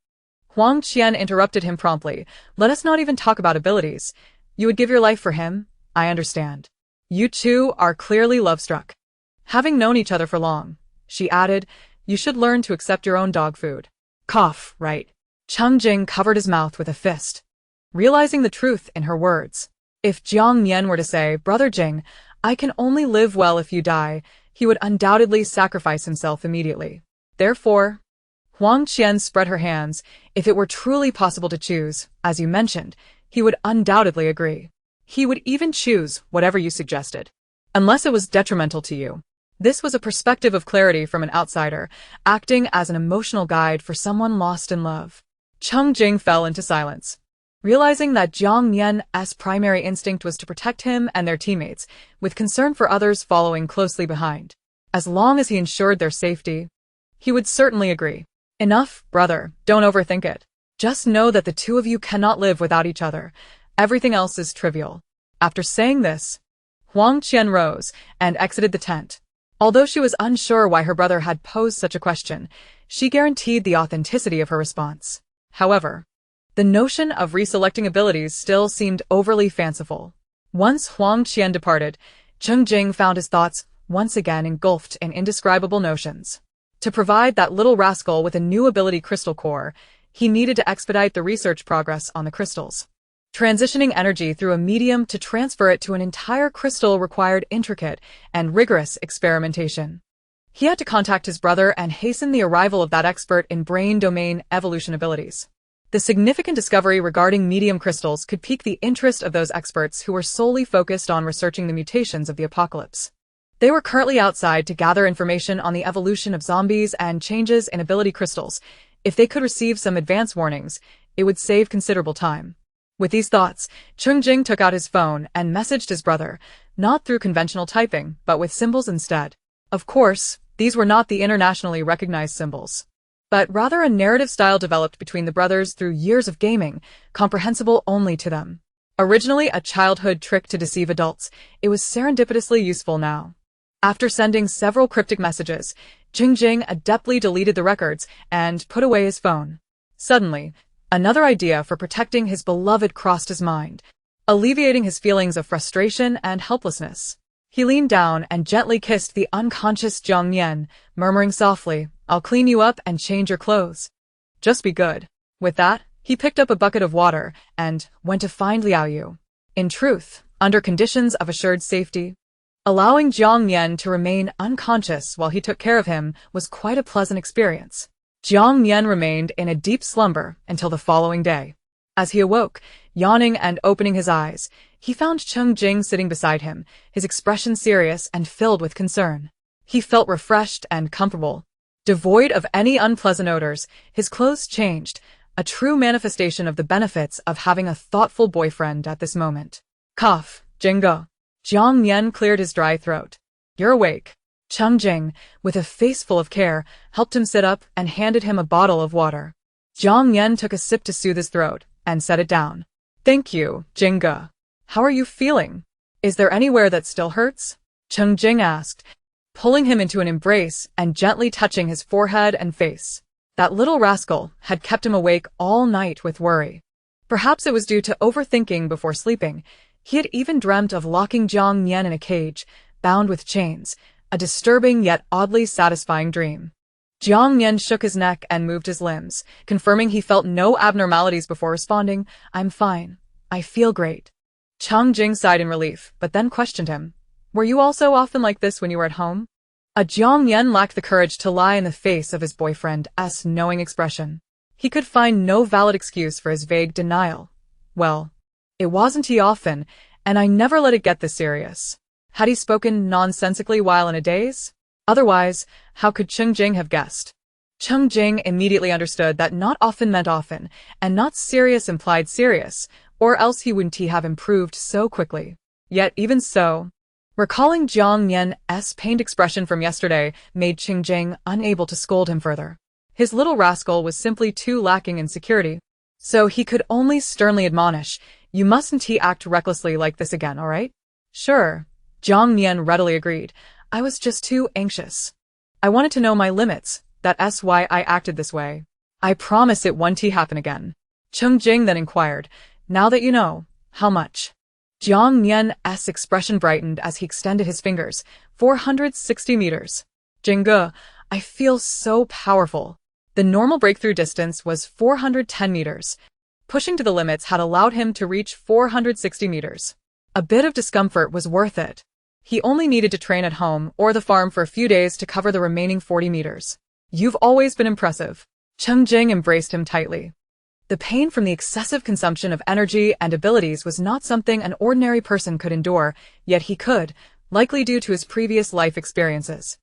Huang Qian interrupted him promptly, "Let us not even talk about abilities. You would give your life for him, I understand. You two are clearly love-struck. Having known each other for long, she added, you should learn to accept your own dog food. Cough, right? Cheng Jing covered his mouth with a fist, realizing the truth in her words. If Jiang Nian were to say, Brother Jing, I can only live well if you die, he would undoubtedly sacrifice himself immediately. Therefore, Huang Qian spread her hands. If it were truly possible to choose, as you mentioned, he would undoubtedly agree. He would even choose whatever you suggested, unless it was detrimental to you. This was a perspective of clarity from an outsider, acting as an emotional guide for someone lost in love. Cheng Jing fell into silence, realizing that Jiang Nian's primary instinct was to protect him and their teammates, with concern for others following closely behind. As long as he ensured their safety, he would certainly agree. Enough, brother, don't overthink it. Just know that the two of you cannot live without each other. Everything else is trivial. After saying this, Huang Qian rose and exited the tent. Although she was unsure why her brother had posed such a question, she guaranteed the authenticity of her response. However, the notion of reselecting abilities still seemed overly fanciful. Once Huang Qian departed, Cheng Jing found his thoughts once again engulfed in indescribable notions. To provide that little rascal with a new ability crystal core, he needed to expedite the research progress on the crystals. Transitioning energy through a medium to transfer it to an entire crystal required intricate and rigorous experimentation. He had to contact his brother and hasten the arrival of that expert in brain domain evolution abilities. The significant discovery regarding medium crystals could pique the interest of those experts who were solely focused on researching the mutations of the apocalypse. They were currently outside to gather information on the evolution of zombies and changes in ability crystals. If they could receive some advance warnings, it would save considerable time. With these thoughts, Cheng Jing took out his phone and messaged his brother, not through conventional typing, but with symbols instead. Of course, these were not the internationally recognized symbols, but rather a narrative style developed between the brothers through years of gaming, comprehensible only to them. Originally a childhood trick to deceive adults, it was serendipitously useful now. After sending several cryptic messages, Cheng Jing adeptly deleted the records and put away his phone. Suddenly, another idea for protecting his beloved crossed his mind, alleviating his feelings of frustration and helplessness. He leaned down and gently kissed the unconscious Jiang Nian, murmuring softly, I'll clean you up and change your clothes. Just be good. With that, he picked up a bucket of water and went to find Liao Yu. In truth, under conditions of assured safety, allowing Jiang Nian to remain unconscious while he took care of him was quite a pleasant experience. Jiang Nian remained in a deep slumber until the following day. As he awoke, yawning and opening his eyes, he found Cheng Jing sitting beside him, his expression serious and filled with concern. He felt refreshed and comfortable. Devoid of any unpleasant odors, his clothes changed, a true manifestation of the benefits of having a thoughtful boyfriend at this moment. Cough, Jingo. Jiang Nian cleared his dry throat. You're awake. Cheng Jing, with a face full of care, helped him sit up and handed him a bottle of water. Jiang Nian took a sip to soothe his throat and set it down. Thank you, Jinga. How are you feeling? Is there anywhere that still hurts? Cheng Jing asked, pulling him into an embrace and gently touching his forehead and face. That little rascal had kept him awake all night with worry. Perhaps it was due to overthinking before sleeping. He had even dreamt of locking Jiang Nian in a cage, bound with chains, a disturbing yet oddly satisfying dream. Jiang Nian shook his neck and moved his limbs, confirming he felt no abnormalities before responding, I'm fine. I feel great. Cheng Jing sighed in relief, but then questioned him. Were you also often like this when you were at home? Jiang Nian lacked the courage to lie in the face of his boyfriend's knowing expression. He could find no valid excuse for his vague denial. Well, it wasn't he often, and I never let it get this serious. Had he spoken nonsensically while in a daze? Otherwise, how could Cheng Jing have guessed? Cheng Jing immediately understood that not often meant often, and not serious implied serious, or else he wouldn't have improved so quickly. Yet even so, recalling Jiang Nian's pained expression from yesterday made Cheng Jing unable to scold him further. His little rascal was simply too lacking in security, so he could only sternly admonish, you mustn't act recklessly like this again, all right? Sure, Jiang Nian readily agreed. I was just too anxious. I wanted to know my limits, that's why I acted this way. I promise it won't happen again. Cheng Jing then inquired, now that you know, how much? Jiang Nian's expression brightened as he extended his fingers. 460 meters. Jingge, I feel so powerful. The normal breakthrough distance was 410 meters. Pushing to the limits had allowed him to reach 460 meters. A bit of discomfort was worth it. He only needed to train at home or the farm for a few days to cover the remaining 40 meters. You've always been impressive. Cheng Jing embraced him tightly. The pain from the excessive consumption of energy and abilities was not something an ordinary person could endure, yet he could, likely due to his previous life experiences.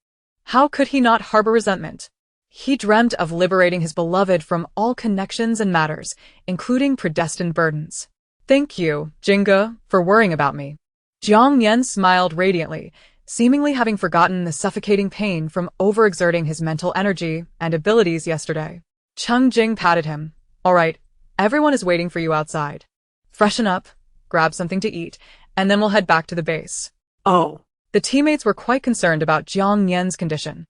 How could he not harbor resentment? He dreamt of liberating his beloved from all connections and matters, including predestined burdens. Thank you, Jingge, for worrying about me. Jiang Nian smiled radiantly, seemingly having forgotten the suffocating pain from overexerting his mental energy and abilities yesterday. Cheng Jing patted him. All right, everyone is waiting for you outside. Freshen up, grab something to eat, and then we'll head back to the base. Oh. The teammates were quite concerned about Jiang Nian's condition.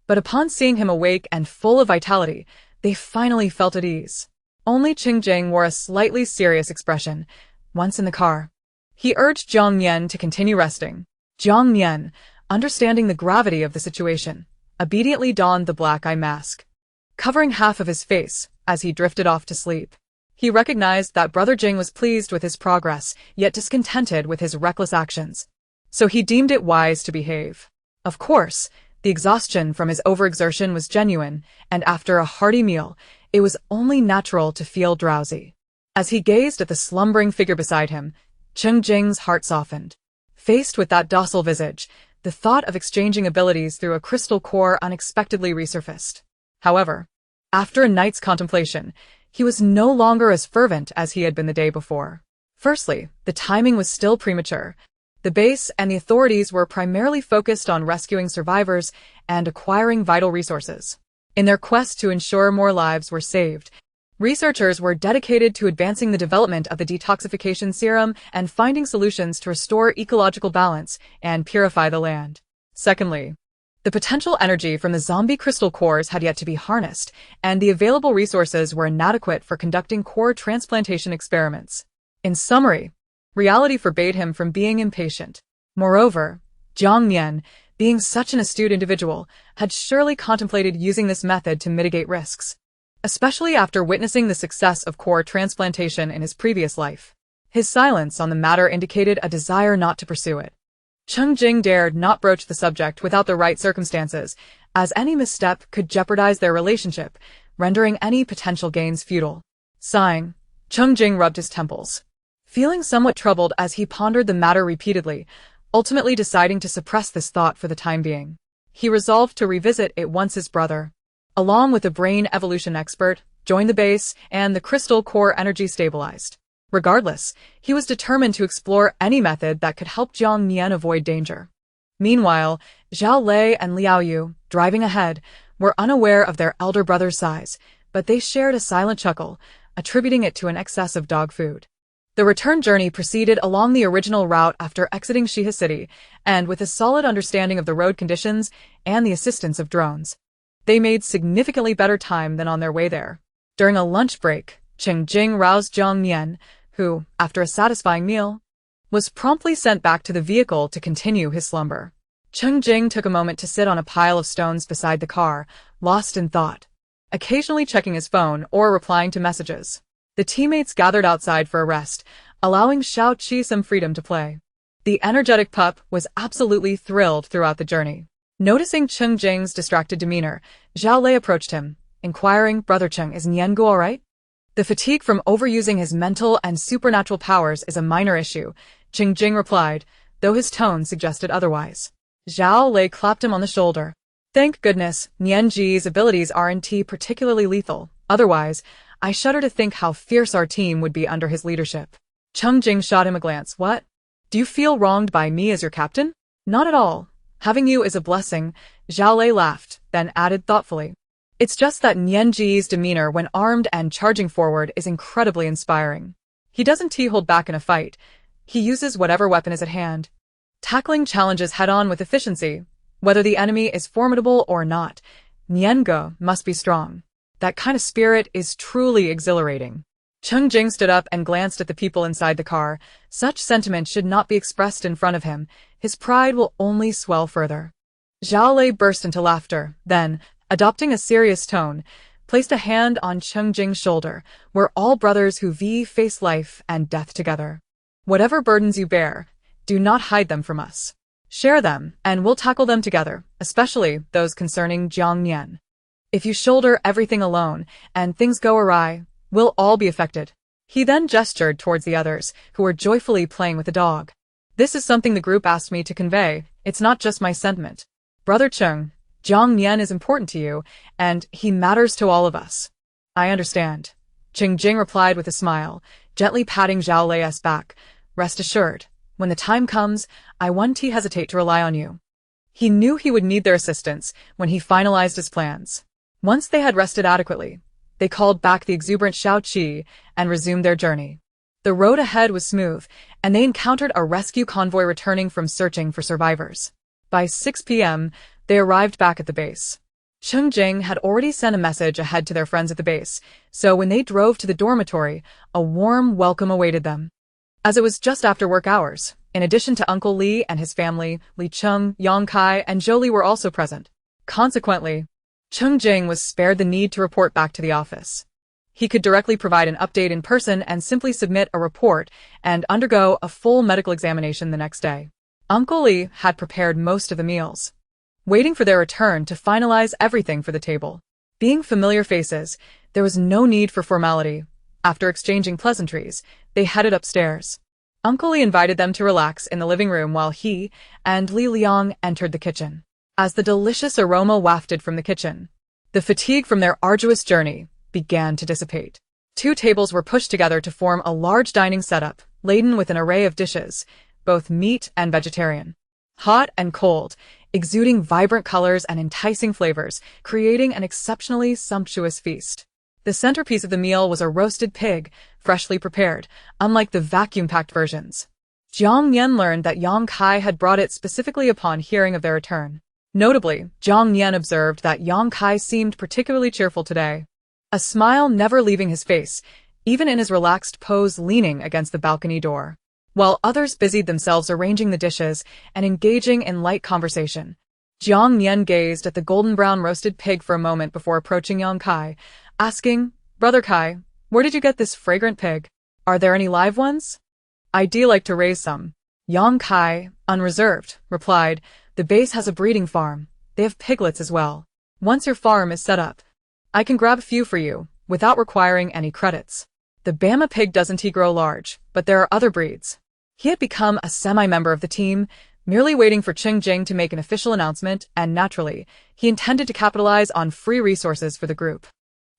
But upon seeing him awake and full of vitality, they finally felt at ease. Only Cheng Jing wore a slightly serious expression. Once in the car, he urged Jiang Nian to continue resting. Jiang Nian, understanding the gravity of the situation, obediently donned the black eye mask, covering half of his face as he drifted off to sleep. He recognized that Brother Jing was pleased with his progress, yet discontented with his reckless actions. So he deemed it wise to behave. Of course, the exhaustion from his overexertion was genuine, and after a hearty meal, it was only natural to feel drowsy. As he gazed at the slumbering figure beside him, Cheng Jing's heart softened. Faced with that docile visage, the thought of exchanging abilities through a crystal core unexpectedly resurfaced. However, after a night's contemplation, he was no longer as fervent as he had been the day before. Firstly, the timing was still premature. The base and the authorities were primarily focused on rescuing survivors and acquiring vital resources. In their quest to ensure more lives were saved, researchers were dedicated to advancing the development of the detoxification serum and finding solutions to restore ecological balance and purify the land. Secondly, the potential energy from the zombie crystal cores had yet to be harnessed, and the available resources were inadequate for conducting core transplantation experiments. In summary, reality forbade him from being impatient. Moreover, Jiang Nian, being such an astute individual, had surely contemplated using this method to mitigate risks, especially after witnessing the success of core transplantation in his previous life. His silence on the matter indicated a desire not to pursue it. Cheng Jing dared not broach the subject without the right circumstances, as any misstep could jeopardize their relationship, rendering any potential gains futile. Sighing, Cheng Jing rubbed his temples, feeling somewhat troubled as he pondered the matter repeatedly, ultimately deciding to suppress this thought for the time being. He resolved to revisit it once his brother, along with a brain evolution expert, joined the base and the crystal core energy stabilized. Regardless, he was determined to explore any method that could help Jiang Nian avoid danger. Meanwhile, Zhao Lei and Liao Yu, driving ahead, were unaware of their elder brother's size, but they shared a silent chuckle, attributing it to an excess of dog food. The return journey proceeded along the original route after exiting Shihe City, and with a solid understanding of the road conditions and the assistance of drones, they made significantly better time than on their way there. During a lunch break, Cheng Jing roused Jiang Nian, who, after a satisfying meal, was promptly sent back to the vehicle to continue his slumber. Cheng Jing took a moment to sit on a pile of stones beside the car, lost in thought, occasionally checking his phone or replying to messages. The teammates gathered outside for a rest, allowing Xiao Qi some freedom to play. The energetic pup was absolutely thrilled throughout the journey. Noticing Cheng Jing's distracted demeanor, Zhao Lei approached him, inquiring, "Brother Cheng, is Niangu all right?" The fatigue from overusing his mental and supernatural powers is a minor issue, Cheng Jing replied, though his tone suggested otherwise. Zhao Lei clapped him on the shoulder. Thank goodness, Nianji's abilities aren't particularly lethal. Otherwise, I shudder to think how fierce our team would be under his leadership. Cheng Jing shot him a glance. What? Do you feel wronged by me as your captain? Not at all. Having you is a blessing, Zhao Lei laughed, then added thoughtfully. It's just that Nianji's demeanor when armed and charging forward is incredibly inspiring. He doesn't hold back in a fight. He uses whatever weapon is at hand, tackling challenges head-on with efficiency. Whether the enemy is formidable or not, Niangu must be strong. That kind of spirit is truly exhilarating. Cheng Jing stood up and glanced at the people inside the car. Such sentiment should not be expressed in front of him. His pride will only swell further. Zhao Lei burst into laughter, then, adopting a serious tone, placed a hand on Cheng Jing's shoulder. We're all brothers who face life and death together. Whatever burdens you bear, do not hide them from us. Share them, and we'll tackle them together, especially those concerning Jiang Nian. If you shoulder everything alone, and things go awry, we'll all be affected. He then gestured towards the others, who were joyfully playing with the dog. This is something the group asked me to convey. It's not just my sentiment. Brother Cheng, Jiang Nian is important to you, and he matters to all of us. I understand. Cheng Jing replied with a smile, gently patting Zhao Lei's back. Rest assured, when the time comes, I won't hesitate to rely on you. He knew he would need their assistance when he finalized his plans. Once they had rested adequately, they called back the exuberant Shao Qi and resumed their journey. The road ahead was smooth, and they encountered a rescue convoy returning from searching for survivors. By 6 p.m., they arrived back at the base. Cheng Jing had already sent a message ahead to their friends at the base, so when they drove to the dormitory, a warm welcome awaited them. As it was just after work hours, in addition to Uncle Li and his family, Li Cheng, Yang Kai, and Zhou Li were also present. Consequently, Cheng Jing was spared the need to report back to the office. He could directly provide an update in person and simply submit a report and undergo a full medical examination the next day. Uncle Li had prepared most of the meals, waiting for their return to finalize everything for the table. Being familiar faces, there was no need for formality. After exchanging pleasantries, they headed upstairs. Uncle Li invited them to relax in the living room while he and Li Liang entered the kitchen. As the delicious aroma wafted from the kitchen, the fatigue from their arduous journey began to dissipate. 2 tables were pushed together to form a large dining setup, laden with an array of dishes, both meat and vegetarian. Hot and cold, exuding vibrant colors and enticing flavors, creating an exceptionally sumptuous feast. The centerpiece of the meal was a roasted pig, freshly prepared, unlike the vacuum-packed versions. Jiang Nian learned that Yang Kai had brought it specifically upon hearing of their return. Notably, Jiang Nian observed that Yang Kai seemed particularly cheerful today, a smile never leaving his face, even in his relaxed pose leaning against the balcony door. While others busied themselves arranging the dishes and engaging in light conversation, Jiang Nian gazed at the golden-brown roasted pig for a moment before approaching Yang Kai, asking, Brother Kai, where did you get this fragrant pig? Are there any live ones? I'd like to raise some. Yang Kai, unreserved, replied, the base has a breeding farm. They have piglets as well. Once your farm is set up, I can grab a few for you, without requiring any credits. The Bama pig doesn't grow large, but there are other breeds. He had become a semi-member of the team, merely waiting for Cheng Jing to make an official announcement, and naturally, he intended to capitalize on free resources for the group.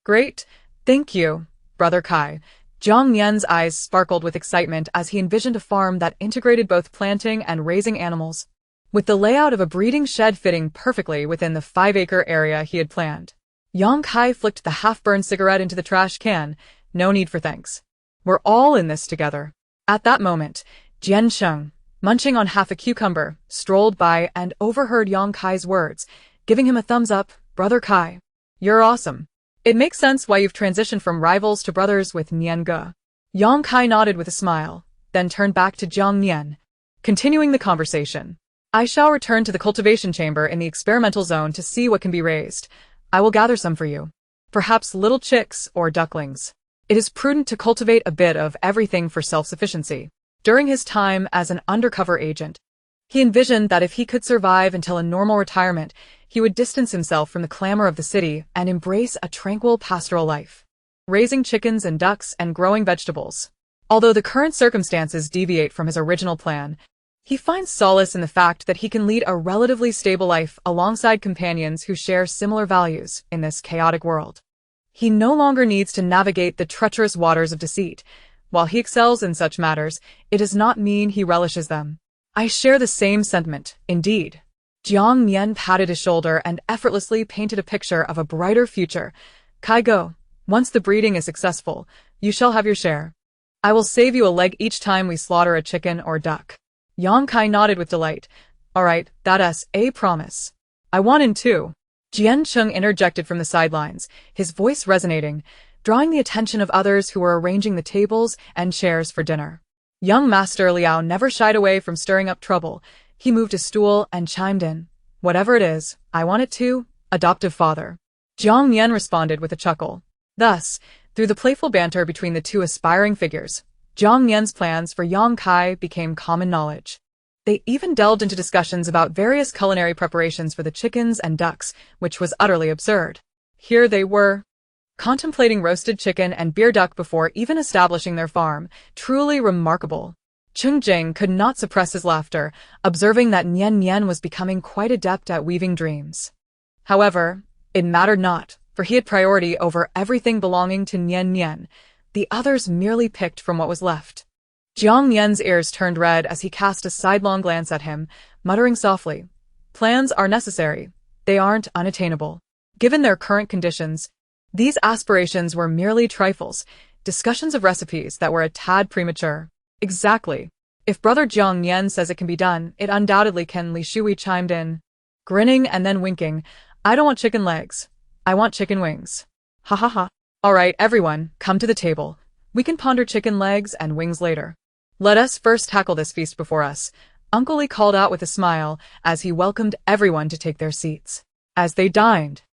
Great, thank you, Brother Kai. Jiang Nian's eyes sparkled with excitement as he envisioned a farm that integrated both planting and raising animals, with the layout of a breeding shed fitting perfectly within the 5-acre area he had planned. Yang Kai flicked the half-burned cigarette into the trash can. No need for thanks. We're all in this together. At that moment, Jian Sheng, munching on half a cucumber, strolled by and overheard Yang Kai's words, giving him a thumbs up. Brother Kai, you're awesome. It makes sense why you've transitioned from rivals to brothers with Nian Ge. Yang Kai nodded with a smile, then turned back to Jiang Nian, continuing the conversation. I shall return to the cultivation chamber in the experimental zone to see what can be raised. I will gather some for you. Perhaps little chicks or ducklings. It is prudent to cultivate a bit of everything for self-sufficiency. During his time as an undercover agent, he envisioned that if he could survive until a normal retirement, he would distance himself from the clamor of the city and embrace a tranquil pastoral life, raising chickens and ducks and growing vegetables. Although the current circumstances deviate from his original plan, he finds solace in the fact that he can lead a relatively stable life alongside companions who share similar values in this chaotic world. He no longer needs to navigate the treacherous waters of deceit. While he excels in such matters, it does not mean he relishes them. I share the same sentiment, indeed. Jiang Nian patted his shoulder and effortlessly painted a picture of a brighter future. Kai go, once the breeding is successful, you shall have your share. I will save you a leg each time we slaughter a chicken or duck. Yang Kai nodded with delight. All right, that's a promise. I want in too. Jian Cheng interjected from the sidelines, his voice resonating. drawing the attention of others who were arranging the tables and chairs for dinner. Young Master Liao never shied away from stirring up trouble. He moved a stool and chimed in. Whatever it is, I want it too, adoptive father. Jiang Nian responded with a chuckle. Thus, through the playful banter between the two aspiring figures, Jiang Nian's plans for Yang Kai became common knowledge. They even delved into discussions about various culinary preparations for the chickens and ducks, which was utterly absurd. Here they were, contemplating roasted chicken and beer duck before even establishing their farm. Truly remarkable. Cheng Jing could not suppress his laughter, observing that Nian Nian was becoming quite adept at weaving dreams. However, it mattered not, for he had priority over everything belonging to Nian Nian. The others merely picked from what was left. Jiang Nian's ears turned red as he cast a sidelong glance at him, muttering softly, "Plans are necessary. They aren't unattainable." Given their current conditions, these aspirations were merely trifles, discussions of recipes that were a tad premature. Exactly. If Brother Jiang Nian says it can be done, it undoubtedly can, Li Shui chimed in, grinning and then winking. I don't want chicken legs. I want chicken wings. Ha ha ha. All right, everyone, come to the table. We can ponder chicken legs and wings later. Let us first tackle this feast before us, Uncle Li called out with a smile as he welcomed everyone to take their seats. As they dined,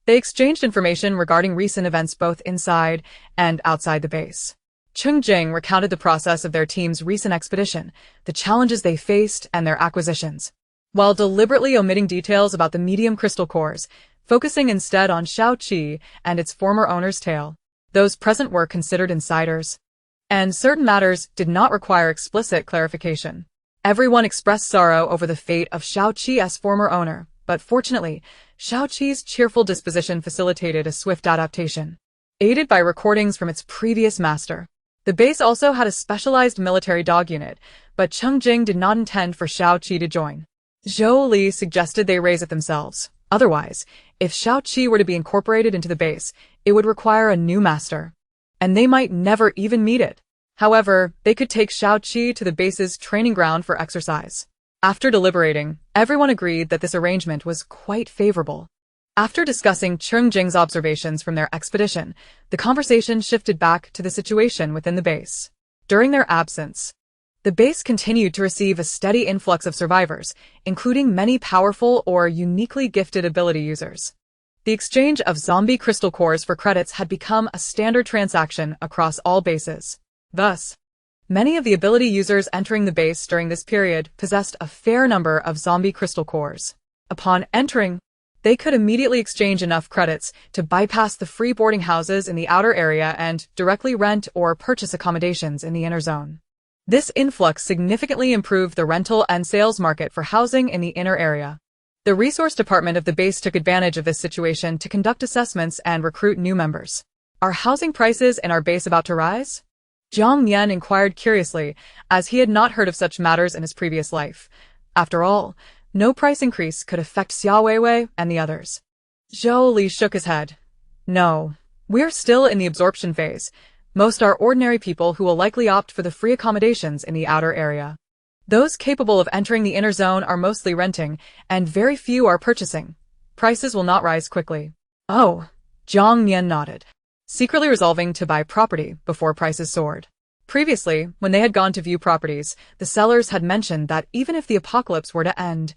they exchanged information regarding recent events both inside and outside the base. Cheng Jing recounted the process of their team's recent expedition, the challenges they faced, and their acquisitions, while deliberately omitting details about the medium crystal cores, focusing instead on Shaoqi and its former owner's tale. Those present were considered insiders, and certain matters did not require explicit clarification. Everyone expressed sorrow over the fate of Shaoqi as former owner, but fortunately, Shaoqi's cheerful disposition facilitated a swift adaptation, aided by recordings from its previous master. The base also had a specialized military dog unit, but Cheng Jing did not intend for Shaoqi to join. Zhou Li suggested they raise it themselves. Otherwise, if Shaoqi were to be incorporated into the base, it would require a new master, and they might never even meet it. However, they could take Shaoqi to the base's training ground for exercise. After deliberating, everyone agreed that this arrangement was quite favorable. After discussing Cheng Jing's observations from their expedition, the conversation shifted back to the situation within the base. During their absence, the base continued to receive a steady influx of survivors, including many powerful or uniquely gifted ability users. The exchange of zombie crystal cores for credits had become a standard transaction across all bases. Thus, many of the ability users entering the base during this period possessed a fair number of zombie crystal cores. Upon entering, they could immediately exchange enough credits to bypass the free boarding houses in the outer area and directly rent or purchase accommodations in the inner zone. This influx significantly improved the rental and sales market for housing in the inner area. The resource department of the base took advantage of this situation to conduct assessments and recruit new members. Are housing prices in our base about to rise? Jiang Nian inquired curiously, as he had not heard of such matters in his previous life. After all, no price increase could affect Xia Weiwei and the others. Zhou Li shook his head. No, we're still in the absorption phase. Most are ordinary people who will likely opt for the free accommodations in the outer area. Those capable of entering the inner zone are mostly renting, and very few are purchasing. Prices will not rise quickly. Oh, Jiang Nian nodded, secretly resolving to buy property before prices soared. Previously, when they had gone to view properties, the sellers had mentioned that even if the apocalypse were to end,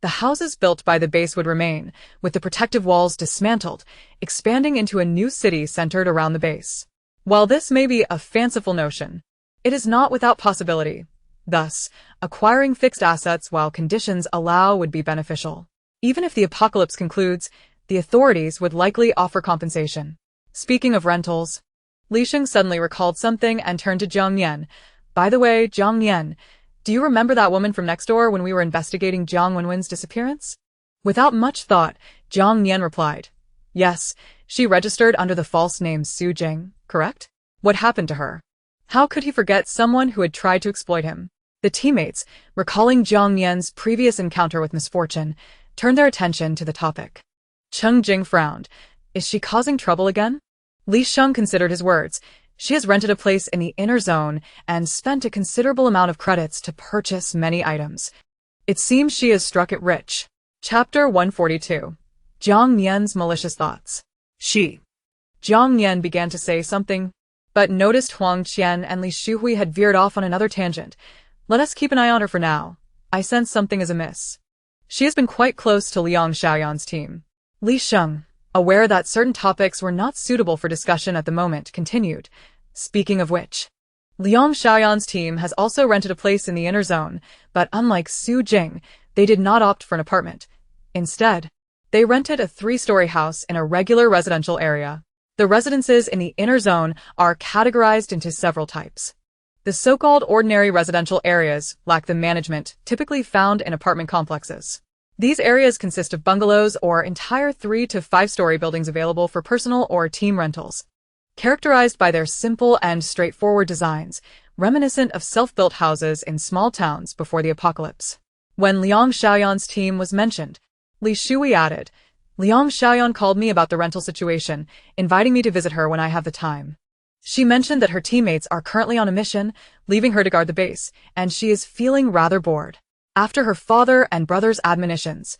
the houses built by the base would remain, with the protective walls dismantled, expanding into a new city centered around the base. While this may be a fanciful notion, it is not without possibility. Thus, acquiring fixed assets while conditions allow would be beneficial. Even if the apocalypse concludes, the authorities would likely offer compensation. Speaking of rentals, Li Sheng suddenly recalled something and turned to Jiang Nian. By the way, Jiang Nian, do you remember that woman from next door when we were investigating Jiang Wenwen's disappearance? Without much thought, Jiang Nian replied, yes, she registered under the false name Su Jing, correct? What happened to her? How could he forget someone who had tried to exploit him? The teammates, recalling Jiang Nian's previous encounter with misfortune, turned their attention to the topic. Cheng Jing frowned. Is she causing trouble again? Li Sheng considered his words. She has rented a place in the inner zone and spent a considerable amount of credits to purchase many items. It seems she has struck it rich. Chapter 142. Jiang Nian's malicious thoughts. She. Jiang Nian began to say something, but noticed Huang Qian and Li Shuhui had veered off on another tangent. Let us keep an eye on her for now. I sense something is amiss. She has been quite close to Liang Xiaoyan's team. Li Sheng, aware that certain topics were not suitable for discussion at the moment, continued. Speaking of which, Liang Xiaoyan's team has also rented a place in the inner zone, but unlike Su Jing, they did not opt for an apartment. Instead, they rented a 3-story house in a regular residential area. The residences in the inner zone are categorized into several types. The so-called ordinary residential areas lack the management typically found in apartment complexes. These areas consist of bungalows or entire 3 to 5-story buildings available for personal or team rentals. Characterized by their simple and straightforward designs, reminiscent of self-built houses in small towns before the apocalypse. When Liang Xiaoyan's team was mentioned, Li Shui added, Liang Xiaoyan called me about the rental situation, inviting me to visit her when I have the time. She mentioned that her teammates are currently on a mission, leaving her to guard the base, and she is feeling rather bored. After her father and brother's admonitions,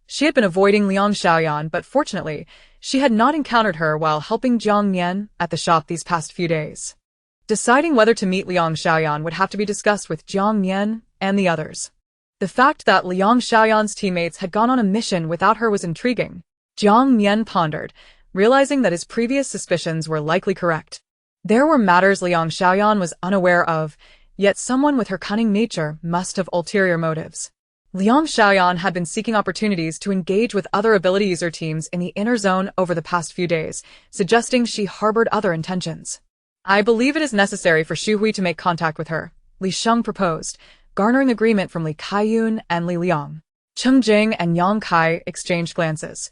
she had been avoiding Liang Xiaoyan, but fortunately, she had not encountered her while helping Jiang Nian at the shop these past few days. Deciding whether to meet Liang Xiaoyan would have to be discussed with Jiang Nian and the others. The fact that Liang Xiaoyan's teammates had gone on a mission without her was intriguing. Jiang Nian pondered, realizing that his previous suspicions were likely correct. There were matters Liang Xiaoyan was unaware of, yet someone with her cunning nature must have ulterior motives. Liang Xiaoyan had been seeking opportunities to engage with other ability user teams in the inner zone over the past few days, suggesting she harbored other intentions. I believe it is necessary for Shuhui to make contact with her, Li Sheng proposed, garnering agreement from Li Kaiyun and Li Liang. Cheng Jing and Yang Kai exchanged glances.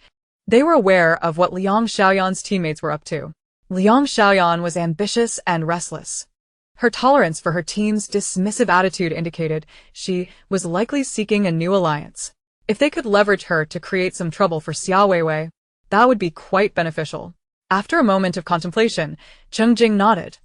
They were aware of what Liang Xiaoyan's teammates were up to. Liang Xiaoyan was ambitious and restless. Her tolerance for her team's dismissive attitude indicated she was likely seeking a new alliance. If they could leverage her to create some trouble for Xia Weiwei, that would be quite beneficial. After a moment of contemplation, Cheng Jing nodded.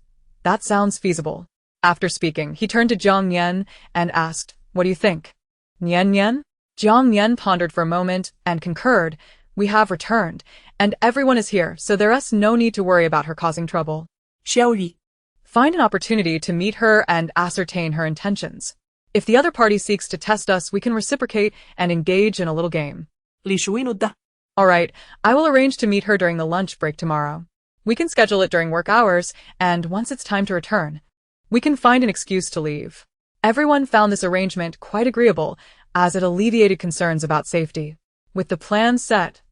That sounds feasible. After speaking, he turned to Jiang Nian and asked, What do you think? Nian Nian? Jiang Nian pondered for a moment and concurred. We have returned, and everyone is here, so there is no need to worry about her causing trouble. Xiaoli. Find an opportunity to meet her and ascertain her intentions. If the other party seeks to test us, we can reciprocate and engage in a little game. Li Shui nodda. All right, I will arrange to meet her during the lunch break tomorrow. We can schedule it during work hours, and once it's time to return, we can find an excuse to leave. Everyone found this arrangement quite agreeable, as it alleviated concerns about safety. With the plan set,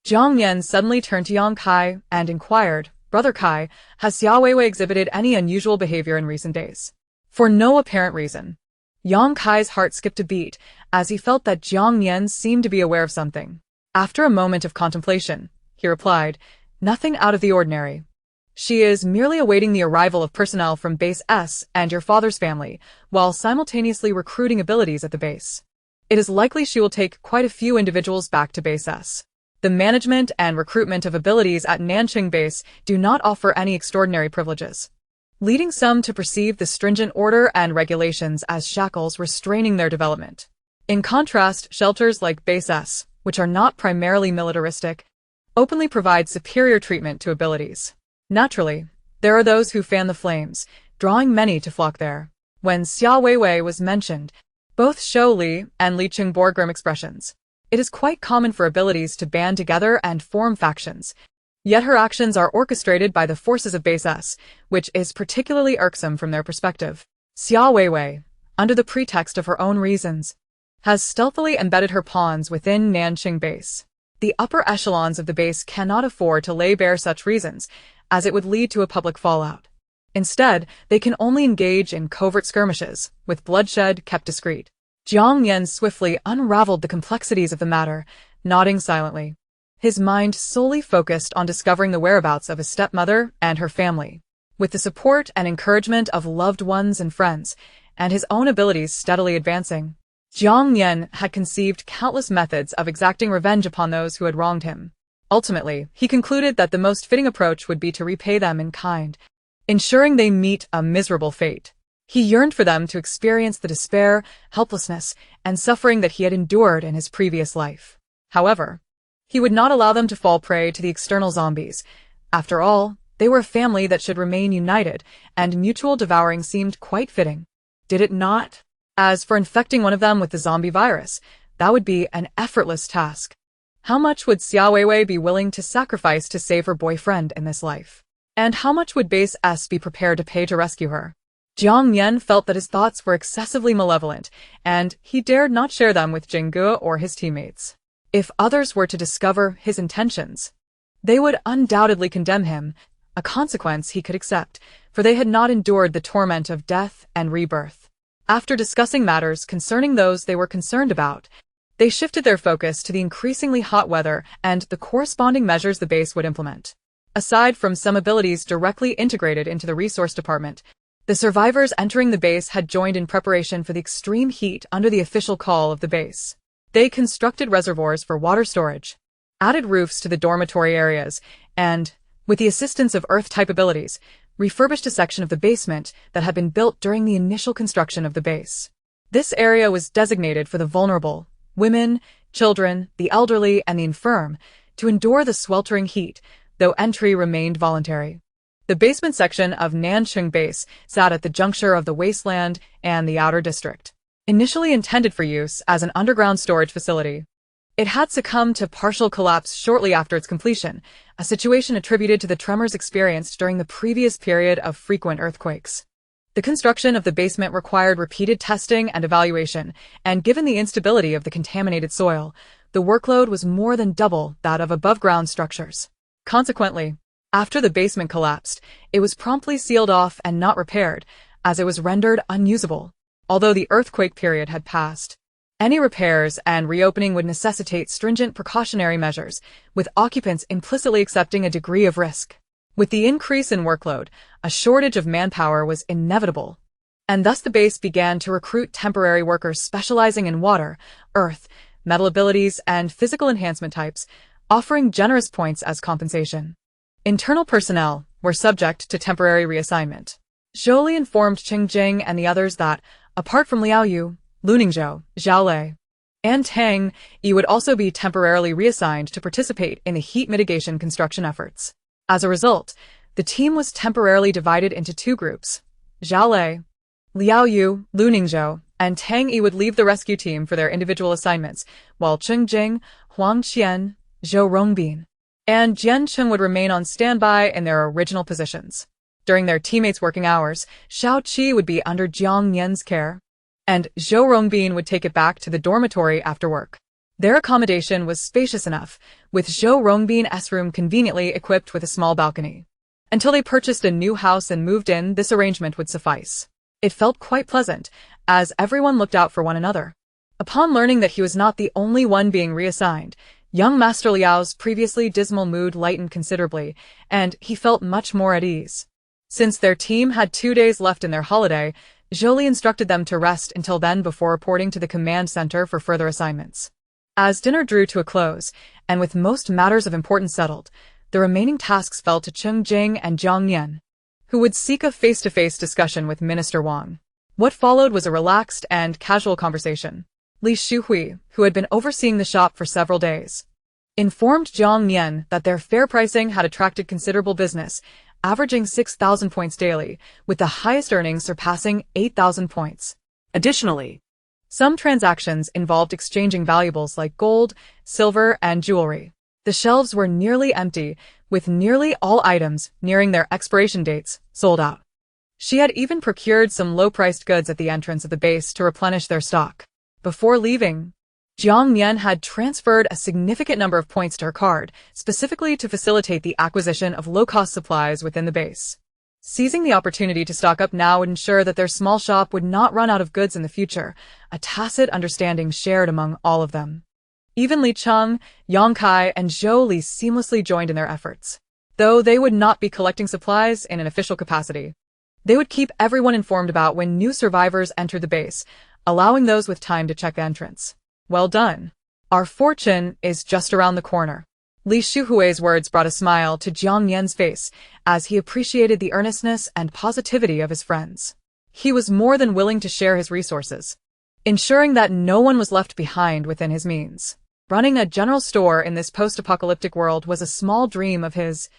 Jiang Nian suddenly turned to Yang Kai and inquired, Brother Kai, has Xia Weiwei exhibited any unusual behavior in recent days? For no apparent reason. Yang Kai's heart skipped a beat, as he felt that Jiang Nian seemed to be aware of something. After a moment of contemplation, he replied, Nothing out of the ordinary. She is merely awaiting the arrival of personnel from Base S and your father's family, while simultaneously recruiting abilities at the base. It is likely she will take quite a few individuals back to Base S. The management and recruitment of abilities at Nanqing Base do not offer any extraordinary privileges, leading some to perceive the stringent order and regulations as shackles restraining their development. In contrast, shelters like Base S, which are not primarily militaristic, openly provide superior treatment to abilities. Naturally, there are those who fan the flames, drawing many to flock there. When Xia Weiwei was mentioned, both Shou Li and Li Qing bore grim expressions. It is quite common for abilities to band together and form factions, yet her actions are orchestrated by the forces of Base S, which is particularly irksome from their perspective. Xia Weiwei, under the pretext of her own reasons, has stealthily embedded her pawns within Nanqing Base. The upper echelons of the base cannot afford to lay bare such reasons, as it would lead to a public fallout. Instead, they can only engage in covert skirmishes, with bloodshed kept discreet. Jiang Nian swiftly unraveled the complexities of the matter, nodding silently. His mind solely focused on discovering the whereabouts of his stepmother and her family. With the support and encouragement of loved ones and friends, and his own abilities steadily advancing, Jiang Nian had conceived countless methods of exacting revenge upon those who had wronged him. Ultimately, he concluded that the most fitting approach would be to repay them in kind, ensuring they meet a miserable fate. He yearned for them to experience the despair, helplessness, and suffering that he had endured in his previous life. However, he would not allow them to fall prey to the external zombies, After all, they were a family that should remain united, and mutual devouring seemed quite fitting. Did it not? As for infecting one of them with the zombie virus, that would be an effortless task. How much would Xiao Weiwei be willing to sacrifice to save her boyfriend in this life? And how much would Base S be prepared to pay to rescue her? Jiang Nian felt that his thoughts were excessively malevolent, and he dared not share them with Jingge or his teammates. If others were to discover his intentions, they would undoubtedly condemn him, a consequence he could accept, for they had not endured the torment of death and rebirth. After discussing matters concerning those they were concerned about, they shifted their focus to the increasingly hot weather and the corresponding measures the base would implement. Aside from some abilities directly integrated into the resource department, the survivors entering the base had joined in preparation for the extreme heat under the official call of the base. They constructed reservoirs for water storage, added roofs to the dormitory areas, and, with the assistance of Earth-type abilities, refurbished a section of the basement that had been built during the initial construction of the base. This area was designated for the vulnerable, women, children, the elderly, and the infirm, to endure the sweltering heat, though entry remained voluntary. The basement section of Nancheng Base sat at the juncture of the wasteland and the outer district. Initially intended for use as an underground storage facility, it had succumbed to partial collapse shortly after its completion, a situation attributed to the tremors experienced during the previous period of frequent earthquakes. The construction of the basement required repeated testing and evaluation, and given the instability of the contaminated soil, the workload was more than double that of above-ground structures. Consequently, after the basement collapsed, it was promptly sealed off and not repaired, as it was rendered unusable. Although the earthquake period had passed, any repairs and reopening would necessitate stringent precautionary measures, with occupants implicitly accepting a degree of risk. With the increase in workload, a shortage of manpower was inevitable, and thus the base began to recruit temporary workers specializing in water, earth, metal abilities, and physical enhancement types, offering generous points as compensation. Internal personnel were subject to temporary reassignment. Zhou Li informed Cheng Jing and the others that, apart from Liao Yu, Lu Ningzhou, Zhao Lei, and Tang Yi would also be temporarily reassigned to participate in the heat mitigation construction efforts. As a result, the team was temporarily divided into two groups. Zhao Lei, Liao Yu, Lu Ningzhou, and Tang Yi would leave the rescue team for their individual assignments, while Cheng Jing, Huang Qian, Zhou Rongbin, and Jian Cheng would remain on standby in their original positions. During their teammates' working hours, Xiao Qi would be under Jiang Nian's care, and Zhou Rongbin would take it back to the dormitory after work. Their accommodation was spacious enough, with Zhou Rongbin's room conveniently equipped with a small balcony. Until they purchased a new house and moved in, this arrangement would suffice. It felt quite pleasant, as everyone looked out for one another. Upon learning that he was not the only one being reassigned, young Master Liao's previously dismal mood lightened considerably, and he felt much more at ease. Since their team had 2 days left in their holiday, Zhou Li instructed them to rest until then before reporting to the command center for further assignments. As dinner drew to a close, and with most matters of importance settled, the remaining tasks fell to Cheng Jing and Jiang Nian, who would seek a face-to-face discussion with Minister Wang. What followed was a relaxed and casual conversation. Li Shuhui, who had been overseeing the shop for several days, informed Jiang Nian that their fair pricing had attracted considerable business, averaging 6,000 points daily, with the highest earnings surpassing 8,000 points. Additionally, some transactions involved exchanging valuables like gold, silver, and jewelry. The shelves were nearly empty, with nearly all items nearing their expiration dates sold out. She had even procured some low-priced goods at the entrance of the base to replenish their stock. Before leaving, Jiang Nian had transferred a significant number of points to her card, specifically to facilitate the acquisition of low-cost supplies within the base. Seizing the opportunity to stock up now would ensure that their small shop would not run out of goods in the future, a tacit understanding shared among all of them. Even Li Cheng, Yang Kai, and Zhou Li seamlessly joined in their efforts. Though they would not be collecting supplies in an official capacity, they would keep everyone informed about when new survivors entered the base, allowing those with time to check the entrance. Well done. Our fortune is just around the corner. Li Shuhui's words brought a smile to Jiang Nian's face as he appreciated the earnestness and positivity of his friends. He was more than willing to share his resources, ensuring that no one was left behind within his means. Running a general store in this post-apocalyptic world was a small dream of his.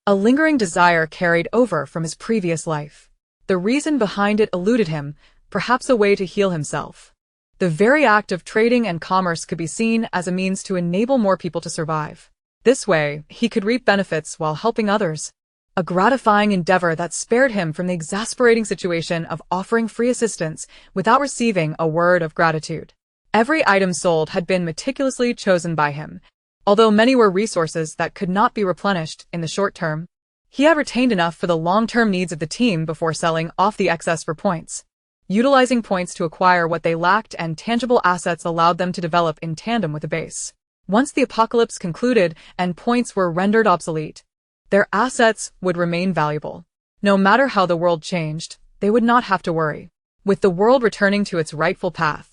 A lingering desire carried over from his previous life. The reason behind it eluded him, perhaps a way to heal himself. The very act of trading and commerce could be seen as a means to enable more people to survive. This way, he could reap benefits while helping others. A gratifying endeavor that spared him from the exasperating situation of offering free assistance without receiving a word of gratitude. Every item sold had been meticulously chosen by him. Although many were resources that could not be replenished in the short term, he had retained enough for the long-term needs of the team before selling off the excess for points. Utilizing points to acquire what they lacked and tangible assets allowed them to develop in tandem with the base. Once the apocalypse concluded and points were rendered obsolete, their assets would remain valuable. No matter how the world changed, they would not have to worry. With the world returning to its rightful path,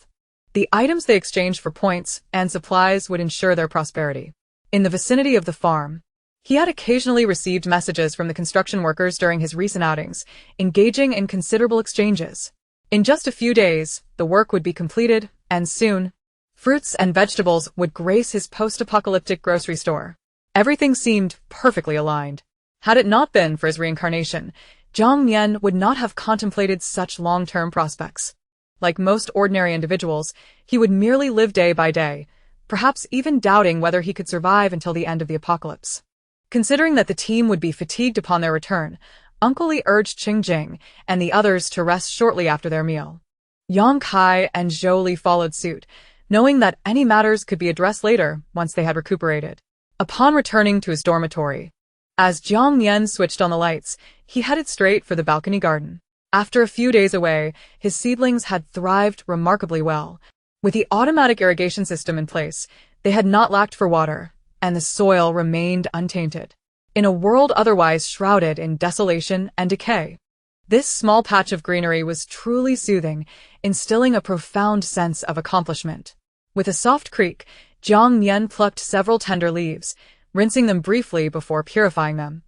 the items they exchanged for points and supplies would ensure their prosperity. In the vicinity of the farm, he had occasionally received messages from the construction workers during his recent outings, engaging in considerable exchanges. In just a few days, the work would be completed, and soon, fruits and vegetables would grace his post-apocalyptic grocery store. Everything seemed perfectly aligned. Had it not been for his reincarnation, Jiang Nian would not have contemplated such long-term prospects. Like most ordinary individuals, he would merely live day by day, perhaps even doubting whether he could survive until the end of the apocalypse. Considering that the team would be fatigued upon their return, Uncle Li urged Cheng Jing and the others to rest shortly after their meal. Yang Kai and Zhou Li followed suit, knowing that any matters could be addressed later once they had recuperated. Upon returning to his dormitory, as Jiang Nian switched on the lights, he headed straight for the balcony garden. After a few days away, his seedlings had thrived remarkably well. With the automatic irrigation system in place, they had not lacked for water, and the soil remained untainted. In a world otherwise shrouded in desolation and decay, this small patch of greenery was truly soothing, instilling a profound sense of accomplishment. With a soft creak, Jiang Nian plucked several tender leaves, rinsing them briefly before purifying them,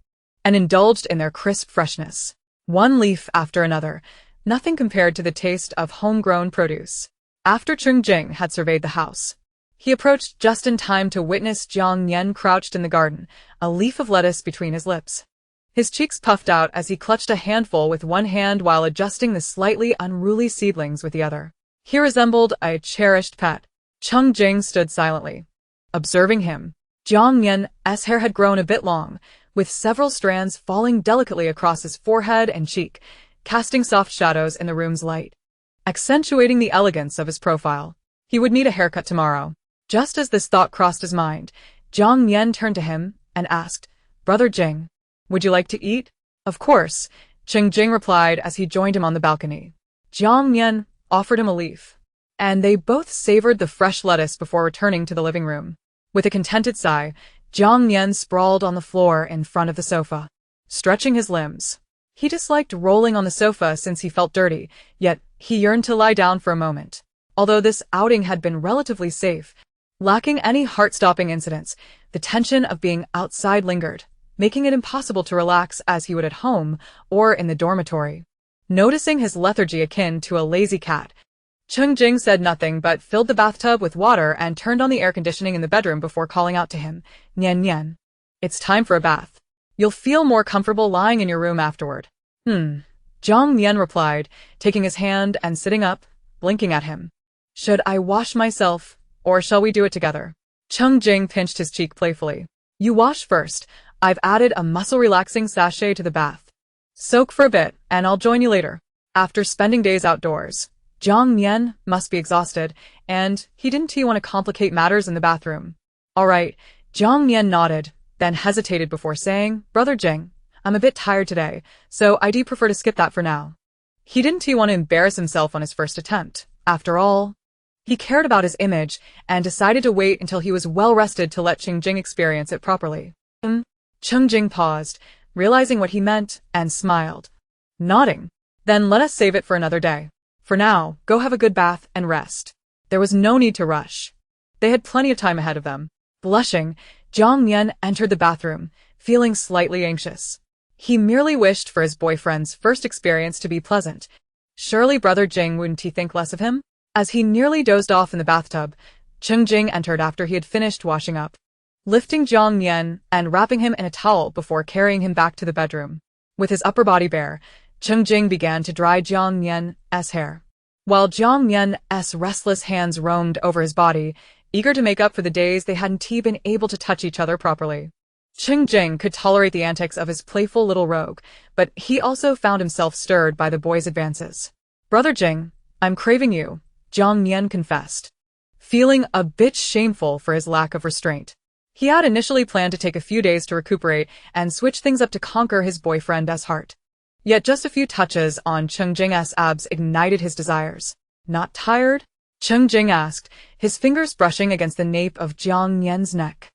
and indulged in their crisp freshness. One leaf after another, nothing compared to the taste of homegrown produce. After Cheng Jing had surveyed the house, he approached just in time to witness Jiang Nian crouched in the garden, a leaf of lettuce between his lips. His cheeks puffed out as he clutched a handful with one hand while adjusting the slightly unruly seedlings with the other. He resembled a cherished pet. Cheng Jing stood silently, observing him. Jiang Nian's hair had grown a bit long, with several strands falling delicately across his forehead and cheek, casting soft shadows in the room's light, accentuating the elegance of his profile. He would need a haircut tomorrow. Just as this thought crossed his mind, Jiang Nian turned to him and asked, "Brother Jing, would you like to eat?" "Of course," Cheng Jing replied as he joined him on the balcony. Jiang Nian offered him a leaf, and they both savored the fresh lettuce before returning to the living room. With a contented sigh, Jiang Nian sprawled on the floor in front of the sofa, stretching his limbs. He disliked rolling on the sofa since he felt dirty, yet he yearned to lie down for a moment. Although this outing had been relatively safe, lacking any heart-stopping incidents, the tension of being outside lingered, making it impossible to relax as he would at home or in the dormitory. Noticing his lethargy akin to a lazy cat, Cheng Jing said nothing but filled the bathtub with water and turned on the air conditioning in the bedroom before calling out to him, "Nian Nian, it's time for a bath. You'll feel more comfortable lying in your room afterward." Jiang Nian replied, taking his hand and sitting up, blinking at him. "Should I wash myself, or shall we do it together?" Cheng Jing pinched his cheek playfully. "You wash first. I've added a muscle-relaxing sachet to the bath. Soak for a bit, and I'll join you later." After spending days outdoors, Jiang Nian must be exhausted, and he didn't want to complicate matters in the bathroom. "All right," Jiang Nian nodded, then hesitated before saying, "Brother Jing, I'm a bit tired today, so I do prefer to skip that for now." He didn't want to embarrass himself on his first attempt. After all, he cared about his image and decided to wait until he was well-rested to let Cheng Jing experience it properly. Cheng Jing paused, realizing what he meant, and smiled, nodding. "Then let us save it for another day. For now, go have a good bath and rest." There was no need to rush. They had plenty of time ahead of them. Blushing, Jiang Nian entered the bathroom, feeling slightly anxious. He merely wished for his boyfriend's first experience to be pleasant. Surely Brother Jing wouldn't he think less of him? As he nearly dozed off in the bathtub, Cheng Jing entered after he had finished washing up. lifting Jiang Nian and wrapping him in a towel before carrying him back to the bedroom. With his upper body bare, Cheng Jing began to dry Jiang Nian's hair, while Jiang Nian's restless hands roamed over his body, eager to make up for the days they hadn't been able to touch each other properly. Cheng Jing could tolerate the antics of his playful little rogue, but he also found himself stirred by the boy's advances. "Brother Jing, I'm craving you," Jiang Nian confessed, feeling a bit shameful for his lack of restraint. He had initially planned to take a few days to recuperate and switch things up to conquer his boyfriend's heart. Yet just a few touches on Cheng Jing's abs ignited his desires. "Not tired?" Cheng Jing asked, his fingers brushing against the nape of Jiang Nian's neck,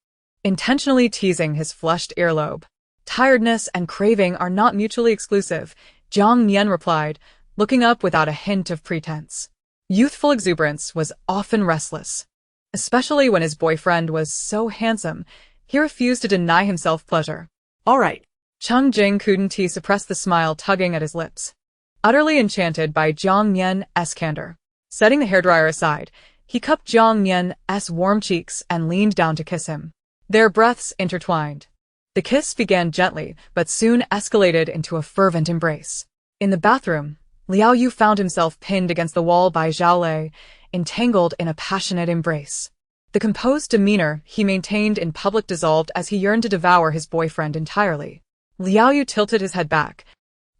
intentionally teasing his flushed earlobe. "Tiredness and craving are not mutually exclusive," Jiang Nian replied, looking up without a hint of pretense. Youthful exuberance was often restless. Especially when his boyfriend was so handsome, he refused to deny himself pleasure. All right. Cheng Jing couldn't suppress the smile tugging at his lips. Utterly enchanted by Jiang Nian's candor. Setting the hairdryer aside, he cupped Jiang Nian's warm cheeks and leaned down to kiss him. Their breaths intertwined. The kiss began gently, but soon escalated into a fervent embrace. In the bathroom, Liao Yu found himself pinned against the wall by Zhao Lei, entangled in a passionate embrace. The composed demeanor he maintained in public dissolved as he yearned to devour his boyfriend entirely. Liao Yu tilted his head back,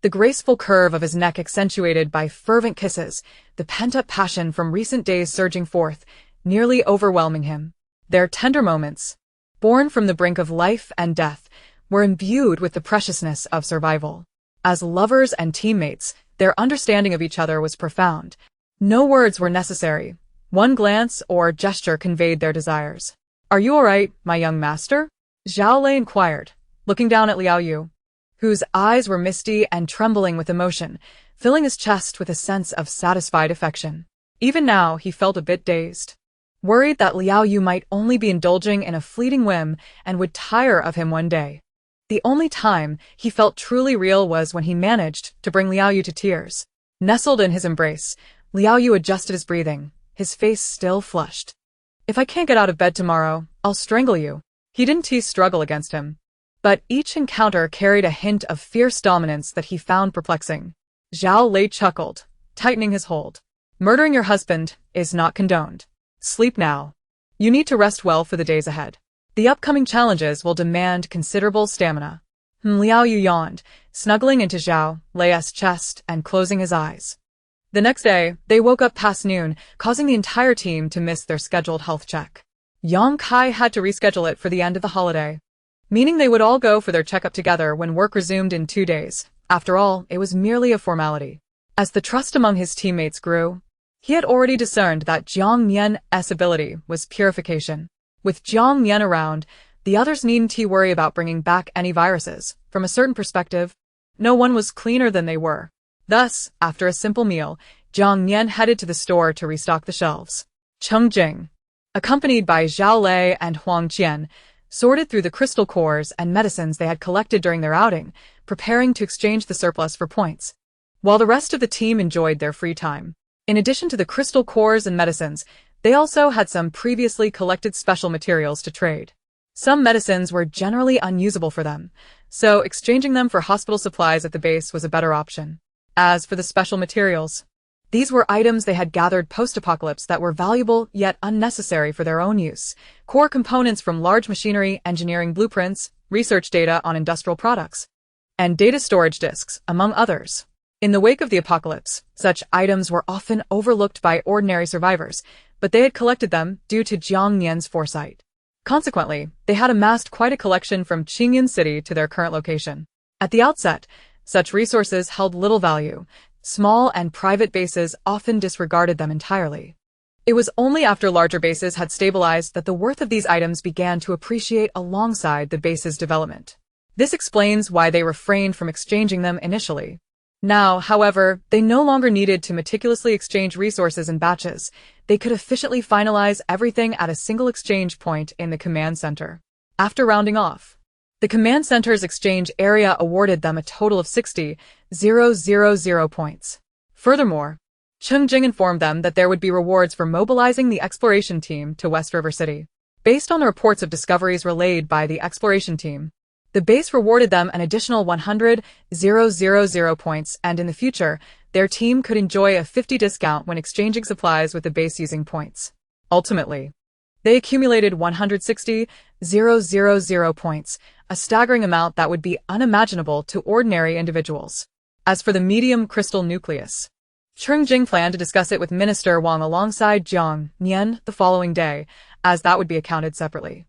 the graceful curve of his neck accentuated by fervent kisses, the pent-up passion from recent days surging forth, nearly overwhelming him. Their tender moments, born from the brink of life and death, were imbued with the preciousness of survival. As lovers and teammates, their understanding of each other was profound. No words were necessary. One glance or gesture conveyed their desires. "Are you all right, my young master?" Zhao Lei inquired, looking down at Liao Yu, whose eyes were misty and trembling with emotion, filling his chest with a sense of satisfied affection. Even now, he felt a bit dazed, worried that Liao Yu might only be indulging in a fleeting whim and would tire of him one day. The only time he felt truly real was when he managed to bring Liao Yu to tears. Nestled in his embrace, Liao Yu adjusted his breathing, his face still flushed. "If I can't get out of bed tomorrow, I'll strangle you." He didn't struggle against him, but each encounter carried a hint of fierce dominance that he found perplexing. Zhao Lei chuckled, tightening his hold. "Murdering your husband is not condoned. Sleep now. You need to rest well for the days ahead. The upcoming challenges will demand considerable stamina." Liao Yu yawned, snuggling into Zhao Lei's chest and closing his eyes. The next day, they woke up past noon, causing the entire team to miss their scheduled health check. Yang Kai had to reschedule it for the end of the holiday, meaning they would all go for their checkup together when work resumed in 2 days. After all, it was merely a formality. As the trust among his teammates grew, he had already discerned that Jiang Nian's ability was purification. With Jiang Nian around, the others needn't worry about bringing back any viruses. From a certain perspective, no one was cleaner than they were. Thus, after a simple meal, Jiang Nian headed to the store to restock the shelves. Cheng Jing, accompanied by Zhao Lei and Huang Qian, sorted through the crystal cores and medicines they had collected during their outing, preparing to exchange the surplus for points, while the rest of the team enjoyed their free time. In addition to the crystal cores and medicines, they also had some previously collected special materials to trade. Some medicines were generally unusable for them, so exchanging them for hospital supplies at the base was a better option. As for the special materials, these were items they had gathered post-apocalypse that were valuable yet unnecessary for their own use. Core components from large machinery, engineering blueprints, research data on industrial products, and data storage disks, among others. In the wake of the apocalypse, such items were often overlooked by ordinary survivors, but they had collected them due to Jiang Nian's foresight. Consequently, they had amassed quite a collection from Qingyan City to their current location. At the outset, such resources held little value. Small and private bases often disregarded them entirely. It was only after larger bases had stabilized that the worth of these items began to appreciate alongside the base's development. This explains why they refrained from exchanging them initially. Now, however, they no longer needed to meticulously exchange resources in batches. They could efficiently finalize everything at a single exchange point in the command center. After rounding off, the command center's exchange area awarded them a total of 60,000 points. Furthermore, Cheng Jing informed them that there would be rewards for mobilizing the exploration team to West River City. Based on the reports of discoveries relayed by the exploration team, the base rewarded them an additional 100,000 points, and in the future, their team could enjoy a 50 discount when exchanging supplies with the base using points. Ultimately, they accumulated 160,000 points, a staggering amount that would be unimaginable to ordinary individuals. As for the medium crystal nucleus, Cheng Jing planned to discuss it with Minister Wang alongside Jiang Nian the following day, as that would be accounted separately.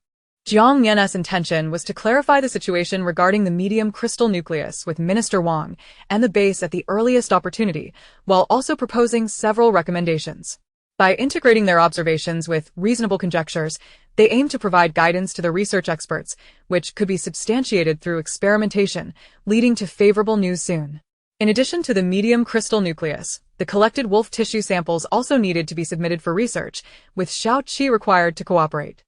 Jiang Nian's intention was to clarify the situation regarding the medium crystal nucleus with Minister Wang and the base at the earliest opportunity, while also proposing several recommendations. By integrating their observations with reasonable conjectures, they aimed to provide guidance to the research experts, which could be substantiated through experimentation, leading to favorable news soon. In addition to the medium crystal nucleus, the collected wolf tissue samples also needed to be submitted for research, with Xiao Qi required to cooperate.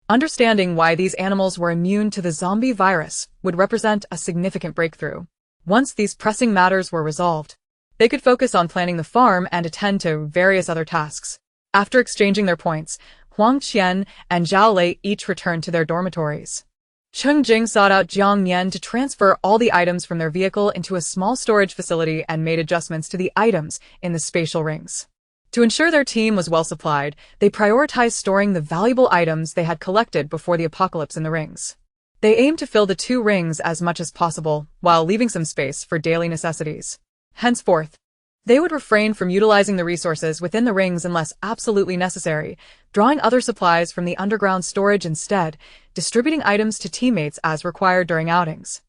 Understanding why these animals were immune to the zombie virus would represent a significant breakthrough. Once these pressing matters were resolved, they could focus on planning the farm and attend to various other tasks. After exchanging their points, Huang Qian and Zhao Lei each returned to their dormitories. Cheng Jing sought out Jiang Nian to transfer all the items from their vehicle into a small storage facility and made adjustments to the items in the spatial rings. To ensure their team was well supplied, they prioritized storing the valuable items they had collected before the apocalypse in the rings. They aimed to fill the 2 rings as much as possible, while leaving some space for daily necessities. Henceforth, they would refrain from utilizing the resources within the rings unless absolutely necessary, drawing other supplies from the underground storage instead, distributing items to teammates as required during outings.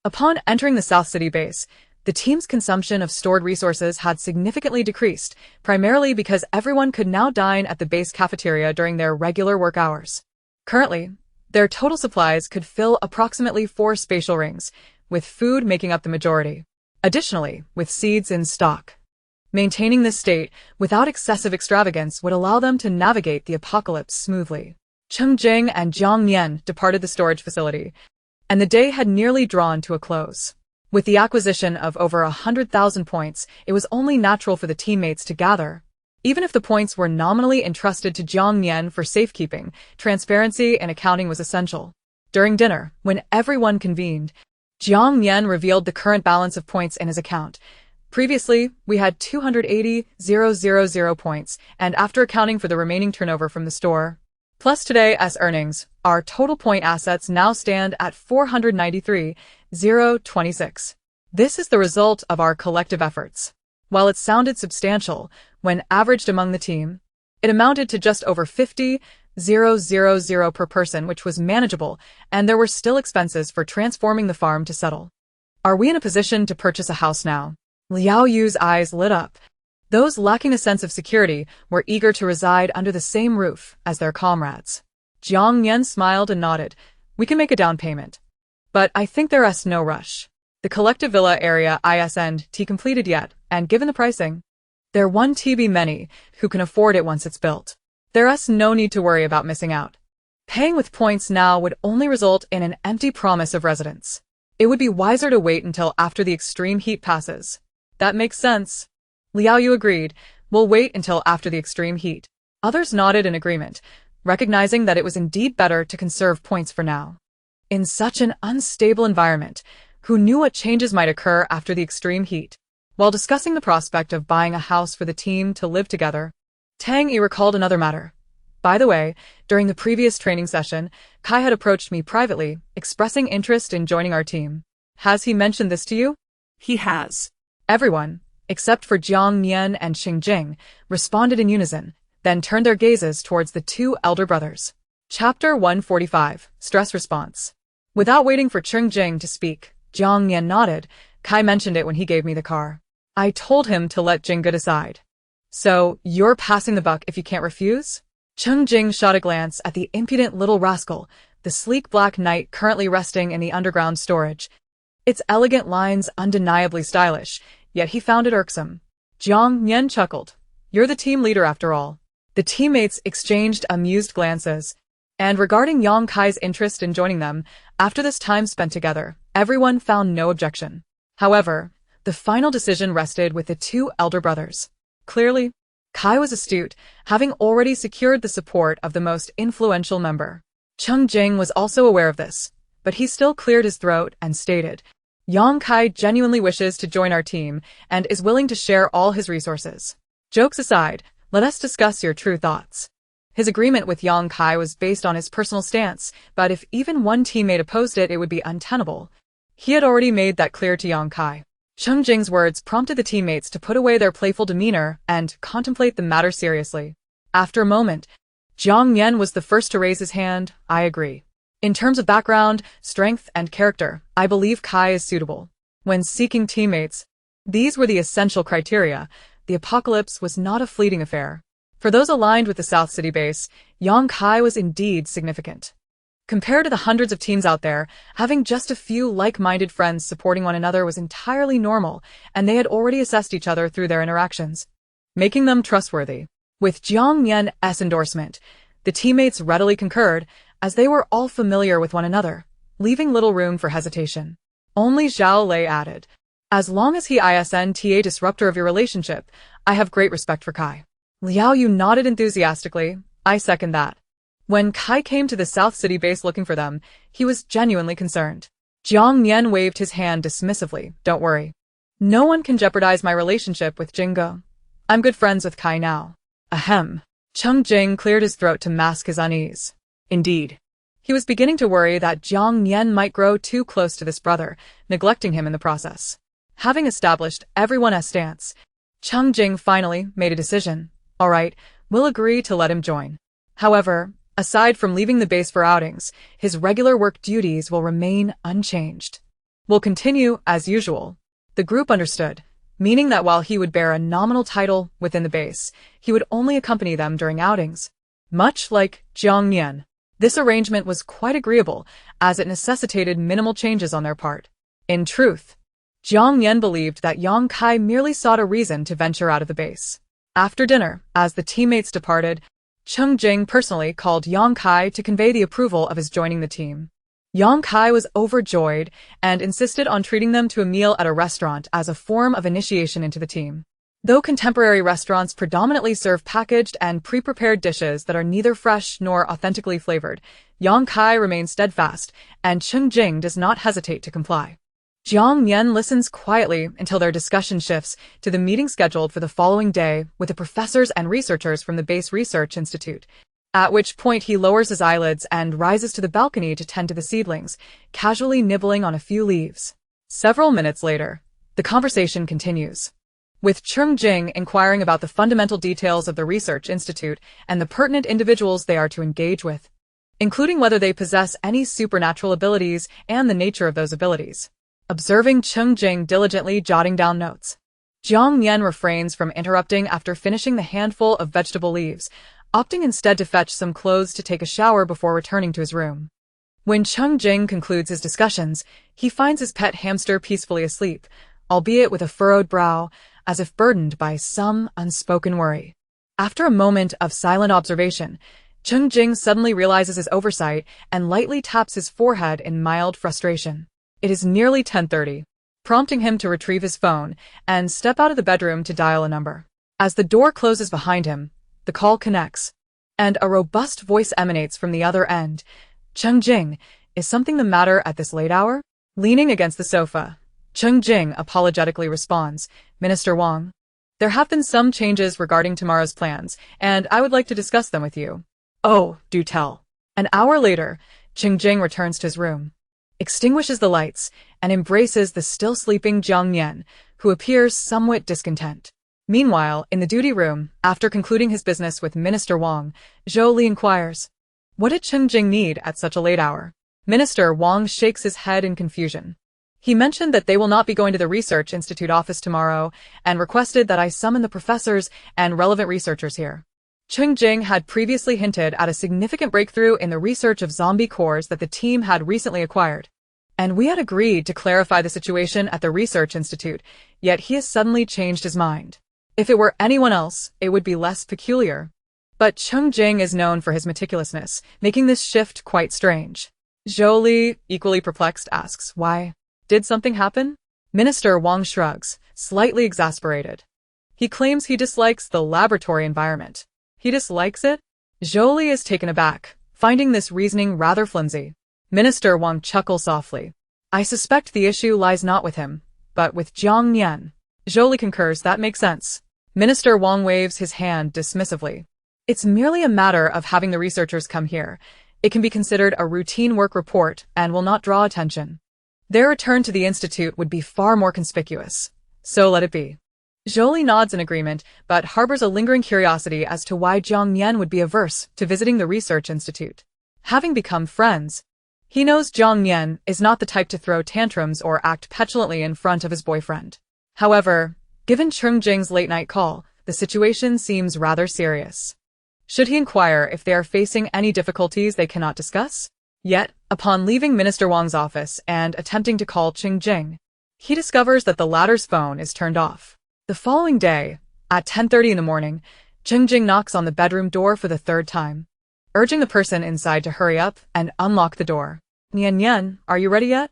Upon entering the South City base, the team's consumption of stored resources had significantly decreased, primarily because everyone could now dine at the base cafeteria during their regular work hours. Currently, their total supplies could fill approximately 4 spatial rings, with food making up the majority. Additionally, with seeds in stock. Maintaining this state without excessive extravagance would allow them to navigate the apocalypse smoothly. Cheng Jing and Jiang Nian departed the storage facility, and the day had nearly drawn to a close. With the acquisition of over 100,000 points, it was only natural for the teammates to gather. Even if the points were nominally entrusted to Jiang Nian for safekeeping, transparency in accounting was essential. During dinner, when everyone convened, Jiang Nian revealed the current balance of points in his account. Previously, we had 280,000 points, and after accounting for the remaining turnover from the store, plus today's earnings, our total point assets now stand at 493,026. This is the result of our collective efforts. While it sounded substantial, when averaged among the team, it amounted to just over 50,000 per person, which was manageable, and there were still expenses for transforming the farm to settle. Are we in a position to purchase a house now? Liao Yu's eyes lit up. Those lacking a sense of security were eager to reside under the same roof as their comrades. Jiang Nian smiled and nodded. We can make a down payment. But I think there's no rush. The collective villa area isn't completed yet, and given the pricing, there won't be many who can afford it once it's built. There's no need to worry about missing out. Paying with points now would only result in an empty promise of residence. It would be wiser to wait until after the extreme heat passes. That makes sense. Liao Yu agreed. We'll wait until after the extreme heat. Others nodded in agreement, recognizing that it was indeed better to conserve points for now. In such an unstable environment, who knew what changes might occur after the extreme heat? While discussing the prospect of buying a house for the team to live together, Tang Yi recalled another matter. By the way, during the previous training session, Kai had approached me privately, expressing interest in joining our team. Has he mentioned this to you? He has. Everyone, except for Jiang Nian and Cheng Jing, responded in unison, then turned their gazes towards the 2 elder brothers. Chapter 145, Stress Response. Without waiting for Cheng Jing to speak, Jiang Nian nodded. Kai mentioned it when he gave me the car. I told him to let Jingga decide. So, you're passing the buck if you can't refuse? Cheng Jing shot a glance at the impudent little rascal, the sleek black knight currently resting in the underground storage. Its elegant lines undeniably stylish, yet he found it irksome. Jiang Nian chuckled. You're the team leader after all. The teammates exchanged amused glances. And regarding Yang Kai's interest in joining them, after this time spent together, everyone found no objection. However, the final decision rested with the 2 elder brothers. Clearly, Kai was astute, having already secured the support of the most influential member. Cheng Jing was also aware of this, but he still cleared his throat and stated, Yang Kai genuinely wishes to join our team and is willing to share all his resources. Jokes aside, let us discuss your true thoughts. His agreement with Yang Kai was based on his personal stance, but if even one teammate opposed it, it would be untenable. He had already made that clear to Yang Kai. Cheng Jing's words prompted the teammates to put away their playful demeanor and contemplate the matter seriously. After a moment, Jiang Nian was the first to raise his hand. I agree. In terms of background, strength, and character, I believe Kai is suitable. When seeking teammates, these were the essential criteria. The apocalypse was not a fleeting affair. For those aligned with the South City base, Yang Kai was indeed significant. Compared to the hundreds of teams out there, having just a few like-minded friends supporting one another was entirely normal, and they had already assessed each other through their interactions, making them trustworthy. With Jiang Nian's endorsement, the teammates readily concurred, as they were all familiar with one another, leaving little room for hesitation. Only Zhao Lei added, as long as he isn't a disruptor of your relationship, I have great respect for Kai. Liao Yu nodded enthusiastically. I second that. When Kai came to the South City base looking for them, he was genuinely concerned. Jiang Nian waved his hand dismissively. Don't worry. No one can jeopardize my relationship with Jingo. I'm good friends with Kai now. Ahem. Cheng Jing cleared his throat to mask his unease. Indeed. He was beginning to worry that Jiang Nian might grow too close to this brother, neglecting him in the process. Having established everyone's stance, Cheng Jing finally made a decision. All right, we'll agree to let him join. However, aside from leaving the base for outings, his regular work duties will remain unchanged. We'll continue as usual. The group understood, meaning that while he would bear a nominal title within the base, he would only accompany them during outings. Much like Jiang Nian, this arrangement was quite agreeable, as it necessitated minimal changes on their part. In truth, Jiang Nian believed that Yang Kai merely sought a reason to venture out of the base. After dinner, as the teammates departed, Cheng Jing personally called Yang Kai to convey the approval of his joining the team. Yang Kai was overjoyed and insisted on treating them to a meal at a restaurant as a form of initiation into the team. Though contemporary restaurants predominantly serve packaged and pre-prepared dishes that are neither fresh nor authentically flavored, Yang Kai remains steadfast, and Cheng Jing does not hesitate to comply. Jiang Nian listens quietly until their discussion shifts to the meeting scheduled for the following day with the professors and researchers from the Base Research Institute, at which point he lowers his eyelids and rises to the balcony to tend to the seedlings, casually nibbling on a few leaves. Several minutes later, the conversation continues, with Cheng Jing inquiring about the fundamental details of the Research Institute and the pertinent individuals they are to engage with, including whether they possess any supernatural abilities and the nature of those abilities. Observing Cheng Jing diligently jotting down notes, Jiang Nian refrains from interrupting after finishing the handful of vegetable leaves, opting instead to fetch some clothes to take a shower before returning to his room. When Cheng Jing concludes his discussions, he finds his pet hamster peacefully asleep, albeit with a furrowed brow, as if burdened by some unspoken worry. After a moment of silent observation, Cheng Jing suddenly realizes his oversight and lightly taps his forehead in mild frustration. It is nearly 10:30, prompting him to retrieve his phone and step out of the bedroom to dial a number. As the door closes behind him, the call connects, and a robust voice emanates from the other end. Cheng Jing, is something the matter at this late hour? Leaning against the sofa, Cheng Jing apologetically responds, Minister Wang. There have been some changes regarding tomorrow's plans, and I would like to discuss them with you. Oh, do tell. An hour later, Cheng Jing returns to his room, extinguishes the lights, and embraces the still sleeping Jiang Nian, who appears somewhat discontent. Meanwhile, in the duty room, after concluding his business with Minister Wang, Zhou Li inquires, what did Cheng Jing need at such a late hour? Minister Wang shakes his head in confusion. He mentioned that they will not be going to the Research Institute office tomorrow and requested that I summon the professors and relevant researchers here. Cheng Jing had previously hinted at a significant breakthrough in the research of zombie cores that the team had recently acquired, and we had agreed to clarify the situation at the Research Institute, yet he has suddenly changed his mind. If it were anyone else, it would be less peculiar. But Cheng Jing is known for his meticulousness, making this shift quite strange. Zhou Li, equally perplexed, asks, why? Did something happen? Minister Wang shrugs, slightly exasperated. He claims he dislikes the laboratory environment. He dislikes it? Zhou Li is taken aback, Finding this reasoning rather flimsy, Minister Wang chuckled softly. I suspect the issue lies not with him, but with Jiang Nian. Zhou concurs that makes sense. Minister Wang waves his hand dismissively. It's merely a matter of having the researchers come here. It can be considered a routine work report and will not draw attention. Their return to the institute would be far more conspicuous. So let it be. Zhou nods in agreement, but harbors a lingering curiosity as to why Jiang Nian would be averse to visiting the research institute. Having become friends, he knows Jiang Nian is not the type to throw tantrums or act petulantly in front of his boyfriend. However, given Cheng Jing's late-night call, the situation seems rather serious. Should he inquire if they are facing any difficulties they cannot discuss? Yet, upon leaving Minister Wang's office and attempting to call Cheng Jing, he discovers that the latter's phone is turned off. The following day, at 10:30 in the morning, Cheng Jing knocks on the bedroom door for the third time, urging the person inside to hurry up and unlock the door. Nian Nian, are you ready yet?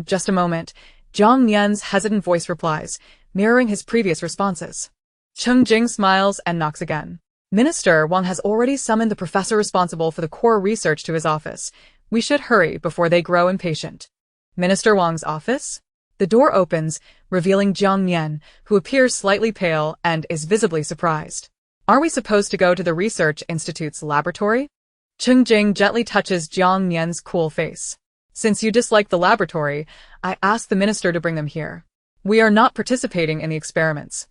Just a moment. Jiang Nian's hesitant voice replies, mirroring his previous responses. Cheng Jing smiles and knocks again. Minister Wang has already summoned the professor responsible for the core research to his office. We should hurry before they grow impatient. Minister Wang's office? The door opens, revealing Jiang Nian, who appears slightly pale and is visibly surprised. Are we supposed to go to the Research Institute's laboratory? Cheng Jing gently touches Jiang Nian's cool face. Since you dislike the laboratory, I asked the minister to bring them here. We are not participating in the experiments.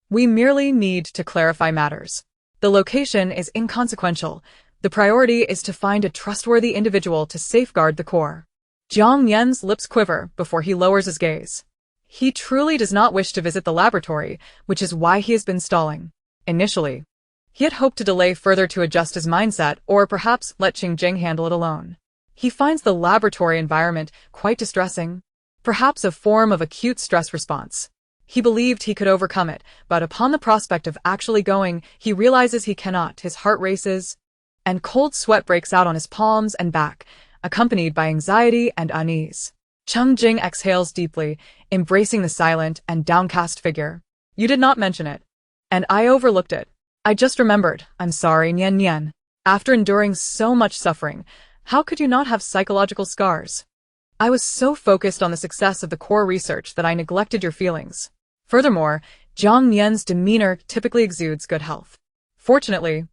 We merely need to clarify matters. The location is inconsequential. The priority is to find a trustworthy individual to safeguard the core. Jiang Nian's lips quiver before he lowers his gaze. He truly does not wish to visit the laboratory, which is why he has been stalling. Initially, he had hoped to delay further to adjust his mindset or perhaps let Cheng Jing handle it alone. He finds the laboratory environment quite distressing, perhaps a form of acute stress response. He believed he could overcome it, but upon the prospect of actually going, he realizes he cannot. His heart races, and cold sweat breaks out on his palms and back, accompanied by anxiety and unease. Cheng Jing exhales deeply, embracing the silent and downcast figure. You did not mention it, and I overlooked it. I just remembered. I'm sorry, Nian Nian. After enduring so much suffering, how could you not have psychological scars? I was so focused on the success of the core research that I neglected your feelings. Furthermore, Jiang Nian's demeanor typically exudes good health. Fortunately,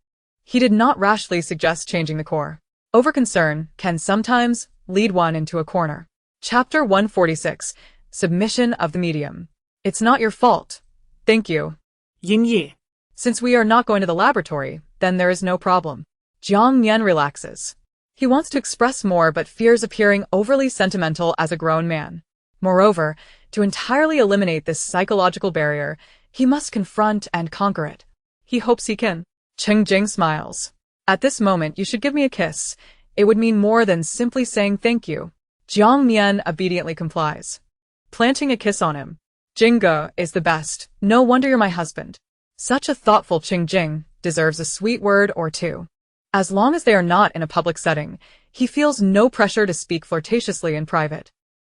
he did not rashly suggest changing the core. Overconcern can sometimes lead one into a corner. Chapter 146, Submission of the Medium. It's not your fault. Thank you. Yin Ye. Since we are not going to the laboratory, then there is no problem. Jiang Nian relaxes. He wants to express more but fears appearing overly sentimental as a grown man. Moreover, to entirely eliminate this psychological barrier, he must confront and conquer it. He hopes he can. Cheng Jing smiles. At this moment, you should give me a kiss. It would mean more than simply saying thank you. Jiang Nian obediently complies, planting a kiss on him. Jingo is the best. No wonder you're my husband. Such a thoughtful Cheng Jing deserves a sweet word or two. As long as they are not in a public setting, he feels no pressure to speak flirtatiously in private.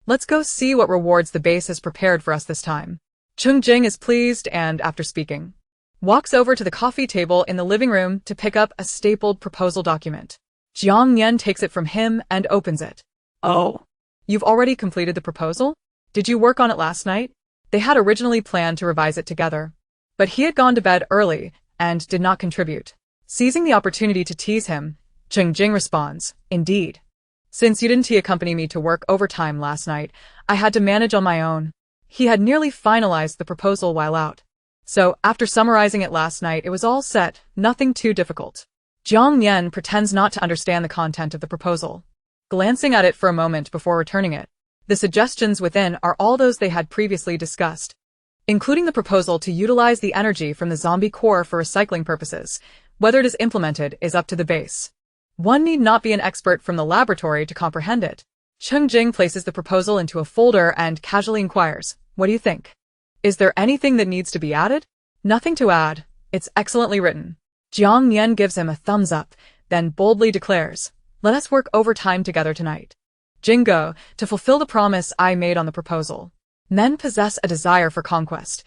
Let's go see what rewards the base has prepared for us this time. Cheng Jing is pleased and, after speaking, walks over to the coffee table in the living room to pick up a stapled proposal document. Jiang Nian takes it from him and opens it. Oh, you've already completed the proposal? Did you work on it last night? They had originally planned to revise it together, but he had gone to bed early and did not contribute. Seizing the opportunity to tease him, Cheng Jing responds, Indeed. Since you didn't accompany me to work overtime last night, I had to manage on my own. He had nearly finalized the proposal while out. So, after summarizing it last night, it was all set, nothing too difficult. Jiang Nian pretends not to understand the content of the proposal, glancing at it for a moment before returning it. The suggestions within are all those they had previously discussed, including the proposal to utilize the energy from the zombie core for recycling purposes. Whether it is implemented is up to the base. One need not be an expert from the laboratory to comprehend it. Cheng Jing places the proposal into a folder and casually inquires, What do you think? Is there anything that needs to be added? Nothing to add. It's excellently written. Jiang Nian gives him a thumbs up, then boldly declares, Let us work overtime together tonight. Jingo, to fulfill the promise I made on the proposal. Men possess a desire for conquest.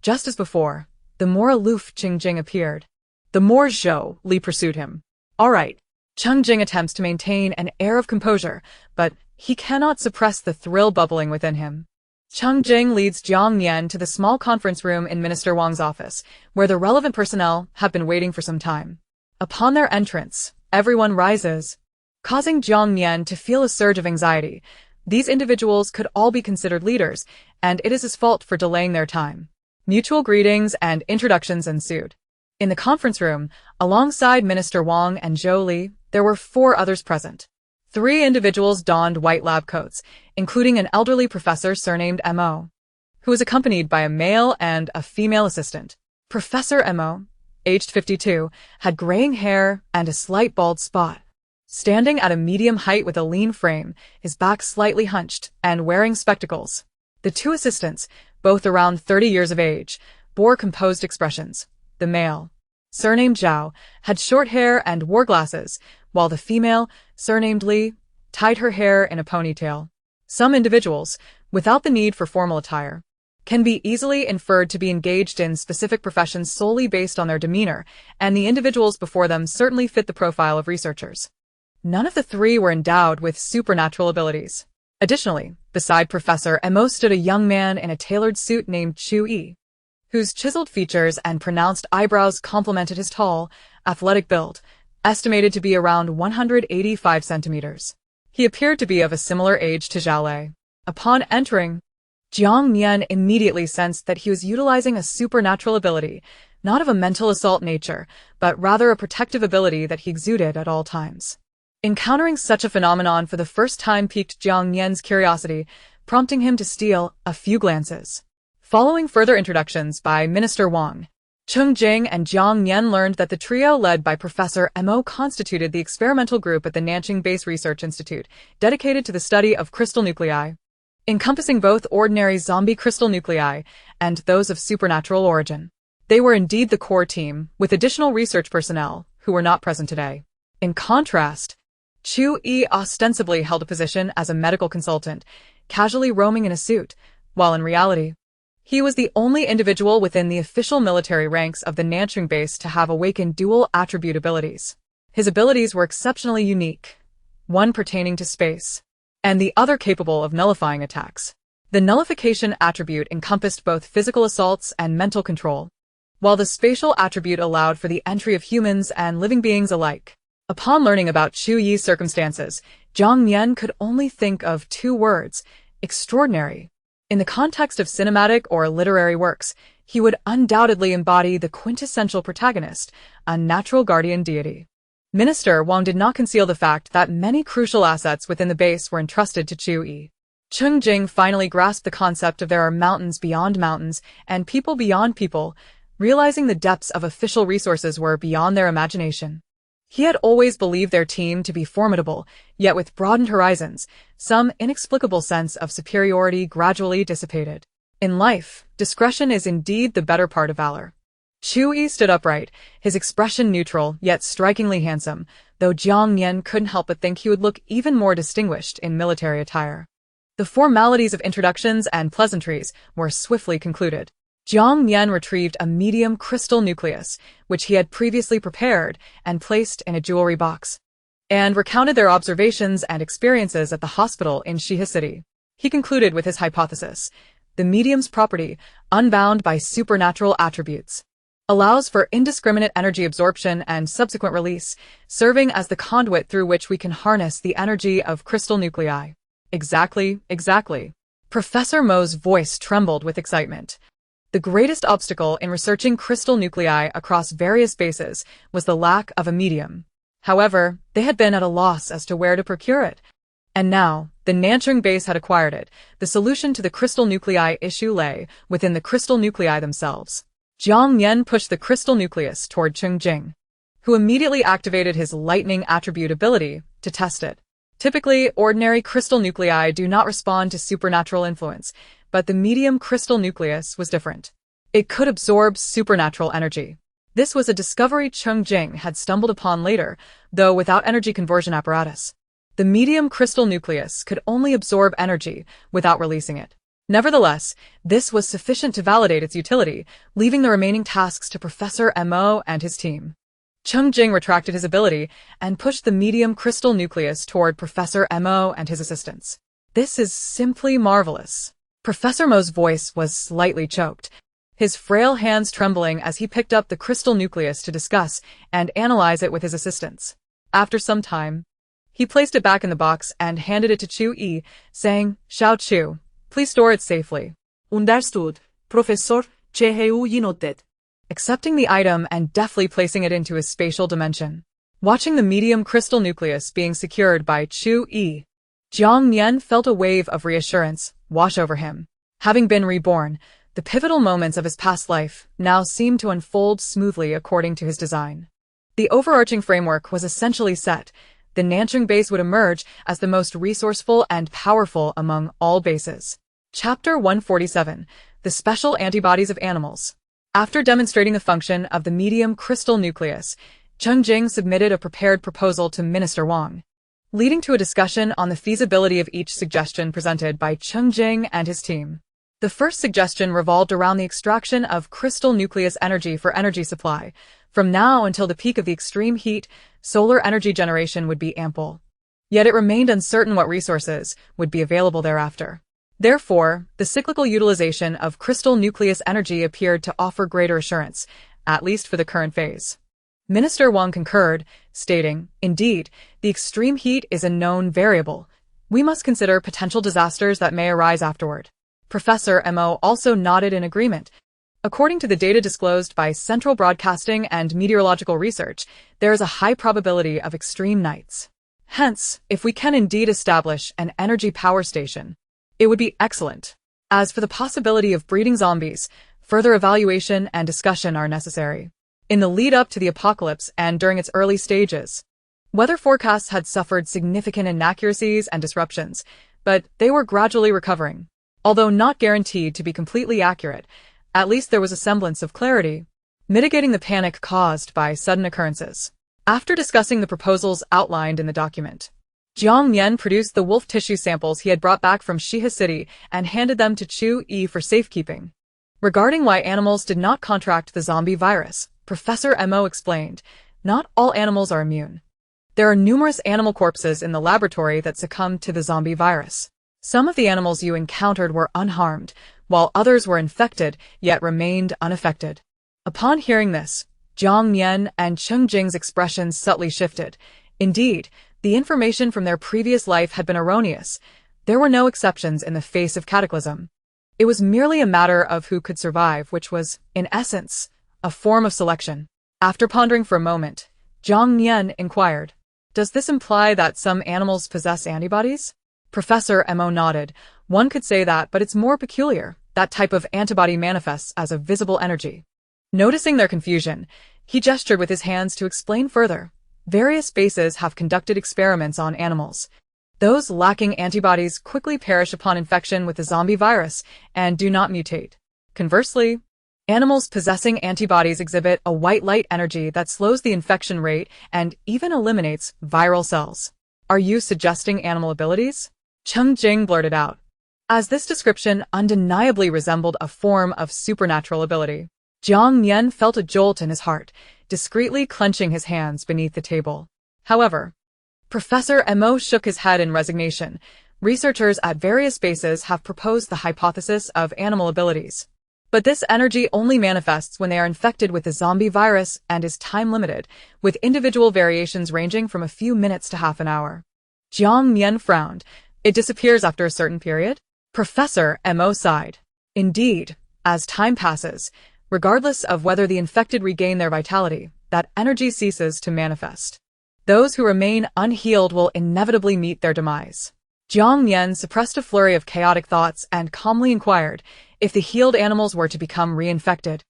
Just as before, the more aloof Cheng Jing appeared, the more Zhou Li pursued him. All right, Cheng Jing attempts to maintain an air of composure, but he cannot suppress the thrill bubbling within him. Cheng Jing leads Jiang Nian to the small conference room in Minister Wang's office, where the relevant personnel have been waiting for some time. Upon their entrance, everyone rises, causing Jiang Nian to feel a surge of anxiety. These individuals could all be considered leaders, and it is his fault for delaying their time. Mutual greetings and introductions ensued. In the conference room, alongside Minister Wang and Zhou Li, there were 4 others present. 3 individuals donned white lab coats, including an elderly professor surnamed Mo, who was accompanied by a male and a female assistant. Professor Mo, aged 52, had graying hair and a slight bald spot. Standing at a medium height with a lean frame, his back slightly hunched, and wearing spectacles. The 2 assistants, both around 30 years of age, bore composed expressions. The male, surnamed Zhao, had short hair and wore glasses, while the female, surnamed Li, tied her hair in a ponytail. Some individuals, without the need for formal attire, can be easily inferred to be engaged in specific professions solely based on their demeanor, and the individuals before them certainly fit the profile of researchers. None of the 3 were endowed with supernatural abilities. Additionally, beside Professor Mo stood a young man in a tailored suit named Chu Yi, whose chiseled features and pronounced eyebrows complemented his tall, athletic build, estimated to be around 185 centimeters. He appeared to be of a similar age to Zhao Lei. Upon entering, Jiang Nian immediately sensed that he was utilizing a supernatural ability, not of a mental assault nature, but rather a protective ability that he exuded at all times. Encountering such a phenomenon for the first time piqued Jiang Nian's curiosity, prompting him to steal a few glances. Following further introductions by Minister Wang, Cheng Jing and Jiang Nian learned that the trio led by Professor Mo constituted the experimental group at the Nanjing Base Research Institute, dedicated to the study of crystal nuclei, encompassing both ordinary zombie crystal nuclei and those of supernatural origin. They were indeed the core team, with additional research personnel, who were not present today. In contrast, Chu Yi ostensibly held a position as a medical consultant, casually roaming in a suit, while in reality, he was the only individual within the official military ranks of the Nanjing base to have awakened dual attribute abilities. His abilities were exceptionally unique, one pertaining to space, and the other capable of nullifying attacks. The nullification attribute encompassed both physical assaults and mental control, while the spatial attribute allowed for the entry of humans and living beings alike. Upon learning about Chu Yi's circumstances, Jiang Nian could only think of 2 words: extraordinary. In the context of cinematic or literary works, he would undoubtedly embody the quintessential protagonist, a natural guardian deity. Minister Wang did not conceal the fact that many crucial assets within the base were entrusted to Chu Yi. Cheng Jing finally grasped the concept of there are mountains beyond mountains and people beyond people, realizing the depths of official resources were beyond their imagination. He had always believed their team to be formidable, yet with broadened horizons, some inexplicable sense of superiority gradually dissipated. In life, discretion is indeed the better part of valor. Chu Yi stood upright, his expression neutral yet strikingly handsome, though Jiang Nian couldn't help but think he would look even more distinguished in military attire. The formalities of introductions and pleasantries were swiftly concluded. Jiang Nian retrieved a medium crystal nucleus, which he had previously prepared and placed in a jewelry box, and recounted their observations and experiences at the hospital in Shihe City. He concluded with his hypothesis: the medium's property, unbound by supernatural attributes, allows for indiscriminate energy absorption and subsequent release, serving as the conduit through which we can harness the energy of crystal nuclei. Exactly. Professor Mo's voice trembled with excitement. The greatest obstacle in researching crystal nuclei across various bases was the lack of a medium. However, they had been at a loss as to where to procure it. And now, the Nanjing base had acquired it. The solution to the crystal nuclei issue lay within the crystal nuclei themselves. Jiang Nian pushed the crystal nucleus toward Cheng Jing, who immediately activated his lightning attribute ability to test it. Typically, ordinary crystal nuclei do not respond to supernatural influence, but the medium crystal nucleus was different. It could absorb supernatural energy. This was a discovery Cheng Jing had stumbled upon later, though without energy conversion apparatus. The medium crystal nucleus could only absorb energy without releasing it. Nevertheless, this was sufficient to validate its utility, leaving the remaining tasks to Professor Mo and his team. Cheng Jing retracted his ability and pushed the medium crystal nucleus toward Professor Mo and his assistants. This is simply marvelous. Professor Mo's voice was slightly choked, his frail hands trembling as he picked up the crystal nucleus to discuss and analyze it with his assistants. After some time, he placed it back in the box and handed it to Chu Yi, saying, "Xiao Chu, please store it safely." Understood, Professor. Cheheu Yi nodded, accepting the item and deftly placing it into his spatial dimension. Watching the medium crystal nucleus being secured by Chu Yi, Jiang Nian felt a wave of reassurance wash over him. Having been reborn, the pivotal moments of his past life now seemed to unfold smoothly according to his design. The overarching framework was essentially set. The Nancheng base would emerge as the most resourceful and powerful among all bases. Chapter 147, The Special Antibodies of Animals. After demonstrating the function of the medium crystal nucleus, Cheng Jing submitted a prepared proposal to Minister Wang, leading to a discussion on the feasibility of each suggestion presented by Cheng Jing and his team. The first suggestion revolved around the extraction of crystal nucleus energy for energy supply. From now until the peak of the extreme heat, solar energy generation would be ample. Yet it remained uncertain what resources would be available thereafter. Therefore, the cyclical utilization of crystal nucleus energy appeared to offer greater assurance, at least for the current phase. Minister Wang concurred, stating, "Indeed, the extreme heat is a known variable. We must consider potential disasters that may arise afterward." Professor Mo also nodded in agreement. According to the data disclosed by Central Broadcasting and Meteorological Research, there is a high probability of extreme nights. Hence, if we can indeed establish an energy power station, it would be excellent. As for the possibility of breeding zombies, further evaluation and discussion are necessary. In the lead-up to the apocalypse and during its early stages, weather forecasts had suffered significant inaccuracies and disruptions, but they were gradually recovering. Although not guaranteed to be completely accurate, at least there was a semblance of clarity, mitigating the panic caused by sudden occurrences. After discussing the proposals outlined in the document, Jiang Nian produced the wolf tissue samples he had brought back from Shihe City and handed them to Chu Yi for safekeeping. Regarding why animals did not contract the zombie virus, Professor Mo explained, "Not all animals are immune. There are numerous animal corpses in the laboratory that succumbed to the zombie virus. Some of the animals you encountered were unharmed, while others were infected yet remained unaffected." Upon hearing this, Jiang Nian and Cheng Jing's expressions subtly shifted. Indeed, the information from their previous life had been erroneous. There were no exceptions in the face of cataclysm. It was merely a matter of who could survive, which was, in essence, a form of selection. After pondering for a moment, Jiang Nian inquired, "Does this imply that some animals possess antibodies?" Professor Mo nodded. "One could say that, but it's more peculiar. That type of antibody manifests as a visible energy." Noticing their confusion, he gestured with his hands to explain further. Various bases have conducted experiments on animals. Those lacking antibodies quickly perish upon infection with the zombie virus and do not mutate. Conversely, animals possessing antibodies exhibit a white light energy that slows the infection rate and even eliminates viral cells. "Are you suggesting animal abilities?" Cheng Jing blurted out, as this description undeniably resembled a form of supernatural ability. Jiang Nian felt a jolt in his heart, discreetly clenching his hands beneath the table. However, Professor Mo shook his head in resignation. Researchers at various bases have proposed the hypothesis of animal abilities. But this energy only manifests when they are infected with the zombie virus and is time-limited, with individual variations ranging from a few minutes to half an hour. Jiang Nian frowned. "It disappears after a certain period?" Professor Mo sighed. "Indeed, as time passes, regardless of whether the infected regain their vitality, that energy ceases to manifest. Those who remain unhealed will inevitably meet their demise." Jiang Nian suppressed a flurry of chaotic thoughts and calmly inquired, if the healed animals were to become reinfected,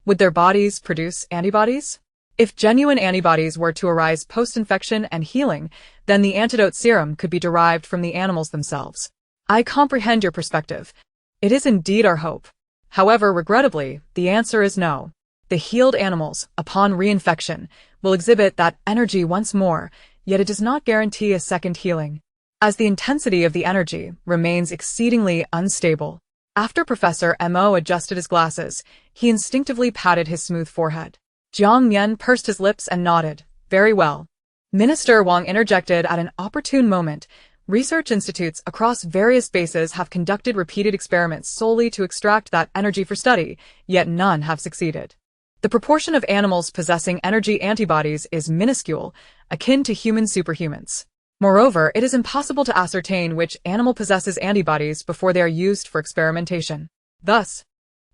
would their bodies produce antibodies? If genuine antibodies were to arise post-infection and healing, then the antidote serum could be derived from the animals themselves. "I comprehend your perspective. It is indeed our hope. However, regrettably, the answer is no. The healed animals, upon reinfection, will exhibit that energy once more, yet it does not guarantee a second healing, as the intensity of the energy remains exceedingly unstable." After Professor Mo adjusted his glasses, he instinctively patted his smooth forehead. Jiang Nian pursed his lips and nodded. Very well. Minister Wang interjected at an opportune moment. Research institutes across various bases have conducted repeated experiments solely to extract that energy for study, yet none have succeeded. The proportion of animals possessing energy antibodies is minuscule, akin to human superhumans. Moreover, it is impossible to ascertain which animal possesses antibodies before they are used for experimentation. Thus,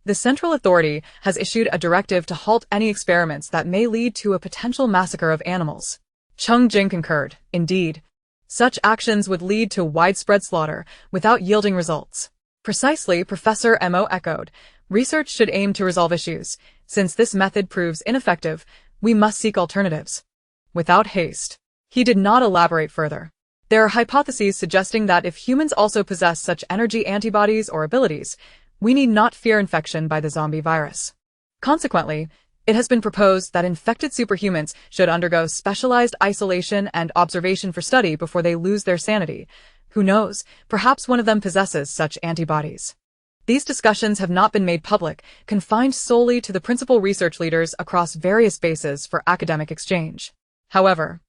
the central authority has issued a directive to halt any experiments that may lead to a potential massacre of animals. Cheng Jing concurred. Indeed, such actions would lead to widespread slaughter without yielding results. Precisely, Professor Mo echoed. Research should aim to resolve issues. Since this method proves ineffective, we must seek alternatives. Without haste. He did not elaborate further. There are hypotheses suggesting that if humans also possess such energy antibodies or abilities, we need not fear infection by the zombie virus. Consequently, it has been proposed that infected superhumans should undergo specialized isolation and observation for study before they lose their sanity. Who knows, perhaps one of them possesses such antibodies. These discussions have not been made public, confined solely to the principal research leaders across various bases for academic exchange. However,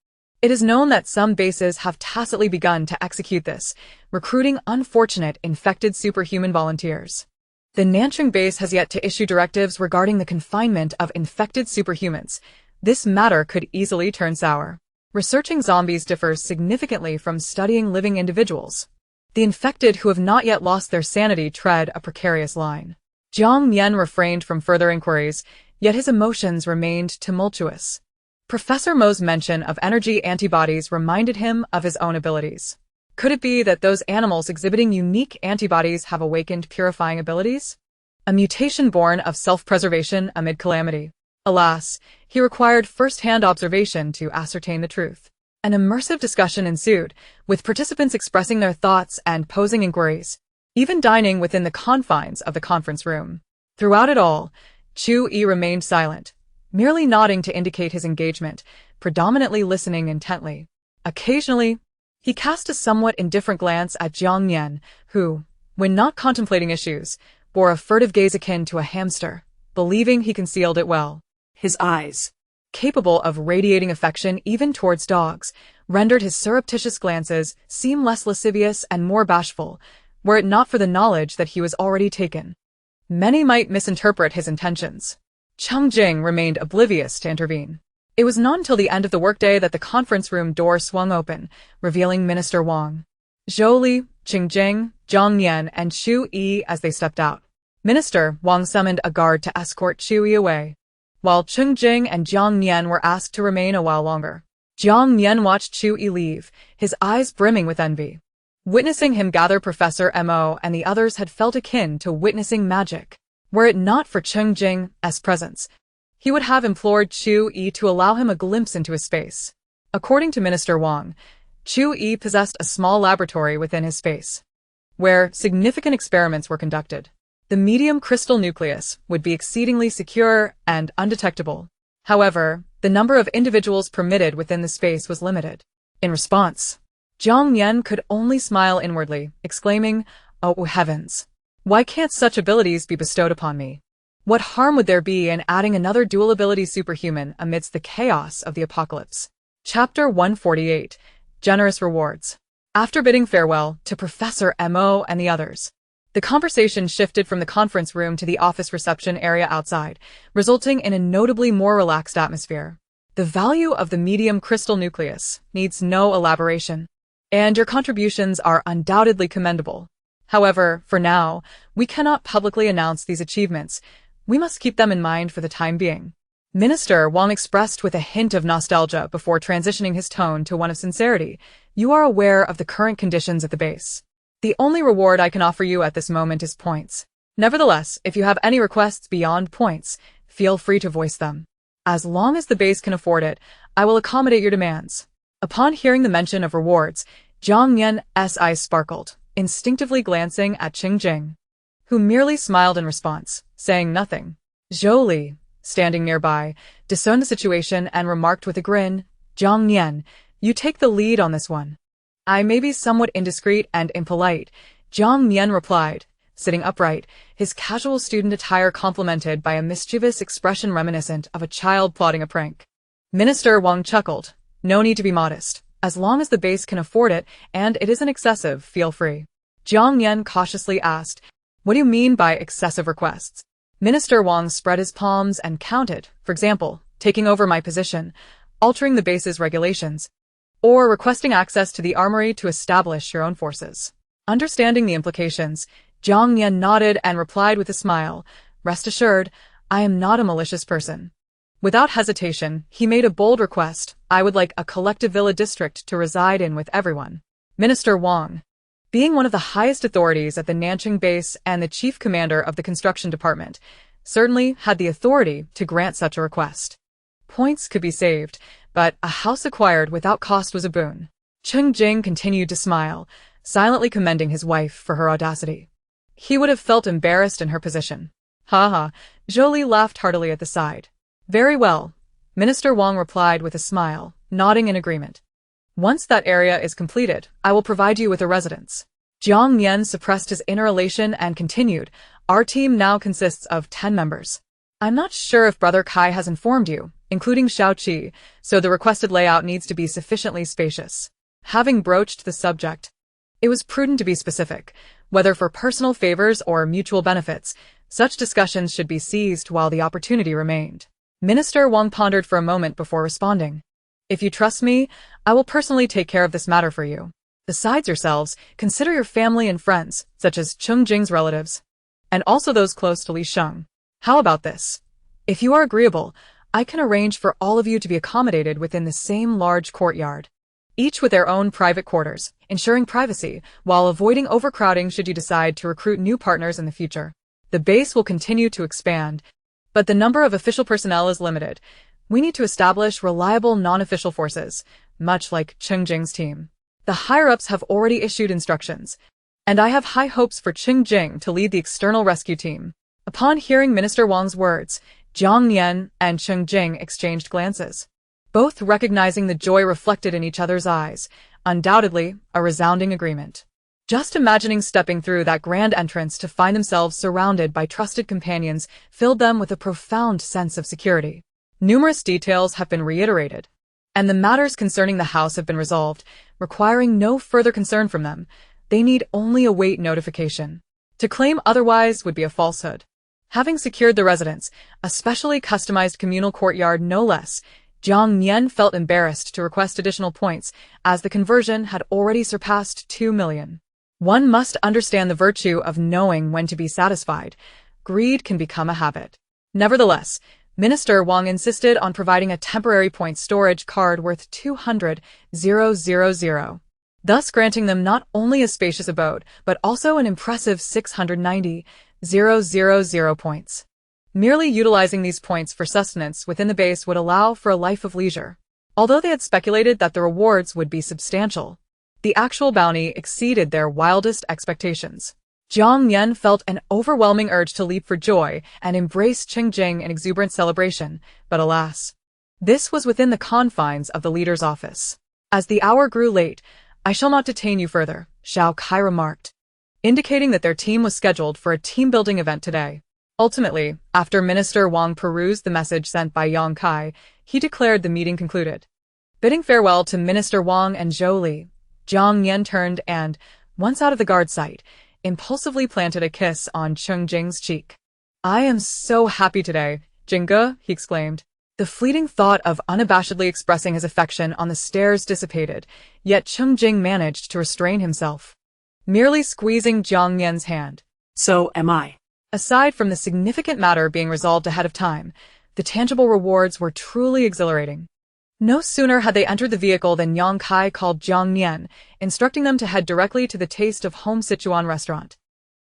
it is known that some bases have tacitly begun to execute this, recruiting unfortunate infected superhuman volunteers. The Nancheng base has yet to issue directives regarding the confinement of infected superhumans. This matter could easily turn sour. Researching zombies differs significantly from studying living individuals. The infected who have not yet lost their sanity tread a precarious line. Jiang Nian refrained from further inquiries, yet his emotions remained tumultuous. Professor Mo's mention of energy antibodies reminded him of his own abilities. Could it be that those animals exhibiting unique antibodies have awakened purifying abilities? A mutation born of self-preservation amid calamity. Alas, he required first-hand observation to ascertain the truth. An immersive discussion ensued, with participants expressing their thoughts and posing inquiries, even dining within the confines of the conference room. Throughout it all, Chu Yi remained silent, merely nodding to indicate his engagement, predominantly listening intently. Occasionally, he cast a somewhat indifferent glance at Jiang Nian, who, when not contemplating issues, bore a furtive gaze akin to a hamster, believing he concealed it well. His eyes, capable of radiating affection even towards dogs, rendered his surreptitious glances seem less lascivious and more bashful, were it not for the knowledge that he was already taken. Many might misinterpret his intentions. Cheng Jing remained oblivious to intervene. It was not until the end of the workday that the conference room door swung open, revealing Minister Wang. Zhou Li, Cheng Jing, Jiang Nian, and Chu Yi as they stepped out. Minister Wang summoned a guard to escort Chu Yi away, while Cheng Jing and Jiang Nian were asked to remain a while longer. Jiang Nian watched Chu Yi leave, his eyes brimming with envy. Witnessing him gather Professor Mo and the others had felt akin to witnessing magic. Were it not for Cheng Jing's presence, he would have implored Chu Yi to allow him a glimpse into his space. According to Minister Wang, Chu Yi possessed a small laboratory within his space, where significant experiments were conducted. The medium crystal nucleus would be exceedingly secure and undetectable. However, the number of individuals permitted within the space was limited. In response, Jiang Nian could only smile inwardly, exclaiming, "Oh heavens! Why can't such abilities be bestowed upon me? What harm would there be in adding another dual-ability superhuman amidst the chaos of the apocalypse?" Chapter 148. Generous Rewards. After bidding farewell to Professor Mo and the others, the conversation shifted from the conference room to the office reception area outside, resulting in a notably more relaxed atmosphere. The value of the medium crystal nucleus needs no elaboration, and your contributions are undoubtedly commendable. However, for now, we cannot publicly announce these achievements. We must keep them in mind for the time being. Minister Wang expressed with a hint of nostalgia before transitioning his tone to one of sincerity. You are aware of the current conditions at the base. The only reward I can offer you at this moment is points. Nevertheless, if you have any requests beyond points, feel free to voice them. As long as the base can afford it, I will accommodate your demands. Upon hearing the mention of rewards, Jiang Nian's eyes sparkled, instinctively glancing at Cheng Jing, who merely smiled in response, saying nothing. Zhou Li, standing nearby, discerned the situation and remarked with a grin, "Jiang Nian, you take the lead on this one." "I may be somewhat indiscreet and impolite," Jiang Nian replied, sitting upright, his casual student attire complemented by a mischievous expression reminiscent of a child plotting a prank. Minister Wang chuckled. No need to be modest. As long as the base can afford it, and it isn't excessive, feel free. Jiang Nian cautiously asked, what do you mean by excessive requests? Minister Wang spread his palms and counted, for example, taking over my position, altering the base's regulations, or requesting access to the armory to establish your own forces. Understanding the implications, Jiang Nian nodded and replied with a smile, rest assured, I am not a malicious person. Without hesitation, he made a bold request. I would like a collective villa district to reside in with everyone. Minister Wang, being one of the highest authorities at the Nanqing base and the chief commander of the construction department, certainly had the authority to grant such a request. Points could be saved, but a house acquired without cost was a boon. Cheng Jing continued to smile, silently commending his wife for her audacity. He would have felt embarrassed in her position. Ha ha, Jolie laughed heartily at the side. Very well, Minister Wang replied with a smile, nodding in agreement. Once that area is completed, I will provide you with a residence. Jiang Nian suppressed his inner elation and continued, our team now consists of 10 members. I'm not sure if Brother Kai has informed you, including Xiao Qi, so the requested layout needs to be sufficiently spacious. Having broached the subject, it was prudent to be specific, whether for personal favors or mutual benefits. Such discussions should be seized while the opportunity remained. Minister Wang pondered for a moment before responding. If you trust me, I will personally take care of this matter for you. Besides yourselves, consider your family and friends, such as Cheng Jing's relatives, and also those close to Li Sheng. How about this? If you are agreeable, I can arrange for all of you to be accommodated within the same large courtyard, each with their own private quarters, ensuring privacy, while avoiding overcrowding should you decide to recruit new partners in the future. The base will continue to expand, but the number of official personnel is limited. We need to establish reliable non-official forces, much like Cheng Jing's team. The higher-ups have already issued instructions, and I have high hopes for Cheng Jing to lead the external rescue team. Upon hearing Minister Wang's words, Jiang Nian and Cheng Jing exchanged glances, both recognizing the joy reflected in each other's eyes, undoubtedly a resounding agreement. Just imagining stepping through that grand entrance to find themselves surrounded by trusted companions filled them with a profound sense of security. Numerous details have been reiterated, and the matters concerning the house have been resolved, requiring no further concern from them. They need only await notification. To claim otherwise would be a falsehood. Having secured the residence, a specially customized communal courtyard no less, Jiang Nian felt embarrassed to request additional points, as the conversion had already surpassed 2 million. One must understand the virtue of knowing when to be satisfied. Greed can become a habit. Nevertheless, Minister Wang insisted on providing a temporary point storage card worth 200,000, thus granting them not only a spacious abode, but also an impressive 690,000 points. Merely utilizing these points for sustenance within the base would allow for a life of leisure. Although they had speculated that the rewards would be substantial, the actual bounty exceeded their wildest expectations. Jiang Nian felt an overwhelming urge to leap for joy and embrace Cheng Jing in exuberant celebration, but alas, this was within the confines of the leader's office. As the hour grew late, I shall not detain you further, Xiao Kai remarked, indicating that their team was scheduled for a team-building event today. Ultimately, after Minister Wang perused the message sent by Yang Kai, he declared the meeting concluded. Bidding farewell to Minister Wang and Zhou Li, Jiang Nian turned and, once out of the guard sight, impulsively planted a kiss on Cheng Jing's cheek. I am so happy today, Jingge, he exclaimed. The fleeting thought of unabashedly expressing his affection on the stairs dissipated, yet Cheng Jing managed to restrain himself, merely squeezing Jiang Nian's hand. So am I. Aside from the significant matter being resolved ahead of time, the tangible rewards were truly exhilarating. No sooner had they entered the vehicle than Yang Kai called Jiang Nian, instructing them to head directly to the Taste of Home Sichuan restaurant,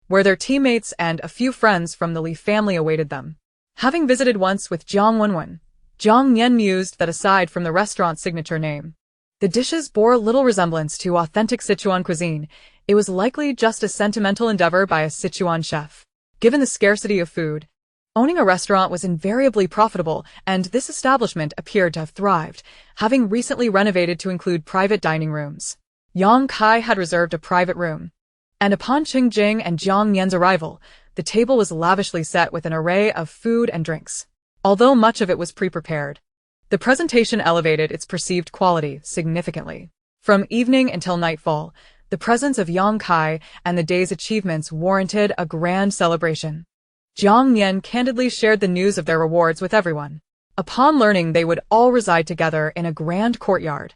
where their teammates and a few friends from the Li family awaited them. Having visited once with Jiang Wenwen, Jiang Nian mused that aside from the restaurant's signature name, the dishes bore little resemblance to authentic Sichuan cuisine. It was likely just a sentimental endeavor by a Sichuan chef. Given the scarcity of food, owning a restaurant was invariably profitable, and this establishment appeared to have thrived, having recently renovated to include private dining rooms. Yang Kai had reserved a private room, And upon Cheng Jing and Jiang Nian's arrival, the table was lavishly set with an array of food and drinks. Although much of it was pre-prepared, the presentation elevated its perceived quality significantly. From evening until nightfall, the presence of Yang Kai and the day's achievements warranted a grand celebration. Jiang Nian candidly shared the news of their rewards with everyone. Upon learning they would all reside together in a grand courtyard,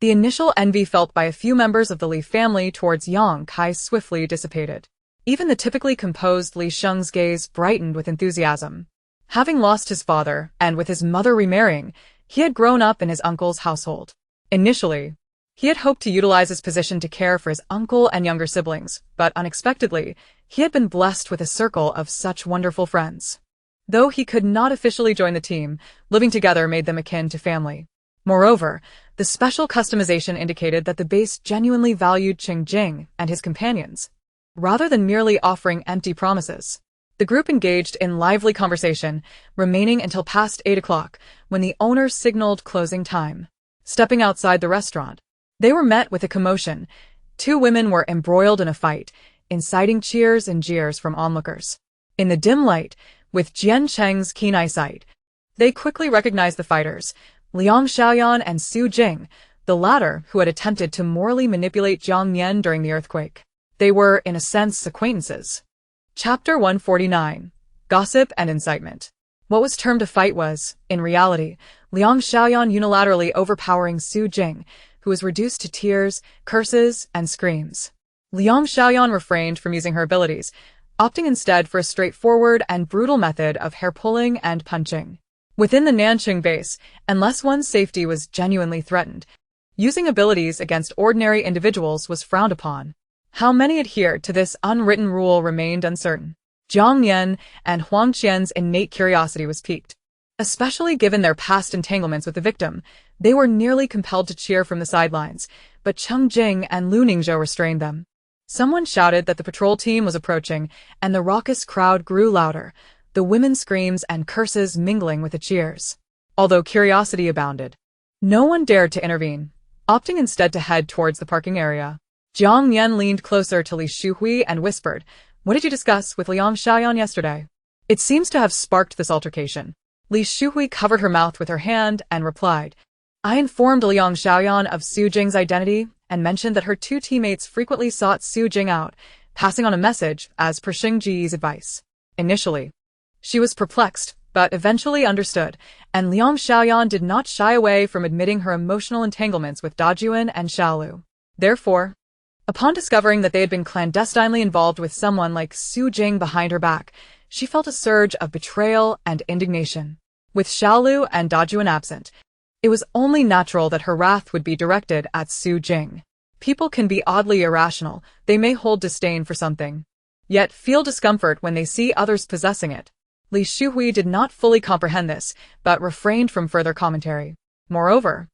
the initial envy felt by a few members of the Li family towards Yang Kai swiftly dissipated. Even the typically composed Li Sheng's gaze brightened with enthusiasm. Having lost his father, and with his mother remarrying, he had grown up in his uncle's household. Initially, he had hoped to utilize his position to care for his uncle and younger siblings, but unexpectedly, he had been blessed with a circle of such wonderful friends. Though he could not officially join the team, living together made them akin to family. Moreover, the special customization indicated that the base genuinely valued Cheng Jing and his companions, rather than merely offering empty promises. The group engaged in lively conversation, remaining until past 8 o'clock, when the owner signaled closing time. Stepping outside the restaurant, they were met with a commotion. Two women were embroiled in a fight, inciting cheers and jeers from onlookers. In the dim light, with Jian Cheng's keen eyesight, they quickly recognized the fighters, Liang Xiaoyan and Su Jing, the latter who had attempted to morally manipulate Jiang Nian during the earthquake. They were, in a sense, acquaintances. Chapter 149. Gossip and Incitement. What was termed a fight was, in reality, Liang Xiaoyan unilaterally overpowering Su Jing, who was reduced to tears, curses, and screams. Liang Xiaoyan refrained from using her abilities, opting instead for a straightforward and brutal method of hair-pulling and punching. Within the Nanqing base, unless one's safety was genuinely threatened, using abilities against ordinary individuals was frowned upon. How many adhered to this unwritten rule remained uncertain. Jiang Nian and Huang Qian's innate curiosity was piqued. Especially given their past entanglements with the victim, they were nearly compelled to cheer from the sidelines, but Cheng Jing and Lu Ningzhou restrained them. Someone shouted that the patrol team was approaching, and the raucous crowd grew louder, the women's screams and curses mingling with the cheers. Although curiosity abounded, no one dared to intervene, opting instead to head towards the parking area. Jiang Nian leaned closer to Li Shuhui and whispered, "What did you discuss with Liang Xiaoyan yesterday?" It seems to have sparked this altercation. Li Shuhui covered her mouth with her hand and replied, "I informed Liang Xiaoyan of Su Jing's identity and mentioned that her two teammates frequently sought Su Jing out, passing on a message as per Xing Ji's advice." Initially, she was perplexed, but eventually understood, and Liang Xiaoyan did not shy away from admitting her emotional entanglements with Dajuan and Xiaolu. Therefore, upon discovering that they had been clandestinely involved with someone like Su Jing behind her back, she felt a surge of betrayal and indignation. With Xiaolu and Dajuan absent, it was only natural that her wrath would be directed at Su Jing. People can be oddly irrational. They may hold disdain for something, yet feel discomfort when they see others possessing it. Li Shuhui did not fully comprehend this, but refrained from further commentary. Moreover,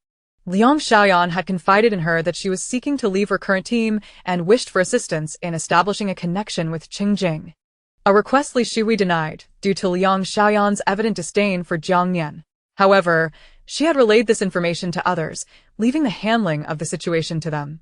Liang Xiaoyan had confided in her that she was seeking to leave her current team and wished for assistance in establishing a connection with Cheng Jing. A request Li Shuhui denied, due to Liang Xiaoyan's evident disdain for Jiang Nian. However, she had relayed this information to others, leaving the handling of the situation to them.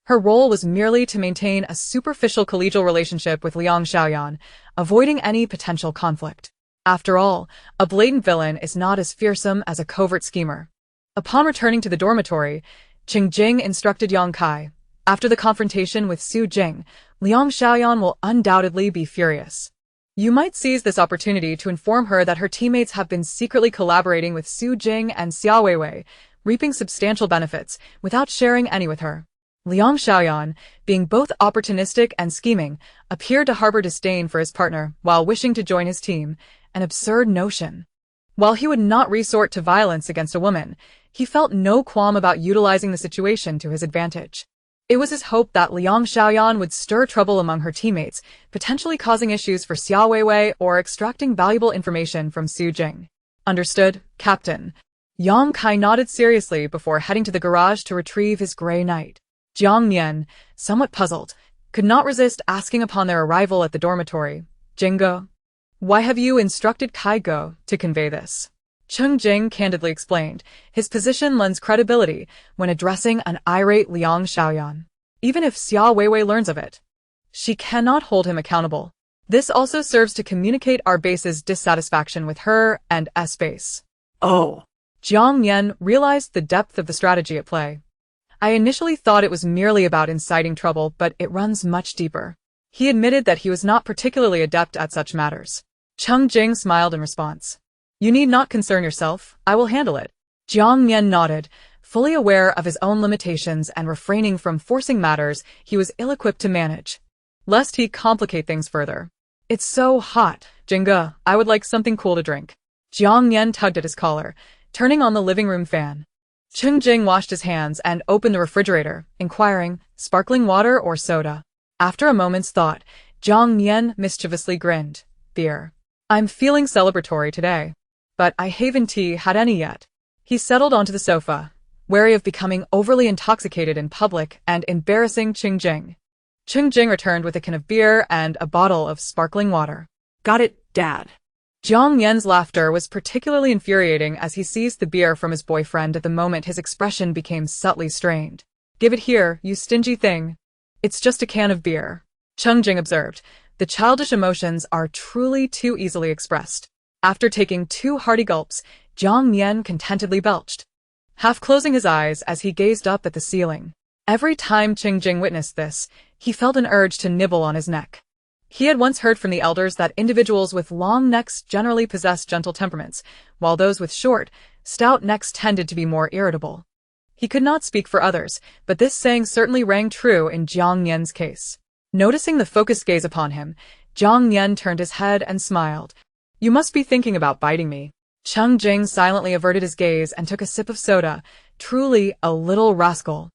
Her role was merely to maintain a superficial collegial relationship with Liang Xiaoyan, avoiding any potential conflict. After all, a blatant villain is not as fearsome as a covert schemer. Upon returning to the dormitory, Cheng Jing instructed Yang Kai, "After the confrontation with Su Jing, Liang Xiaoyan will undoubtedly be furious. You might seize this opportunity to inform her that her teammates have been secretly collaborating with Su Jing and Xia Weiwei, reaping substantial benefits without sharing any with her." Liang Xiaoyan, being both opportunistic and scheming, appeared to harbor disdain for his partner while wishing to join his team, an absurd notion. While he would not resort to violence against a woman, he felt no qualm about utilizing the situation to his advantage. It was his hope that Liang Xiaoyan would stir trouble among her teammates, potentially causing issues for Xia Weiwei or extracting valuable information from Su Jing. "Understood, Captain." Yang Kai nodded seriously before heading to the garage to retrieve his gray knight. Jiang Nian, somewhat puzzled, could not resist asking upon their arrival at the dormitory, "Jingo, why have you instructed Kai Go to convey this?" Cheng Jing candidly explained, "His position lends credibility when addressing an irate Liang Xiaoyan. Even if Xia Weiwei learns of it, She cannot hold him accountable. This also serves to communicate our base's dissatisfaction with her and S-base. Oh. Jiang Nian realized the depth of the strategy at play. I initially thought it was merely about inciting trouble, but it runs much deeper. He admitted that he was not particularly adept at such matters. Cheng Jing smiled in response. You need not concern yourself, I will handle it. Jiang Nian nodded, fully aware of his own limitations and refraining from forcing matters he was ill-equipped to manage, lest he complicate things further. It's so hot, Jinge, I would like something cool to drink. Jiang Nian tugged at his collar, turning on the living room fan. Cheng Jing washed his hands and opened the refrigerator, inquiring, sparkling water or soda? After a moment's thought, Jiang Nian mischievously grinned. Beer. I'm feeling celebratory today. But I haven't had any yet. He settled onto the sofa, wary of becoming overly intoxicated in public and embarrassing Cheng Jing. Cheng Jing returned with a can of beer and a bottle of sparkling water. Got it, Dad. Jiang Nian's laughter was particularly infuriating as he seized the beer from his boyfriend at the moment his expression became subtly strained. Give it here, you stingy thing. It's just a can of beer. Cheng Jing observed. The childish emotions are truly too easily expressed. After taking 2 hearty gulps, Jiang Nian contentedly belched, half closing his eyes as he gazed up at the ceiling. Every time Cheng Jing witnessed this, he felt an urge to nibble on his neck. He had once heard from the elders that individuals with long necks generally possess gentle temperaments, while those with short, stout necks tended to be more irritable. He could not speak for others, but this saying certainly rang true in Jiang Nian's case. Noticing the focused gaze upon him, Jiang Nian turned his head and smiled. You must be thinking about biting me. Cheng Jing silently averted his gaze and took a sip of soda. Truly a little rascal.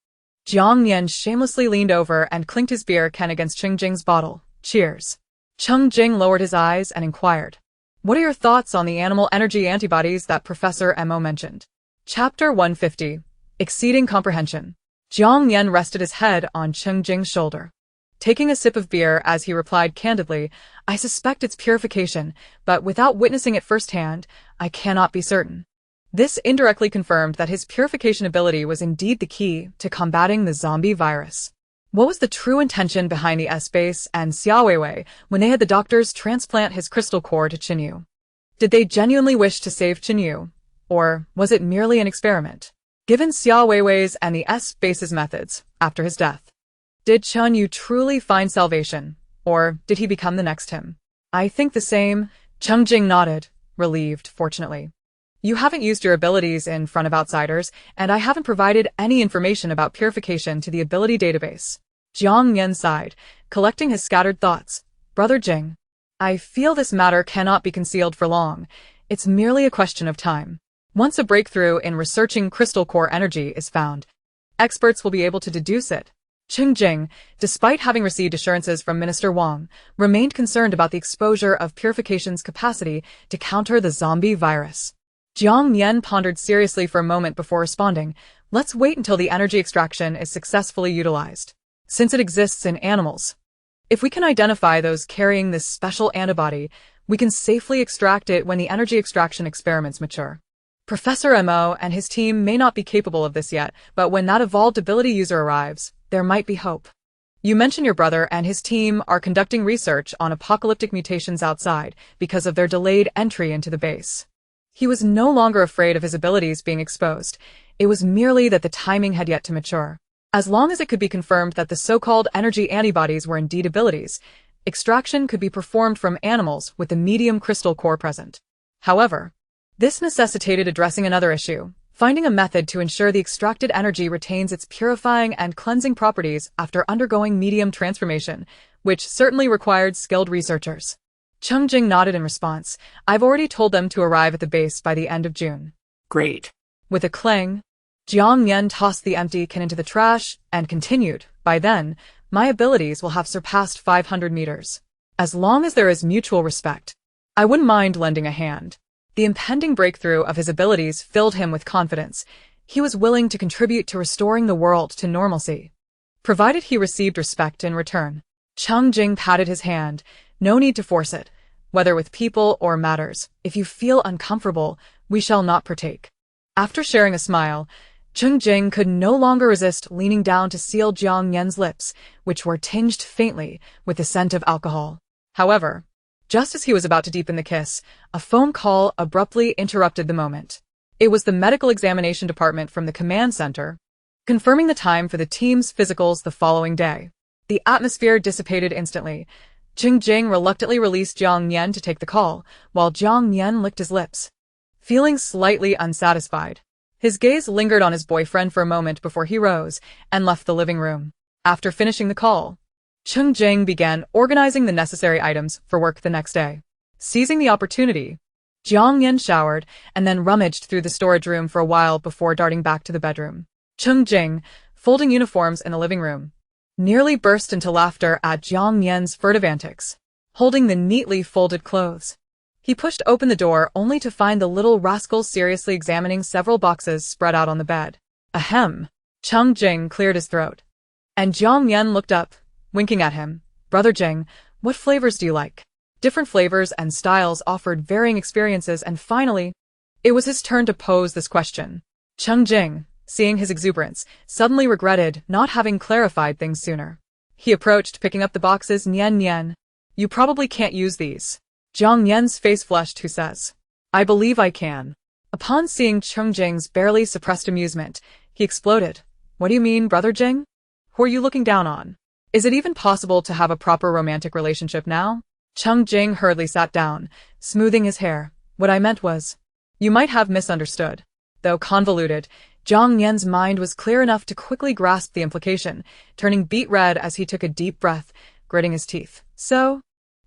Jiang Nian shamelessly leaned over and clinked his beer can against Cheng Jing's bottle. Cheers. Cheng Jing lowered his eyes and inquired. What are your thoughts on the animal energy antibodies that Professor Mo mentioned? Chapter 150. Exceeding Comprehension. Jiang Nian rested his head on Cheng Jing's shoulder, taking a sip of beer as he replied candidly, I suspect it's purification, but without witnessing it firsthand, I cannot be certain. This indirectly confirmed that his purification ability was indeed the key to combating the zombie virus. What was the true intention behind the S-base and Xia Weiwei when they had the doctors transplant his crystal core to Qinyu? Did they genuinely wish to save Qinyu, or was it merely an experiment? Given Xia Weiwei's and the S-base's methods, after his death, did Qinyu truly find salvation, or did he become the next him? I think the same. Cheng Jing nodded, relieved, fortunately. You haven't used your abilities in front of outsiders, and I haven't provided any information about purification to the ability database. Jiang Nian sighed, collecting his scattered thoughts. Brother Jing, I feel this matter cannot be concealed for long. It's merely a question of time. Once a breakthrough in researching crystal core energy is found, experts will be able to deduce it. Cheng Jing, despite having received assurances from Minister Wang, remained concerned about the exposure of purification's capacity to counter the zombie virus. Jiang Nian pondered seriously for a moment before responding, let's wait until the energy extraction is successfully utilized. Since it exists in animals, if we can identify those carrying this special antibody, we can safely extract it when the energy extraction experiments mature. Professor Mo and his team may not be capable of this yet, but when that evolved ability user arrives, there might be hope. You mentioned your brother and his team are conducting research on apocalyptic mutations outside because of their delayed entry into the base. He was no longer afraid of his abilities being exposed. It was merely that the timing had yet to mature. As long as it could be confirmed that the so-called energy antibodies were indeed abilities, extraction could be performed from animals with the medium crystal core present. However, this necessitated addressing another issue, finding a method to ensure the extracted energy retains its purifying and cleansing properties after undergoing medium transformation, which certainly required skilled researchers. Cheng Jing nodded in response. I've already told them to arrive at the base by the end of June. Great. With a clang, Jiang Nian tossed the empty can into the trash and continued, by then, my abilities will have surpassed 500 meters. As long as there is mutual respect, I wouldn't mind lending a hand. The impending breakthrough of his abilities filled him with confidence. He was willing to contribute to restoring the world to normalcy, provided he received respect in return. Cheng Jing patted his hand. No need to force it, whether with people or matters. If you feel uncomfortable, we shall not partake. After sharing a smile, Cheng Jing could no longer resist leaning down to seal Jiang Nian's lips, which were tinged faintly with the scent of alcohol. However, just as he was about to deepen the kiss, a phone call abruptly interrupted the moment. It was the medical examination department from the command center, confirming the time for the team's physicals the following day. The atmosphere dissipated instantly. Cheng Jing reluctantly released Jiang Nian to take the call, while Jiang Nian licked his lips, feeling slightly unsatisfied. His gaze lingered on his boyfriend for a moment before he rose and left the living room. After finishing the call, Cheng Jing began organizing the necessary items for work the next day. Seizing the opportunity, Jiang Nian showered and then rummaged through the storage room for a while before darting back to the bedroom. Cheng Jing, folding uniforms in the living room, nearly burst into laughter at Jiang Nian's furtive antics, holding the neatly folded clothes. He pushed open the door only to find the little rascal seriously examining several boxes spread out on the bed. Ahem. Cheng Jing cleared his throat, and Jiang Nian looked up, winking at him. Brother Jing, what flavors do you like? Different flavors and styles offered varying experiences, and finally, it was his turn to pose this question. Cheng Jing, seeing his exuberance, suddenly regretted not having clarified things sooner. He approached, picking up the boxes. Nian Nian, you probably can't use these. Jiang Nian's face flushed. Who says? I believe I can. Upon seeing Cheng Jing's barely suppressed amusement, he exploded. What do you mean, Brother Jing? Who are you looking down on? Is it even possible to have a proper romantic relationship now? Cheng Jing hurriedly sat down, smoothing his hair. What I meant was, you might have misunderstood. Though convoluted, Jiang Nian's mind was clear enough to quickly grasp the implication, turning beet red as he took a deep breath, gritting his teeth. So,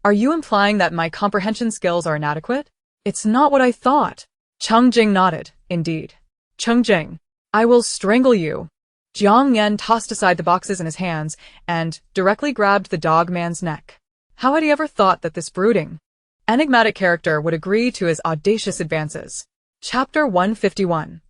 are you implying that my comprehension skills are inadequate? It's not what I thought. Cheng Jing nodded. Indeed. Cheng Jing, I will strangle you. Jiang Nian tossed aside the boxes in his hands and directly grabbed the dog man's neck. How had he ever thought that this brooding, enigmatic character would agree to his audacious advances? Chapter 151.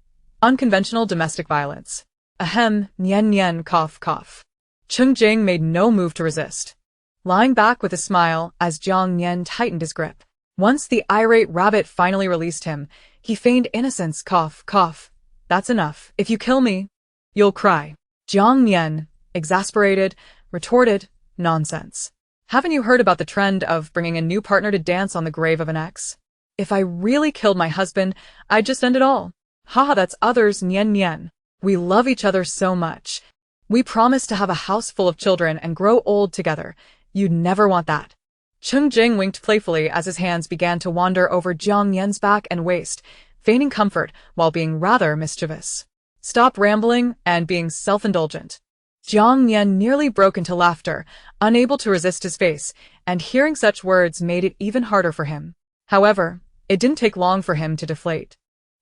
Unconventional Domestic Violence. Ahem, Nian Nian, cough, cough. Cheng Jing made no move to resist, lying back with a smile as Jiang Nian tightened his grip. Once the irate rabbit finally released him, he feigned innocence. Cough, cough. That's enough. If you kill me, you'll cry. Jiang Nian, exasperated, retorted, nonsense. Haven't you heard about the trend of bringing a new partner to dance on the grave of an ex? If I really killed my husband, I'd just end it all. Haha, that's others. Nian Nian. We love each other so much. We promised to have a house full of children and grow old together. You'd never want that. Cheng Jing winked playfully as his hands began to wander over Jiang Nian's back and waist, feigning comfort while being rather mischievous. Stop rambling and being self-indulgent. Jiang Nian nearly broke into laughter, unable to resist his face, and hearing such words made it even harder for him. However, it didn't take long for him to deflate.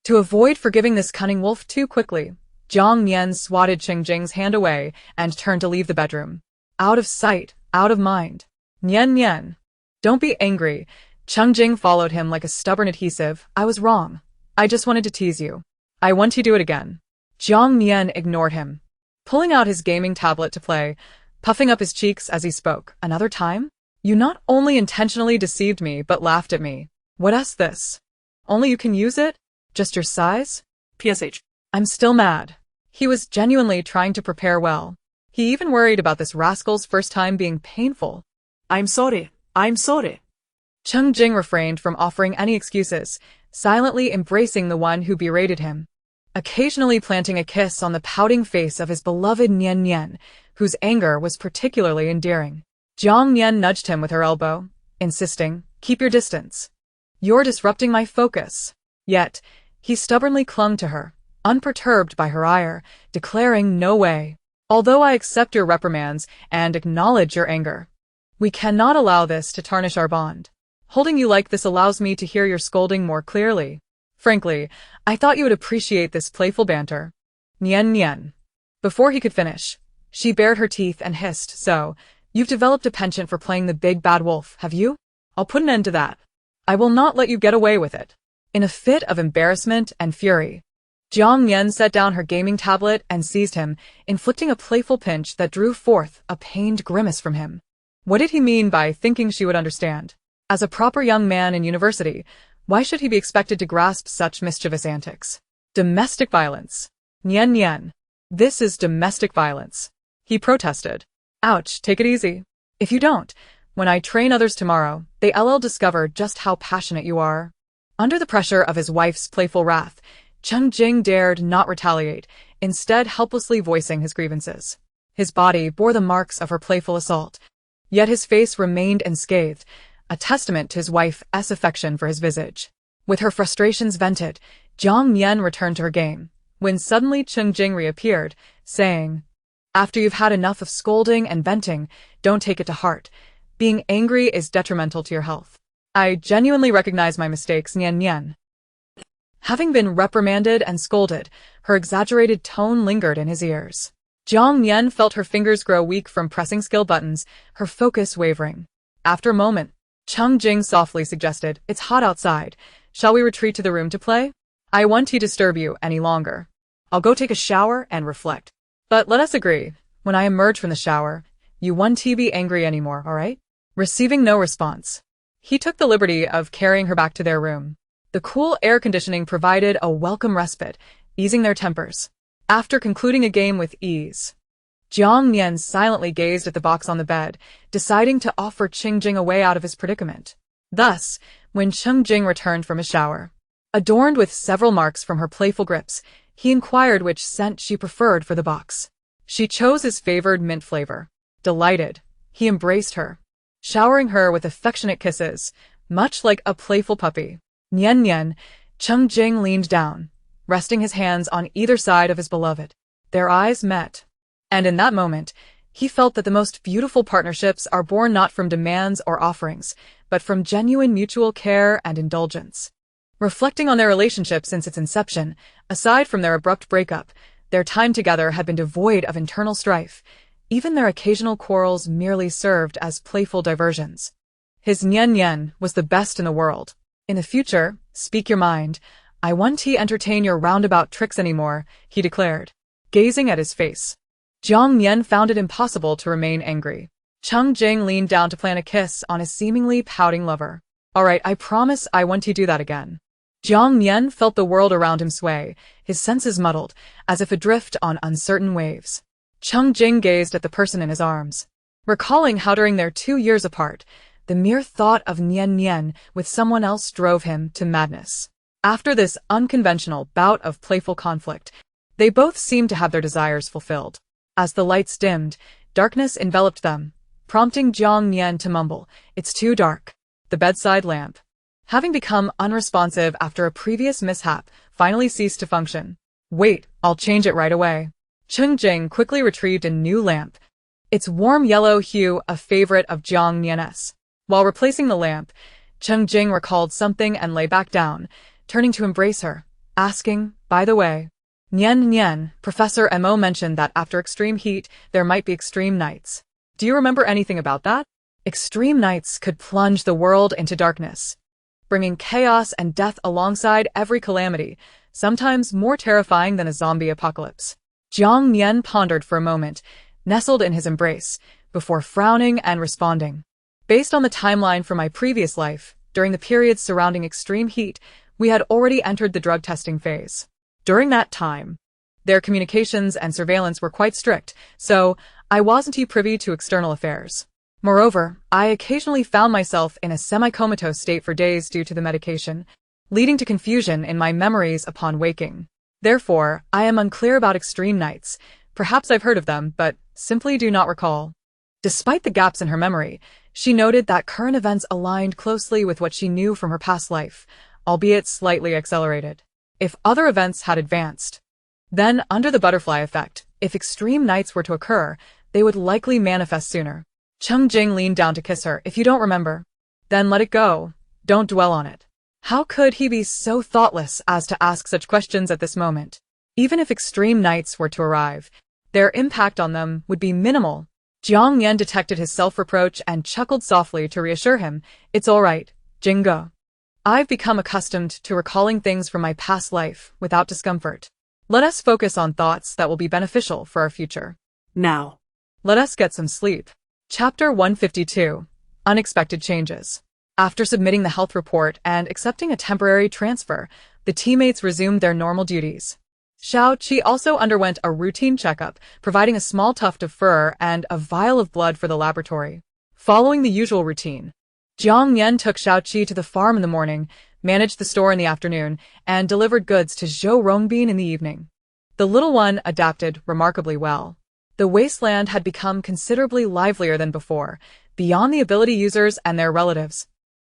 To avoid forgiving this cunning wolf too quickly, Jiang Nian swatted Cheng Jing's hand away and turned to leave the bedroom. Out of sight, out of mind. Nian Nian. Don't be angry. Cheng Jing followed him like a stubborn adhesive. I was wrong. I just wanted to tease you. I want to do it again. Jiang Nian ignored him, pulling out his gaming tablet to play, puffing up his cheeks as he spoke. Another time? You not only intentionally deceived me, but laughed at me. What's this? Only you can use it? Just your size? PSH. I'm still mad. He was genuinely trying to prepare well. He even worried about this rascal's first time being painful. I'm sorry. I'm sorry. Cheng Jing refrained from offering any excuses, silently embracing the one who berated him, occasionally planting a kiss on the pouting face of his beloved Nian Nian, whose anger was particularly endearing. Jiang Nian nudged him with her elbow, insisting, keep your distance. You're disrupting my focus. Yet, he stubbornly clung to her, unperturbed by her ire, declaring no way. Although I accept your reprimands and acknowledge your anger, we cannot allow this to tarnish our bond. Holding you like this allows me to hear your scolding more clearly. Frankly, I thought you would appreciate this playful banter. Nian Nian. Before he could finish, she bared her teeth and hissed, so, you've developed a penchant for playing the big bad wolf, have you? I'll put an end to that. I will not let you get away with it. In a fit of embarrassment and fury, Jiang Nian set down her gaming tablet and seized him, inflicting a playful pinch that drew forth a pained grimace from him. What did he mean by thinking she would understand? As a proper young man in university, why should he be expected to grasp such mischievous antics? Domestic violence. Nian Nian. This is domestic violence. He protested. Ouch, take it easy. If you don't, when I train others tomorrow, they'll discover just how passionate you are. Under the pressure of his wife's playful wrath, Cheng Jing dared not retaliate, instead helplessly voicing his grievances. His body bore the marks of her playful assault, yet his face remained unscathed, a testament to his wife's affection for his visage. With her frustrations vented, Jiang Nian returned to her game, when suddenly Cheng Jing reappeared, saying, "After you've had enough of scolding and venting, don't take it to heart. Being angry is detrimental to your health. I genuinely recognize my mistakes, Nian Nian." Having been reprimanded and scolded, her exaggerated tone lingered in his ears. Jiang Nian felt her fingers grow weak from pressing skill buttons, her focus wavering. After a moment, Cheng Jing softly suggested, "It's hot outside. Shall we retreat to the room to play? I won't disturb you any longer. I'll go take a shower and reflect. But let us agree, when I emerge from the shower, you won't be angry anymore, alright?" Receiving no response, he took the liberty of carrying her back to their room. The cool air conditioning provided a welcome respite, easing their tempers. After concluding a game with ease, Jiang Nian silently gazed at the box on the bed, deciding to offer Cheng Jing a way out of his predicament. Thus, when Cheng Jing returned from his shower, adorned with several marks from her playful grips, he inquired which scent she preferred for the box. She chose his favored mint flavor. Delighted, he embraced her, showering her with affectionate kisses, much like a playful puppy. Nian Nian, Cheng Jing leaned down, resting his hands on either side of his beloved. Their eyes met, and in that moment, he felt that the most beautiful partnerships are born not from demands or offerings, but from genuine mutual care and indulgence. Reflecting on their relationship since its inception, aside from their abrupt breakup, their time together had been devoid of internal strife. Even their occasional quarrels merely served as playful diversions. His Nian Nian was the best in the world. "In the future, speak your mind. I won't entertain your roundabout tricks anymore," he declared, gazing at his face. Jiang Nian found it impossible to remain angry. Cheng Jing leaned down to plant a kiss on his seemingly pouting lover. "Alright, I promise I won't do that again." Jiang Nian felt the world around him sway, his senses muddled, as if adrift on uncertain waves. Cheng Jing gazed at the person in his arms, recalling how during their 2 years apart, the mere thought of Nian Nian with someone else drove him to madness. After this unconventional bout of playful conflict, they both seemed to have their desires fulfilled. As the lights dimmed, darkness enveloped them, prompting Jiang Nian to mumble, "It's too dark." The bedside lamp, having become unresponsive after a previous mishap, finally ceased to function. "Wait, I'll change it right away." Cheng Jing quickly retrieved a new lamp, its warm yellow hue a favorite of Jiang Nian's. While replacing the lamp, Cheng Jing recalled something and lay back down, turning to embrace her, asking, "By the way, Nian Nian, Professor Mo mentioned that after extreme heat, there might be extreme nights. Do you remember anything about that?" Extreme nights could plunge the world into darkness, bringing chaos and death alongside every calamity, sometimes more terrifying than a zombie apocalypse. Jiang Nian pondered for a moment, nestled in his embrace, before frowning and responding. "Based on the timeline from my previous life, during the periods surrounding extreme heat, we had already entered the drug testing phase. During that time, their communications and surveillance were quite strict, so I wasn't privy to external affairs. Moreover, I occasionally found myself in a semi-comatose state for days due to the medication, leading to confusion in my memories upon waking. Therefore, I am unclear about extreme nights. Perhaps I've heard of them, but simply do not recall." Despite the gaps in her memory, she noted that current events aligned closely with what she knew from her past life, albeit slightly accelerated. If other events had advanced, then under the butterfly effect, if extreme nights were to occur, they would likely manifest sooner. Cheng Jing leaned down to kiss her. "If you don't remember, then let it go. Don't dwell on it." How could he be so thoughtless as to ask such questions at this moment? Even if extreme nights were to arrive, their impact on them would be minimal. Jiang Nian detected his self-reproach and chuckled softly to reassure him. "It's all right, Jingo. I've become accustomed to recalling things from my past life without discomfort. Let us focus on thoughts that will be beneficial for our future. Now, Let us get some sleep." Chapter 152. Unexpected Changes. After submitting the health report and accepting a temporary transfer, the teammates resumed their normal duties. Shao Qi also underwent a routine checkup, providing a small tuft of fur and a vial of blood for the laboratory. Following the usual routine, Jiang Nian took Shao Qi to the farm in the morning, managed the store in the afternoon, and delivered goods to Zhou Rongbin in the evening. The little one adapted remarkably well. The wasteland had become considerably livelier than before, beyond the ability users and their relatives.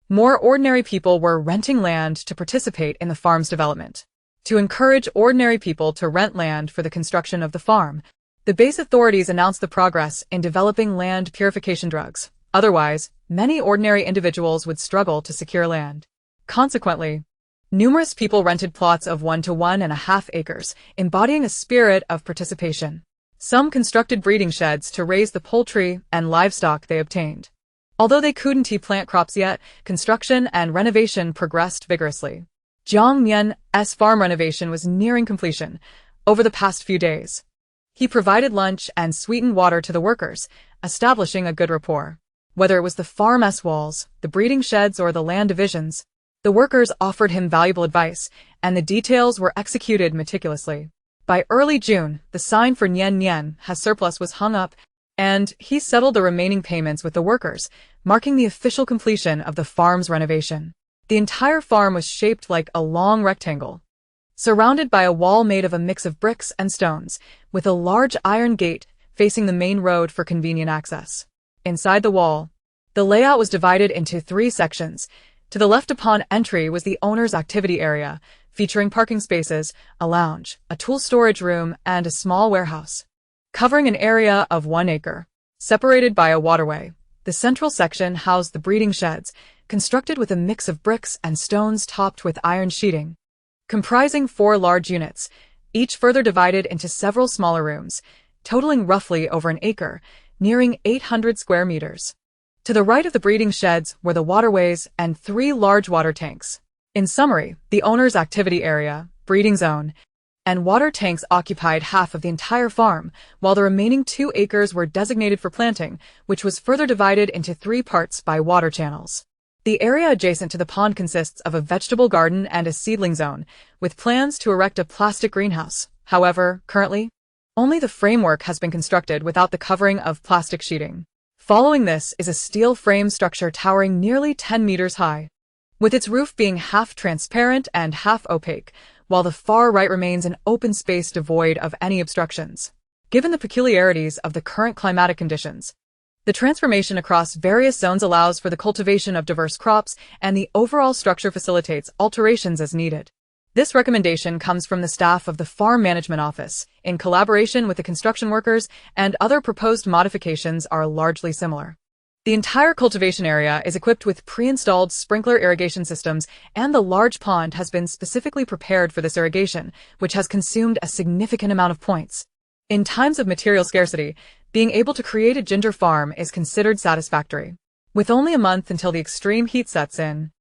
More ordinary people were renting land to participate in the farm's development. To encourage ordinary people to rent land for the construction of the farm, the base authorities announced the progress in developing land purification drugs. Otherwise, many ordinary individuals would struggle to secure land. Consequently, numerous people rented plots of 1 to 1.5 acres, embodying a spirit of participation. Some constructed breeding sheds to raise the poultry and livestock they obtained. Although they couldn't plant crops yet, construction and renovation progressed vigorously. Jiang Nian's farm renovation was nearing completion over the past few days. He provided lunch and sweetened water to the workers, establishing a good rapport. Whether it was the farm's walls, the breeding sheds, or the land divisions, the workers offered him valuable advice, and the details were executed meticulously. By early June, the sign for Nian's surplus was hung up, and he settled the remaining payments with the workers, marking the official completion of the farm's renovation. The entire farm was shaped like a long rectangle, surrounded by a wall made of a mix of bricks and stones, with a large iron gate facing the main road for convenient access. Inside the wall, the layout was divided into 3 sections. To the left upon entry was the owner's activity area, featuring parking spaces, a lounge, a tool storage room, and a small warehouse, covering an area of 1 acre. Separated by a waterway, the central section housed the breeding sheds, constructed with a mix of bricks and stones topped with iron sheeting, comprising 4 large units, each further divided into several smaller rooms, totaling roughly over 1 acre, nearing 800 square meters. To the right of the breeding sheds were the waterways and 3 large water tanks. In summary, the owner's activity area, breeding zone, and water tanks occupied half of the entire farm, while the remaining 2 acres were designated for planting, which was further divided into 3 parts by water channels. The area adjacent to the pond consists of a vegetable garden and a seedling zone, with plans to erect a plastic greenhouse. However, currently, only the framework has been constructed without the covering of plastic sheeting. Following this is a steel frame structure towering nearly 10 meters high, with its roof being half transparent and half opaque, while the far right remains an open space devoid of any obstructions. Given the peculiarities of the current climatic conditions, the transformation across various zones allows for the cultivation of diverse crops, and the overall structure facilitates alterations as needed. This recommendation comes from the staff of the Farm Management Office, in collaboration with the construction workers, and other proposed modifications are largely similar. The entire cultivation area is equipped with pre-installed sprinkler irrigation systems, and the large pond has been specifically prepared for this irrigation, which has consumed a significant amount of points. In times of material scarcity, being able to create a ginger farm is considered satisfactory. With only a month until the extreme heat sets in,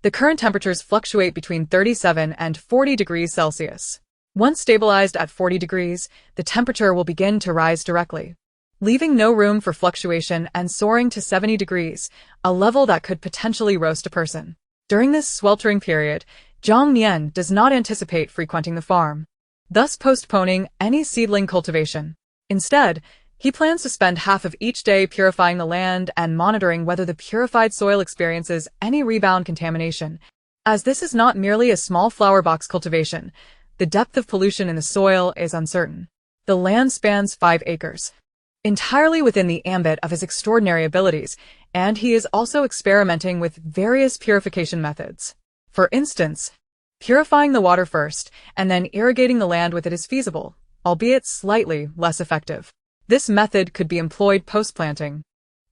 the current temperatures fluctuate between 37 and 40 degrees Celsius. Once stabilized at 40 degrees, the temperature will begin to rise directly, leaving no room for fluctuation and soaring to 70 degrees, a level that could potentially roast a person. During this sweltering period, Jiang Nian does not anticipate frequenting the farm, thus postponing any seedling cultivation. Instead, he plans to spend half of each day purifying the land and monitoring whether the purified soil experiences any rebound contamination. As this is not merely a small flower box cultivation, the depth of pollution in the soil is uncertain. The land spans 5 acres, entirely within the ambit of his extraordinary abilities, and he is also experimenting with various purification methods. For instance, purifying the water first and then irrigating the land with it is feasible, albeit slightly less effective. This method could be employed post-planting,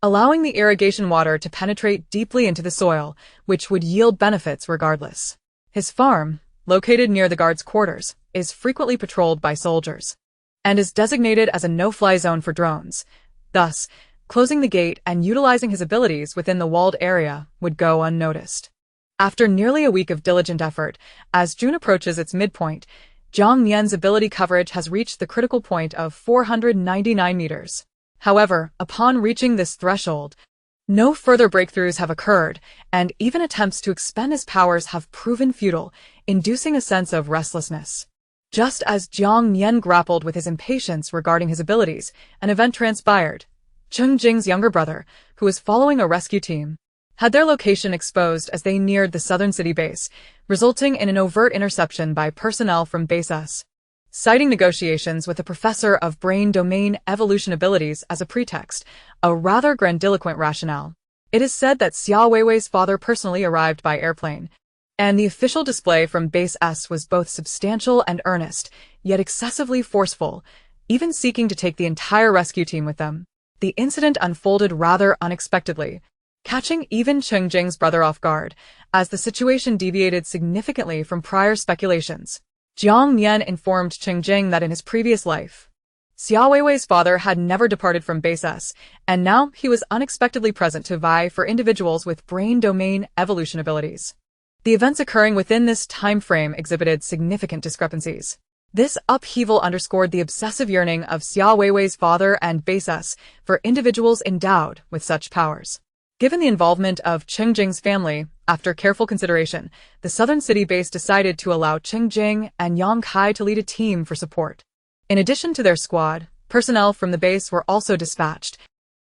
allowing the irrigation water to penetrate deeply into the soil, which would yield benefits regardless. His farm, located near the guards' quarters, is frequently patrolled by soldiers, and is designated as a no-fly zone for drones. Thus, closing the gate and utilizing his abilities within the walled area would go unnoticed. After nearly a week of diligent effort, as June approaches its midpoint, Jiang Nian's ability coverage has reached the critical point of 499 meters. However, upon reaching this threshold, no further breakthroughs have occurred, and even attempts to expend his powers have proven futile, inducing a sense of restlessness. Just as Jiang Nian grappled with his impatience regarding his abilities, an event transpired. Cheng Jing's younger brother, who was following a rescue team, had their location exposed as they neared the southern city base, resulting in an overt interception by personnel from Base S. Citing negotiations with a professor of brain domain evolution abilities as a pretext, a rather grandiloquent rationale. It is said that Xia Weiwei's father personally arrived by airplane, and the official display from Base S was both substantial and earnest, yet excessively forceful, even seeking to take the entire rescue team with them. The incident unfolded rather unexpectedly, catching even Cheng Jing's brother off guard, as the situation deviated significantly from prior speculations. Jiang Nian informed Cheng Jing that in his previous life, Xia Weiwei's father had never departed from Base S, and now he was unexpectedly present to vie for individuals with brain domain evolution abilities. The events occurring within this time frame exhibited significant discrepancies. This upheaval underscored the obsessive yearning of Xia Weiwei's father and Base S for individuals endowed with such powers. Given the involvement of Cheng Jing's family, after careful consideration, the southern city base decided to allow Cheng Jing and Yang Kai to lead a team for support. In addition to their squad, personnel from the base were also dispatched,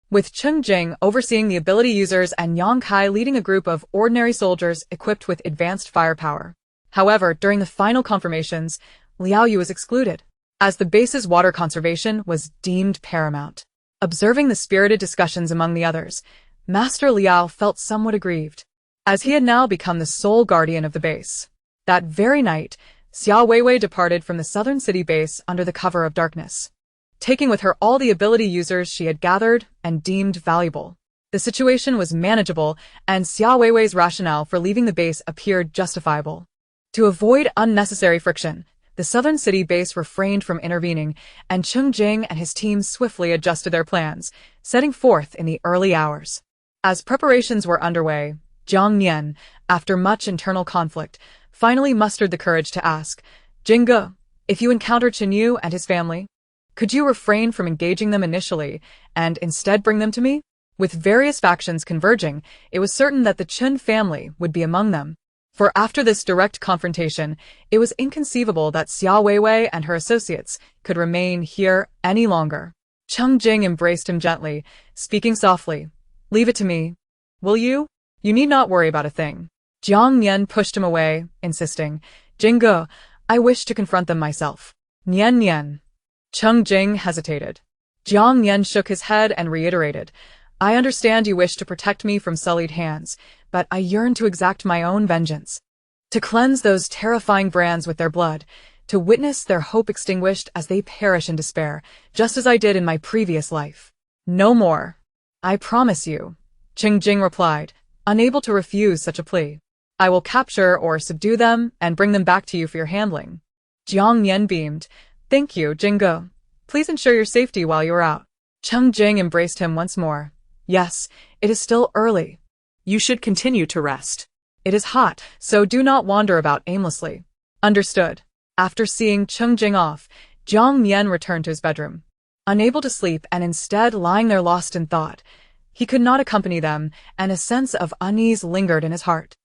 with Cheng Jing overseeing the ability users and Yang Kai leading a group of ordinary soldiers equipped with advanced firepower. However, during the final confirmations, Liao Yu was excluded, as the base's water conservation was deemed paramount. Observing the spirited discussions among the others, Master Liao felt somewhat aggrieved, as he had now become the sole guardian of the base. That very night, Xia Weiwei departed from the southern city base under the cover of darkness, taking with her all the ability users she had gathered and deemed valuable. The situation was manageable, and Xia Weiwei's rationale for leaving the base appeared justifiable. To avoid unnecessary friction, the southern city base refrained from intervening, and Cheng Jing and his team swiftly adjusted their plans, setting forth in the early hours. As preparations were underway, Jiang Nian, after much internal conflict, finally mustered the courage to ask, "Jingge, if you encounter Chen Yu and his family, could you refrain from engaging them initially, and instead bring them to me?" With various factions converging, it was certain that the Chen family would be among them. For after this direct confrontation, it was inconceivable that Xia Weiwei and her associates could remain here any longer. Cheng Jing embraced him gently, speaking softly, "Leave it to me. Will you? You need not worry about a thing." Jiang Nian pushed him away, insisting, "Jingge, I wish to confront them myself." "Nian Nian." Cheng Jing hesitated. Jiang Nian shook his head and reiterated, "I understand you wish to protect me from sullied hands, but I yearn to exact my own vengeance. To cleanse those terrifying brands with their blood, to witness their hope extinguished as they perish in despair, just as I did in my previous life. No more. I promise you," Cheng Jing replied, unable to refuse such a plea. "I will capture or subdue them and bring them back to you for your handling." Jiang Nian beamed. "Thank you, Jingge. Please ensure your safety while you are out." Cheng Jing embraced him once more. "Yes, it is still early. You should continue to rest. It is hot, so do not wander about aimlessly." "Understood." After seeing Cheng Jing off, Jiang Nian returned to his bedroom. Unable to sleep and instead lying there lost in thought, he could not accompany them, and a sense of unease lingered in his heart,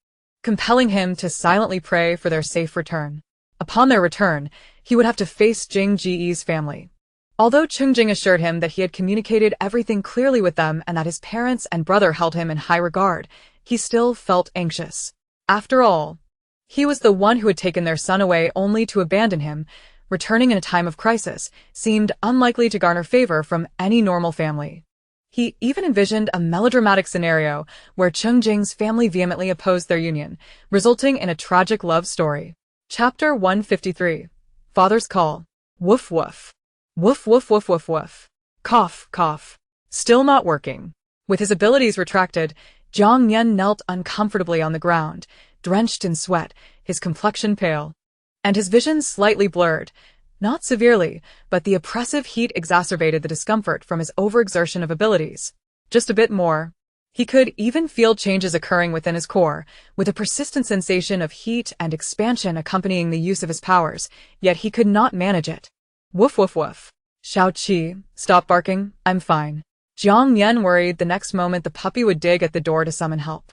compelling him to silently pray for their safe return. Upon their return, he would have to face Jing Ji's family. Although Cheng Jing assured him that he had communicated everything clearly with them and that his parents and brother held him in high regard, he still felt anxious. After all, he was the one who had taken their son away only to abandon him. Returning in a time of crisis seemed unlikely to garner favor from any normal family. He even envisioned a melodramatic scenario where Cheng Jing's family vehemently opposed their union, resulting in a tragic love story. Chapter 153. Father's Call. Woof woof. Woof woof woof woof woof. Cough, cough. Still not working. With his abilities retracted, Jiang Nian knelt uncomfortably on the ground, drenched in sweat, his complexion pale, and his vision slightly blurred. Not severely, but the oppressive heat exacerbated the discomfort from his overexertion of abilities. Just a bit more. He could even feel changes occurring within his core, with a persistent sensation of heat and expansion accompanying the use of his powers, yet he could not manage it. Woof woof woof. Shao Qi, stop barking, I'm fine. Jiang Nian worried the next moment the puppy would dig at the door to summon help.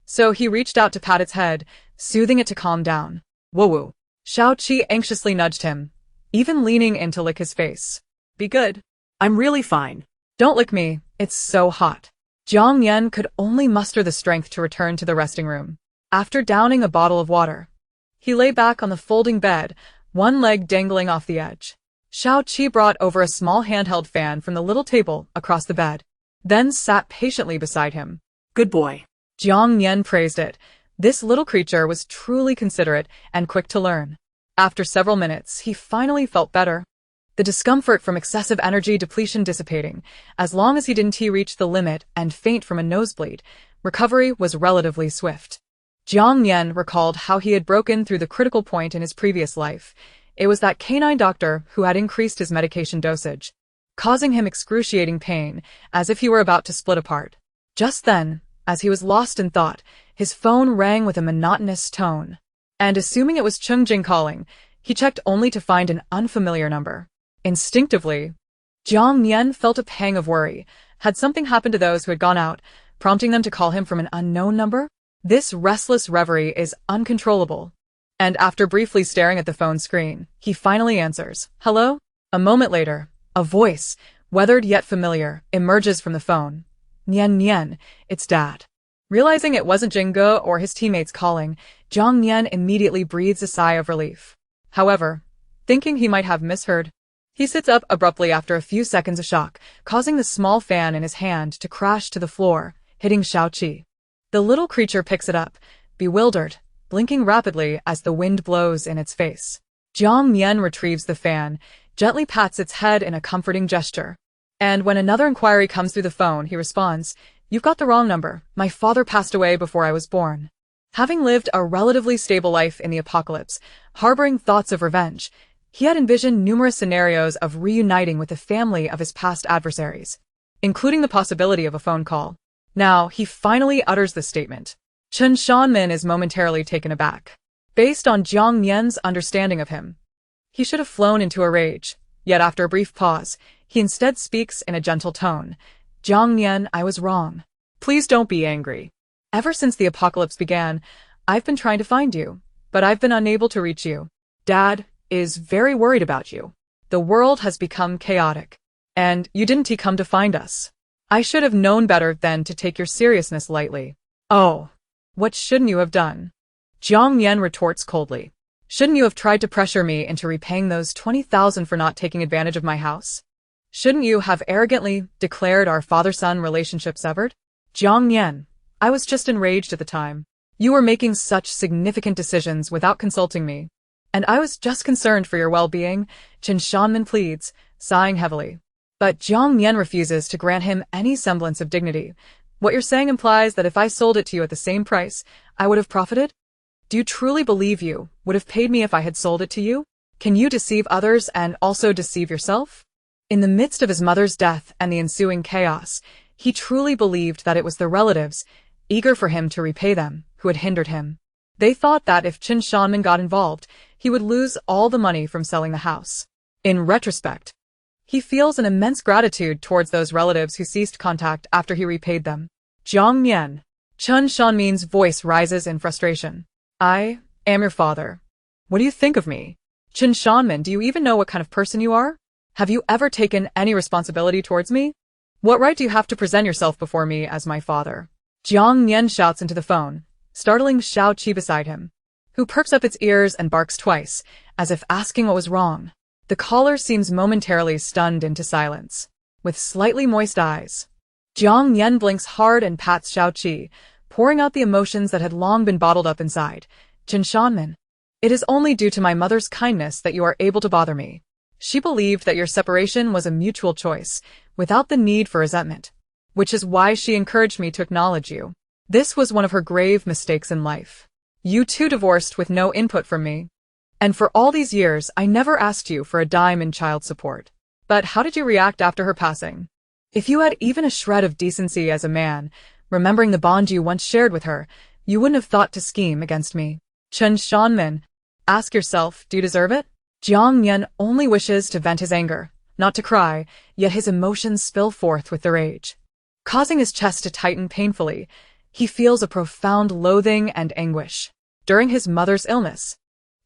So he reached out to pat its head, soothing it to calm down. Woo woo. Shao Qi anxiously nudged him, even leaning in to lick his face. Be good. I'm really fine. Don't lick me, it's so hot. Jiang Nian could only muster the strength to return to the resting room. After downing a bottle of water, he lay back on the folding bed, one leg dangling off the edge. Xiao Qi brought over a small handheld fan from the little table across the bed, then sat patiently beside him. Good boy. Jiang Nian praised it. This little creature was truly considerate and quick to learn. After several minutes, he finally felt better. The discomfort from excessive energy depletion dissipating, as long as he didn't reach the limit and faint from a nosebleed, recovery was relatively swift. Jiang Nian recalled how he had broken through the critical point in his previous life. It was that canine doctor who had increased his medication dosage, causing him excruciating pain, as if he were about to split apart. Just then, as he was lost in thought, his phone rang with a monotonous tone. And assuming it was Cheng Jing calling, he checked only to find an unfamiliar number. Instinctively, Jiang Nian felt a pang of worry. Had something happened to those who had gone out, prompting them to call him from an unknown number? This restless reverie is uncontrollable. And after briefly staring at the phone screen, he finally answers, "Hello?" A moment later, a voice, weathered yet familiar, emerges from the phone. "Nian Nian, it's Dad." Realizing it wasn't Jingo or his teammates calling, Jiang Nian immediately breathes a sigh of relief. However, thinking he might have misheard, he sits up abruptly after a few seconds of shock, causing the small fan in his hand to crash to the floor, hitting Xiao Qi. The little creature picks it up, bewildered, blinking rapidly as the wind blows in its face. Jiang Nian retrieves the fan, gently pats its head in a comforting gesture. And when another inquiry comes through the phone, he responds, "You've got the wrong number. My father passed away before I was born." Having lived a relatively stable life in the apocalypse, harboring thoughts of revenge, he had envisioned numerous scenarios of reuniting with the family of his past adversaries, including the possibility of a phone call. Now, he finally utters the statement. Chen Shanmin is momentarily taken aback. Based on Jiang Nian's understanding of him, he should have flown into a rage, yet after a brief pause, he instead speaks in a gentle tone. "Jiang Nian, I was wrong. Please don't be angry. Ever since the apocalypse began, I've been trying to find you, but I've been unable to reach you. Dad is very worried about you. The world has become chaotic, and you didn't come to find us. I should have known better than to take your seriousness lightly." "Oh, what shouldn't you have done?" Jiang Nian retorts coldly. "Shouldn't you have tried to pressure me into repaying those 20,000 for not taking advantage of my house? Shouldn't you have arrogantly declared our father-son relationship severed?" "Jiang Nian, I was just enraged at the time. You were making such significant decisions without consulting me, and I was just concerned for your well-being," Chen Shanmin pleads, sighing heavily. But Jiang Nian refuses to grant him any semblance of dignity. "What you're saying implies that if I sold it to you at the same price, I would have profited? Do you truly believe you would have paid me if I had sold it to you? Can you deceive others and also deceive yourself?" In the midst of his mother's death and the ensuing chaos, he truly believed that it was the relatives, eager for him to repay them, who had hindered him. They thought that if Chen Shanmin got involved, he would lose all the money from selling the house. In retrospect, he feels an immense gratitude towards those relatives who ceased contact after he repaid them. "Jiang Nian." Chen Shanmin's voice rises in frustration. "I am your father. What do you think of me? Chen Shanmin, do you even know what kind of person you are? Have you ever taken any responsibility towards me? What right do you have to present yourself before me as my father?" Jiang Nian shouts into the phone, startling Xiao Qi beside him, who perks up its ears and barks twice, as if asking what was wrong. The caller seems momentarily stunned into silence, with slightly moist eyes. Jiang Nian blinks hard and pats Xiao Qi, pouring out the emotions that had long been bottled up inside. "Chen Shanmin, it is only due to my mother's kindness that you are able to bother me. She believed that your separation was a mutual choice, without the need for resentment, which is why she encouraged me to acknowledge you. This was one of her grave mistakes in life. You two divorced with no input from me. And for all these years, I never asked you for a dime in child support. But how did you react after her passing? If you had even a shred of decency as a man, remembering the bond you once shared with her, you wouldn't have thought to scheme against me. Chen Shanmin, ask yourself, do you deserve it?" Jiang Nian only wishes to vent his anger, not to cry, yet his emotions spill forth with the rage. Causing his chest to tighten painfully, he feels a profound loathing and anguish. During his mother's illness,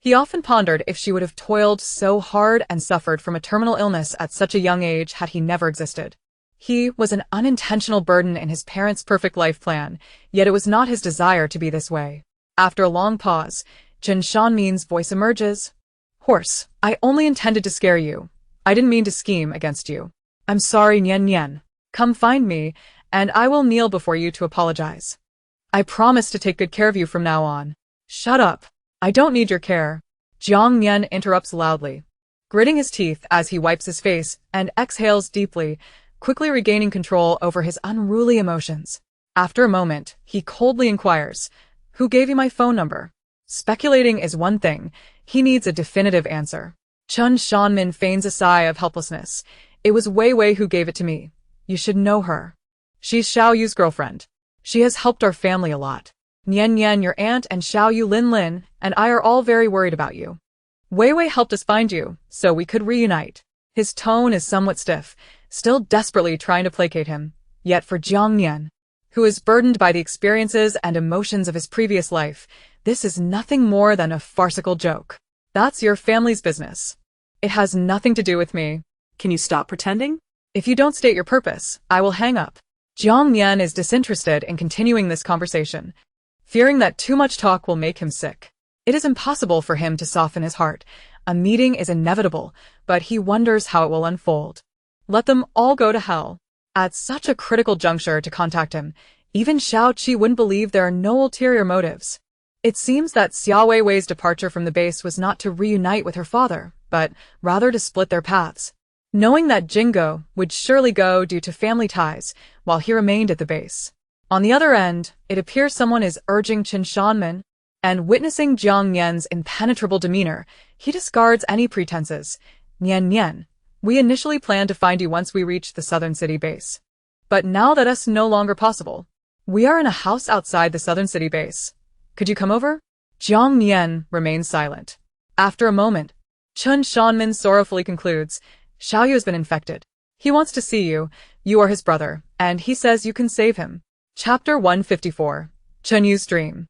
He often pondered if she would have toiled so hard and suffered from a terminal illness at such a young age had he never existed. He was an unintentional burden in his parents' perfect life plan, yet it was not his desire to be this way. After a long pause, Chen Shanmin's voice emerges. Horse, I only intended to scare you. I didn't mean to scheme against you. I'm sorry, Nian Nian. Come find me, and I will kneel before you to apologize. I promise to take good care of you from now on. Shut up. I don't need your care. Jiang Nian interrupts loudly, gritting his teeth as he wipes his face and exhales deeply, quickly regaining control over his unruly emotions. After a moment, he coldly inquires, Who gave you my phone number? Speculating is one thing. He needs a definitive answer. Chen Shanmin feigns a sigh of helplessness. It was Wei Wei who gave it to me. You should know her. She's Xiao Yu's girlfriend. She has helped our family a lot. Nian Nian, your aunt, and Xiao Yu Lin Lin, and I are all very worried about you. Wei Wei helped us find you, so we could reunite. His tone is somewhat stiff, still desperately trying to placate him. Yet for Jiang Nian, who is burdened by the experiences and emotions of his previous life, this is nothing more than a farcical joke. That's your family's business. It has nothing to do with me. Can you stop pretending? If you don't state your purpose, I will hang up. Jiang Nian is disinterested in continuing this conversation, fearing that too much talk will make him sick. It is impossible for him to soften his heart. A meeting is inevitable, but he wonders how it will unfold. Let them all go to hell. At such a critical juncture to contact him, even Xiao Qi wouldn't believe there are no ulterior motives. It seems that Xia Wei Wei's departure from the base was not to reunite with her father, but rather to split their paths. Knowing that Jingo would surely go due to family ties, while he remained at the base. On the other end, it appears someone is urging Chen Shanmin, and witnessing Jiang Nian's impenetrable demeanor, he discards any pretenses. Nian Nian, we initially planned to find you once we reached the southern city base. But now that is no longer possible. We are in a house outside the southern city base. Could you come over? Jiang Nian remains silent. After a moment, Chen Shanmin sorrowfully concludes, Xiao Yu has been infected. He wants to see you. You are his brother, and he says you can save him. Chapter 154. Chen Yu's Dream.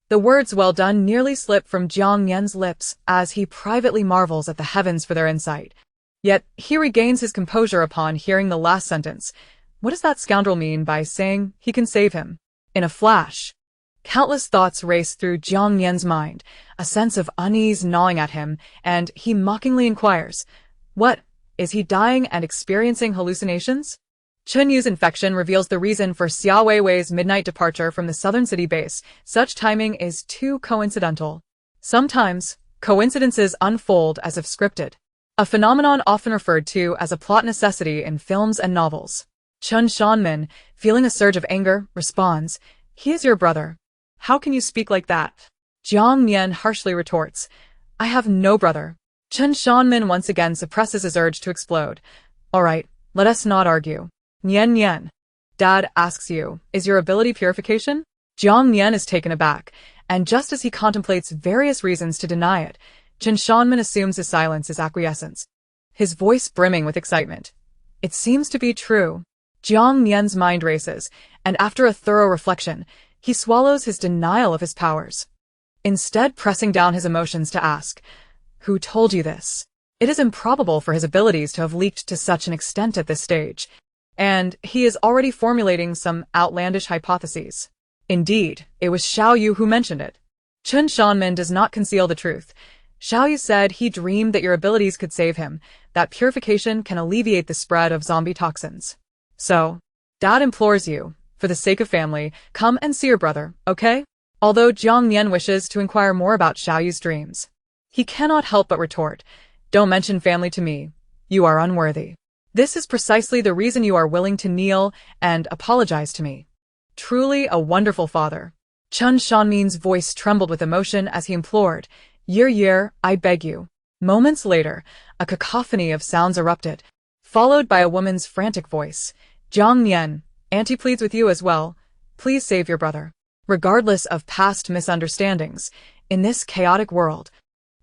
The words well done nearly slip from Jiang Nian's lips as he privately marvels at the heavens for their insight. Yet he regains his composure upon hearing the last sentence. What does that scoundrel mean by saying he can save him? In a flash, countless thoughts race through Jiang Nian's mind, a sense of unease gnawing at him, and he mockingly inquires, What? Is he dying and experiencing hallucinations? Chen Yu's infection reveals the reason for Xia Wei Wei's midnight departure from the southern city base. Such timing is too coincidental. Sometimes, coincidences unfold as if scripted. A phenomenon often referred to as a plot necessity in films and novels. Chen Shanmin, feeling a surge of anger, responds, He is your brother. How can you speak like that? Jiang Nian harshly retorts, I have no brother. Chen Shanmin once again suppresses his urge to explode. All right, let us not argue. Nian Nian. Dad asks you, is your ability purification? Jiang Nian is taken aback, and just as he contemplates various reasons to deny it, Chen Shanmin assumes his silence is acquiescence, his voice brimming with excitement. It seems to be true. Jiang Nian's mind races, and after a thorough reflection, he swallows his denial of his powers, instead pressing down his emotions to ask, Who told you this? It is improbable for his abilities to have leaked to such an extent at this stage, and he is already formulating some outlandish hypotheses. Indeed, it was Xiao Yu who mentioned it. Chen Shanmin does not conceal the truth. Xiao Yu said he dreamed that your abilities could save him, that purification can alleviate the spread of zombie toxins. So, Dad implores you, for the sake of family, come and see your brother, okay? Although Jiang Nian wishes to inquire more about Xiao Yu's dreams, he cannot help but retort, Don't mention family to me. You are unworthy. This is precisely the reason you are willing to kneel and apologize to me. Truly a wonderful father. Chen Shanmin's voice trembled with emotion as he implored, Year, I beg you. Moments later, a cacophony of sounds erupted, followed by a woman's frantic voice. Jiang Nian, Auntie pleads with you as well. Please save your brother. Regardless of past misunderstandings, in this chaotic world,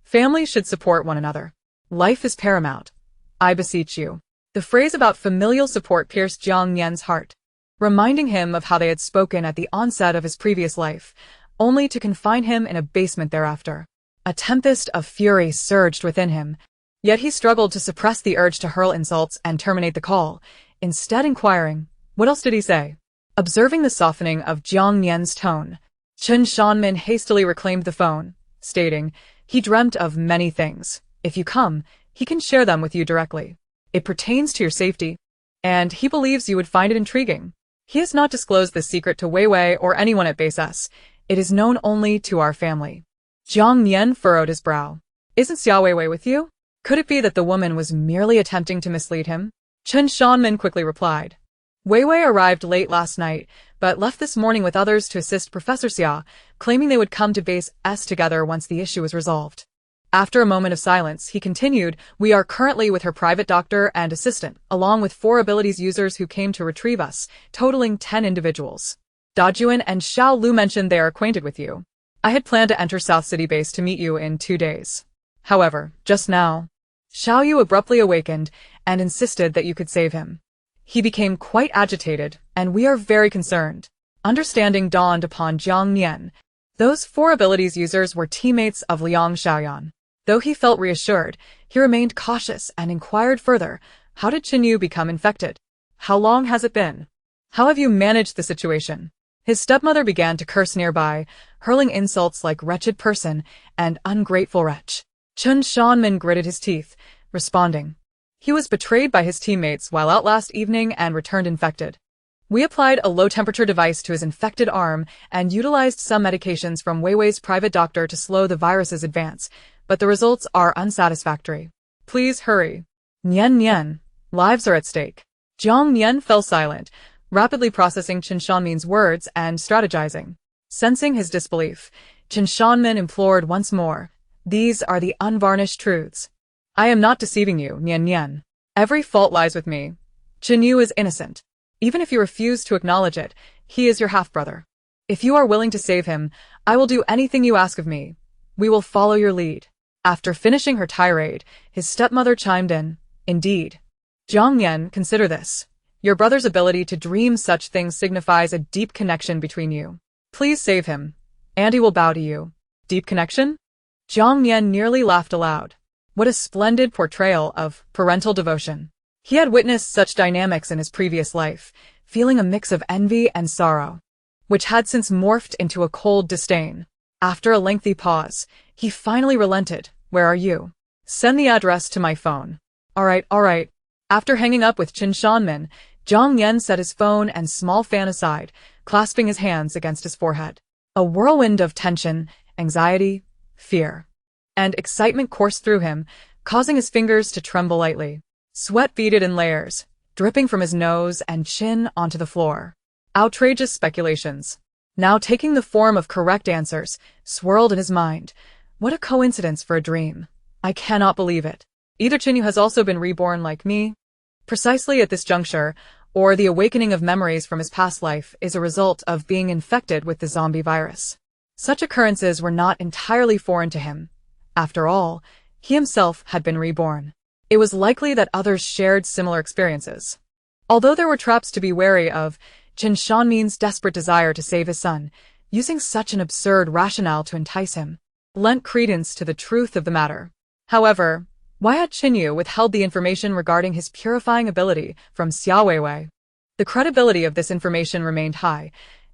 families should support one another. Life is paramount. I beseech you. The phrase about familial support pierced Jiang Nian's heart, reminding him of how they had spoken at the onset of his previous life, only to confine him in a basement thereafter. A tempest of fury surged within him, yet he struggled to suppress the urge to hurl insults and terminate the call, instead inquiring, "What else did he say?" Observing the softening of Jiang Nian's tone, Chen Shanmin hastily reclaimed the phone, stating, "He dreamt of many things. If you come, he can share them with you directly. It pertains to your safety, and he believes you would find it intriguing. He has not disclosed this secret to Wei Wei or anyone at Base S. It is known only to our family." Jiang Nian furrowed his brow. "Isn't Xiao Wei Wei with you? Could it be that the woman was merely attempting to mislead him?" Chen Shanmin quickly replied. "Wei Wei arrived late last night, but left this morning with others to assist Professor Xia, claiming they would come to Base S together once the issue was resolved." After a moment of silence, he continued, "We are currently with her private doctor and assistant, along with 4 abilities users who came to retrieve us, totaling 10 individuals. Dajuan and Xiao Lu mentioned they are acquainted with you. I had planned to enter South City Base to meet you in 2 days. However, just now, Xiao Yu abruptly awakened and insisted that you could save him. He became quite agitated, and we are very concerned." Understanding dawned upon Jiang Nian. Those 4 abilities users were teammates of Liang Xiaoyan. Though he felt reassured, he remained cautious and inquired further, "How did Qinyu become infected? How long has it been? How have you managed the situation?" His stepmother began to curse nearby, hurling insults like "wretched person" and "ungrateful wretch." Chen Shanmin gritted his teeth, responding, "He was betrayed by his teammates while out last evening and returned infected. We applied a low-temperature device to his infected arm and utilized some medications from Wei Wei's private doctor to slow the virus's advance, but the results are unsatisfactory. Please hurry. Nian Nian, lives are at stake." Jiang Nian fell silent, rapidly processing Chen Shanmin's words and strategizing. Sensing his disbelief, Chen Shanmin implored once more, "These are the unvarnished truths. I am not deceiving you, Nian Nian. Every fault lies with me. Qinyu is innocent. Even if you refuse to acknowledge it, he is your half-brother. If you are willing to save him, I will do anything you ask of me. We will follow your lead." After finishing her tirade, his stepmother chimed in, "Indeed. Jiang Nian, consider this. Your brother's ability to dream such things signifies a deep connection between you. Please save him, and he will bow to you." Deep connection? Jiang Nian nearly laughed aloud. What a splendid portrayal of parental devotion. He had witnessed such dynamics in his previous life, feeling a mix of envy and sorrow, which had since morphed into a cold disdain. After a lengthy pause, he finally relented. "Where are you? Send the address to my phone." All right. After hanging up with Chen Shanmin, Jiang Nian set his phone and small fan aside, clasping his hands against his forehead. A whirlwind of tension, anxiety, fear, and excitement coursed through him, causing his fingers to tremble lightly. Sweat beaded in layers, dripping from his nose and chin onto the floor. Outrageous speculations, now taking the form of correct answers, swirled in his mind. What a coincidence for a dream. I cannot believe it. Either Qinyu has also been reborn like me, precisely at this juncture, or the awakening of memories from his past life is a result of being infected with the zombie virus. Such occurrences were not entirely foreign to him. After all, he himself had been reborn. It was likely that others shared similar experiences. Although there were traps to be wary of, Chen Shanmin's desperate desire to save his son, using such an absurd rationale to entice him, lent credence to the truth of the matter. However, why had Qinyu withheld the information regarding his purifying ability from Xiao Weiwei? The credibility of this information remained high.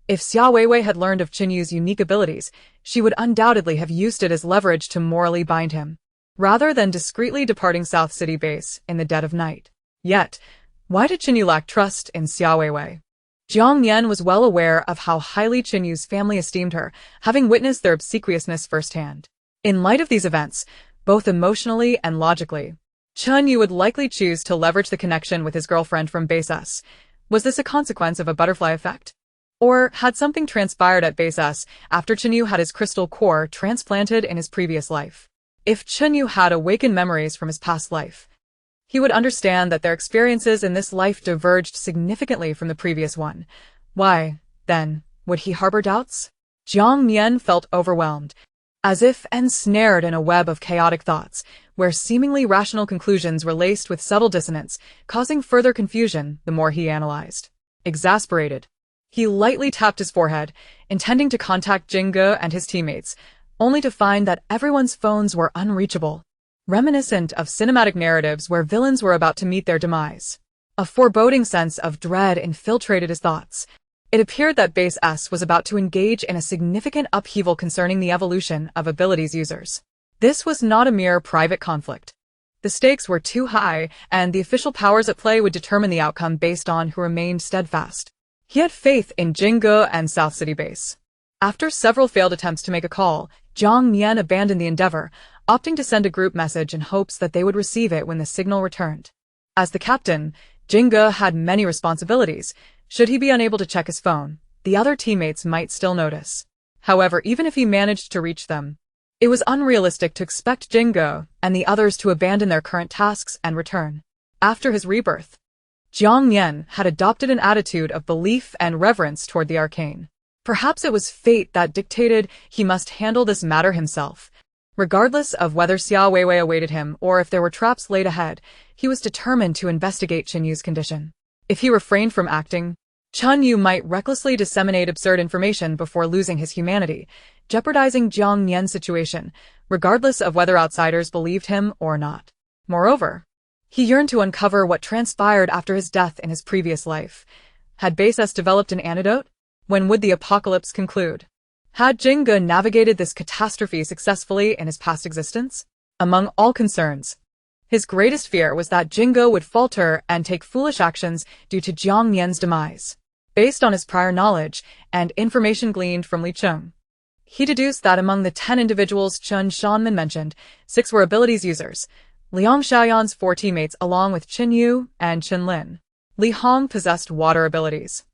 If Xiao Weiwei had learned of Qinyu's unique abilities, she would undoubtedly have used it as leverage to morally bind him, rather than discreetly departing South City Base in the dead of night. Yet, why did Qinyu lack trust in Xiao Weiwei? Jiang Nian was well aware of how highly Qinyu's family esteemed her, having witnessed their obsequiousness firsthand. In light of these events, both emotionally and logically, Qinyu would likely choose to leverage the connection with his girlfriend from Base S. Was this a consequence of a butterfly effect? Or had something transpired at Base S after Qinyu had his crystal core transplanted in his previous life? If Qinyu had awakened memories from his past life, he would understand that their experiences in this life diverged significantly from the previous one. Why, then, would he harbor doubts? Jiang Nian felt overwhelmed, as if ensnared in a web of chaotic thoughts, where seemingly rational conclusions were laced with subtle dissonance, causing further confusion the more he analyzed. Exasperated, he lightly tapped his forehead, intending to contact Jingge and his teammates, only to find that everyone's phones were unreachable, reminiscent of cinematic narratives where villains were about to meet their demise. A foreboding sense of dread infiltrated his thoughts. It appeared that Base S was about to engage in a significant upheaval concerning the evolution of abilities users. This was not a mere private conflict. The stakes were too high, and the official powers at play would determine the outcome based on who remained steadfast. He had faith in Jingge and South City Base. After several failed attempts to make a call, Jiang Nian abandoned the endeavor, opting to send a group message in hopes that they would receive it when the signal returned. As the captain, Jingge had many responsibilities. Should he be unable to check his phone, the other teammates might still notice. However, even if he managed to reach them, it was unrealistic to expect Jingge and the others to abandon their current tasks and return. After his rebirth, Jiang Nian had adopted an attitude of belief and reverence toward the arcane. Perhaps it was fate that dictated he must handle this matter himself. Regardless of whether Xia Weiwei awaited him or if there were traps laid ahead, he was determined to investigate Chen Yu's condition. If he refrained from acting, Chen Yu might recklessly disseminate absurd information before losing his humanity, jeopardizing Jiang Nian's situation, regardless of whether outsiders believed him or not. Moreover, he yearned to uncover what transpired after his death in his previous life. Had Base S developed an antidote? When would the apocalypse conclude? Had Jingge navigated this catastrophe successfully in his past existence? Among all concerns, his greatest fear was that Jingge would falter and take foolish actions due to Jiang Nian's demise. Based on his prior knowledge and information gleaned from Li Cheng, he deduced that among the 10 individuals Chen Shanmin mentioned, 6 were abilities users, Liang Xiaoyan's 4 teammates along with Chen Yu and Chen Lin. Li Hong possessed water abilities.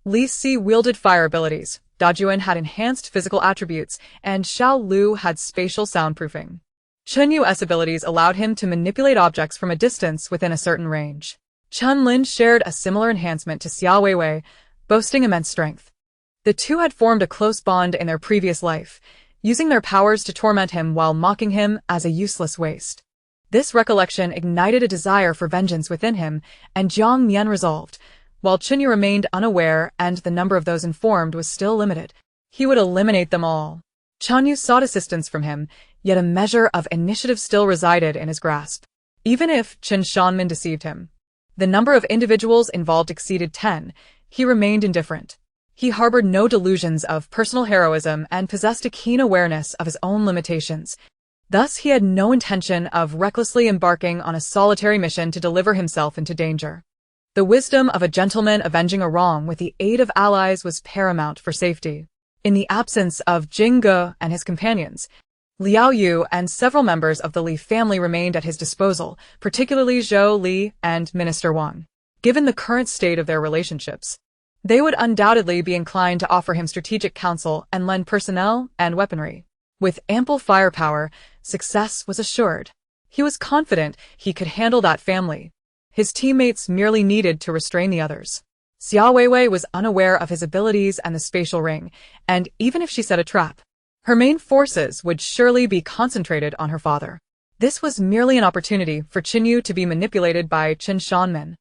Li Si wielded fire abilities, Dajuan had enhanced physical attributes, and Xiao Lu had spatial soundproofing. Chen Yu's abilities allowed him to manipulate objects from a distance within a certain range. Chen Lin shared a similar enhancement to Xia Weiwei, boasting immense strength. The two had formed a close bond in their previous life, using their powers to torment him while mocking him as a useless waste. This recollection ignited a desire for vengeance within him, and Jiang Nian resolved, while Chen Yu remained unaware and the number of those informed was still limited, he would eliminate them all. Chen Yu sought assistance from him, yet a measure of initiative still resided in his grasp. Even if Chen Shanmin deceived him, the number of individuals involved exceeded 10, he remained indifferent. He harbored no delusions of personal heroism and possessed a keen awareness of his own limitations. Thus, he had no intention of recklessly embarking on a solitary mission to deliver himself into danger. The wisdom of a gentleman avenging a wrong with the aid of allies was paramount for safety. In the absence of Jingge and his companions, Liao Yu and several members of the Li family remained at his disposal, particularly Zhou Li and Minister Wang. Given the current state of their relationships, they would undoubtedly be inclined to offer him strategic counsel and lend personnel and weaponry. With ample firepower, success was assured. He was confident he could handle that family. His teammates merely needed to restrain the others. Xia Weiwei was unaware of his abilities and the spatial ring, and even if she set a trap, her main forces would surely be concentrated on her father. This was merely an opportunity for Chen Yu to be manipulated by Chen Shanmin,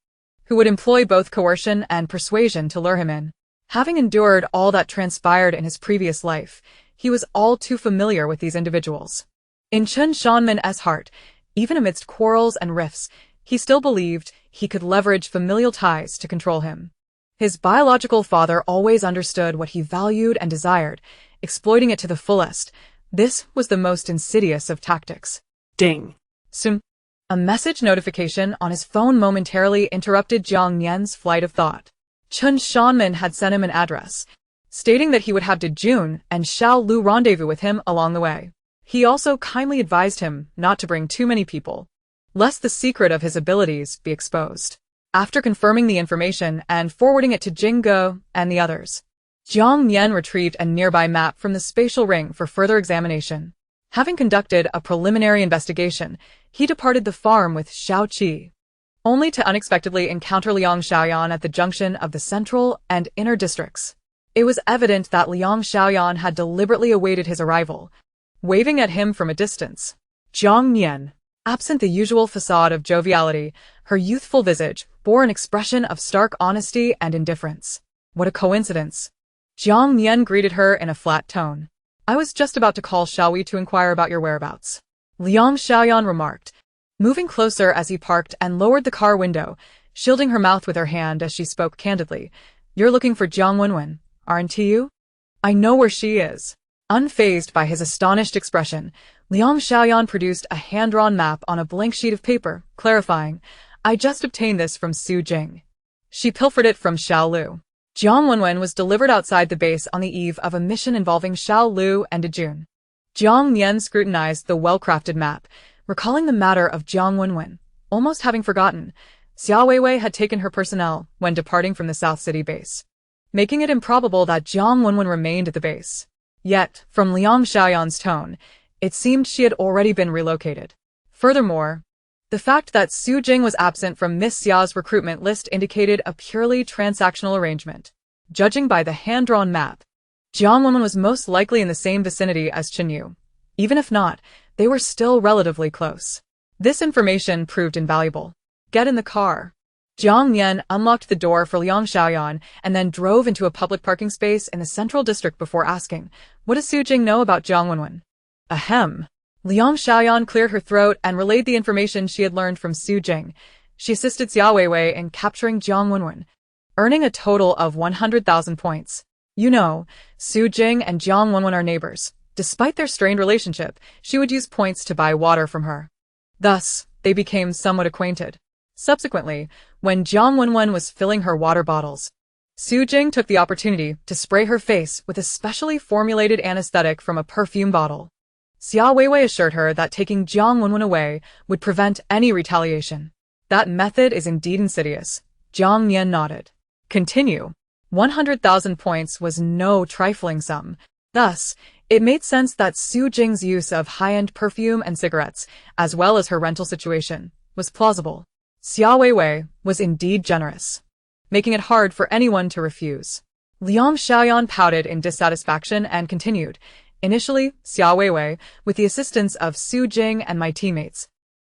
who would employ both coercion and persuasion to lure him in. Having endured all that transpired in his previous life, he was all too familiar with these individuals. In Chen Shanmin's heart, even amidst quarrels and rifts, he still believed he could leverage familial ties to control him. His biological father always understood what he valued and desired, exploiting it to the fullest. This was the most insidious of tactics. Ding. Soon, a message notification on his phone momentarily interrupted Jiang Nian's flight of thought. Chen Shanmin had sent him an address, stating that he would have Dejun and Xiao Lu rendezvous with him along the way. He also kindly advised him not to bring too many people, lest the secret of his abilities be exposed. After confirming the information and forwarding it to Jingge and the others, Jiang Nian retrieved a nearby map from the spatial ring for further examination. Having conducted a preliminary investigation, he departed the farm with Xiao Qi, only to unexpectedly encounter Liang Xiaoyan at the junction of the central and inner districts. It was evident that Liang Xiaoyan had deliberately awaited his arrival, waving at him from a distance. Jiang Nian, absent the usual facade of joviality, her youthful visage bore an expression of stark honesty and indifference. What a coincidence! Jiang Nian greeted her in a flat tone. I was just about to call Xiaowei to inquire about your whereabouts, Liang Xiaoyan remarked, moving closer as he parked and lowered the car window, shielding her mouth with her hand as she spoke candidly. You're looking for Jiang Wenwen, aren't you? I know where she is. Unfazed by his astonished expression, Liang Xiaoyan produced a hand-drawn map on a blank sheet of paper, clarifying, I just obtained this from Su Jing. She pilfered it from Xiao Lu. Jiang Wenwen was delivered outside the base on the eve of a mission involving Xiao Lu and Jun. Jiang Nian scrutinized the well-crafted map, recalling the matter of Jiang Wenwen. Almost having forgotten, Xiao Weiwei had taken her personnel when departing from the South City base, making it improbable that Jiang Wenwen remained at the base. Yet, from Liang Xiaoyan's tone, it seemed she had already been relocated. Furthermore, the fact that Su Jing was absent from Miss Xiao's recruitment list indicated a purely transactional arrangement. Judging by the hand-drawn map, Jiang Wenwen was most likely in the same vicinity as Chen Yu. Even if not, they were still relatively close. This information proved invaluable. Get in the car. Jiang Nian unlocked the door for Liang Xiaoyan and then drove into a public parking space in the central district before asking, what does Su Jing know about Jiang Wenwen? Ahem. Liang Xiaoyan cleared her throat and relayed the information she had learned from Su Jing. She assisted Xiao Weiwei in capturing Jiang Wenwen, earning a total of 100,000 points. You know, Su Jing and Jiang Wenwen are neighbors. Despite their strained relationship, she would use points to buy water from her. Thus, they became somewhat acquainted. Subsequently, when Jiang Wenwen was filling her water bottles, Su Jing took the opportunity to spray her face with a specially formulated anesthetic from a perfume bottle. Xiao Weiwei assured her that taking Jiang Wenwen away would prevent any retaliation. That method is indeed insidious. Jiang Nian nodded. Continue. 100,000 points was no trifling sum. Thus, it made sense that Su Jing's use of high-end perfume and cigarettes, as well as her rental situation, was plausible. Xiao Weiwei was indeed generous, making it hard for anyone to refuse. Liang Xiaoyan pouted in dissatisfaction and continued. Initially, Xiao Weiwei, with the assistance of Su Jing and my teammates,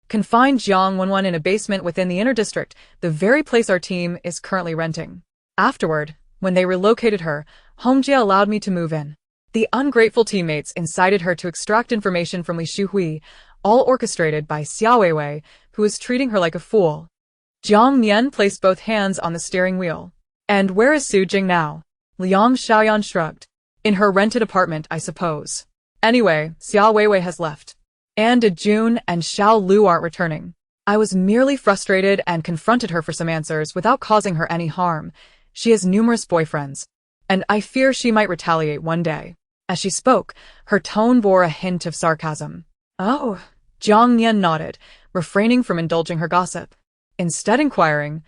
confined Jiang Wenwen in a basement within the inner district, the very place our team is currently renting. Afterward, when they relocated her, Hongjia allowed me to move in. The ungrateful teammates incited her to extract information from Li Shuhui, all orchestrated by Xiao Weiwei, who was treating her like a fool. Jiang Nian placed both hands on the steering wheel. And where is Su Jing now? Liang Xiaoyan shrugged. In her rented apartment, I suppose. Anyway, Xiao Weiwei has left. And Jun and Xiao Lu aren't returning. I was merely frustrated and confronted her for some answers without causing her any harm. She has numerous boyfriends, and I fear she might retaliate one day. As she spoke, her tone bore a hint of sarcasm. Oh, Jiang Nian nodded, refraining from indulging her gossip. Instead inquiring,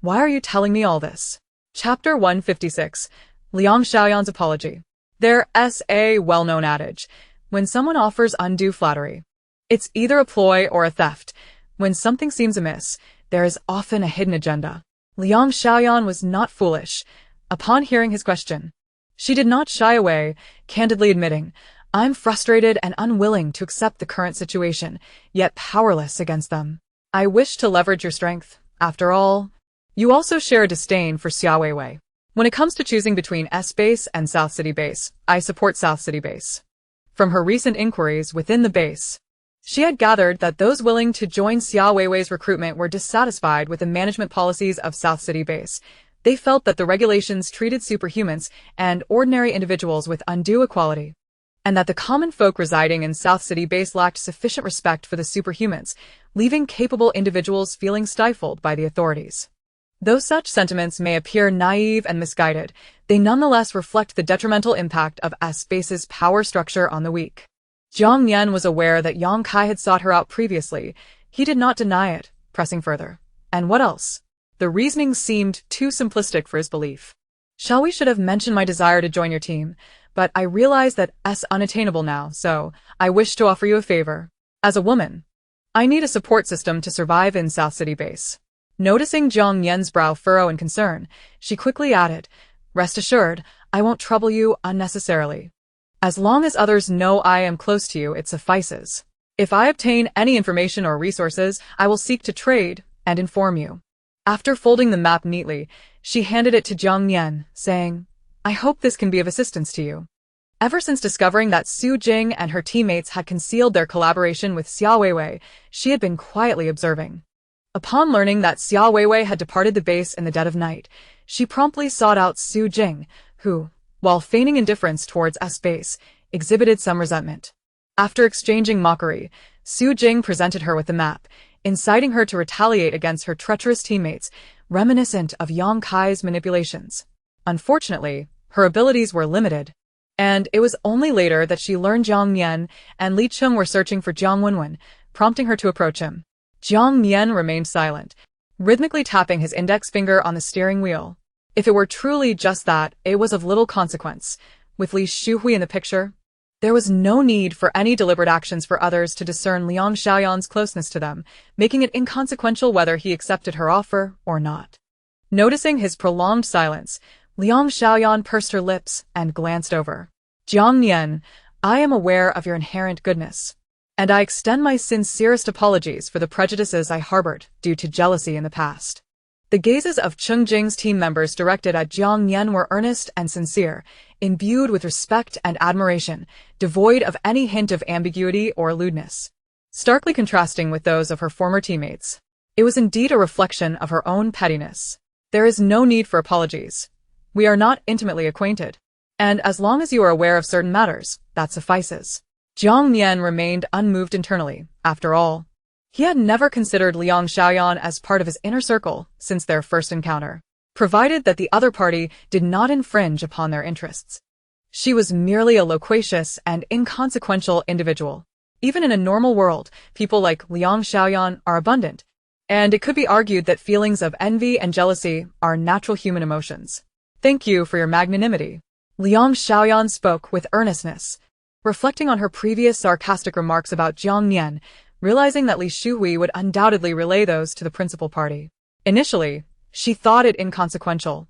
why are you telling me all this? Chapter 156, Liang Xiaoyan's Apology. There's a well-known adage. When someone offers undue flattery, it's either a ploy or a theft. When something seems amiss, there is often a hidden agenda. Liang Xiaoyan was not foolish. Upon hearing his question, she did not shy away, candidly admitting, I'm frustrated and unwilling to accept the current situation, yet powerless against them. I wish to leverage your strength. After all, you also share a disdain for Xiao Weiwei. When it comes to choosing between S-Base and South City Base, I support South City Base. From her recent inquiries within the base, she had gathered that those willing to join Xiao Weiwei's recruitment were dissatisfied with the management policies of South City Base. They felt that the regulations treated superhumans and ordinary individuals with undue equality, and that the common folk residing in South City Base lacked sufficient respect for the superhumans, leaving capable individuals feeling stifled by the authorities. Though such sentiments may appear naive and misguided, they nonetheless reflect the detrimental impact of S-Base's power structure on the weak. Jiang Nian was aware that Yang Kai had sought her out previously. He did not deny it, pressing further. And what else? The reasoning seemed too simplistic for his belief. We should have mentioned my desire to join your team, but I realize that it's unattainable now, so I wish to offer you a favor. As a woman, I need a support system to survive in South City Base. Noticing Jiang Nian's brow furrow in concern, she quickly added, rest assured, I won't trouble you unnecessarily. As long as others know I am close to you, it suffices. If I obtain any information or resources, I will seek to trade and inform you. After folding the map neatly, she handed it to Jiang Nian, saying, I hope this can be of assistance to you. Ever since discovering that Su Jing and her teammates had concealed their collaboration with Xia Weiwei, she had been quietly observing. Upon learning that Xia Weiwei had departed the base in the dead of night, she promptly sought out Su Jing, who, while feigning indifference towards S-base, exhibited some resentment. After exchanging mockery, Su Jing presented her with the map, inciting her to retaliate against her treacherous teammates, reminiscent of Yang Kai's manipulations. Unfortunately, her abilities were limited, and it was only later that she learned Jiang Nian and Li Cheng were searching for Jiang Wenwen, prompting her to approach him. Jiang Nian remained silent, rhythmically tapping his index finger on the steering wheel. If it were truly just that, it was of little consequence. With Li Shuhui in the picture, there was no need for any deliberate actions for others to discern Liang Xiaoyan's closeness to them, making it inconsequential whether he accepted her offer or not. Noticing his prolonged silence, Liang Xiaoyan pursed her lips and glanced over. Jiang Nian, I am aware of your inherent goodness, and I extend my sincerest apologies for the prejudices I harbored due to jealousy in the past. The gazes of Cheng Jing's team members directed at Jiang Nian were earnest and sincere, imbued with respect and admiration, devoid of any hint of ambiguity or lewdness. Starkly contrasting with those of her former teammates, it was indeed a reflection of her own pettiness. There is no need for apologies. We are not intimately acquainted, and as long as you are aware of certain matters, that suffices. Jiang Nian remained unmoved internally. After all, he had never considered Liang Xiaoyan as part of his inner circle since their first encounter, provided that the other party did not infringe upon their interests. She was merely a loquacious and inconsequential individual. Even in a normal world, people like Liang Xiaoyan are abundant, and it could be argued that feelings of envy and jealousy are natural human emotions. Thank you for your magnanimity. Liang Xiaoyan spoke with earnestness, reflecting on her previous sarcastic remarks about Jiang Nian, realizing that Li Shuhui would undoubtedly relay those to the principal party. Initially, she thought it inconsequential,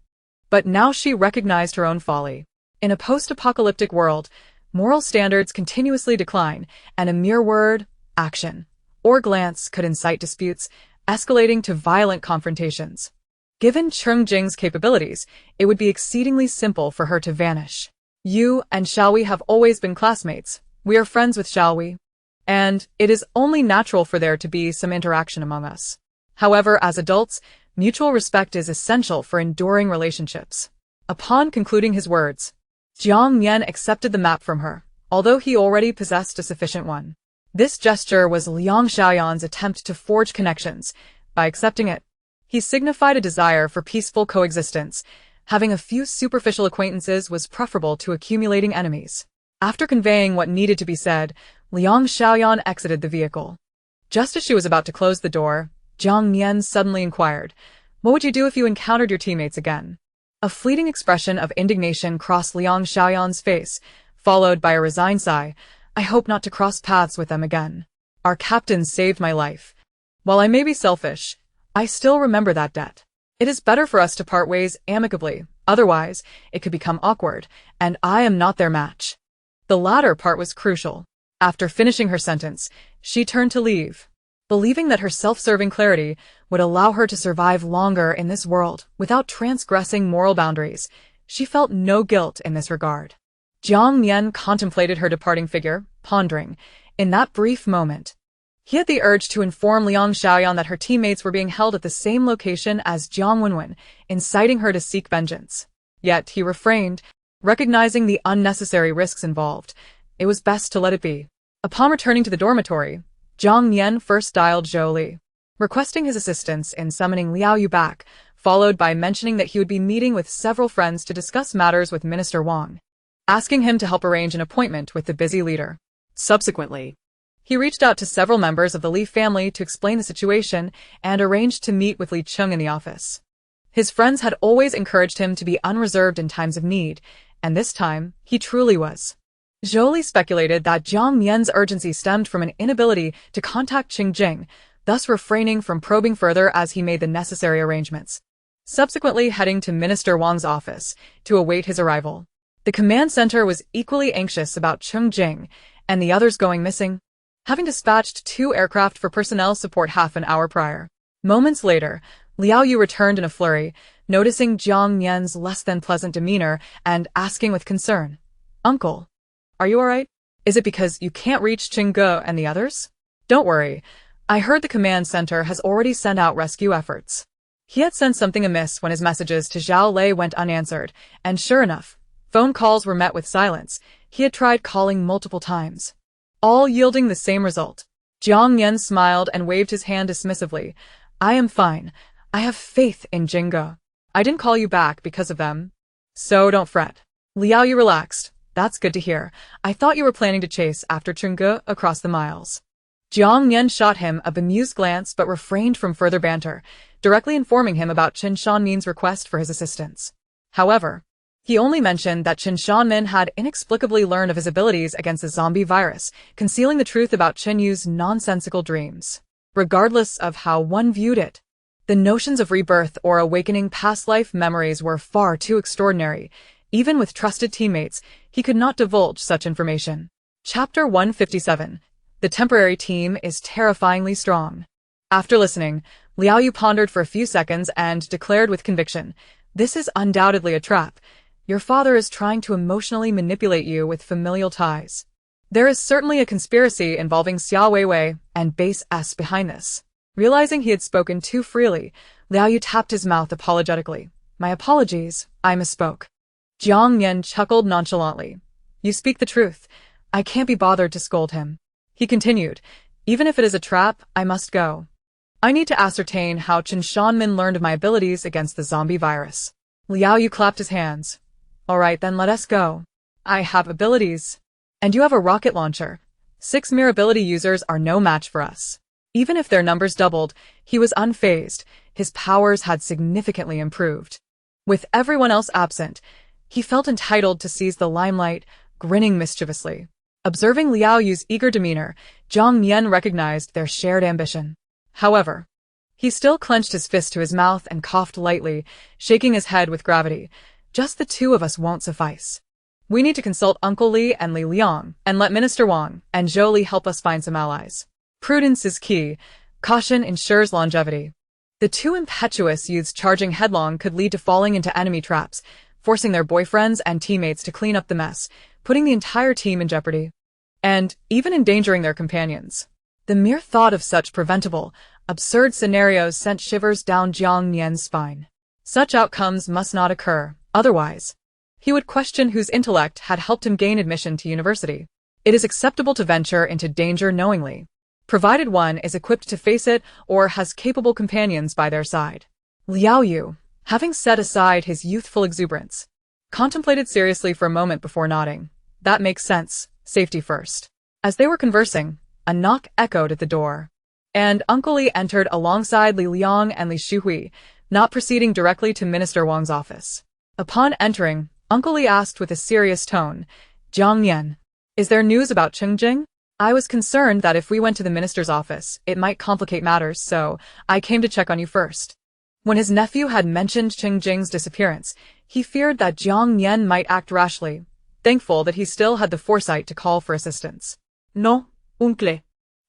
but now she recognized her own folly. In a post-apocalyptic world, moral standards continuously decline, and a mere word, action, or glance could incite disputes, escalating to violent confrontations. Given Cheng Jing's capabilities, it would be exceedingly simple for her to vanish. You and Xiaowei have always been classmates. We are friends with Xiaowei, and it is only natural for there to be some interaction among us. However, as adults, mutual respect is essential for enduring relationships. Upon concluding his words, Jiang Nian accepted the map from her, although he already possessed a sufficient one. This gesture was Liang Xiaoyan's attempt to forge connections. By accepting it, he signified a desire for peaceful coexistence. Having a few superficial acquaintances was preferable to accumulating enemies. After conveying what needed to be said, Liang Xiaoyan exited the vehicle. Just as she was about to close the door, Jiang Nian suddenly inquired, "What would you do if you encountered your teammates again?" A fleeting expression of indignation crossed Liang Xiaoyan's face, followed by a resigned sigh. "I hope not to cross paths with them again. Our captain saved my life. While I may be selfish, I still remember that debt. It is better for us to part ways amicably, otherwise it could become awkward, and I am not their match." The latter part was crucial. After finishing her sentence, she turned to leave. Believing that her self-serving clarity would allow her to survive longer in this world without transgressing moral boundaries, she felt no guilt in this regard. Jiang Nian contemplated her departing figure, pondering. In that brief moment, he had the urge to inform Liang Xiaoyan that her teammates were being held at the same location as Jiang Wenwen, inciting her to seek vengeance. Yet he refrained, recognizing the unnecessary risks involved. It was best to let it be. Upon returning to the dormitory, Jiang Nian first dialed Zhou Li, requesting his assistance in summoning Liao Yu back, followed by mentioning that he would be meeting with several friends to discuss matters with Minister Wang, asking him to help arrange an appointment with the busy leader. Subsequently, he reached out to several members of the Li family to explain the situation and arranged to meet with Li Cheng in the office. His friends had always encouraged him to be unreserved in times of need, and this time, he truly was. Zhou Li speculated that Jiang Nian's urgency stemmed from an inability to contact Cheng Jing, thus refraining from probing further as he made the necessary arrangements. Subsequently heading to Minister Wang's office to await his arrival. The command center was equally anxious about Cheng Jing and the others going missing, having dispatched 2 aircraft for personnel support half an hour prior. Moments later, Liao Yu returned in a flurry, noticing Jiang Nian's less-than-pleasant demeanor and asking with concern, "Uncle, Are you alright? Is it because you can't reach Cheng Jing and the others? Don't worry. I heard the command center has already sent out rescue efforts. He had sensed something amiss when his messages to Zhao Lei went unanswered, and sure enough, phone calls were met with silence. He had tried calling multiple times, all yielding the same result. Jiang Nian smiled and waved his hand dismissively. I am fine. I have faith in Jingge. I didn't call you back because of them. So don't fret. Liao Yu relaxed. That's good to hear. I thought you were planning to chase after Cheng Jing across the miles. Jiang Nian shot him a bemused glance but refrained from further banter, directly informing him about Chen Shanmin's request for his assistance. However, he only mentioned that Chen Shanmin had inexplicably learned of his abilities against the zombie virus, concealing the truth about Chen Yu's nonsensical dreams. Regardless of how one viewed it, the notions of rebirth or awakening past life memories were far too extraordinary. Even with trusted teammates, he could not divulge such information. Chapter 157. The temporary team is terrifyingly strong. After listening, Liao Yu pondered for a few seconds and declared with conviction, this is undoubtedly a trap. Your father is trying to emotionally manipulate you with familial ties. There is certainly a conspiracy involving Xia Weiwei and Base S behind this. Realizing he had spoken too freely, Liao Yu tapped his mouth apologetically. My apologies, I misspoke. Jiang Nian chuckled nonchalantly. You speak the truth. I can't be bothered to scold him. He continued, even if it is a trap, I must go. I need to ascertain how Chen Shanmin learned of my abilities against the zombie virus. Liao Yu clapped his hands. All right, then let us go. I have abilities. And you have a rocket launcher. 6 mere ability users are no match for us. Even if their numbers doubled, he was unfazed. His powers had significantly improved. With everyone else absent, he felt entitled to seize the limelight, grinning mischievously. Observing Liao Yu's eager demeanor, Jiang Nian recognized their shared ambition. However, he still clenched his fist to his mouth and coughed lightly, shaking his head with gravity. Just the two of us won't suffice. We need to consult Uncle Li and Li Liang, and let Minister Wang and Zhou Li help us find some allies. Prudence is key. Caution ensures longevity. The two impetuous youths charging headlong could lead to falling into enemy traps, forcing their boyfriends and teammates to clean up the mess, putting the entire team in jeopardy, and even endangering their companions. The mere thought of such preventable, absurd scenarios sent shivers down Jiang Nian's spine. Such outcomes must not occur, otherwise, he would question whose intellect had helped him gain admission to university. It is acceptable to venture into danger knowingly, provided one is equipped to face it or has capable companions by their side. Liao Yu, having set aside his youthful exuberance, contemplated seriously for a moment before nodding. That makes sense, safety first. As they were conversing, a knock echoed at the door, and Uncle Li entered alongside Li Liang and Li Shuhui, not proceeding directly to Minister Wang's office. Upon entering, Uncle Li asked with a serious tone, Jiang Nian, is there news about Cheng Jing? I was concerned that if we went to the minister's office, it might complicate matters, so I came to check on you first. When his nephew had mentioned Cheng Jing's disappearance, he feared that Jiang Nian might act rashly, thankful that he still had the foresight to call for assistance. No, uncle.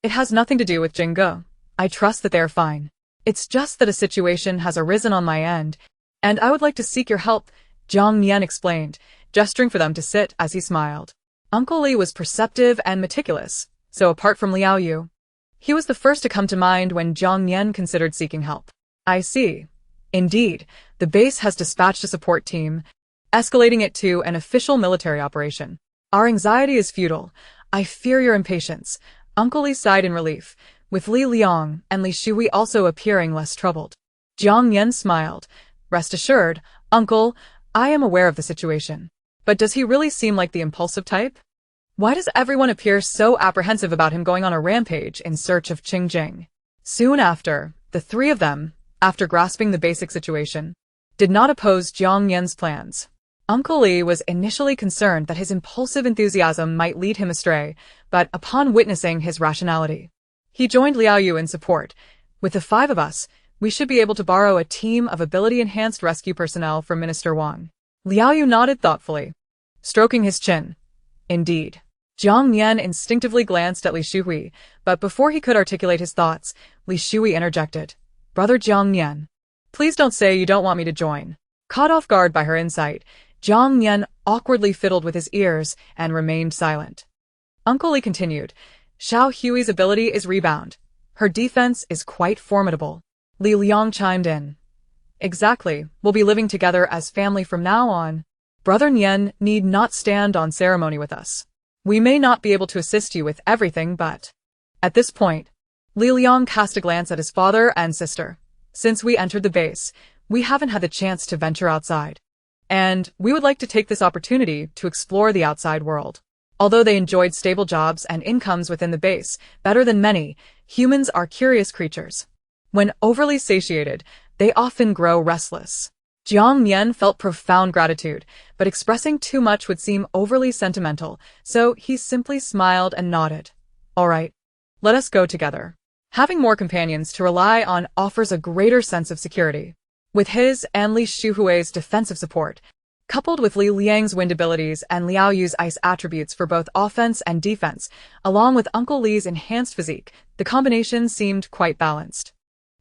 It has nothing to do with Jingge. I trust that they are fine. It's just that a situation has arisen on my end, and I would like to seek your help, Jiang Nian explained, gesturing for them to sit as he smiled. Uncle Li was perceptive and meticulous, so apart from Liao Yu, he was the first to come to mind when Jiang Nian considered seeking help. I see. Indeed, the base has dispatched a support team, escalating it to an official military operation. Our anxiety is futile. I fear your impatience. Uncle Li sighed in relief, with Li Liang and Li Shui also appearing less troubled. Jiang Nian smiled. Rest assured, Uncle, I am aware of the situation. But does he really seem like the impulsive type? Why does everyone appear so apprehensive about him going on a rampage in search of Cheng Jing? Soon after, the three of them, after grasping the basic situation, did not oppose Jiang Nian's plans. Uncle Li was initially concerned that his impulsive enthusiasm might lead him astray, but upon witnessing his rationality, he joined Liao Yu in support. With the 5 of us, we should be able to borrow a team of ability-enhanced rescue personnel from Minister Wang. Liao Yu nodded thoughtfully, stroking his chin. Indeed. Jiang Nian instinctively glanced at Li Shuhui, but before he could articulate his thoughts, Li Shuhui interjected. Brother Jiang Nian, please don't say you don't want me to join. Caught off guard by her insight, Jiang Nian awkwardly fiddled with his ears and remained silent. Uncle Li continued, Xiao Hui's ability is rebound. Her defense is quite formidable. Li Liang chimed in. Exactly, we'll be living together as family from now on. Brother Nian need not stand on ceremony with us. We may not be able to assist you with everything, but... At this point, Li Liang cast a glance at his father and sister. Since we entered the base, we haven't had the chance to venture outside. And we would like to take this opportunity to explore the outside world. Although they enjoyed stable jobs and incomes within the base better than many, humans are curious creatures. When overly satiated, they often grow restless. Jiang Nian felt profound gratitude, but expressing too much would seem overly sentimental, so he simply smiled and nodded. All right, let us go together. Having more companions to rely on offers a greater sense of security. With his and Li Shuhui's defensive support, coupled with Li Liang's wind abilities and Liao Yu's ice attributes for both offense and defense, along with Uncle Li's enhanced physique, the combination seemed quite balanced.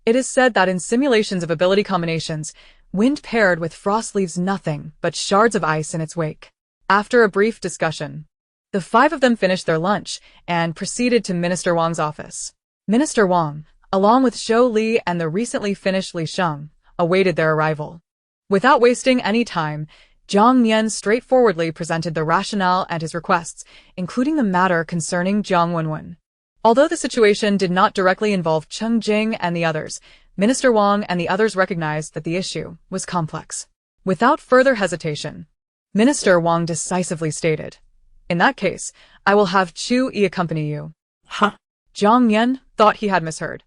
It is said that in simulations of ability combinations, wind paired with frost leaves nothing but shards of ice in its wake. After a brief discussion, the five of them finished their lunch and proceeded to Minister Wang's office. Minister Wang, along with Zhou Li and the recently finished Li Sheng, awaited their arrival. Without wasting any time, Jiang Nian straightforwardly presented the rationale and his requests, including the matter concerning Jiang Wenwen. Although the situation did not directly involve Cheng Jing and the others, Minister Wang and the others recognized that the issue was complex. Without further hesitation, Minister Wang decisively stated, In that case, I will have Chu Yi accompany you. Huh? Jiang Nian thought he had misheard.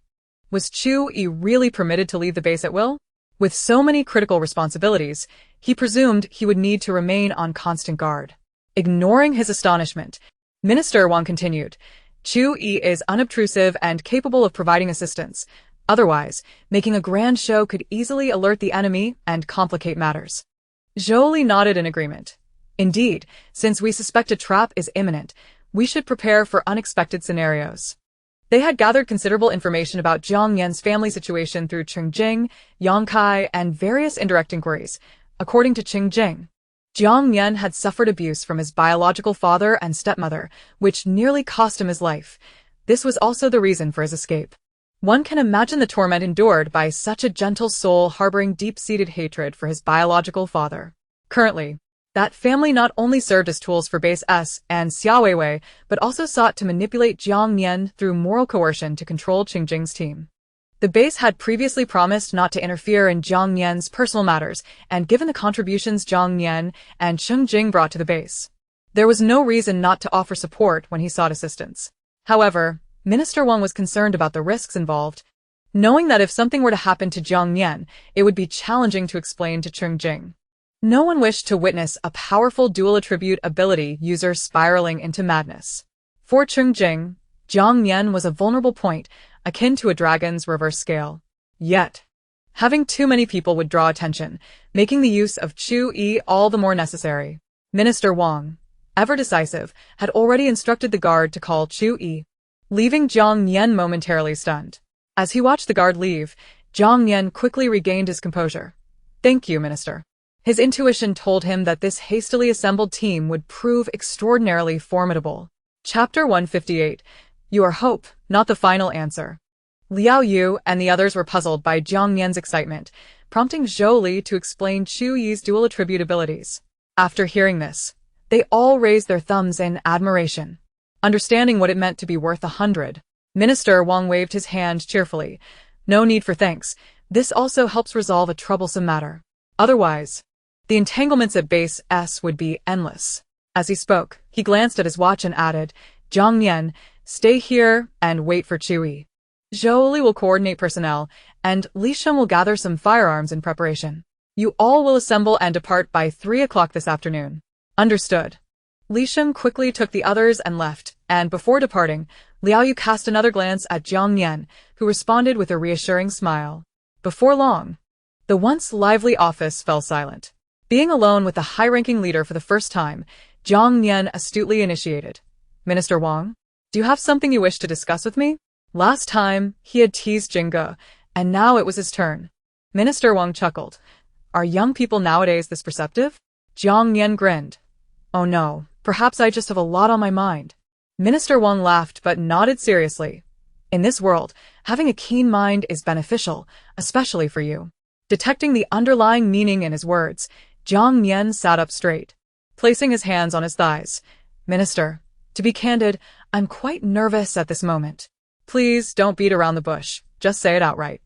Was Chu Yi really permitted to leave the base at will? With so many critical responsibilities, he presumed he would need to remain on constant guard. Ignoring his astonishment, Minister Wang continued, Chu Yi is unobtrusive and capable of providing assistance. Otherwise, making a grand show could easily alert the enemy and complicate matters. Zhou Li nodded in agreement. Indeed, since we suspect a trap is imminent, we should prepare for unexpected scenarios. They had gathered considerable information about Jiang Nian's family situation through Cheng Jing, Yang Kai, and various indirect inquiries. According to Cheng Jing, Jiang Nian had suffered abuse from his biological father and stepmother, which nearly cost him his life. This was also the reason for his escape. One can imagine the torment endured by such a gentle soul harboring deep-seated hatred for his biological father. Currently, that family not only served as tools for Base S and Xiaoweiwei, but also sought to manipulate Jiang Nian through moral coercion to control Cheng Jing's team. The base had previously promised not to interfere in Jiang Nian's personal matters, and given the contributions Jiang Nian and Cheng Jing brought to the base, there was no reason not to offer support when he sought assistance. However, Minister Wang was concerned about the risks involved, knowing that if something were to happen to Jiang Nian, it would be challenging to explain to Cheng Jing. No one wished to witness a powerful dual-attribute ability user spiraling into madness. For Cheng Jing, Jiang Nian was a vulnerable point, akin to a dragon's reverse scale. Yet, having too many people would draw attention, making the use of Chu Yi all the more necessary. Minister Wang, ever decisive, had already instructed the guard to call Chu Yi, leaving Jiang Nian momentarily stunned. As he watched the guard leave, Jiang Nian quickly regained his composure. Thank you, Minister. His intuition told him that this hastily assembled team would prove extraordinarily formidable. Chapter 158. You are hope, not the final answer. Liao Yu and the others were puzzled by Jiang Nian's excitement, prompting Zhou Li to explain Chu Yi's dual attribute abilities. After hearing this, they all raised their thumbs in admiration. Understanding what it meant to be worth 100, Minister Wang waved his hand cheerfully. No need for thanks. This also helps resolve a troublesome matter. Otherwise, the entanglements at Base S would be endless. As he spoke, he glanced at his watch and added, Jiang Nian, stay here and wait for Chu Yi. Zhou Li will coordinate personnel, and Li Sheng will gather some firearms in preparation. You all will assemble and depart by 3 o'clock this afternoon. Understood. Li Sheng quickly took the others and left, and before departing, Liao Yu cast another glance at Jiang Nian, who responded with a reassuring smile. Before long, the once lively office fell silent. Being alone with the high-ranking leader for the first time, Jiang Nian astutely initiated. Minister Wang, do you have something you wish to discuss with me? Last time, he had teased Jingge, and now it was his turn. Minister Wang chuckled. Are young people nowadays this perceptive? Jiang Nian grinned. Oh no, perhaps I just have a lot on my mind. Minister Wang laughed but nodded seriously. In this world, having a keen mind is beneficial, especially for you. Detecting the underlying meaning in his words, Jiang Nian sat up straight, placing his hands on his thighs. Minister, to be candid, I'm quite nervous at this moment. Please don't beat around the bush, just say it outright.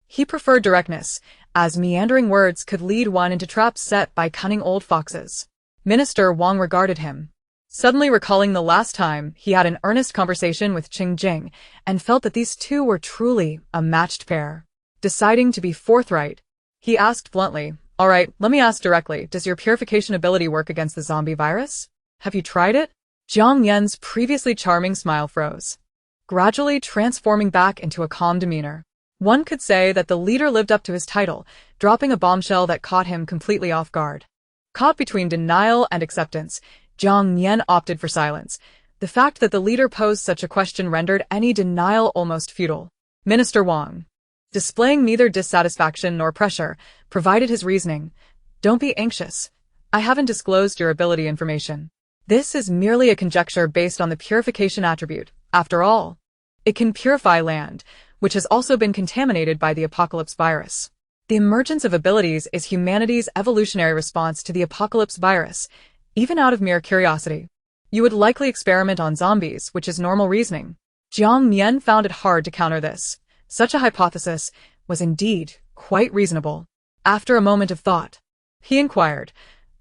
He preferred directness, as meandering words could lead one into traps set by cunning old foxes. Minister Wang regarded him, suddenly recalling the last time he had an earnest conversation with Cheng Jing, and felt that these two were truly a matched pair. Deciding to be forthright, he asked bluntly, All right, let me ask directly, does your purification ability work against the zombie virus? Have you tried it? Jiang Nian's previously charming smile froze, gradually transforming back into a calm demeanor. One could say that the leader lived up to his title, dropping a bombshell that caught him completely off guard. Caught between denial and acceptance, Jiang Nian opted for silence. The fact that the leader posed such a question rendered any denial almost futile. Minister Wang, displaying neither dissatisfaction nor pressure, provided his reasoning. Don't be anxious. I haven't disclosed your ability information. This is merely a conjecture based on the purification attribute. After all, it can purify land, which has also been contaminated by the apocalypse virus. The emergence of abilities is humanity's evolutionary response to the apocalypse virus, even out of mere curiosity. You would likely experiment on zombies, which is normal reasoning. Jiang Nian found it hard to counter this. Such a hypothesis was indeed quite reasonable. After a moment of thought, he inquired,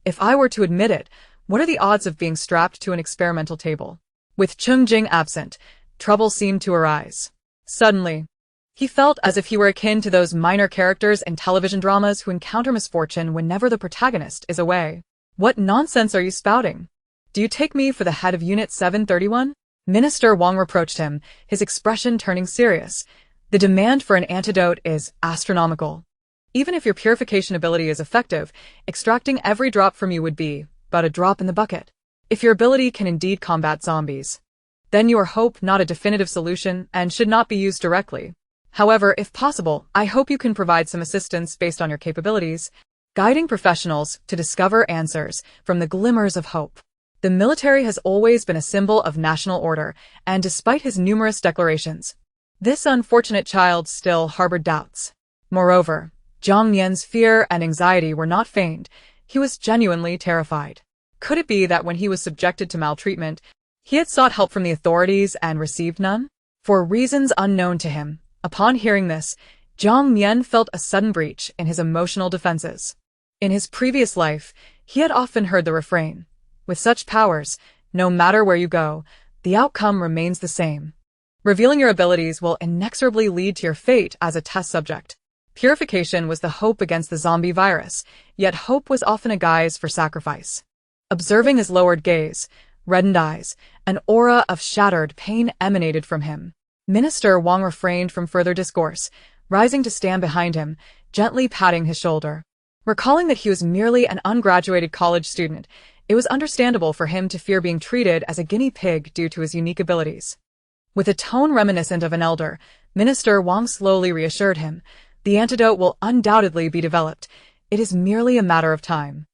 If I were to admit it, what are the odds of being strapped to an experimental table? With Cheng Jing absent, trouble seemed to arise. Suddenly, he felt as if he were akin to those minor characters in television dramas who encounter misfortune whenever the protagonist is away. What nonsense are you spouting? Do you take me for the head of Unit 731? Minister Wang reproached him, his expression turning serious. The demand for an antidote is astronomical. Even if your purification ability is effective, extracting every drop from you would be but a drop in the bucket. If your ability can indeed combat zombies, then you are hope not a definitive solution and should not be used directly. However, if possible, I hope you can provide some assistance based on your capabilities, guiding professionals to discover answers from the glimmers of hope. The military has always been a symbol of national order, and despite his numerous declarations, this unfortunate child still harbored doubts. Moreover, Jiang Nian's fear and anxiety were not feigned. He was genuinely terrified. Could it be that when he was subjected to maltreatment, he had sought help from the authorities and received none? For reasons unknown to him, upon hearing this, Jiang Nian felt a sudden breach in his emotional defenses. In his previous life, he had often heard the refrain, with such powers, no matter where you go, the outcome remains the same. Revealing your abilities will inexorably lead to your fate as a test subject. Purification was the hope against the zombie virus, yet hope was often a guise for sacrifice. Observing his lowered gaze, reddened eyes, an aura of shattered pain emanated from him. Minister Wang refrained from further discourse, rising to stand behind him, gently patting his shoulder. Recalling that he was merely an ungraduated college student, it was understandable for him to fear being treated as a guinea pig due to his unique abilities. With a tone reminiscent of an elder, Minister Wang slowly reassured him, The antidote will undoubtedly be developed. It is merely a matter of time.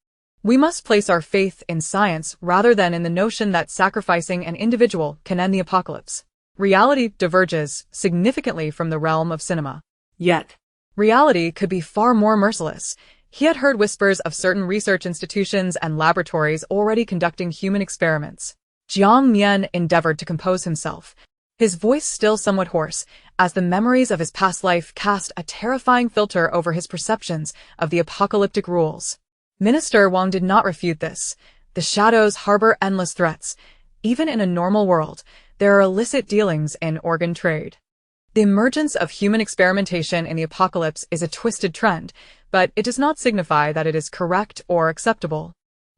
We must place our faith in science rather than in the notion that sacrificing an individual can end the apocalypse. Reality diverges significantly from the realm of cinema. Yet, reality could be far more merciless. He had heard whispers of certain research institutions and laboratories already conducting human experiments. Jiang Nian endeavored to compose himself, his voice still somewhat hoarse, as the memories of his past life cast a terrifying filter over his perceptions of the apocalyptic rules. Minister Wang did not refute this. The shadows harbor endless threats. Even in a normal world, there are illicit dealings in organ trade. The emergence of human experimentation in the apocalypse is a twisted trend, but it does not signify that it is correct or acceptable.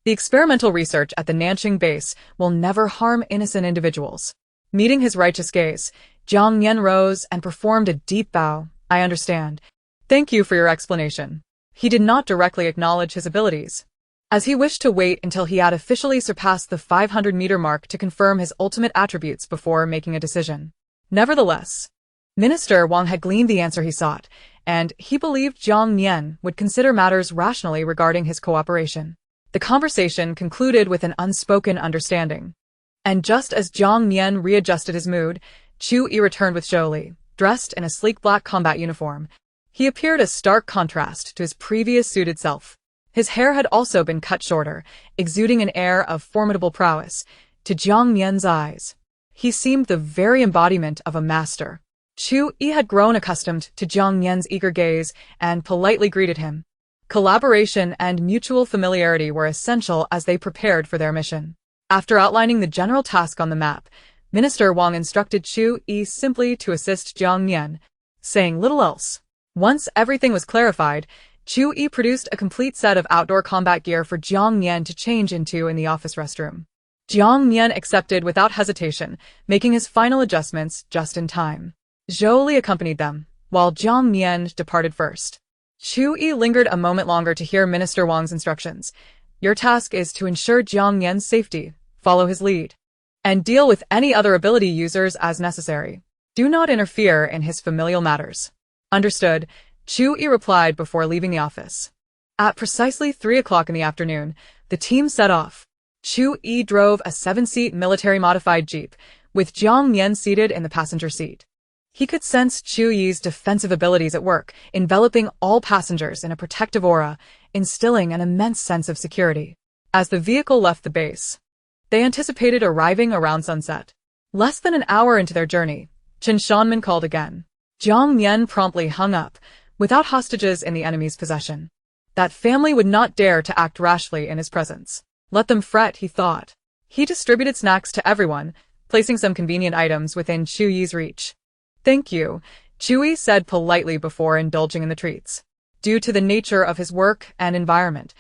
The experimental research at the Nanqing base will never harm innocent individuals. Meeting his righteous gaze, Jiang Nian rose and performed a deep bow. I understand. Thank you for your explanation. He did not directly acknowledge his abilities, as he wished to wait until he had officially surpassed the 500-meter mark to confirm his ultimate attributes before making a decision. Nevertheless, Minister Wang had gleaned the answer he sought, and he believed Jiang Nian would consider matters rationally regarding his cooperation. The conversation concluded with an unspoken understanding. And just as Jiang Nian readjusted his mood, Chu Yi returned with Zhou Li, dressed in a sleek black combat uniform. He appeared a stark contrast to his previous suited self. His hair had also been cut shorter, exuding an air of formidable prowess. To Jiang Nian's eyes, he seemed the very embodiment of a master. Chu Yi had grown accustomed to Jiang Nian's eager gaze and politely greeted him. Collaboration and mutual familiarity were essential as they prepared for their mission. After outlining the general task on the map, Minister Wang instructed Chu Yi simply to assist Jiang Nian, saying little else. Once everything was clarified, Chu Yi produced a complete set of outdoor combat gear for Jiang Nian to change into in the office restroom. Jiang Nian accepted without hesitation, making his final adjustments just in time. Zhou Li accompanied them, while Jiang Nian departed first. Chu Yi lingered a moment longer to hear Minister Wang's instructions. Your task is to ensure Jiang Nian's safety, follow his lead, and deal with any other ability users as necessary. Do not interfere in his familial matters. Understood, Chu Yi replied before leaving the office. At precisely 3 o'clock in the afternoon, the team set off. Chu Yi drove a 7-seat military-modified jeep, with Jiang Nian seated in the passenger seat. He could sense Chu Yi's defensive abilities at work, enveloping all passengers in a protective aura, instilling an immense sense of security. As the vehicle left the base, they anticipated arriving around sunset. Less than an hour into their journey, Chen Shanman called again. Jiang Nian promptly hung up, without hostages in the enemy's possession. That family would not dare to act rashly in his presence. Let them fret, he thought. He distributed snacks to everyone, placing some convenient items within Chu Yi's reach. Thank you, Chu Yi said politely before indulging in the treats. Due to the nature of his work and environment,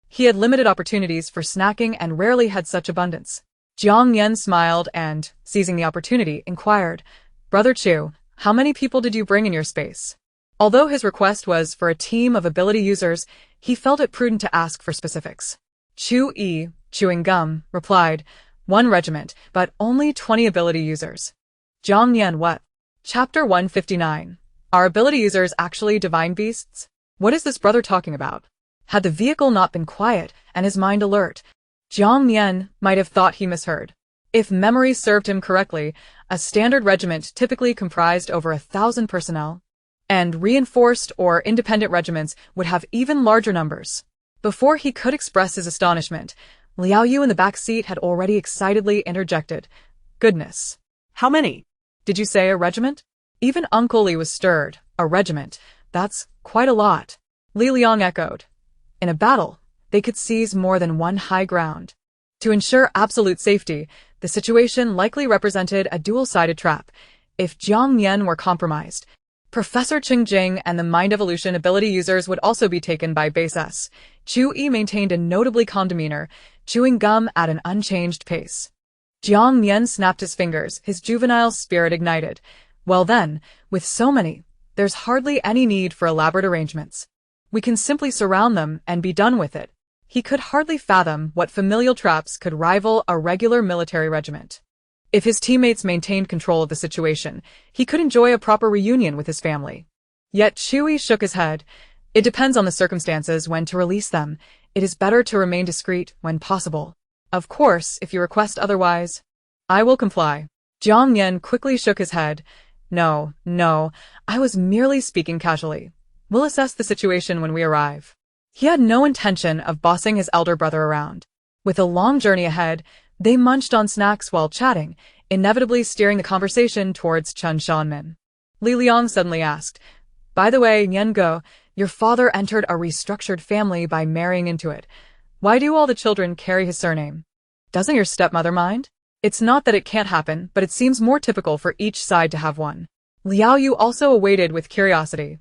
he had limited opportunities for snacking and rarely had such abundance. Jiang Nian smiled and, seizing the opportunity, inquired, Brother Chu, how many people did you bring in your space? Although his request was for a team of ability users, he felt it prudent to ask for specifics. Chu Yi, chewing gum, replied, 1 regiment, but only 20 ability users. Jiang Nian, what? Chapter 159. Are ability users actually divine beasts? What is this brother talking about? Had the vehicle not been quiet and his mind alert, Jiang Nian might have thought he misheard. If memory served him correctly, a standard regiment typically comprised over 1,000 personnel, and reinforced or independent regiments would have even larger numbers. Before he could express his astonishment, Liao Yu in the back seat had already excitedly interjected, Goodness. How many? Did you say a regiment? Even Uncle Li was stirred. A regiment. That's quite a lot. Li Liang echoed. In a battle, they could seize more than one high ground. To ensure absolute safety, the situation likely represented a dual-sided trap. If Jiang Nian were compromised, Professor Cheng Jing and the Mind Evolution ability users would also be taken by Base S. Chu Yi maintained a notably calm demeanor, chewing gum at an unchanged pace. Jiang Nian snapped his fingers, his juvenile spirit ignited. Well then, with so many, there's hardly any need for elaborate arrangements. We can simply surround them and be done with it. He could hardly fathom what familial traps could rival a regular military regiment. If his teammates maintained control of the situation, he could enjoy a proper reunion with his family. Yet Chu Yi shook his head. It depends on the circumstances when to release them. It is better to remain discreet when possible. Of course, if you request otherwise, I will comply. Jiang Nian quickly shook his head. No, I was merely speaking casually. We'll assess the situation when we arrive. He had no intention of bossing his elder brother around. With a long journey ahead, they munched on snacks while chatting, inevitably steering the conversation towards Chen Shanman. Li Liang suddenly asked, By the way, Nian Go, your father entered a restructured family by marrying into it. Why do all the children carry his surname? Doesn't your stepmother mind? It's not that it can't happen, but it seems more typical for each side to have one. Liao Yu also awaited with curiosity.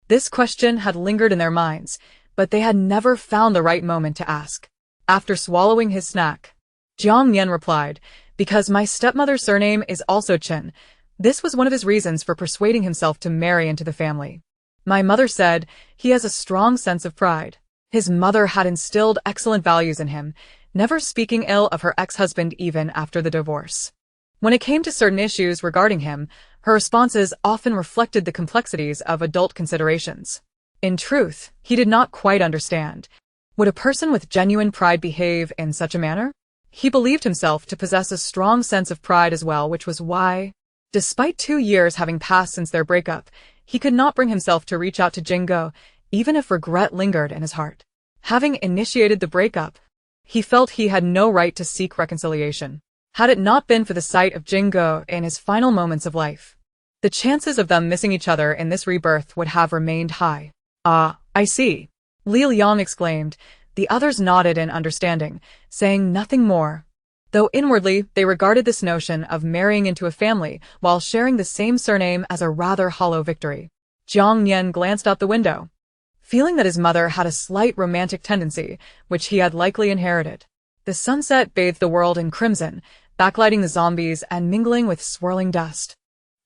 This question had lingered in their minds, but they had never found the right moment to ask. After swallowing his snack, Jiang Nian replied, Because my stepmother's surname is also Chen. This was one of his reasons for persuading himself to marry into the family. My mother said he has a strong sense of pride. His mother had instilled excellent values in him, never speaking ill of her ex-husband even after the divorce. When it came to certain issues regarding him, her responses often reflected the complexities of adult considerations. In truth, he did not quite understand. Would a person with genuine pride behave in such a manner? He believed himself to possess a strong sense of pride as well, which was why, despite 2 years having passed since their breakup, he could not bring himself to reach out to Jingo, even if regret lingered in his heart. Having initiated the breakup, he felt he had no right to seek reconciliation. Had it not been for the sight of Jingo in his final moments of life, the chances of them missing each other in this rebirth would have remained high. "Ah, I see," Li Liang exclaimed. The others nodded in understanding, saying nothing more, though inwardly they regarded this notion of marrying into a family while sharing the same surname as a rather hollow victory. Jiang Nian glanced out the window, feeling that his mother had a slight romantic tendency, which he had likely inherited. The sunset bathed the world in crimson, backlighting the zombies and mingling with swirling dust,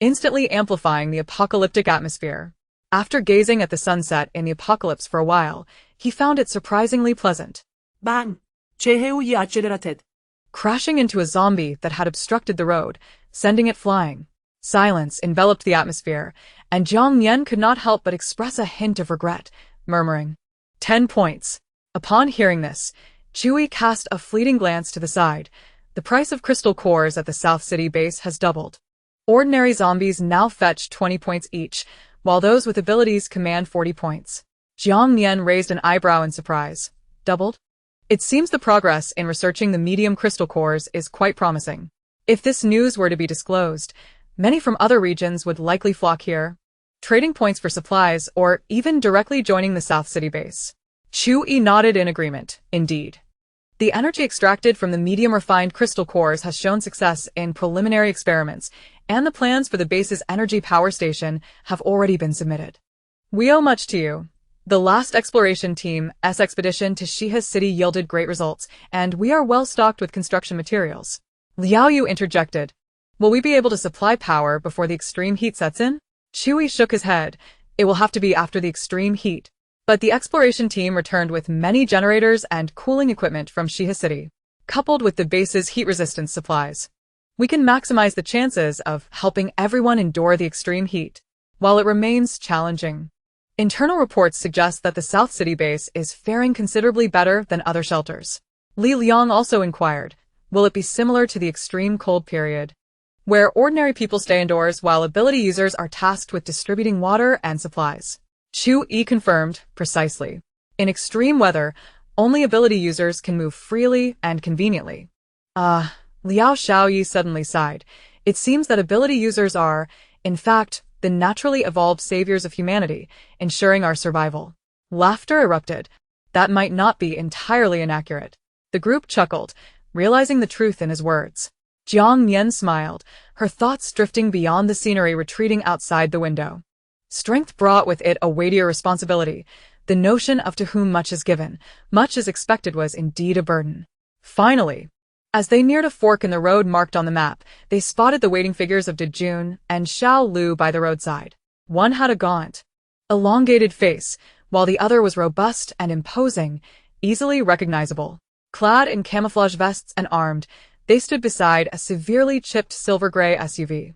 instantly amplifying the apocalyptic atmosphere. After gazing at the sunset in the apocalypse for a while, he found it surprisingly pleasant. Bang! 최혜우 이 accelerated. Crashing into a zombie that had obstructed the road, sending it flying. Silence enveloped the atmosphere, and Jiang Nian could not help but express a hint of regret, murmuring, 10 points. Upon hearing this, Chewie cast a fleeting glance to the side. The price of crystal cores at the South City base has doubled. Ordinary zombies now fetch 20 points each, while those with abilities command 40 points. Jiang Nian raised an eyebrow in surprise. Doubled? It seems the progress in researching the medium crystal cores is quite promising. If this news were to be disclosed, many from other regions would likely flock here, trading points for supplies or even directly joining the South City base. Chewie nodded in agreement, indeed. The energy extracted from the medium-refined crystal cores has shown success in preliminary experiments, and the plans for the base's energy power station have already been submitted. We owe much to you. The last exploration team's expedition to Shiha City yielded great results, and we are well stocked with construction materials. Liao Yu interjected. Will we be able to supply power before the extreme heat sets in? Chewie shook his head. It will have to be after the extreme heat. But the exploration team returned with many generators and cooling equipment from Shiha City, coupled with the base's heat resistance supplies. We can maximize the chances of helping everyone endure the extreme heat, while it remains challenging. Internal reports suggest that the South City base is faring considerably better than other shelters. Li Liang also inquired, will it be similar to the extreme cold period, where ordinary people stay indoors while ability users are tasked with distributing water and supplies? Chewie confirmed, precisely. In extreme weather, only ability users can move freely and conveniently. Liao Shaoyi suddenly sighed. It seems that ability users are, in fact, the naturally evolved saviors of humanity, ensuring our survival. Laughter erupted. That might not be entirely inaccurate. The group chuckled, realizing the truth in his words. Jiang Nian smiled, her thoughts drifting beyond the scenery retreating outside the window. Strength brought with it a weightier responsibility. The notion of to whom much is given, much is expected was indeed a burden. Finally, as they neared a fork in the road marked on the map, they spotted the waiting figures of Dejun and Xiao Lu by the roadside. One had a gaunt, elongated face, while the other was robust and imposing, easily recognizable. Clad in camouflage vests and armed, they stood beside a severely chipped silver-gray SUV.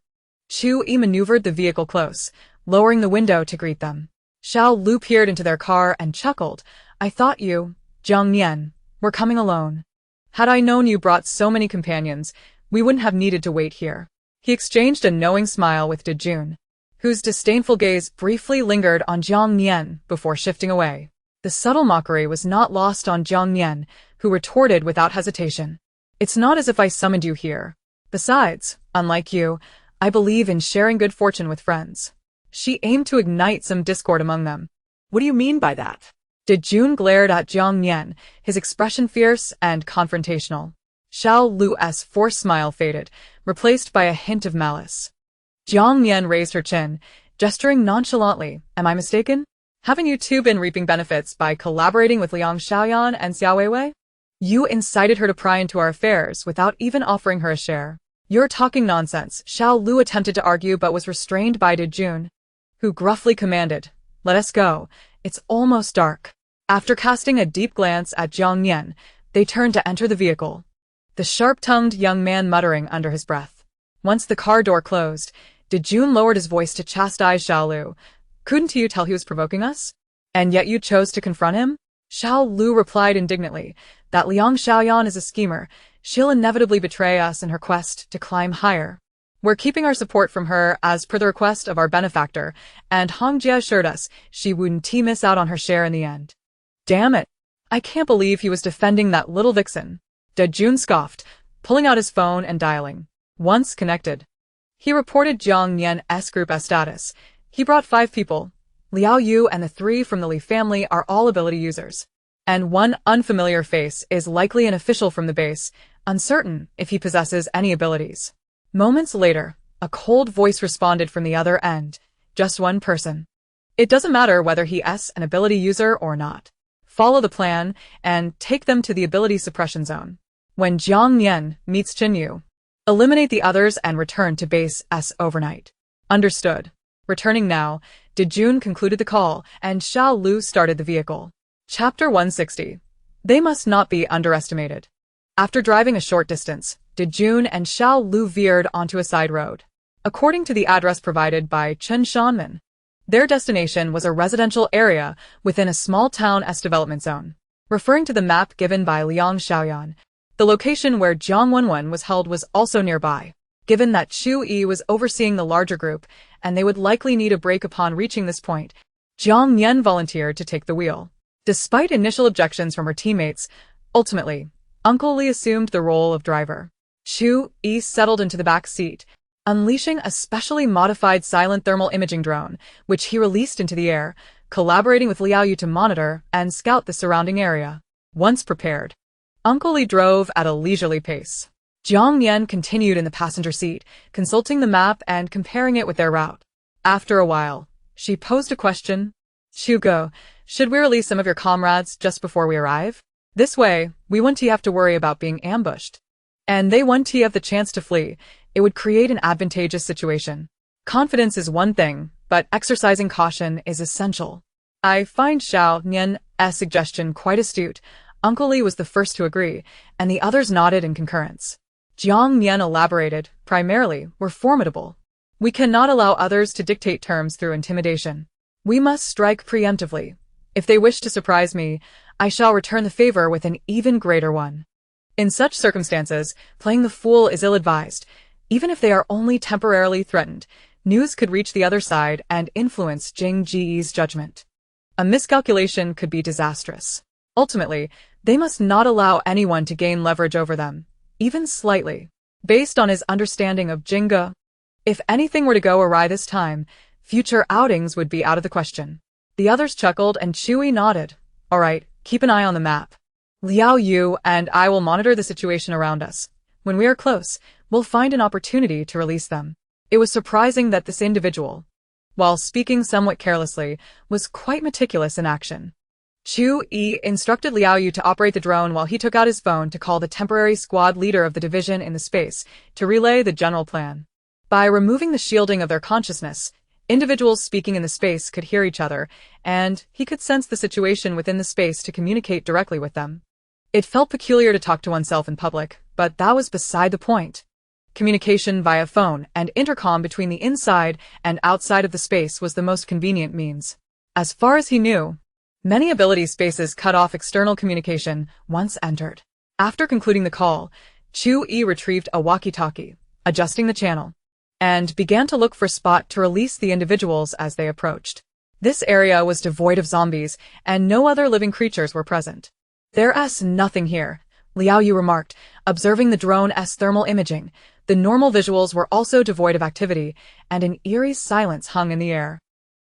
Chewie maneuvered the vehicle close, lowering the window to greet them. Xiao Lu peered into their car and chuckled. I thought you, Jiang Nian, were coming alone. Had I known you brought so many companions, we wouldn't have needed to wait here. He exchanged a knowing smile with Dejun, whose disdainful gaze briefly lingered on Jiang Nian before shifting away. The subtle mockery was not lost on Jiang Nian, who retorted without hesitation. It's not as if I summoned you here. Besides, unlike you, I believe in sharing good fortune with friends. She aimed to ignite some discord among them. What do you mean by that? Dejun glared at Jiang Nian, his expression fierce and confrontational. Xiao Lu's forced smile faded, replaced by a hint of malice. Jiang Nian raised her chin, gesturing nonchalantly. Am I mistaken? Haven't you two been reaping benefits by collaborating with Liang Xiaoyan and Xiao Weiwei? You incited her to pry into our affairs without even offering her a share. You're talking nonsense, Xiao Lu attempted to argue but was restrained by Dejun, who gruffly commanded, let us go. It's almost dark. After casting a deep glance at Jiang Nian, they turned to enter the vehicle, the sharp-tongued young man muttering under his breath. Once the car door closed, Dejun lowered his voice to chastise Xiao Lu. Couldn't you tell he was provoking us? And yet you chose to confront him? Xiao Lu replied indignantly that Liang Xiaoyan is a schemer. She'll inevitably betray us in her quest to climb higher. We're keeping our support from her as per the request of our benefactor, and Hong Jie assured us she wouldn't miss out on her share in the end. Damn it. I can't believe he was defending that little vixen. De Jun scoffed, pulling out his phone and dialing. Once connected, he reported Jiang Nian's group as status. He brought 5 people. Liao Yu and the 3 from the Li family are all ability users. And one unfamiliar face is likely an official from the base, uncertain if he possesses any abilities. Moments later, a cold voice responded from the other end. Just one person. It doesn't matter whether he's an ability user or not. Follow the plan and take them to the ability suppression zone. When Jiang Nian meets Chen Yu, eliminate the others and return to base S overnight. Understood. Returning now, De Jun concluded the call and Xiao Lu started the vehicle. Chapter 160. They must not be underestimated. After driving a short distance, De Jun and Xiao Lu veered onto a side road. According to the address provided by Chen Shanmen, their destination was a residential area within a small town-s development zone. Referring to the map given by Liang Xiaoyan, the location where Jiang Wenwen was held was also nearby. Given that Chu Yi was overseeing the larger group, and they would likely need a break upon reaching this point, Jiang Nian volunteered to take the wheel. Despite initial objections from her teammates, ultimately, Uncle Li assumed the role of driver. Chu Yi settled into the back seat, unleashing a specially modified silent thermal imaging drone, which he released into the air, collaborating with Liao Yu to monitor and scout the surrounding area. Once prepared, Uncle Li drove at a leisurely pace. Jiang Nian continued in the passenger seat, consulting the map and comparing it with their route. After a while, she posed a question. Shugo, should we release some of your comrades just before we arrive? This way, we won't have to worry about being ambushed. And they won't have the chance to flee. It would create an advantageous situation. Confidence is one thing, but exercising caution is essential. I find Xiao Nian's suggestion quite astute. Uncle Li was the first to agree, and the others nodded in concurrence. Jiang Nian elaborated, primarily, we're formidable. We cannot allow others to dictate terms through intimidation. We must strike preemptively. If they wish to surprise me, I shall return the favor with an even greater one. In such circumstances, playing the fool is ill-advised. Even if they are only temporarily threatened, news could reach the other side and influence Jing Ji's judgment. A miscalculation could be disastrous. Ultimately, they must not allow anyone to gain leverage over them, even slightly. Based on his understanding of Jinga, if anything were to go awry this time, future outings would be out of the question. The others chuckled and Chewie nodded. All right, keep an eye on the map. Liao Yu and I will monitor the situation around us. When we are close, we'll find an opportunity to release them. It was surprising that this individual, while speaking somewhat carelessly, was quite meticulous in action. Chu Yi instructed Liao Yu to operate the drone while he took out his phone to call the temporary squad leader of the division in the space to relay the general plan. By removing the shielding of their consciousness, individuals speaking in the space could hear each other, and he could sense the situation within the space to communicate directly with them. It felt peculiar to talk to oneself in public, but that was beside the point. Communication via phone and intercom between the inside and outside of the space was the most convenient means. As far as he knew, many ability spaces cut off external communication once entered. After concluding the call, Chu Yi retrieved a walkie-talkie, adjusting the channel, and began to look for a spot to release the individuals as they approached. This area was devoid of zombies, and no other living creatures were present. There's nothing here, Liao Yu remarked, observing the drone's thermal imaging. The normal visuals were also devoid of activity, and an eerie silence hung in the air,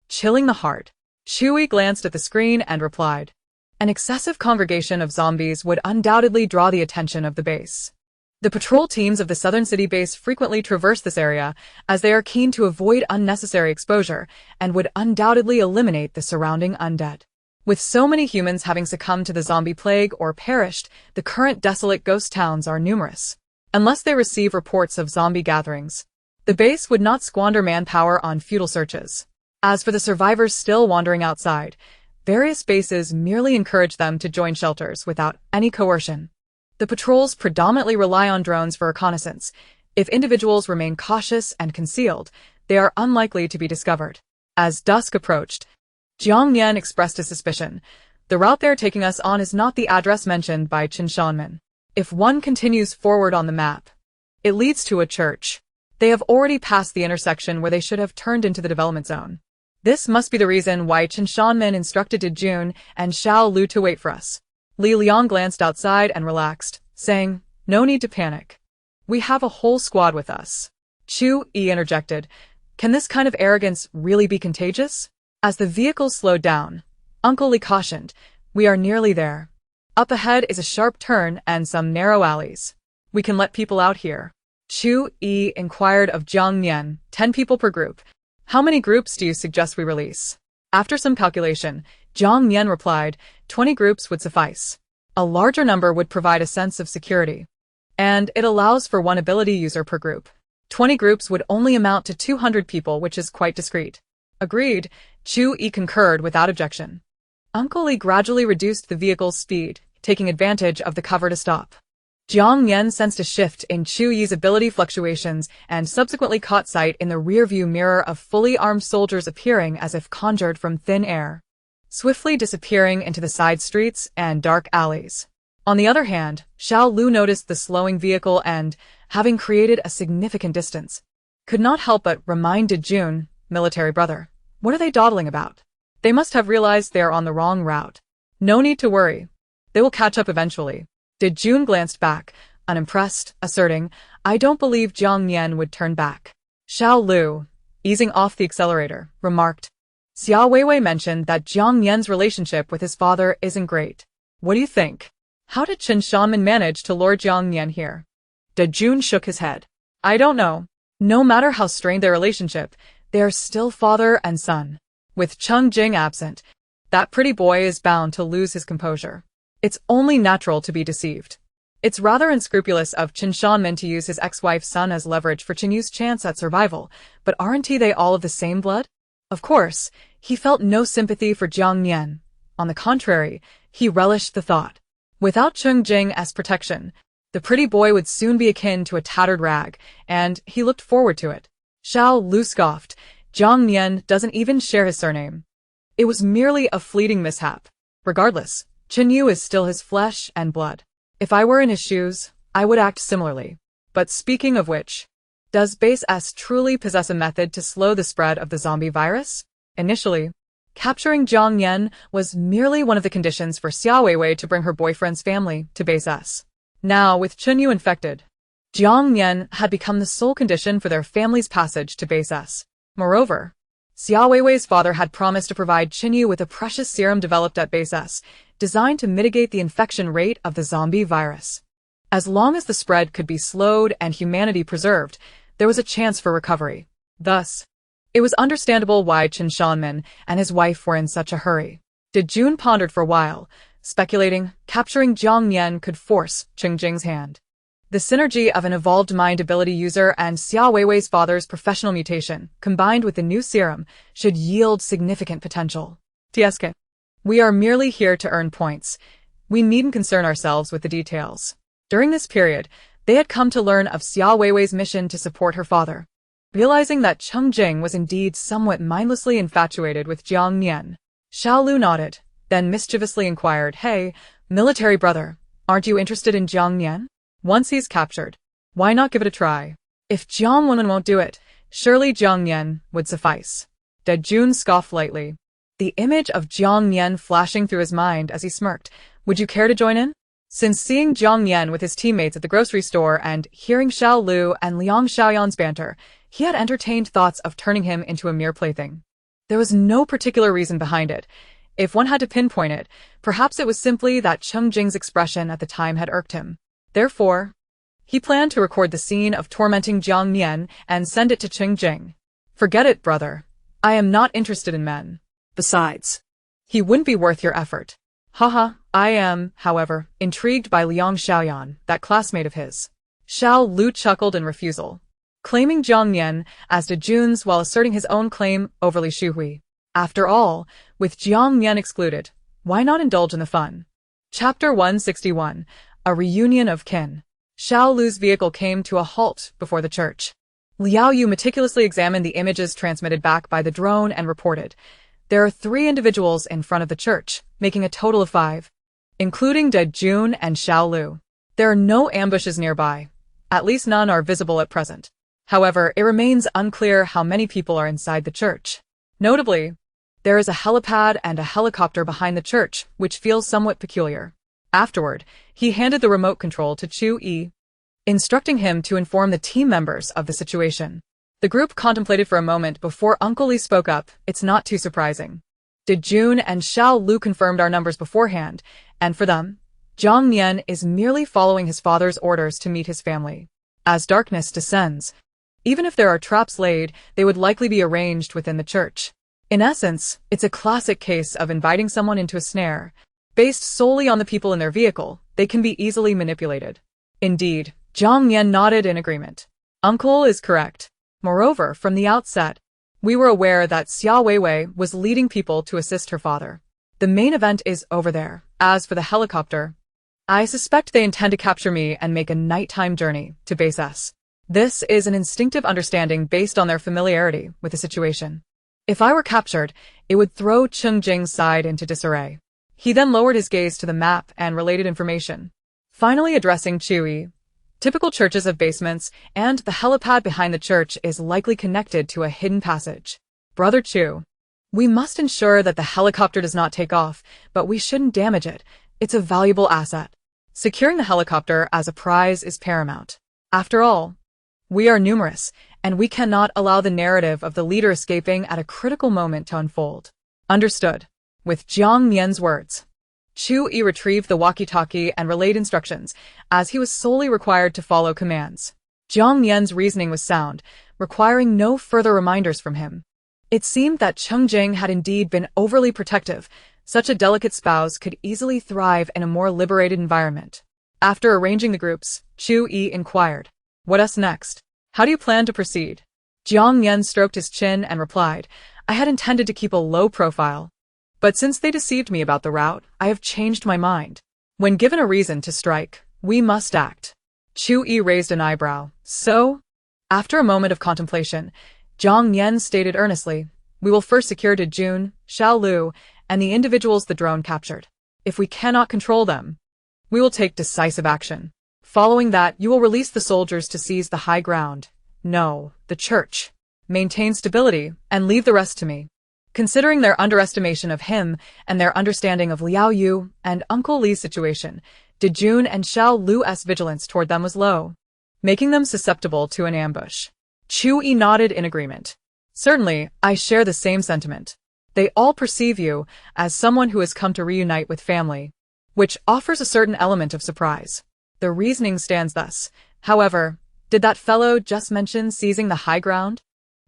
chilling the heart. Chewie glanced at the screen and replied, an excessive congregation of zombies would undoubtedly draw the attention of the base. The patrol teams of the southern city base frequently traverse this area, as they are keen to avoid unnecessary exposure, and would undoubtedly eliminate the surrounding undead. With so many humans having succumbed to the zombie plague or perished, the current desolate ghost towns are numerous. Unless they receive reports of zombie gatherings, the base would not squander manpower on futile searches. As for the survivors still wandering outside, various bases merely encourage them to join shelters without any coercion. The patrols predominantly rely on drones for reconnaissance. If individuals remain cautious and concealed, they are unlikely to be discovered. As dusk approached, Jiang Nian expressed a suspicion. The The route they're taking us on is not the address mentioned by Chen Shanmen. If one continues forward on the map, it leads to a church. They have already passed the intersection where they should have turned into the development zone. This must be the reason why Chen Shanmen instructed Jun and Xiao Lu to wait for us. Li Liang glanced outside and relaxed, saying, "No need to panic. We have a whole squad with us." Chu Yi interjected, "Can this kind of arrogance really be contagious?" As the vehicle slowed down, Uncle Li cautioned, "We are nearly there. Up ahead is a sharp turn and some narrow alleys. We can let people out here." Chu Yi inquired of Jiang Nian, 10 people per group. "How many groups do you suggest we release?" After some calculation, Jiang Nian replied, 20 groups would suffice. A larger number would provide a sense of security. And it allows for one ability user per group. 20 groups would only amount to 200 people, which is quite discreet. Agreed, Chu Yi concurred without objection. Uncle Li gradually reduced the vehicle's speed, taking advantage of the cover to stop. Jiang Nian sensed a shift in Chu Yi's ability fluctuations and subsequently caught sight in the rearview mirror of fully armed soldiers appearing as if conjured from thin air, swiftly disappearing into the side streets and dark alleys. On the other hand, Xiao Lu noticed the slowing vehicle and, having created a significant distance, could not help but remind Jun, military brother, "What are they dawdling about? They must have realized they are on the wrong route. No need to worry. They will catch up eventually." Jun glanced back, unimpressed, asserting, "I don't believe Jiang Nian would turn back." Xiao Lu, easing off the accelerator, remarked, "Xia Weiwei mentioned that Jiang Nian's relationship with his father isn't great. What do you think? How did Chen Shanmen manage to lure Jiang Nian here?" Jun shook his head. "I don't know. No matter how strained their relationship, they are still father and son. With Cheng Jing absent, that pretty boy is bound to lose his composure. It's only natural to be deceived. It's rather unscrupulous of Chen Shanmen to use his ex-wife's son as leverage for Chen Yu's chance at survival, but aren't they all of the same blood?" Of course, he felt no sympathy for Jiang Nian. On the contrary, he relished the thought. Without Cheng Jing as protection, the pretty boy would soon be akin to a tattered rag, and he looked forward to it. Xiao Lu scoffed, "Jiang Nian doesn't even share his surname. It was merely a fleeting mishap. Regardless, Chen Yu is still his flesh and blood. If I were in his shoes, I would act similarly. But speaking of which, does Base S truly possess a method to slow the spread of the zombie virus?" Initially, capturing Jiang Nian was merely one of the conditions for Xia Weiwei to bring her boyfriend's family to Base S. Now, with Chen Yu infected, Jiang Nian had become the sole condition for their family's passage to Base S. Moreover, Xia Weiwei's father had promised to provide Chen Yu with a precious serum developed at Base S, designed to mitigate the infection rate of the zombie virus. As long as the spread could be slowed and humanity preserved, there was a chance for recovery. Thus, it was understandable why Chen Shanmen and his wife were in such a hurry. Jun pondered for a while, speculating capturing Jiang Nian could force Cheng Jing's hand. The synergy of an evolved mind ability user and Xia Weiwei's father's professional mutation, combined with the new serum, should yield significant potential. TSK. We are merely here to earn points. We needn't concern ourselves with the details. During this period, they had come to learn of Xia Weiwei's mission to support her father. Realizing that Cheng Jing was indeed somewhat mindlessly infatuated with Jiang Nian, Xiao Lu nodded, then mischievously inquired, "Hey, military brother, aren't you interested in Jiang Nian? Once he's captured, why not give it a try? If Jiang Wen won't do it, surely Jiang Nian would suffice." Jun scoffed lightly, the image of Jiang Nian flashing through his mind as he smirked. "Would you care to join in?" Since seeing Jiang Nian with his teammates at the grocery store and hearing Xiao Lu and Liang Xiaoyan's banter, he had entertained thoughts of turning him into a mere plaything. There was no particular reason behind it. If one had to pinpoint it, perhaps it was simply that Cheng Jing's expression at the time had irked him. Therefore, he planned to record the scene of tormenting Jiang Nian and send it to Cheng Jing. "Forget it, brother. I am not interested in men. Besides, he wouldn't be worth your effort." "Haha, I am, however, intrigued by Liang Xiaoyan, that classmate of his." Xiao Lu chuckled in refusal, claiming Jiang Nian as Jun's while asserting his own claim overly shuhui. After all, with Jiang Nian excluded, why not indulge in the fun? Chapter 161, A Reunion of Kin. Xiao Lu's vehicle came to a halt before the church. Liao Yu meticulously examined the images transmitted back by the drone and reported, "There are 3 individuals in front of the church, making a total of 5, including De Jun and Xiao Lu. There are no ambushes nearby. At least none are visible at present. However, it remains unclear how many people are inside the church. Notably, there is a helipad and a helicopter behind the church, which feels somewhat peculiar. Afterward, he handed the remote control to Chu Yi, instructing him to inform the team members of the situation. The group contemplated for a moment before Uncle Li spoke up. It's not too surprising. De Jun and Xiao Lu confirmed our numbers beforehand, and for them, Jiang Nian is merely following his father's orders to meet his family. As darkness descends, even if there are traps laid, they would likely be arranged within the church. In essence, it's a classic case of inviting someone into a snare. Based solely on the people in their vehicle, they can be easily manipulated. Indeed, Jiang Nian nodded in agreement. Uncle is correct. Moreover, from the outset, we were aware that Xia Weiwei was leading people to assist her father. The main event is over there. As for the helicopter, I suspect they intend to capture me and make a nighttime journey to Base S. This is an instinctive understanding based on their familiarity with the situation. If I were captured, it would throw Cheng Jing's side into disarray. He then lowered his gaze to the map and related information, finally addressing Chewy. Typical churches have basements, and the helipad behind the church is likely connected to a hidden passage. Brother Chu, we must ensure that the helicopter does not take off, but we shouldn't damage it. It's a valuable asset. Securing the helicopter as a prize is paramount. After all, we are numerous, and we cannot allow the narrative of the leader escaping at a critical moment to unfold. Understood. With Jiang Nian's words, Chu Yi retrieved the walkie-talkie and relayed instructions, as he was solely required to follow commands. Jiang Nian's reasoning was sound, requiring no further reminders from him. It seemed that Cheng Jing had indeed been overly protective. Such a delicate spouse could easily thrive in a more liberated environment. After arranging the groups, Chu Yi inquired, "What us next? How do you plan to proceed?" Jiang Nian stroked his chin and replied, "I had intended to keep a low profile. But since they deceived me about the route, I have changed my mind. When given a reason to strike, we must act." Chu Yi raised an eyebrow. "So?" After a moment of contemplation, Jiang Nian stated earnestly, "We will first secure De Jun, Xiao Lu, and the individuals the drone captured. If we cannot control them, we will take decisive action. Following that, you will release the soldiers to seize the high ground. No, the church. Maintain stability, and leave the rest to me." Considering their underestimation of him and their understanding of Liao Yu and Uncle Li's situation, De Jun and Xiao Lu's vigilance toward them was low, making them susceptible to an ambush. Chu Yi nodded in agreement. "Certainly, I share the same sentiment. They all perceive you as someone who has come to reunite with family, which offers a certain element of surprise. The reasoning stands thus. However, did that fellow just mention seizing the high ground?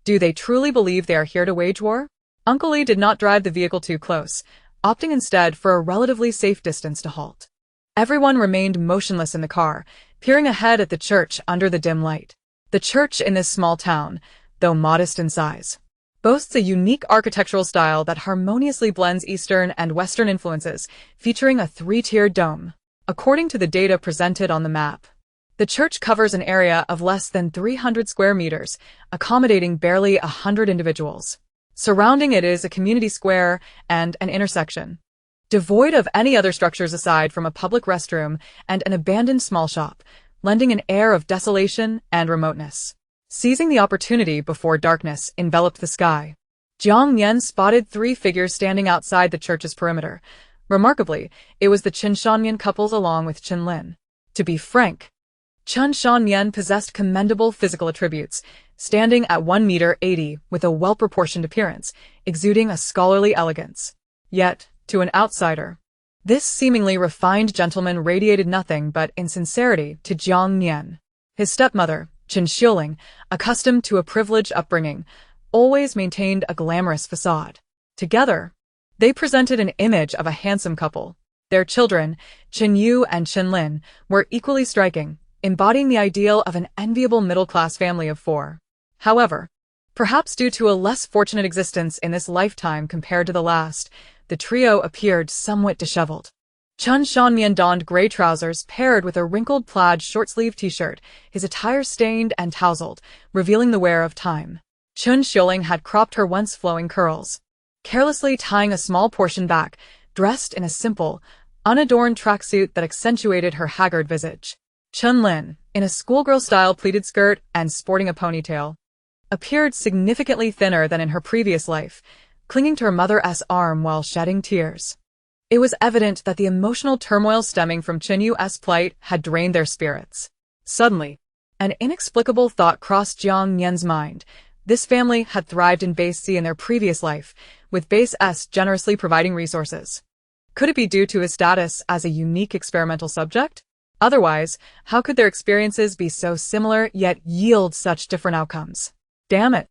Do they truly believe they are here to wage war?" Uncle Li did not drive the vehicle too close, opting instead for a relatively safe distance to halt. Everyone remained motionless in the car, peering ahead at the church under the dim light. The church in this small town, though modest in size, boasts a unique architectural style that harmoniously blends Eastern and Western influences, featuring a 3-tiered dome. According to the data presented on the map, the church covers an area of less than 300 square meters, accommodating barely 100 individuals. Surrounding it is a community square and an intersection, devoid of any other structures aside from a public restroom and an abandoned small shop, lending an air of desolation and remoteness. Seizing the opportunity before darkness enveloped the sky, Jiang Nian spotted 3 figures standing outside the church's perimeter. Remarkably, it was the Chen Shannian couples along with Chen Lin. To be frank, Chen Shannian possessed commendable physical attributes, standing at 1.80 meters with a well-proportioned appearance, exuding a scholarly elegance. Yet, to an outsider, this seemingly refined gentleman radiated nothing but insincerity to Jiang Nian. His stepmother, Chen Xiuling, accustomed to a privileged upbringing, always maintained a glamorous facade. Together, they presented an image of a handsome couple. Their children, Chen Yu and Chen Lin, were equally striking, embodying the ideal of an enviable middle-class family of 4. However, perhaps due to a less fortunate existence in this lifetime compared to the last, the trio appeared somewhat disheveled. Chen Shannian donned gray trousers paired with a wrinkled plaid short-sleeved t-shirt, his attire stained and tousled, revealing the wear of time. Chen Xiuling had cropped her once flowing curls, carelessly tying a small portion back, dressed in a simple, unadorned tracksuit that accentuated her haggard visage. Jiang Nian, in a schoolgirl-style pleated skirt and sporting a ponytail, appeared significantly thinner than in her previous life, clinging to her mother's arm while shedding tears. It was evident that the emotional turmoil stemming from Chen Yu's plight had drained their spirits. Suddenly, an inexplicable thought crossed Jiang Nian's mind. This family had thrived in Base C in their previous life, with Base S generously providing resources. Could it be due to his status as a unique experimental subject? Otherwise, how could their experiences be so similar yet yield such different outcomes? Damn it!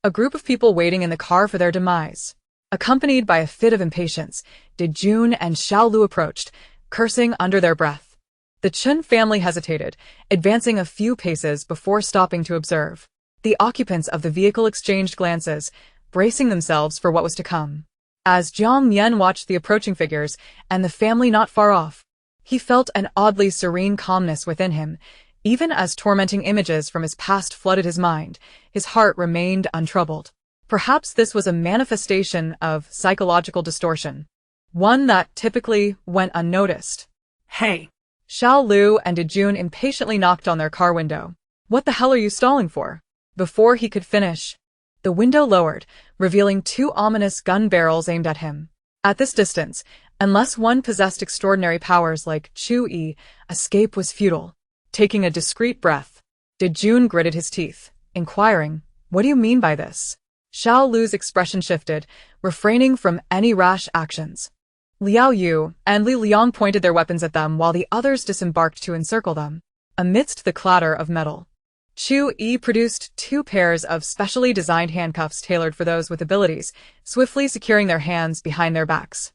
A group of people waiting in the car for their demise. Accompanied by a fit of impatience, Jun and Xiaolu approached, cursing under their breath. The Chen family hesitated, advancing a few paces before stopping to observe. The occupants of the vehicle exchanged glances, bracing themselves for what was to come. As Jiang Nian watched the approaching figures and the family not far off, he felt an oddly serene calmness within him. Even as tormenting images from his past flooded his mind, his heart remained untroubled. Perhaps this was a manifestation of psychological distortion, one that typically went unnoticed. Hey! Xiaolu and Jun impatiently knocked on their car window. What the hell are you stalling for? Before he could finish, the window lowered, revealing two ominous gun barrels aimed at him. At this distance, unless one possessed extraordinary powers like Chu-yi, escape was futile. Taking a discreet breath, Jun gritted his teeth, inquiring, "What do you mean by this?" Xiaolu's expression shifted, refraining from any rash actions. Liao Yu and Li Liang pointed their weapons at them while the others disembarked to encircle them. Amidst the clatter of metal, Chu-yi produced two pairs of specially designed handcuffs tailored for those with abilities, swiftly securing their hands behind their backs.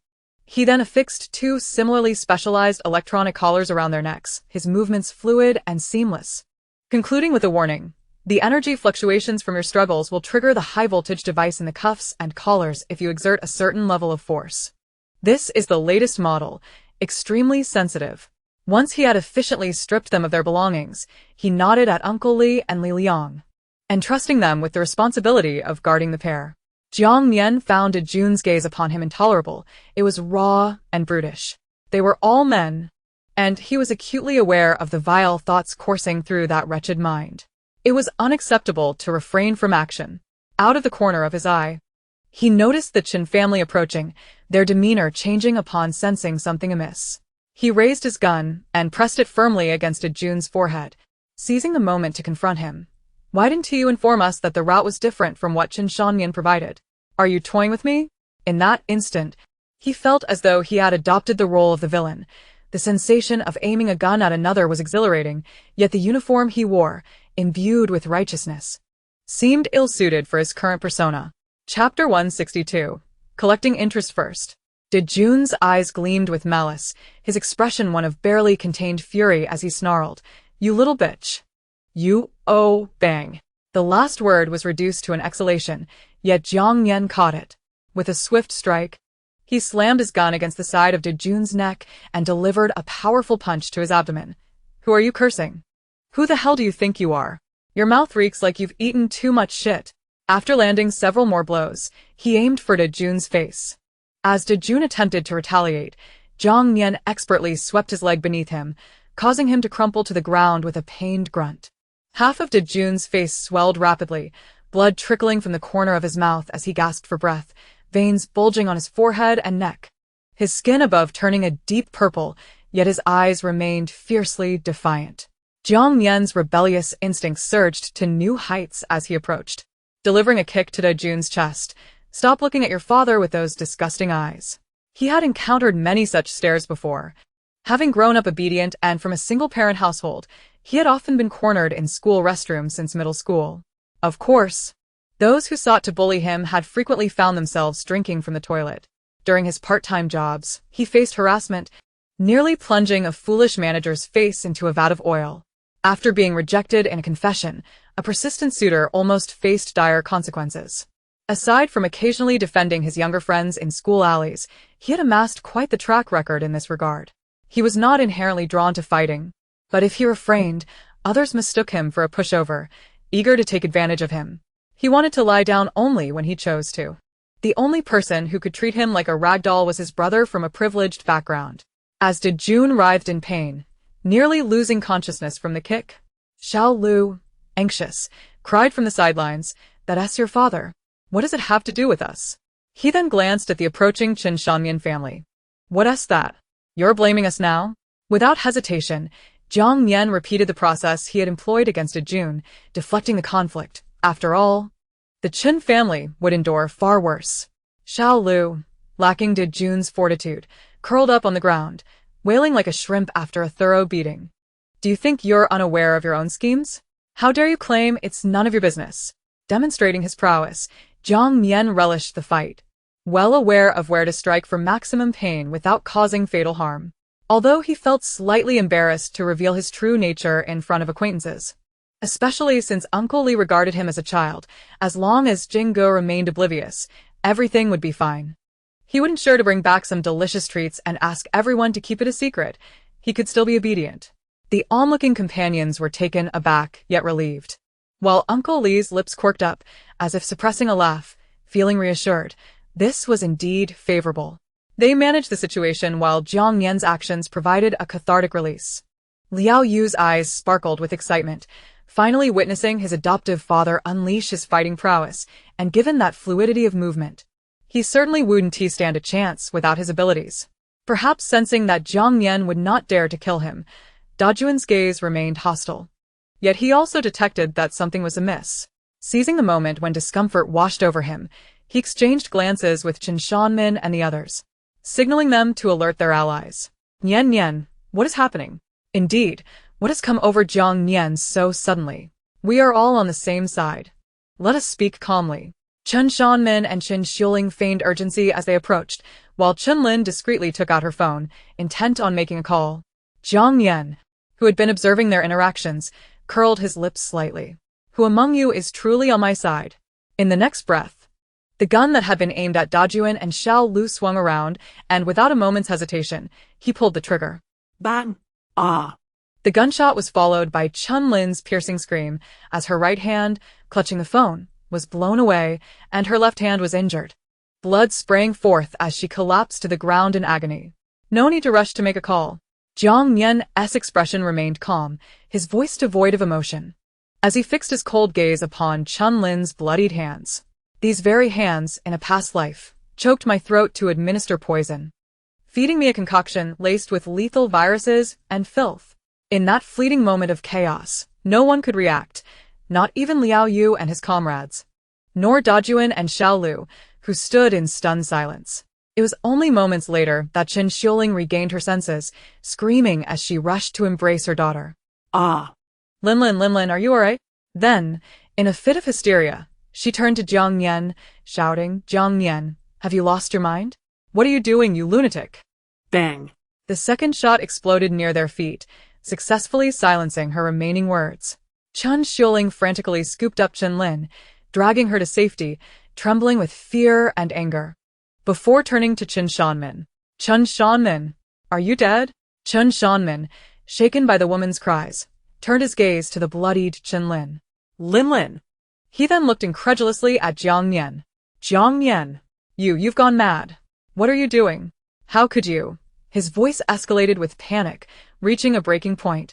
He then affixed two similarly specialized electronic collars around their necks, his movements fluid and seamless. Concluding with a warning, the energy fluctuations from your struggles will trigger the high-voltage device in the cuffs and collars if you exert a certain level of force. This is the latest model, extremely sensitive. Once he had efficiently stripped them of their belongings, he nodded at Uncle Li and Li Liang, entrusting them with the responsibility of guarding the pair. Jiang Nian found Jun's gaze upon him intolerable. It was raw and brutish. They were all men, and he was acutely aware of the vile thoughts coursing through that wretched mind. It was unacceptable to refrain from action. Out of the corner of his eye, he noticed the Chen family approaching, their demeanor changing upon sensing something amiss. He raised his gun and pressed it firmly against Jun's forehead, seizing the moment to confront him. "Why didn't you inform us that the route was different from what Chen Nian provided? Are you toying with me?" In that instant, he felt as though he had adopted the role of the villain. The sensation of aiming a gun at another was exhilarating, yet the uniform he wore, imbued with righteousness, seemed ill-suited for his current persona. Chapter 162. Collecting interest first. Jun's eyes gleamed with malice, his expression one of barely contained fury as he snarled, "You little bitch. You, oh, bang." The last word was reduced to an exhalation, yet Jiang Nian caught it. With a swift strike, he slammed his gun against the side of Jun's neck and delivered a powerful punch to his abdomen. "Who are you cursing? Who the hell do you think you are? Your mouth reeks like you've eaten too much shit." After landing several more blows, he aimed for Jun's face. As Jun attempted to retaliate, Jiang Nian expertly swept his leg beneath him, causing him to crumple to the ground with a pained grunt. Half of Jun's face swelled rapidly, blood trickling from the corner of his mouth as he gasped for breath, veins bulging on his forehead and neck. His skin above turning a deep purple, yet his eyes remained fiercely defiant. Jiang Nian's rebellious instincts surged to new heights as he approached, delivering a kick to Jun's chest. "Stop looking at your father with those disgusting eyes." He had encountered many such stares before. Having grown up obedient and from a single-parent household, he had often been cornered in school restrooms since middle school. Of course, those who sought to bully him had frequently found themselves drinking from the toilet. During his part-time jobs, he faced harassment, nearly plunging a foolish manager's face into a vat of oil. After being rejected in a confession, a persistent suitor almost faced dire consequences. Aside from occasionally defending his younger friends in school alleys, he had amassed quite the track record in this regard. He was not inherently drawn to fighting, but if he refrained, others mistook him for a pushover, eager to take advantage of him. He wanted to lie down only when he chose to. The only person who could treat him like a rag doll was his brother from a privileged background. As did June, writhed in pain, nearly losing consciousness from the kick. Xiao Lu, anxious, cried from the sidelines, "That's your father. What does it have to do with us?" He then glanced at the approaching Chen Shanmian family. "What's that? You're blaming us now?" Without hesitation, Jiang Nian repeated the process he had employed against June, deflecting the conflict. After all, the Chen family would endure far worse. Xiao Lu, lacking June's fortitude, curled up on the ground, wailing like a shrimp after a thorough beating. "Do you think you're unaware of your own schemes? How dare you claim it's none of your business?" Demonstrating his prowess, Jiang Nian relished the fight, well aware of where to strike for maximum pain without causing fatal harm. Although he felt slightly embarrassed to reveal his true nature in front of acquaintances, especially since Uncle Li regarded him as a child, as long as Jinggo remained oblivious, everything would be fine. He would ensure to bring back some delicious treats and ask everyone to keep it a secret. He could still be obedient. The onlooking companions were taken aback, yet relieved, while Uncle Li's lips quirked up, as if suppressing a laugh, feeling reassured. This was indeed favorable. They managed the situation while Jiang Nian's actions provided a cathartic release. Liao Yu's eyes sparkled with excitement, finally witnessing his adoptive father unleash his fighting prowess, and given that fluidity of movement, he certainly wouldn't stand a chance without his abilities. Perhaps sensing that Jiang Nian would not dare to kill him, Dajuan's gaze remained hostile. Yet he also detected that something was amiss. Seizing the moment when discomfort washed over him, he exchanged glances with Chen Shanmin and the others, signaling them to alert their allies. "Nian Nian, what is happening? Indeed, what has come over Jiang Nian so suddenly? We are all on the same side. Let us speak calmly." Chen Shanmin and Chen Xiuling feigned urgency as they approached, while Chen Lin discreetly took out her phone, intent on making a call. Jiang Nian, who had been observing their interactions, curled his lips slightly. "Who among you is truly on my side?" In the next breath, the gun that had been aimed at Dajuan and Xiao Lu swung around, and without a moment's hesitation, he pulled the trigger. Bang! Ah! The gunshot was followed by Chen Lin's piercing scream as her right hand, clutching the phone, was blown away, and her left hand was injured. Blood sprang forth as she collapsed to the ground in agony. No need to rush to make a call. Jiang Nian's expression remained calm, his voice devoid of emotion, as he fixed his cold gaze upon Chen Lin's bloodied hands. "These very hands, in a past life, choked my throat to administer poison, feeding me a concoction laced with lethal viruses and filth." In that fleeting moment of chaos, no one could react, not even Liao Yu and his comrades, nor Dajuan and Xiao Lu, who stood in stunned silence. It was only moments later that Chen Xiuling regained her senses, screaming as she rushed to embrace her daughter. Ah! Linlin, are you alright?" Then, in a fit of hysteria, she turned to Jiang Nian, shouting, "Jiang Nian, have you lost your mind? What are you doing, you lunatic?" Bang! The second shot exploded near their feet, successfully silencing her remaining words. Chen Xiuling frantically scooped up Chen Lin, dragging her to safety, trembling with fear and anger. Before turning to Chen Shanmin. "Chen Shanmin, are you dead?" Chen Shanmin, shaken by the woman's cries, turned his gaze to the bloodied Chen Lin. "Lin." He then looked incredulously at Jiang Nian. "Jiang Nian, you've gone mad. What are you doing? How could you?" His voice escalated with panic, reaching a breaking point,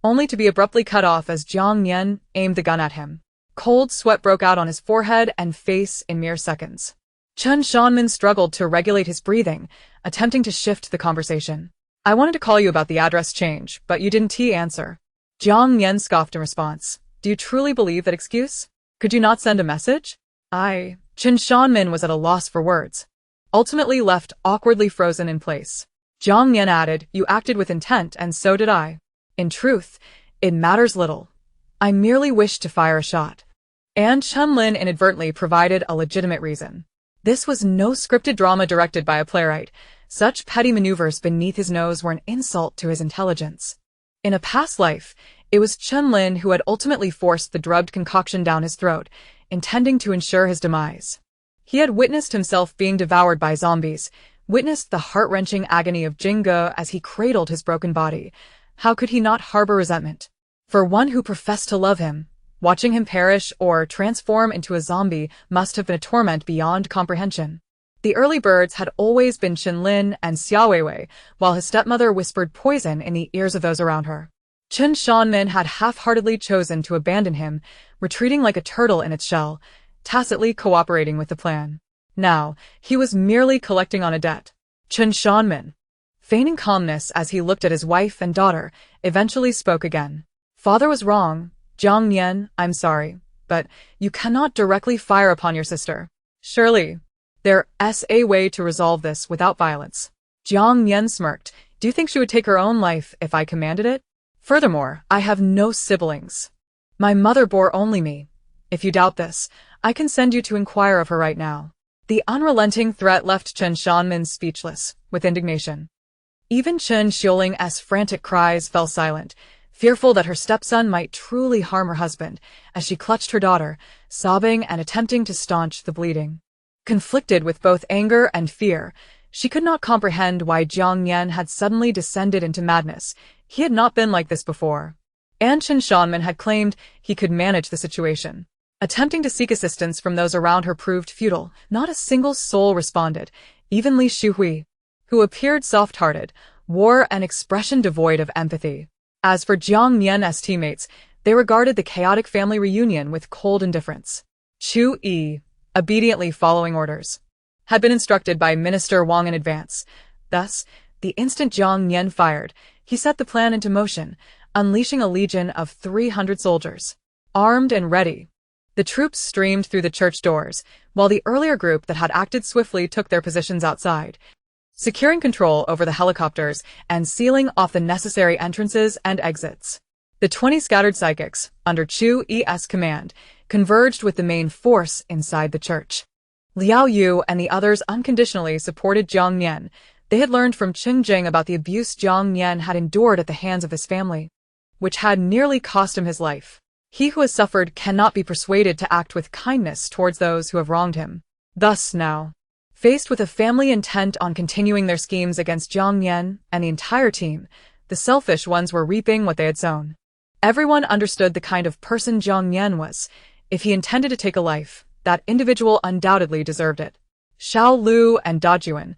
only to be abruptly cut off as Jiang Nian aimed the gun at him. Cold sweat broke out on his forehead and face in mere seconds. Chen Shanmin struggled to regulate his breathing, attempting to shift the conversation. "I wanted to call you about the address change, but you didn't answer." Jiang Nian scoffed in response. "Do you truly believe that excuse? Could you not send a message?" Chen Shanmin was at a loss for words, ultimately left awkwardly frozen in place. Jiang Nian added, "You acted with intent, and so did I. In truth, it matters little. I merely wished to fire a shot." And Chen Lin inadvertently provided a legitimate reason. This was no scripted drama directed by a playwright. Such petty maneuvers beneath his nose were an insult to his intelligence. In a past life, it was Chen Lin who had ultimately forced the drugged concoction down his throat, intending to ensure his demise. He had witnessed himself being devoured by zombies, witnessed the heart-wrenching agony of Jingge as he cradled his broken body. How could he not harbor resentment for one who professed to love him, Watching him perish or transform into a zombie must have been a torment beyond comprehension. The early birds had always been Chen Lin and Xia Weiwei, while his stepmother whispered poison in the ears of those around her. Chen Shanmin had half-heartedly chosen to abandon him, retreating like a turtle in its shell, tacitly cooperating with the plan. Now, he was merely collecting on a debt. Chen Shanmin, feigning calmness as he looked at his wife and daughter, eventually spoke again. Father was wrong. Jiang Nian, I'm sorry, but you cannot directly fire upon your sister. Surely, there's a way to resolve this without violence. Jiang Nian smirked. Do you think she would take her own life if I commanded it? Furthermore, I have no siblings. My mother bore only me. If you doubt this, I can send you to inquire of her right now. The unrelenting threat left Chen Shanmin speechless, with indignation. Even Chen Xiuling's frantic cries fell silent, fearful that her stepson might truly harm her husband, as she clutched her daughter, sobbing and attempting to staunch the bleeding. Conflicted with both anger and fear, she could not comprehend why Jiang Nian had suddenly descended into madness. He had not been like this before. And Chen Shanmin had claimed he could manage the situation. Attempting to seek assistance from those around her proved futile. Not a single soul responded. Even Li Shuhui, who appeared soft-hearted, wore an expression devoid of empathy. As for Jiang Nian's teammates, they regarded the chaotic family reunion with cold indifference. Chu Yi, obediently following orders, had been instructed by Minister Wang in advance. Thus, the instant Jiang Nian fired, he set the plan into motion, unleashing a legion of 300 soldiers. Armed and ready, the troops streamed through the church doors, while the earlier group that had acted swiftly took their positions outside, securing control over the helicopters and sealing off the necessary entrances and exits. The 20 scattered psychics, under Chu Yi's command, converged with the main force inside the church. Liao Yu and the others unconditionally supported Jiang Nian. They had learned from Cheng Jing about the abuse Jiang Nian had endured at the hands of his family, which had nearly cost him his life. He who has suffered cannot be persuaded to act with kindness towards those who have wronged him. Thus now, faced with a family intent on continuing their schemes against Jiang Nian and the entire team, the selfish ones were reaping what they had sown. Everyone understood the kind of person Jiang Nian was. If he intended to take a life, that individual undoubtedly deserved it. Xiao Lu and Da Juan,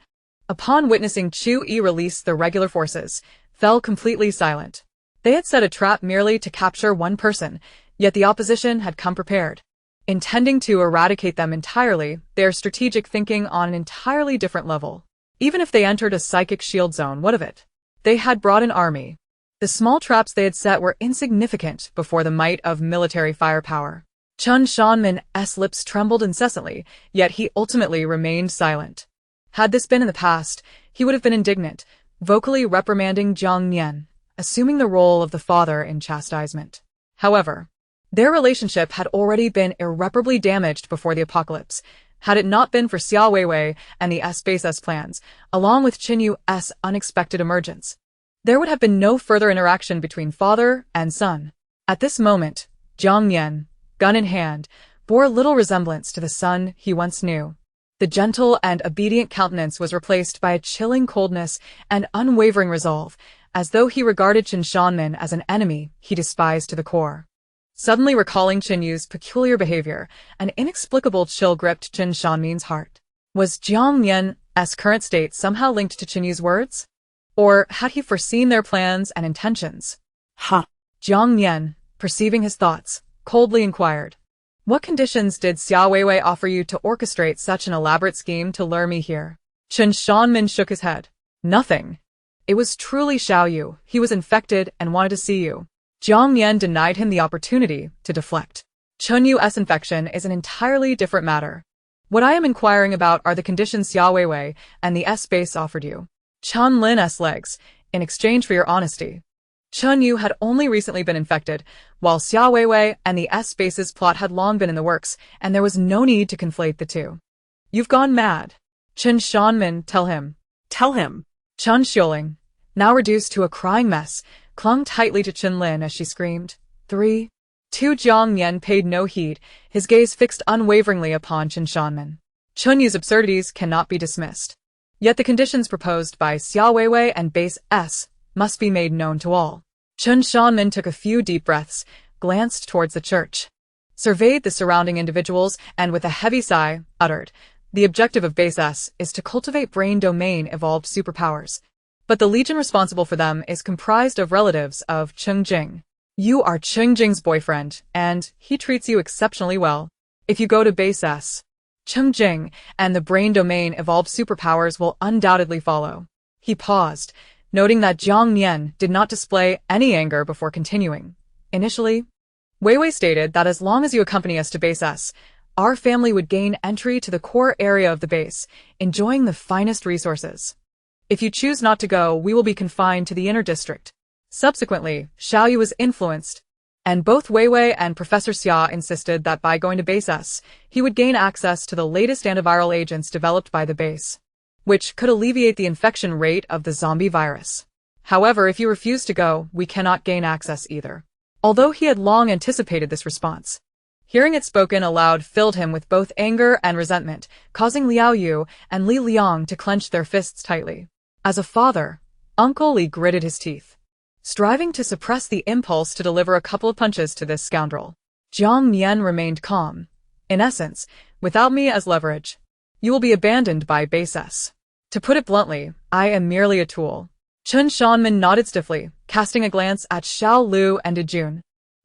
upon witnessing Chu Yi release the regular forces, fell completely silent. They had set a trap merely to capture one person, yet the opposition had come prepared. Intending to eradicate them entirely, their strategic thinking on an entirely different level. Even if they entered a psychic shield zone, what of it? They had brought an army. The small traps they had set were insignificant before the might of military firepower. Chen Shanmin's lips trembled incessantly, yet he ultimately remained silent. Had this been in the past, he would have been indignant, vocally reprimanding Jiang Nian, assuming the role of the father in chastisement. However, their relationship had already been irreparably damaged before the apocalypse. Had it not been for Xia Weiwei and the S-Base's plans, along with Qin Yu's unexpected emergence, there would have been no further interaction between father and son. At this moment, Jiang Nian, gun in hand, bore little resemblance to the son he once knew. The gentle and obedient countenance was replaced by a chilling coldness and unwavering resolve, as though he regarded Chen Shanmin as an enemy he despised to the core. Suddenly recalling Qin Yu's peculiar behavior, an inexplicable chill gripped Chen Shanmin's heart. Was Jiang Nian's current state somehow linked to Qin Yu's words? Or had he foreseen their plans and intentions? Jiang Nian, perceiving his thoughts, coldly inquired. What conditions did Xia Weiwei offer you to orchestrate such an elaborate scheme to lure me here? Chen Shanmin shook his head. Nothing. It was truly Xiao Yu. He was infected and wanted to see you. Jiang Nian denied him the opportunity to deflect. Chen Yu's infection is an entirely different matter. What I am inquiring about are the conditions Xia Weiwei and the S-Base offered you. Chen Lin's legs, in exchange for your honesty. Chen Yu had only recently been infected, while Xia Weiwei and the S-Base's plot had long been in the works, and there was no need to conflate the two. You've gone mad. Chen Shanmin, tell him. Tell him. Chen Xiuling, now reduced to a crying mess, clung tightly to Chen Lin as she screamed. 3. 2. Jiang Nian paid no heed, his gaze fixed unwaveringly upon Chen Shanmin. Chen Yu's absurdities cannot be dismissed. Yet the conditions proposed by Xia Weiwei and Base S must be made known to all. Chen Shanmin took a few deep breaths, glanced towards the church, surveyed the surrounding individuals, and with a heavy sigh, uttered, "The objective of Base S is to cultivate brain domain evolved superpowers. But the legion responsible for them is comprised of relatives of Cheng Jing. You are Cheng Jing's boyfriend, and he treats you exceptionally well. If you go to Base S, Cheng Jing and the brain domain evolved superpowers will undoubtedly follow." He paused, noting that Jiang Nian did not display any anger before continuing. Initially, Wei Wei stated that as long as you accompany us to Base S, our family would gain entry to the core area of the base, enjoying the finest resources. If you choose not to go, we will be confined to the inner district. Subsequently, Xiaoyu was influenced, and both Wei Wei and Professor Xia insisted that by going to Base S, he would gain access to the latest antiviral agents developed by the base, which could alleviate the infection rate of the zombie virus. However, if you refuse to go, we cannot gain access either. Although he had long anticipated this response, hearing it spoken aloud filled him with both anger and resentment, causing Liao Yu and Li Liang to clench their fists tightly. As a father, Uncle Li gritted his teeth, striving to suppress the impulse to deliver a couple of punches to this scoundrel. Jiang Nian remained calm. In essence, without me as leverage, you will be abandoned by Base S. To put it bluntly, I am merely a tool. Chen Shanmen nodded stiffly, casting a glance at Xiao Lu and Dejun,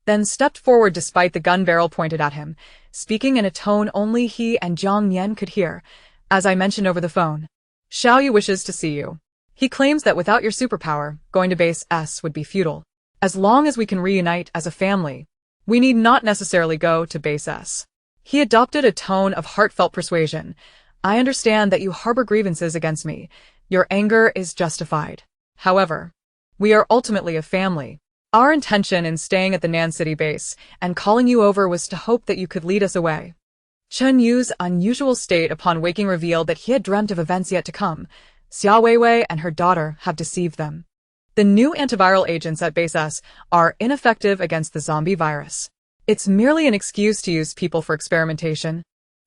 then stepped forward despite the gun barrel pointed at him, speaking in a tone only he and Jiang Nian could hear. As I mentioned over the phone, Xiaoyu wishes to see you. He claims that without your superpower, going to Base S would be futile. As long as we can reunite as a family, we need not necessarily go to Base S. He adopted a tone of heartfelt persuasion. I understand that you harbor grievances against me. Your anger is justified. However, we are ultimately a family. Our intention in staying at the Nan City base and calling you over was to hope that you could lead us away. Chen Yu's unusual state upon waking revealed that he had dreamt of events yet to come. Xia Weiwei and her daughter have deceived them. The new antiviral agents at Base S are ineffective against the zombie virus. It's merely an excuse to use people for experimentation,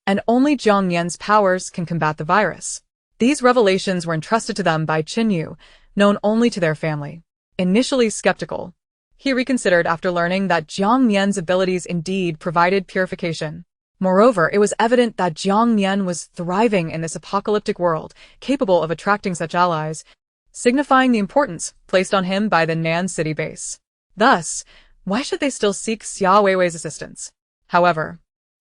and only Jiang Nian's powers can combat the virus. These revelations were entrusted to them by Qin Yu, known only to their family. Initially skeptical, he reconsidered after learning that Jiang Nian's abilities indeed provided purification. Moreover, it was evident that Jiang Nian was thriving in this apocalyptic world, capable of attracting such allies, signifying the importance placed on him by the Nan City base. Thus, why should they still seek Xia Weiwei's assistance? However,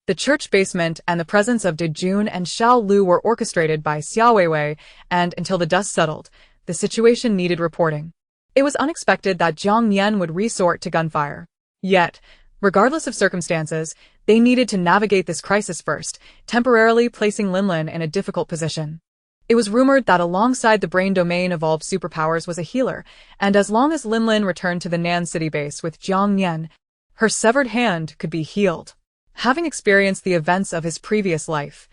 the church basement and the presence of Dejun and Xiao Lu were orchestrated by Xia Weiwei, and until the dust settled, the situation needed reporting. It was unexpected that Jiang Nian would resort to gunfire. Yet, regardless of circumstances, they needed to navigate this crisis first, temporarily placing Linlin in a difficult position. It was rumored that alongside the brain domain evolved superpowers was a healer, and as long as Linlin returned to the Nan City base with Jiang Nian, her severed hand could be healed. Having experienced the events of his previous life,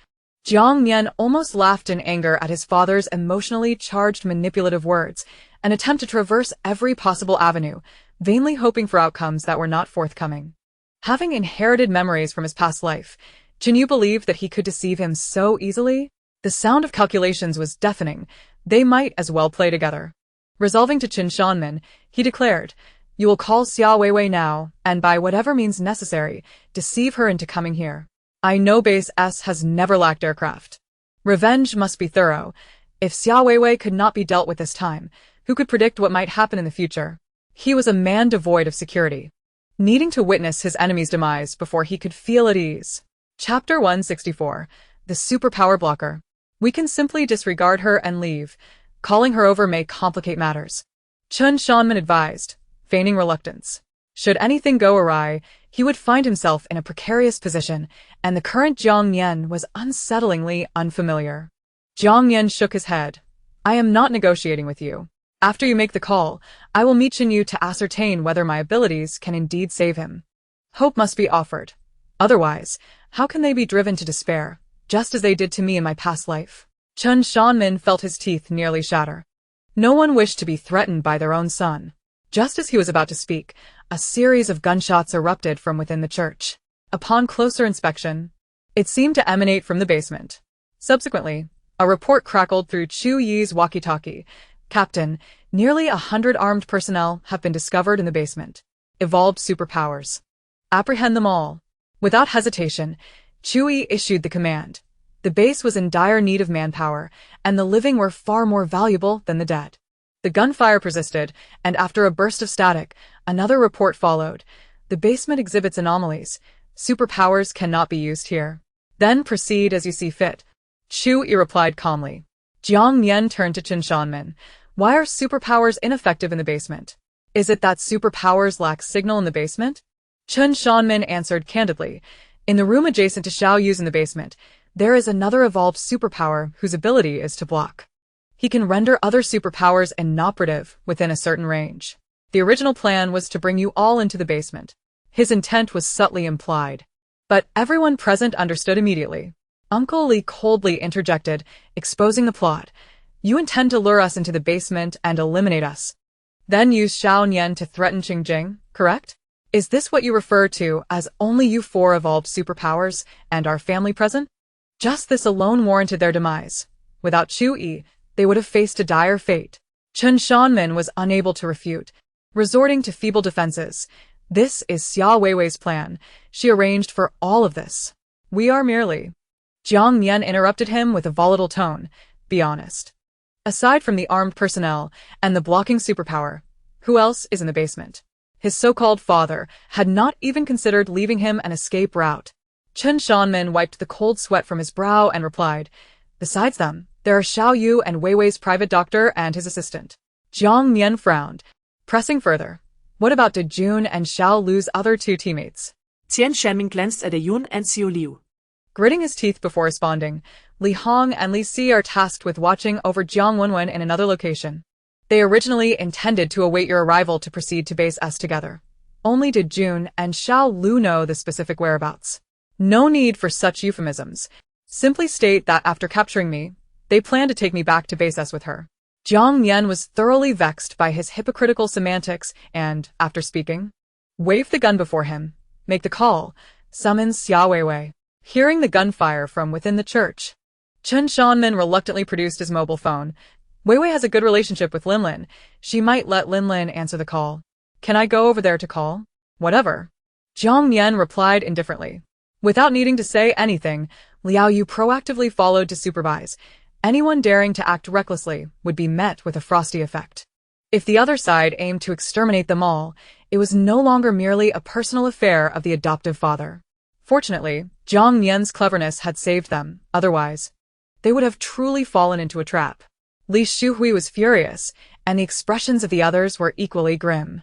Jiang Nian almost laughed in anger at his father's emotionally charged manipulative words, an attempt to traverse every possible avenue, vainly hoping for outcomes that were not forthcoming. Having inherited memories from his past life, Jinyu believed that he could deceive him so easily. The sound of calculations was deafening. They might as well play together. Resolving to Qin Shanmen, he declared, "You will call Xia Weiwei now, and by whatever means necessary, deceive her into coming here. I know Base S has never lacked aircraft. Revenge must be thorough. If Xia Weiwei could not be dealt with this time, who could predict what might happen in the future?" He was a man devoid of security, needing to witness his enemy's demise before he could feel at ease. Chapter 164. The Superpower Blocker. We can simply disregard her and leave. Calling her over may complicate matters, Chen Shanmen advised, feigning reluctance. Should anything go awry, he would find himself in a precarious position, and the current Jiang Nian was unsettlingly unfamiliar. Jiang Nian shook his head. "I am not negotiating with you. After you make the call, I will meet Jinyu to ascertain whether my abilities can indeed save him. Hope must be offered. Otherwise, how can they be driven to despair, just as they did to me in my past life?" Chen Shanmen felt his teeth nearly shatter. No one wished to be threatened by their own son. Just as he was about to speak, a series of gunshots erupted from within the church. Upon closer inspection, it seemed to emanate from the basement. Subsequently, a report crackled through Chu Yi's walkie-talkie. "Captain, nearly 100 armed personnel have been discovered in the basement. Evolved superpowers. Apprehend them all. Without hesitation, Chui issued the command. The base was in dire need of manpower, and the living were far more valuable than the dead. The gunfire persisted, and after a burst of static, another report followed. The basement exhibits anomalies. Superpowers cannot be used here. Then proceed as you see fit. Chui replied calmly. Jiang Nian turned to Chen Shanmen. Why are superpowers ineffective in the basement? Is it that superpowers lack signal in the basement? Chen Shanmen answered candidly. In the room adjacent to Xiao Yu's in the basement, there is another evolved superpower whose ability is to block. He can render other superpowers inoperative within a certain range. The original plan was to bring you all into the basement. His intent was subtly implied. But everyone present understood immediately. Uncle Li coldly interjected, exposing the plot. You intend to lure us into the basement and eliminate us. Then use Xiao Nian to threaten Cheng Jing, correct? Is this what you refer to as only you four evolved superpowers and our family present? Just this alone warranted their demise. Without Chui, they would have faced a dire fate. Chen Shanmen was unable to refute, resorting to feeble defenses. This is Xia Weiwei's plan. She arranged for all of this. We are merely... Jiang Nian interrupted him with a volatile tone. Be honest. Aside from the armed personnel and the blocking superpower, who else is in the basement? His so-called father had not even considered leaving him an escape route. Chen Shanmen wiped the cold sweat from his brow and replied, besides them, there are Xiao Yu and Weiwei's private doctor and his assistant. Jiang Nian frowned, pressing further. What about did Jun and Xiao Lu's other two teammates? Tian Shanming glanced at Yun and Xiu Liu. Gritting his teeth before responding, Li Hong and Li Si are tasked with watching over Jiang Wenwen in another location. They originally intended to await your arrival to proceed to Base S together. Only did Jun and Xiao Lu know the specific whereabouts. No need for such euphemisms. Simply state that after capturing me, they plan to take me back to Base S with her. Jiang Nian was thoroughly vexed by his hypocritical semantics and, after speaking, waved the gun before him. Make the call. Summons Xia Weiwei. Hearing the gunfire from within the church, Chen Shanmen reluctantly produced his mobile phone. Weiwei has a good relationship with Linlin. She might let Linlin answer the call. Can I go over there to call? Whatever. Jiang Nian replied indifferently. Without needing to say anything, Liao Yu proactively followed to supervise. Anyone daring to act recklessly would be met with a frosty effect. If the other side aimed to exterminate them all, it was no longer merely a personal affair of the adoptive father. Fortunately, Jiang Nian's cleverness had saved them, otherwise, they would have truly fallen into a trap. Li Shuhui was furious, and the expressions of the others were equally grim.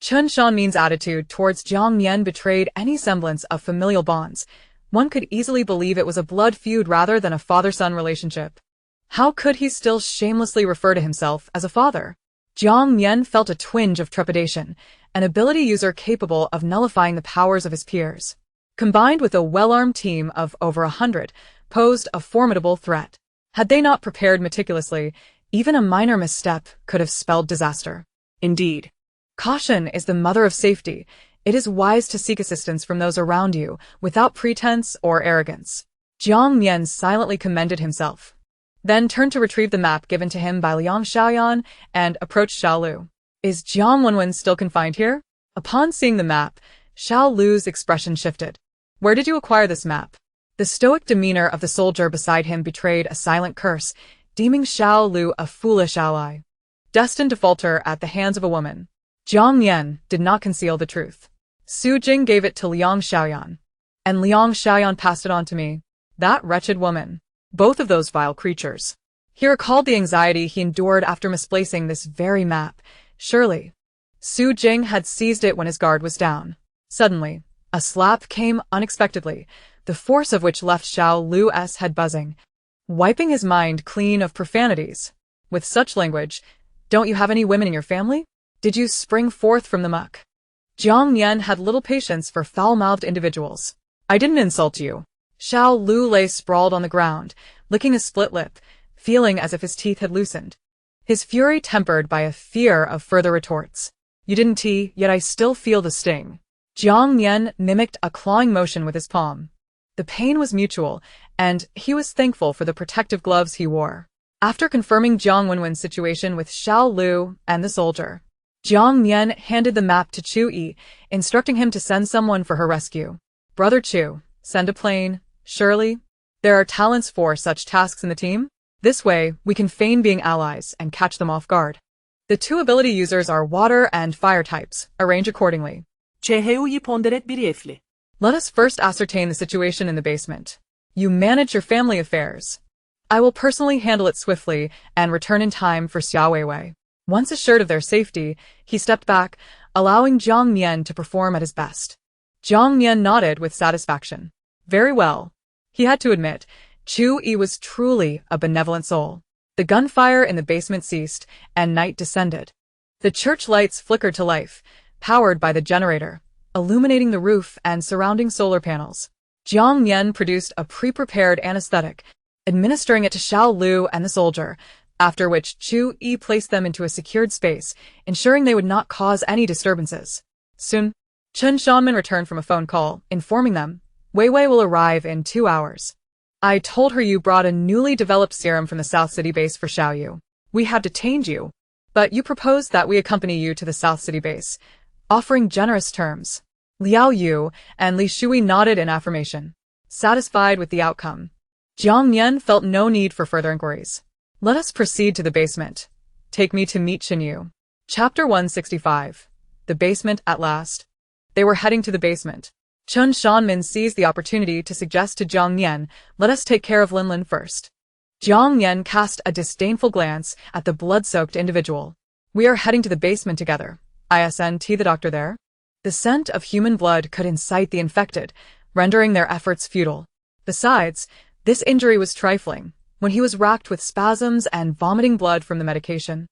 Chen Shanmen's attitude towards Jiang Nian betrayed any semblance of familial bonds. One could easily believe it was a blood feud rather than a father-son relationship. How could he still shamelessly refer to himself as a father? Jiang Nian felt a twinge of trepidation, an ability user capable of nullifying the powers of his peers, combined with a well-armed team of over 100, posed a formidable threat. Had they not prepared meticulously, even a minor misstep could have spelled disaster. Indeed, caution is the mother of safety. It is wise to seek assistance from those around you, without pretense or arrogance. Jiang Nian silently commended himself, then turned to retrieve the map given to him by Liang Xiaoyan and approached Xiao Lu. Is Jiang Wenwen still confined here? Upon seeing the map, Xiao Lu's expression shifted. Where did you acquire this map? The stoic demeanor of the soldier beside him betrayed a silent curse, deeming Xiao Lu a foolish ally, destined to falter at the hands of a woman. Jiang Nian did not conceal the truth. Su Jing gave it to Liang Xiaoyan, and Liang Xiaoyan passed it on to me. That wretched woman. Both of those vile creatures. He recalled the anxiety he endured after misplacing this very map. Surely, Su Jing had seized it when his guard was down. Suddenly, a slap came unexpectedly, the force of which left Xiao Lu's head buzzing, wiping his mind clean of profanities. With such language, don't you have any women in your family? Did you spring forth from the muck? Jiang Nian had little patience for foul-mouthed individuals. I didn't insult you. Xiao Lu lay sprawled on the ground, licking a split lip, feeling as if his teeth had loosened. His fury tempered by a fear of further retorts. You didn't yet I still feel the sting. Jiang Nian mimicked a clawing motion with his palm. The pain was mutual, and he was thankful for the protective gloves he wore. After confirming Jiang Wenwen's situation with Xiao Lu and the soldier, Jiang Nian handed the map to Chu Yi, instructing him to send someone for her rescue. Brother Chu, send a plane, surely? There are talents for such tasks in the team? This way, we can feign being allies and catch them off guard. The two ability users are water and fire types. Arrange accordingly. CHU'yi ponderet briefly. Let us first ascertain the situation in the basement. You manage your family affairs. I will personally handle it swiftly and return in time for Xiao Weiwei. Once assured of their safety, he stepped back, allowing Jiang Nian to perform at his best. Jiang Nian nodded with satisfaction. Very well. He had to admit, Chu Yi was truly a benevolent soul. The gunfire in the basement ceased, and night descended. The church lights flickered to life, powered by the generator, illuminating the roof and surrounding solar panels. Jiang Nian produced a pre-prepared anesthetic, administering it to Xiao Lu and the soldier, after which Chu Yi placed them into a secured space, ensuring they would not cause any disturbances. Soon, Chen Shanman returned from a phone call, informing them, Weiwei will arrive in 2 hours. I told her you brought a newly developed serum from the South City base for Xiaoyu. We have detained you, but you proposed that we accompany you to the South City base, offering generous terms. Liao Yu and Li Shui nodded in affirmation. Satisfied with the outcome, Jiang Nian felt no need for further inquiries. Let us proceed to the basement. Take me to meet Yu. Chapter 165. The basement at last. They were heading to the basement. Chen Shanmin seized the opportunity to suggest to Jiang Nian, let us take care of Linlin first. Jiang Nian cast a disdainful glance at the blood-soaked individual. We are heading to the basement together. Isn't the doctor there? The scent of human blood could incite the infected, rendering their efforts futile. Besides, this injury was trifling, when he was racked with spasms and vomiting blood from the medication.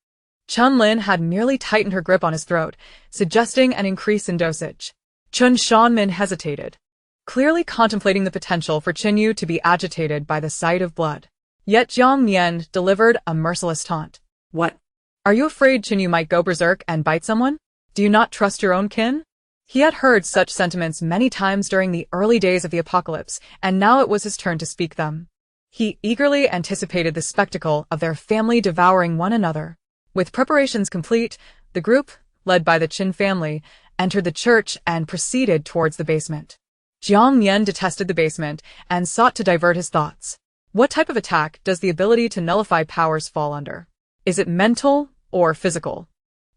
Chen Lin had merely tightened her grip on his throat, suggesting an increase in dosage. Chen Shanmin hesitated, clearly contemplating the potential for Yu to be agitated by the sight of blood. Yet Jiang Nian delivered a merciless taunt. What? Are you afraid Yu might go berserk and bite someone? Do you not trust your own kin? He had heard such sentiments many times during the early days of the apocalypse, and now it was his turn to speak them. He eagerly anticipated the spectacle of their family devouring one another. With preparations complete, the group, led by the Qin family, entered the church and proceeded towards the basement. Jiang Nian detested the basement and sought to divert his thoughts. What type of attack does the ability to nullify powers fall under? Is it mental or physical?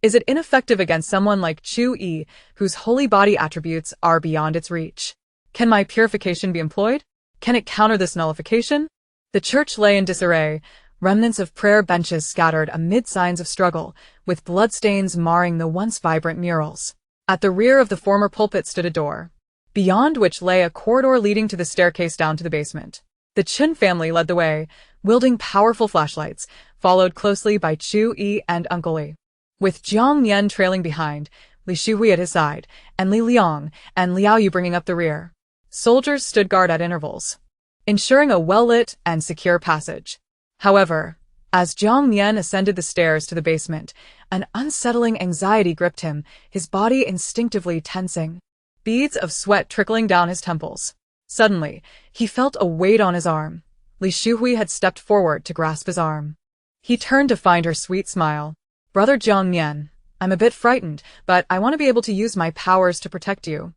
Is it ineffective against someone like Chu Yi, whose holy body attributes are beyond its reach? Can my purification be employed? Can it counter this nullification? The church lay in disarray, remnants of prayer benches scattered amid signs of struggle, with bloodstains marring the once vibrant murals. At the rear of the former pulpit stood a door, beyond which lay a corridor leading to the staircase down to the basement. The Qin family led the way, wielding powerful flashlights, followed closely by Chu Yi and Uncle Li. With Jiang Nian trailing behind, Li Shui at his side, and Li Liang and Liao Yu bringing up the rear. Soldiers stood guard at intervals, ensuring a well-lit and secure passage. However, as Jiang Nian ascended the stairs to the basement, an unsettling anxiety gripped him, his body instinctively tensing, beads of sweat trickling down his temples. Suddenly, he felt a weight on his arm. Li Shui had stepped forward to grasp his arm. He turned to find her sweet smile. Brother Jiang Nian, I'm a bit frightened, but I want to be able to use my powers to protect you.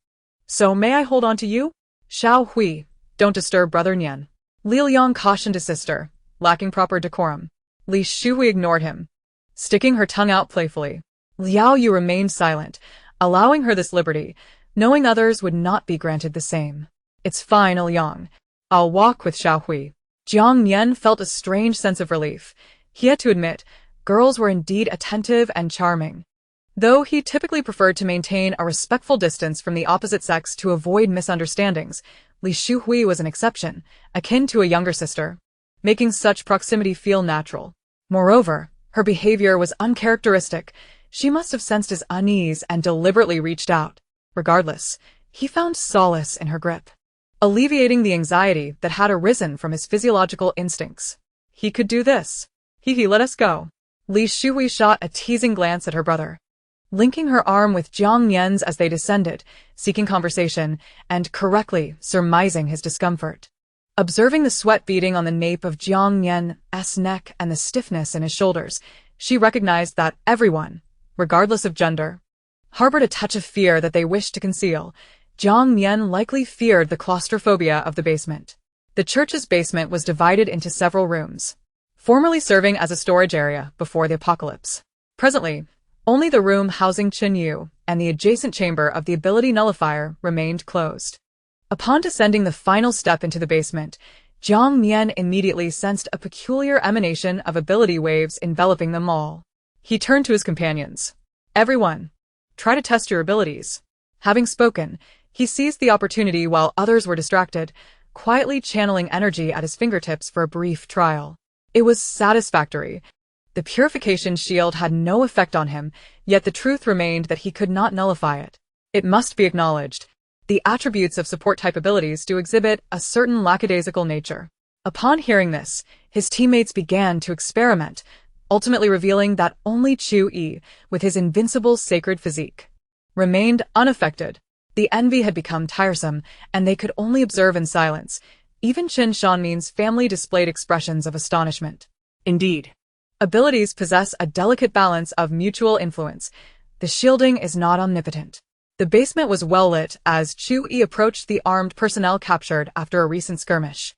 So may I hold on to you? Xiao Hui, don't disturb Brother Nian. Li Liang cautioned his sister, lacking proper decorum. Li Shui ignored him, sticking her tongue out playfully. Liao Yu remained silent, allowing her this liberty, knowing others would not be granted the same. It's fine, Liang. I'll walk with Xiao Hui. Jiang Nian felt a strange sense of relief. He had to admit, girls were indeed attentive and charming. Though he typically preferred to maintain a respectful distance from the opposite sex to avoid misunderstandings, Li Shui was an exception, akin to a younger sister, making such proximity feel natural. Moreover, her behavior was uncharacteristic. She must have sensed his unease and deliberately reached out. Regardless, he found solace in her grip, alleviating the anxiety that had arisen from his physiological instincts. He could do this. Let us go. Li Shui shot a teasing glance at her brother, linking her arm with Jiang Nian's as they descended, seeking conversation, and correctly surmising his discomfort. Observing the sweat beading on the nape of Jiang Nian's neck and the stiffness in his shoulders, she recognized that everyone, regardless of gender, harbored a touch of fear that they wished to conceal. Jiang Nian likely feared the claustrophobia of the basement. The church's basement was divided into several rooms, formerly serving as a storage area before the apocalypse. Presently, only the room housing Chen Yu and the adjacent chamber of the ability nullifier remained closed. Upon descending the final step into the basement, Jiang Nian immediately sensed a peculiar emanation of ability waves enveloping them all. He turned to his companions. "Everyone, try to test your abilities." Having spoken, he seized the opportunity while others were distracted, quietly channeling energy at his fingertips for a brief trial. It was satisfactory. The purification shield had no effect on him, yet the truth remained that he could not nullify it. It must be acknowledged. The attributes of support-type abilities do exhibit a certain lackadaisical nature. Upon hearing this, his teammates began to experiment, ultimately revealing that only Chu Yi, with his invincible sacred physique, remained unaffected. The envy had become tiresome, and they could only observe in silence. Even Chen Shanmin's family displayed expressions of astonishment. Indeed, abilities possess a delicate balance of mutual influence. The shielding is not omnipotent. The basement was well lit as Chu Yi approached the armed personnel captured after a recent skirmish.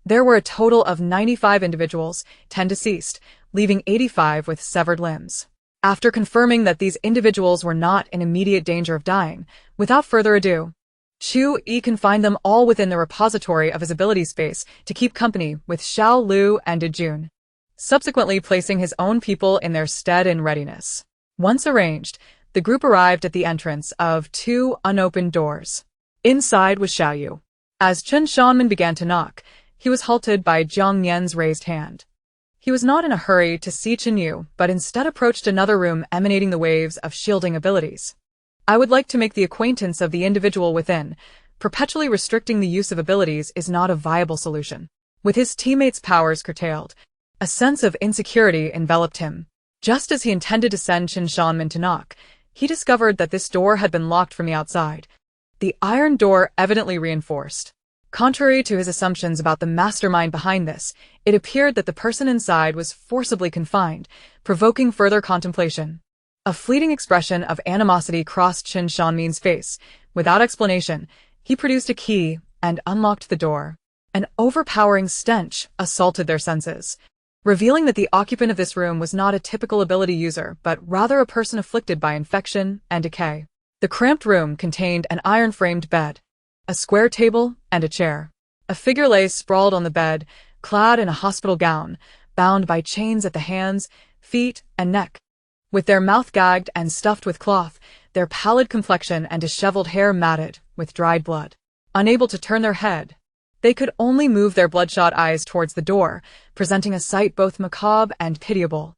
There were a total of 95 individuals, 10 deceased, leaving 85 with severed limbs. After confirming that these individuals were not in immediate danger of dying, without further ado, Chu Yi confined them all within the repository of his ability space to keep company with Xiao Lu and De Jun, subsequently placing his own people in their stead in readiness. Once arranged, the group arrived at the entrance of 2 unopened doors. Inside was Xiao Yu. As Chen Shanmin began to knock, he was halted by Jiang Nian's raised hand. He was not in a hurry to see Chen Yu, but instead approached another room emanating the waves of shielding abilities. "I would like to make the acquaintance of the individual within. Perpetually restricting the use of abilities is not a viable solution." With his teammates' powers curtailed, a sense of insecurity enveloped him. Just as he intended to send Chen Shanmin to knock, he discovered that this door had been locked from the outside, the iron door evidently reinforced. Contrary to his assumptions about the mastermind behind this, it appeared that the person inside was forcibly confined, provoking further contemplation. A fleeting expression of animosity crossed Chen Shanmin's face. Without explanation, he produced a key and unlocked the door. An overpowering stench assaulted their senses, revealing that the occupant of this room was not a typical ability user, but rather a person afflicted by infection and decay. The cramped room contained an iron-framed bed, a square table, and a chair. A figure lay sprawled on the bed, clad in a hospital gown, bound by chains at the hands, feet, and neck. With their mouth gagged and stuffed with cloth, their pallid complexion and disheveled hair matted with dried blood. Unable to turn their head, they could only move their bloodshot eyes towards the door, presenting a sight both macabre and pitiable.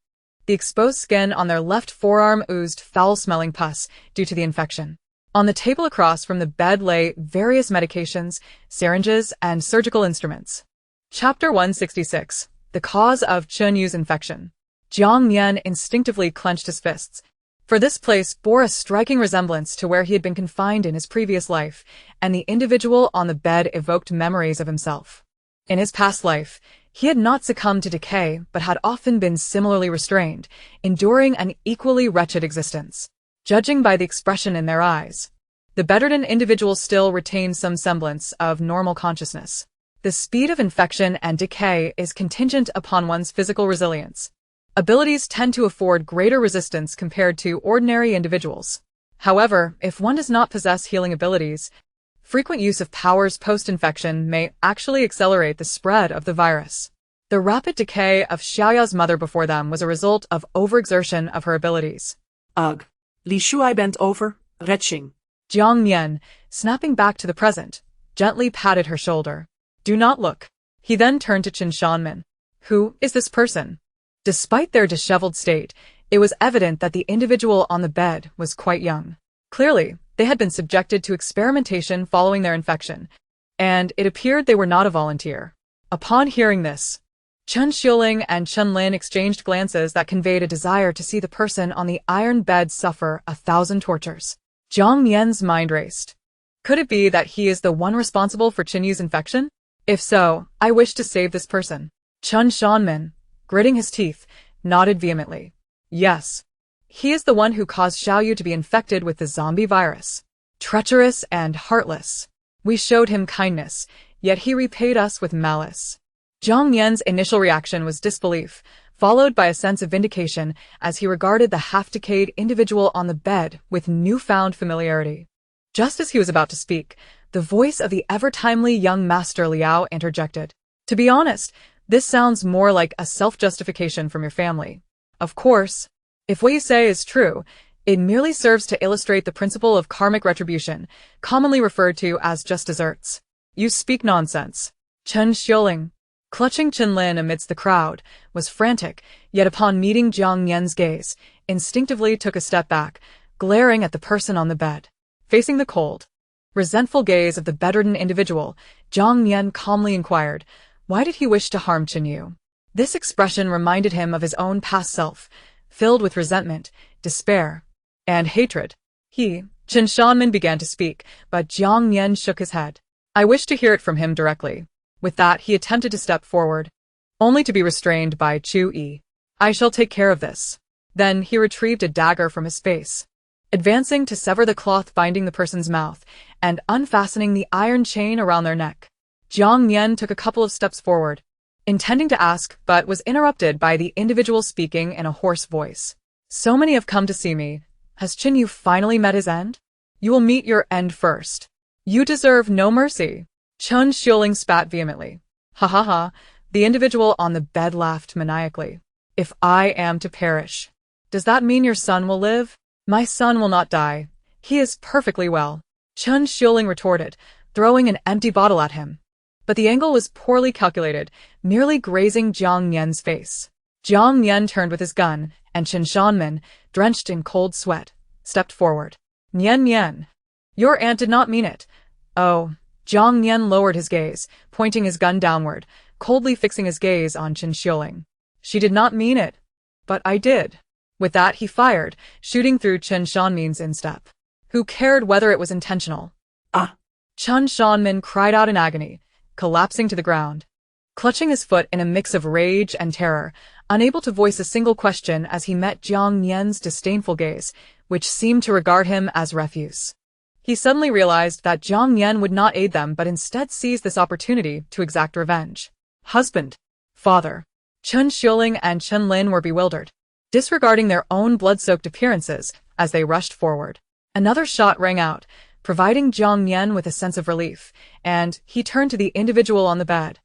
The exposed skin on their left forearm oozed foul-smelling pus due to the infection. On the table across from the bed lay various medications, syringes, and surgical instruments. Chapter 166. The Cause of Chen Yu's Infection. Jiang Nian instinctively clenched his fists, for this place bore a striking resemblance to where he had been confined in his previous life, and the individual on the bed evoked memories of himself. In his past life, he had not succumbed to decay but had often been similarly restrained, enduring an equally wretched existence. Judging by the expression in their eyes, the bedridden individual still retained some semblance of normal consciousness. The speed of infection and decay is contingent upon one's physical resilience. Abilities tend to afford greater resistance compared to ordinary individuals. However, if one does not possess healing abilities, frequent use of powers post-infection may actually accelerate the spread of the virus. The rapid decay of Xiaoya's mother before them was a result of overexertion of her abilities. Ugh. Li Shuai bent over, retching. Jiang Nian, snapping back to the present, gently patted her shoulder. "Do not look." He then turned to Chen Shanmin. "Who is this person?" Despite their disheveled state, it was evident that the individual on the bed was quite young. Clearly, they had been subjected to experimentation following their infection, and it appeared they were not a volunteer. Upon hearing this, Chen Xiuling and Chen Lin exchanged glances that conveyed a desire to see the person on the iron bed suffer 1,000 tortures. Jiang Nian's mind raced. Could it be that he is the one responsible for Chen Yu's infection? If so, I wish to save this person. Chen Shanmin, gritting his teeth, nodded vehemently. Yes. He is the one who caused Xiaoyu to be infected with the zombie virus. Treacherous and heartless. We showed him kindness, yet he repaid us with malice. Jiang Nian's initial reaction was disbelief, followed by a sense of vindication as he regarded the half-decayed individual on the bed with newfound familiarity. Just as he was about to speak, the voice of the ever-timely young Master Liao interjected. To be honest, this sounds more like a self-justification from your family. Of course, if what you say is true, it merely serves to illustrate the principle of karmic retribution, commonly referred to as just desserts. You speak nonsense. Chen Xiuling, clutching Qianlin amidst the crowd, was frantic, yet upon meeting Jiang Nian's gaze, instinctively took a step back, glaring at the person on the bed. Facing the cold, resentful gaze of the bedridden individual, Jiang Nian calmly inquired, why did he wish to harm Qinyu? This expression reminded him of his own past self, filled with resentment, despair, and hatred. Qin Shanmen began to speak, but Jiang Nian shook his head. I wish to hear it from him directly. With that, he attempted to step forward, only to be restrained by Chu Yi. I shall take care of this. Then he retrieved a dagger from his space, advancing to sever the cloth binding the person's mouth and unfastening the iron chain around their neck. Jiang Nian took a couple of steps forward, intending to ask, but was interrupted by the individual speaking in a hoarse voice. So many have come to see me. Has Qinyu finally met his end? You will meet your end first. You deserve no mercy. Chen Xiuling spat vehemently. Ha ha ha, the individual on the bed laughed maniacally. If I am to perish, does that mean your son will live? My son will not die. He is perfectly well. Chen Xiuling retorted, throwing an empty bottle at him. But the angle was poorly calculated, merely grazing Jiang Nian's face. Jiang Nian turned with his gun, and Qin Shanmen, drenched in cold sweat, stepped forward. Nian Nian, your aunt did not mean it. Oh. Jiang Nian lowered his gaze, pointing his gun downward, coldly fixing his gaze on Chen Xiuling. She did not mean it. But I did. With that he fired, shooting through Chen Shanmen's instep. Who cared whether it was intentional? Ah! Chen Shanmen cried out in agony, collapsing to the ground, clutching his foot in a mix of rage and terror, unable to voice a single question as he met Jiang Nian's disdainful gaze, which seemed to regard him as refuse. He suddenly realized that Jiang Nian would not aid them but instead seized this opportunity to exact revenge. Husband, father, Chen Xiuling and Chen Lin were bewildered, disregarding their own blood-soaked appearances as they rushed forward. Another shot rang out, providing Jiang Nian with a sense of relief, and he turned to the individual on the bed,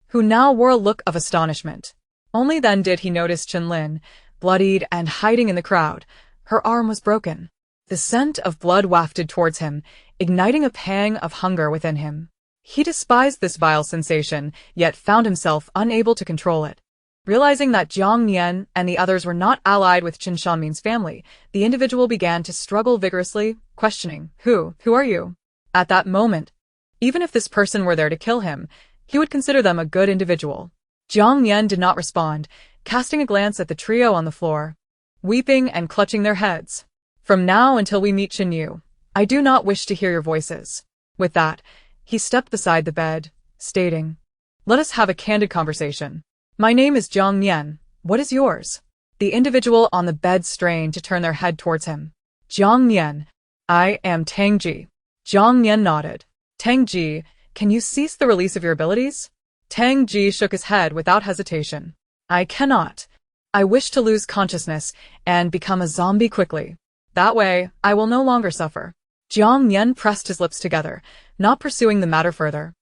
who now wore a look of astonishment. Only then did he notice Chen Lin, bloodied and hiding in the crowd. Her arm was broken. The scent of blood wafted towards him, igniting a pang of hunger within him. He despised this vile sensation, yet found himself unable to control it. Realizing that Jiang Nian and the others were not allied with Qin Shanmen's family, the individual began to struggle vigorously, questioning, Who are you? At that moment, even if this person were there to kill him, he would consider them a good individual. Jiang Nian did not respond, casting a glance at the trio on the floor, weeping and clutching their heads. From now until we meet Qinyu, I do not wish to hear your voices. With that, he stepped beside the bed, stating, Let us have a candid conversation. My name is Jiang Nian. What is yours? The individual on the bed strained to turn their head towards him. Jiang Nian. I am Tang Ji. Jiang Nian nodded. Tang Ji, can you cease the release of your abilities? Tang Ji shook his head without hesitation. I cannot. I wish to lose consciousness and become a zombie quickly. That way, I will no longer suffer. Jiang Nian pressed his lips together, not pursuing the matter further,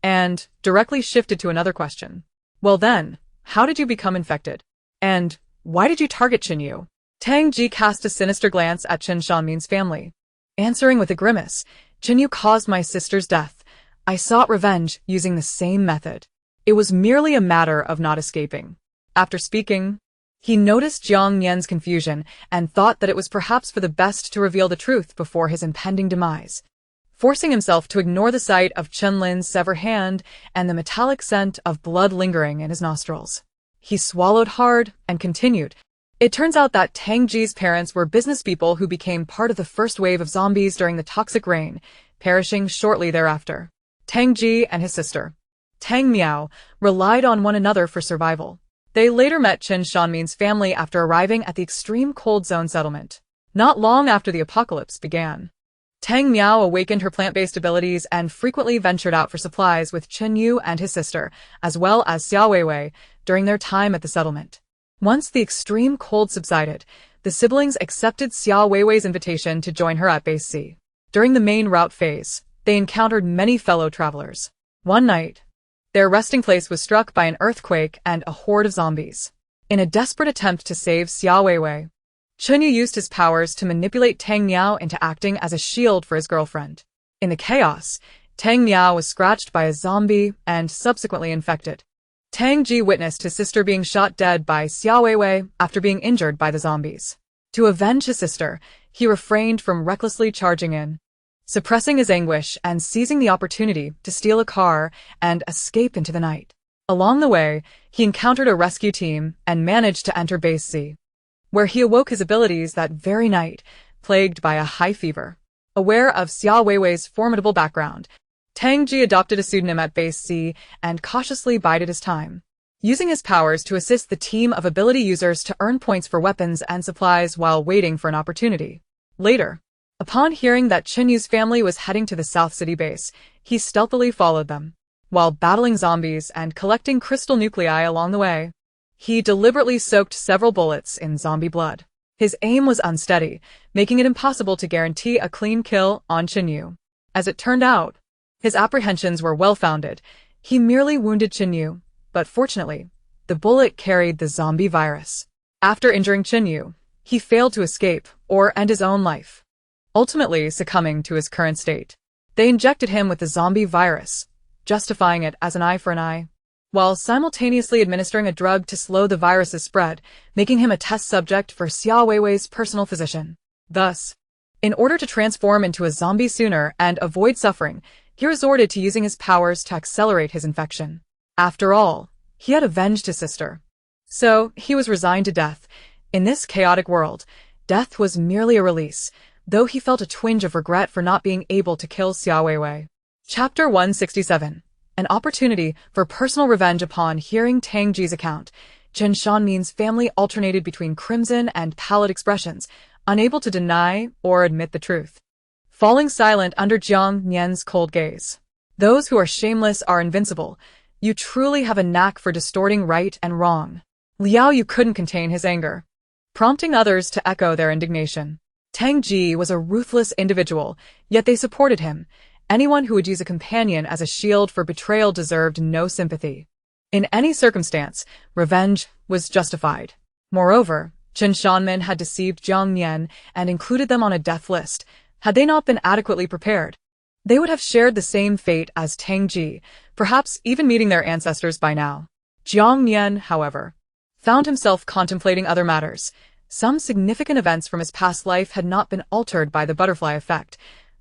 and directly shifted to another question. Well then, how did you become infected? And why did you target Qinyu? Tang Ji cast a sinister glance at Qin Shanmen's family, answering with a grimace, Qinyu caused my sister's death. I sought revenge using the same method. It was merely a matter of not escaping. After speaking, he noticed Jiang Nian's confusion and thought that it was perhaps for the best to reveal the truth before his impending demise. Forcing himself to ignore the sight of Chen Lin's severed hand and the metallic scent of blood lingering in his nostrils, he swallowed hard and continued. It turns out that Tang Ji's parents were business people who became part of the first wave of zombies during the toxic rain, perishing shortly thereafter. Tang Ji and his sister, Tang Miao, relied on one another for survival. They later met Chen Shanmin's family after arriving at the extreme cold zone settlement. Not long after the apocalypse began, Tang Miao awakened her plant-based abilities and frequently ventured out for supplies with Chen Yu and his sister, as well as Xiao Weiwei, during their time at the settlement. Once the extreme cold subsided, the siblings accepted Xiao Weiwei's invitation to join her at Base C. During the main route phase, they encountered many fellow travelers. One night, their resting place was struck by an earthquake and a horde of zombies. In a desperate attempt to save Xiao Weiwei, Chen Yu used his powers to manipulate Tang Miao into acting as a shield for his girlfriend. In the chaos, Tang Miao was scratched by a zombie and subsequently infected. Tang Ji witnessed his sister being shot dead by Xiao Weiwei after being injured by the zombies. To avenge his sister, he refrained from recklessly charging in, suppressing his anguish and seizing the opportunity to steal a car and escape into the night. Along the way, he encountered a rescue team and managed to enter Base C, where he awoke his abilities that very night, plagued by a high fever. Aware of Xiao Weiwei's formidable background, Tang Ji adopted a pseudonym at Base C and cautiously bided his time, using his powers to assist the team of ability users to earn points for weapons and supplies while waiting for an opportunity. Later, upon hearing that Chen Yu's family was heading to the South City base, he stealthily followed them. While battling zombies and collecting crystal nuclei along the way, he deliberately soaked several bullets in zombie blood. His aim was unsteady, making it impossible to guarantee a clean kill on Chen Yu. As it turned out, his apprehensions were well-founded. He merely wounded Chen Yu, but fortunately, the bullet carried the zombie virus. After injuring Chen Yu, he failed to escape or end his own life, ultimately succumbing to his current state. They injected him with the zombie virus, justifying it as an eye for an eye, while simultaneously administering a drug to slow the virus's spread, making him a test subject for Xiao Weiwei's personal physician. Thus, in order to transform into a zombie sooner and avoid suffering, he resorted to using his powers to accelerate his infection. After all, he had avenged his sister, so he was resigned to death. In this chaotic world, death was merely a release, though he felt a twinge of regret for not being able to kill Xiao Weiwei. Chapter 167. An opportunity for personal revenge. Upon hearing Tang Ji's account, Chen Shanmin's family alternated between crimson and pallid expressions, unable to deny or admit the truth, falling silent under Jiang Nian's cold gaze. Those who are shameless are invincible. You truly have a knack for distorting right and wrong. Liao Yu couldn't contain his anger, prompting others to echo their indignation. Tang Ji was a ruthless individual, yet they supported him. Anyone who would use a companion as a shield for betrayal deserved no sympathy. In any circumstance, revenge was justified. Moreover, Chen Shanmin had deceived Jiang Nian and included them on a death list. Had they not been adequately prepared, they would have shared the same fate as Tang Ji, perhaps even meeting their ancestors by now. Jiang Nian, however, found himself contemplating other matters. Some significant events from his past life had not been altered by the butterfly effect.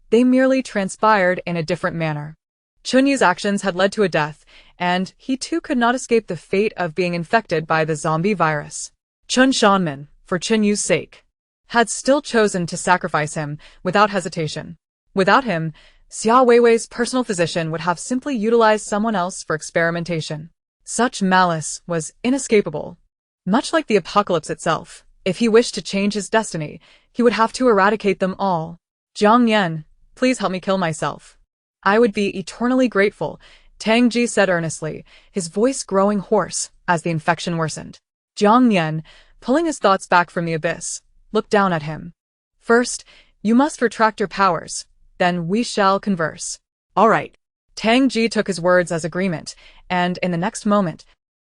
They merely transpired in a different manner. Chen Yu's actions had led to a death, and he too could not escape the fate of being infected by the zombie virus. Chen Shanmin, for Chen Yu's sake, had still chosen to sacrifice him without hesitation. Without him, Xiao Weiwei's personal physician would have simply utilized someone else for experimentation. Such malice was inescapable. Much like the apocalypse itself, if he wished to change his destiny, he would have to eradicate them all. Jiang Nian, please help me kill myself. I would be eternally grateful, Tang Ji said earnestly, his voice growing hoarse as the infection worsened. Jiang Nian, pulling his thoughts back from the abyss, looked down at him. First, you must retract your powers, then we shall converse. All right. Tang Ji took his words as agreement, and in the next moment,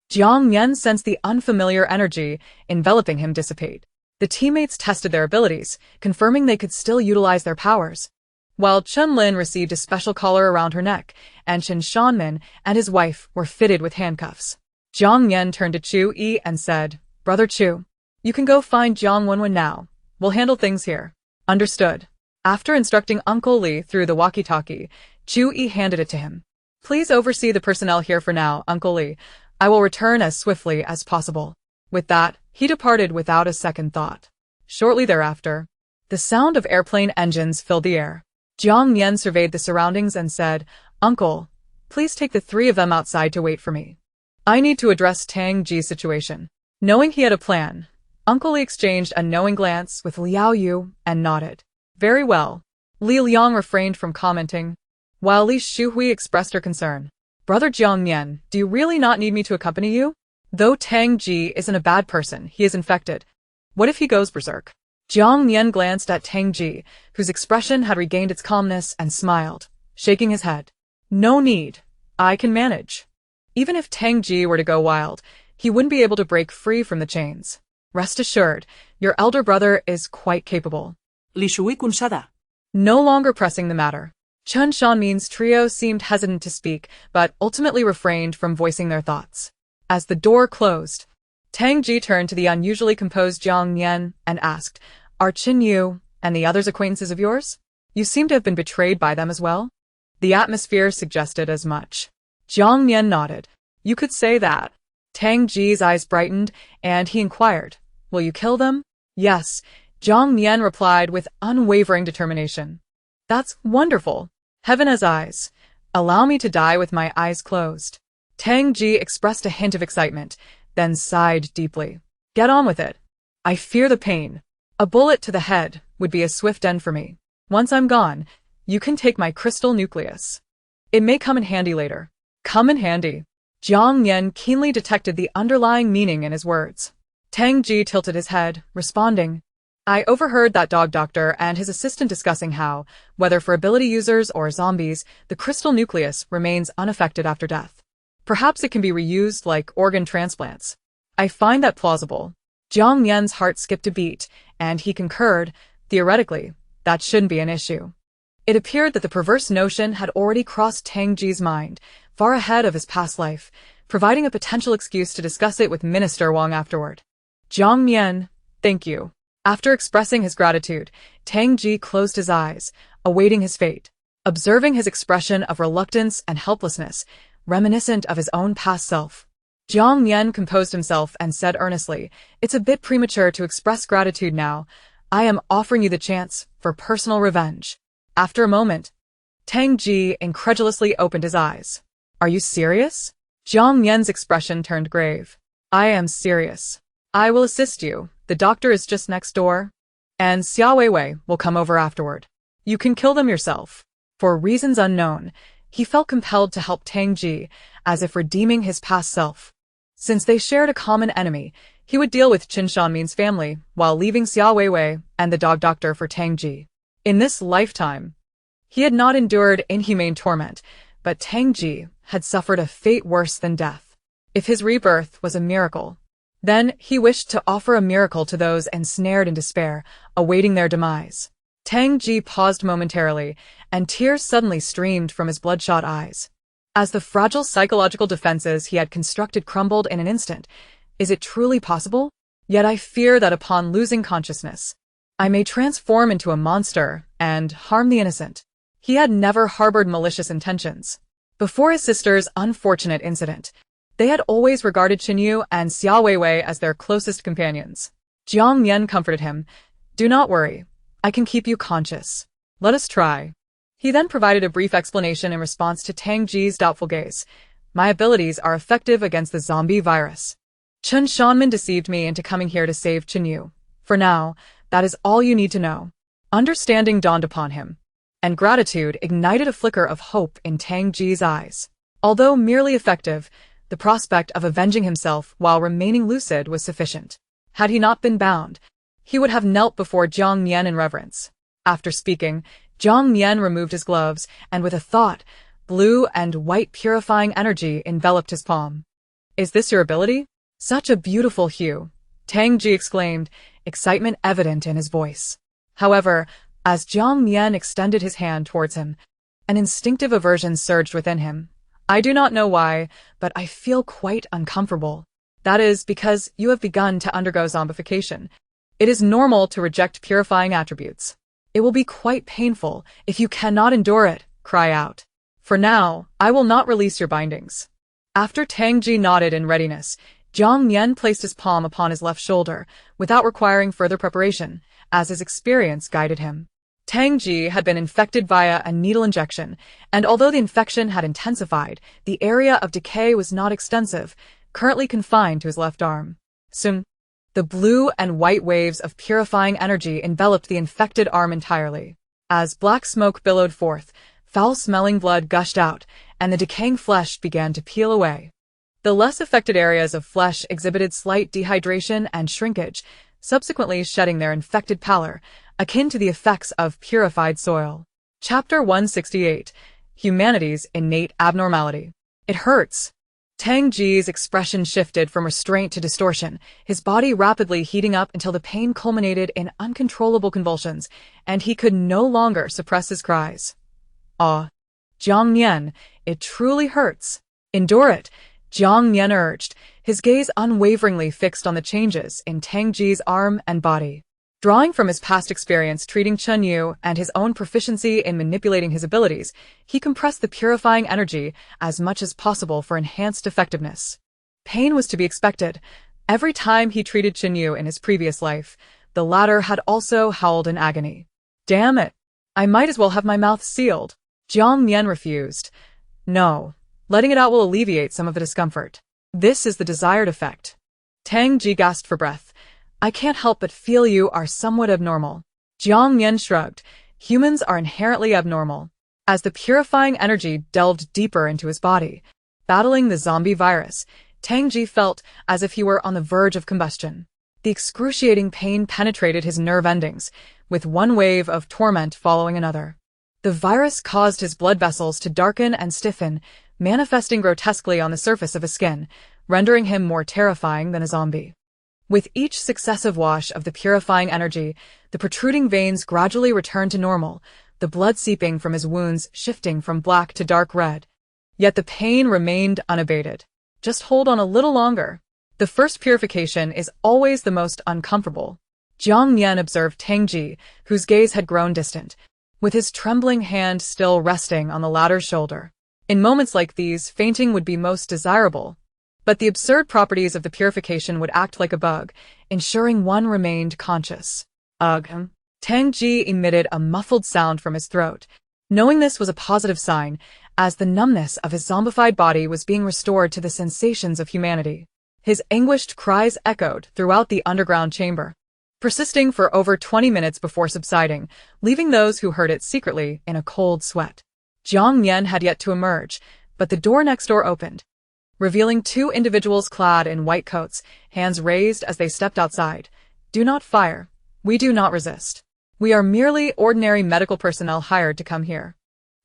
Jiang Nian sensed the unfamiliar energy enveloping him dissipate. The teammates tested their abilities, confirming they could still utilize their powers, while Chen Lin received a special collar around her neck, and Chen Shanmin and his wife were fitted with handcuffs. Jiang Nian turned to Chu Yi and said, Brother Chu, you can go find Jiang Wenwen now. We'll handle things here. Understood. After instructing Uncle Li through the walkie-talkie, Chu Yi handed it to him. Please oversee the personnel here for now, Uncle Li. I will return as swiftly as possible. With that, he departed without a second thought. Shortly thereafter, the sound of airplane engines filled the air. Jiang Nian surveyed the surroundings and said, Uncle, please take the three of them outside to wait for me. I need to address Tang Ji's situation. Knowing he had a plan, Uncle Li exchanged a knowing glance with Liao Yu and nodded. Very well. Li Liang refrained from commenting, while Li Shuhui expressed her concern. Brother Jiang Nian, do you really not need me to accompany you? Though Tang Ji isn't a bad person, he is infected. What if he goes berserk? Jiang Nian glanced at Tang Ji, whose expression had regained its calmness, and smiled, shaking his head. No need. I can manage. Even if Tang Ji were to go wild, he wouldn't be able to break free from the chains. Rest assured, your elder brother is quite capable. Li Shui Kunsada. No longer pressing the matter, Chen Shanmin's trio seemed hesitant to speak, but ultimately refrained from voicing their thoughts. As the door closed, Tang Ji turned to the unusually composed Jiang Nian and asked, Are Qin Yu and the others acquaintances of yours? You seem to have been betrayed by them as well? The atmosphere suggested as much. Jiang Nian nodded. You could say that. Tang Ji's eyes brightened, and he inquired, Will you kill them? Yes, Jiang Nian replied with unwavering determination. That's wonderful. Heaven has eyes. Allow me to die with my eyes closed. Tang Ji expressed a hint of excitement, then sighed deeply. Get on with it. I fear the pain. A bullet to the head would be a swift end for me. Once I'm gone, you can take my crystal nucleus. It may come in handy later. Come in handy. Jiang Nian keenly detected the underlying meaning in his words. Tang Ji tilted his head, responding, I overheard that dog doctor and his assistant discussing how, whether for ability users or zombies, the crystal nucleus remains unaffected after death. Perhaps it can be reused like organ transplants. I find that plausible. Jiang Nian's heart skipped a beat, and he concurred, theoretically, that shouldn't be an issue. It appeared that the perverse notion had already crossed Tang Ji's mind, far ahead of his past life, providing a potential excuse to discuss it with Minister Wang afterward. Jiang Nian, thank you. After expressing his gratitude, Tang Ji closed his eyes, awaiting his fate. Observing his expression of reluctance and helplessness, reminiscent of his own past self, Jiang Nian composed himself and said earnestly, It's a bit premature to express gratitude now. I am offering you the chance for personal revenge. After a moment, Tang Ji incredulously opened his eyes. Are you serious? Jiang Nian's expression turned grave. I am serious. I will assist you. The doctor is just next door. And Xia Weiwei will come over afterward. You can kill them yourself. For reasons unknown, he felt compelled to help Tang Ji, as if redeeming his past self. Since they shared a common enemy, he would deal with Qin Shanmin's family, while leaving Xia Weiwei and the dog doctor for Tang Ji. In this lifetime, he had not endured inhumane torment, but Tang Ji had suffered a fate worse than death. If his rebirth was a miracle, then he wished to offer a miracle to those ensnared in despair, awaiting their demise. Tang Ji paused momentarily, and tears suddenly streamed from his bloodshot eyes. As the fragile psychological defenses he had constructed crumbled in an instant, is it truly possible? Yet I fear that upon losing consciousness, I may transform into a monster and harm the innocent. He had never harbored malicious intentions. Before his sister's unfortunate incident, they had always regarded Qin Yu and Xia Weiwei as their closest companions. Jiang Nian comforted him. Do not worry. I can keep you conscious. Let us try. He then provided a brief explanation in response to Tang Ji's doubtful gaze. My abilities are effective against the zombie virus. Chen Shanmin deceived me into coming here to save Qin Yu. For now, that is all you need to know. Understanding dawned upon him, and gratitude ignited a flicker of hope in Tang Ji's eyes. Although merely effective, the prospect of avenging himself while remaining lucid was sufficient. Had he not been bound, he would have knelt before Jiang Nian in reverence. After speaking, Jiang Nian removed his gloves, and with a thought, blue and white purifying energy enveloped his palm. Is this your ability? Such a beautiful hue, Tang Ji exclaimed, excitement evident in his voice. However, as Jiang Nian extended his hand towards him, an instinctive aversion surged within him. I do not know why, but I feel quite uncomfortable. That is because you have begun to undergo zombification. It is normal to reject purifying attributes. It will be quite painful if you cannot endure it, cry out. For now, I will not release your bindings. After Tang Ji nodded in readiness, Jiang Nian placed his palm upon his left shoulder, without requiring further preparation, as his experience guided him. Cheng Jing had been infected via a needle injection, and although the infection had intensified, the area of decay was not extensive, currently confined to his left arm. Soon, the blue and white waves of purifying energy enveloped the infected arm entirely. As black smoke billowed forth, foul-smelling blood gushed out, and the decaying flesh began to peel away. The less affected areas of flesh exhibited slight dehydration and shrinkage, subsequently shedding their infected pallor, akin to the effects of purified soil. Chapter 168. Humanity's Innate Abnormality. It hurts. Cheng Jing's expression shifted from restraint to distortion, his body rapidly heating up until the pain culminated in uncontrollable convulsions, and he could no longer suppress his cries. Ah, Jiang Nian, it truly hurts. Endure it, Jiang Nian urged, his gaze unwaveringly fixed on the changes in Cheng Jing's arm and body. Drawing from his past experience treating Chen Yu and his own proficiency in manipulating his abilities, he compressed the purifying energy as much as possible for enhanced effectiveness. Pain was to be expected. Every time he treated Chen Yu in his previous life, the latter had also howled in agony. Damn it! I might as well have my mouth sealed. Jiang Nian refused. No, letting it out will alleviate some of the discomfort. This is the desired effect. Cheng Jing gasped for breath. I can't help but feel you are somewhat abnormal. Jiang Nian shrugged. Humans are inherently abnormal. As the purifying energy delved deeper into his body, battling the zombie virus, Cheng Jing felt as if he were on the verge of combustion. The excruciating pain penetrated his nerve endings, with one wave of torment following another. The virus caused his blood vessels to darken and stiffen, manifesting grotesquely on the surface of his skin, rendering him more terrifying than a zombie. With each successive wash of the purifying energy, the protruding veins gradually returned to normal, the blood seeping from his wounds shifting from black to dark red. Yet the pain remained unabated. Just hold on a little longer. The first purification is always the most uncomfortable. Jiang Nian observed Cheng Jing, whose gaze had grown distant, with his trembling hand still resting on the latter's shoulder. In moments like these, fainting would be most desirable. But the absurd properties of the purification would act like a bug, ensuring one remained conscious. Ugh. Cheng Jing emitted a muffled sound from his throat, knowing this was a positive sign, as the numbness of his zombified body was being restored to the sensations of humanity. His anguished cries echoed throughout the underground chamber, persisting for over 20 minutes before subsiding, leaving those who heard it secretly in a cold sweat. Jiang Nian had yet to emerge, but the door next door opened, revealing two individuals clad in white coats, hands raised as they stepped outside. Do not fire. We do not resist. We are merely ordinary medical personnel hired to come here.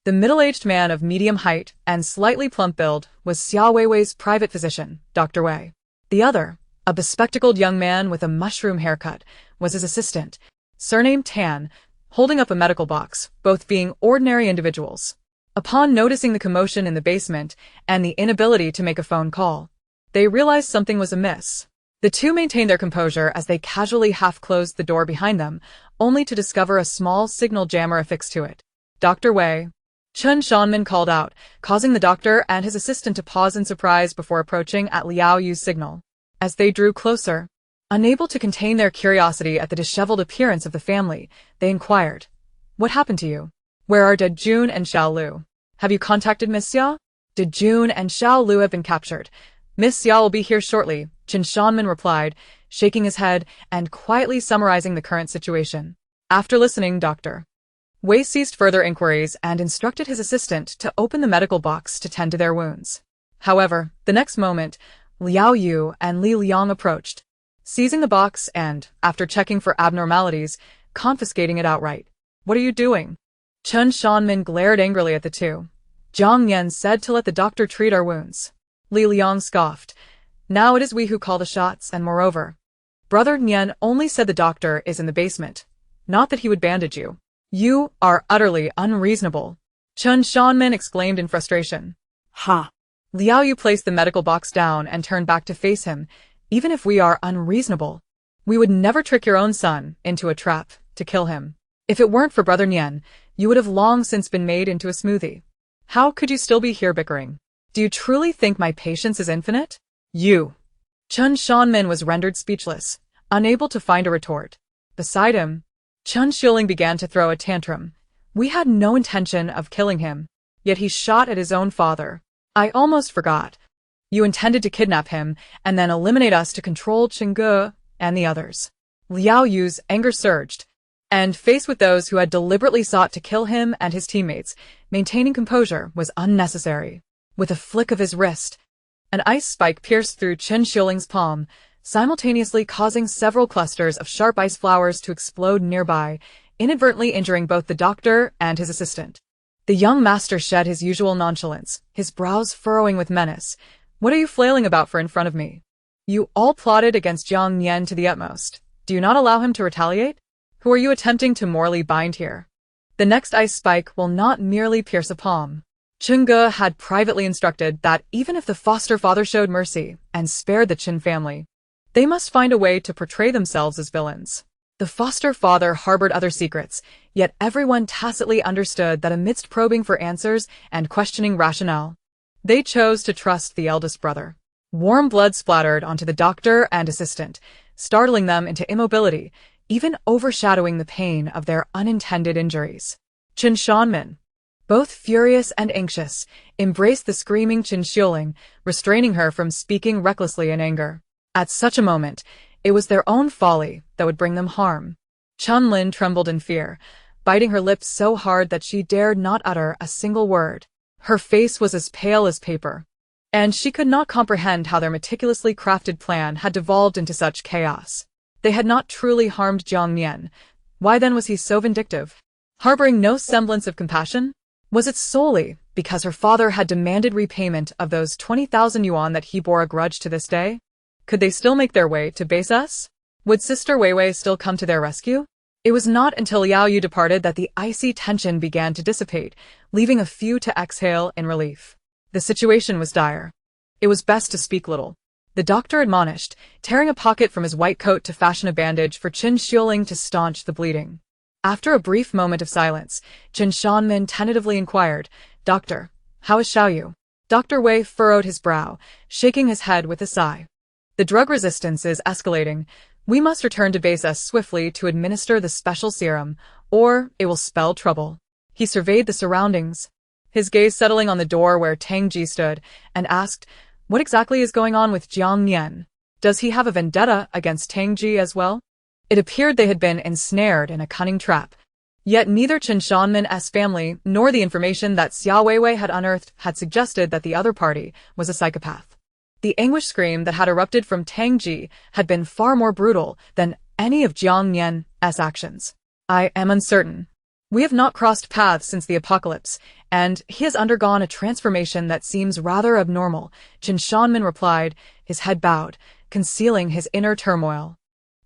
The middle-aged man of medium height and slightly plump build was Xia Weiwei's private physician, Dr. Wei. The other, a bespectacled young man with a mushroom haircut, was his assistant, surnamed Tan, holding up a medical box, both being ordinary individuals. Upon noticing the commotion in the basement and the inability to make a phone call, they realized something was amiss. The two maintained their composure as they casually half-closed the door behind them, only to discover a small signal jammer affixed to it. Dr. Wei. Chen Shanmin called out, causing the doctor and his assistant to pause in surprise before approaching at Liao Yu's signal. As they drew closer, unable to contain their curiosity at the disheveled appearance of the family, they inquired, "What happened to you? Where are Ded Jun and Xiao Lu? Have you contacted Miss Xia?" Ded Jun and Xiao Lu have been captured. Miss Xia will be here shortly, Chen Shanmin replied, shaking his head and quietly summarizing the current situation. After listening, Dr. Wei ceased further inquiries and instructed his assistant to open the medical box to tend to their wounds. However, the next moment, Liao Yu and Li Liang approached, seizing the box and, after checking for abnormalities, confiscating it outright. "What are you doing?" Chen Shanmin glared angrily at the two. Jiang Nian said to let the doctor treat our wounds. Li Liang scoffed. Now it is we who call the shots, and moreover, Brother Nian only said the doctor is in the basement, not that he would bandage you. You are utterly unreasonable, Chen Shanmin exclaimed in frustration. Ha! Liao Yu placed the medical box down and turned back to face him. Even if we are unreasonable, we would never trick your own son into a trap to kill him. If it weren't for Brother Nian, you would have long since been made into a smoothie. How could you still be here bickering? Do you truly think my patience is infinite? You. Chen Shanmin was rendered speechless, unable to find a retort. Beside him, Chun Xiuling began to throw a tantrum. We had no intention of killing him, yet he shot at his own father. I almost forgot. You intended to kidnap him and then eliminate us to control Chengge and the others. Liao Yu's anger surged, and faced with those who had deliberately sought to kill him and his teammates, maintaining composure was unnecessary. With a flick of his wrist, an ice spike pierced through Chun Xiuling's palm, simultaneously causing several clusters of sharp ice flowers to explode nearby, inadvertently injuring both the doctor and his assistant. The young master shed his usual nonchalance, his brows furrowing with menace. What are you flailing about for in front of me? You all plotted against Jiang Nian to the utmost. Do you not allow him to retaliate? Who are you attempting to morally bind here? The next ice spike will not merely pierce a palm. Chengge had privately instructed that even if the foster father showed mercy and spared the Qin family, they must find a way to portray themselves as villains. The foster father harbored other secrets, yet everyone tacitly understood that amidst probing for answers and questioning rationale, they chose to trust the eldest brother. Warm blood splattered onto the doctor and assistant, startling them into immobility, even overshadowing the pain of their unintended injuries. Chen Shanmin, both furious and anxious, embraced the screaming Chun Xiuling, restraining her from speaking recklessly in anger. At such a moment, it was their own folly that would bring them harm. Chun Lin trembled in fear, biting her lips so hard that she dared not utter a single word. Her face was as pale as paper, and she could not comprehend how their meticulously crafted plan had devolved into such chaos. They had not truly harmed Jiang Nian. Why then was he so vindictive? Harboring no semblance of compassion? Was it solely because her father had demanded repayment of those 20,000 yuan that he bore a grudge to this day? Could they still make their way to base S? Would Sister Weiwei still come to their rescue? It was not until Liao Yu departed that the icy tension began to dissipate, leaving a few to exhale in relief. The situation was dire. It was best to speak little. The doctor admonished, tearing a pocket from his white coat to fashion a bandage for Chun Xiuling to staunch the bleeding. After a brief moment of silence, Chen Shanmin tentatively inquired, "Doctor, how is Xiaoyu?" Dr. Wei furrowed his brow, shaking his head with a sigh. "The drug resistance is escalating. We must return to base S swiftly to administer the special serum, or it will spell trouble." He surveyed the surroundings, his gaze settling on the door where Cheng Jing stood, and asked, "What exactly is going on with Jiang Nian? Does he have a vendetta against Cheng Jing as well?" It appeared they had been ensnared in a cunning trap. Yet neither Chen Shanmin's family nor the information that Xia Weiwei had unearthed had suggested that the other party was a psychopath. The anguish scream that had erupted from Cheng Jing had been far more brutal than any of Jiang Nian's actions. "I am uncertain. We have not crossed paths since the apocalypse, and he has undergone a transformation that seems rather abnormal," Chen Shanmin replied, his head bowed, concealing his inner turmoil.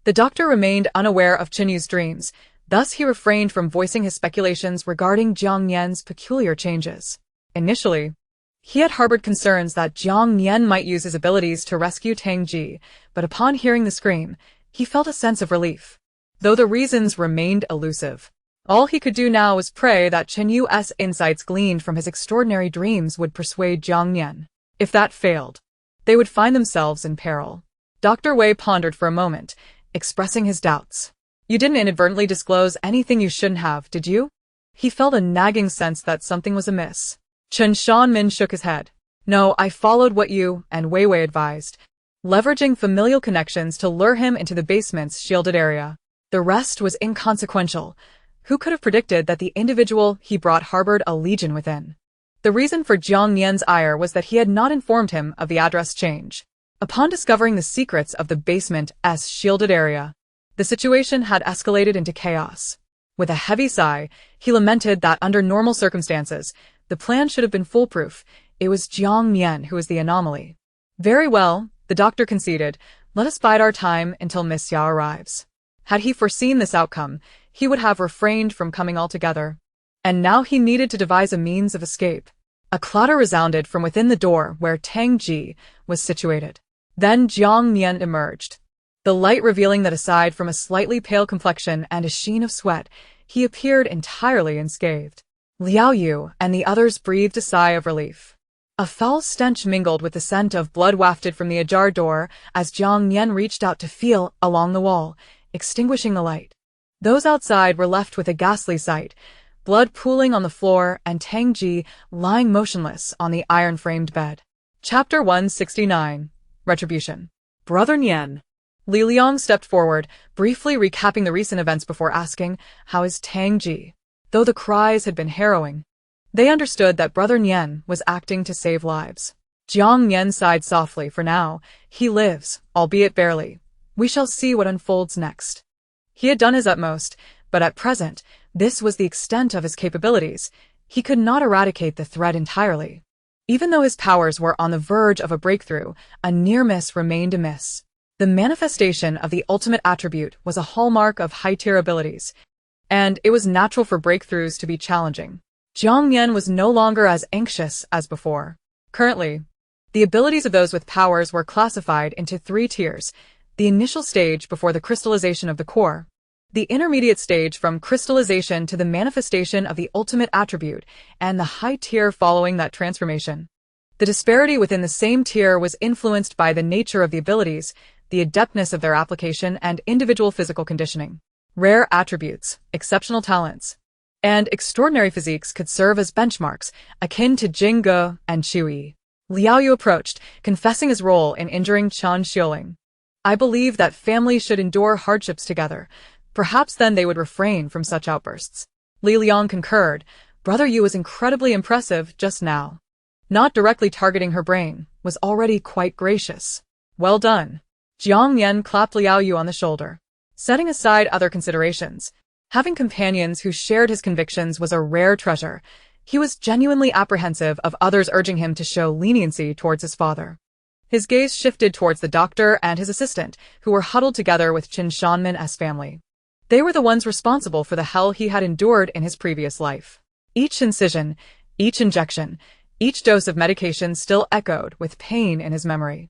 The doctor remained unaware of Chen Yu's dreams, thus he refrained from voicing his speculations regarding Jiang Nian's peculiar changes. Initially, he had harbored concerns that Jiang Nian might use his abilities to rescue Cheng Jing, but upon hearing the scream, he felt a sense of relief. Though the reasons remained elusive, all he could do now was pray that Chen Yu's insights gleaned from his extraordinary dreams would persuade Jiang Nian. If that failed, they would find themselves in peril. Dr. Wei pondered for a moment, expressing his doubts. "You didn't inadvertently disclose anything you shouldn't have, did you?" He felt a nagging sense that something was amiss. Chen Shanmin shook his head. "No, I followed what you and Weiwei advised, leveraging familial connections to lure him into the basement's shielded area. The rest was inconsequential. Who could have predicted that the individual he brought harbored a legion within?" The reason for Jiang Nian's ire was that he had not informed him of the address change. Upon discovering the secrets of the basement's shielded area, the situation had escalated into chaos. With a heavy sigh, he lamented that under normal circumstances, the plan should have been foolproof. It was Jiang Nian who was the anomaly. "Very well," the doctor conceded. "Let us bide our time until Miss Xiao arrives." Had he foreseen this outcome, he would have refrained from coming altogether. And now he needed to devise a means of escape. A clatter resounded from within the door where Cheng Jing was situated. Then Jiang Nian emerged, the light revealing that aside from a slightly pale complexion and a sheen of sweat, he appeared entirely unscathed. Liao Yu and the others breathed a sigh of relief. A foul stench mingled with the scent of blood wafted from the ajar door as Jiang Nian reached out to feel along the wall, extinguishing the light. Those outside were left with a ghastly sight, blood pooling on the floor and Cheng Jing lying motionless on the iron-framed bed. Chapter 169. Retribution. Brother Nian. Li Liang stepped forward, briefly recapping the recent events before asking, "How is Cheng Jing?" Though the cries had been harrowing, they understood that Brother Nian was acting to save lives. Jiang Nian sighed softly. "For now, he lives, albeit barely. We shall see what unfolds next." He had done his utmost, but at present, this was the extent of his capabilities. He could not eradicate the threat entirely. Even though his powers were on the verge of a breakthrough, a near miss remained a miss. The manifestation of the ultimate attribute was a hallmark of high-tier abilities, and it was natural for breakthroughs to be challenging. Jiang Nian was no longer as anxious as before. Currently, the abilities of those with powers were classified into 3 tiers: the initial stage before the crystallization of the core, the intermediate stage from crystallization to the manifestation of the ultimate attribute, and the high tier following that transformation. The disparity within the same tier was influenced by the nature of the abilities, the adeptness of their application, and individual physical conditioning. Rare attributes, exceptional talents, and extraordinary physiques could serve as benchmarks, akin to Jing Ge and Qi. Liao Yu approached, confessing his role in injuring Chen Xiuling. "I believe that families should endure hardships together. Perhaps then they would refrain from such outbursts." Li Liang concurred. Brother Yu was incredibly impressive just now. Not directly targeting her brain was already quite gracious. "Well done." Jiang Nian clapped Liao Yu on the shoulder. Setting aside other considerations, having companions who shared his convictions was a rare treasure. He was genuinely apprehensive of others urging him to show leniency towards his father. His gaze shifted towards the doctor and his assistant, who were huddled together with Chen Shanmin's family. They were the ones responsible for the hell he had endured in his previous life. Each incision, each injection, each dose of medication still echoed with pain in his memory.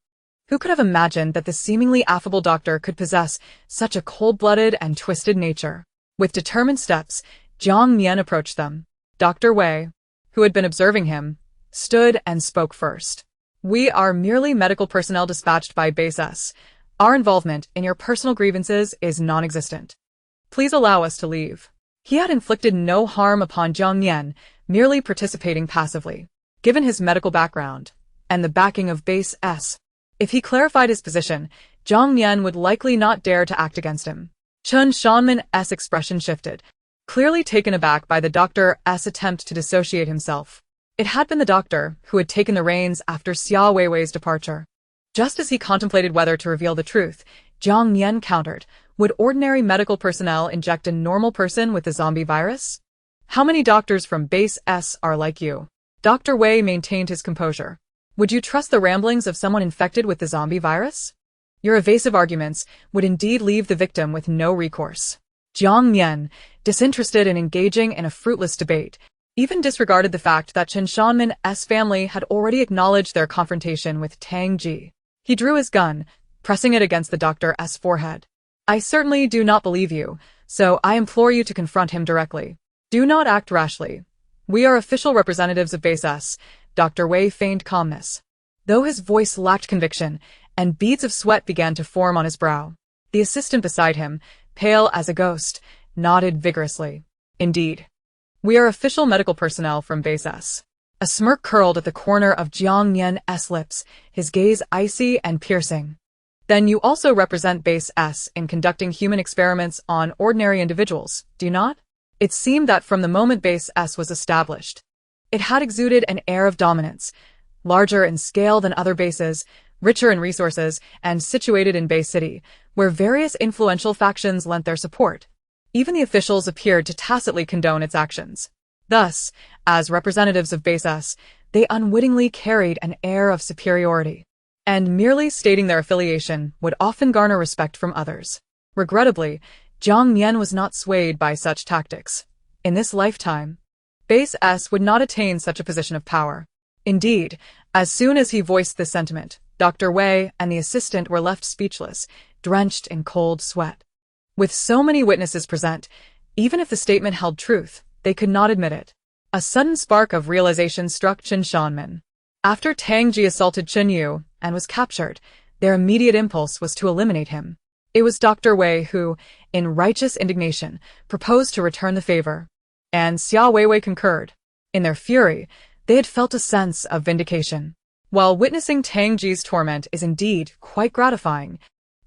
Who could have imagined that the seemingly affable doctor could possess such a cold-blooded and twisted nature? With determined steps, Jiang Nian approached them. Dr. Wei, who had been observing him, stood and spoke first. "We are merely medical personnel dispatched by Base S. Our involvement in your personal grievances is non-existent. Please allow us to leave." He had inflicted no harm upon Jiang Nian, merely participating passively. Given his medical background and the backing of Base S, if he clarified his position, Jiang Nian would likely not dare to act against him. Chen Shanmin's expression shifted, clearly taken aback by the doctor's attempt to dissociate himself. It had been the doctor who had taken the reins after Xia Weiwei's departure. Just as he contemplated whether to reveal the truth, Jiang Nian countered, "Would ordinary medical personnel inject a normal person with the zombie virus? How many doctors from Base S are like you?" Dr. Wei maintained his composure. "Would you trust the ramblings of someone infected with the zombie virus? Your evasive arguments would indeed leave the victim with no recourse." Jiang Nian, disinterested in engaging in a fruitless debate, even disregarded the fact that Chen Shanmin's family had already acknowledged their confrontation with Cheng Jing. He drew his gun, pressing it against the doctor's forehead. "I certainly do not believe you, so I implore you to confront him directly. Do not act rashly. We are official representatives of Base S." Dr. Wei feigned calmness, though his voice lacked conviction, and beads of sweat began to form on his brow. The assistant beside him, pale as a ghost, nodded vigorously. "Indeed. We are official medical personnel from Base S." A smirk curled at the corner of Jiang Nian's lips, his gaze icy and piercing. "Then you also represent Base S in conducting human experiments on ordinary individuals, do you not?" It seemed that from the moment Base S was established, it had exuded an air of dominance, larger in scale than other bases, richer in resources, and situated in Bay City, where various influential factions lent their support. Even the officials appeared to tacitly condone its actions. Thus, as representatives of Base S, they unwittingly carried an air of superiority, and merely stating their affiliation would often garner respect from others. Regrettably, Jiang Nian was not swayed by such tactics. In this lifetime, Base S would not attain such a position of power. Indeed, as soon as he voiced this sentiment, Dr. Wei and the assistant were left speechless, drenched in cold sweat. With so many witnesses present, even if the statement held truth, they could not admit it. A sudden spark of realization struck Chen Shanmin. After Cheng Jing assaulted Chen Yu and was captured, their immediate impulse was to eliminate him. It was Dr. Wei who, in righteous indignation, proposed to return the favor. And Xia Weiwei concurred. In their fury, they had felt a sense of vindication. While witnessing Tang Ji's torment is indeed quite gratifying,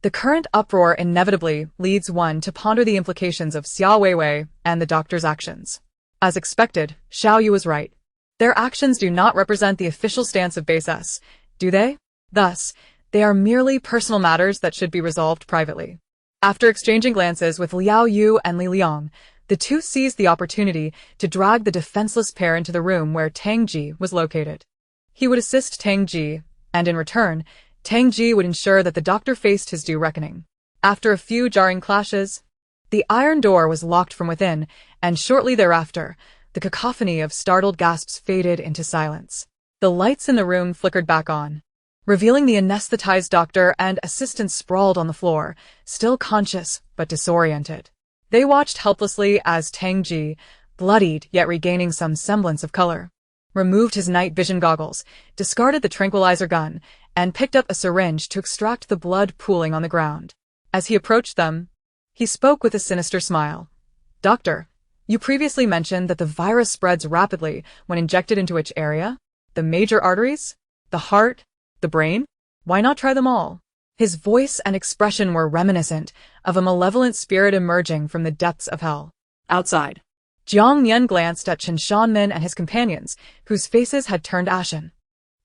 the current uproar inevitably leads one to ponder the implications of Xia Weiwei and the doctor's actions. As expected, Xiao Yu was right. Their actions do not represent the official stance of Base S, do they? Thus, they are merely personal matters that should be resolved privately. After exchanging glances with Liao Yu and Li Liang, the two seized the opportunity to drag the defenseless pair into the room where Tang Ji was located. He would assist Tang Ji, and in return, Tang Ji would ensure that the doctor faced his due reckoning. After a few jarring clashes, the iron door was locked from within, and shortly thereafter, the cacophony of startled gasps faded into silence. The lights in the room flickered back on, revealing the anesthetized doctor and assistant sprawled on the floor, still conscious but disoriented. They watched helplessly as Tang Ji, bloodied yet regaining some semblance of color, removed his night vision goggles, discarded the tranquilizer gun, and picked up a syringe to extract the blood pooling on the ground. As he approached them, he spoke with a sinister smile. "Doctor, you previously mentioned that the virus spreads rapidly when injected into which area? The major arteries? The heart? The brain? Why not try them all?" His voice and expression were reminiscent of a malevolent spirit emerging from the depths of hell. Outside. Jiang Nian glanced at Chen Shanmin and his companions, whose faces had turned ashen.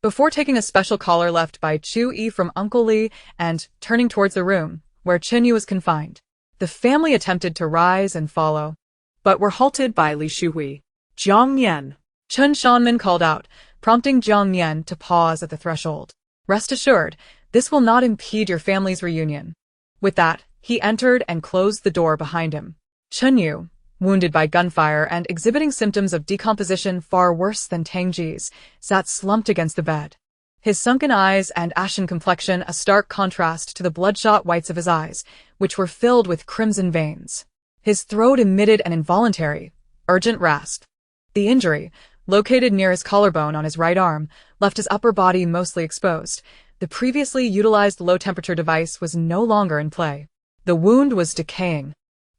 Before taking a special collar left by Chu Yi from Uncle Li and turning towards the room where Chen Yu was confined, the family attempted to rise and follow, But were halted by Li Shuhui. Jiang Nian. Chen Shanmin called out, prompting Jiang Nian to pause at the threshold. "Rest assured, this will not impede your family's reunion." With that, he entered and closed the door behind him. Chen Yu, wounded by gunfire and exhibiting symptoms of decomposition far worse than Tang Ji's, sat slumped against the bed. His sunken eyes and ashen complexion a stark contrast to the bloodshot whites of his eyes, which were filled with crimson veins. His throat emitted an involuntary, urgent rasp. The injury, located near his collarbone on his right arm, left his upper body mostly exposed. The previously utilized low-temperature device was no longer in play. The wound was decaying,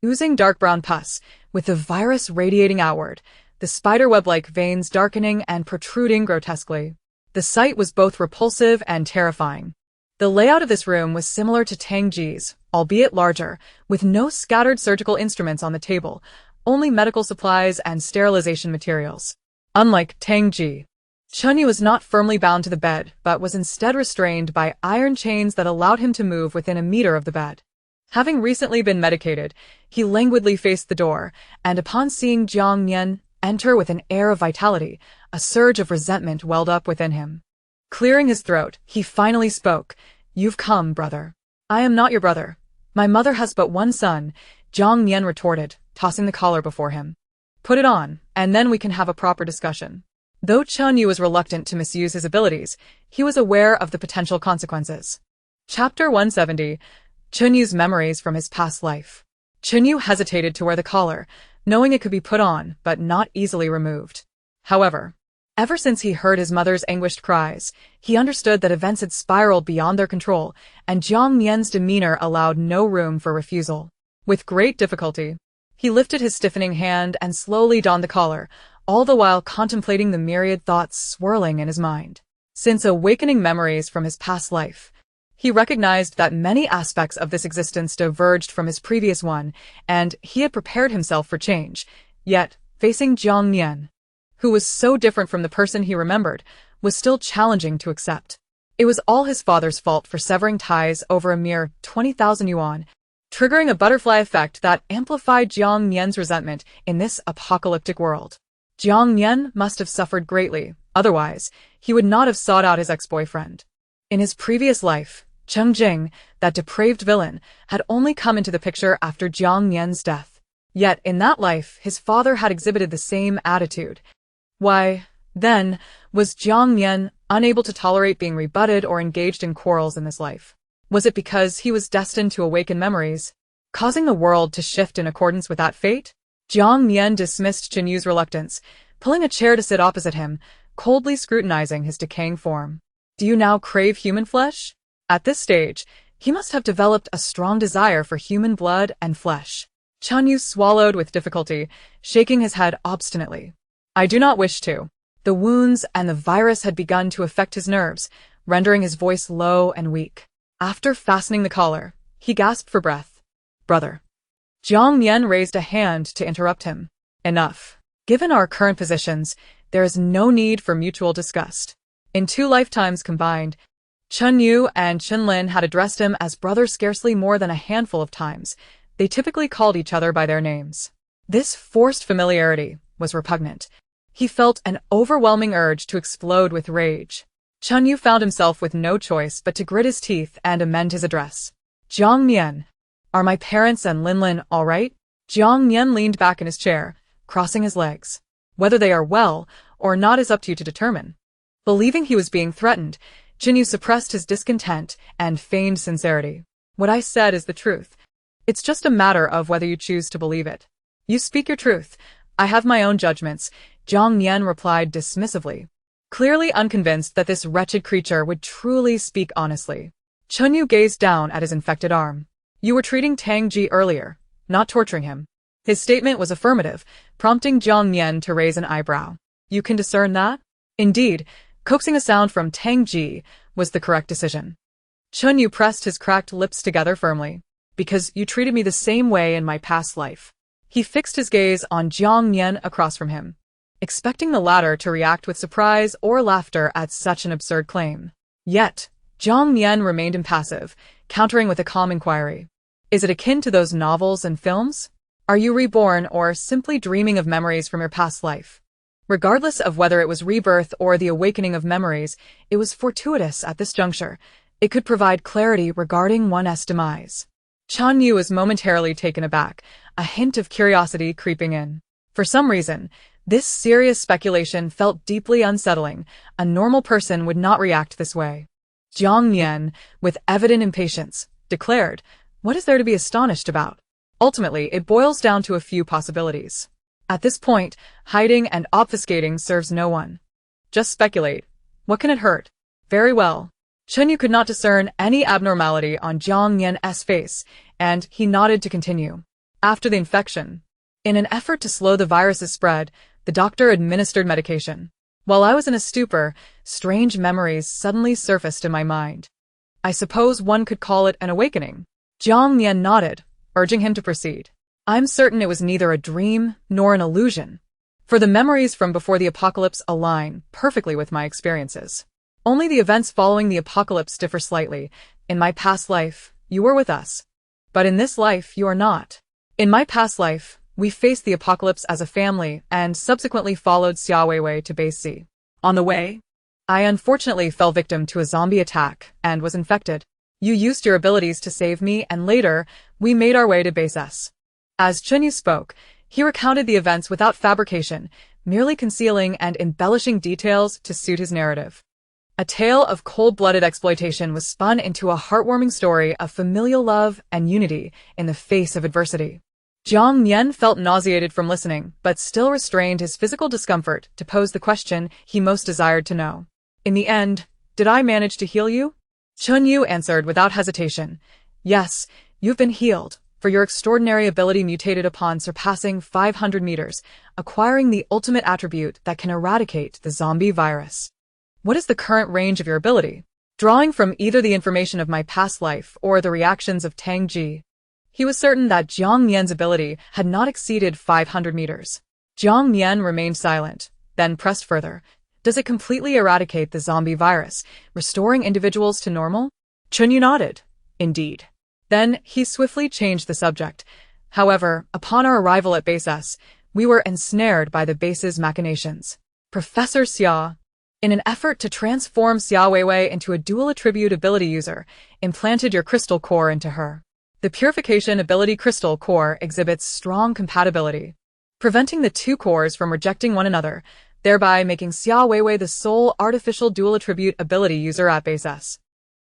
oozing dark brown pus, with the virus radiating outward, the spiderweb-like veins darkening and protruding grotesquely. The sight was both repulsive and terrifying. The layout of this room was similar to Tang Ji's, albeit larger, with no scattered surgical instruments on the table, only medical supplies and sterilization materials. Unlike Tang Ji, Chen Yu was not firmly bound to the bed, but was instead restrained by iron chains that allowed him to move within a meter of the bed. Having recently been medicated, he languidly faced the door, and upon seeing Jiang Nian enter with an air of vitality, a surge of resentment welled up within him. Clearing his throat, he finally spoke. "You've come, brother." "I am not your brother. My mother has but one son," Jiang Nian retorted, tossing the collar before him. "Put it on, and then we can have a proper discussion." Though Chen Yu was reluctant to misuse his abilities, he was aware of the potential consequences. Chapter 170. Chen Yu's memories from his past life. Chen Yu hesitated to wear the collar, knowing it could be put on, but not easily removed. However, ever since he heard his mother's anguished cries, he understood that events had spiraled beyond their control, and Jiang Nian's demeanor allowed no room for refusal. With great difficulty, he lifted his stiffening hand and slowly donned the collar, all the while contemplating the myriad thoughts swirling in his mind. Since awakening memories from his past life, he recognized that many aspects of this existence diverged from his previous one, and he had prepared himself for change. Yet, facing Jiang Nian, who was so different from the person he remembered, was still challenging to accept. It was all his father's fault for severing ties over a mere 20,000 yuan, triggering a butterfly effect that amplified Jiang Nian's resentment in this apocalyptic world. Jiang Nian must have suffered greatly, otherwise, he would not have sought out his ex-boyfriend. In his previous life, Cheng Jing, that depraved villain, had only come into the picture after Jiang Nian's death. Yet, in that life, his father had exhibited the same attitude. Why, then, was Jiang Nian unable to tolerate being rebutted or engaged in quarrels in this life? Was it because he was destined to awaken memories, causing the world to shift in accordance with that fate? Jiang Nian dismissed Chen Yu's reluctance, pulling a chair to sit opposite him, coldly scrutinizing his decaying form. "Do you now crave human flesh?" At this stage, He must have developed a strong desire for human blood and flesh. Chen Yu swallowed with difficulty, shaking his head obstinately. I do not wish to. The wounds and the virus had begun to affect his nerves, rendering his voice low and weak. After fastening the collar, he gasped for breath. Brother. Jiang Nian raised a hand to interrupt him. Enough. Given our current positions, there is no need for mutual disgust. In 2 lifetimes combined, Chen Yu and Chen Lin had addressed him as brother scarcely more than a handful of times. They typically called each other by their names. This forced familiarity was repugnant. He felt an overwhelming urge to explode with rage. Chen Yu found himself with no choice but to grit his teeth and amend his address. Jiang Nian, are my parents and Lin all right? Jiang Nian leaned back in his chair, crossing his legs. Whether they are well or not is up to you to determine. Believing he was being threatened, Chen Yu suppressed his discontent and feigned sincerity. What I said is the truth. It's just a matter of whether you choose to believe it. You speak your truth. I have my own judgments, Jiang Nian replied dismissively, clearly unconvinced that this wretched creature would truly speak honestly. Chen Yu gazed down at his infected arm. You were treating Cheng Jing earlier, not torturing him. His statement was affirmative, prompting Jiang Nian to raise an eyebrow. You can discern that? Indeed, coaxing a sound from Cheng Jing was the correct decision. Chen Yu pressed his cracked lips together firmly. Because you treated me the same way in my past life. He fixed his gaze on Jiang Nian across from him, expecting the latter to react with surprise or laughter at such an absurd claim. Yet, Jiang Nian remained impassive, countering with a calm inquiry. Is it akin to those novels and films? Are you reborn or simply dreaming of memories from your past life? Regardless of whether it was rebirth or the awakening of memories, it was fortuitous at this juncture. It could provide clarity regarding one's demise. Chen Yu was momentarily taken aback, a hint of curiosity creeping in. For some reason, this serious speculation felt deeply unsettling. A normal person would not react this way. Jiang Nian, with evident impatience, declared, what is there to be astonished about? Ultimately, it boils down to a few possibilities. At this point, hiding and obfuscating serves no one. Just speculate. What can it hurt? Very well. Chen Yu could not discern any abnormality on Jiang Nian's face, and he nodded to continue. After the infection, in an effort to slow the virus's spread, the doctor administered medication. While I was in a stupor, strange memories suddenly surfaced in my mind. I suppose one could call it an awakening. Jiang Nian nodded, urging him to proceed. I'm certain it was neither a dream nor an illusion, for the memories from before the apocalypse align perfectly with my experiences. Only the events following the apocalypse differ slightly. In my past life, you were with us. But in this life, you are not. In my past life, we faced the apocalypse as a family and subsequently followed Xia Weiwei to Base C. On the way, I unfortunately fell victim to a zombie attack and was infected. You used your abilities to save me, and later, we made our way to Base S. As Chen Yu spoke, he recounted the events without fabrication, merely concealing and embellishing details to suit his narrative. A tale of cold-blooded exploitation was spun into a heartwarming story of familial love and unity in the face of adversity. Jiang Nian felt nauseated from listening, but still restrained his physical discomfort to pose the question he most desired to know. In the end, did I manage to heal you? Chen Yu answered without hesitation. Yes, you've been healed, for your extraordinary ability mutated upon surpassing 500 meters, acquiring the ultimate attribute that can eradicate the zombie virus. What is the current range of your ability? Drawing from either the information of my past life or the reactions of Cheng Jing, he was certain that Jiang Nian's ability had not exceeded 500 meters. Jiang Nian remained silent, then pressed further. Does it completely eradicate the zombie virus, restoring individuals to normal? Chen Yu nodded. Indeed. Then he swiftly changed the subject. However, upon our arrival at Base S, we were ensnared by the base's machinations. Professor Xia, in an effort to transform Xia Weiwei into a dual attribute ability user, implanted your crystal core into her. The purification ability crystal core exhibits strong compatibility, preventing the two cores from rejecting one another, thereby making Xia Weiwei the sole artificial dual attribute ability user at Base S.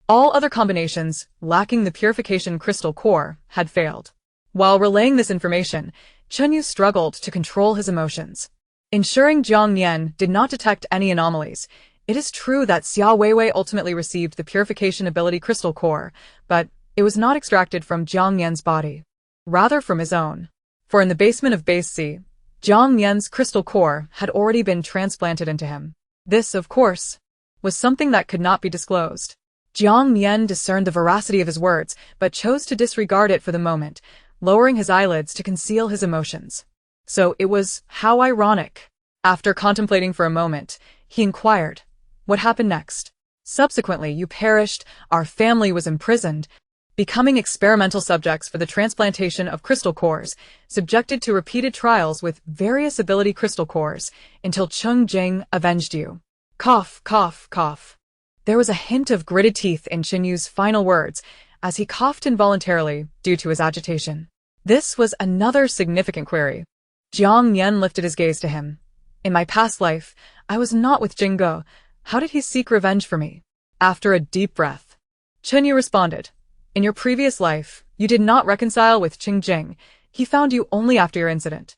All other combinations, lacking the purification crystal core, had failed. While relaying this information, Chen Yu struggled to control his emotions. Ensuring Jiang Nian did not detect any anomalies, it is true that Xia Weiwei ultimately received the purification ability crystal core, but It was not extracted from Jiang Nian's body, rather from his own. For in the basement of Base C, Jiang Nian's crystal core had already been transplanted into him. This, of course, was something that could not be disclosed. Jiang Nian discerned the veracity of his words, but chose to disregard it for the moment, lowering his eyelids to conceal his emotions. So it was how ironic. After contemplating for a moment, he inquired, "What happened next?" "Subsequently, you perished, our family was imprisoned, becoming experimental subjects for the transplantation of crystal cores, subjected to repeated trials with various ability crystal cores, until Cheng Jing avenged you." Cough, cough, cough. There was a hint of gritted teeth in Chen Yu's final words, as he coughed involuntarily due to his agitation. This was another significant query. Jiang Nian lifted his gaze to him. "In my past life, I was not with Jing Ge. How did he seek revenge for me?" After a deep breath, Chen Yu responded, "In your previous life, you did not reconcile with Cheng Jing. He found you only after your incident.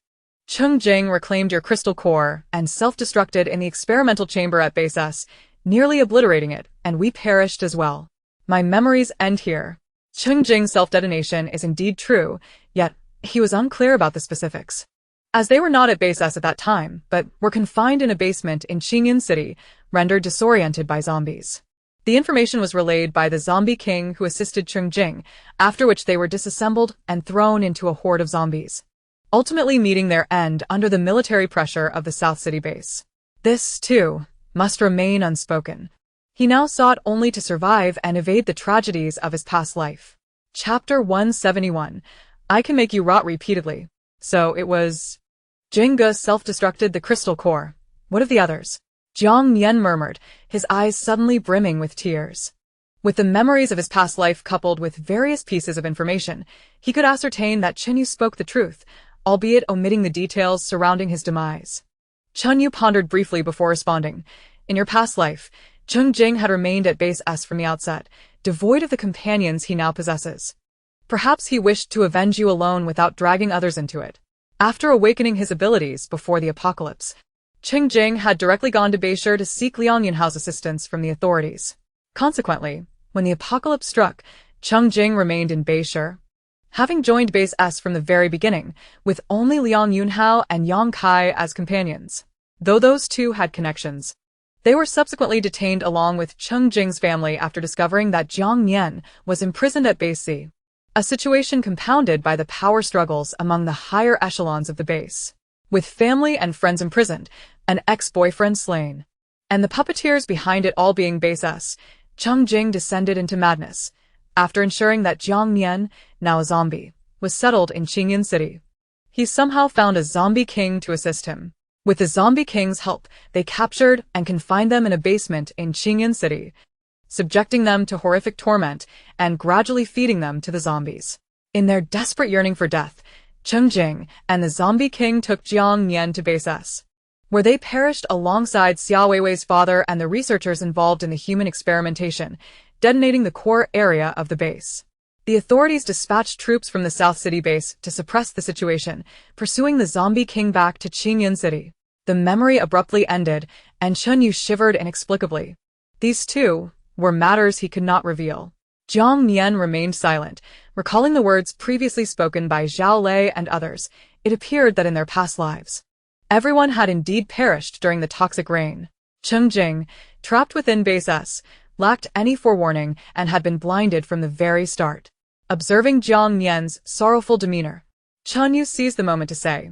Cheng Jing reclaimed your crystal core and self-destructed in the experimental chamber at Base S, nearly obliterating it, and we perished as well. My memories end here." Cheng Jing's self-detonation is indeed true, yet he was unclear about the specifics. As they were not at Base S at that time, but were confined in a basement in Qingyan City, rendered disoriented by zombies. The information was relayed by the zombie king who assisted Cheng Jing, after which they were disassembled and thrown into a horde of zombies, ultimately meeting their end under the military pressure of the South City base. This, too, must remain unspoken. He now sought only to survive and evade the tragedies of his past life. Chapter 171. I can make you rot repeatedly. So it was... Jing Ge self-destructed the crystal core. What of the others? Jiang Nian murmured, his eyes suddenly brimming with tears. With the memories of his past life coupled with various pieces of information, he could ascertain that Chen Yu spoke the truth, albeit omitting the details surrounding his demise. Chen Yu pondered briefly before responding. In your past life, Cheng Jing had remained at Base S from the outset, devoid of the companions he now possesses. Perhaps he wished to avenge you alone without dragging others into it. After awakening his abilities before the apocalypse, Cheng Jing had directly gone to Beishur to seek Liang Yunhao's assistance from the authorities. Consequently, when the apocalypse struck, Cheng Jing remained in Beishur, having joined Base S from the very beginning, with only Liang Yunhao and Yang Kai as companions. Though those two had connections, they were subsequently detained along with Cheng Jing's family after discovering that Jiang Nian was imprisoned at Base C, a situation compounded by the power struggles among the higher echelons of the base. With family and friends imprisoned, an ex-boyfriend slain, and the puppeteers behind it all being Base S, Cheng Jing descended into madness, after ensuring that Jiang Nian, now a zombie, was settled in Qingyan City. He somehow found a zombie king to assist him. With the zombie king's help, they captured and confined them in a basement in Qingyan City, subjecting them to horrific torment and gradually feeding them to the zombies. In their desperate yearning for death, Cheng Jing and the zombie king took Jiang Nian to Base S, where they perished alongside Xia Weiwei's father and the researchers involved in the human experimentation, detonating the core area of the base. The authorities dispatched troops from the South City base to suppress the situation, pursuing the zombie king back to Qingyan City. The memory abruptly ended, and Chen Yu shivered inexplicably. These two were matters he could not reveal. Jiang Nian remained silent, recalling the words previously spoken by Zhao Lei and others. It appeared that in their past lives, everyone had indeed perished during the toxic rain. Cheng Jing, trapped within Base S, lacked any forewarning and had been blinded from the very start. Observing Jiang Nian's sorrowful demeanor, Chen Yu seized the moment to say,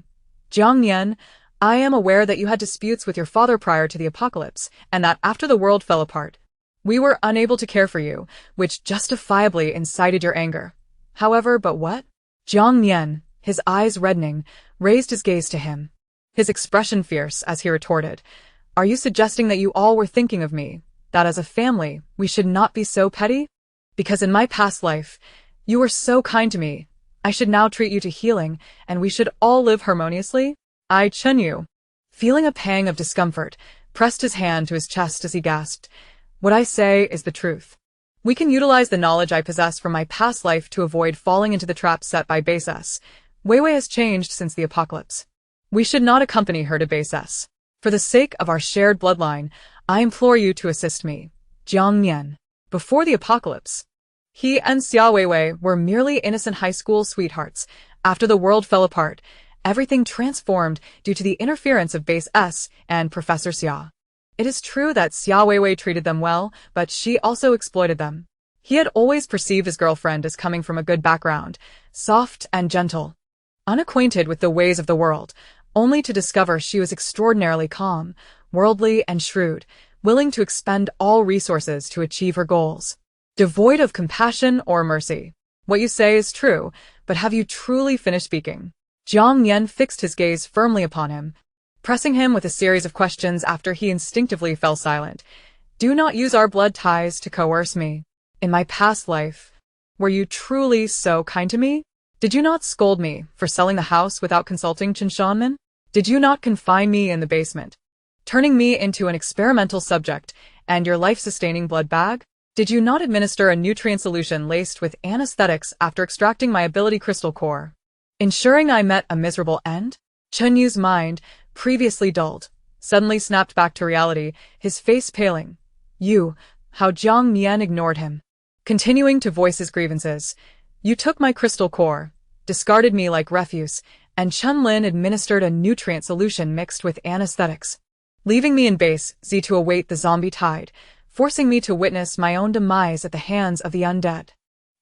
"Jiang Nian, I am aware that you had disputes with your father prior to the apocalypse, and that after the world fell apart, we were unable to care for you, which justifiably incited your anger. However, but what?" Jiang Nian, his eyes reddening, raised his gaze to him, his expression fierce as he retorted, "Are you suggesting that you all were thinking of me, that as a family, we should not be so petty? Because in my past life, you were so kind to me, I should now treat you to healing, and we should all live harmoniously?" Chen Yu, feeling a pang of discomfort, pressed his hand to his chest as he gasped, "What I say is the truth. We can utilize the knowledge I possess from my past life to avoid falling into the traps set by Base S. Weiwei has changed since the apocalypse. We should not accompany her to Base S. For the sake of our shared bloodline, I implore you to assist me, Jiang Nian." Before the apocalypse, He and Xia Weiwei were merely innocent high school sweethearts. After the world fell apart, everything transformed due to the interference of Base S and Professor Xia. It is true that Xia Weiwei treated them well, but she also exploited them. He had always perceived his girlfriend as coming from a good background, soft and gentle, unacquainted with the ways of the world, only to discover she was extraordinarily calm, worldly and shrewd, willing to expend all resources to achieve her goals, devoid of compassion or mercy. What you say is true, but have you truly finished speaking? Jiang Nian fixed his gaze firmly upon him, pressing him with a series of questions after he instinctively fell silent. Do not use our blood ties to coerce me. In my past life, were you truly so kind to me? Did you not scold me for selling the house without consulting Chen Shanmen? Did you not confine me in the basement, turning me into an experimental subject and your life-sustaining blood bag? Did you not administer a nutrient solution laced with anesthetics after extracting my ability crystal core, ensuring I met a miserable end? Chen Yu's mind, previously dulled, suddenly snapped back to reality, his face paling. How Jiang Nian ignored him, continuing to voice his grievances. You took my crystal core, discarded me like refuse, and Chen Lin administered a nutrient solution mixed with anesthetics, leaving me in base Z to await the zombie tide, forcing me to witness my own demise at the hands of the undead.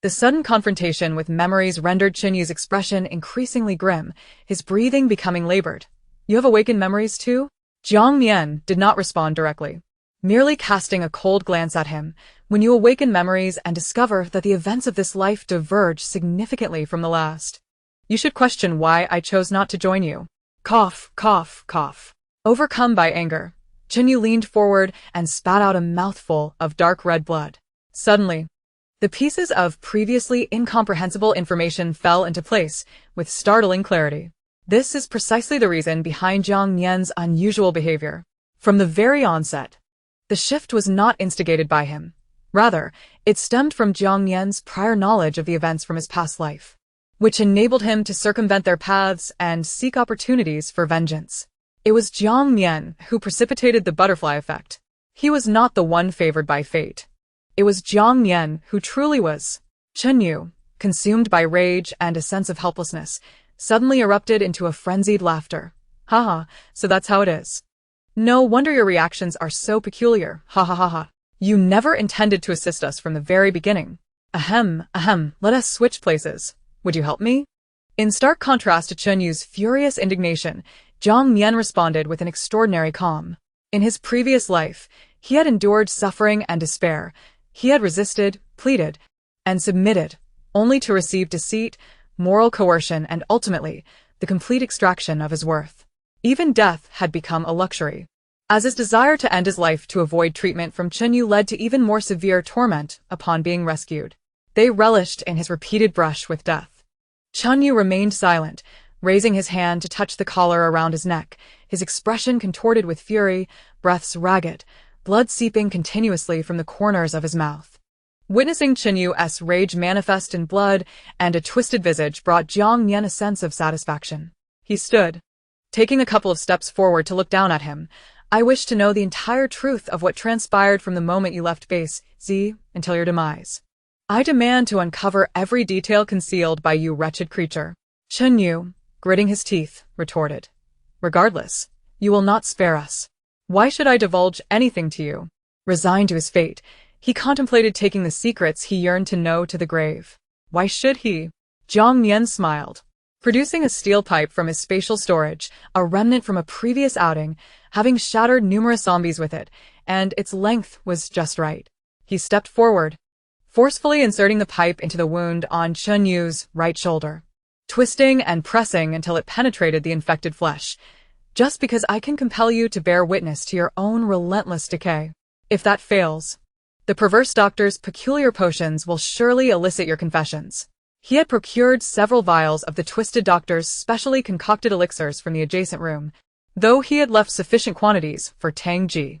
The sudden confrontation with memories rendered Chen Yu's expression increasingly grim, his breathing becoming labored. You have awakened memories too? Jiang Nian did not respond directly, merely casting a cold glance at him. When you awaken memories and discover that the events of this life diverge significantly from the last, you should question why I chose not to join you. Cough, cough, cough. Overcome by anger, Chen Yu leaned forward and spat out a mouthful of dark red blood. Suddenly, the pieces of previously incomprehensible information fell into place with startling clarity. This is precisely the reason behind Jiang Nian's unusual behavior. From the very onset, the shift was not instigated by him. Rather, it stemmed from Jiang Nian's prior knowledge of the events from his past life, which enabled him to circumvent their paths and seek opportunities for vengeance. It was Jiang Nian who precipitated the butterfly effect. He was not the one favored by fate. It was Jiang Nian who truly was. Chen Yu, consumed by rage and a sense of helplessness, suddenly erupted into a frenzied laughter. Haha, so that's how it is. No wonder your reactions are so peculiar. Ha ha ha ha. You never intended to assist us from the very beginning. Ahem, let us switch places. Would you help me? In stark contrast to Chen Yu's furious indignation, Jiang Nian responded with an extraordinary calm. In his previous life, he had endured suffering and despair. He had resisted, pleaded, and submitted, only to receive deceit, moral coercion, and ultimately, the complete extraction of his worth. Even death had become a luxury, as his desire to end his life to avoid treatment from Chen Yu led to even more severe torment upon being rescued. They relished in his repeated brush with death. Chen Yu remained silent, raising his hand to touch the collar around his neck, his expression contorted with fury, breaths ragged, blood seeping continuously from the corners of his mouth. Witnessing Chen Yu's rage manifest in blood and a twisted visage brought Jiang Nian a sense of satisfaction. He stood, taking a couple of steps forward to look down at him. I wish to know the entire truth of what transpired from the moment you left base Z until your demise. I demand to uncover every detail concealed by you wretched creature. Chen Yu, gritting his teeth, retorted. Regardless, you will not spare us. Why should I divulge anything to you? Resigned to his fate, he contemplated taking the secrets he yearned to know to the grave. Why should he? Jiang Nian smiled, producing a steel pipe from his spatial storage, a remnant from a previous outing, having shattered numerous zombies with it, and its length was just right. He stepped forward, forcefully inserting the pipe into the wound on Chen Yu's right shoulder, twisting and pressing until it penetrated the infected flesh. Just because I can compel you to bear witness to your own relentless decay. If that fails, the perverse doctor's peculiar potions will surely elicit your confessions. He had procured several vials of the twisted doctor's specially concocted elixirs from the adjacent room, though he had left sufficient quantities for Tang Ji.